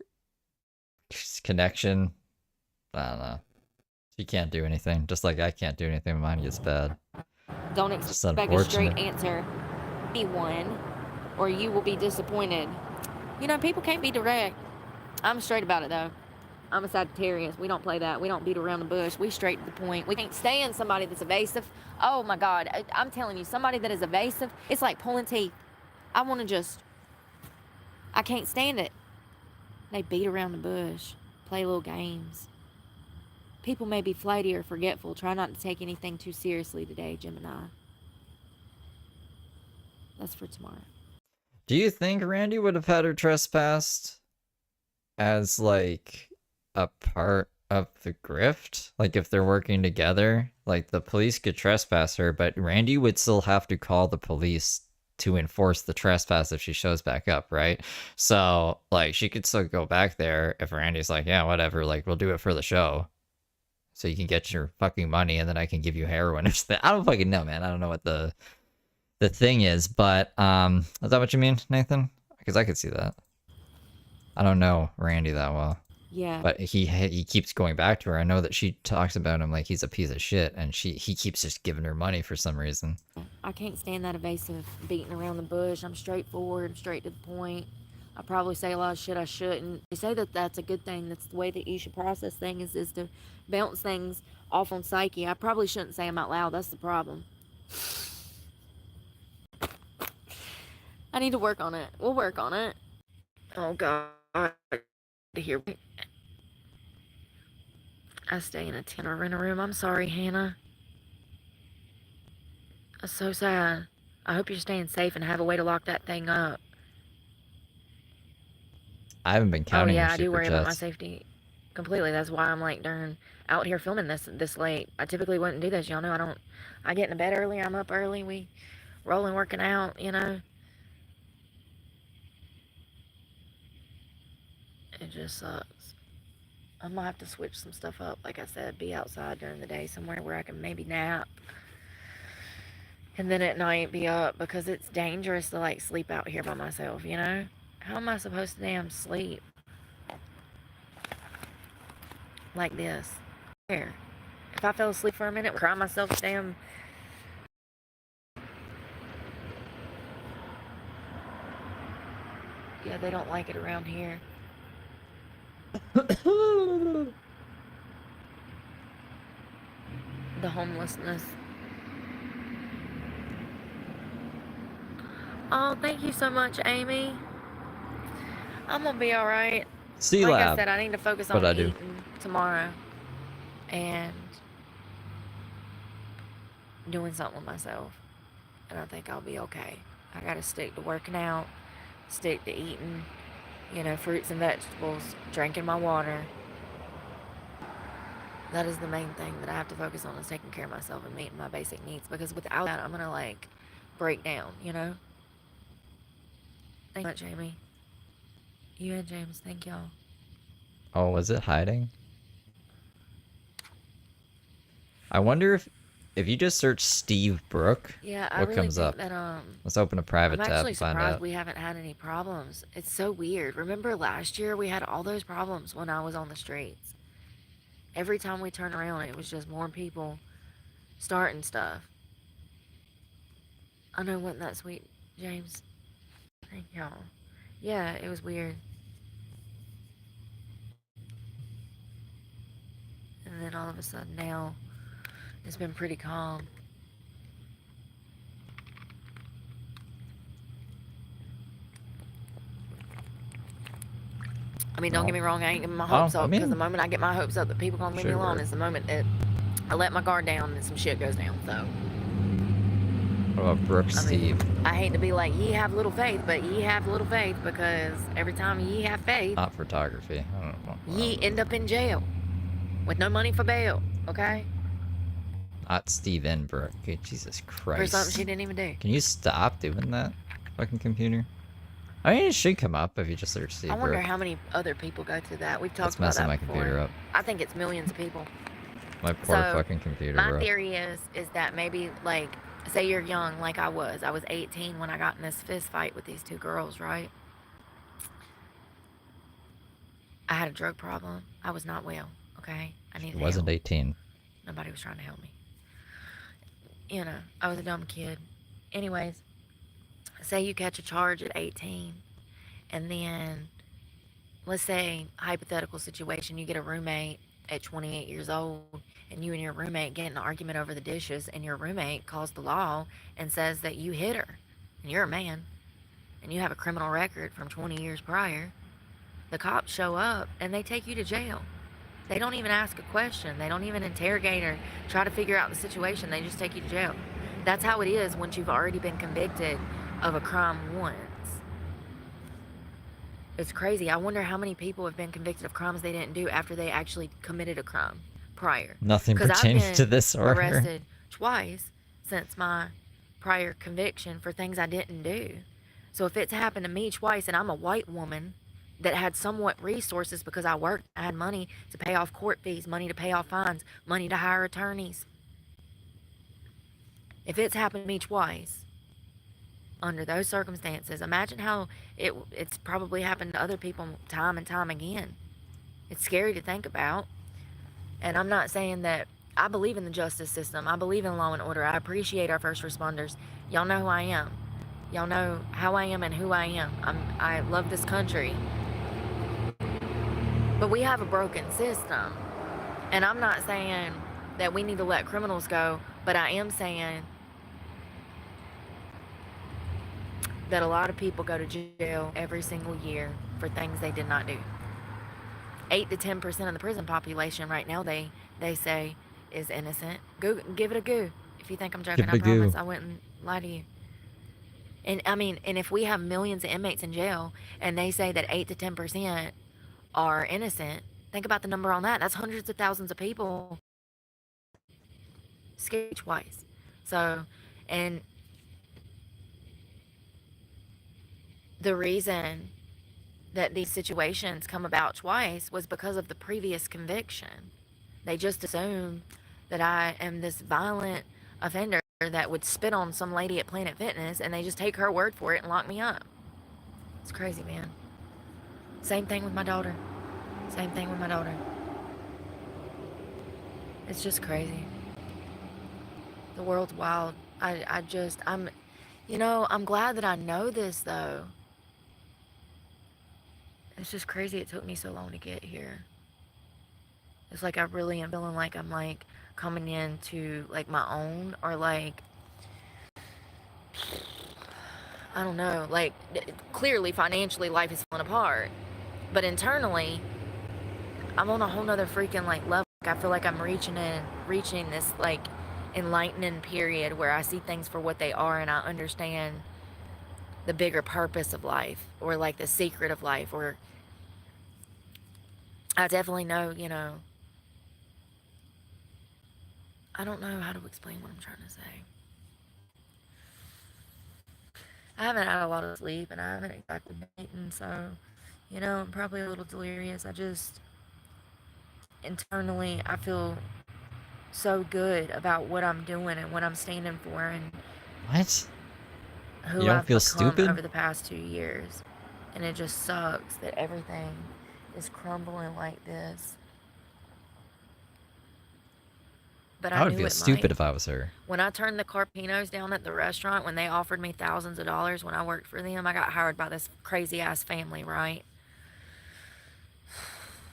Just connection. I don't know. She can't do anything. Just like I can't do anything when mine gets bad. Don't Just expect a straight unfortunate. answer. Anyone, or you will be disappointed. You know, people can't be direct. I'm straight about it, though. I'm a Sagittarius. We don't play that. We don't beat around the bush. We straight to the point. We can't stand somebody that's evasive. Oh my God. I'm telling you, somebody that is evasive, it's like pulling teeth. I can't stand it. They beat around the bush, play little games. People may be flighty or forgetful. Try not to take anything too seriously today, Gemini. That's for tomorrow. Do you think Randy would have had her trespassed as like a part of the grift? Like if they're working together, like the police could trespass her, but Randy would still have to call the police to enforce the trespass if she shows back up, right? So like she could still go back there if Randy's like, yeah, whatever, like we'll do it for the show. So you can get your fucking money and then I can give you heroin or something. I don't fucking know, man. I don't know what the thing is, but is that what you mean, Nathan? Because I could see that. I don't know Randy that well. Yeah. But he keeps going back to her. I know that she talks about him like he's a piece of shit, and he keeps just giving her money for some reason. I can't stand that evasive beating around the bush. I'm straightforward, straight to the point. I probably say a lot of shit I shouldn't. They say that that's a good thing. That's the way that you should process things, is to bounce things off on psyche. I probably shouldn't say them out loud. That's the problem. I need to work on it. We'll work on it. Oh, God. To hear. I stay in a tent or rent a room. I'm sorry, Hannah. That's so sad. I hope you're staying safe and have a way to lock that thing up. I haven't been counting. Oh yeah, your I do worry about my chats. safety completely. That's why I'm like darn out here filming this late. I typically wouldn't do this. Y'all know I get into bed early. I'm up early. We rolling, working out. You know. It just sucks. I might have to switch some stuff up. Like I said, be outside during the day somewhere where I can maybe nap. And then at night be up, because it's dangerous to like sleep out here by myself, you know? How am I supposed to damn sleep? Like this. Here. If I fell asleep for a minute, cry myself damn. Yeah, they don't like it around here. The homelessness. Oh, thank you so much, Amy. I'm gonna be all right. C Like Lab. I said, I need to focus on eating tomorrow and doing something with myself, and I think I'll be okay. I gotta stick to working out, stick to eating, you know, fruits and vegetables, drinking my water. That is the main thing that I have to focus on, is taking care of myself and meeting my basic needs, because without that, I'm gonna like break down, you know? Thank you so much, Amy. You and James, thank y'all. Oh, was it hiding? I wonder if you just search Steve Brooke, Yeah, I what really comes think up? that Let's open a private I'm tab actually and find surprised out. we haven't had any problems. It's so weird. Remember last year we had all those problems when I was on the streets. Every time we turned around, it was just more people starting stuff. I know, wasn't that sweet, James? Thank y'all. Yeah, it was weird. And then all of a sudden now, it's been pretty calm. I mean, don't get me wrong, I ain't getting my hopes up, because the moment I get my hopes up that people gonna leave me alone is the moment that I let my guard down and some shit goes down, so. What about Brooke Steve? I hate to be like, ye have little faith, but ye have little faith, because every time ye have faith, Not photography. I don't know. ye end up in jail with no money for bail, okay? Not Steve and Brooke. Okay, Jesus Christ. For something she didn't even do. Can you stop doing that, fucking computer? I mean, it should come up if you just search Steve I wonder Brooke. how many other people go through that. We've That's talked about messing that my before. computer up. I think it's millions of people. My poor fucking computer, My bro. theory is that maybe, like, say you're young like I was. I was 18 when I got in this fist fight with these two girls, right? I had a drug problem. I was not well, okay? I needed It wasn't help. 18. Nobody was trying to help me. You know, I was a dumb kid. Anyways, say you catch a charge at 18, and then let's say, hypothetical situation, you get a roommate at 28 years old, and you and your roommate get in an argument over the dishes, and your roommate calls the law and says that you hit her, and you're a man, and you have a criminal record from 20 years prior. The cops show up, and they take you to jail. They don't even ask a question. They don't even interrogate or try to figure out the situation. They just take you to jail. That's how it is once you've already been convicted of a crime once. It's crazy. I wonder how many people have been convicted of crimes they didn't do after they actually committed a crime prior. Nothing pertains to this order. I've been arrested twice since my prior conviction for things I didn't do. So if it's happened to me twice, and I'm a white woman that had somewhat resources because I worked, I had money to pay off court fees, money to pay off fines, money to hire attorneys. If it's happened to me twice, under those circumstances, imagine how it's probably happened to other people time and time again. It's scary to think about. And I'm not saying that I believe in the justice system. I believe in law and order. I appreciate our first responders. Y'all know who I am. Y'all know how I am and who I am. I love this country. But we have a broken system. And I'm not saying that we need to let criminals go, but I am saying that a lot of people go to jail every single year for things they did not do. 8 to 10% of the prison population right now, they say, is innocent. Go give it a go. If you think I'm joking, I promise I wouldn't lie to you. And I mean, and if we have millions of inmates in jail and they say that 8 to 10% are innocent, think about the number on that. That's hundreds of thousands of people. Scary twice. So, and the reason that these situations come about twice was because of the previous conviction. They just assume that I am this violent offender that would spit on some lady at Planet Fitness, and they just take her word for it and lock me up. It's crazy, man. Same thing with my daughter. Same thing with my daughter. It's just crazy. The world's wild. I'm glad that I know this, though. It's just crazy it took me so long to get here. It's like I really am feeling like I'm like coming into like my own, or like, I don't know, like clearly financially life is falling apart, but internally I'm on a whole nother freaking like level. I feel like I'm reaching this like enlightening period where I see things for what they are, and I understand the bigger purpose of life, or like the secret of life, or I definitely know, I don't know how to explain what I'm trying to say. I haven't had a lot of sleep, and I haven't exactly been eating, so, I'm probably a little delirious. I just, internally, I feel so good about what I'm doing and what I'm standing for, and what? Who You don't I've feel become stupid? over the past 2 years. And it just sucks that everything is crumbling like this. But I would knew feel it stupid might. if I was her. When I turned the Carpinos down at the restaurant, when they offered me thousands of dollars when I worked for them, I got hired by this crazy ass family, right?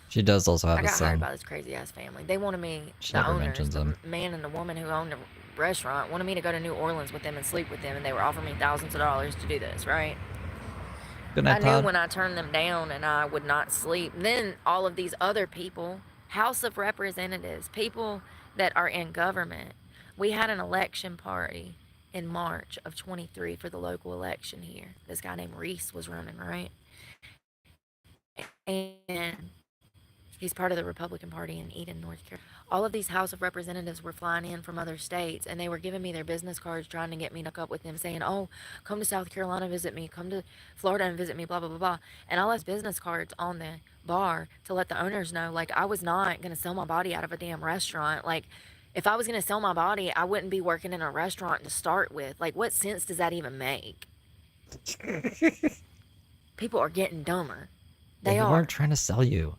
She does also have I a got hired son. by this crazy ass family. They wanted me, She the never owners, mentions the them. man and the woman who owned the restaurant, wanted me to go to New Orleans with them and sleep with them, and they were offering me thousands of dollars to do this, right? Good night, I knew Todd. when I turned them down and I would not sleep. Then all of these other people, House of Representatives, people that are in government, we had an election party in March of 23 for the local election here. This guy named Reese was running, right? And he's part of the Republican Party in Eden, North Carolina. All of these House of Representatives were flying in from other states, and they were giving me their business cards, trying to get me to hook up with them, saying, oh, come to South Carolina, visit me, come to Florida and visit me, blah, blah, blah, blah. And I left business cards on the bar to let the owners know, like, I was not going to sell my body out of a damn restaurant. Like, if I was going to sell my body, I wouldn't be working in a restaurant to start with. Like, what sense does that even make? People are getting dumber. They They are. weren't trying to sell you.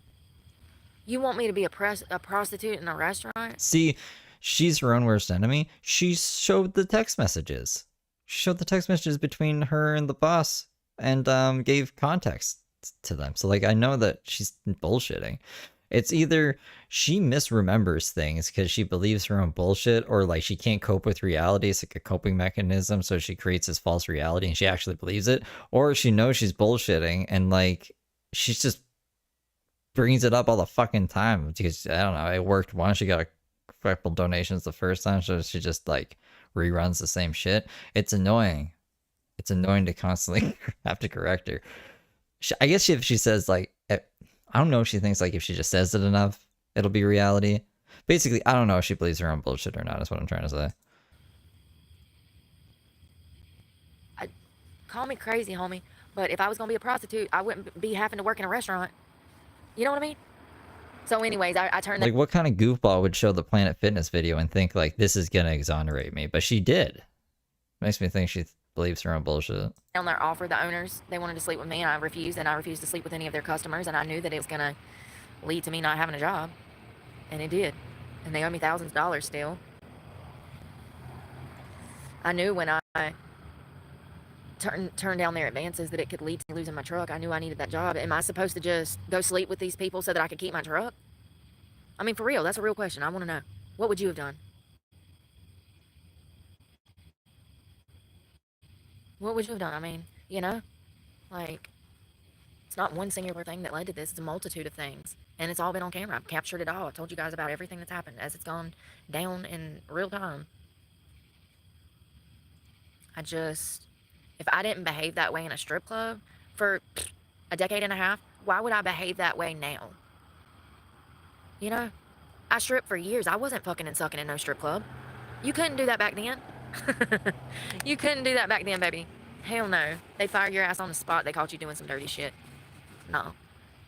You want me to be a prostitute in a restaurant? See, she's her own worst enemy. She showed the text messages. She showed the text messages between her and the boss, and gave context to them. So like I know that she's bullshitting. It's either she misremembers things because she believes her own bullshit, or like she can't cope with reality. It's like a coping mechanism, so she creates this false reality and she actually believes it, or she knows she's bullshitting and like she's just brings it up all the fucking time because I don't know, it worked once. She got a couple donations the first time, so she just like reruns the same shit. It's annoying. It's annoying to constantly have to correct her. I guess if she says like, I don't know if she thinks like if she just says it enough, it'll be reality. Basically, I don't know if she believes her own bullshit or not, is what I'm trying to say. Call me crazy, homie, but if I was gonna be a prostitute, I wouldn't be having to work in a restaurant. You know what I mean? So anyways, I turned Like what kind of goofball would show the Planet Fitness video and think like this is gonna exonerate me? But she did. Makes me think she believes her own bullshit. down their offer, the owners, they wanted to sleep with me, and I refused to sleep with any of their customers, and I knew that it was gonna lead to me not having a job, and it did, and they owe me thousands of dollars still. I knew when I turned down their advances that it could lead to me losing my truck. I knew I needed that job. Am I supposed to just go sleep with these people so that I could keep my truck? I mean, for real, that's a real question. I want to know. What would you have done? What would you have done? I mean, you know, like, it's not one singular thing that led to this. It's a multitude of things. And it's all been on camera. I've captured it all. I've told you guys about everything that's happened as it's gone down in real time. If I didn't behave that way in a strip club for a decade and a half, why would I behave that way now? You know, I stripped for years. I wasn't fucking and sucking in no strip club. You couldn't do that back then. You couldn't do that back then, baby. Hell no. They fired your ass on the spot. They caught you doing some dirty shit. No.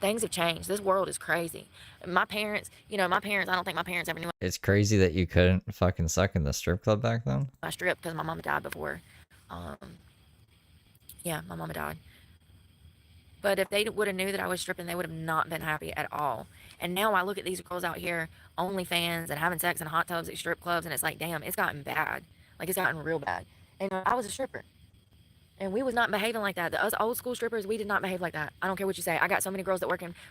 Things have changed. This world is crazy. My parents, I don't think my parents ever knew It's crazy that you couldn't fucking suck in the strip club back then. I stripped because my mama died before. Yeah, my mama died. But if they would have knew that I was stripping, they would have not been happy at all. And now I look at these girls out here, OnlyFans, and having sex in hot tubs at strip clubs, and it's like, damn, it's gotten bad. Like, it's gotten real bad. And I was a stripper. And we was not behaving like that. Us old school strippers, we did not behave like that. I don't care what you say. I got so many girls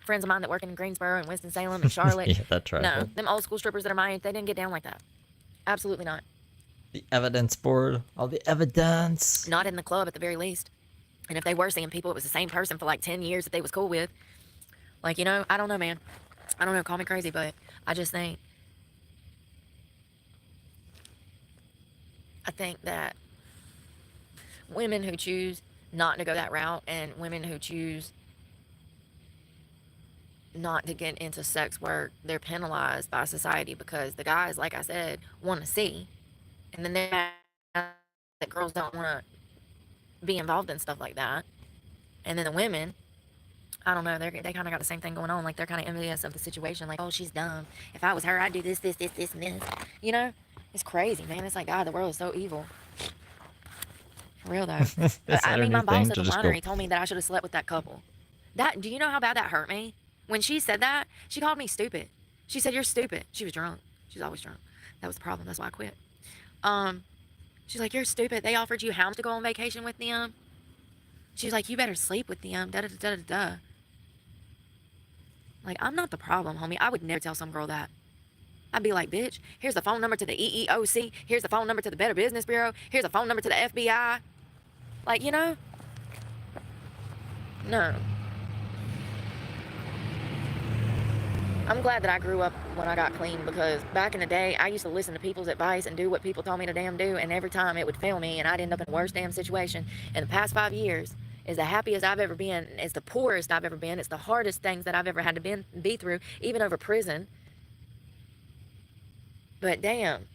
friends of mine that work in Greensboro and Winston-Salem and Charlotte. Yeah, that's right. No, them old school strippers that are my age, they didn't get down like that. Absolutely not. The evidence board. All the evidence. Not in the club at the very least. And if they were seeing people, it was the same person for like 10 years that they was cool with. Like, I don't know, man. I don't know, call me crazy, but I think that women who choose not to go that route and women who choose not to get into sex work, they're penalized by society because the guys, like I said, want to see. And then they're mad that girls don't want to be involved in stuff like that. And then the women, I don't know, they kind of got the same thing going on. Like, they're kind of envious of the situation. Like, oh, she's dumb. If I was her, I'd do this, and this. It's crazy, man. It's like, God, the world is so evil. For real, though. I mean, my boss at the winery told me that I should have slept with that couple. Do you know how bad that hurt me? When she said that, she called me stupid. She said, you're stupid. She was drunk. She's always drunk. That was the problem. That's why I quit. She's like, you're stupid. They offered you how much to go on vacation with them? She's like, you better sleep with them. Da-da-da-da-da. Like, I'm not the problem, homie. I would never tell some girl that. I'd be like, bitch, here's the phone number to the EEOC. Here's the phone number to the Better Business Bureau. Here's the phone number to the FBI. Like, No. I'm glad that I grew up when I got clean, because back in the day, I used to listen to people's advice and do what people told me to damn do, and every time it would fail me, and I'd end up in the worst damn situation. In the past 5 years, is the happiest I've ever been. It's the poorest I've ever been. It's the hardest things that I've ever had to be through, even over prison. But damn,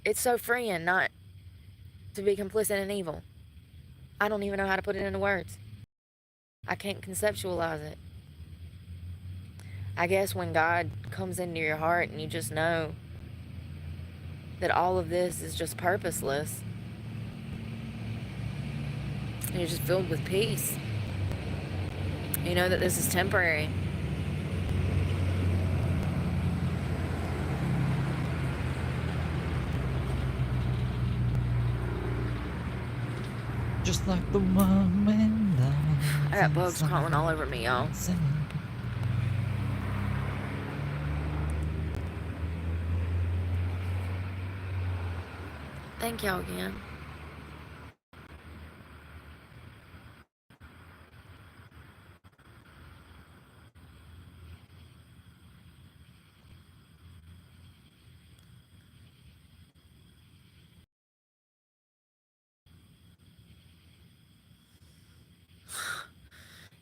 it's so freeing not to be complicit in evil. I don't even know how to put it into words. I can't conceptualize it. I guess when God comes into your heart and you just know that all of this is just purposeless, and you're just filled with peace. You know that this is temporary. Just like the one when I I got bugs crawling all over me, y'all. Thank y'all again.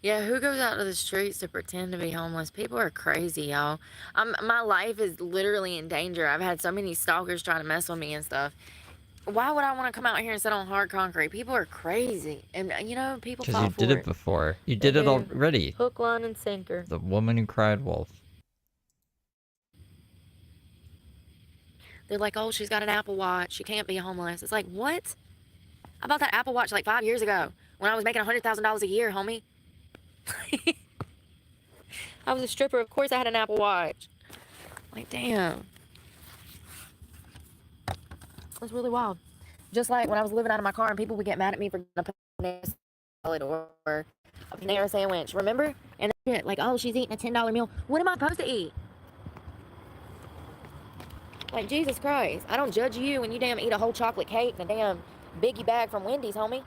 Yeah, who goes out to the streets to pretend to be homeless? People are crazy, y'all. My life is literally in danger. I've had so many stalkers trying to mess with me and stuff. Why would I want to come out here and sit on hard concrete? People are crazy. And, you know, people fall for it. Because you did it before. You They did it do. already. Hook, line, and sinker. The woman who cried wolf. They're like, oh, she's got an Apple Watch. She can't be homeless. It's like, what? I bought that Apple Watch like 5 years ago when I was making $100,000 a year, homie. I was a stripper. Of course I had an Apple Watch. Like, damn. It's really wild. Just like when I was living out of my car and people would get mad at me for a salad or a Panera sandwich. Remember? And shit, like, oh, she's eating a $10 meal. What am I supposed to eat? Like, Jesus Christ. I don't judge you when you damn eat a whole chocolate cake and a damn biggie bag from Wendy's, homie.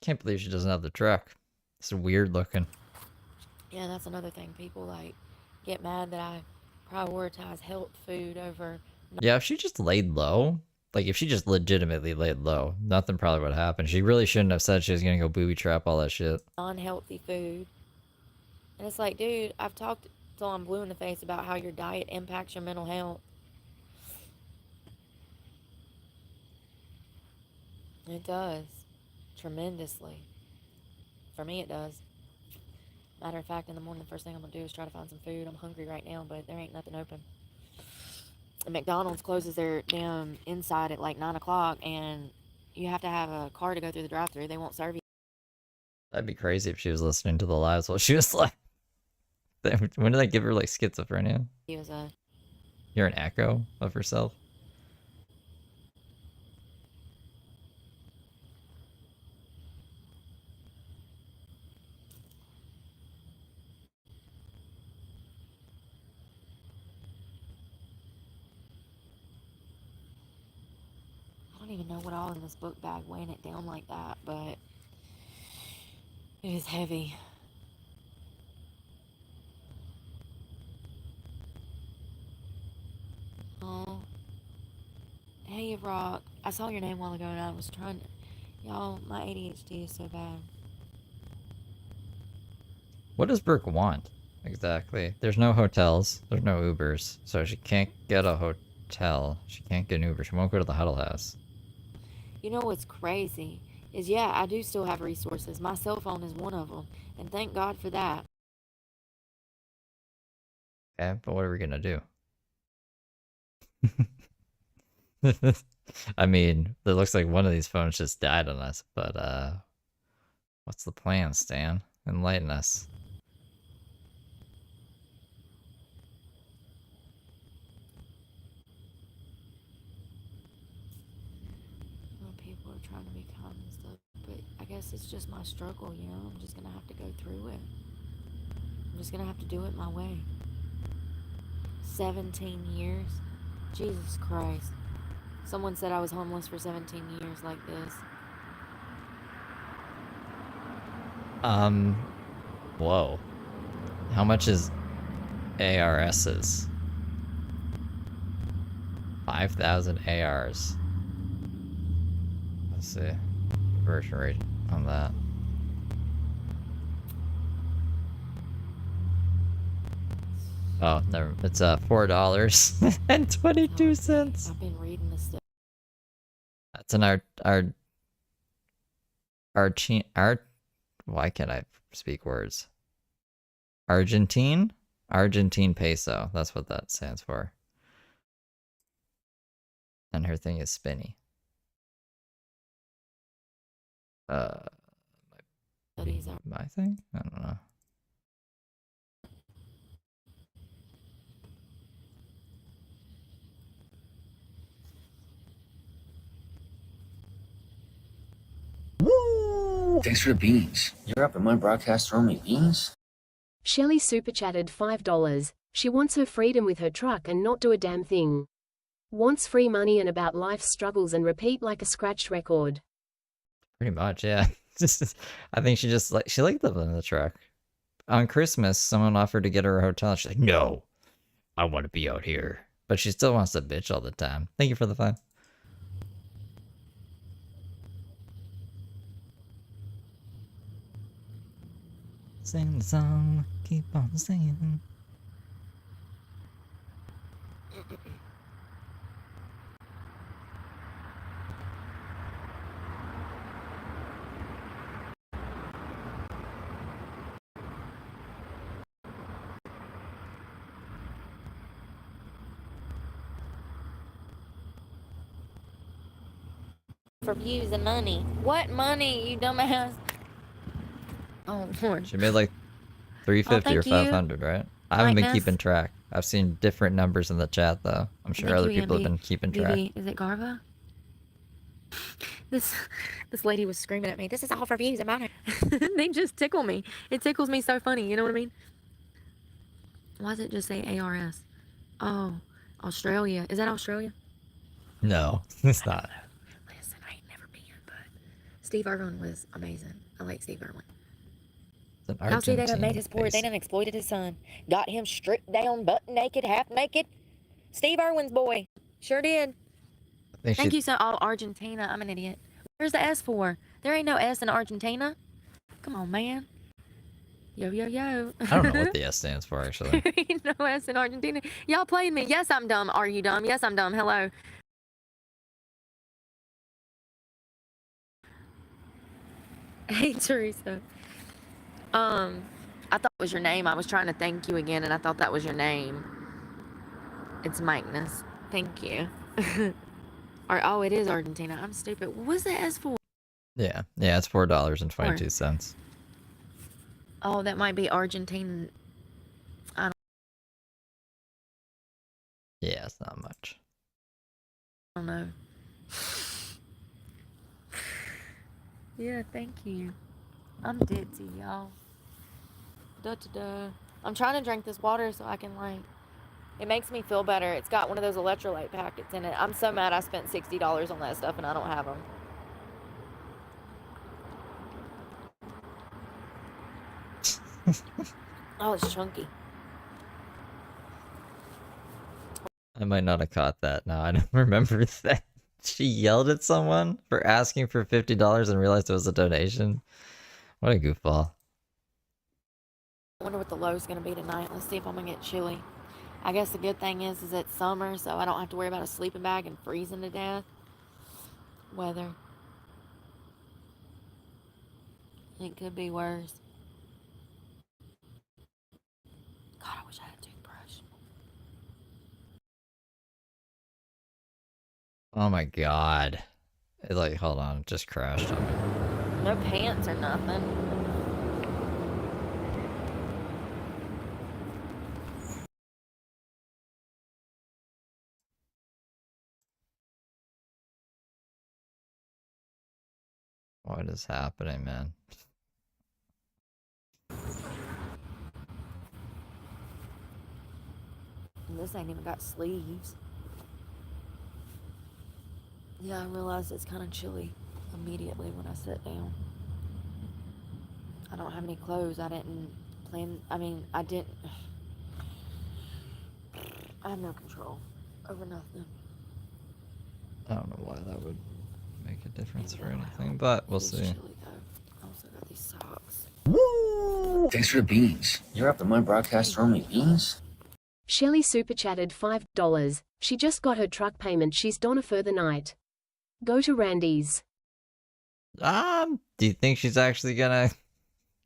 Can't believe she doesn't have the truck. It's weird looking. Yeah, that's another thing. People, like, get mad that I prioritize health food over... Yeah, if she just laid low, like if she just legitimately laid low, nothing probably would happen. She really shouldn't have said she was gonna go booby trap all that shit. unhealthy food. And it's like, dude, I've talked till I'm blue in the face about how your diet impacts your mental health. It does. Tremendously. For me, it does. Matter of fact, in the morning, the first thing I'm gonna do is try to find some food. I'm hungry right now, but there ain't nothing open. And McDonald's closes their damn inside at like 9 o'clock, and you have to have a car to go through the drive-thru. They won't serve you. That'd be crazy if she was listening to the lives while she was like... When did they give her like schizophrenia? He was a... You're an echo of herself? I don't even know what all in this book bag weighing it down like that, but it is heavy. Oh. Hey, Rock. I saw your name a while ago and I was trying to... Y'all, my ADHD is so bad. What does Brooke want? Exactly. There's no hotels. There's no Ubers. So she can't get a hotel. She can't get an Uber. She won't go to the Huddle House. You know what's crazy is, yeah, I do still have resources. My cell phone is one of them, and thank God for that. Okay, but what are we gonna do? I mean, it looks like one of these phones just died on us, but what's the plan, Stan? Enlighten us. People are trying to be kind and stuff, but I guess it's just my struggle, you know? I'm just gonna have to go through it. I'm just gonna have to do it my way. 17 years? Jesus Christ. Someone said I was homeless for 17 years like this. Whoa. How much is ARS's? 5,000 ARs. Let's see. Conversion rate on that. Oh, never. It's $4.22. I've been reading this stuff. That's an why can't I speak words? Argentine peso. That's what that stands for. And her thing is spinny. My thing? I don't know. Thanks for the beans. You're up in my broadcast throwing me beans? Shelly super chatted $5. She wants her freedom with her truck and not do a damn thing. Wants free money and about life's struggles and repeat like a scratched record. Pretty much, yeah. I think she liked living in the truck. On Christmas, someone offered to get her a hotel. She's like, no, I want to be out here. But she still wants to bitch all the time. Thank you for the 5. Sing the song, keep on singing. For views and money. What money, you dumbass? Oh, Lord. She made like 350 or 500, right? I haven't been keeping track. I've seen different numbers in the chat, though. I'm sure other people have been keeping track. Is it Garva? This lady was screaming at me. This is all for views and money. They just tickle me. It tickles me so funny. You know what I mean? Why does it just say ARS? Oh, Australia. Is that Australia? No, it's not. Listen, I ain't never been, but Steve Irwin was amazing. I like Steve Irwin. Y'all see they done made his poor, they done exploited his son. Got him stripped down, butt naked, half naked. Steve Irwin's boy. Sure did. Thank you so. Oh, Argentina. I'm an idiot. Where's the S for? There ain't no S in Argentina. Come on, man. Yo, yo, yo. I don't know what the S stands for, actually. There ain't no S in Argentina. Y'all playing me. Yes, I'm dumb. Are you dumb? Yes, I'm dumb. Hello. Hey, Teresa. I thought it was your name. I was trying to thank you again, and I thought that was your name. It's Mike'ness. Thank you. Oh, it is Argentina. I'm stupid. What's the S for? Yeah, it's $4.22. Oh, that might be Argentine. I Yeah, it's not much. don't know. Yeah, thank you. I'm ditzy, y'all. Da-da-da. I'm trying to drink this water so I can, like, it makes me feel better. It's got one of those electrolyte packets in it. I'm so mad I spent $60 on that stuff and I don't have them. Oh, it's chunky. I might not have caught that. No, I don't remember that. She yelled at someone for asking for $50 and realized it was a donation. What a goofball. I wonder what the low's going to be tonight. Let's see if I'm going to get chilly. I guess the good thing is it's summer, so I don't have to worry about a sleeping bag and freezing to death. Weather. It could be worse. God, I wish I had a toothbrush. Oh my god. It, like, hold on, it just crashed on me. No pants or nothing. What is happening, man? And this ain't even got sleeves. Yeah, I realized it's kind of chilly immediately when I sit down. I don't have any clothes. I didn't plan. I mean, I didn't. I have no control over nothing. I don't know why that would make a difference for anything, but we'll see. Chilly, though. I also got these socks. Woo! Thanks for the beans. You're up in my broadcast throwing me beans? Shelly super chatted $5. She just got her truck payment. She's done a further night. Go to Randy's. Do you think she's actually gonna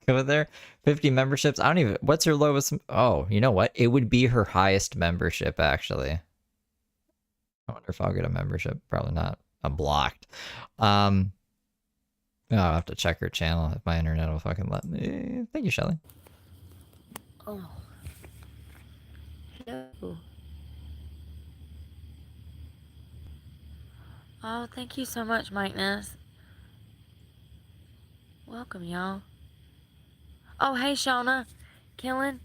go there? 50 memberships? I don't even... What's her lowest... Oh, you know what? It would be her highest membership, actually. I wonder if I'll get a membership. Probably not. I'm blocked. I'll have to check her channel if my internet will fucking let me. Thank you, Shelly. Oh. Hello. Oh, thank you so much, Mike'ness. Welcome, y'all. Oh, hey, Shauna. Killing.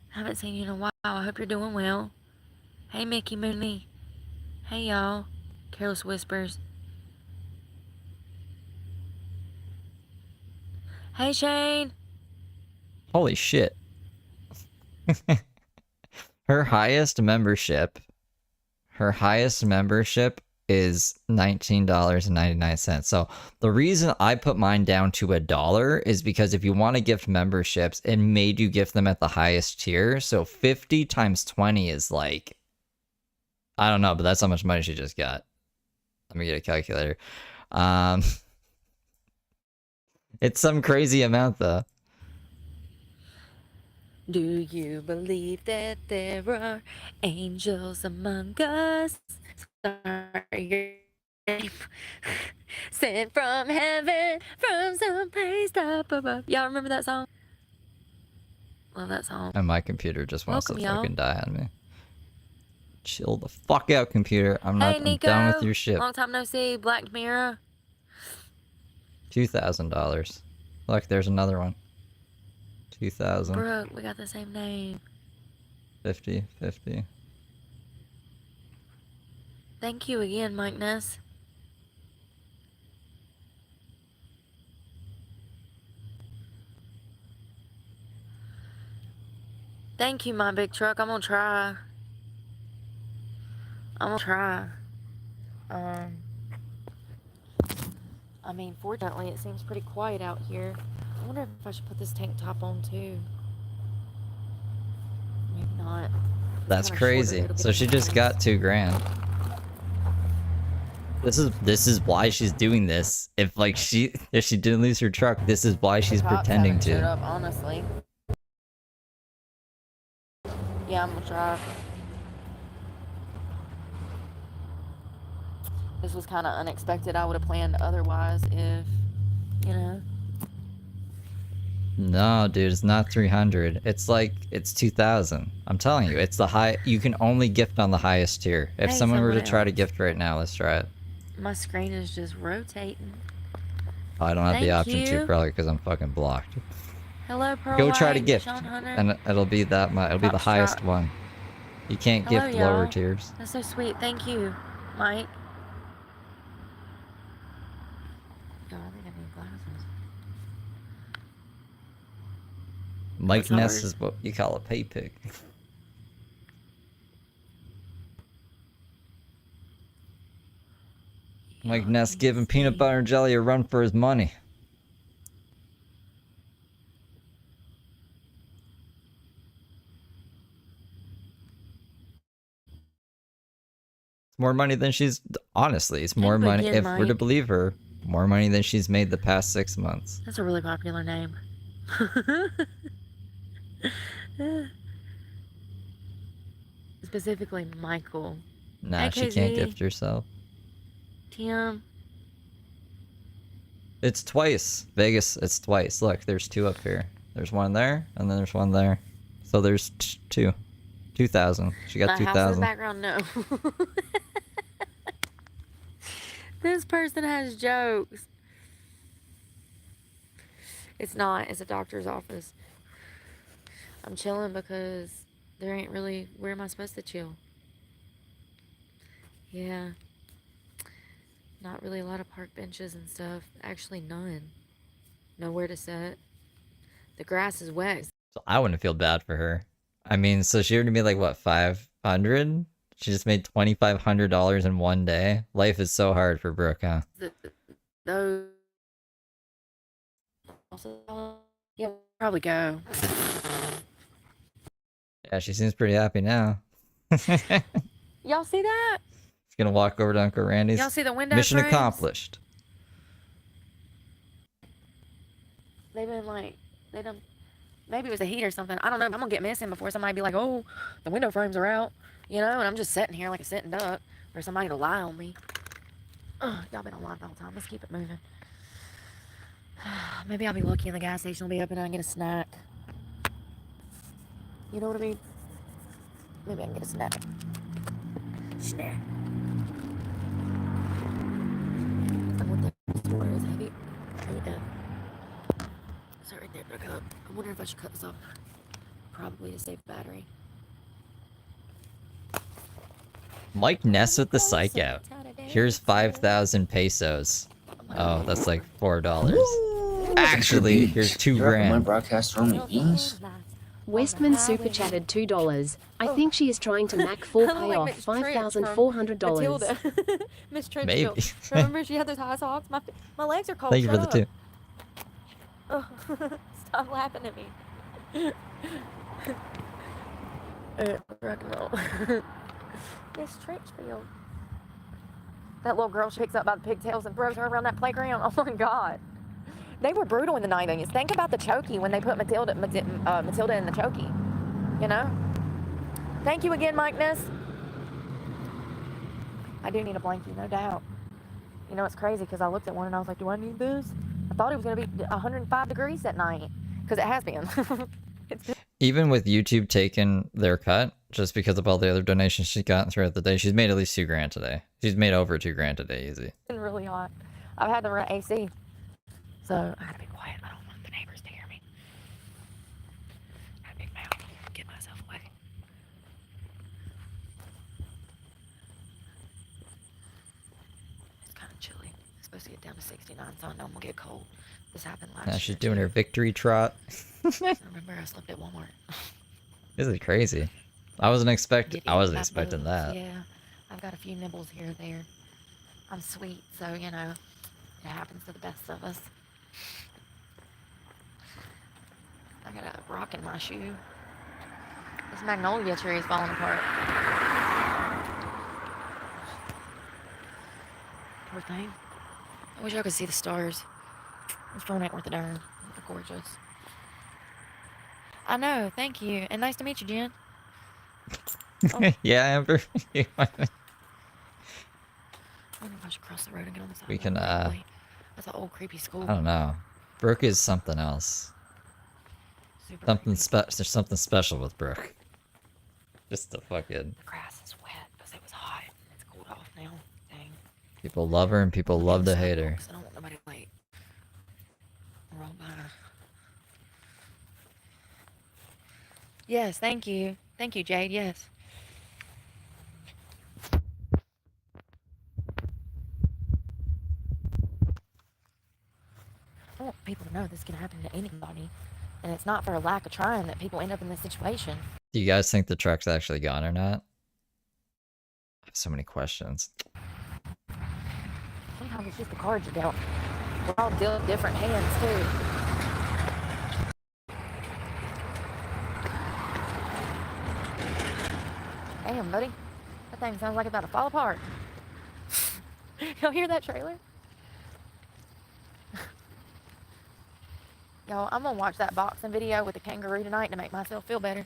Haven't seen you in a while. I hope you're doing well. Hey, Mickey Mooney. Hey, y'all. Careless Whispers. Hey, Shane. Holy shit. Her highest membership is $19.99. So the reason I put mine down to $1 is because if you want to gift memberships, it made you gift them at the highest tier. So 50 times 20 is like, I don't know, but that's how much money she just got. Let me get a calculator. It's some crazy amount though. Do you believe that there are angels among us? Sorry, sent from heaven, from someplace up above. Y'all remember that song? Love that song. And my computer just wants Welcome, to y'all. fucking die on me. Chill the fuck out, computer. I'm Hey, Nico. done with your shit. Long time no see. Black Mirror. $2,000. Look, there's another one. 2,000. Brooke, we got the same name. 50, 50. Thank you again, Mike Ness. Thank you, my big truck. I'm gonna try. I mean, fortunately, it seems pretty quiet out here. I wonder if I should put this tank top on too. Maybe not. That's crazy. So she just got $2,000. This is why she's doing this. If she didn't lose her truck, this is why she's pretending to. Shut up, honestly. Yeah, I'm gonna try. This was kind of unexpected. I would have planned otherwise if, you know. No, dude, it's not 300. It's 2,000. I'm telling you, it's the high. You can only gift on the highest tier. If Hey, someone were to someone try to else. gift right now, let's try it. My screen is just rotating. Oh, I don't have the Thank option to you. probably because I'm fucking blocked. Hello, Pearl Go try to White, gift, Sean Hunter. and it'll be that much. It'll be the Pops highest Trot. one. You can't Hello, gift lower y'all. tiers. That's so sweet. Thank you, Mike. God, I think I need glasses. Mike What's Ness ours? is what you call a pay pig. Mike Ness giving peanut butter and jelly a run for his money. It's more money than she's... Honestly, it's more Think money, again, if we're to Mike. believe her, more money than she's made the past 6 months. That's a really popular name. Specifically, Michael. Nah, Hey, she can't KZ. gift herself. Tim. It's twice. Vegas, it's twice. Look, there's 2 up here. There's one there, and then there's one there. So there's 2. 2,000. She got My house in the 2,000. background, no. This person has jokes. It's not. It's a doctor's office. I'm chilling because there ain't really... Where am I supposed to chill? Yeah. Not really a lot of park benches and stuff. Actually, none. Nowhere to sit. The grass is wet. So I wouldn't feel bad for her. I mean, so she already made like, what, 500? She just made $2,500 in one day. Life is so hard for Brooke, huh? Those... Yeah, we'll probably go. Yeah, she seems pretty happy now. Y'all see that? She's gonna walk over to Uncle Randy's. Y'all see the window Mission frames? accomplished. They've been like, they done, maybe it was a heat or something. I don't know. I'm gonna get missing before somebody be like, oh, the window frames are out, you know, and I'm just sitting here like a sitting duck for somebody to lie on me. Ugh, y'all been on live the whole time. Let's keep it moving. Maybe I'll be lucky and the gas station will be open and I can get a snack. You know what I mean? Maybe I can get a snack. Snack. I want that store is heavy. Is that right there? Back up. I wonder if I should cut this off. Probably to save battery. Mike Ness with the psych out. Here's 5,000 pesos. Oh, that's like $4. Actually, here's $2 grand. My broadcast room with beans? Westman super chatted $2. I think she is trying to Mac full pay off $5,400. Miss Trenchfield. Maybe. Remember she had those high socks? My legs are cold. Thank you for the Shut tip. up. Oh, stop laughing at me. Rock and roll. Miss Trenchfield. That little girl she picks up by the pigtails and throws her around that playground. Oh my God. They were brutal in the 90s. Think about the chokey when they put Matilda in the chokey. You know? Thank you again, Mike Ness. I do need a blankie, no doubt. You know, it's crazy because I looked at one and I was like, do I need this? I thought it was going to be 105 degrees that night because it has been. Even with YouTube taking their cut, just because of all the other donations she's gotten throughout the day, she's made at least $2 grand today. She's made over $2 grand today, easy. It's been really hot. I've had to run AC. So I gotta be quiet. I don't want the neighbors to hear me. I have a big mouth. Get myself away. It's kind of chilly. It's supposed to get down to 69, so I know I'm gonna get cold. This happened last Now year. she's doing her victory trot. I remember I slept at Walmart. This is crazy. I wasn't expecting that. Yeah, I've got a few nibbles here or there. I'm sweet, so you know, it happens to the best of us. I got a rock in my shoe. This magnolia tree is falling apart. Poor thing. I wish I could see the stars. This phone ain't worth a darn. They're gorgeous. I know, thank you. And nice to meet you, Jen. Oh. Yeah, Amber. I wonder if I should cross the road and get on the side. We can, That's an old creepy school. I don't know. Brooke is something else. There's something special with Brooke. Just the fucking... The grass is wet because it was hot. It's cooled off now. Dang. People love her and people love to hate her. I don't want nobody to wait. Roll by. Yes, thank you. Thank you, Jade. Yes. I want people to know this can happen to anybody. And it's not for a lack of trying that people end up in this situation. Do you guys think the truck's actually gone or not? I have so many questions. Sometimes it's just the cards you dealt. We're all dealt different hands, too. Damn, buddy. That thing sounds like it's about to fall apart. Y'all hear that trailer? Y'all, I'm gonna watch that boxing video with the kangaroo tonight to make myself feel better.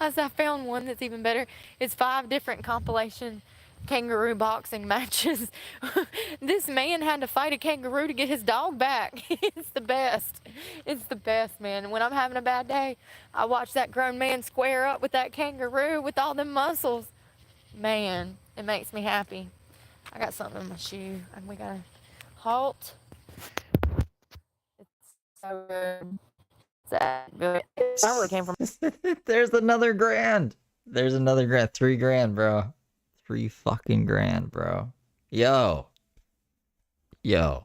I found one that's even better. It's 5 different compilation kangaroo boxing matches. This man had to fight a kangaroo to get his dog back. It's the best. It's the best, man. When I'm having a bad day, I watch that grown man square up with that kangaroo with all them muscles. Man, it makes me happy. I got something in my shoe, and we gotta halt. So good. That good. I really came from. There's another grand. There's another grand. 3 grand, bro. 3 fucking grand, bro. Yo. I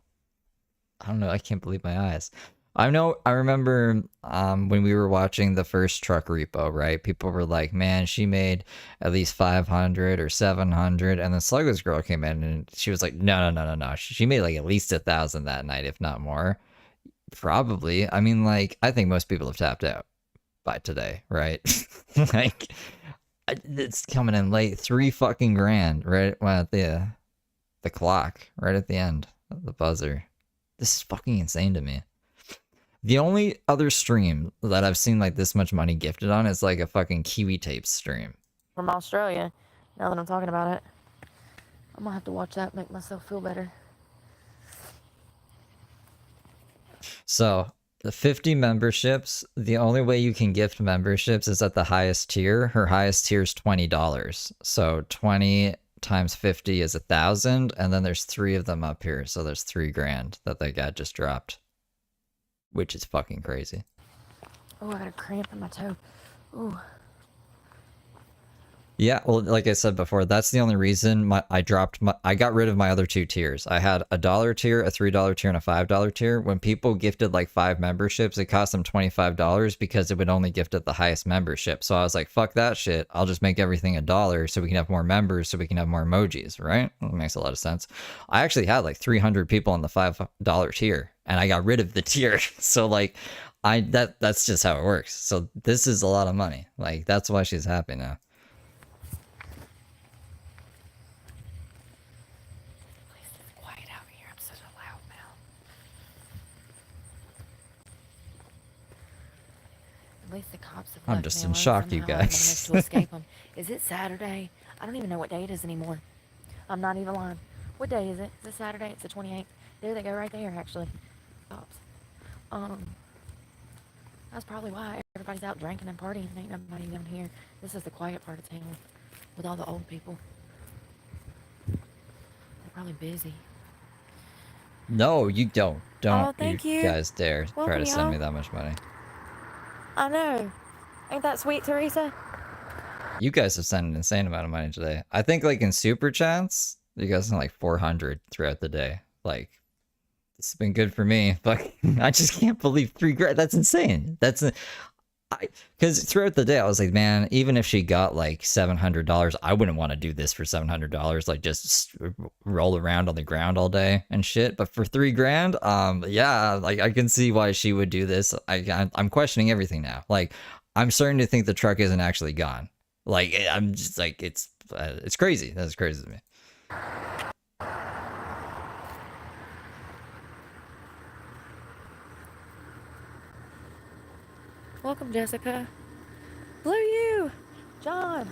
don't know. I can't believe my eyes. I remember when we were watching the first truck repo, right? People were like, man, she made at least 500 or 700. And then Slugger's girl came in and she was like, no. She made like at least 1,000 that night, if not more. Probably. I mean, like, I think most people have tapped out by today, right? Like, it's coming in late. 3 fucking grand, right? Well, at the clock, right at the end of the buzzer. This is fucking insane to me. The only other stream that I've seen like this much money gifted on is like a fucking Kiwi Tapes stream. From Australia. Now that I'm talking about it, I'm gonna have to watch that, make myself feel better. So the 50 memberships, the only way you can gift memberships is at the highest tier. Her highest tier is $20. So 20 times 50 is 1,000, and then there's 3 of them up here, so there's 3 grand that guy just dropped, which is fucking crazy. Oh, I got a cramp in my toe. Ooh. Yeah, well, like I said before, that's the only reason I got rid of my other 2 tiers. I had a $1 tier, a $3 tier, and a $5 tier. When people gifted like 5 memberships, it cost them $25 because it would only gift at the highest membership. So I was like, fuck that shit. I'll just make everything $1 so we can have more members, so we can have more emojis, right? That makes a lot of sense. I actually had like 300 people on the $5 tier, and I got rid of the tier. So like, that's just how it works. So this is a lot of money. Like, that's why she's happy now. At least the cops have I'm left just me in alone shock, you somehow. I guys. managed to escape them. Is it Saturday? I don't even know what day it is anymore. I'm not even lying. What day is it? Is it Saturday? It's the 28th. There they go right there, actually. Cops. That's probably why everybody's out drinking and partying. Ain't nobody down here. This is the quiet part of town with all the old people. They're probably busy. No, you don't. Oh, thank you. Guys dare try Welcome, to send me y'all. that much money. I know. Ain't that sweet, Teresa? You guys have sent an insane amount of money today. I think like in super chats, you guys sent like 400 throughout the day. Like, it's been good for me, but I just can't believe 3 grand. That's insane. Because throughout the day I was like, man, even if she got like $700, I wouldn't want to do this for $700. Like, just roll around on the ground all day and shit. But for 3 grand, yeah, like I can see why she would do this. I'm questioning everything now. Like, I'm starting to think the truck isn't actually gone. Like, I'm just like, it's crazy. That's crazy to me. Welcome, Jessica. Blue you! John!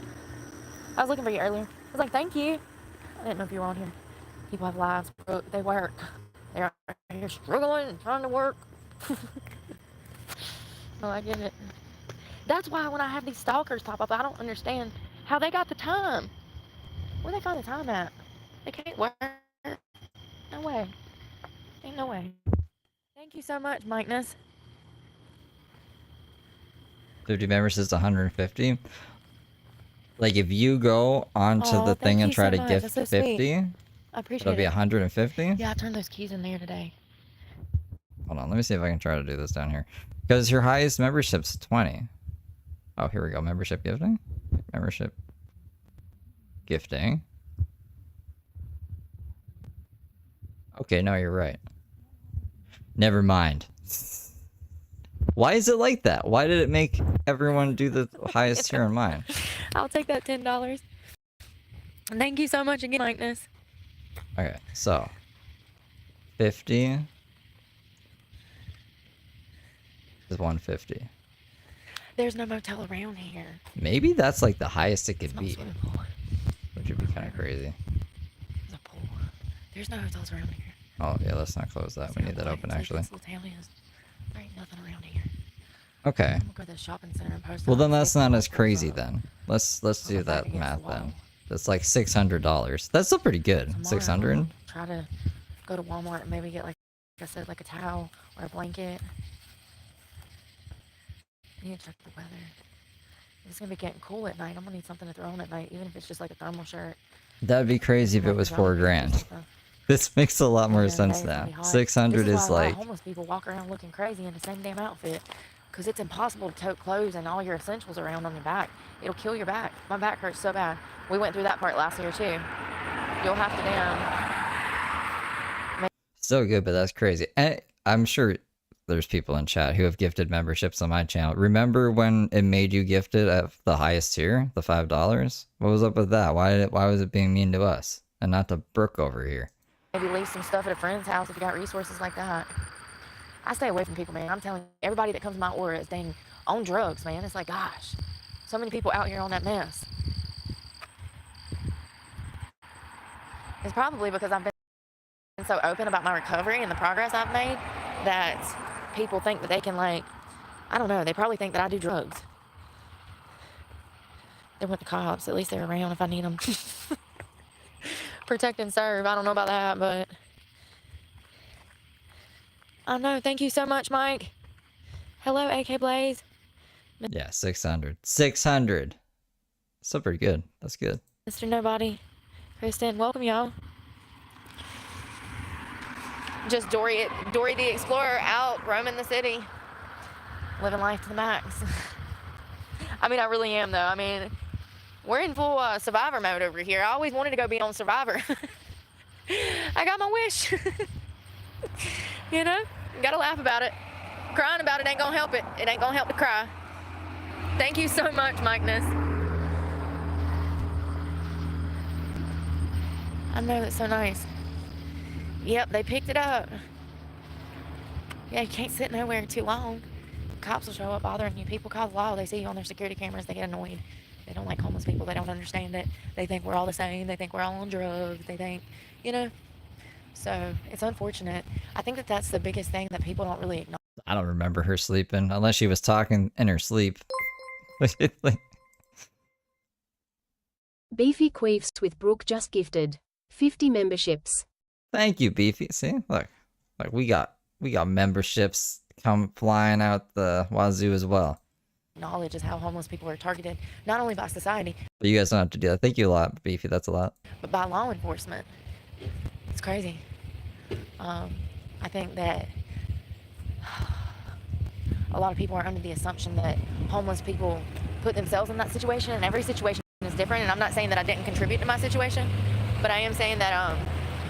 I was looking for you earlier. I was like, thank you. I didn't know if you were on here. People have lives, but they work. They're out here struggling and trying to work. Oh, I get it. That's why when I have these stalkers pop up, I don't understand how they got the time. Where they find the time at? They can't work. No way. Ain't no way. Thank you so much, Mike'ness. 50 members is 150. Like, if you go onto the thing and try to gift 50, I appreciate it'll be it. 150. Yeah, I turned those keys in there today. Hold on, let me see if I can try to do this down here. Because your highest membership's 20. Oh, here we go. Membership gifting. Membership gifting. Okay, no, you're right. Never mind. Why is it like that? Why did it make everyone do the highest tier on mine? I'll take that $10. Thank you so much again, Mike'ness. Okay, so 50 is 150. There's no motel around here. Maybe that's like the highest it could be. Which would be kind of crazy. There's a pool. There's no hotels around here. Oh, yeah, let's not close that. We need that open, actually. This little town is. There ain't nothing around here. Okay. I'm gonna go to the shopping center and post. Well, then that's not as crazy then. Let's do that math then. That's like $600. That's still pretty good. 600. Try to go to Walmart and maybe get, like I said, like a towel or a blanket. I need to check the weather. It's gonna be getting cool at night. I'm gonna need something to throw on at night, even if it's just like a thermal shirt. That'd be crazy if it was 4 grand. This makes a lot more sense now. 600 is like. Homeless people walk around looking crazy in the same damn outfit, because it's impossible to tote clothes and all your essentials around on your back. It'll kill your back. My back hurts so bad. We went through that part last year too. You'll have to damn. So good, but that's crazy. And I'm sure there's people in chat who have gifted memberships on my channel. Remember when it made you gift it at the highest tier, the $5? What was up with that? Why was it being mean to us and not to Brooke over here? Maybe leave some stuff at a friend's house if you got resources like that. I stay away from people, man. I'm telling you, everybody that comes to my aura is dang on drugs, man. It's like, gosh, so many people out here on that mess. It's probably because I've been so open about my recovery and the progress I've made that people think that they can, like, I don't know, they probably think that I do drugs. They want the cops. At least they're around if I need them. protect and serve. I don't know about that, but I know. Thank you so much, Mike. Hello, AK Blaze. Yeah, 600. 600. Still pretty good. That's good. Mr. Nobody. Kristen, welcome, y'all. Just Dory the Explorer out roaming the city, living life to the max. I mean, I really am, though. I mean, we're in full Survivor mode over here. I always wanted to go be on Survivor. I got my wish. You know, gotta laugh about it. Crying about it ain't gonna help it. It ain't gonna help to cry. Thank you so much, Mikeness. I know, it's so nice. Yep, they picked it up. Yeah, you can't sit nowhere too long. Cops will show up bothering you. People call the law. They see you on their security cameras. They get annoyed. They don't like homeless people. They don't understand it. They think we're all the same. They think we're all on drugs. They think, you know. So it's unfortunate. I think that that's the biggest thing that people don't really acknowledge. I don't remember her sleeping unless she was talking in her sleep. Beefy Queefs with Brooke just gifted 50 memberships. Thank you, Beefy. See, look, like we got memberships come flying out the wazoo as well. Knowledge is how homeless people are targeted, not only by society, But you guys don't have to do that. Thank you a lot, Beefy. That's a lot. but by law enforcement. It's crazy. I think that a lot of people are under the assumption that homeless people put themselves in that situation, and every situation is different. And I'm not saying that I didn't contribute to my situation, but I am saying that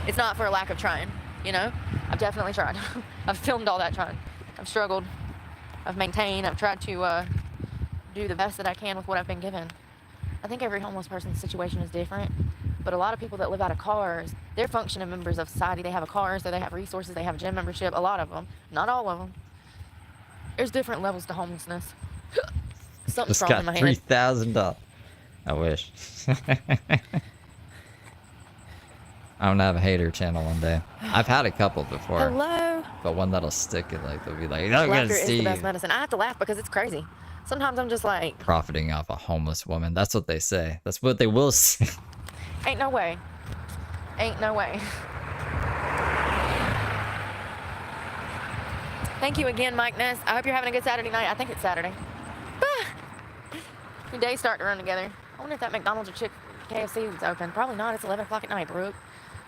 it's not for a lack of trying. You know, I've definitely tried. I've filmed all that trying. I've struggled. I've maintained. I've tried to do the best that I can with what I've been given. I think every homeless person's situation is different, but a lot of people that live out of cars, they're functioning members of society. They have a car, so they have resources. They have a gym membership. A lot of them, not all of them. There's different levels to homelessness. Something's Just wrong in my got head. $3,000. I wish. I'm gonna have a hater channel one day. I've had a couple before. Hello. But one that'll stick and like they'll be like, I'm gonna Laughter is see the you. best medicine. I have to laugh because it's crazy. Sometimes I'm just like, Profiting off a homeless woman. That's what they say. That's what they will say. ain't no way. Ain't no way. Thank you again, Mike Ness. I hope you're having a good Saturday night. I think it's Saturday. Your days start to run together. I wonder if that McDonald's or KFC is open. Probably not. It's 11 o'clock at night, Brooke.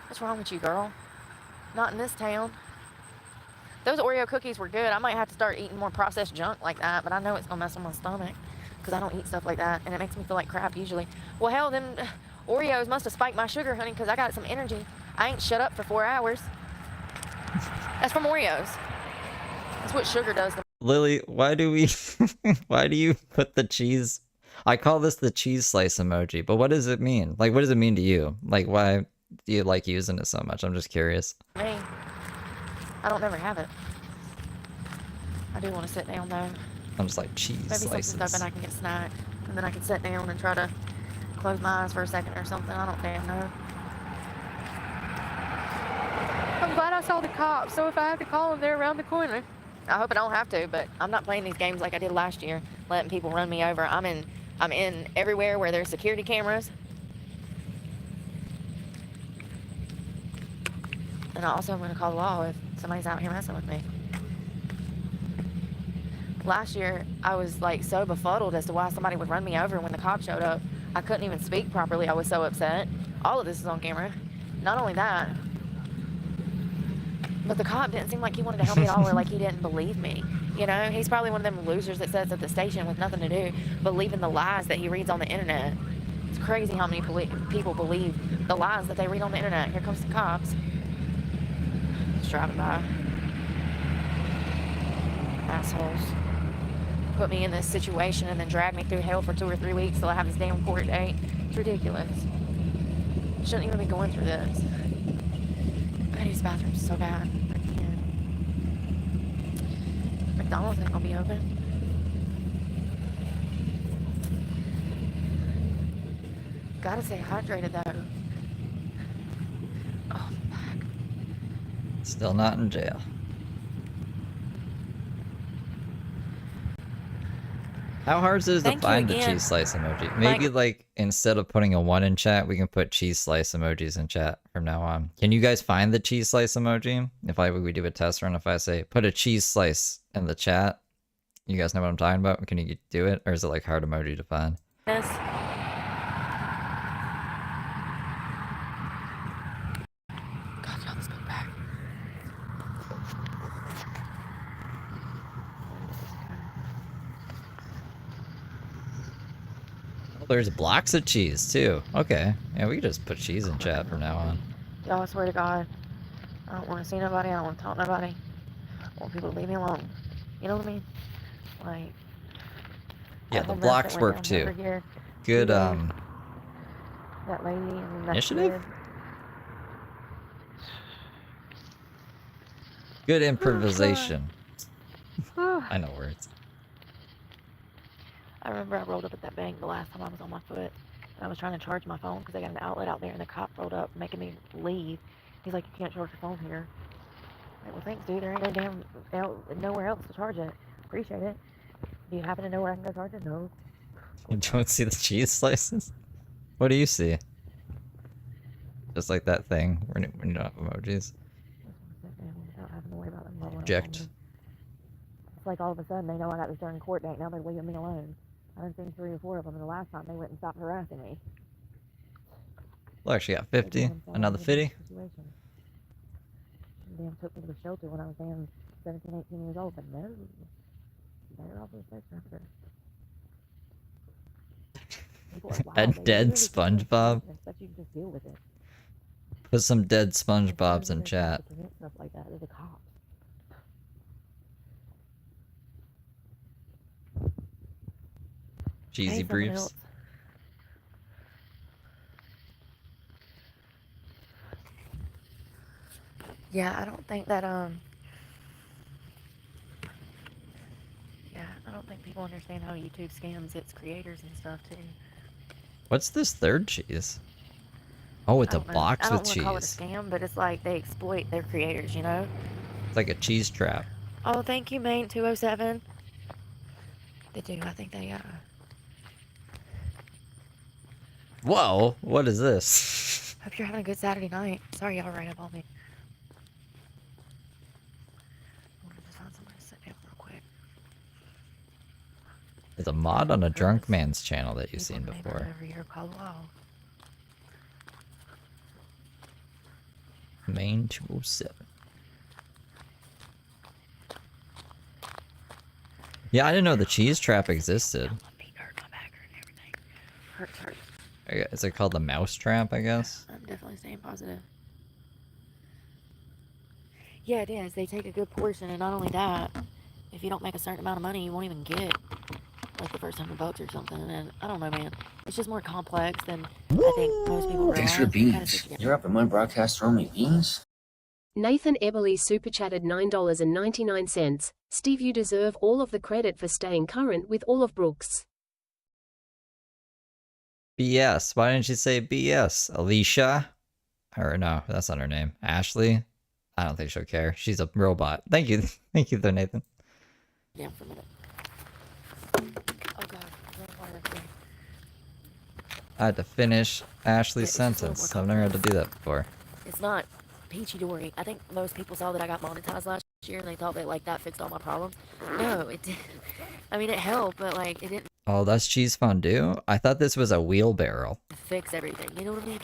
What's wrong with you, girl? Not in this town. Those Oreo cookies were good. I might have to start eating more processed junk like that, but I know it's going to mess with my stomach because I don't eat stuff like that, and it makes me feel like crap usually. Well, hell, them Oreos must have spiked my sugar, honey, because I got some energy. I ain't shut up for 4 hours. That's from Oreos. That's what sugar does to me. Lily, why do you put the cheese? I call this the cheese slice emoji, but what does it mean? Like, what does it mean to you? Like, why do you like using it so much? I'm just curious. Me. I don't never have it. I do want to sit down though. I'm just like cheese Maybe slices. something's open I can get a snack, and then I can sit down and try to close my eyes for a second or something. I don't damn know. I'm glad I saw the cops, so if I have to call them, they're around the corner. I hope I don't have to, but I'm not playing these games like I did last year, letting people run me over. I'm in everywhere where there's security cameras. And I also am going to call the law if somebody's out here messing with me. Last year, I was like so befuddled as to why somebody would run me over when the cop showed up. I couldn't even speak properly. I was so upset. All of this is on camera. Not only that, but the cop didn't seem like he wanted to help me at all, or like he didn't believe me. You know, he's probably one of them losers that sits at the station with nothing to do, believing the lies that he reads on the internet. It's crazy how many people believe the lies that they read on the internet. Here comes the cops. Just driving by. Assholes. Put me in this situation and then drag me through hell for 2 or 3 weeks till I have this damn court date. It's ridiculous. Shouldn't even be going through this. I use bathrooms so bad. I can't. McDonald's ain't gonna be open. Gotta stay hydrated though. Oh, my back. Still not in jail. How hard is it to Thank you find the again. cheese slice emoji? Maybe like instead of putting a 1 in chat, we can put cheese slice emojis in chat from now on. Can you guys find the cheese slice emoji? If we do a test run, if I say put a cheese slice in the chat, you guys know what I'm talking about? Can you do it? Or is it like hard emoji to find? Yes. God, y'all, let's go back. Oh, there's blocks of cheese too. Okay. Yeah, we can just put cheese in chat from now on. Y'all, I swear to God, I don't want to see nobody. I don't want to talk to nobody. I want people to leave me alone. You know what I mean? Like, Yeah, the blocks work too. Good that lady and that initiative? kid. Good improvisation. I know words. I remember I rolled up at that bank the last time I was on my foot. And I was trying to charge my phone because they got an outlet out there, and the cop rolled up making me leave. He's like, "You can't charge your phone here." I'm like, well, thanks, dude. There ain't no damn nowhere else to charge it. Appreciate it. Do you happen to know where I can go charge it? No. You don't see the cheese slices? What do you see? Just like that thing when you don't have emojis. Without having to worry about them rolling up on Reject. me. It's like all of a sudden they know I got this during court date. Now they're leaving me alone. I done seen 3 or 4 of them, and the last time they went and stopped harassing me. Look, she got 50. Another 50. Damn took me to the shelter when I was damn 17, 18 years old, but no. They're all sex traffickers. People are wild. A They dead literally think it's SpongeBob. business, but you can just deal with it. Put some dead It's SpongeBobs in not chat. to prevent stuff like that. They're the cops. Cheesy Hey, someone briefs. else. Yeah, I don't think that yeah, I don't think people understand how YouTube scams its creators and stuff too. What's this third cheese? Oh, it's I a don't know. box I don't with want to call it a cheese. scam, but it's like they exploit their creators, you know? It's like a cheese trap. Oh, thank you, Main 207. They do. I think they Whoa, what is this? hope you're having a good Saturday night. Sorry y'all right up on me. I want to just find somewhere to sit down real quick. It's a mod on a drunk man's channel that you've seen People in the before. neighborhood over here called Lowe. Main 207. Yeah, I didn't know the cheese trap existed. Hurt. Is it called the mouse trap, I guess? I'm definitely staying positive. Yeah, it is. They take a good portion, and not only that, if you don't make a certain amount of money, you won't even get like the first $100 or something. And I don't know, man. It's just more complex than I think most people realize. Thanks for the beans. You're up in my broadcast throwing me beans? Nathan Eberly super chatted $9.99. Steve, you deserve all of the credit for staying current with all of Brooks. BS. Why didn't you say BS? Alicia? Or no, that's not her name. Ashley? I don't think she'll care. She's a robot. Thank you. Thank you, though, Nathan. Yeah, for a minute. Oh, God. I had to finish Ashley's sentence. I've never had to do that before. It's not peachy dory. I think most people saw that I got monetized last year, and they thought that, like, that fixed all my problems. No, it didn't. I mean, it helped, but, like, it didn't Oh, that's cheese fondue? I thought this was a wheelbarrow. fix everything. You know what I mean?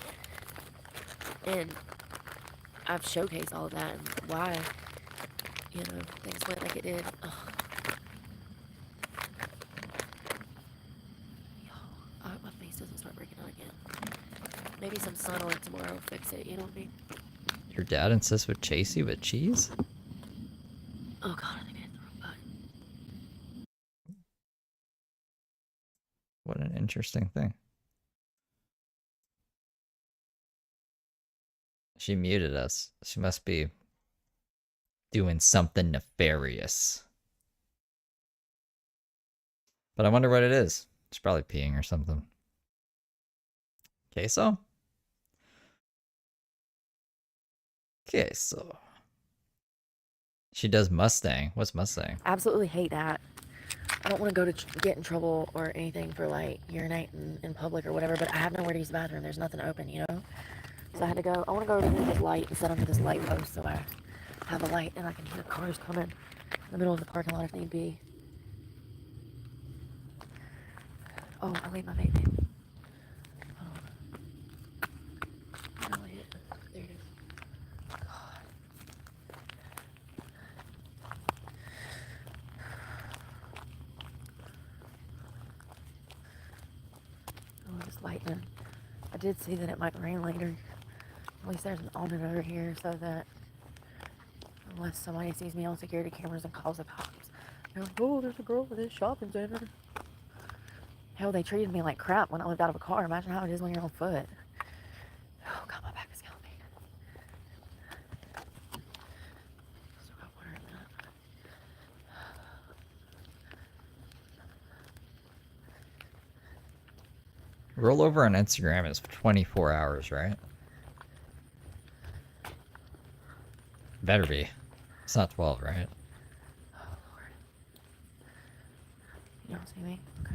And I've showcased all of that and why, you know, things went like it did. Ugh. I hope my face doesn't start breaking out again. Maybe some sun on it tomorrow will fix it, you know what I mean? Your dad insists with Chasey with cheese? Oh, God, I think I hit the wrong button. What an interesting thing. She muted us. She must be doing something nefarious. But I wonder what it is. She's probably peeing or something. Queso? Queso. She does Mustang. What's Mustang? Absolutely hate that. I don't want to go to get in trouble or anything for like urinating in public or whatever, but I have nowhere to use the bathroom. There's nothing open, you know? So I had to go. I want to go to this light and set under this light post so I have a light and I can hear cars coming in the middle of the parking lot if need be. Oh, I laid my vape in. Hold on. I laid it. There it is. God. Oh, it's lightning. I did see that it might rain later. At least there's an awning over here so that unless somebody sees me on security cameras and calls the cops, they're like, oh, there's a girl at this shopping center. Hell, they treated me like crap when I lived out of a car. Imagine how it is when you're on foot. Oh, God, my back is killing me. Still got water in that. Rollover on Instagram is 24 hours, right? Better be. It's not 12, right? Oh, Lord. You don't see me? Okay.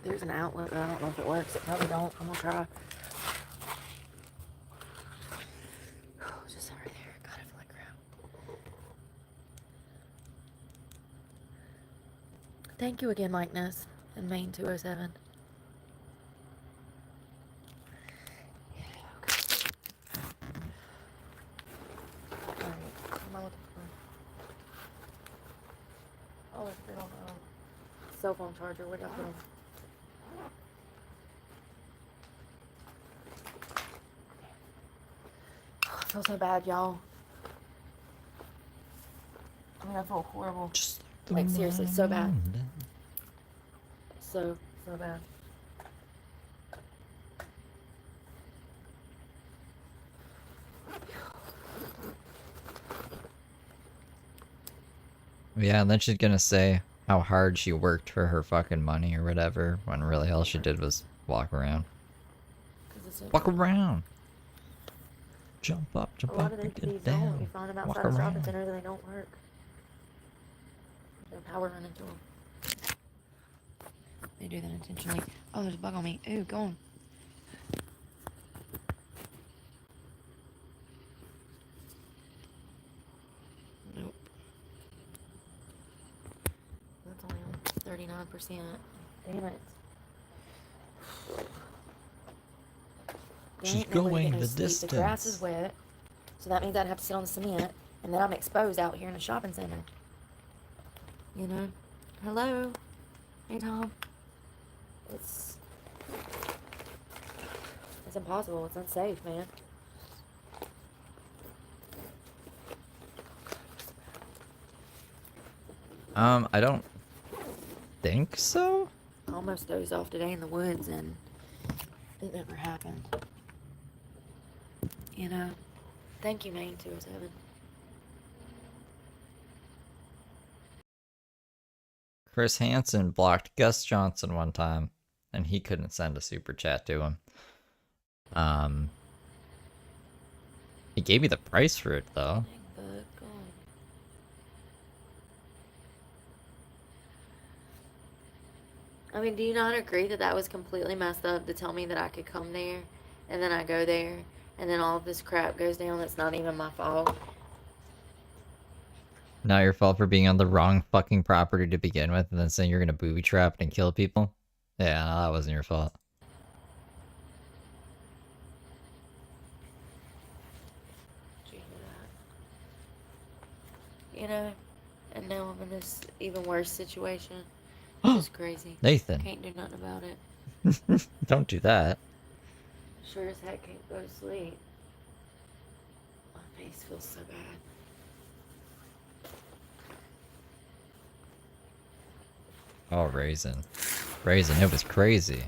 There's an outlet, but I don't know if it works. It probably don't. I'm gonna try. Oh, just right there. God, I feel like crap. Thank you again, Likeness, in Maine 207. Yeah, okay. Alright, what am I looking for? Oh, it's been on the cell phone charger. Where'd I put 'em? I feel so bad, y'all. I mean, I feel horrible. Like, seriously, so bad. So bad. Yeah, and then she's gonna say how hard she worked for her fucking money or whatever, when really all she did was walk around. Walk around! Jump up, A lot of these get don't. You down. find them Walk outside of shopping around. centers and they don't work. Their power run into them. They do that intentionally. Oh, there's a bug on me. Ooh, go on. Nope. That's only on 39%. Damn it. There She's ain't no way to going get no the sleep. The grass distance. is wet, so that means I'd have to sit on the cement, and then I'm exposed out here in a shopping center. You know? Hello? Hey, Tom. It's impossible. It's unsafe, man. I don't think so. I almost dozed off today in the woods, and it never happened. You know? Thank you, Maine 207. Chris Hansen blocked Gus Johnson one time, and he couldn't send a super chat to him. He gave me the price for it though. I mean, do you not agree that that was completely messed up to tell me that I could come there, and then I go there, and then all of this crap goes down that's not even my fault? Not your fault for being on the wrong fucking property to begin with, and then saying you're gonna booby trap and kill people? Yeah, no, that wasn't your fault. You know? And now I'm in this even worse situation. It's crazy. Nathan. Can't do nothing about it. Don't do that. Sure as heck can't go to sleep. My face feels so bad. Oh, Raisin. Raisin, it was crazy.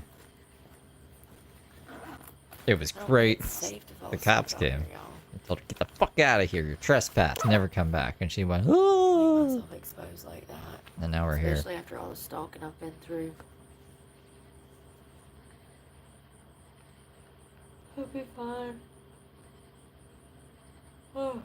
It was great. The cops came. They told her, get the fuck out of here, you're trespassed, never come back. And she went, oh. Myself exposed like that. And now we're here. Especially after all the stalking I've been through. I'll be fine. Oh.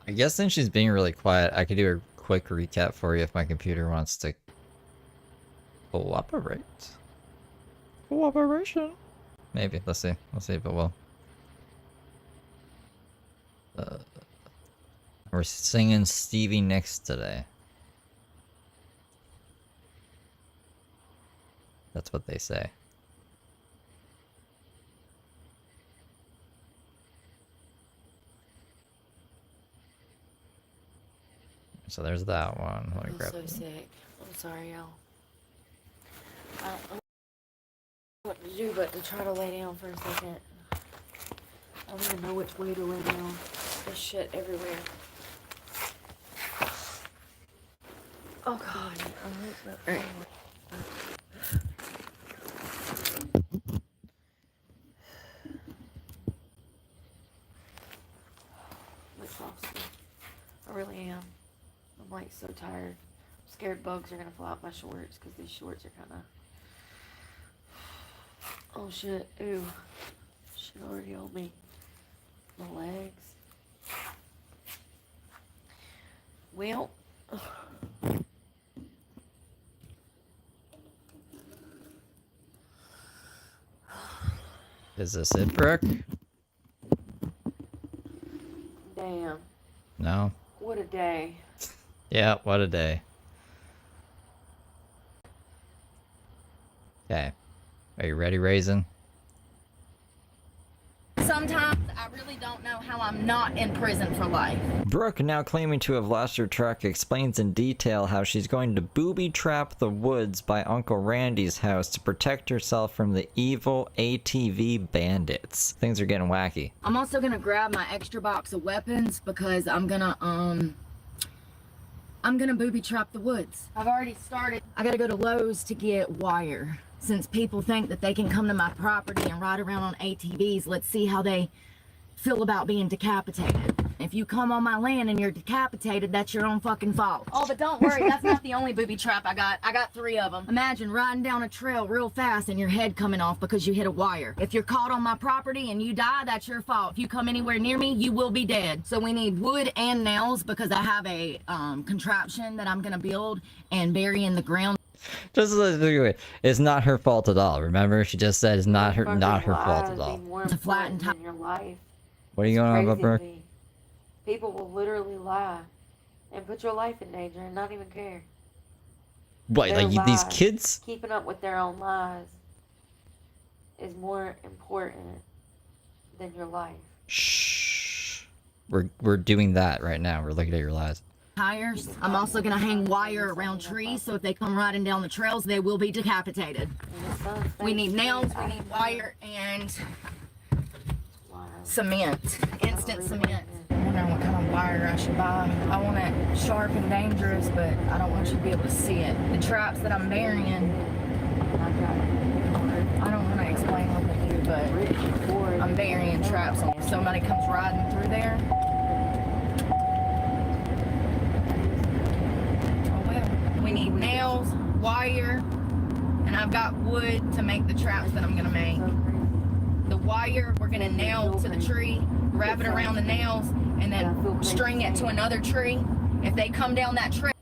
I guess since she's being really quiet, I could do a quick recap for you if my computer wants to cooperate. Cooperation. Maybe. Let's see. Let's see if it will. We're singing Stevie Nicks today. That's what they say. So there's that one. Let me I'm grab so it. sick. I'm sorry, y'all. I don't know what to do but to try to lay down for a second. I don't even know which way to lay down. There's shit everywhere. Oh god. Alright. I'm exhausted. I really am. I'm like so tired. I'm scared bugs are gonna fly out my shorts because these shorts are kind of. Oh shit! Ew! Shit already on me. My legs. Well. Is this it, Brooke? Damn. No? What a day. Yeah, what a day. Okay. Are you ready, Raisin? Sometimes I really don't know how I'm not in prison for life. Brooke, now claiming to have lost her truck, explains in detail how she's going to booby trap the woods by Uncle Randy's house to protect herself from the evil ATV bandits. Things are getting wacky. I'm also gonna grab my extra box of weapons because I'm gonna booby trap the woods. I've already started. I gotta go to Lowe's to get wire. Since people think that they can come to my property and ride around on ATVs, let's see how they feel about being decapitated. If you come on my land and you're decapitated, that's your own fucking fault. Oh, but don't worry, that's not the only booby trap I got. I got 3 of them. Imagine riding down a trail real fast and your head coming off because you hit a wire. If you're caught on my property and you die, that's your fault. If you come anywhere near me, you will be dead. So we need wood and nails because I have a contraption that I'm gonna build and bury in the ground. Just it's not her fault at all. Remember, she just said it's not her fault at all. To flatten your life. What are you going on about, Brooke? People will literally lie and put your life in danger and not even care. What, Their like these lies, kids? keeping up with their own lies is more important than your life. Shh. We're doing that right now. We're looking at your lies. Tires. I'm also gonna hang wire around trees so if they come riding down the trails, they will be decapitated. We need nails, we need wire, and cement. Instant cement. I'm wondering what kind of wire I should buy. I want it sharp and dangerous, but I don't want you to be able to see it. The traps that I'm burying, I don't want to explain what they do, but I'm burying traps. And if somebody comes riding through there, we need nails, wire, and I've got wood to make the traps that I'm gonna make. The wire we're gonna nail to the tree, wrap it around the nails, and then string it to another tree. If they come down that trail,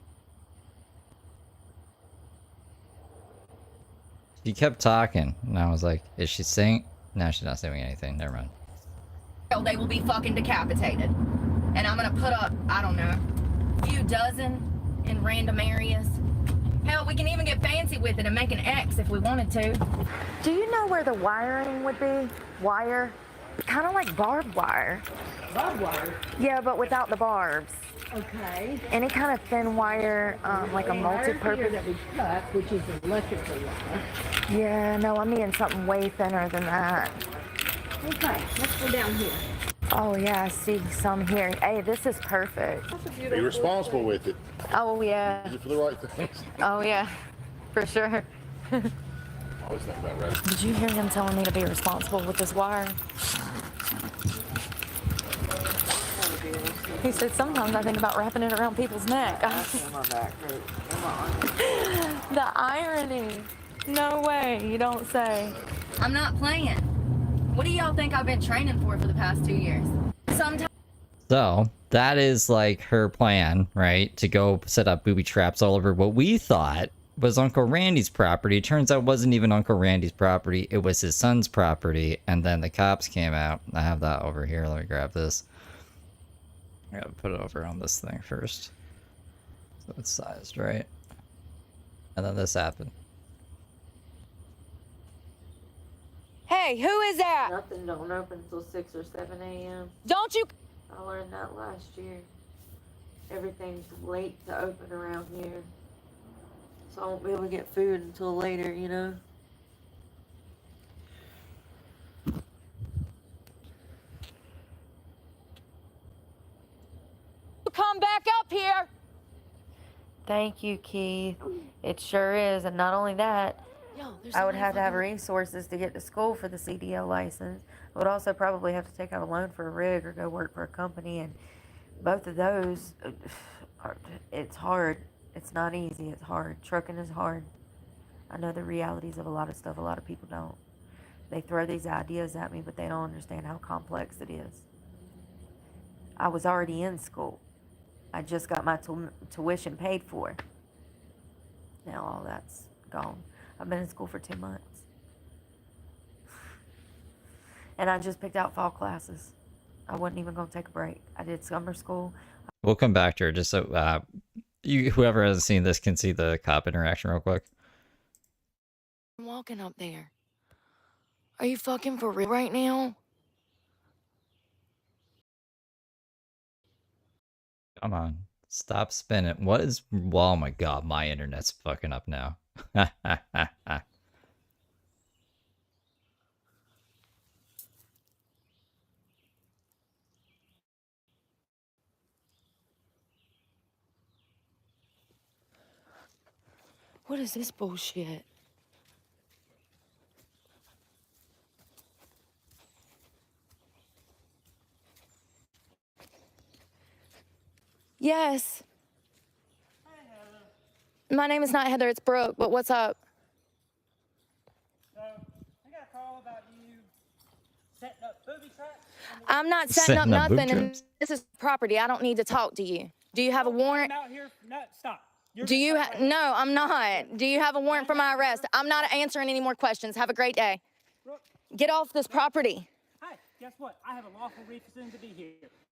She kept talking, and I was like, is she saying? No, she's not saying anything. Never mind. they will be fucking decapitated. And I'm gonna put up, I don't know, a few dozen in random areas. Hell, we can even get fancy with it and make an X if we wanted to. Do you know where the wiring would be? Wire? Kind of like barbed wire. Barbed wire? Yeah, but without the barbs. Okay. Any kind of thin wire, like a multi-purpose. That we cut, which is electrical wire. Yeah, no, I mean something way thinner than that. Okay, let's go down here. Oh yeah, I see some here. Hey, this is perfect. Be responsible with it. Oh yeah. Use it for the right things. Oh yeah, for sure. I always think about right. Did you hear him telling me to be responsible with this wire? He said, sometimes I think about wrapping it around people's neck. The irony. No way, you don't say. I'm not playing. What do y'all think I've been training for the past 2 years? Sometimes. So, that is like her plan, right? To go set up booby traps all over what we thought was Uncle Randy's property. Turns out it wasn't even Uncle Randy's property. It was his son's property. And then the cops came out. I have that over here. Let me grab this. I gotta put it over on this thing first. So it's sized right. And then this happened. Hey, who is that? Nothing don't open until 6 or 7 a.m. Don't you? I learned that last year. Everything's late to open around here. So I won't be able to get food until later, you know? Come back up here. Thank you, Keith. It sure is. And not only that, I would have to have resources to get to school for the CDL license. I would also probably have to take out a loan for a rig or go work for a company. And both of those, it's hard. It's not easy. It's hard. Trucking is hard. I know the realities of a lot of stuff. A lot of people don't. They throw these ideas at me, but they don't understand how complex it is. I was already in school. I just got my tuition paid for. Now all that's gone. I've been in school for 10 months. And I just picked out fall classes. I wasn't even going to take a break. I did summer school. We'll come back to her just so whoever hasn't seen this can see the cop interaction real quick. I'm walking up there. Are you fucking for real right now? Come on. Stop spinning. What is... Oh my god, my internet's fucking up now. What is this bullshit? Yes. Hi, Heather. My name is not Heather, it's Brooke, but what's up? So, I got a call about you setting up booby traps. I'm not setting up Setting up booby nothing, and traps? this is property. I don't need to talk to you. Do you have a warrant? I'm out here. No, stop. Do you no, I'm not. Do you have a warrant for my arrest? I'm not answering any more questions. Have a great day. Get off this property. Hi, guess what? I have a lawful reason to be here.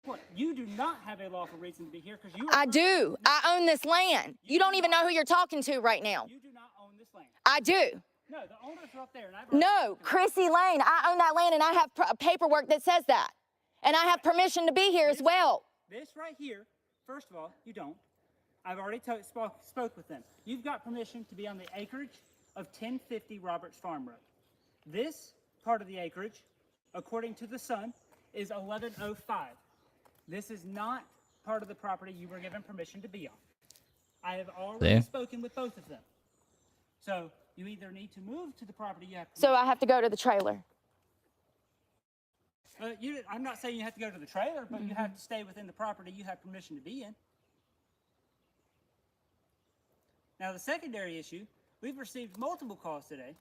What? You do not have a lawful reason to be here because you. I do. I own this land. You don't even know who you're talking to right now. You do not own this land. I do. No, the owners are up there, and I've. No, Chrissy Lane. I own that land, and I have paperwork that says that, and I have permission to be here as well. This right here. First of all, you don't. I've already spoke with them. You've got permission to be on the acreage of 1050 Roberts Farm Road. This part of the acreage, according to the Sun, is 1105. This is not part of the property you were given permission to be on. I have already spoken with both of them. So you either need to move to the property you have. So I have to go to the trailer. I'm not saying you have to go to the trailer, but you have to stay within the property you have permission to be in. Now, the secondary issue, we've received multiple calls today.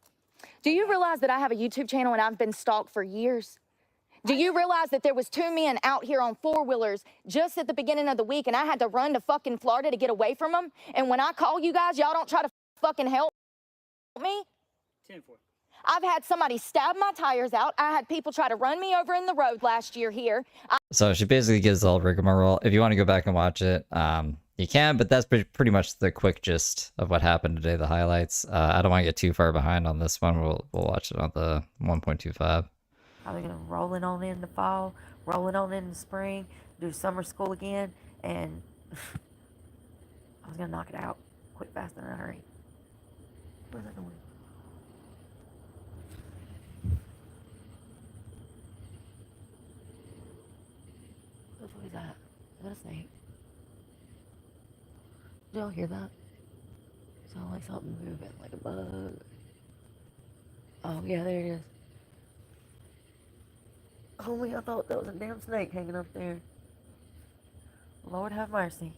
Do you realize that I have a YouTube channel and I've been stalked for years? Do you realize that there was 2 men out here on 4-wheelers just at the beginning of the week and I had to run to fucking Florida to get away from them? And when I call you guys, y'all don't try to fucking help me? 10-4. I've had somebody stab my tires out. I had people try to run me over in the road last year here. So she basically gives all rigmarole. If you want to go back and watch it, you can, but that's pretty much the quick gist of what happened today, the highlights. I don't want to get too far behind on this one. We'll watch it on the 1.25. Are we going to rolling on in the fall, rolling on in the spring, do summer school again, and I was going to knock it out quick, fast, and in a hurry. What is that noise? What the fuck is that? Is that a snake? Did y'all hear that? Sound like something moving, like a bug. Oh, yeah, there it is. Only I thought that was a damn snake hanging up there. Lord have mercy.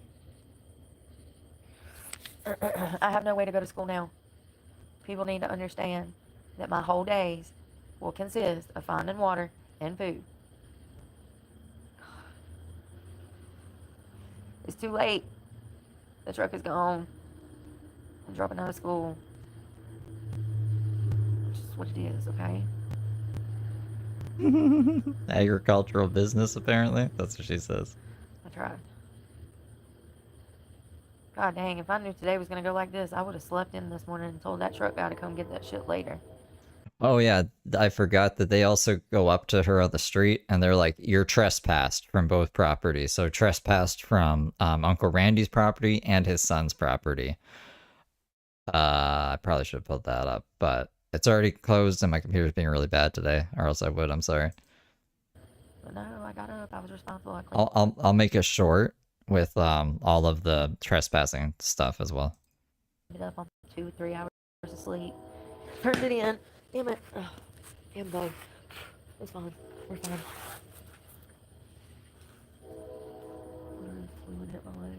I have no way to go to school now. People need to understand that my whole days will consist of finding water and food. It's too late. The truck is gone. I'm dropping out of school. Which is what it is, okay? Agricultural business, apparently. That's what she says. I tried. God dang, if I knew today was gonna go like this, I would have slept in this morning and told that truck guy to come get that shit later. Oh yeah, I forgot that they also go up to her on the street and they're like, "You're trespassed from both properties." So trespassed from Uncle Randy's property and his son's property. I probably should have pulled that up, but it's already closed and my computer's being really bad today, or else I would. I'm sorry. But no, I got up. I was responsible. I'll make a short with all of the trespassing stuff as well. Ended up on 2-3 hours of sleep. Turned it in. Damn it. Oh, damn bug. It's fine. We're fine. Fluid hit my leg.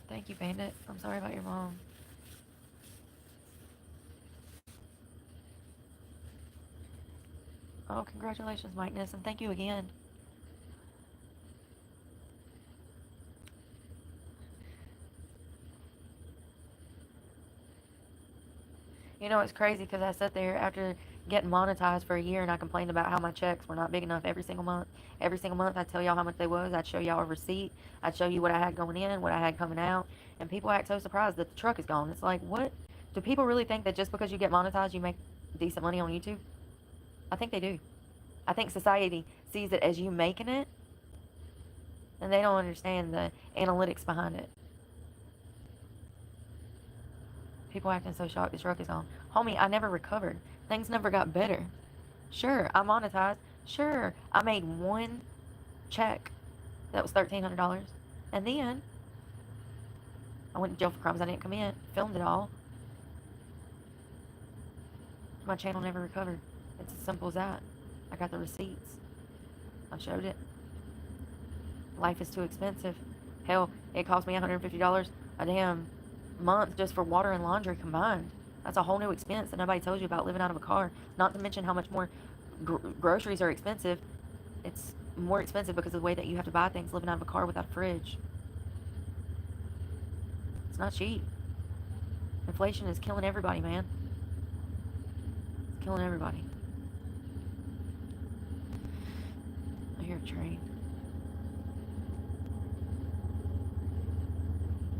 Thank you, Bandit. I'm sorry about your mom. Oh, congratulations, Mike Ness, and thank you again. You know, it's crazy because I sat there after getting monetized for a year and I complained about how my checks were not big enough every single month. Every single month I'd tell y'all how much they was. I'd show y'all a receipt. I'd show you what I had going in, what I had coming out. And people act so surprised that the truck is gone. It's like, what? Do people really think that just because you get monetized, you make decent money on YouTube? I think they do. I think society sees it as you making it, and they don't understand the analytics behind it. People acting so shocked the truck is gone. Homie, I never recovered. Things never got better. Sure, I monetized. Sure, I made one check that was $1,300. And then I went to jail for crimes I didn't commit. Filmed it all. My channel never recovered. It's as simple as that. I got the receipts. I showed it. Life is too expensive. Hell, it cost me $150 a damn month just for water and laundry combined. That's a whole new expense that nobody tells you about living out of a car. Not to mention how much more groceries are expensive. It's more expensive because of the way that you have to buy things living out of a car without a fridge. It's not cheap. Inflation is killing everybody, man. It's killing everybody. I hear a train.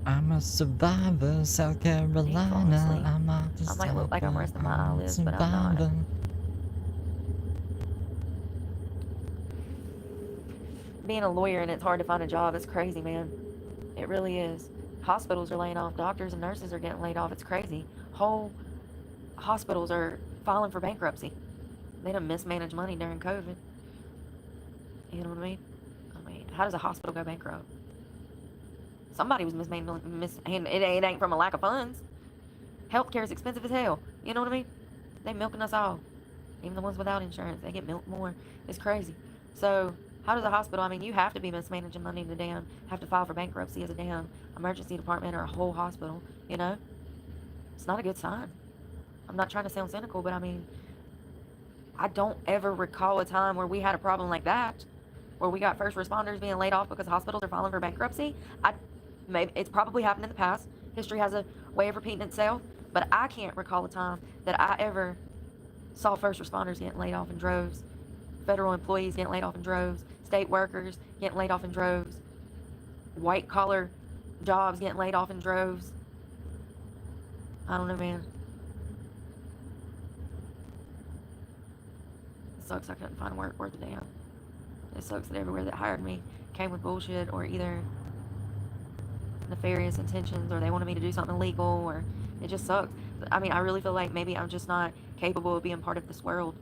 I'm a survivor, South Carolina. I'm a I might look like I'm resting my eyelids, but I'm not. Being a lawyer and it's hard to find a job, it's crazy, man. It really is. Hospitals are laying off. Doctors and nurses are getting laid off. It's crazy. Whole hospitals are filing for bankruptcy. They done mismanaged money during COVID. You know what I mean? How does a hospital go bankrupt? Somebody was mishandling. It ain't from a lack of funds. Healthcare is expensive as hell. You know what I mean? They milking us all. Even the ones without insurance, they get milked more. It's crazy. So how does a hospital, you have to be mismanaging money to have to file for bankruptcy as a damn emergency department or a whole hospital, you know? It's not a good sign. I'm not trying to sound cynical, but I don't ever recall a time where we had a problem like that, where we got first responders being laid off because hospitals are filing for bankruptcy. Maybe it's probably happened in the past. History has a way of repeating itself, but I can't recall a time that I ever saw first responders getting laid off in droves, federal employees getting laid off in droves, state workers getting laid off in droves, white collar jobs getting laid off in droves. I don't know, man. It sucks I couldn't find work worth a damn. It sucks that everywhere that hired me came with bullshit or either nefarious intentions or they wanted me to do something illegal, or it just sucks. I really feel like maybe I'm just not capable of being part of this world.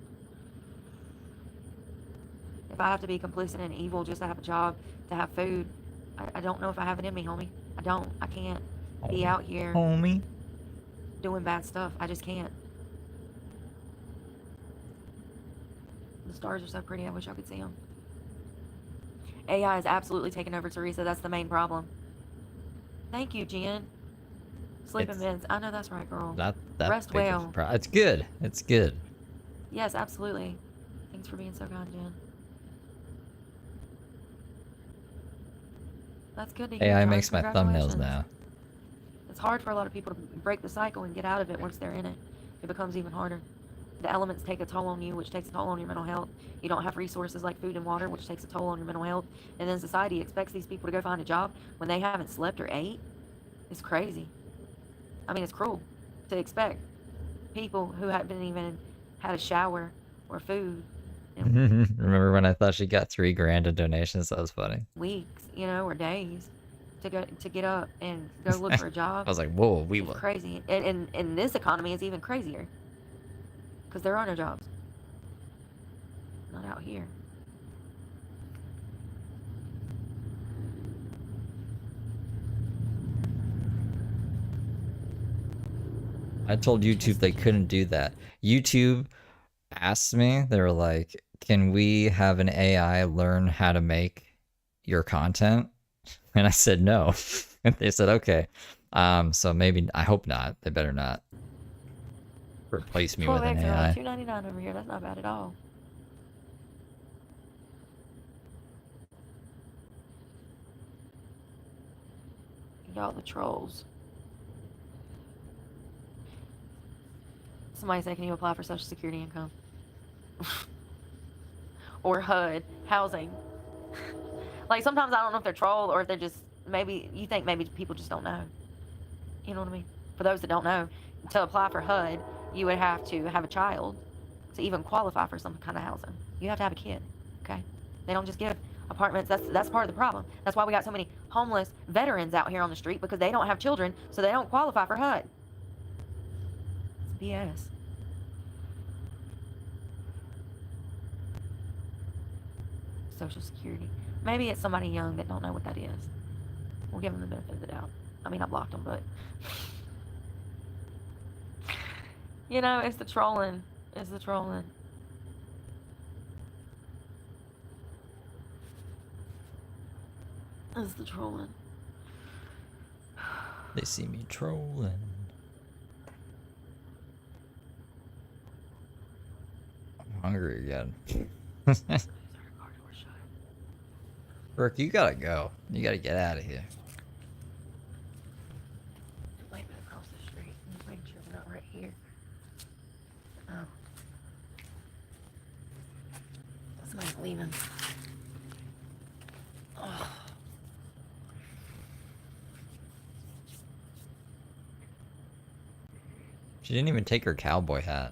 If I have to be complicit in evil just to have a job, to have food, I don't know if I have it in me, homie. I can't be out here homie doing bad stuff. I just can't. The stars are so pretty, I wish I could see them. AI is absolutely taking over, Teresa. That's the main problem. Thank you, Jen. Sleeping meds. I know that's right, girl. That Rest well. It's good. It's good. Yes, absolutely. Thanks for being so kind, Jen. That's good to hear. AI John. makes my thumbnails Congratulations. now. It's hard for a lot of people to break the cycle and get out of it once they're in it. It becomes even harder. The elements take a toll on you, which takes a toll on your mental health. You don't have resources like food and water, which takes a toll on your mental health. And then society expects these people to go find a job when they haven't slept or ate. It's crazy. I mean, it's cruel to expect people who haven't even had a shower or food in Remember when I thought she got $3 grand in donations? That was funny. weeks, you know, or days to get up and go look for a job. I was like, whoa, we It's will. crazy. And in this economy, it's even crazier because there are no jobs. Not out here. I told YouTube they couldn't do that. YouTube asked me, they were like, can we have an AI learn how to make your content? And I said no. And they said, okay. So maybe, I hope not. They better not replace me with an eggs are AI. only $2.99 over here. That's not bad at all. Y'all the trolls. Somebody said, can you apply for Social Security income? Or HUD, housing. Like, sometimes I don't know if they're troll or if they're just, maybe, you think maybe people just don't know. You know what I mean? For those that don't know, to apply for HUD, you would have to have a child to even qualify for some kind of housing. You have to have a kid, okay? They don't just give apartments. That's part of the problem. That's why we got so many homeless veterans out here on the street, because they don't have children, so they don't qualify for HUD. It's BS. Social Security. Maybe it's somebody young that don't know what that is. We'll give them the benefit of the doubt. I mean, I blocked them, but you know, it's the trolling. It's the trolling. It's the trolling. They see me trolling. I'm hungry again. Brooke, you gotta go. You gotta get out of here. Wait a minute, across the street. Just making sure we're not right here. Oh. Somebody's leaving. Oh. She didn't even take her cowboy hat.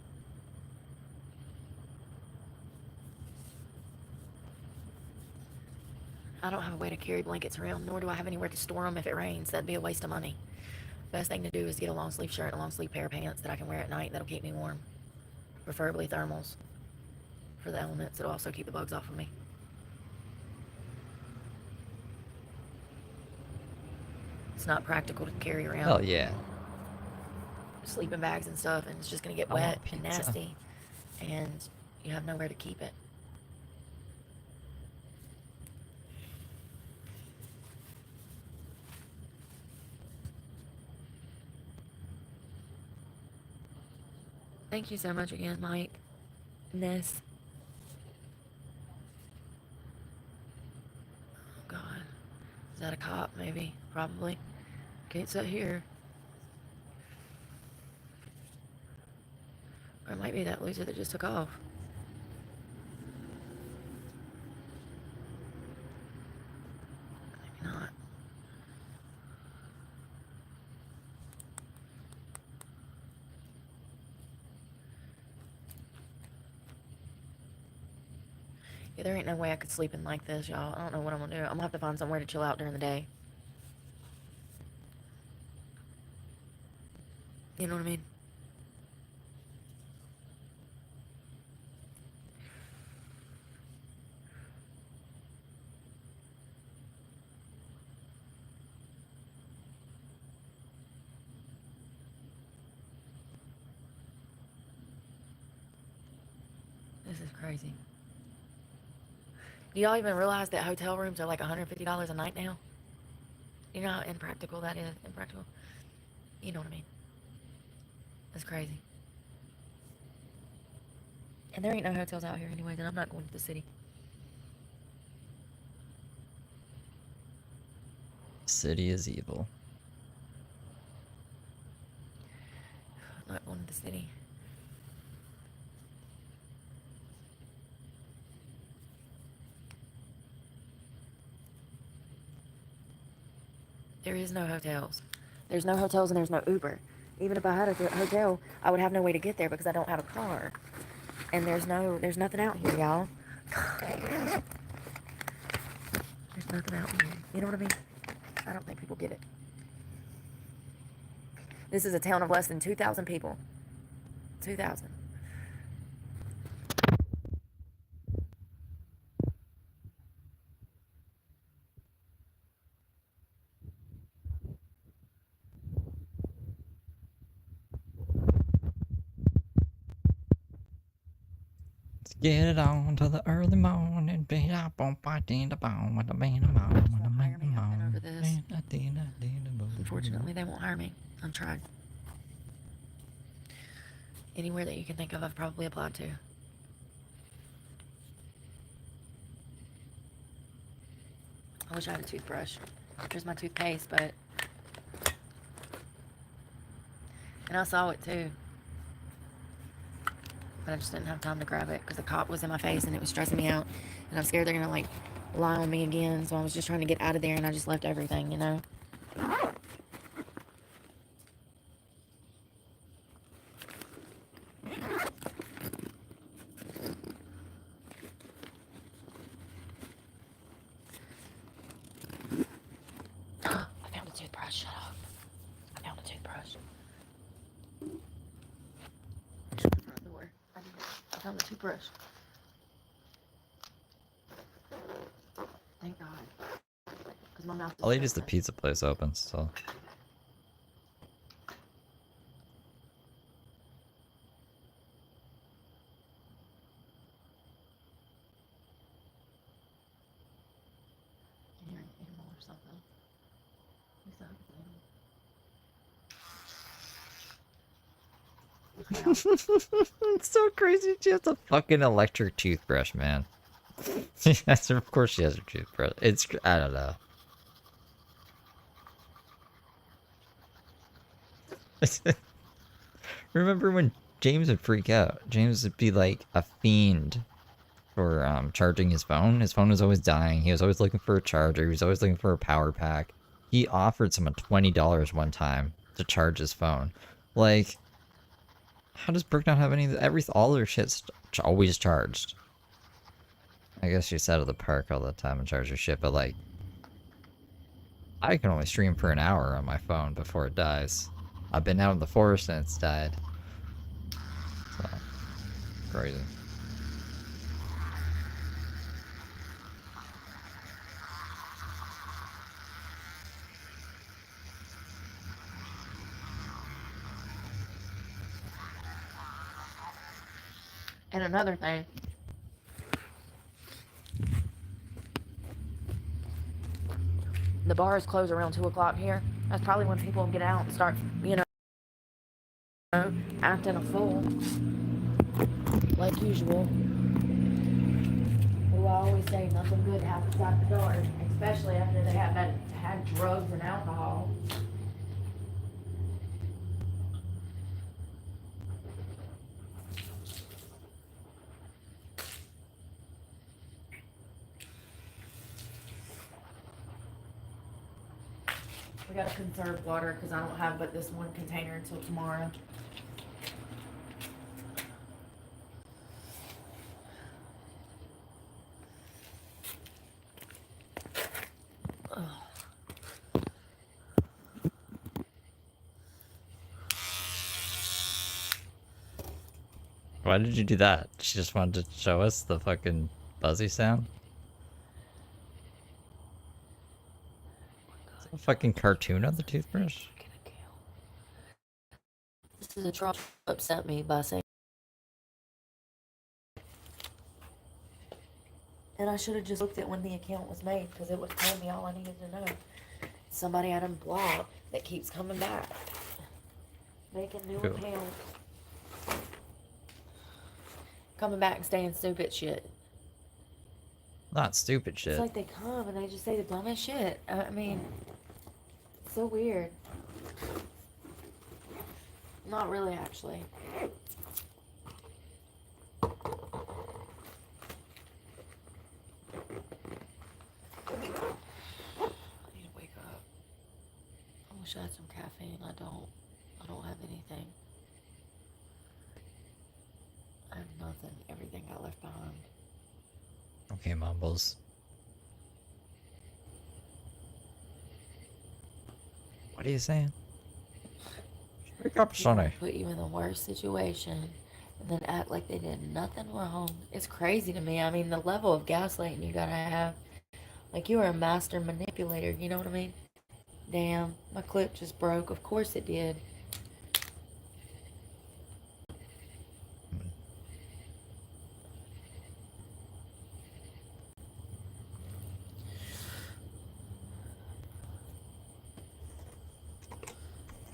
I don't have a way to carry blankets around, nor do I have anywhere to store them if it rains. That'd be a waste of money. Best thing to do is get a long sleeve shirt and a long sleeve pair of pants that I can wear at night that'll keep me warm. Preferably thermals for the elements. It'll also keep the bugs off of me. It's not practical to carry around. Oh yeah. Sleeping bags and stuff, and it's just gonna get wet and nasty, and you have nowhere to keep it. Thank you so much again, Mike. Ness. Oh God. Is that a cop? Maybe. Probably. Can't sit here. Or it might be that loser that just took off. Maybe not. Yeah, there ain't no way I could sleep in like this, y'all. I don't know what I'm gonna do. I'm gonna have to find somewhere to chill out during the day. You know what I mean? This is crazy. Do y'all even realize that hotel rooms are like $150 a night now? You know how impractical that is? Impractical? You know what I mean? That's crazy. And there ain't no hotels out here anyway, then I'm not going to the city. City is evil. I'm not going to the city. There is no hotels. There's no hotels and there's no Uber. Even if I had a hotel, I would have no way to get there because I don't have a car. And there's nothing out here, y'all. There's nothing out here. You know what I mean? I don't think people get it. This is a town of less than 2,000 people. 2,000. Let's get it on to the early morning. Be up on fighting the bone with the man of Over this. Unfortunately, they won't hire me. I'm trying. Anywhere that you can think of, I've probably applied to. I wish I had a toothbrush. Here's my toothpaste, but... And I saw it too. But I just didn't have time to grab it because the cop was in my face and it was stressing me out. And I'm scared they're gonna, like, lie on me again. So I was just trying to get out of there and I just left everything, you know? I found a toothbrush. Shut up. I found a toothbrush. Shut the front door. I found a toothbrush. Thank God. Because my mouth is All you is the pizza place open, so. Hear an animal or something. It's so crazy. She has a fucking electric toothbrush, man. Yes, of course she has her toothbrush. It's, I don't know. Remember when James would freak out? James would be like a fiend for charging his phone. His phone was always dying. He was always looking for a charger. He was always looking for a power pack. He offered someone $20 one time to charge his phone. Like, how does Brooke not have any? All her shit's always charged. I guess she's out of the park all the time and charge her shit, but like, I can only stream for an hour on my phone before it dies. I've been out in the forest and it's died. So, crazy. And another thing. The bars close around 2 o'clock here. That's probably when people get out and start, you know, acting a fool. Like usual. Who I always say nothing good happens out the door. Especially after they have had drugs and alcohol. We gotta conserve water because I don't have but this one container until tomorrow. Why did you do that? She just wanted to show us the fucking buzzy sound? Is that a fucking cartoon of the toothbrush? This is a troll upset me by saying. And I should have just looked at when the account was made because it would have told me all I needed to know. Somebody at a blog that keeps coming back. Making new accounts. coming back and saying stupid shit. Not stupid It's shit. like they come and they just say the dumbest shit. I mean, it's so weird. Not really, actually. I need to wake up. I wish I had some caffeine. I don't have anything. I have nothing. Everything got left behind. Okay, Mumbles. What are you saying? Wake up, Sonny. Put you in the worst situation and then act like they did nothing wrong. It's crazy to me. I mean, the level of gaslighting you gotta have. Like, you are a master manipulator, you know what I mean? Damn, my clip just broke. Of course it did.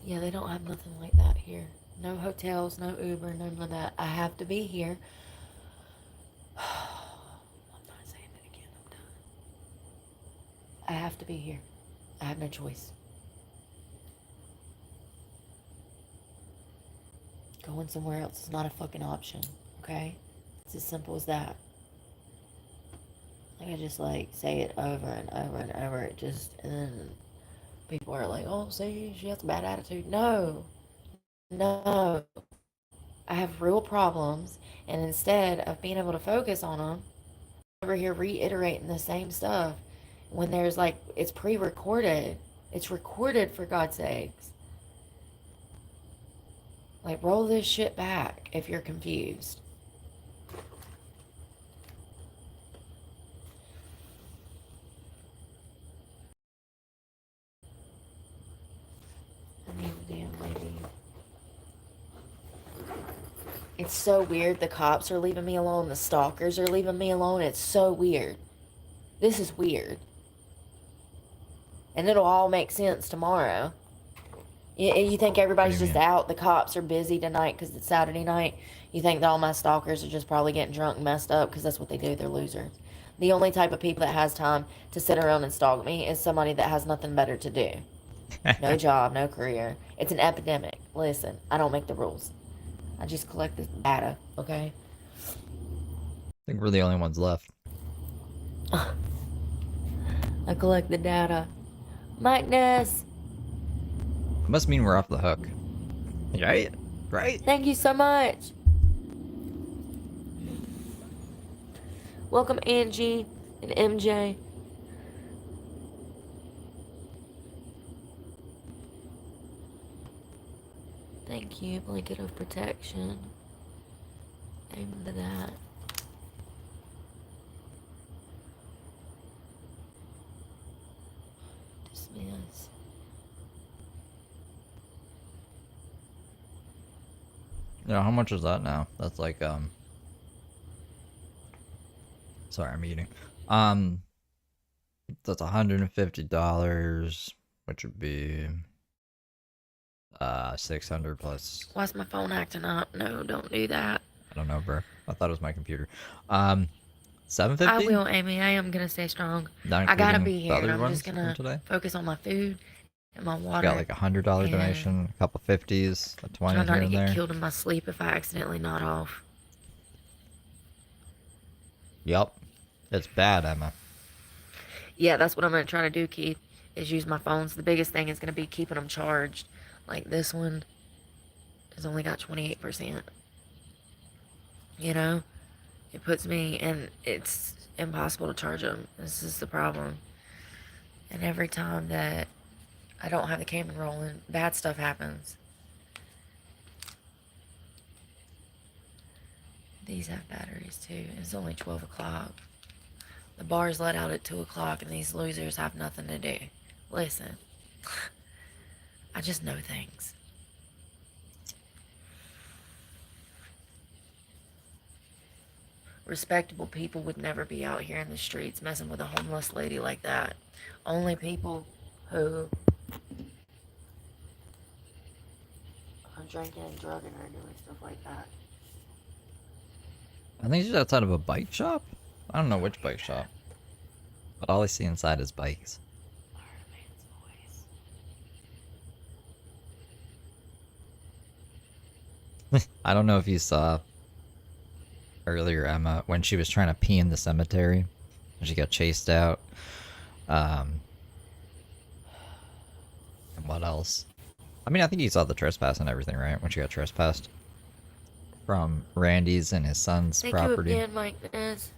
Yeah, they don't have nothing like that here. No hotels, no Uber, none of that. I have to be here. I'm not saying it again. I'm done. I have to be here. I have no choice. Going somewhere else is not a fucking option, okay? It's as simple as that. Like, I just, like, say it over and over and over. It just, and then people are like, oh, see, she has a bad attitude. No. No. I have real problems, and instead of being able to focus on them, I'm over here reiterating the same stuff when there's, like, it's pre-recorded. It's recorded, for God's sakes. Like, roll this shit back if you're confused. I mean, damn lady. It's so weird. The cops are leaving me alone. The stalkers are leaving me alone. It's so weird. This is weird. And it'll all make sense tomorrow. You think everybody's just out? The cops are busy tonight because it's Saturday night. You think that all my stalkers are just probably getting drunk and messed up because that's what they do. They're losers. The only type of people that has time to sit around and stalk me is somebody that has nothing better to do. No job, no career. It's an epidemic. Listen, I don't make the rules. I just collect the data, okay? I think we're the only ones left. I collect the data. Magnus! It must mean we're off the hook. Right? Right? Thank you so much. Welcome, Angie and MJ. Thank you, blanket of protection. Aim to that. Dismiss. Yeah, how much is that now? That's like, sorry, I'm eating. That's $150, which would be, 600 plus. Why's my phone acting up? No, don't do that. I don't know, bro. I thought it was my computer. 750? I will, Amy. I am gonna stay strong. Not I gotta including be the here. other I'm ones just gonna from today? focus on my food and my water. Got like $100 donation, a couple 50s, a 20 Try not here to and get there. killed in my sleep if I accidentally nod off. Yup. It's bad, Emma. Yeah, that's what I'm gonna try to do, Keith, is use my phones. The biggest thing is gonna be keeping them charged. Like this one has only got 28%. You know? It puts me in, it's impossible to charge them. This is the problem. And every time that I don't have the camera rolling, bad stuff happens. These have batteries too. It's only 12 o'clock. The bar's let out at 2 o'clock and these losers have nothing to do. Listen, I just know things. Respectable people would never be out here in the streets messing with a homeless lady like that. Only people who are drinking and drugging or doing stuff like that. I think she's outside of a bike shop. I don't know which bike shop, but all I see inside is bikes. I don't know if you saw earlier, Emma, when she was trying to pee in the cemetery, and she got chased out. And what else? I mean, I think you saw the trespass and everything, right? When she got trespassed from Randy's and his son's property. Thank you again, Mike. Inez.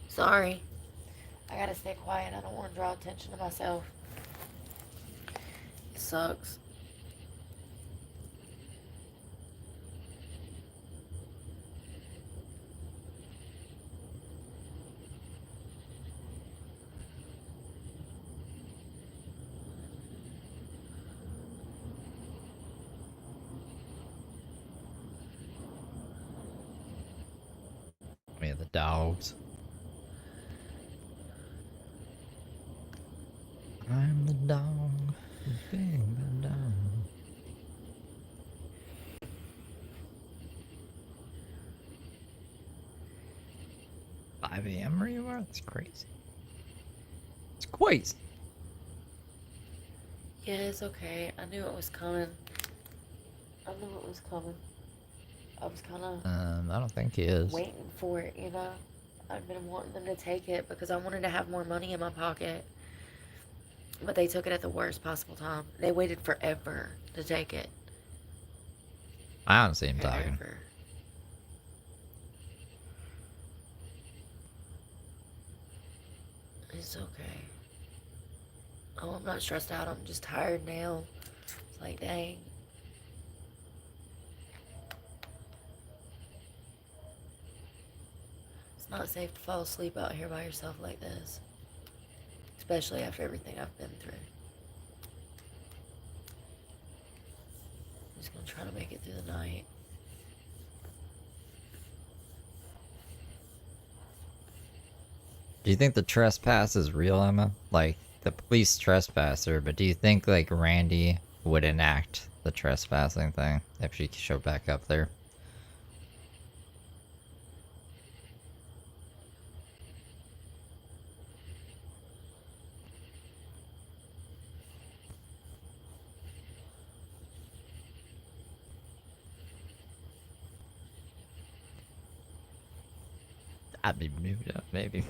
Sorry. I gotta stay quiet. I don't want to draw attention to myself. It sucks. We have the dogs. I'm the dog, being the dog. 5 a.m. where you are? That's crazy. It's crazy. Yeah, it's okay. I knew it was coming. I knew it was coming. I was kind of I don't think he is. waiting for it, you know? I've been wanting them to take it because I wanted to have more money in my pocket. But they took it at the worst possible time. They waited forever to take it. I don't see him talking. Forever. It's okay. Oh, I'm not stressed out. I'm just tired now. It's like, dang. It's not safe to fall asleep out here by yourself like this. Especially after everything I've been through. I'm just gonna try to make it through the night. Do you think the trespass is real, Emma? Like, the police trespass her, but do you think, like, Randy would enact the trespassing thing if she showed back up there? I'd be moved up, maybe.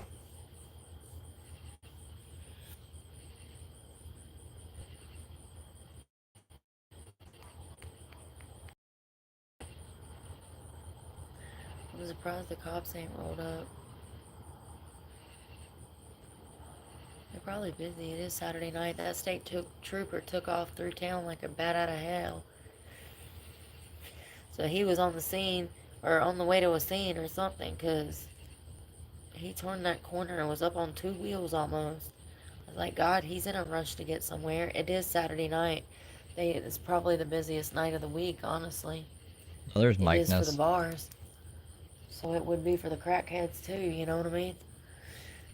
I'm surprised the cops ain't rolled up. They're probably busy. It is Saturday night. That state trooper took off through town like a bat out of hell. So he was on the scene, or on the way to a scene or something, because he turned that corner and was up on 2 wheels almost. I was like, God, he's in a rush to get somewhere. It is Saturday night. It's probably the busiest night of the week, honestly. Well, there's It Mike is Ness. for the bars. So it would be for the crackheads too, you know what I mean?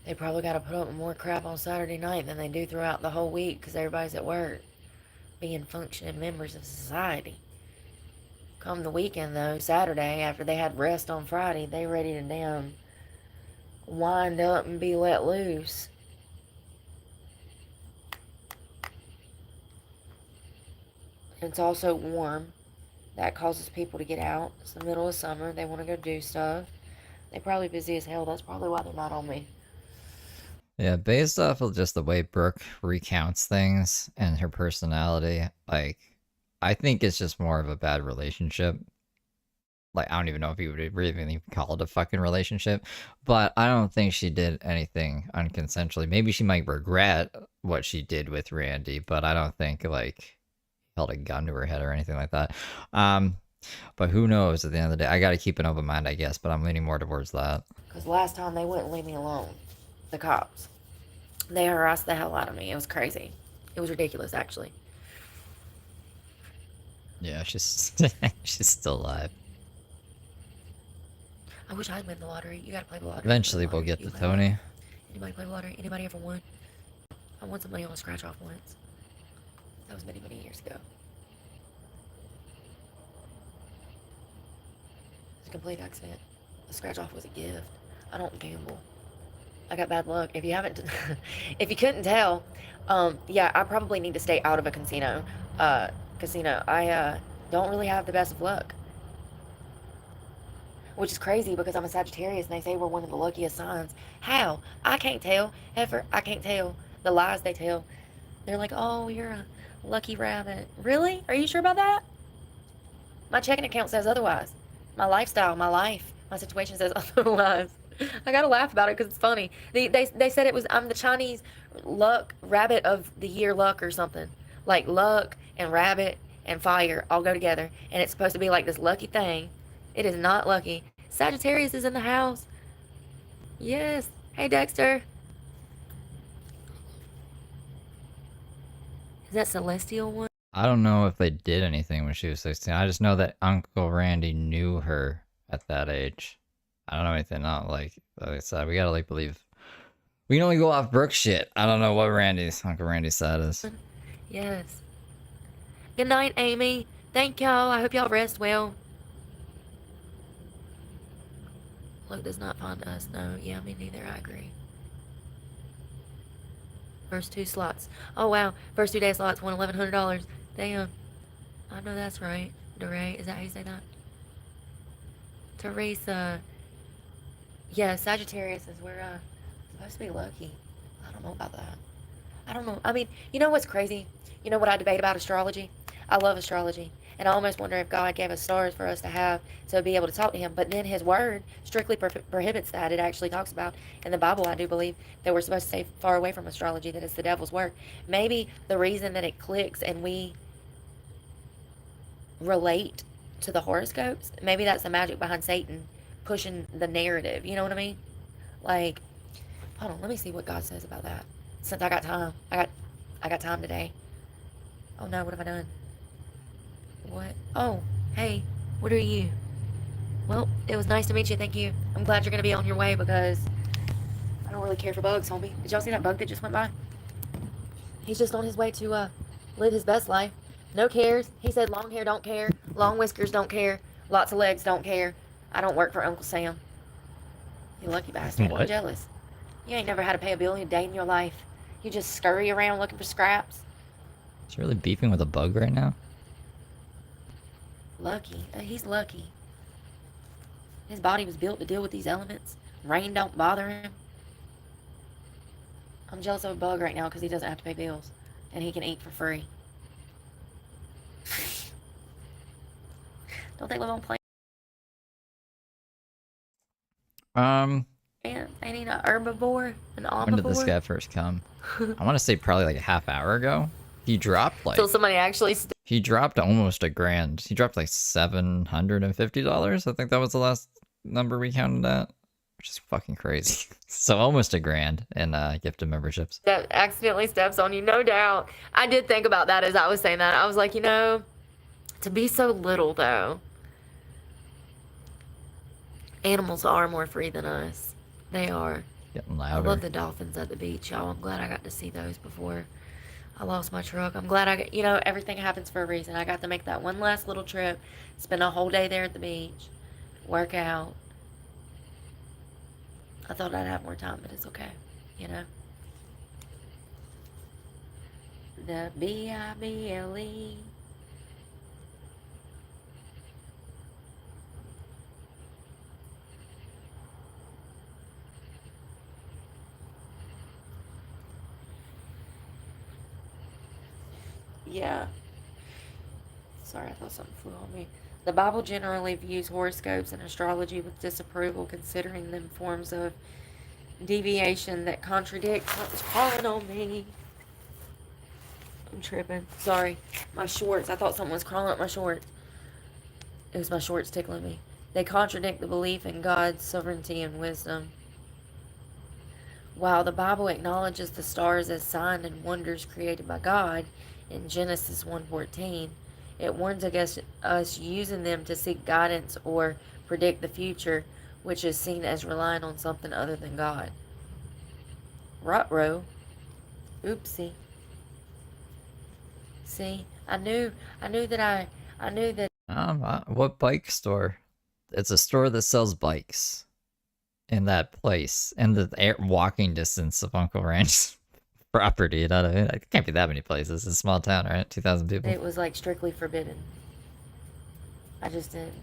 They probably got to put up more crap on Saturday night than they do throughout the whole week because everybody's at work, being functioning members of society. Come the weekend though, Saturday, after they had rest on Friday, they ready to damn wind up and be let loose. It's also warm. That causes people to get out. It's the middle of summer. They want to go do stuff. They're probably busy as hell. That's probably why they're not on me. Yeah, based off of just the way Brooke recounts things and her personality, like, I think it's just more of a bad relationship. Like, I don't even know if you would really even call it a fucking relationship, but I don't think she did anything unconsensually. Maybe she might regret what she did with Randy, but I don't think, like, held a gun to her head or anything like that. But who knows at the end of the day. I gotta keep an open mind, I guess, but I'm leaning more towards that. Because last time they wouldn't leave me alone. The cops. They harassed the hell out of me. It was crazy. It was ridiculous, actually. Yeah, she's she's still alive. I wish I'd win the lottery. You gotta play the lottery. Eventually we'll get to Tony. Anybody play the lottery? Anybody ever won? I won some money on a scratch off once. That was many, many years ago. a complete accident. The scratch off was a gift. I don't gamble. I got bad luck. If you haven't, if you couldn't tell, yeah, I probably need to stay out of a casino. I don't really have the best of luck. Which is crazy because I'm a Sagittarius and they say we're one of the luckiest signs. How? I can't tell. Ever. I can't tell. The lies they tell. They're like, oh, you're a lucky rabbit. Really? Are you sure about that? My checking account says otherwise. My lifestyle, my life, my situation says otherwise. I gotta laugh about it because it's funny. They said it was, I'm the Chinese luck rabbit of the year luck or something. Like luck and rabbit and fire all go together. And it's supposed to be like this lucky thing. It is not lucky. Sagittarius is in the house. Yes. Hey, Dexter. Is that Celestial one? I don't know if they did anything when she was 16. I just know that Uncle Randy knew her at that age. I don't know anything. Not like I said, we gotta like believe. We can only go off Brooke shit. I don't know what Uncle Randy's side is. Yes. Good night, Amy. Thank y'all. I hope y'all rest well. Luke does not find us. No, yeah, me neither. I agree. First 2 slots. Oh, wow. First 2 day slots won $1,100. Damn. I know that's right. DeRay. Is that how you say that? Teresa. Yeah, Sagittarius is where, supposed to be lucky. I don't know about that. I don't know. I mean, you know what's crazy? You know what I debate about astrology? I love astrology. And I almost wonder if God gave us stars for us to have to be able to talk to him. But then his word strictly prohibits that. It actually talks about, in the Bible, I do believe, that we're supposed to stay far away from astrology, that it's the devil's work. Maybe the reason that it clicks and we relate to the horoscopes, maybe that's the magic behind Satan pushing the narrative. You know what I mean? Like, hold on, let me see what God says about that. Since I got time. I got time today. Oh no, what have I done? What? Oh, hey, what are you? Well, it was nice to meet you, thank you. I'm glad you're gonna be on your way because I don't really care for bugs, homie. Did y'all see that bug that just went by? He's just on his way to live his best life. No cares. He said long hair don't care, long whiskers don't care, lots of legs don't care. I don't work for Uncle Sam. You lucky bastard. What? I'm jealous. You ain't never had to pay a bill in a day in your life. You just scurry around looking for scraps. Is she really beefing with a bug right now? Lucky. He's lucky. His body was built to deal with these elements. Rain don't bother him. I'm jealous of a bug right now because he doesn't have to pay bills. And he can eat for free. Don't they live on planes? Man, ain't he an herbivore? An omnivore? When did this guy first come? I want to say probably like a half hour ago. He dropped like... Till somebody actually... He dropped almost $1,000. He dropped like $750. I think that was the last number we counted at. Which is fucking crazy. So almost $1,000 in gifted memberships. That accidentally steps on you, no doubt. I did think about that as I was saying that. I was like, you know, to be so little though. Animals are more free than us. They are. Getting louder. I love the dolphins at the beach, y'all. I'm glad I got to see those before I lost my truck. I'm glad I got, you know, everything happens for a reason. I got to make that one last little trip, spend a whole day there at the beach, work out. I thought I'd have more time, but it's okay, you know. The B-I-B-L-E. Yeah. Sorry, I thought something flew on me. The Bible generally views horoscopes and astrology with disapproval, considering them forms of deviation that contradict what's falling on me. I'm tripping. Sorry. My shorts. I thought something was crawling up my shorts. It was my shorts tickling me. They contradict the belief in God's sovereignty and wisdom. While the Bible acknowledges the stars as signs and wonders created by God in Genesis 1:14, it warns against us using them to seek guidance or predict the future, which is seen as relying on something other than God. Ruh-roh. Oopsie. See, I knew that. What bike store? it's a store that sells bikes in that place, in the walking distance of Uncle Ranch's property. It can't be that many places. It's a small town, right? 2,000 people. It was like strictly forbidden. I just didn't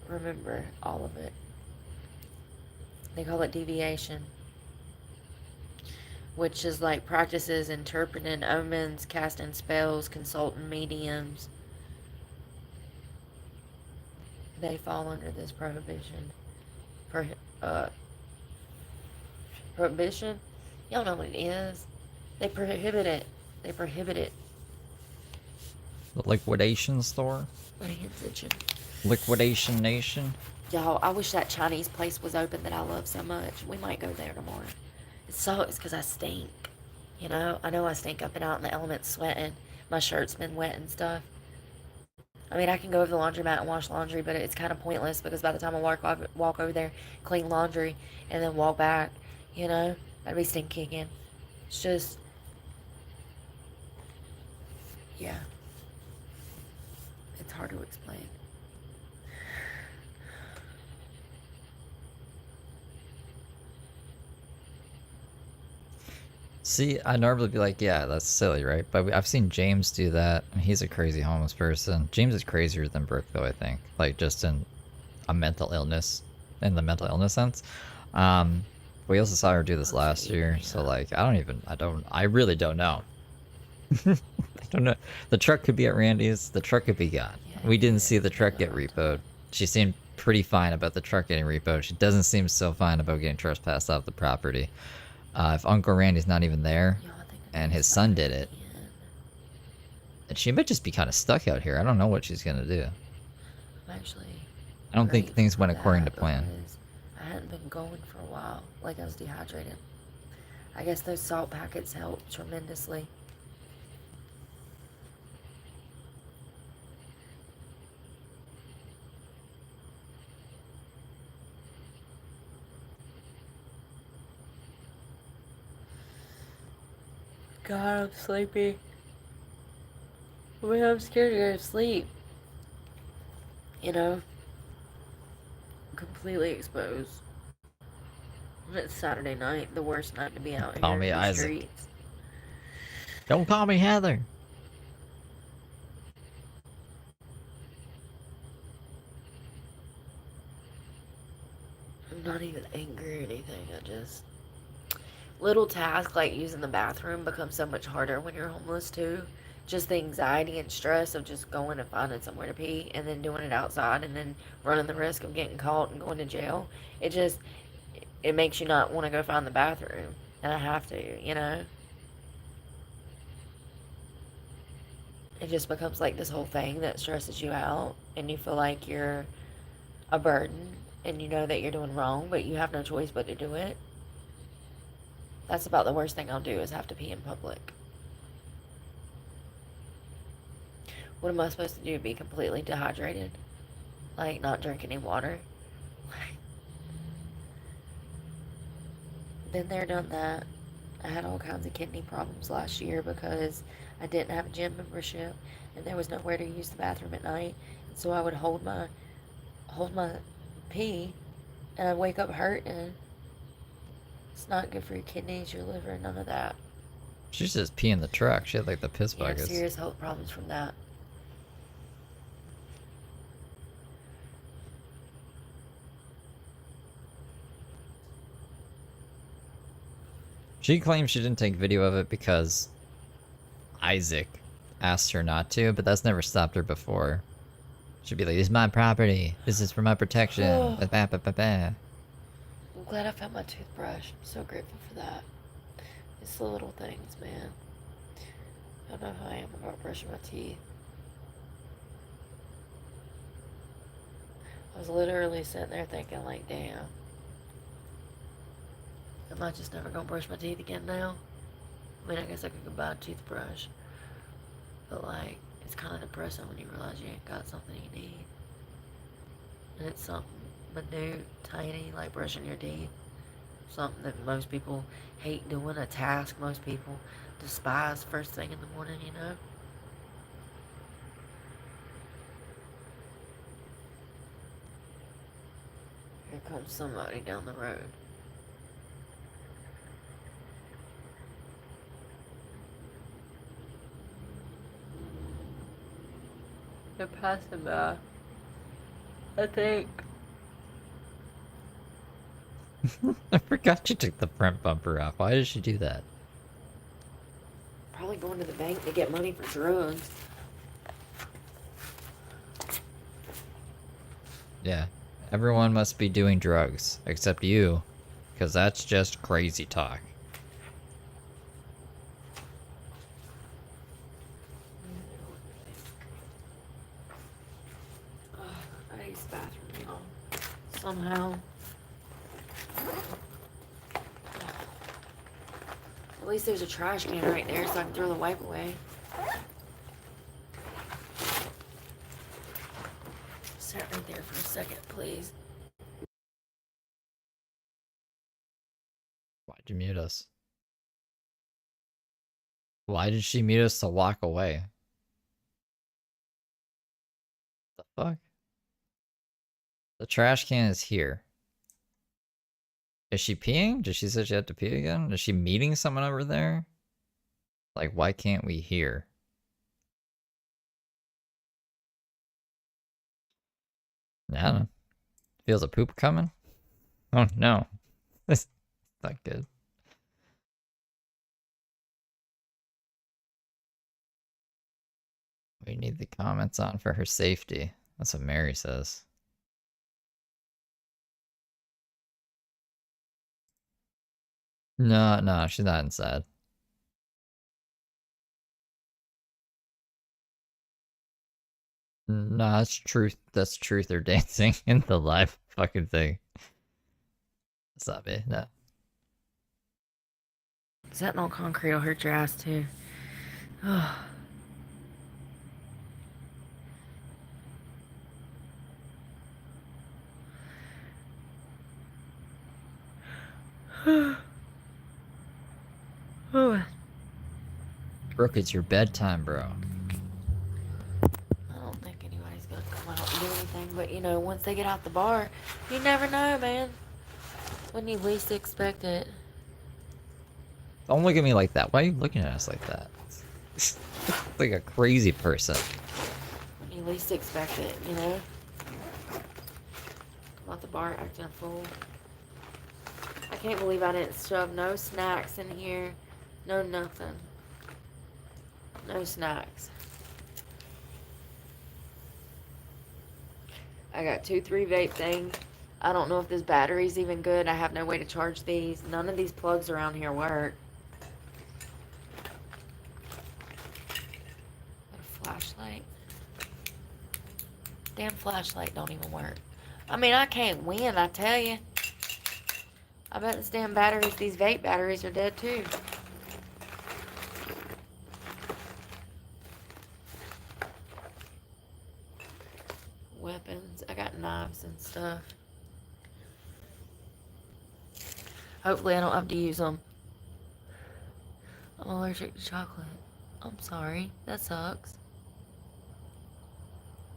remember all of it. They call it deviation, which is like practices interpreting omens, casting spells, consulting mediums. They fall under this prohibition. Prohibition? Y'all know what it is. They prohibit it. They prohibit it. The liquidation store? My hand's itching. Liquidation Nation? Y'all, I wish that Chinese place was open that I love so much. We might go there tomorrow. It sucks because I stink. You know? I know I stink. I've been out in the elements sweating. My shirt's been wet and stuff. I mean, I can go over the laundromat and wash laundry, but it's kind of pointless because by the time I walk over there, clean laundry, and then walk back, you know, I'd be stinking again. It's just, yeah. It's hard to explain. See, I'd normally be like, yeah, that's silly, right? But I've seen James do that. He's a crazy homeless person. James is crazier than Brooke, though, I think. Like, just in a mental illness, in the mental illness sense. We also saw her do this last year, so, like, I really don't know. I don't know. The truck could be at Randy's. The truck could be gone. We didn't see the truck get repoed. She seemed pretty fine about the truck getting repoed. She doesn't seem so fine about getting trespassed off the property. If Uncle Randy's not even there, and his son did it, and she might just be kind of stuck out here. I don't know what she's gonna do. Actually, I don't think things went according to plan. I hadn't been going for a while. Like, I was dehydrated. I guess those salt packets helped tremendously. God, I'm sleepy. I mean, I'm scared to go to sleep. You know? Completely exposed. It's Saturday night, the worst night to be out here Call me in the Isaac. streets. Don't call me Heather. I'm not even angry or anything. I just... Little tasks like using the bathroom become so much harder when you're homeless too. Just the anxiety and stress of just going and finding somewhere to pee and then doing it outside and then running the risk of getting caught and going to jail. It makes you not want to go find the bathroom. And I have to, you know? It just becomes like this whole thing that stresses you out and you feel like you're a burden and you know that you're doing wrong, but you have no choice but to do it. That's about the worst thing I'll do is have to pee in public. What am I supposed to do? Be completely dehydrated? Like, not drink any water? Been there, done that. I had all kinds of kidney problems last year because I didn't have a gym membership and there was nowhere to use the bathroom at night. And so I would hold my pee and I'd wake up hurting. It's not good for your kidneys, your liver, none of that. She's just peeing the truck. She had like the piss Yeah, buckets. serious health problems from that. She claims she didn't take video of it because Isaac asked her not to, but that's never stopped her before. She'd be like, "This is my property. This is for my protection." I'm glad I found my toothbrush. I'm so grateful for that. It's the little things, man. I don't know how I am about brushing my teeth. I was literally sitting there thinking, like, damn. Am I just never gonna brush my teeth again now? I mean, I guess I could go buy a toothbrush. But, like, it's kind of depressing when you realize you ain't got something you need. And it's something minute, tiny, like brushing your teeth. Something that most people hate doing, a task most people despise first thing in the morning, you know? Here comes somebody down the road. They're passing by. I think. I forgot you took the front bumper off. Why did she do that? Probably going to the bank to get money for drugs. Yeah. Everyone must be doing drugs, except you, because that's just crazy talk. I use the bathroom now. Somehow. At least there's a trash can right there so I can throw the wipe away. Sit right there for a second, please. Why'd you mute us? Why did she mute us to walk away? The fuck? The trash can is here. Is she peeing? Did she say she had to pee again? Is she meeting someone over there? Like, why can't we hear? I don't know. Feels a poop coming? Oh no. This is not good. We need the comments on for her safety. That's what Mary says. No, she's not inside. No, that's truth. That's truth or dancing in the live fucking thing. That's not me, no. Setting on concrete will hurt your ass too. Oh. Oh. Brooke, it's your bedtime, bro. I don't think anybody's gonna come out and do anything, but you know, once they get out the bar, you never know, man. When you least expect it. Don't look at me like that. Why are you looking at us like that? Like a crazy person. When you least expect it, you know? Come out the bar acting a fool. I can't believe I didn't shove no snacks in here. No nothing. No snacks. I got 2-3 vape things. I don't know if this battery's even good. I have no way to charge these. None of these plugs around here work. Got a flashlight. Damn flashlight don't even work. I mean, I can't win, I tell you. I bet this damn batteries, these vape batteries are dead too. Weapons. I got knives and stuff. Hopefully I don't have to use them. I'm allergic to chocolate. I'm sorry. That sucks.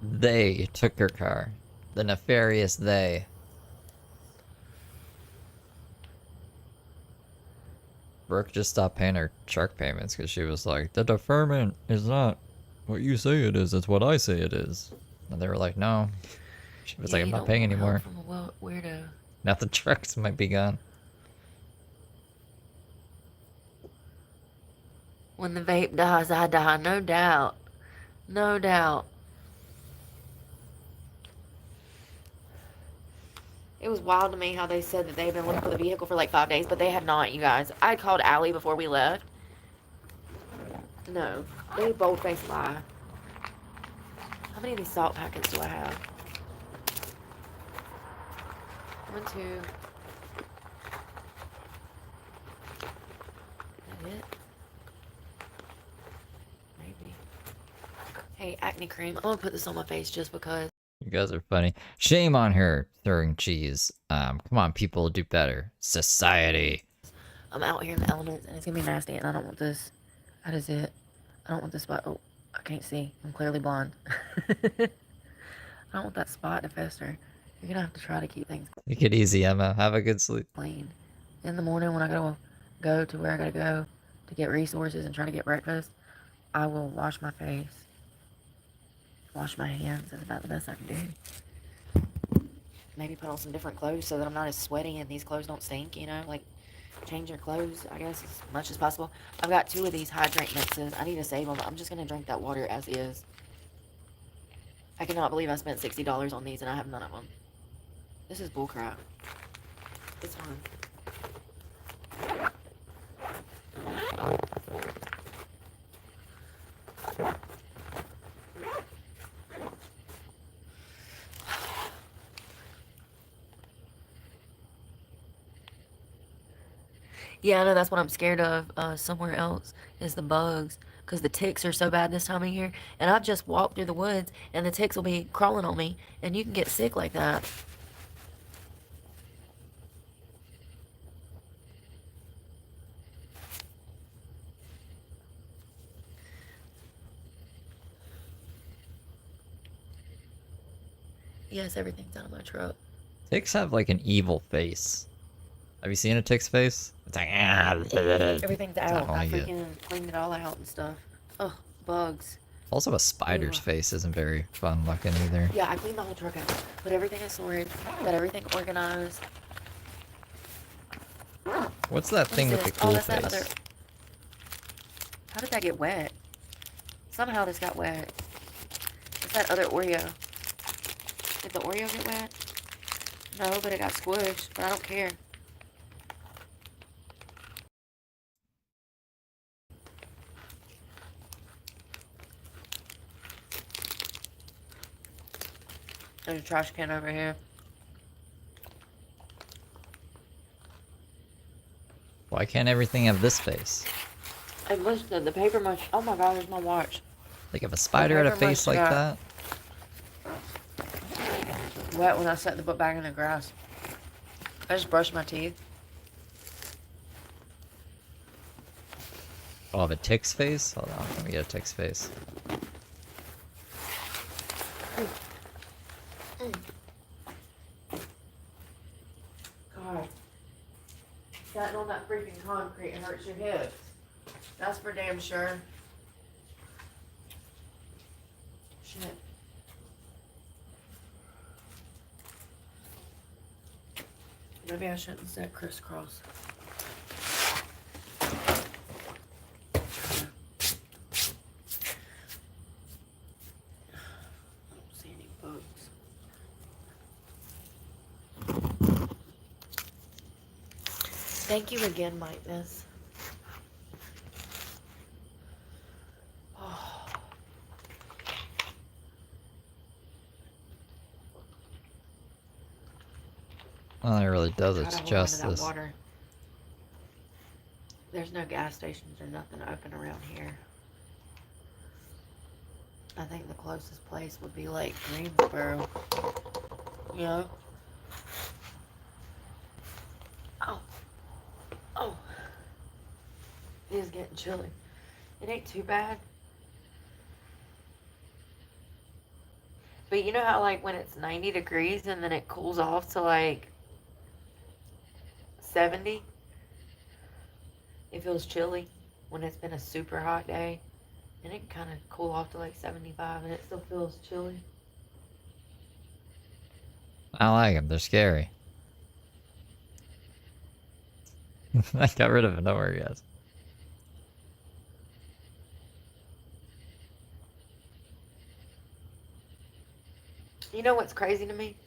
They took her car. The nefarious they. Brooke just stopped paying her truck payments because she was like, the deferment is not what you say it is, it's what I say it is. And they were like, no. She was like, I'm not paying anymore. From a weirdo. Now the trucks might be gone. When the vape dies, I die. No doubt. No doubt. It was wild to me how they said that they had been looking for the vehicle for like 5 days, but they had not, you guys. I called Allie before we left. No. They bold-faced lie. How many of these salt packets do I have? 1, 2. Is that it? Maybe. Hey, acne cream. I'm gonna put this on my face just because. You guys are funny. Shame on her throwing cheese. Come on, people, do better. Society. I'm out here in the elements and it's gonna be nasty and I don't want this. That is it. I don't want this spot. Oh, I can't see. I'm clearly blind. I don't want that spot to fester. You're gonna have to try to keep things Take it easy, Emma. Have a good sleep. clean. In the morning when I go to where I gotta go to get resources and try to get breakfast, I will wash my face, wash my hands. That's about the best I can do. Maybe put on some different clothes so that I'm not as sweaty and these clothes don't stink, you know, like change your clothes, I guess, as much as possible. I've got 2 of these hydrate mixes. I need to save them. I'm just gonna drink that water as is. I cannot believe I spent $60 on these and I have none of them. This is bullcrap. It's fine. Yeah, I know that's what I'm scared of somewhere else is the bugs because the ticks are so bad this time of year. And I've just walked through the woods and the ticks will be crawling on me and you can get sick like that. Yes, everything's out of my truck. Ticks have like an evil face. Have you seen a tick's face? It's like, Everything's out. I get. freaking cleaned it all out and stuff. Oh, bugs. Also, a spider's face isn't very fun looking either. Yeah, I cleaned the whole truck out. Put everything in storage. Got everything organized. What's that thing with the cool face? How did that get wet? Somehow this got wet. It's that other Oreo. Did the Oreo get wet? No, but it got squished. But I don't care. There's a trash can over here. Why can't everything have this face? I must have the paper mush. Oh my god, there's my watch. Like if a spider had a face like that? Wet when I set the book back in the grass. I just brushed my teeth. Oh, of a tick's face? Hold on, let me get a tick's face. God. Sitting on that freaking concrete hurts your hips. That's for damn sure. Shit. Maybe I shouldn't sit crisscross. Thank you again, Mightness. Oh. All it really does is justice. Water. There's no gas stations or nothing open around here. I think the closest place would be like Greensboro. You know? Oh. Oh. It is getting chilly. It ain't too bad. But you know how like when it's 90 degrees and then it cools off to like 70? It feels chilly when it's been a super hot day. And it can kind of cool off to like 75 and it still feels chilly. I like them. They're scary. I got rid of it. Don't worry, guys. You know what's crazy to me?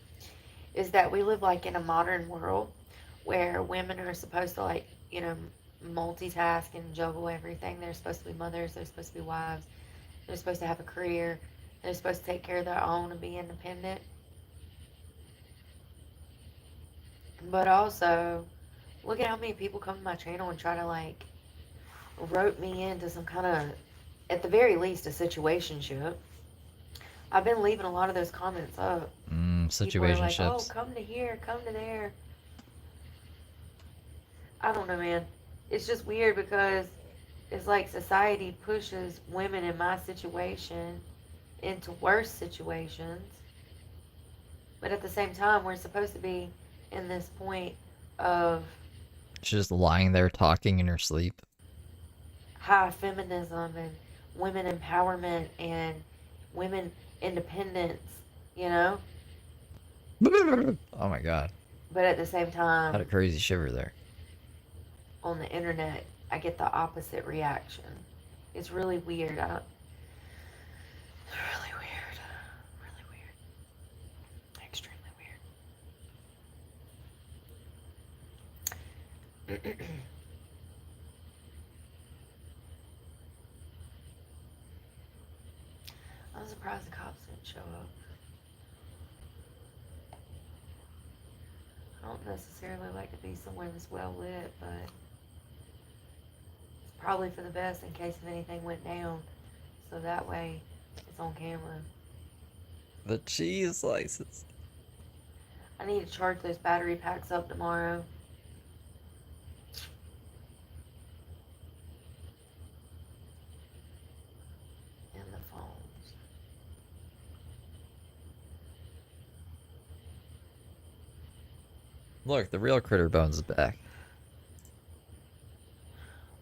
Is that we live like in a modern world where women are supposed to like, you know, multitask and juggle everything. They're supposed to be mothers. They're supposed to be wives. They're supposed to have a career. They're supposed to take care of their own and be independent. But also, look at how many people come to my channel and try to like rope me into some kind of, at the very least, a situationship. I've been leaving a lot of those comments up. Situationships. Like, oh, come to here, come to there. I don't know, man. It's just weird because it's like society pushes women in my situation into worse situations. But at the same time, we're supposed to be in this point of She's just lying there talking in her sleep. high feminism and women empowerment and women independence, you know? Oh my god. But at the same time, Had a crazy shiver there. on the internet, I get the opposite reaction. It's really weird. Really weird. Really weird. Extremely weird. I'm surprised the cops didn't show up. I don't necessarily like to be somewhere that's well lit, but it's probably for the best in case if anything went down. So that way, it's on camera. The cheese slices. I need to charge those battery packs up tomorrow. And the phones. Look, the real Critter Bones is back.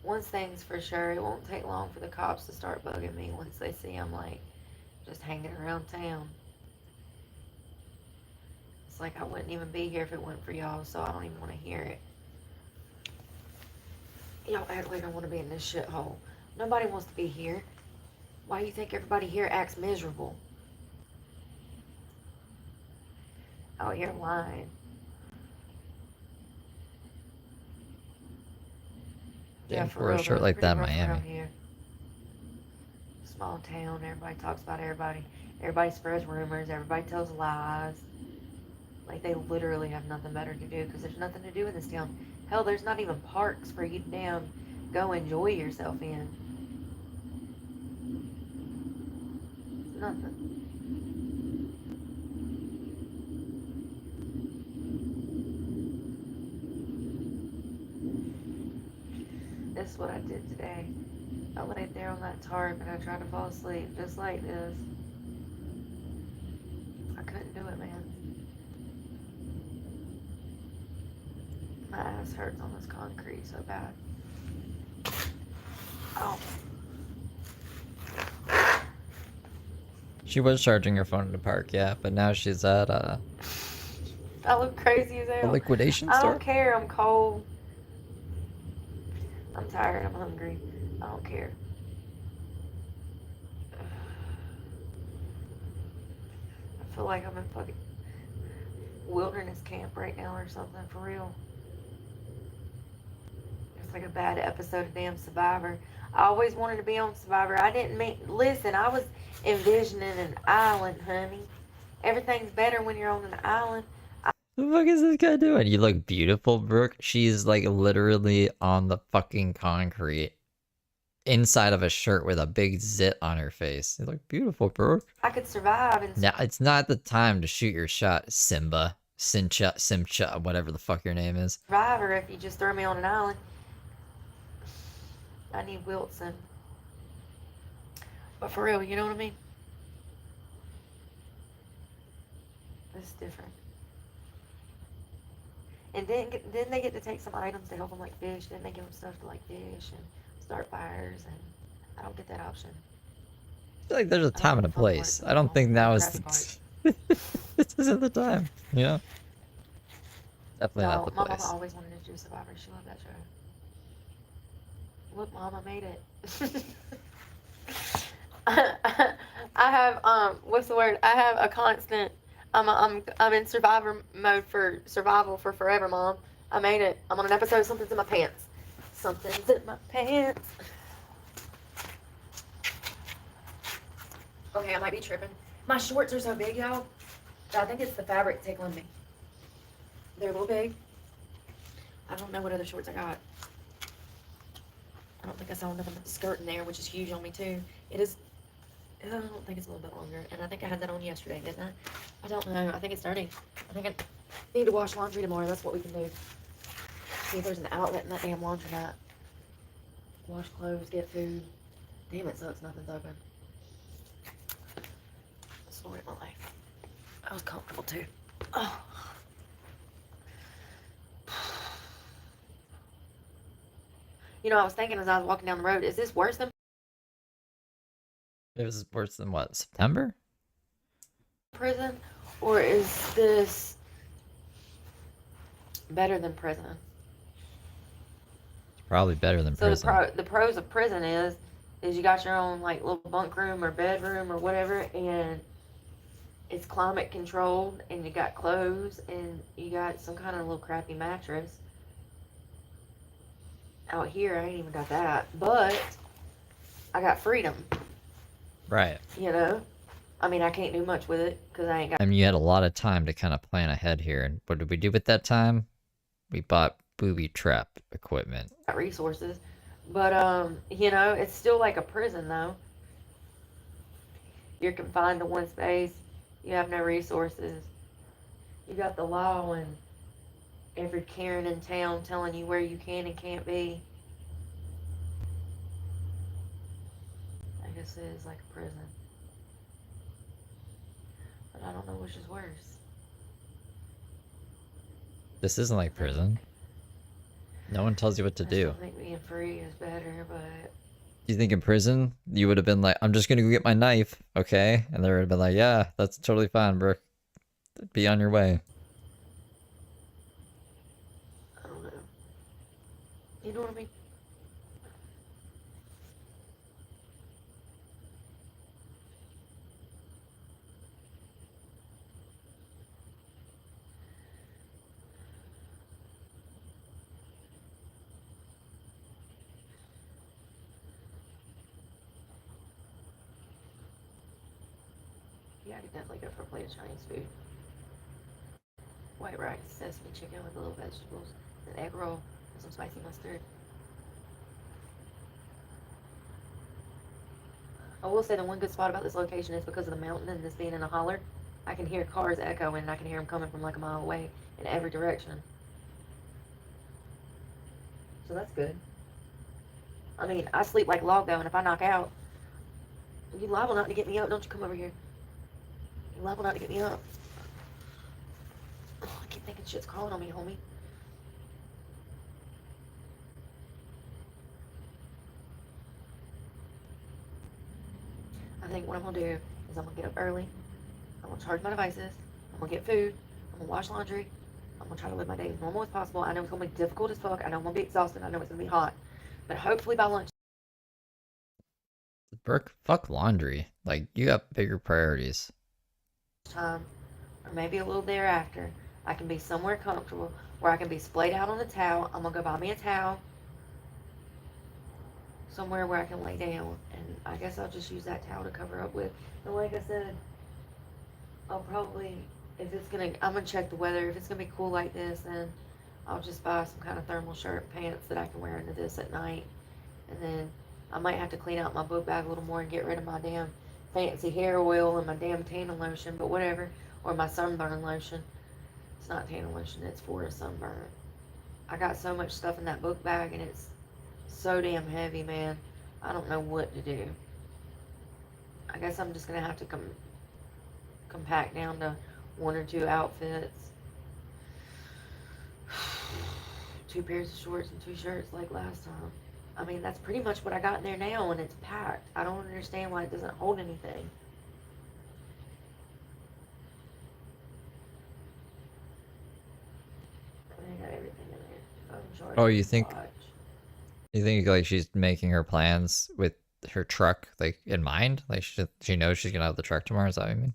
One thing's for sure, it won't take long for the cops to start bugging me once they see I'm like just hanging around town. It's like I wouldn't even be here if it wasn't for y'all, so I don't even want to hear it. Y'all act like I want to be in this shithole. Nobody wants to be here. Why do you think everybody here acts miserable? Out here lying. Yeah, for for a real, shirt though, like it's that, pretty rough around Miami. here. Small town, everybody talks about everybody. Everybody spreads rumors, everybody tells lies. Like they literally have nothing better to do because there's nothing to do in this town. Hell, there's not even parks for you to damn go enjoy yourself in. Nothing. This is what I did today. I laid there on that tarp and I tried to fall asleep just like this. I couldn't do it, man. My ass hurts on this concrete so bad. Oh. She was charging her phone in the park, yeah, but now she's at I look crazy as hell. a liquidation I store. don't care. I'm cold. I'm tired. I'm hungry. I don't care. I feel like I'm in fucking wilderness camp right now or something, for real. It's like a bad episode of damn Survivor. I always wanted to be on Survivor. I didn't mean, listen, I was envisioning an island, honey. Everything's better when you're on an island. The fuck is this guy doing? You look beautiful, Brooke. She's like literally on the fucking concrete. Inside of a shirt with a big zit on her face. You look beautiful, Brooke. I could survive. And Now, it's not the time to shoot your shot, Simba. Simcha, whatever the fuck your name is. Survivor if you just throw me on an island. I need Wilson. But for real, you know what I mean? It's different. And didn't they get to take some items to help them like fish? Didn't they give them stuff to like fish and start fires? And I don't get that option. I feel like there's a time and a place. I don't think now is the this isn't the time. You know? Definitely not the My place. mama always wanted to do Survivor. She loved that show. Look, Mom, I made it. I have what's the word? I have a constant. I'm in survivor mode for survival for forever, Mom. I made it. I'm on an episode of Something's in My Pants. Something's in my pants. Okay, I might be tripping. My shorts are so big, y'all. I think it's the fabric tickling me. They're a little big. I don't know what other shorts I got. I don't think I saw another skirt in there, which is huge on me too. It is, I don't think it's a little bit longer. And I think I had that on yesterday, didn't I? I don't know. I think it's dirty. I think I need to wash laundry tomorrow. That's what we can do. See if there's an outlet in that damn laundromat. Wash clothes, get food. Damn, it sucks. Nothing's open. Story of my life. I was comfortable too. know, I was thinking as I was walking down the road, is this worse than It was worse than what, September? prison, or is this better than prison? It's probably better than So prison. the pros of prison is you got your own like little bunk room or bedroom or whatever, and it's climate controlled, and you got clothes, and you got some kind of little crappy mattress. Out here, I ain't even got that, but I got freedom. Right. You know, I mean, I can't do much with it because I ain't got. I mean, you had a lot of time to kind of plan ahead here, and what did we do with that time? We bought booby trap equipment. Resources, but you know, it's still like a prison though. You're confined to one space. You have no resources. You got the law and every Karen in town telling you where you can and can't be. I guess it is like a prison, but I don't know which is worse. This isn't like prison. No one tells you what to do. I think being free is better, but Do you think in prison you would have been like, I'm just gonna go get my knife, okay? And they would have been like, yeah, that's totally fine, Brooke. Be on your way. I don't know. You know what I mean? Yeah, I could definitely go for a plate of Chinese food. White rice, sesame chicken with little vegetables, an egg roll, and some spicy mustard. I will say the one good spot about this location is because of the mountain and this being in a holler, I can hear cars echoing and I can hear them coming from like a mile away in every direction. So that's good. I mean, I sleep like a log though, and if I knock out, you liable not to get me up. Don't you come over here. You liable not to get me up. Oh, I keep thinking shit's crawling on me, homie. I think what I'm gonna do is I'm gonna get up early. I'm gonna charge my devices. I'm gonna get food. I'm gonna wash laundry. I'm gonna try to live my day as normal as possible. I know it's gonna be difficult as fuck. I know I'm gonna be exhausted. I know it's gonna be hot. But hopefully by lunch. Brooke, fuck laundry. Like, you got bigger priorities. Time, or maybe a little thereafter, I can be somewhere comfortable where I can be splayed out on a towel. I'm gonna go buy me a towel somewhere where I can lay down, and I guess I'll just use that towel to cover up with. And like I said, I'll probably, if it's gonna, I'm gonna check the weather. If it's gonna be cool like this, then I'll just buy some kind of thermal shirt and pants that I can wear into this at night. And then I might have to clean out my book bag a little more and get rid of my damn fancy hair oil and my damn tanning lotion, but whatever. Or my sunburn lotion. It's not tanning lotion, it's for a sunburn. I got so much stuff in that book bag and it's so damn heavy, man. I don't know what to do. I guess I'm just gonna have to compact down to 1 or 2 outfits. 2 pairs of shorts and 2 shirts like last time. I mean, that's pretty much what I got in there now, and it's packed. I don't understand why it doesn't hold anything. I got everything in there. Oh, you think like she's making her plans with her truck like in mind? Like she knows she's gonna have the truck tomorrow, is that what you mean?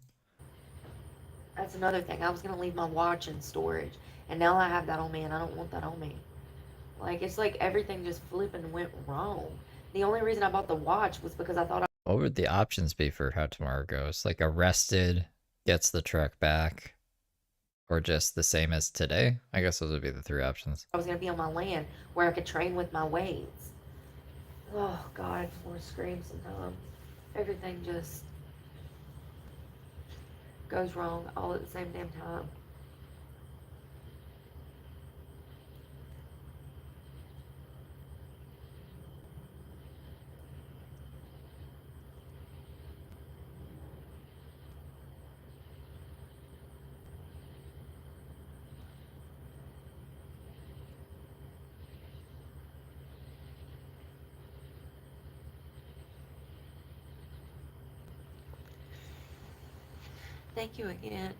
That's another thing. I was gonna leave my watch in storage, and now I have that on me, and I don't want that on me. Like, it's like everything just flipping went wrong. The only reason I bought the watch was because I thought What would the options be for how tomorrow goes? Like arrested, gets the truck back, or just the same as today? I guess those would be the 3 options. I was gonna be on my land where I could train with my weights. Oh God, I just want to scream sometimes. Everything just goes wrong all at the same damn time. Thank you again.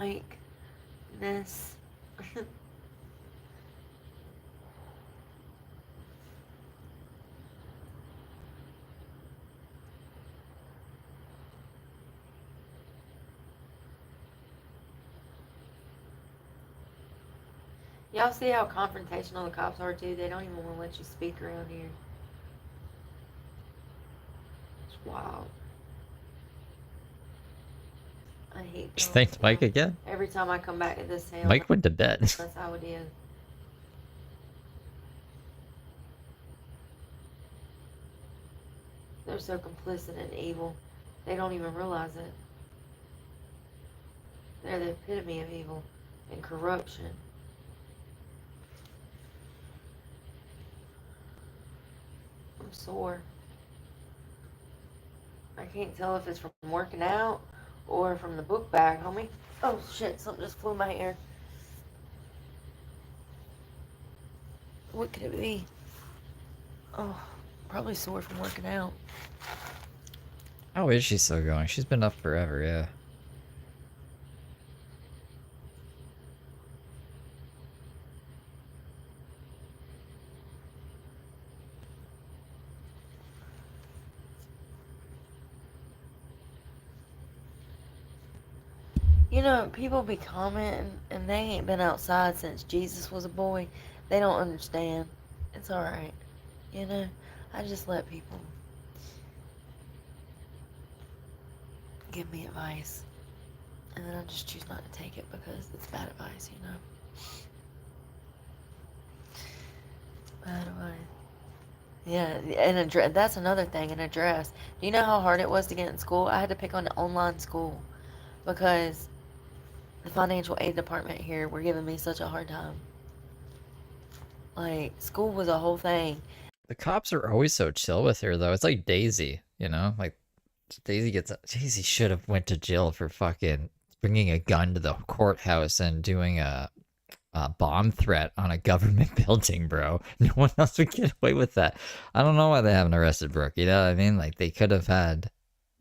Mike. Ness. Y'all see how confrontational the cops are too? They don't even want to let you speak around here. It's wild. I hate Just going thanked to Mike town. again? Every time I come back to this town, Mike went to bed. that's how it is. They're so complicit in evil. They don't even realize it. They're the epitome of evil and corruption. I'm sore. I can't tell if it's from working out or from the book bag, homie. Oh shit, something just flew in my ear. What could it be? Oh, probably sore from working out. How is she still going? She's been up forever, yeah. You know, people be commenting and they ain't been outside since Jesus was a boy. They don't understand. It's alright. You know, I just let people give me advice. And then I just choose not to take it because it's bad advice, you know? Bad advice. Yeah, and that's another thing, an address. Do you know how hard it was to get in school? I had to pick on the online school because the financial aid department here were giving me such a hard time. Like, school was a whole thing. The cops are always so chill with her, though. It's like Daisy, you know? Like, Daisy should have went to jail for fucking bringing a gun to the courthouse and doing a bomb threat on a government building, bro. No one else would get away with that. I don't know why they haven't arrested Brooke, you know what I mean? Like, they could have had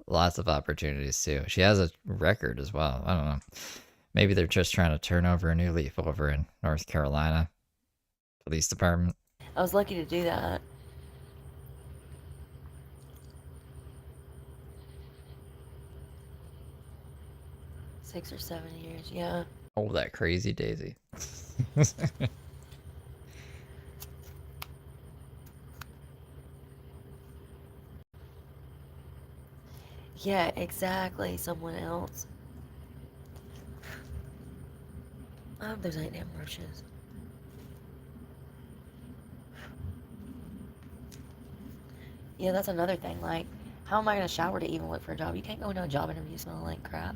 lots of opportunities, too. She has a record as well. I don't know. Maybe they're just trying to turn over a new leaf over in North Carolina. Police department. I was lucky to do that. Six or 7 years, yeah. Oh, that crazy Daisy. Yeah, exactly. Someone else. I hope those ain't damn roaches. Yeah, that's another thing. Like, how am I gonna shower to even look for a job? You can't go into a job interview smelling like crap.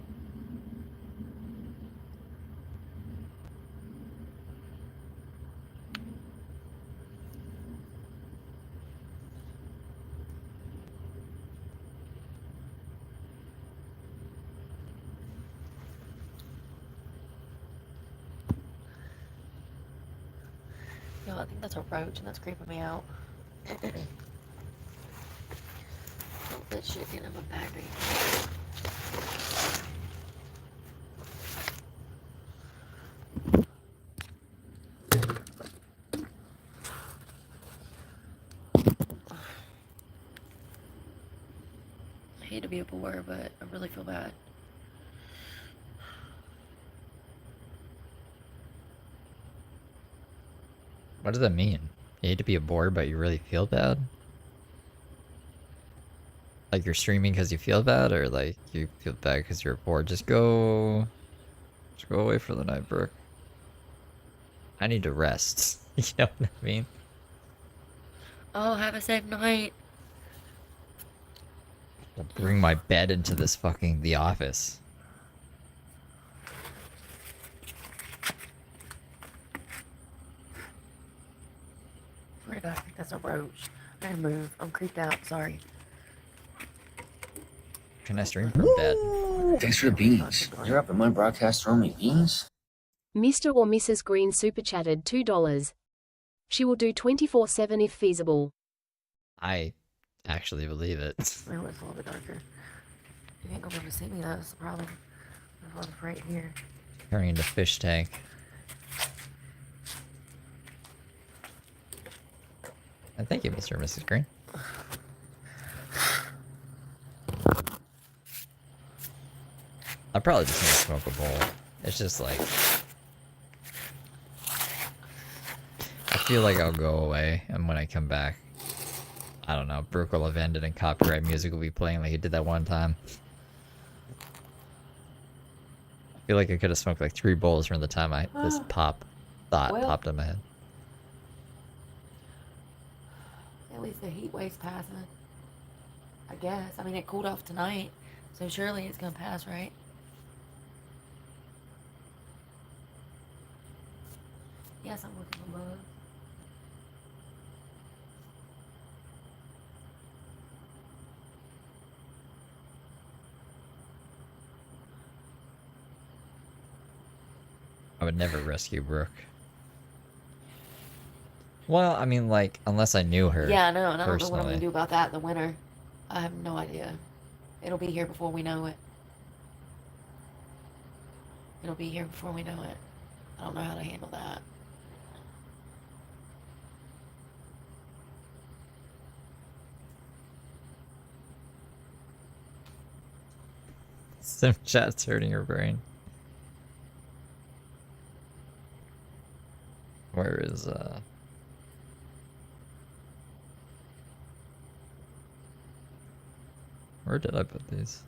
Yo, I think that's a roach and that's creeping me out. That shit get in my battery. I hate to be a bore, but I really feel bad. What does that mean? You hate to be a bore, but you really feel bad? Like you're streaming because you feel bad, or like you feel bad because you're bored? Just go away for the night, Brooke. I need to rest. You know what I mean? Oh, have a safe night. I'll bring my bed into this the office. Swear to God, I think that's a roach. I gotta move. I'm creeped out. Sorry. Can I stream from bed? Thanks for the beans. You're up in my broadcast throwing me beans? Mr. or Mrs. Green super chatted $2. She will do 24/7 if feasible. I actually believe it. I know it's a little bit darker. You ain't gonna be able to see me though, that's the problem. I'm right here. Turning into fish tank. And thank you, Mr. and Mrs. Green. I probably just need to smoke a bowl. It's just like... I feel like I'll go away, and when I come back, I don't know, Brooke will have ended and copyright music will be playing like he did that one time. I feel like I could have smoked like 3 bowls from the time this thought popped in my head. At least the heat wave's passing. I guess. I mean, it cooled off tonight, so surely it's gonna pass, right? Yes, I'm looking for bugs. I would never rescue Brooke. Well, I mean, like, unless I knew her. Yeah, I know, and I don't know what I'm personally. gonna do about that in the winter. I have no idea. It'll be here before we know it. It'll be here before we know it. I don't know how to handle that. Sim chat's hurting her brain. Where is, where did I put these?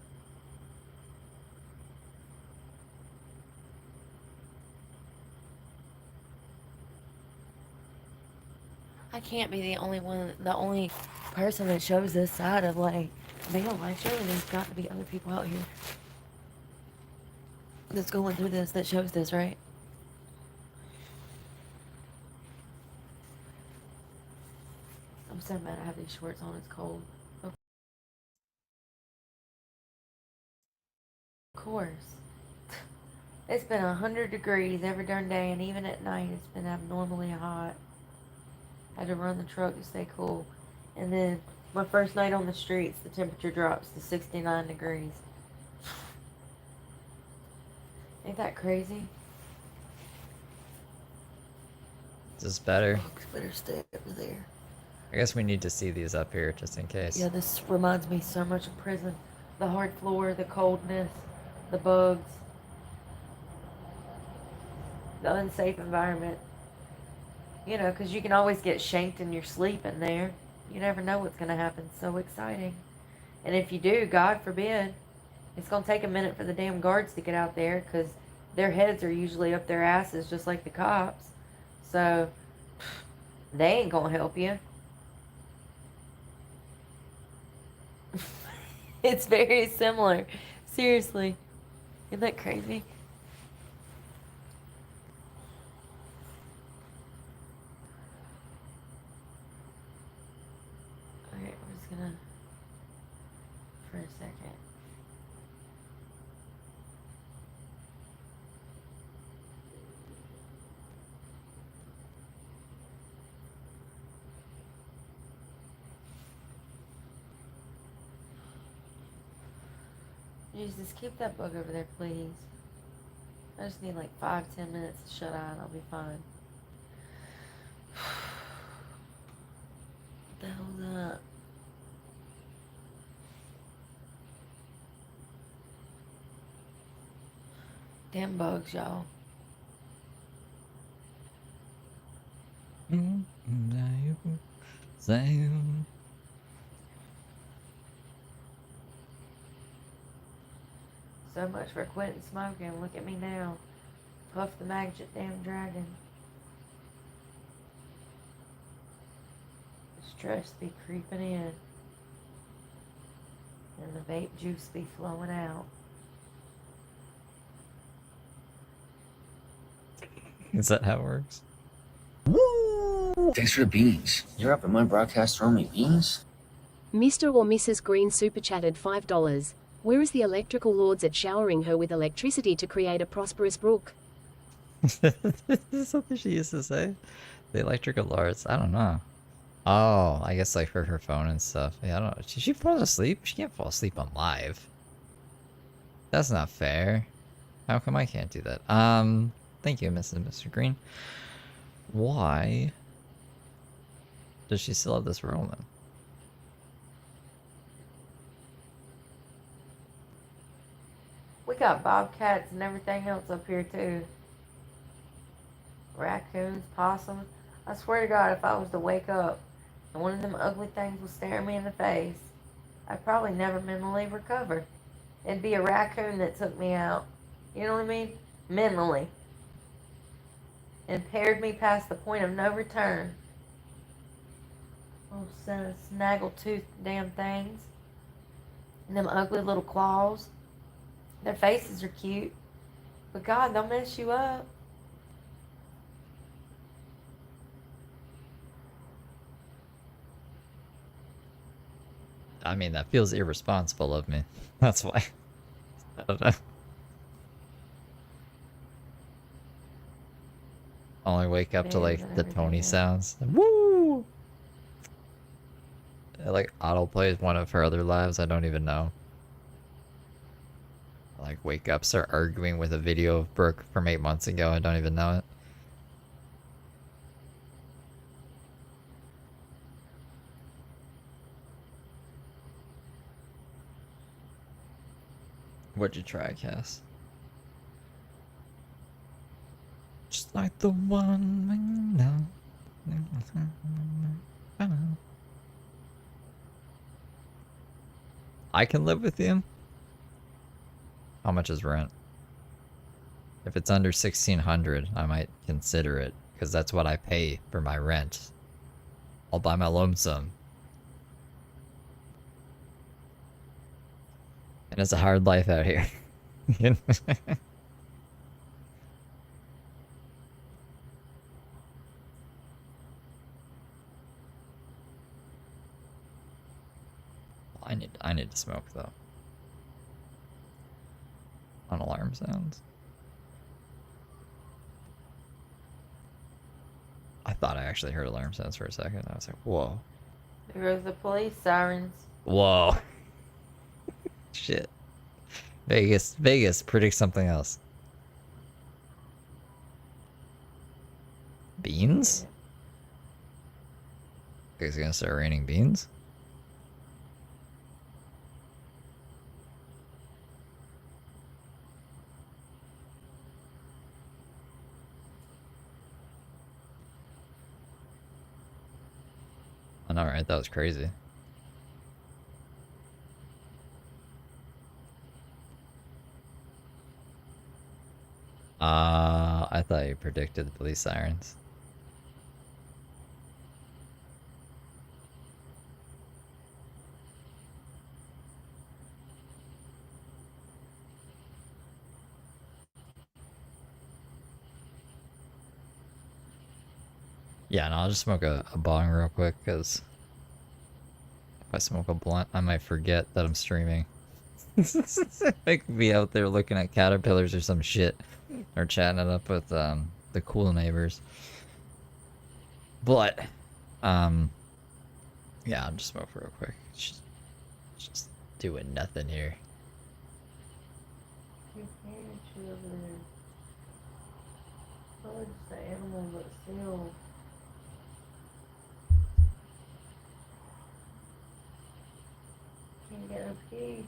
I can't be the only one, the only person that shows this side of, like, male life. Surely there's got to be other people out here that's going through this, that shows this, right? I'm so mad I have these shorts on, it's cold. Of course. It's been 100 degrees every darn day, and even at night it's been abnormally hot. Had to run the truck to stay cool. And then my first night on the streets, the temperature drops to 69 degrees. Ain't that crazy? Is this better? Bugs better stay over there. I guess we need to see these up here just in case. Yeah, this reminds me so much of prison. The hard floor, the coldness, the bugs, the unsafe environment. You know, because you can always get shanked in your sleep in there. You never know what's going to happen. So exciting. And if you do, God forbid, it's going to take a minute for the damn guards to get out there because their heads are usually up their asses just like the cops. So they ain't going to help you. It's very similar. Seriously. Isn't that crazy? Alright, I'm just gonna... For a second. Jesus, keep that bug over there, please. I just need like 5-10 minutes to shut eye and I'll be fine. What the hell's that? Damn bugs, y'all. So much for quitting smoking. Look at me now. Puff the magic damn dragon. Stress be creeping in. And the vape juice be flowing out. Is that how it works? Thanks for the beans. You're up at my broadcast throwing me beans? Mr. or Mrs. Green super chatted $5. Where is the electrical lords at showering her with electricity to create a prosperous Brooke? Is this something she used to say? The electrical lords? I don't know. Oh, I guess like for her phone and stuff. Yeah, I don't know. She fall asleep? She can't fall asleep on live. That's not fair. How come I can't do that? Thank you, Mr. Green. Why does she still have this roll then? We got bobcats and everything else up here too. Raccoons, possums. I swear to God, if I was to wake up and one of them ugly things was staring me in the face, I'd probably never mentally recover. It'd be a raccoon that took me out. You know what I mean? Mentally. Impaired me past the point of no return. Oh, snaggle-tooth damn things. And them ugly little claws. Their faces are cute. But God, they'll mess you up. I mean, that feels irresponsible of me. That's why. I don't know. Only wake up to like the Tony sounds. Woo! It like autoplays one of her other lives. I don't even know. I, like wake up, start arguing with a video of Brooke from 8 months ago. I don't even know it. What'd you try, Cass? Just like the one we know. I can live with you? How much is rent? If it's under 1,600, I might consider it, because that's what I pay for my rent. All by my lonesome. And it's a hard life out here. I need to smoke though. On alarm sounds. I thought I actually heard alarm sounds for a second. I was like, whoa. There goes the police sirens. Whoa. Shit. Vegas, predict something else. Beans? It's gonna start raining beans? I know, right? That was crazy. I thought you predicted the police sirens. Yeah, no, I'll just smoke a bong real quick, because if I smoke a blunt, I might forget that I'm streaming. I could be out there looking at caterpillars or some shit, or chatting it up with the cool neighbors. But, yeah, I'll just smoke real quick. Just doing nothing here. You can't chill there. Probably just an animal, but still. Can't get no peace.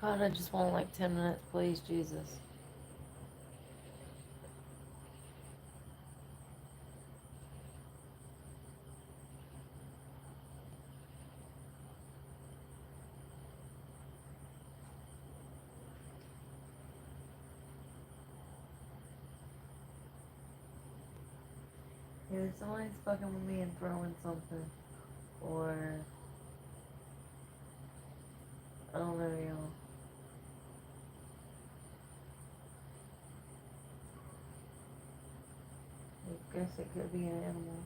God, I just want like 10 minutes, please, Jesus. If somebody's fucking with me and throwing something, or I don't know, y'all. I guess it could be an animal.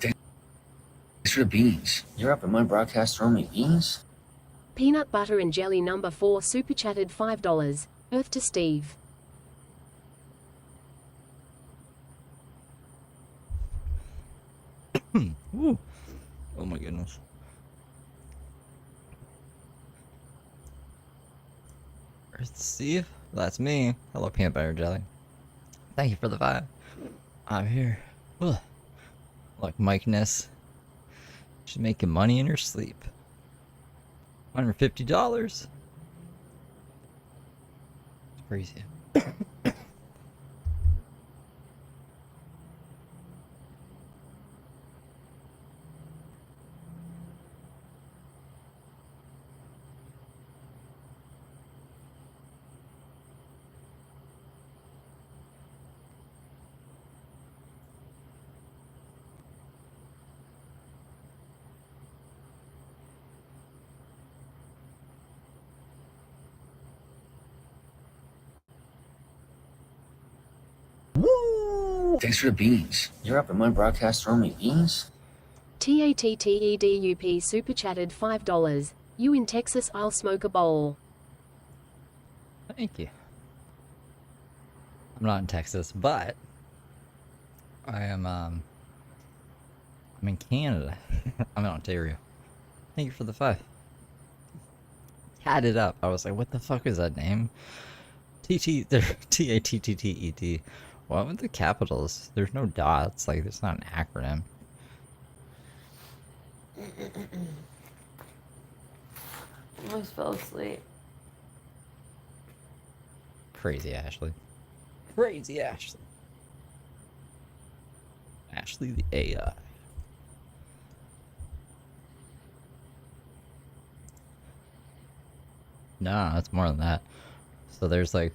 Thanks for the beans. You're up in my broadcast throwing me beans? Peanut butter and jelly number 4 super chatted $5. Earth to Steve. Ooh. Oh my goodness. Earth to Steve? That's me. Hello, peanut butter jelly. Thank you for the vibe. I'm here. Ugh. Like Mike-ness. She's making money in her sleep. $150. It's crazy. Thanks for the beans. You're up in my broadcast throwing me beans? TATTEDUP super chatted $5. You in Texas, I'll smoke a bowl. Thank you. I'm not in Texas, but I am, I'm in Canada. I'm in Ontario. Thank you for the 5. Had it up. I was like, what the fuck is that name? T-A-T-T-T-E-T. What with the capitals? There's no dots. Like, it's not an acronym. Almost fell asleep. Crazy Ashley. Crazy Ashley. Ashley the AI. Nah, it's more than that. So there's like,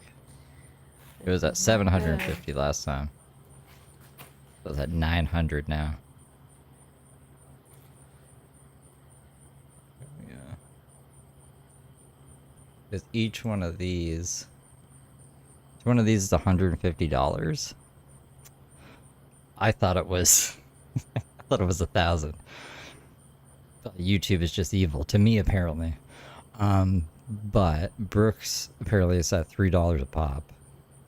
it was at 750 last time. So it's at 900 now. Yeah. Because each one of these is $150. I thought it was, I thought it was 1,000. YouTube is just evil to me, apparently. But Brooks apparently is at $3 a pop.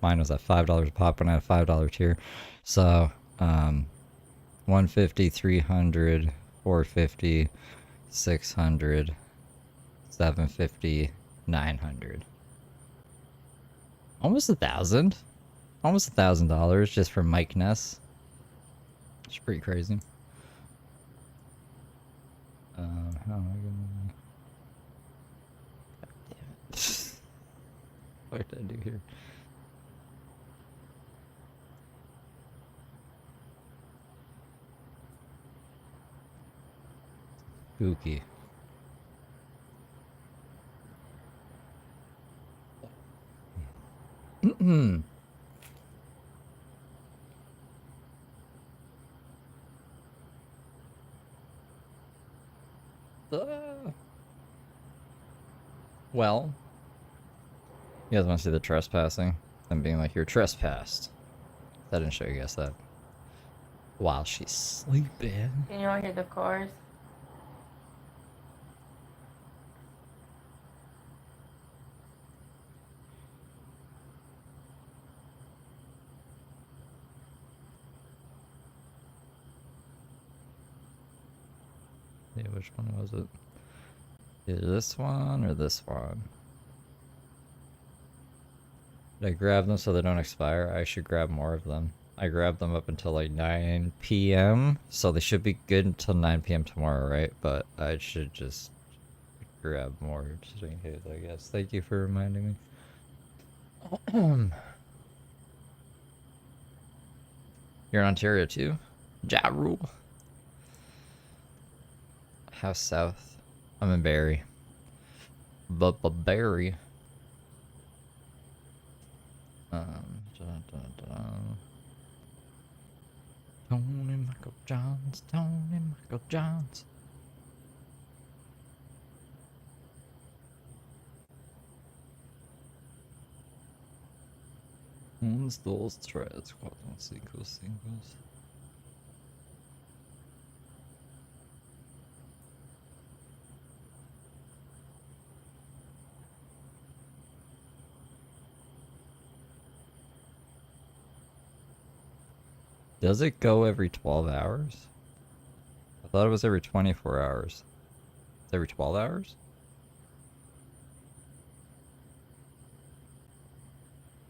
Mine was at $5 a pop when I had a $5 tier. So, 150, 300, 450, 600, 750, 900. Almost 1,000. Almost $1,000 just for Mike Ness. It's pretty crazy. How am I gonna... God damn it. What did I do here? Spooky. Well, you guys want to see the trespassing? Them being like, you're trespassed. I didn't show you guys that. While she's sleeping. Can you all hear the cars? Yeah, which one was it? Either this one or this one. Did I grab them so they don't expire? I should grab more of them. I grabbed them up until like 9 p.m. So they should be good until 9 p.m. tomorrow, right? But I should just grab more just in case, I guess. Thank you for reminding me. You're in Ontario too? Ja Rule. House South. I'm in Barrie. Barrie. Tony Michael Johns. Tony Michael Johns. Unos, dos, tres, cuatro, cinco, cinco. Does it go every 12 hours? I thought it was every 24 hours. It's every 12 hours?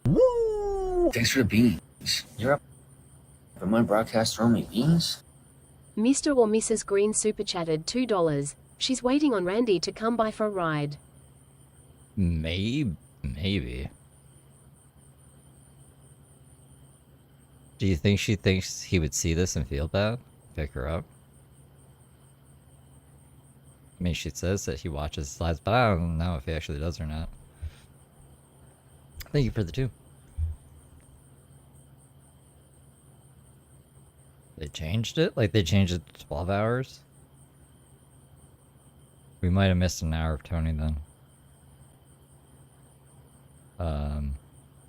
Woo! Thanks for the beans. You're up for my broadcast throwing me beans? Mr. or Mrs. Green super chatted $2. She's waiting on Randy to come by for a ride. Maybe. Do you think she thinks he would see this and feel bad? Pick her up? I mean, she says that he watches slides, but I don't know if he actually does or not. Thank you for the 2. They changed it? Like, they changed it to 12 hours? We might have missed an hour of Tony then.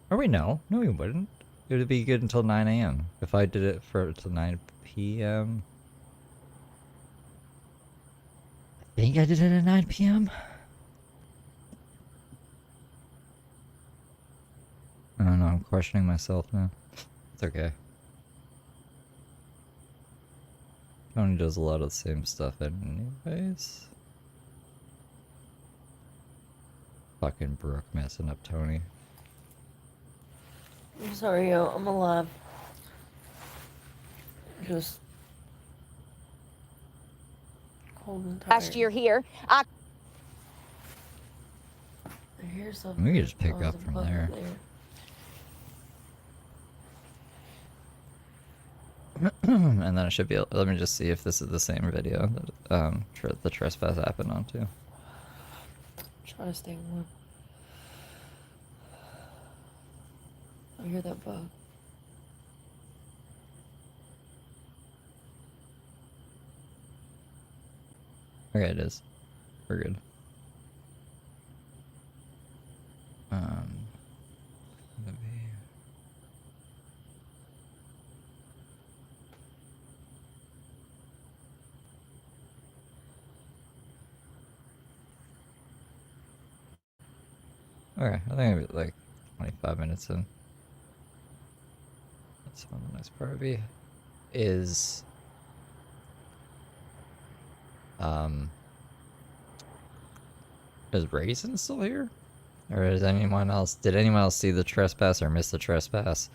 Or wait, no. No, we wouldn't. It would be good until 9 a.m. If I did it till 9 p.m. I think I did it at 9 p.m. I don't know, I'm questioning myself now. It's okay. Tony does a lot of the same stuff anyways. Fucking Brooke messing up Tony. I'm sorry, yo. I'm alive. Just holding tight. Last year here, Here's We can just pick up from there. And then it should be. Let me just see if this is the same video that the trespass happened on too. Try to stay warm. I hear that bug. Okay, it is. We're good. Okay, I think it'll be like 25 minutes in. That's when the next part would be. Is Raisin still here? Or is anyone else, did anyone else see the trespass or miss the trespass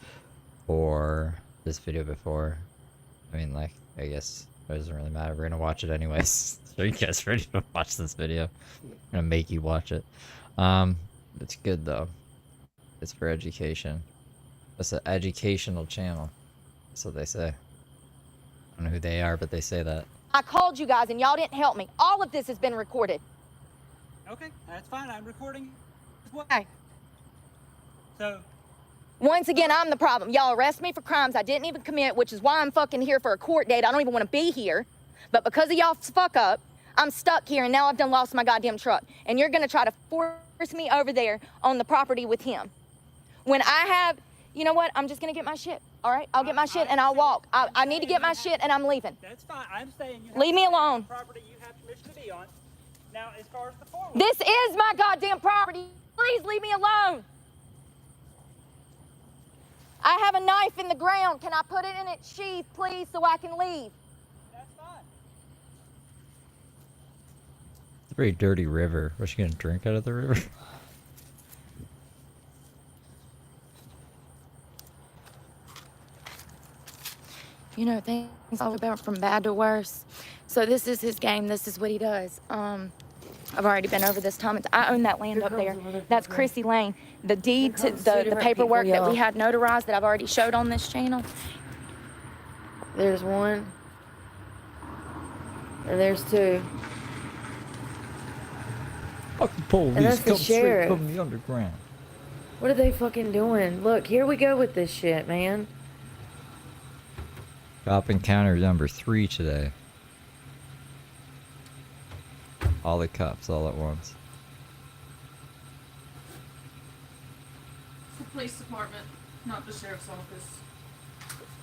or this video before? I mean, like, I guess it doesn't really matter. We're gonna watch it anyways. So you guys ready to watch this video? I'm gonna make you watch it. It's good though. It's for education. It's an educational channel. That's what they say. I don't know who they are, but they say that. I called you guys and y'all didn't help me. All of this has been recorded. Okay, that's fine. I'm recording as well. Okay. So, Once again, I'm the problem. Y'all arrest me for crimes I didn't even commit, which is why I'm fucking here for a court date. I don't even want to be here. But because of y'all's fuck up, I'm stuck here and now I've done lost my goddamn truck. And you're gonna try to force me over there on the property with him. When I have, you know what? I'm just gonna get my shit. All right, I'll get my shit and I'll walk. I need to get my shit and I'm leaving. that's fine. I'm saying you have Leave me alone. property you have permission to be on. Now, as far as the forward. This is my goddamn property. Please leave me alone. I have a knife in the ground. Can I put it in its sheath, please, so I can leave? That's fine. It's a very dirty river. Was she gonna drink out of the river? You know, things all about from bad to worse. So this is his game. This is what he does. I've already been over this time. I own that land up there. That's Chrissy Lane. The deed to the paperwork that we had notarized that I've already showed on this channel. There's one. And there's two. Fucking police And that's the come straight sheriff. from the underground. What are they fucking doing? Look, here we go with this shit, man. Cop encounter number 3 today. All the cops all at once. It's the police department, not the sheriff's office.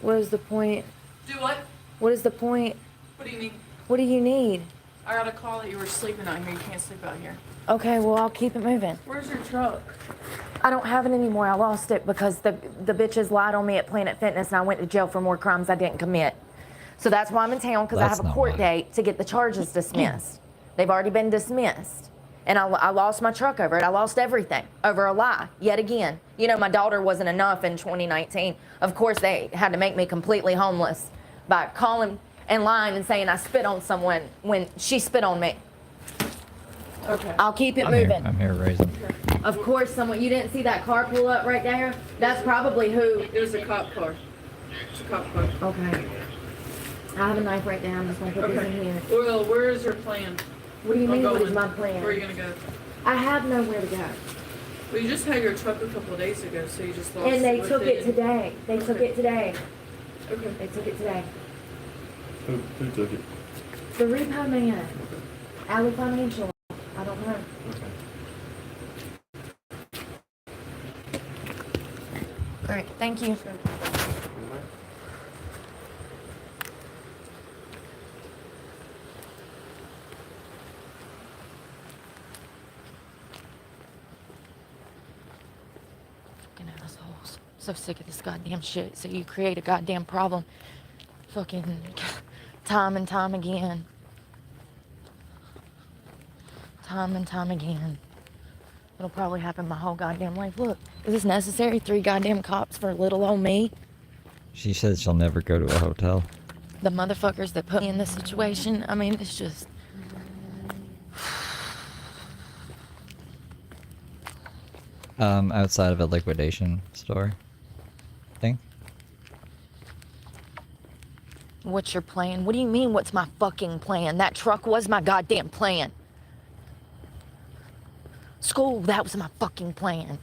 What is the point? Do what? What is the point? What do you mean? What do you need? I got a call that you were sleeping out here. You can't sleep out here. Okay, well, I'll keep it moving. Where's your truck? I don't have it anymore. I lost it because the bitches lied on me at Planet Fitness and I went to jail for more crimes I didn't commit. So that's why I'm in town, because I have a court date to get the charges dismissed. They've already been dismissed. And I lost my truck over it. I lost everything over a lie, yet again. You know, my daughter wasn't enough in 2019. Of course, they had to make me completely homeless by calling and lying and saying I spit on someone when she spit on me. Okay. I'll keep it moving. I'm here, Raisin. Of course, someone, you didn't see that car pull up right there? That's probably who. It was a cop car. It's a cop car. Okay. I have a knife right there. I'm just going to put this in here. Well, where is your plan? What do you mean, what is going? my plan? Where are you going to go? I have nowhere to go. Well, you just had your truck a couple of days ago, so you just lost And they with took it today. They took it today. Okay. They took it today. Who took it? The repo man. Alley Financial. I don't know. Great. Thank you. Fucking assholes. So sick of this goddamn shit. So you create a goddamn problem. Fucking time and time again. Time and time again. It'll probably happen my whole goddamn life. Look, is this necessary? 3 goddamn cops for little old me? She said she'll never go to a hotel. The motherfuckers that put me in this situation, I mean, it's just Outside of a liquidation store thing. What's your plan? What do you mean, what's my fucking plan? That truck was my goddamn plan. School, that was my fucking plan.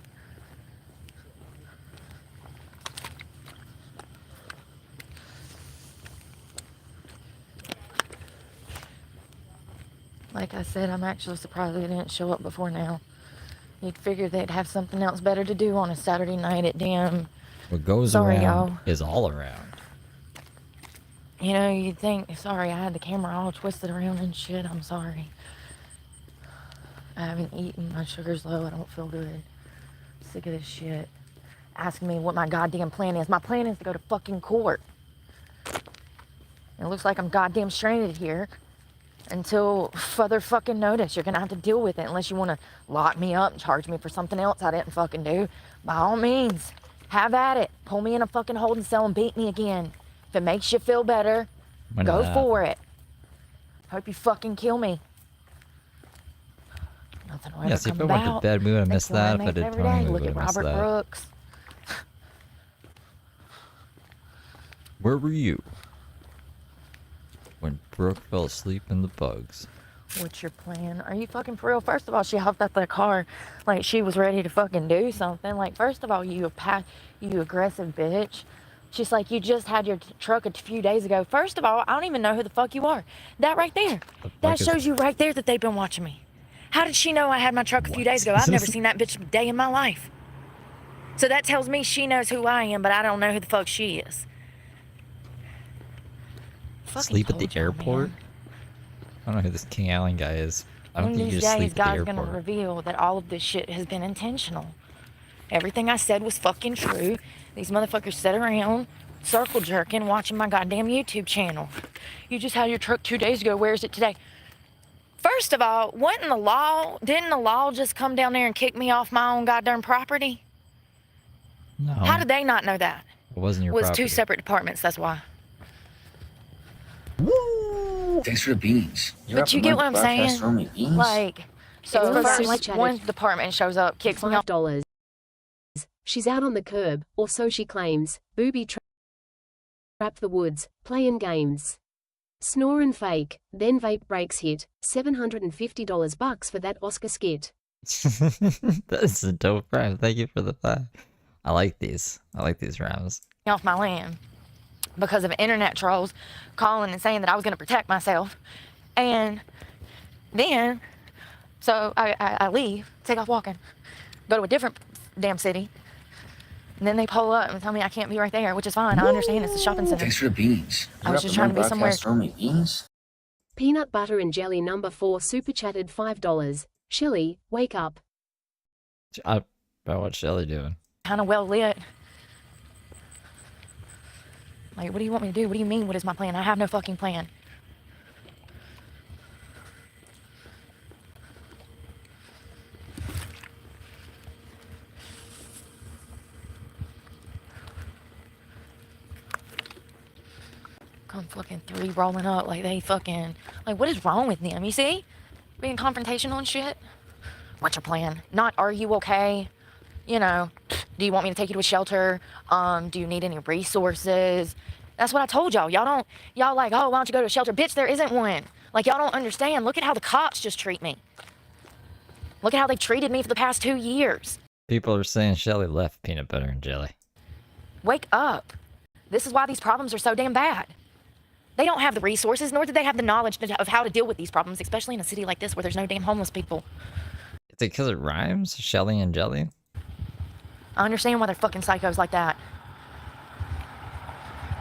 Like I said, I'm actually surprised they didn't show up before now. You'd figure they'd have something else better to do on a Saturday night at damn... What goes Sorry, around y'all. is all around. You know, you'd think, sorry, I had the camera all twisted around and shit. I'm sorry. I haven't eaten. My sugar's low. I don't feel good. Sick of this shit. Asking me what my goddamn plan is. My plan is to go to fucking court. It looks like I'm goddamn stranded here until further fucking notice. You're gonna have to deal with it unless you want to lock me up and charge me for something else I didn't fucking do. By all means, have at it. Pull me in a fucking holding cell and beat me again. If it makes you feel better, go for it. Hope you fucking kill me. Nothing will Yes, ever if come I went to about. bed, we would have missed Make your that. If I roommates did every Tony, day. we Look would at have missed Robert that. Brooks. Where were you when Brooke fell asleep in the bugs? What's your plan? Are you fucking for real? First of all, she hopped out the car like she was ready to fucking do something. Like, first of all, you aggressive bitch. She's like, you just had your truck a few days ago. First of all, I don't even know who the fuck you are. That right there. That shows you right there that they've been watching me. How did she know I had my truck a few days ago? I've never seen that bitch a day in my life. So that tells me she knows who I am, but I don't know who the fuck she is. Sleep at the airport? I don't know who this King Allen guy is. I don't One of think you these just days, sleep at the God's gonna airport. reveal that all of this shit has been intentional. Everything I said was fucking true. These motherfuckers sit around, circle jerking, watching my goddamn YouTube channel. You just had your truck 2 days ago. Where is it today? First of all, didn't the law just come down there and kick me off my own goddamn property? No. How did they not know that? It wasn't your It was property. two separate departments, that's why. Thanks for the beans. You're But up you at get my what I'm broadcast saying? throwing me beans? Like, so It's first super one chatted. department shows up, kicks me off. $5. She's out on the curb, or so she claims. Booby trap the woods, playing games. Snore and fake, then vape breaks hit. $750 bucks for that Oscar skit. That's a dope rhyme. Thank you for the five. I like these. I like these rhymes. Off my land because of internet trolls calling and saying that I was going to protect myself. And then, so I leave, take off walking, go to a different damn city. And then they pull up and tell me I can't be right there, which is fine. I understand it's a shopping center. Thanks for the beans. I was You're just up trying at to my be somewhere. broadcast throwing me beans? Peanut butter and jelly number 4 super chatted $5. Shelly, wake up. About what Shelly doing? Kind of well lit. Like, what do you want me to do? What do you mean, what is my plan? I have no fucking plan. Come fucking 3 rolling up like they fucking, like, what is wrong with them? You see? Being confrontational and shit. What's your plan? Not, are you okay? You know, do you want me to take you to a shelter? Do you need any resources? That's what I told y'all. Y'all like, oh, why don't you go to a shelter? Bitch, there isn't one. Like, y'all don't understand. Look at how the cops just treat me. Look at how they treated me for the past 2 years. People are saying Shelly left peanut butter and jelly. Wake up. This is why these problems are so damn bad. They don't have the resources, nor do they have the knowledge of how to deal with these problems, especially in a city like this where there's no damn homeless people. Is it because it rhymes? Shelly and jelly? I understand why they're fucking psychos like that.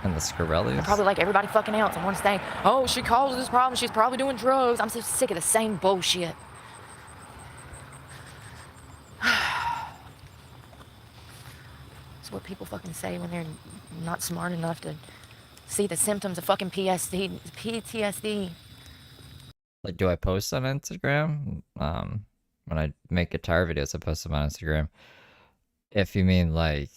And the Scarellis? They're probably like everybody fucking else and want to say, oh, she caused this problem, she's probably doing drugs. I'm so sick of the same bullshit. It's what people fucking say when they're not smart enough to see the symptoms of fucking PTSD. Like, do I post on Instagram? When I make guitar videos, I post them on Instagram. If you mean, like,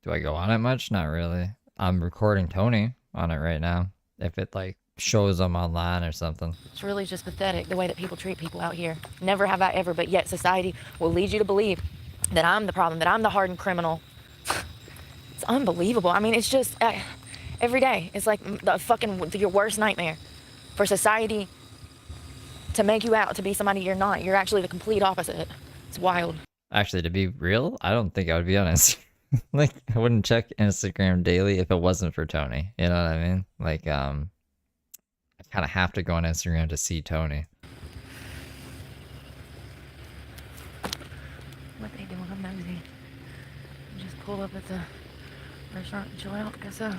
do I go on it much? Not really. I'm recording Tony on it right now. If it, like, shows them online or something. It's really just pathetic the way that people treat people out here. Never have I ever, but yet society will lead you to believe that I'm the problem, that I'm the hardened criminal. It's unbelievable. I mean, it's just every day. It's like your worst nightmare for society to make you out to be somebody you're not. You're actually the complete opposite. It's wild. Actually, to be real, I don't think I would be honest. Like, I wouldn't check Instagram daily if it wasn't for Tony. You know what I mean? Like, I kind of have to go on Instagram to see Tony. What they doing? I'm nosy. Just pull up at the restaurant and chill out. I guess so.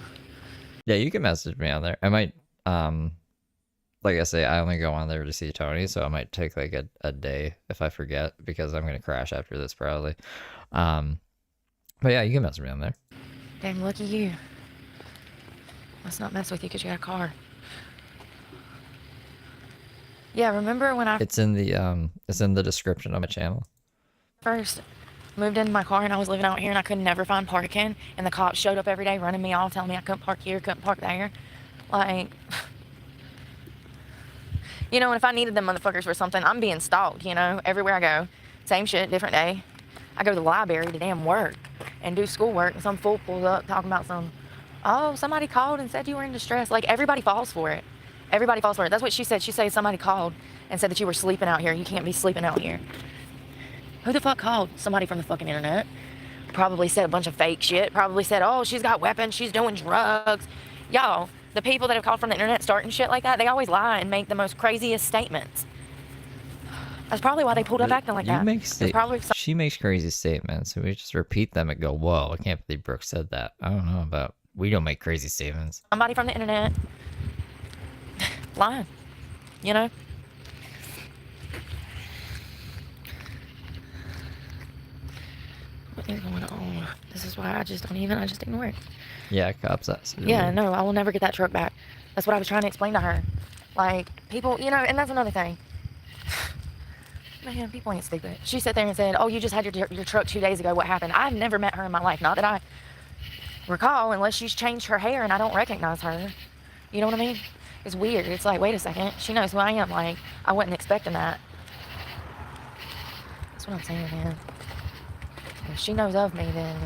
Yeah, you can message me on there. I might, like I say, I only go on there to see Tony, so I might take like a day if I forget, because I'm gonna crash after this probably. But yeah, you can message me on there. Dang, lucky you. Let's not mess with you because you got a car. Yeah, remember when I It's in the description of my channel. first moved into my car and I was living out here and I could never find parking, and the cops showed up every day running me off, telling me I couldn't park here, couldn't park there. Like, you know, and if I needed them motherfuckers for something, I'm being stalked, you know, everywhere I go. Same shit, different day. I go to the library to damn work and do schoolwork, and some fool pulls up talking about oh, somebody called and said you were in distress. Like, everybody falls for it. Everybody falls for it. That's what she said. She said somebody called and said that you were sleeping out here. You can't be sleeping out here. Who the fuck called? Somebody from the fucking internet. Probably said a bunch of fake shit. Probably said, oh, she's got weapons, she's doing drugs. Y'all, the people that have called from the internet starting shit like that, they always lie and make the most craziest statements. That's probably why they pulled up acting like that. She makes crazy statements, and we just repeat them and go, whoa, I can't believe Brooke said that. I don't know about, we don't make crazy statements. Somebody from the internet lying, you know? What is going on? This is why I just ignore it. Yeah, cops ass. Yeah, no, I will never get that truck back. That's what I was trying to explain to her. Like, people, you know, and that's another thing. Man, people ain't stupid. She sat there and said, oh, you just had your truck 2 days ago. What happened? I've never met her in my life. Not that I recall, unless she's changed her hair and I don't recognize her. You know what I mean? It's weird. It's like, wait a second. She knows who I am. Like, I wasn't expecting that. That's what I'm saying, man. If she knows of me, then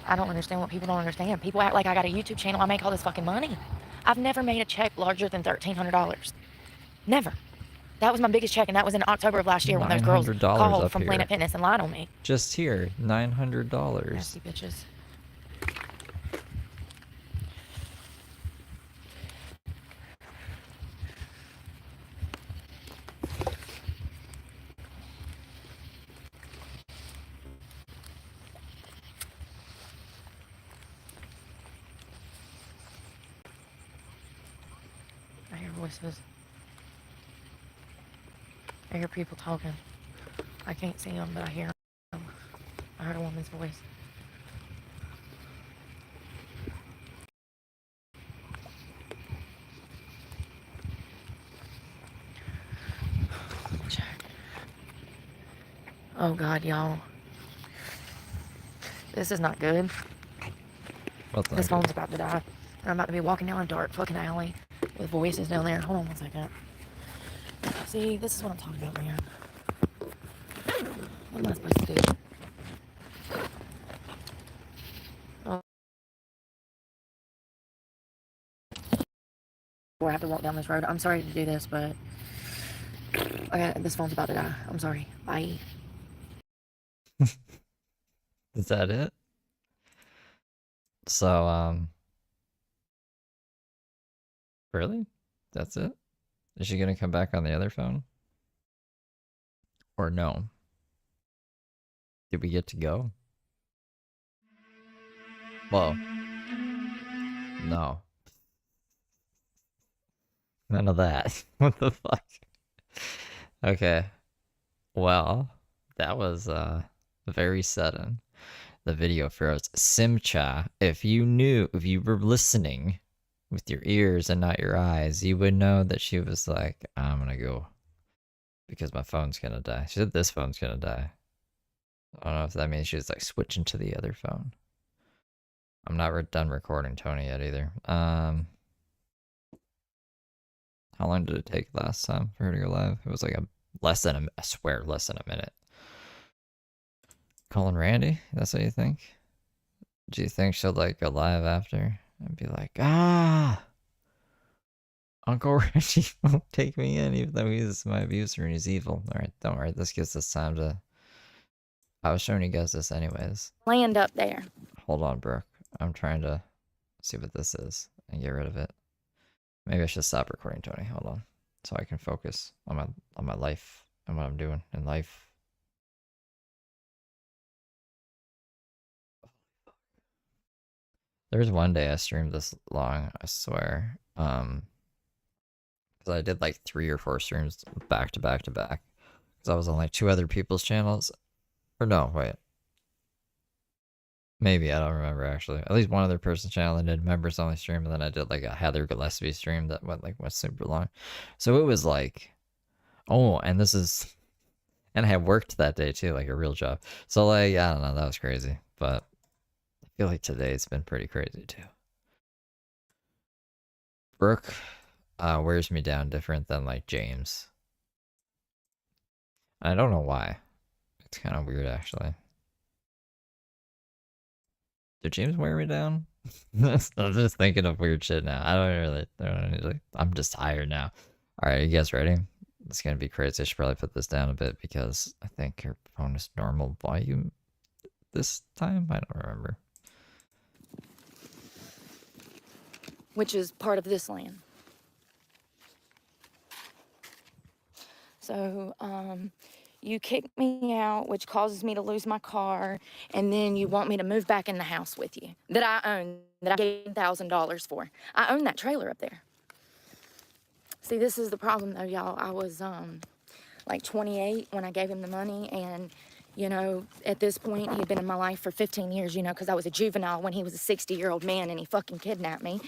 I don't understand what people don't understand. People act like I got a YouTube channel. I make all this fucking money. I've never made a check larger than $1,300. Never. That was my biggest check, and that was in October of last year when those girls called from Planet Fitness and lied on me. Just here, $900. Nasty bitches. I hear voices. I hear people talking. I can't see them, but I hear them. I heard a woman's voice. Check. Oh God, y'all. This is not good. This phone's about to die. And I'm about to be walking down a dark fucking alley with voices down there. Hold on 1 second. See, this is what I'm talking about, man. What am I supposed to do? Oh. I have to walk down this road. I'm sorry to do this, but this phone's about to die. I'm sorry. Bye. Is that it? So, really? That's it? Is she gonna come back on the other phone? Or no? Did we get to go? Whoa. No. None of that. What the fuck? Okay. Well, that was very sudden. The video froze. Simcha, if you were listening with your ears and not your eyes, you would know that she was like, I'm gonna go because my phone's gonna die. She said this phone's gonna die. I don't know if that means she was like switching to the other phone. I'm not done recording Tony yet either. How long did it take last time for her to go live? It was like less than a minute. Calling Randy? That's what you think? Do you think she'll like go live after and be like, Uncle Reggie won't take me in even though he's my abuser and he's evil. Alright, don't worry. This gives us time to... I was showing you guys this anyways. Land up there. Hold on, Brooke. I'm trying to see what this is and get rid of it. Maybe I should stop recording, Tony. Hold on. So I can focus on my life and what I'm doing in life. There was one day I streamed this long, I swear. Because I did like 3 or 4 streams back to back to back. Because I was on like 2 other people's channels. Or no, wait. Maybe, I don't remember actually. At least one other person's channel I did members only stream, and then I did like a Heather Gillespie stream that went super long. So it was like, oh, and this is, and I had worked that day too, like a real job. So like, I don't know, that was crazy. But I feel like today's been pretty crazy too. Brooke wears me down different than like James. I don't know why. It's kind of weird actually. Did James wear me down? I'm just thinking of weird shit now. I don't I'm just tired now. Alright, you guys ready? It's gonna be crazy. I should probably put this down a bit because I think your phone is normal volume this time. I don't remember. Which is part of this land. So, you kick me out, which causes me to lose my car, and then you want me to move back in the house with you that I own, that I gave $1,000 for. I own that trailer up there. See, this is the problem though, y'all. I was like 28 when I gave him the money, and you know, at this point, he'd been in my life for 15 years, you know, because I was a juvenile when he was a 60-year-old man and he fucking kidnapped me.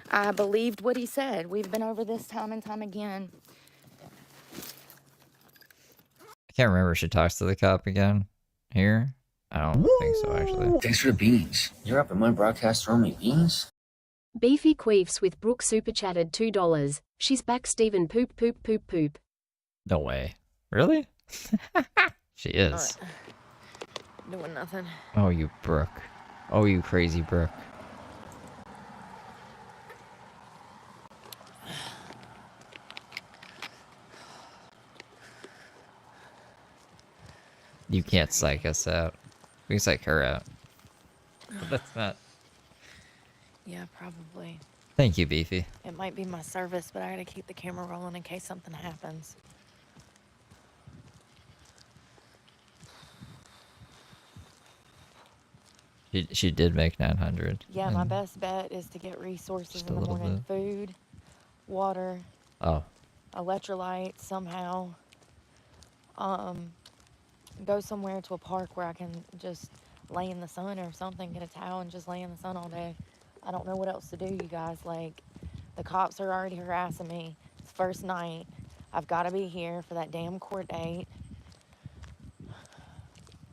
I believed what he said. We've been over this time and time again. I can't remember if she talks to the cop again here. I don't think so, actually. Thanks for the beans. You're up at my broadcast throwing me beans? Beefy Queefs with Brooke super chatted $2. She's back, Steven. Poop, poop, poop, poop. No way. Really? She is. Doing nothing. Oh, you Brooke. Oh, you crazy Brooke. You can't psych us out. We can psych her out. But that's not... Yeah, probably. Thank you, Beefy. It might be my service, but I gotta keep the camera rolling in case something happens. She did make 900. Yeah, my best bet is to get resources in the morning. Food, water, electrolytes somehow. Go somewhere to a park where I can just lay in the sun or something, get a towel and just lay in the sun all day. I don't know what else to do, you guys. Like, the cops are already harassing me. It's first night. I've got to be here for that damn court date.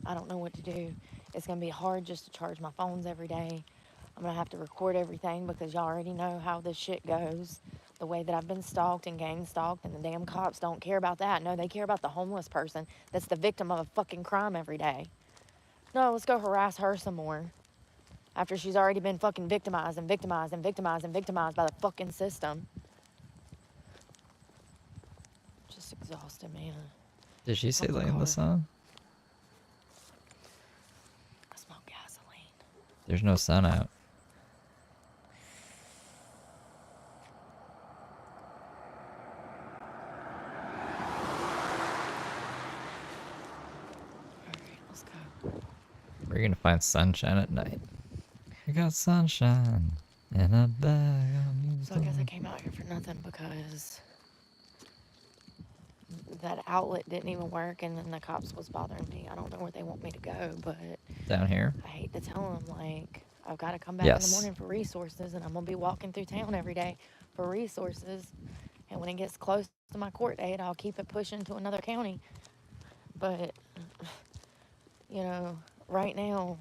I don't know what to do. It's going to be hard just to charge my phones every day. I'm going to have to record everything because y'all already know how this shit goes. The way that I've been stalked and gang stalked, and the damn cops don't care about that. No, they care about the homeless person that's the victim of a fucking crime every day. No, let's go harass her some more. After she's already been fucking victimized and victimized and victimized and victimized by the fucking system. Just exhausted, man. Did she say lay in the sun? I smell gasoline. There's no sun out. We're gonna find sunshine at night. We got sunshine in a bag of music. So I guess I came out here for nothing because that outlet didn't even work, and then the cops was bothering me. I don't know where they want me to go, but down here. I hate to tell them, like, I've got to come back in the morning for resources, and I'm gonna be walking through town every day for resources. And when it gets close to my court date, I'll keep it pushing to another county. But you know, right now,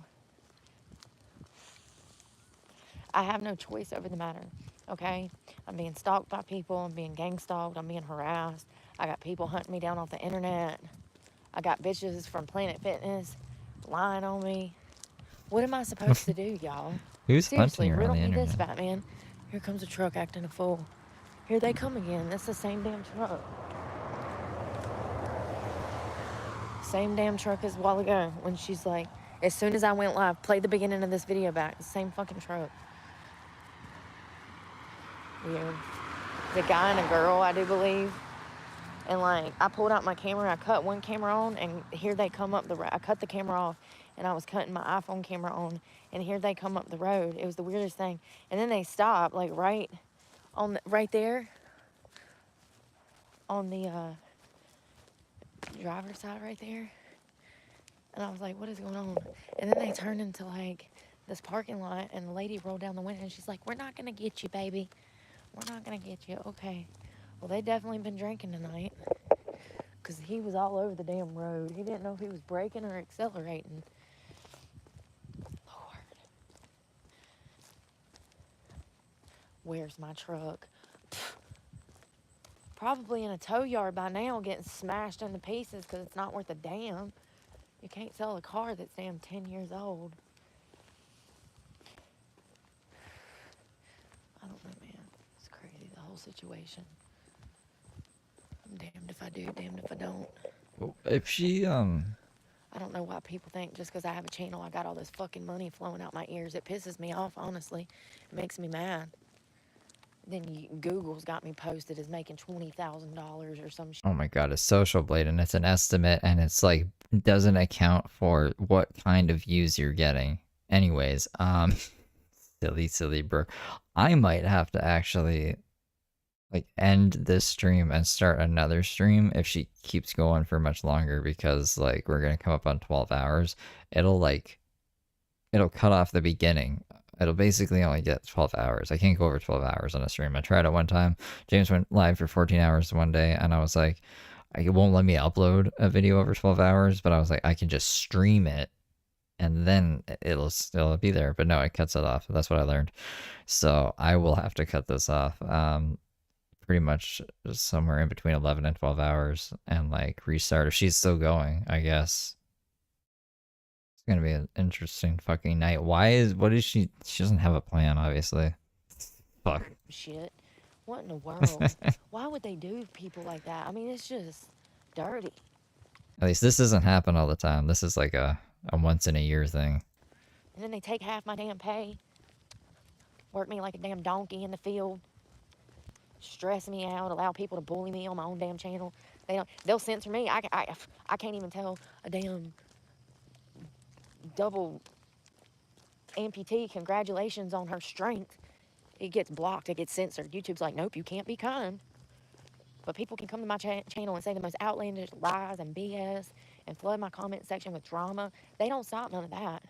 I have no choice over the matter, okay? I'm being stalked by people. I'm being gang stalked. I'm being harassed. I got people hunting me down off the internet. I got bitches from Planet Fitness lying on me. What am I supposed to do, y'all? Who's Seriously, hunting her on riddle the me internet? this, Batman. Here comes a truck acting a fool. Here they come again. That's the same damn truck. Same damn truck as a while ago when she's like, as soon as I went live, play the beginning of this video back. The same fucking truck. Weird. The guy and a girl, I do believe. And like, I pulled out my camera, I cut one camera on, and here they come up the road. I cut the camera off, and I was cutting my iPhone camera on, and here they come up the road. It was the weirdest thing. And then they stopped, like right there on the driver's side right there. And I was like, what is going on? And then they turned into like this parking lot, and the lady rolled down the window, and she's like, we're not gonna get you, baby. We're not gonna get you. Okay. Well, they definitely been drinking tonight. Because he was all over the damn road. He didn't know if he was braking or accelerating. Lord. Where's my truck? Probably in a tow yard by now, getting smashed into pieces because it's not worth a damn. You can't sell a car that's damn 10 years old. I don't know, man. It's crazy, the whole situation. I'm damned if I do, damned if I don't. Well, if she I don't know why people think just because I have a channel, I got all this fucking money flowing out my ears. It pisses me off, honestly. It makes me mad. Then Google's got me posted as making $20,000 or some shit. oh my god, a social blade, and it's an estimate, and it's like doesn't account for what kind of views you're getting. Anyways, silly bro. I might have to actually like end this stream and start another stream if she keeps going for much longer, because like we're gonna come up on 12 hours. It'll cut off the beginning. It'll basically only get 12 hours. I can't go over 12 hours on a stream. I tried it one time. James went live for 14 hours one day, and I was like, it won't let me upload a video over 12 hours, but I was like, I can just stream it, and then it'll still be there. But no, it cuts it off. That's what I learned. So I will have to cut this off. Pretty much somewhere in between 11 and 12 hours, and like restart if she's still going, I guess. It's gonna be an interesting fucking night. What is she doesn't have a plan, obviously. Fuck. Shit. What in the world? Why would they do people like that? I mean, it's just dirty. At least this doesn't happen all the time. This is like a once in a year thing. And then they take half my damn pay. Work me like a damn donkey in the field. Stress me out, allow people to bully me on my own damn channel. They'll censor me. I can't even tell a damn double amputee congratulations on her strength. It gets blocked, it gets censored. YouTube's like, nope, you can't be kind. But people can come to my channel and say the most outlandish lies and BS and flood my comment section with drama. They don't stop none of that.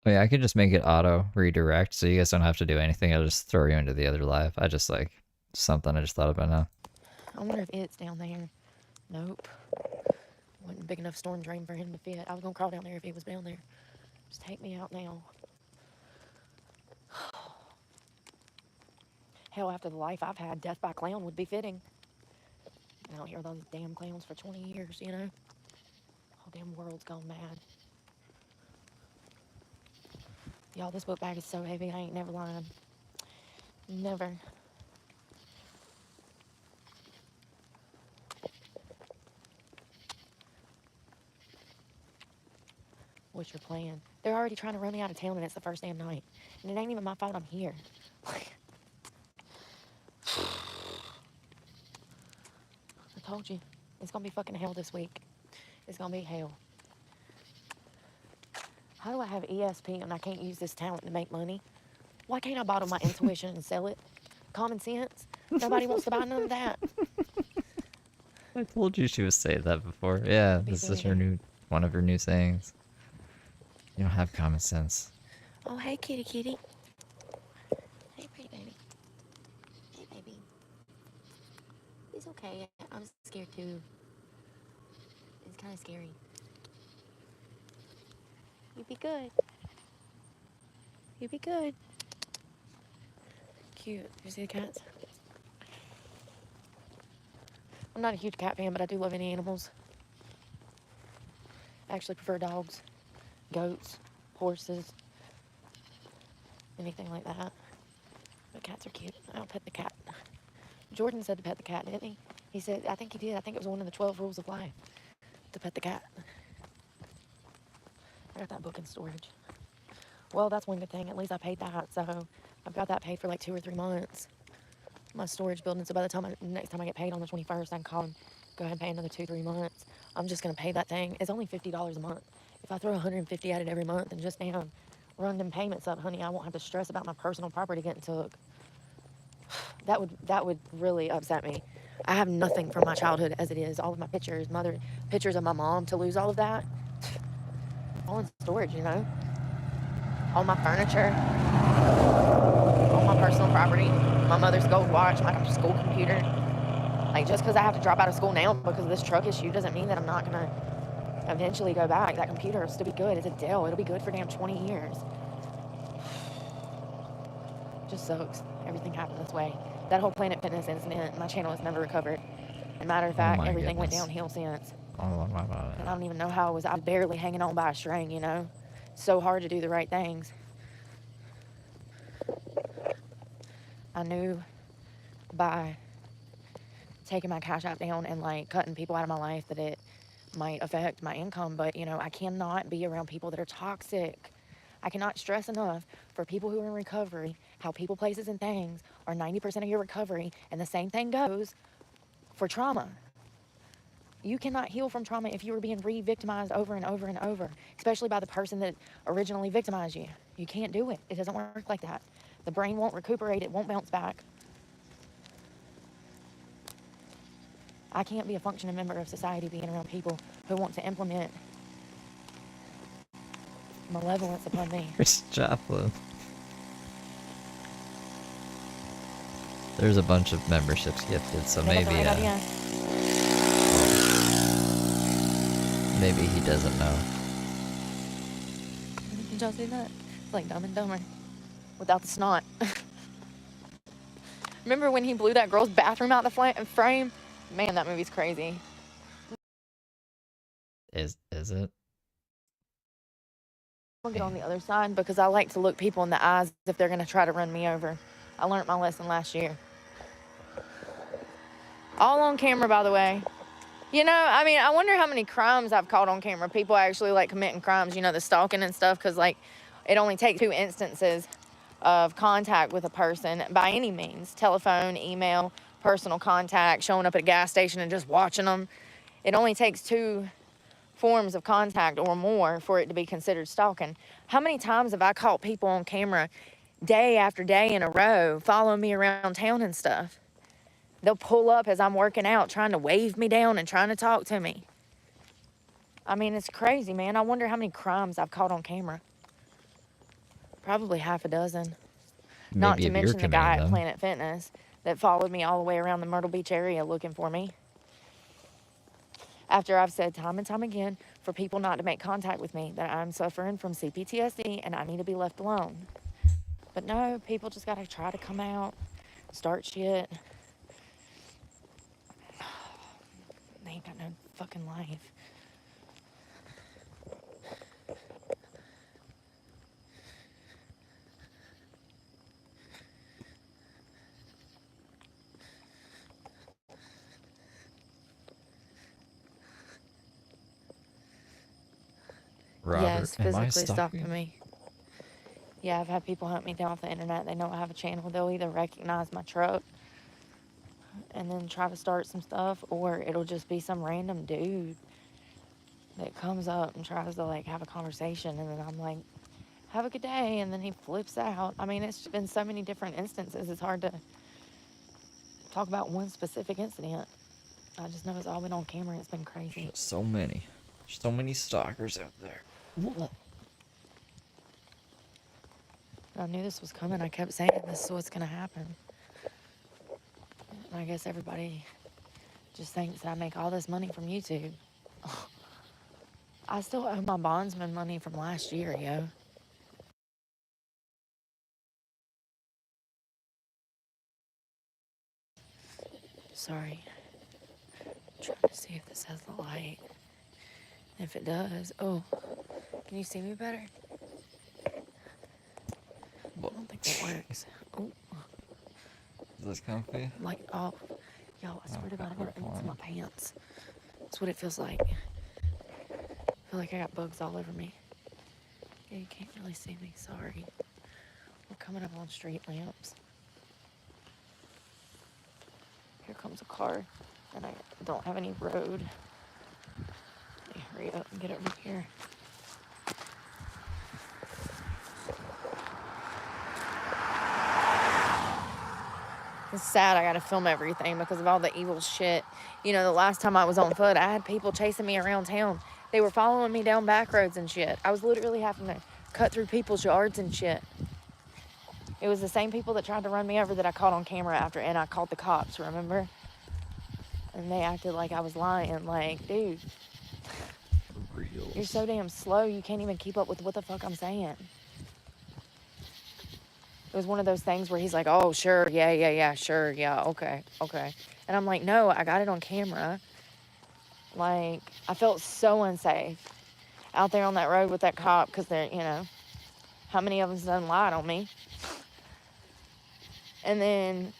Oh yeah, I could just make it auto redirect, so you guys don't have to do anything. I'll just throw you into the other live. I just like something I just thought about now. I wonder if it's down there. Nope. Wasn't a big enough storm drain for him to fit. I was gonna crawl down there if he was down there. Just take me out now. Hell, after the life I've had, death by clown would be fitting. Been out here with those damn clowns for 20 years, you know? Whole damn world's gone mad. Y'all, this book bag is so heavy, I ain't never lying. Never. What's your plan? They're already trying to run me out of town, and it's the first damn night. And it ain't even my fault I'm here. I told you. It's gonna be fucking hell this week. It's gonna be hell. How do I have ESP and I can't use this talent to make money? Why can't I bottle my intuition and sell it? Common sense? Nobody wants to buy none of that. I told you she was saying that before. Yeah, this is her one of her new sayings. You don't have common sense. Oh, hey, kitty. Hey, pretty baby. Hey, baby. It's okay. I'm scared, too. It's kind of scary. You be good. You be good. Cute. You see the cats? I'm not a huge cat fan, but I do love any animals. actually prefer dogs, goats, horses, anything like that. But cats are cute. I'll pet the cat. Jordan said to pet the cat, didn't he? He said, I think he did. I think it was one of the 12 rules of life to pet the cat. I got that book in storage. Well, that's one good thing. At least I paid that. So I've got that paid for like 2 or 3 months. My storage building. So by the time next time I get paid on the 21st, I can call and go ahead and pay another 2-3 months. I'm just going to pay that thing. It's only $50 a month. If I throw $150 at it every month and just damn run them payments up, honey, I won't have to stress about my personal property getting took. That would really upset me. I have nothing from my childhood as it is. All of my pictures, pictures of my mom, to lose all of that, all in storage, you know? All my furniture, all my personal property, my mother's gold watch, my school computer. Like, just because I have to drop out of school now because of this truck issue doesn't mean that I'm not going to eventually go back. That computer will still be good. It's a Dell. It'll be good for damn 20 years. Just sucks. Everything happened this way. That whole Planet Fitness incident, my channel has never recovered. As a matter of fact, everything went downhill since. Oh my God. And I don't even know how I was barely hanging on by a string, you know? So hard to do the right things. I knew by taking my cash app down and like cutting people out of my life that it might affect my income, but you know, I cannot be around people that are toxic. I cannot stress enough for people who are in recovery how people, places, and things are 90% of your recovery, and the same thing goes for trauma. You cannot heal from trauma if you are being re-victimized over and over and over, especially by the person that originally victimized you. You can't do it. It doesn't work like that. The brain won't recuperate. It won't bounce back. I can't be a functioning member of society being around people who want to implement malevolence upon me. Chris Chaplin. There's a bunch of memberships gifted, so maybe maybe he doesn't know. Did y'all see that? It's like Dumb and Dumber without the snot. Remember when he blew that girl's bathroom out the frame? Man, that movie's crazy. Is it? I'll get on the other side because I like to look people in the eyes if they're going to try to run me over. I learned my lesson last year. All on camera, by the way. You know, I mean, I wonder how many crimes I've caught on camera. People actually like committing crimes, you know, the stalking and stuff, because like it only takes 2 instances of contact with a person by any means. Telephone, email, personal contact, showing up at a gas station and just watching them. It only takes 2 forms of contact or more for it to be considered stalking. How many times have I caught people on camera day after day in a row following me around town and stuff? They'll pull up as I'm working out, trying to wave me down and trying to talk to me. I mean, it's crazy, man. I wonder how many crimes I've caught on camera. Probably half a dozen. Maybe Not to if you're mention the guy committing at them. Planet Fitness that followed me all the way around the Myrtle Beach area looking for me. After I've said time and time again for people not to make contact with me, that I'm suffering from CPTSD and I need to be left alone. But no, people just gotta try to come out, start shit. They ain't got no fucking life. Robert, Yes, am I physically stalking stalking? me. Yeah, I've had people hunt me down off the internet. They know I have a channel. They'll either recognize my truck and then try to start some stuff, or it'll just be some random dude that comes up and tries to like have a conversation, and then I'm like, have a good day, and then he flips out. I mean, it's been so many different instances. It's hard to talk about one specific incident. I just know it's all been on camera. It's been crazy. So many stalkers out there. I knew this was coming. I kept saying this is what's gonna happen. And I guess everybody just thinks that I make all this money from YouTube. I still owe my bondsman money from last year, yo. Sorry. I'm trying to see if this has the light. If it does. Oh, can you see me better? I don't think that works. Oh. Is this comfy? Like, oh, yo, I swear to God, I got ants in my pants. That's what it feels like. I feel like I got bugs all over me. Yeah, you can't really see me, sorry. We're coming up on street lamps. Here comes a car, and I don't have any road. Let me hurry up and get over here. It's sad I gotta film everything because of all the evil shit. You know, the last time I was on foot, I had people chasing me around town. They were following me down back roads and shit. I was literally having to cut through people's yards and shit. It was the same people that tried to run me over that I caught on camera after, and I called the cops, remember? And they acted like I was lying. Like, dude, you're so damn slow, you can't even keep up with what the fuck I'm saying. It was one of those things where he's like, oh, sure, yeah, sure, yeah, okay. And I'm like, no, I got it on camera. Like, I felt so unsafe out there on that road with that cop because they're, you know, how many of them's done lied on me? And then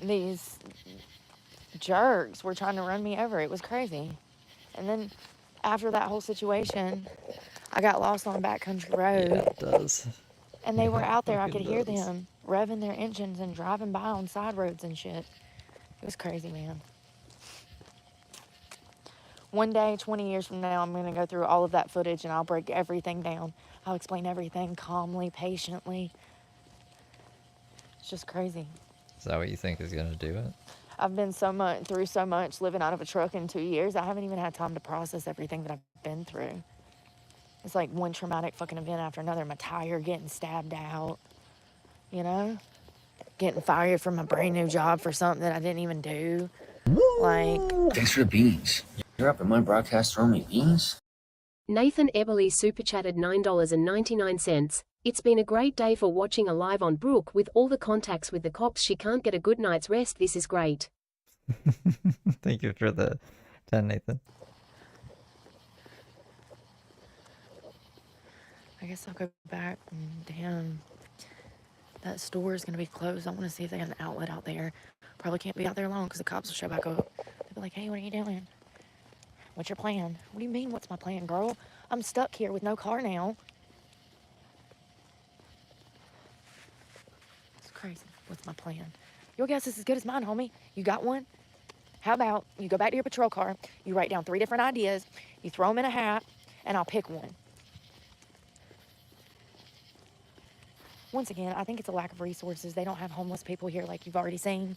these jerks were trying to run me over. It was crazy. And then after that whole situation, I got lost on a backcountry road. Yeah, it does. And they were out there. I could hear them revving their engines and driving by on side roads and shit. It was crazy, man. One day, 20 years from now, I'm going to go through all of that footage and I'll break everything down. I'll explain everything calmly, patiently. It's just crazy. Is that what you think is going to do it? I've been through so much living out of a truck in 2 years. I haven't even had time to process everything that I've been through. It's like one traumatic fucking event after another. My tire getting stabbed out, you know? Getting fired from a brand new job for something that I didn't even do. Like... Thanks for the beans. You're up in my broadcast throwing me beans? Nathan Eberly super chatted $9.99. It's been a great day for watching Alive on Brooke. With all the contacts with the cops, she can't get a good night's rest. This is great. Thank you for the 10, Nathan. I guess I'll go back. Damn. That store is going to be closed. I want to see if they have an outlet out there. Probably can't be out there long because the cops will show back up. They'll be like, hey, what are you doing? What's your plan? What do you mean, what's my plan, girl? I'm stuck here with no car now. It's crazy. What's my plan? Your guess is as good as mine, homie. You got one? How about you go back to your patrol car, you write down 3 different ideas, you throw them in a hat, and I'll pick one. Once again, I think it's a lack of resources. They don't have homeless people here like you've already seen.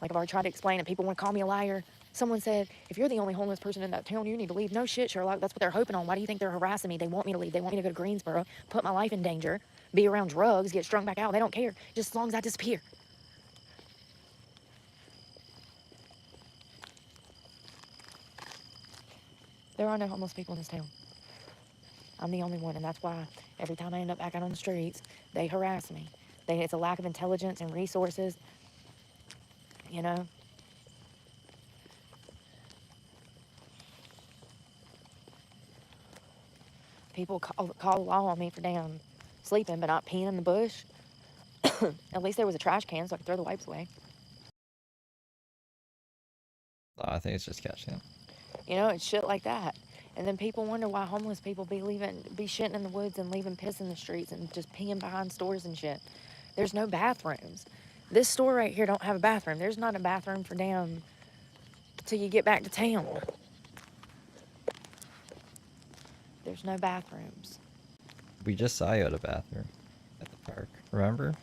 Like I've already tried to explain, and people want to call me a liar. Someone said, if you're the only homeless person in that town, you need to leave. No shit, Sherlock. That's what they're hoping on. Why do you think they're harassing me? They want me to leave. They want me to go to Greensboro, put my life in danger, be around drugs, get strung back out. They don't care, just as long as I disappear. There are no homeless people in this town. I'm the only one, and that's why every time I end up back out on the streets, they harass me. It's a lack of intelligence and resources, you know? People call law on me for damn sleeping, but not peeing in the bush. At least there was a trash can so I could throw the wipes away. Oh, I think it's just catching it. You know, it's shit like that. And then people wonder why homeless people be shitting in the woods and leaving piss in the streets and just peeing behind stores and shit. There's no bathrooms. This store right here don't have a bathroom. There's not a bathroom for damn till you get back to town. There's no bathrooms. We just saw you at a bathroom at the park. Remember?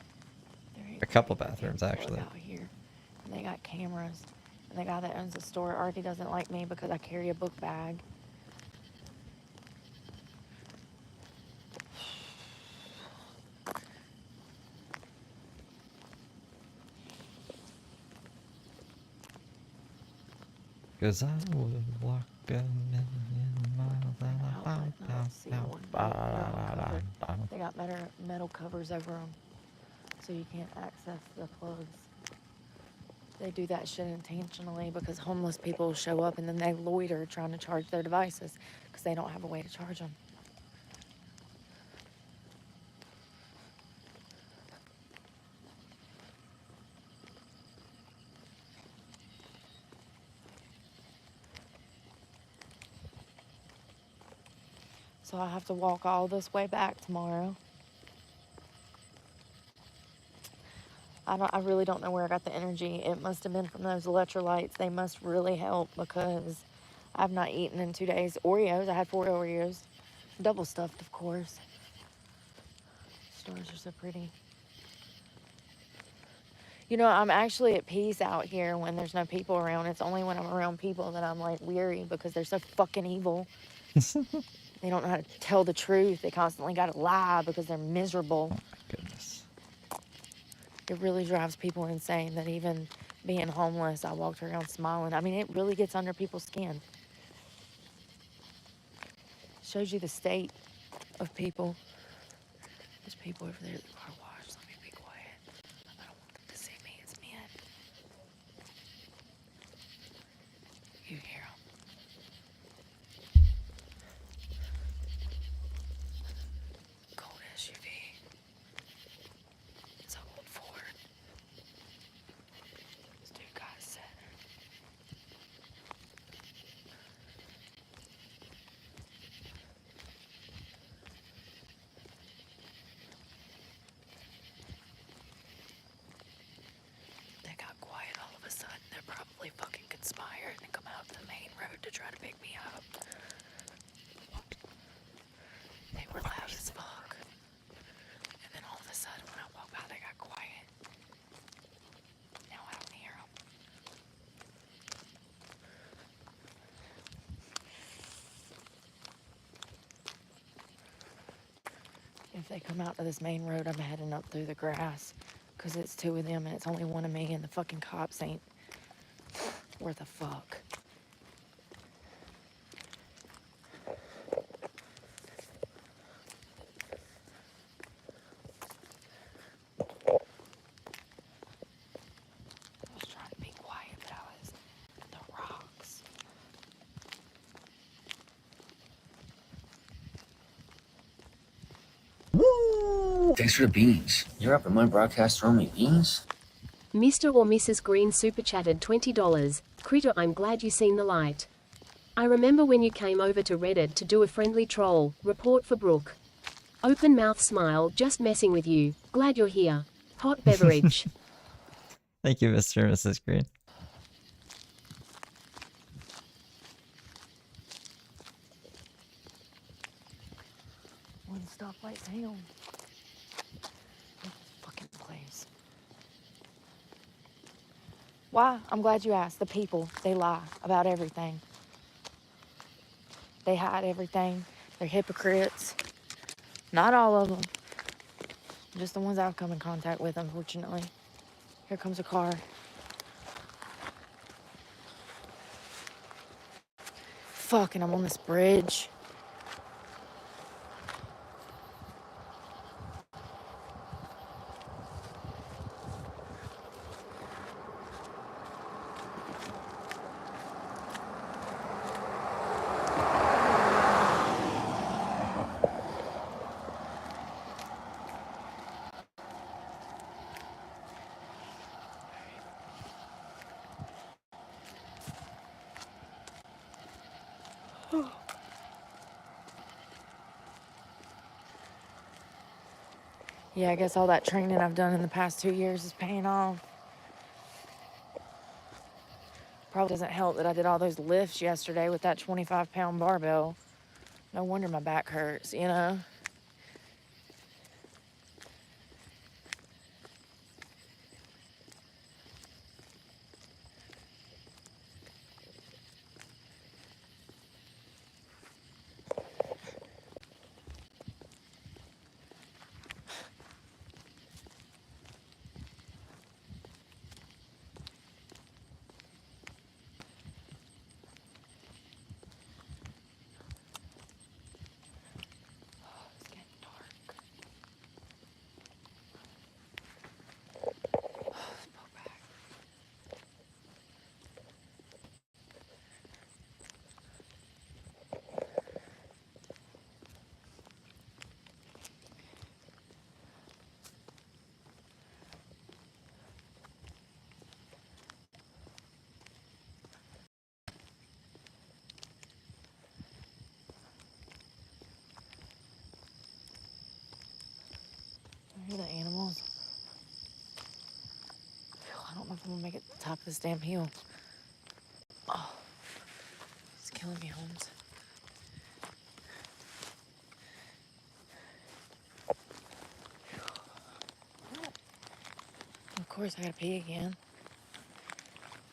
A couple bathrooms, actually. Out here. And they got cameras. And the guy that owns the store already doesn't like me because I carry a book bag. Cause I would walk a million miles and They got metal covers over them, so you can't access the plugs. They do that shit intentionally because homeless people show up and then they loiter trying to charge their devices because they don't have a way to charge them. So I have to walk all this way back tomorrow. I really don't know where I got the energy. It must have been from those electrolytes. They must really help because I've not eaten in 2 days. Oreos, I had 4 Oreos. Double stuffed, of course. Stars are so pretty. You know, I'm actually at peace out here when there's no people around. It's only when I'm around people that I'm like weary because they're so fucking evil. They don't know how to tell the truth. They constantly got to lie because they're miserable. Oh my goodness. It really drives people insane that even being homeless, I walked around smiling. I mean, it really gets under people's skin. Shows you the state of people. There's people over there at the car wash. Let me be quiet. I don't want them to see me. It's men. You hear them. Gold SUV. It's an old Ford. This dude got a set. They got quiet all of a sudden. They're probably fucking conspired and come out to the main road to try to pick me up. They were loud as fuck. And then all of a sudden when I walk by, they got quiet. Now I don't hear them. If they come out to this main road, I'm heading up through the grass. Because it's 2 of them and it's only 1 of me and the fucking cops ain't worth a fuck. I was trying to be quiet, but I was at the rocks. Thanks for the beans. You're up in my broadcast throwing me beans? Mr. or Mrs. Green super chatted $20. Critter, I'm glad you seen the light. I remember when you came over to Reddit to do a friendly troll report for Brooke. Open mouth smile, just messing with you. Glad you're here. Hot beverage. Thank you, Mr. and Mrs. Green. One stoplight down. This fucking place. Why? I'm glad you asked. The people, they lie about everything. They hide everything. They're hypocrites. Not all of them. Just the ones I've come in contact with, unfortunately. Here comes a car. Fuck, and I'm on this bridge. Yeah, I guess all that training I've done in the past 2 years is paying off. Probably doesn't help that I did all those lifts yesterday with that 25-pound barbell. No wonder my back hurts, you know? Hear the animals? I don't know if I'm gonna make it to the top of this damn hill. Oh, it's killing me, Holmes. Of course, I gotta pee again.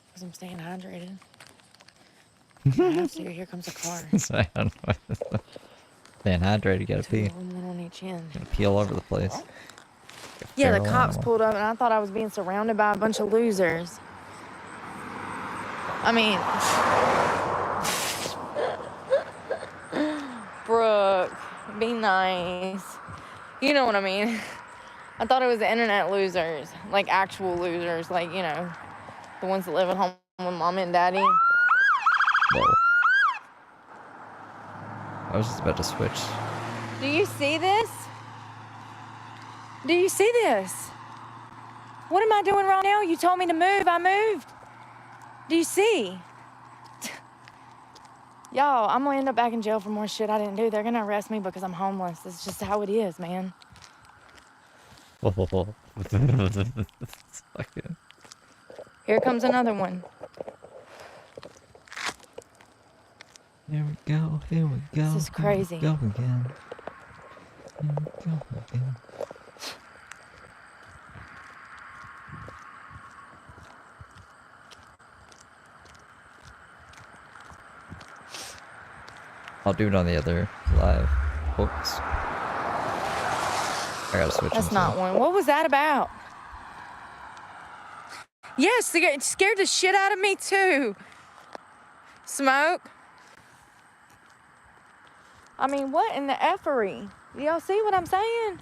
Because I'm staying hydrated. I have to. Here comes a car. So I don't know. Staying hydrated, you gotta pee. One on each end. Gotta pee all over the place. Like a Yeah, the feral cops animal. pulled up and I thought I was being surrounded by a bunch of losers. I mean, Brooke, be nice. You know what I mean. I thought it was the internet losers, like actual losers, like, you know, the ones that live at home with mom and daddy. Whoa. I was just about to switch. Do you see this? Do you see this? What am I doing right now? You told me to move, I moved. Do you see? Y'all, I'm gonna end up back in jail for more shit I didn't do. They're gonna arrest me because I'm homeless. It's just how it is, man. Here comes another one. Here we go, here we go. This is crazy. Here we go again. Here we go again. I'll do it on the other live. Oops. I gotta switch. That's not one. What was that about? Yes, it scared the shit out of me too. Smoke. I mean, what in the effery? Do y'all see what I'm saying?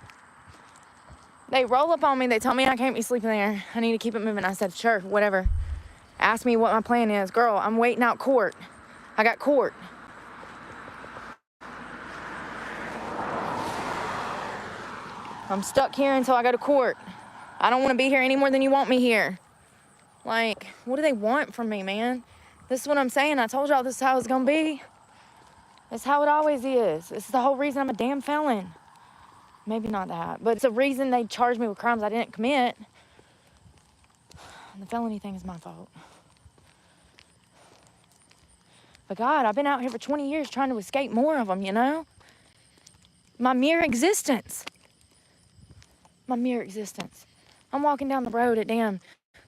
They roll up on me. They tell me I can't be sleeping there. I need to keep it moving. I said, sure, whatever. Ask me what my plan is. Girl, I'm waiting out court. I got court. I'm stuck here until I go to court. I don't want to be here any more than you want me here. Like, what do they want from me, man? This is what I'm saying. I told y'all this is how it's gonna be. It's how it always is. This is the whole reason I'm a damn felon. Maybe not that, but it's the reason they charged me with crimes I didn't commit. The felony thing is my fault. But God, I've been out here for 20 years trying to escape more of them, you know? My mere existence. My mere existence. I'm walking down the road at damn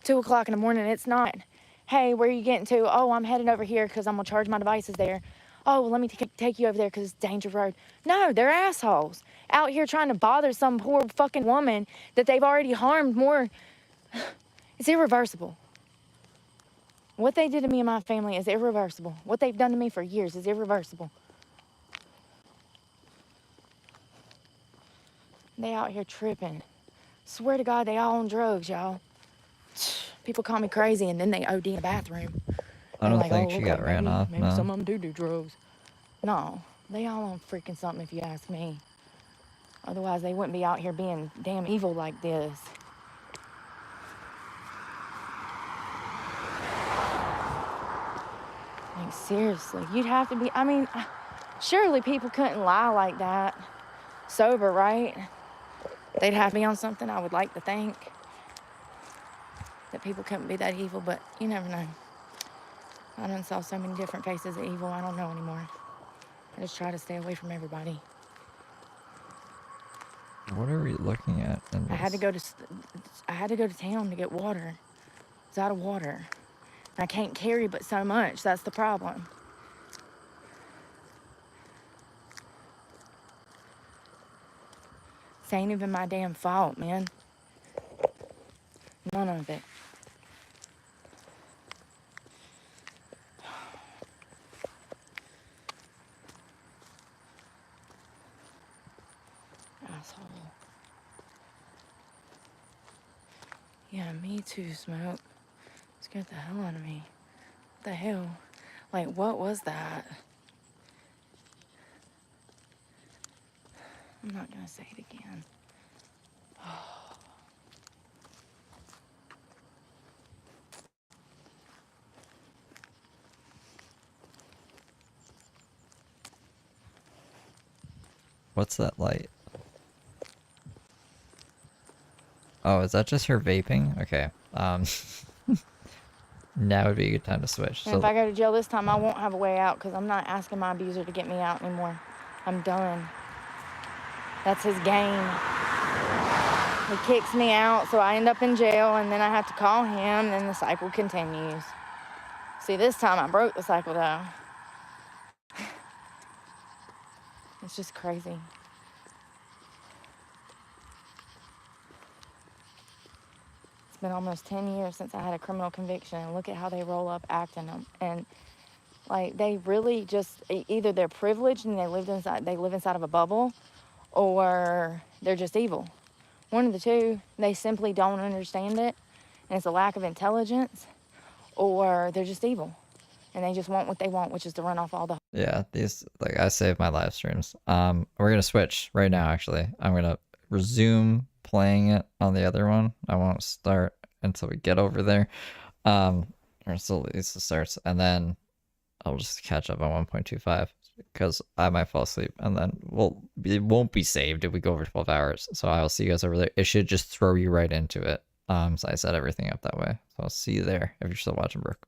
2 o'clock in the morning. It's not, hey, where are you getting to? Oh, I'm headed over here because I'm going to charge my devices there. Oh, well, let me take you over there because it's danger road. No, they're assholes. Out here trying to bother some poor fucking woman that they've already harmed more. It's irreversible. What they did to me and my family is irreversible. What they've done to me for years is irreversible. They out here tripping. Swear to God, they all on drugs, y'all. People call me crazy and then they OD in the bathroom. I don't like, think oh, she okay, got ran off, maybe no. some of them do drugs. No, they all on freaking something if you ask me. Otherwise, they wouldn't be out here being damn evil like this. Like, seriously, you'd have to be, I mean, surely people couldn't lie like that. Sober, right? They'd have me on something, I would like to think. That people couldn't be that evil, but you never know. I done saw so many different faces of evil, I don't know anymore. I just try to stay away from everybody. What are we looking at? I had to go to town to get water. I was out of water. And I can't carry but so much, that's the problem. This ain't even my damn fault, man. None of it. Asshole. Yeah, me too, Smoke. Scared the hell out of me. What the hell? Like, what was that? I'm not gonna say it again. What's that light? Oh, is that just her vaping? Okay. Now would be a good time to switch. And if I go to jail this time, I won't have a way out because I'm not asking my abuser to get me out anymore. I'm done. That's his game. He kicks me out, so I end up in jail, and then I have to call him, and the cycle continues. See, this time I broke the cycle, though. It's just crazy. It's been almost 10 years since I had a criminal conviction, and look at how they roll up acting them. And like, they really just, either they're privileged and they live inside of a bubble, or they're just evil. One of the two. They simply don't understand it, and it's a lack of intelligence, or they're just evil, and they just want what they want, which is to run off all the... Yeah, these, like, I saved my live streams. We're gonna switch right now, actually. I'm gonna resume playing it on the other one. I won't start until we get over there. Or until at least it starts, and then I'll just catch up on 1.25 because I might fall asleep, and then it won't be saved if we go over 12 hours. So I will see you guys over there. It should just throw you right into it. So I set everything up that way. So I'll see you there if you're still watching, Brooke.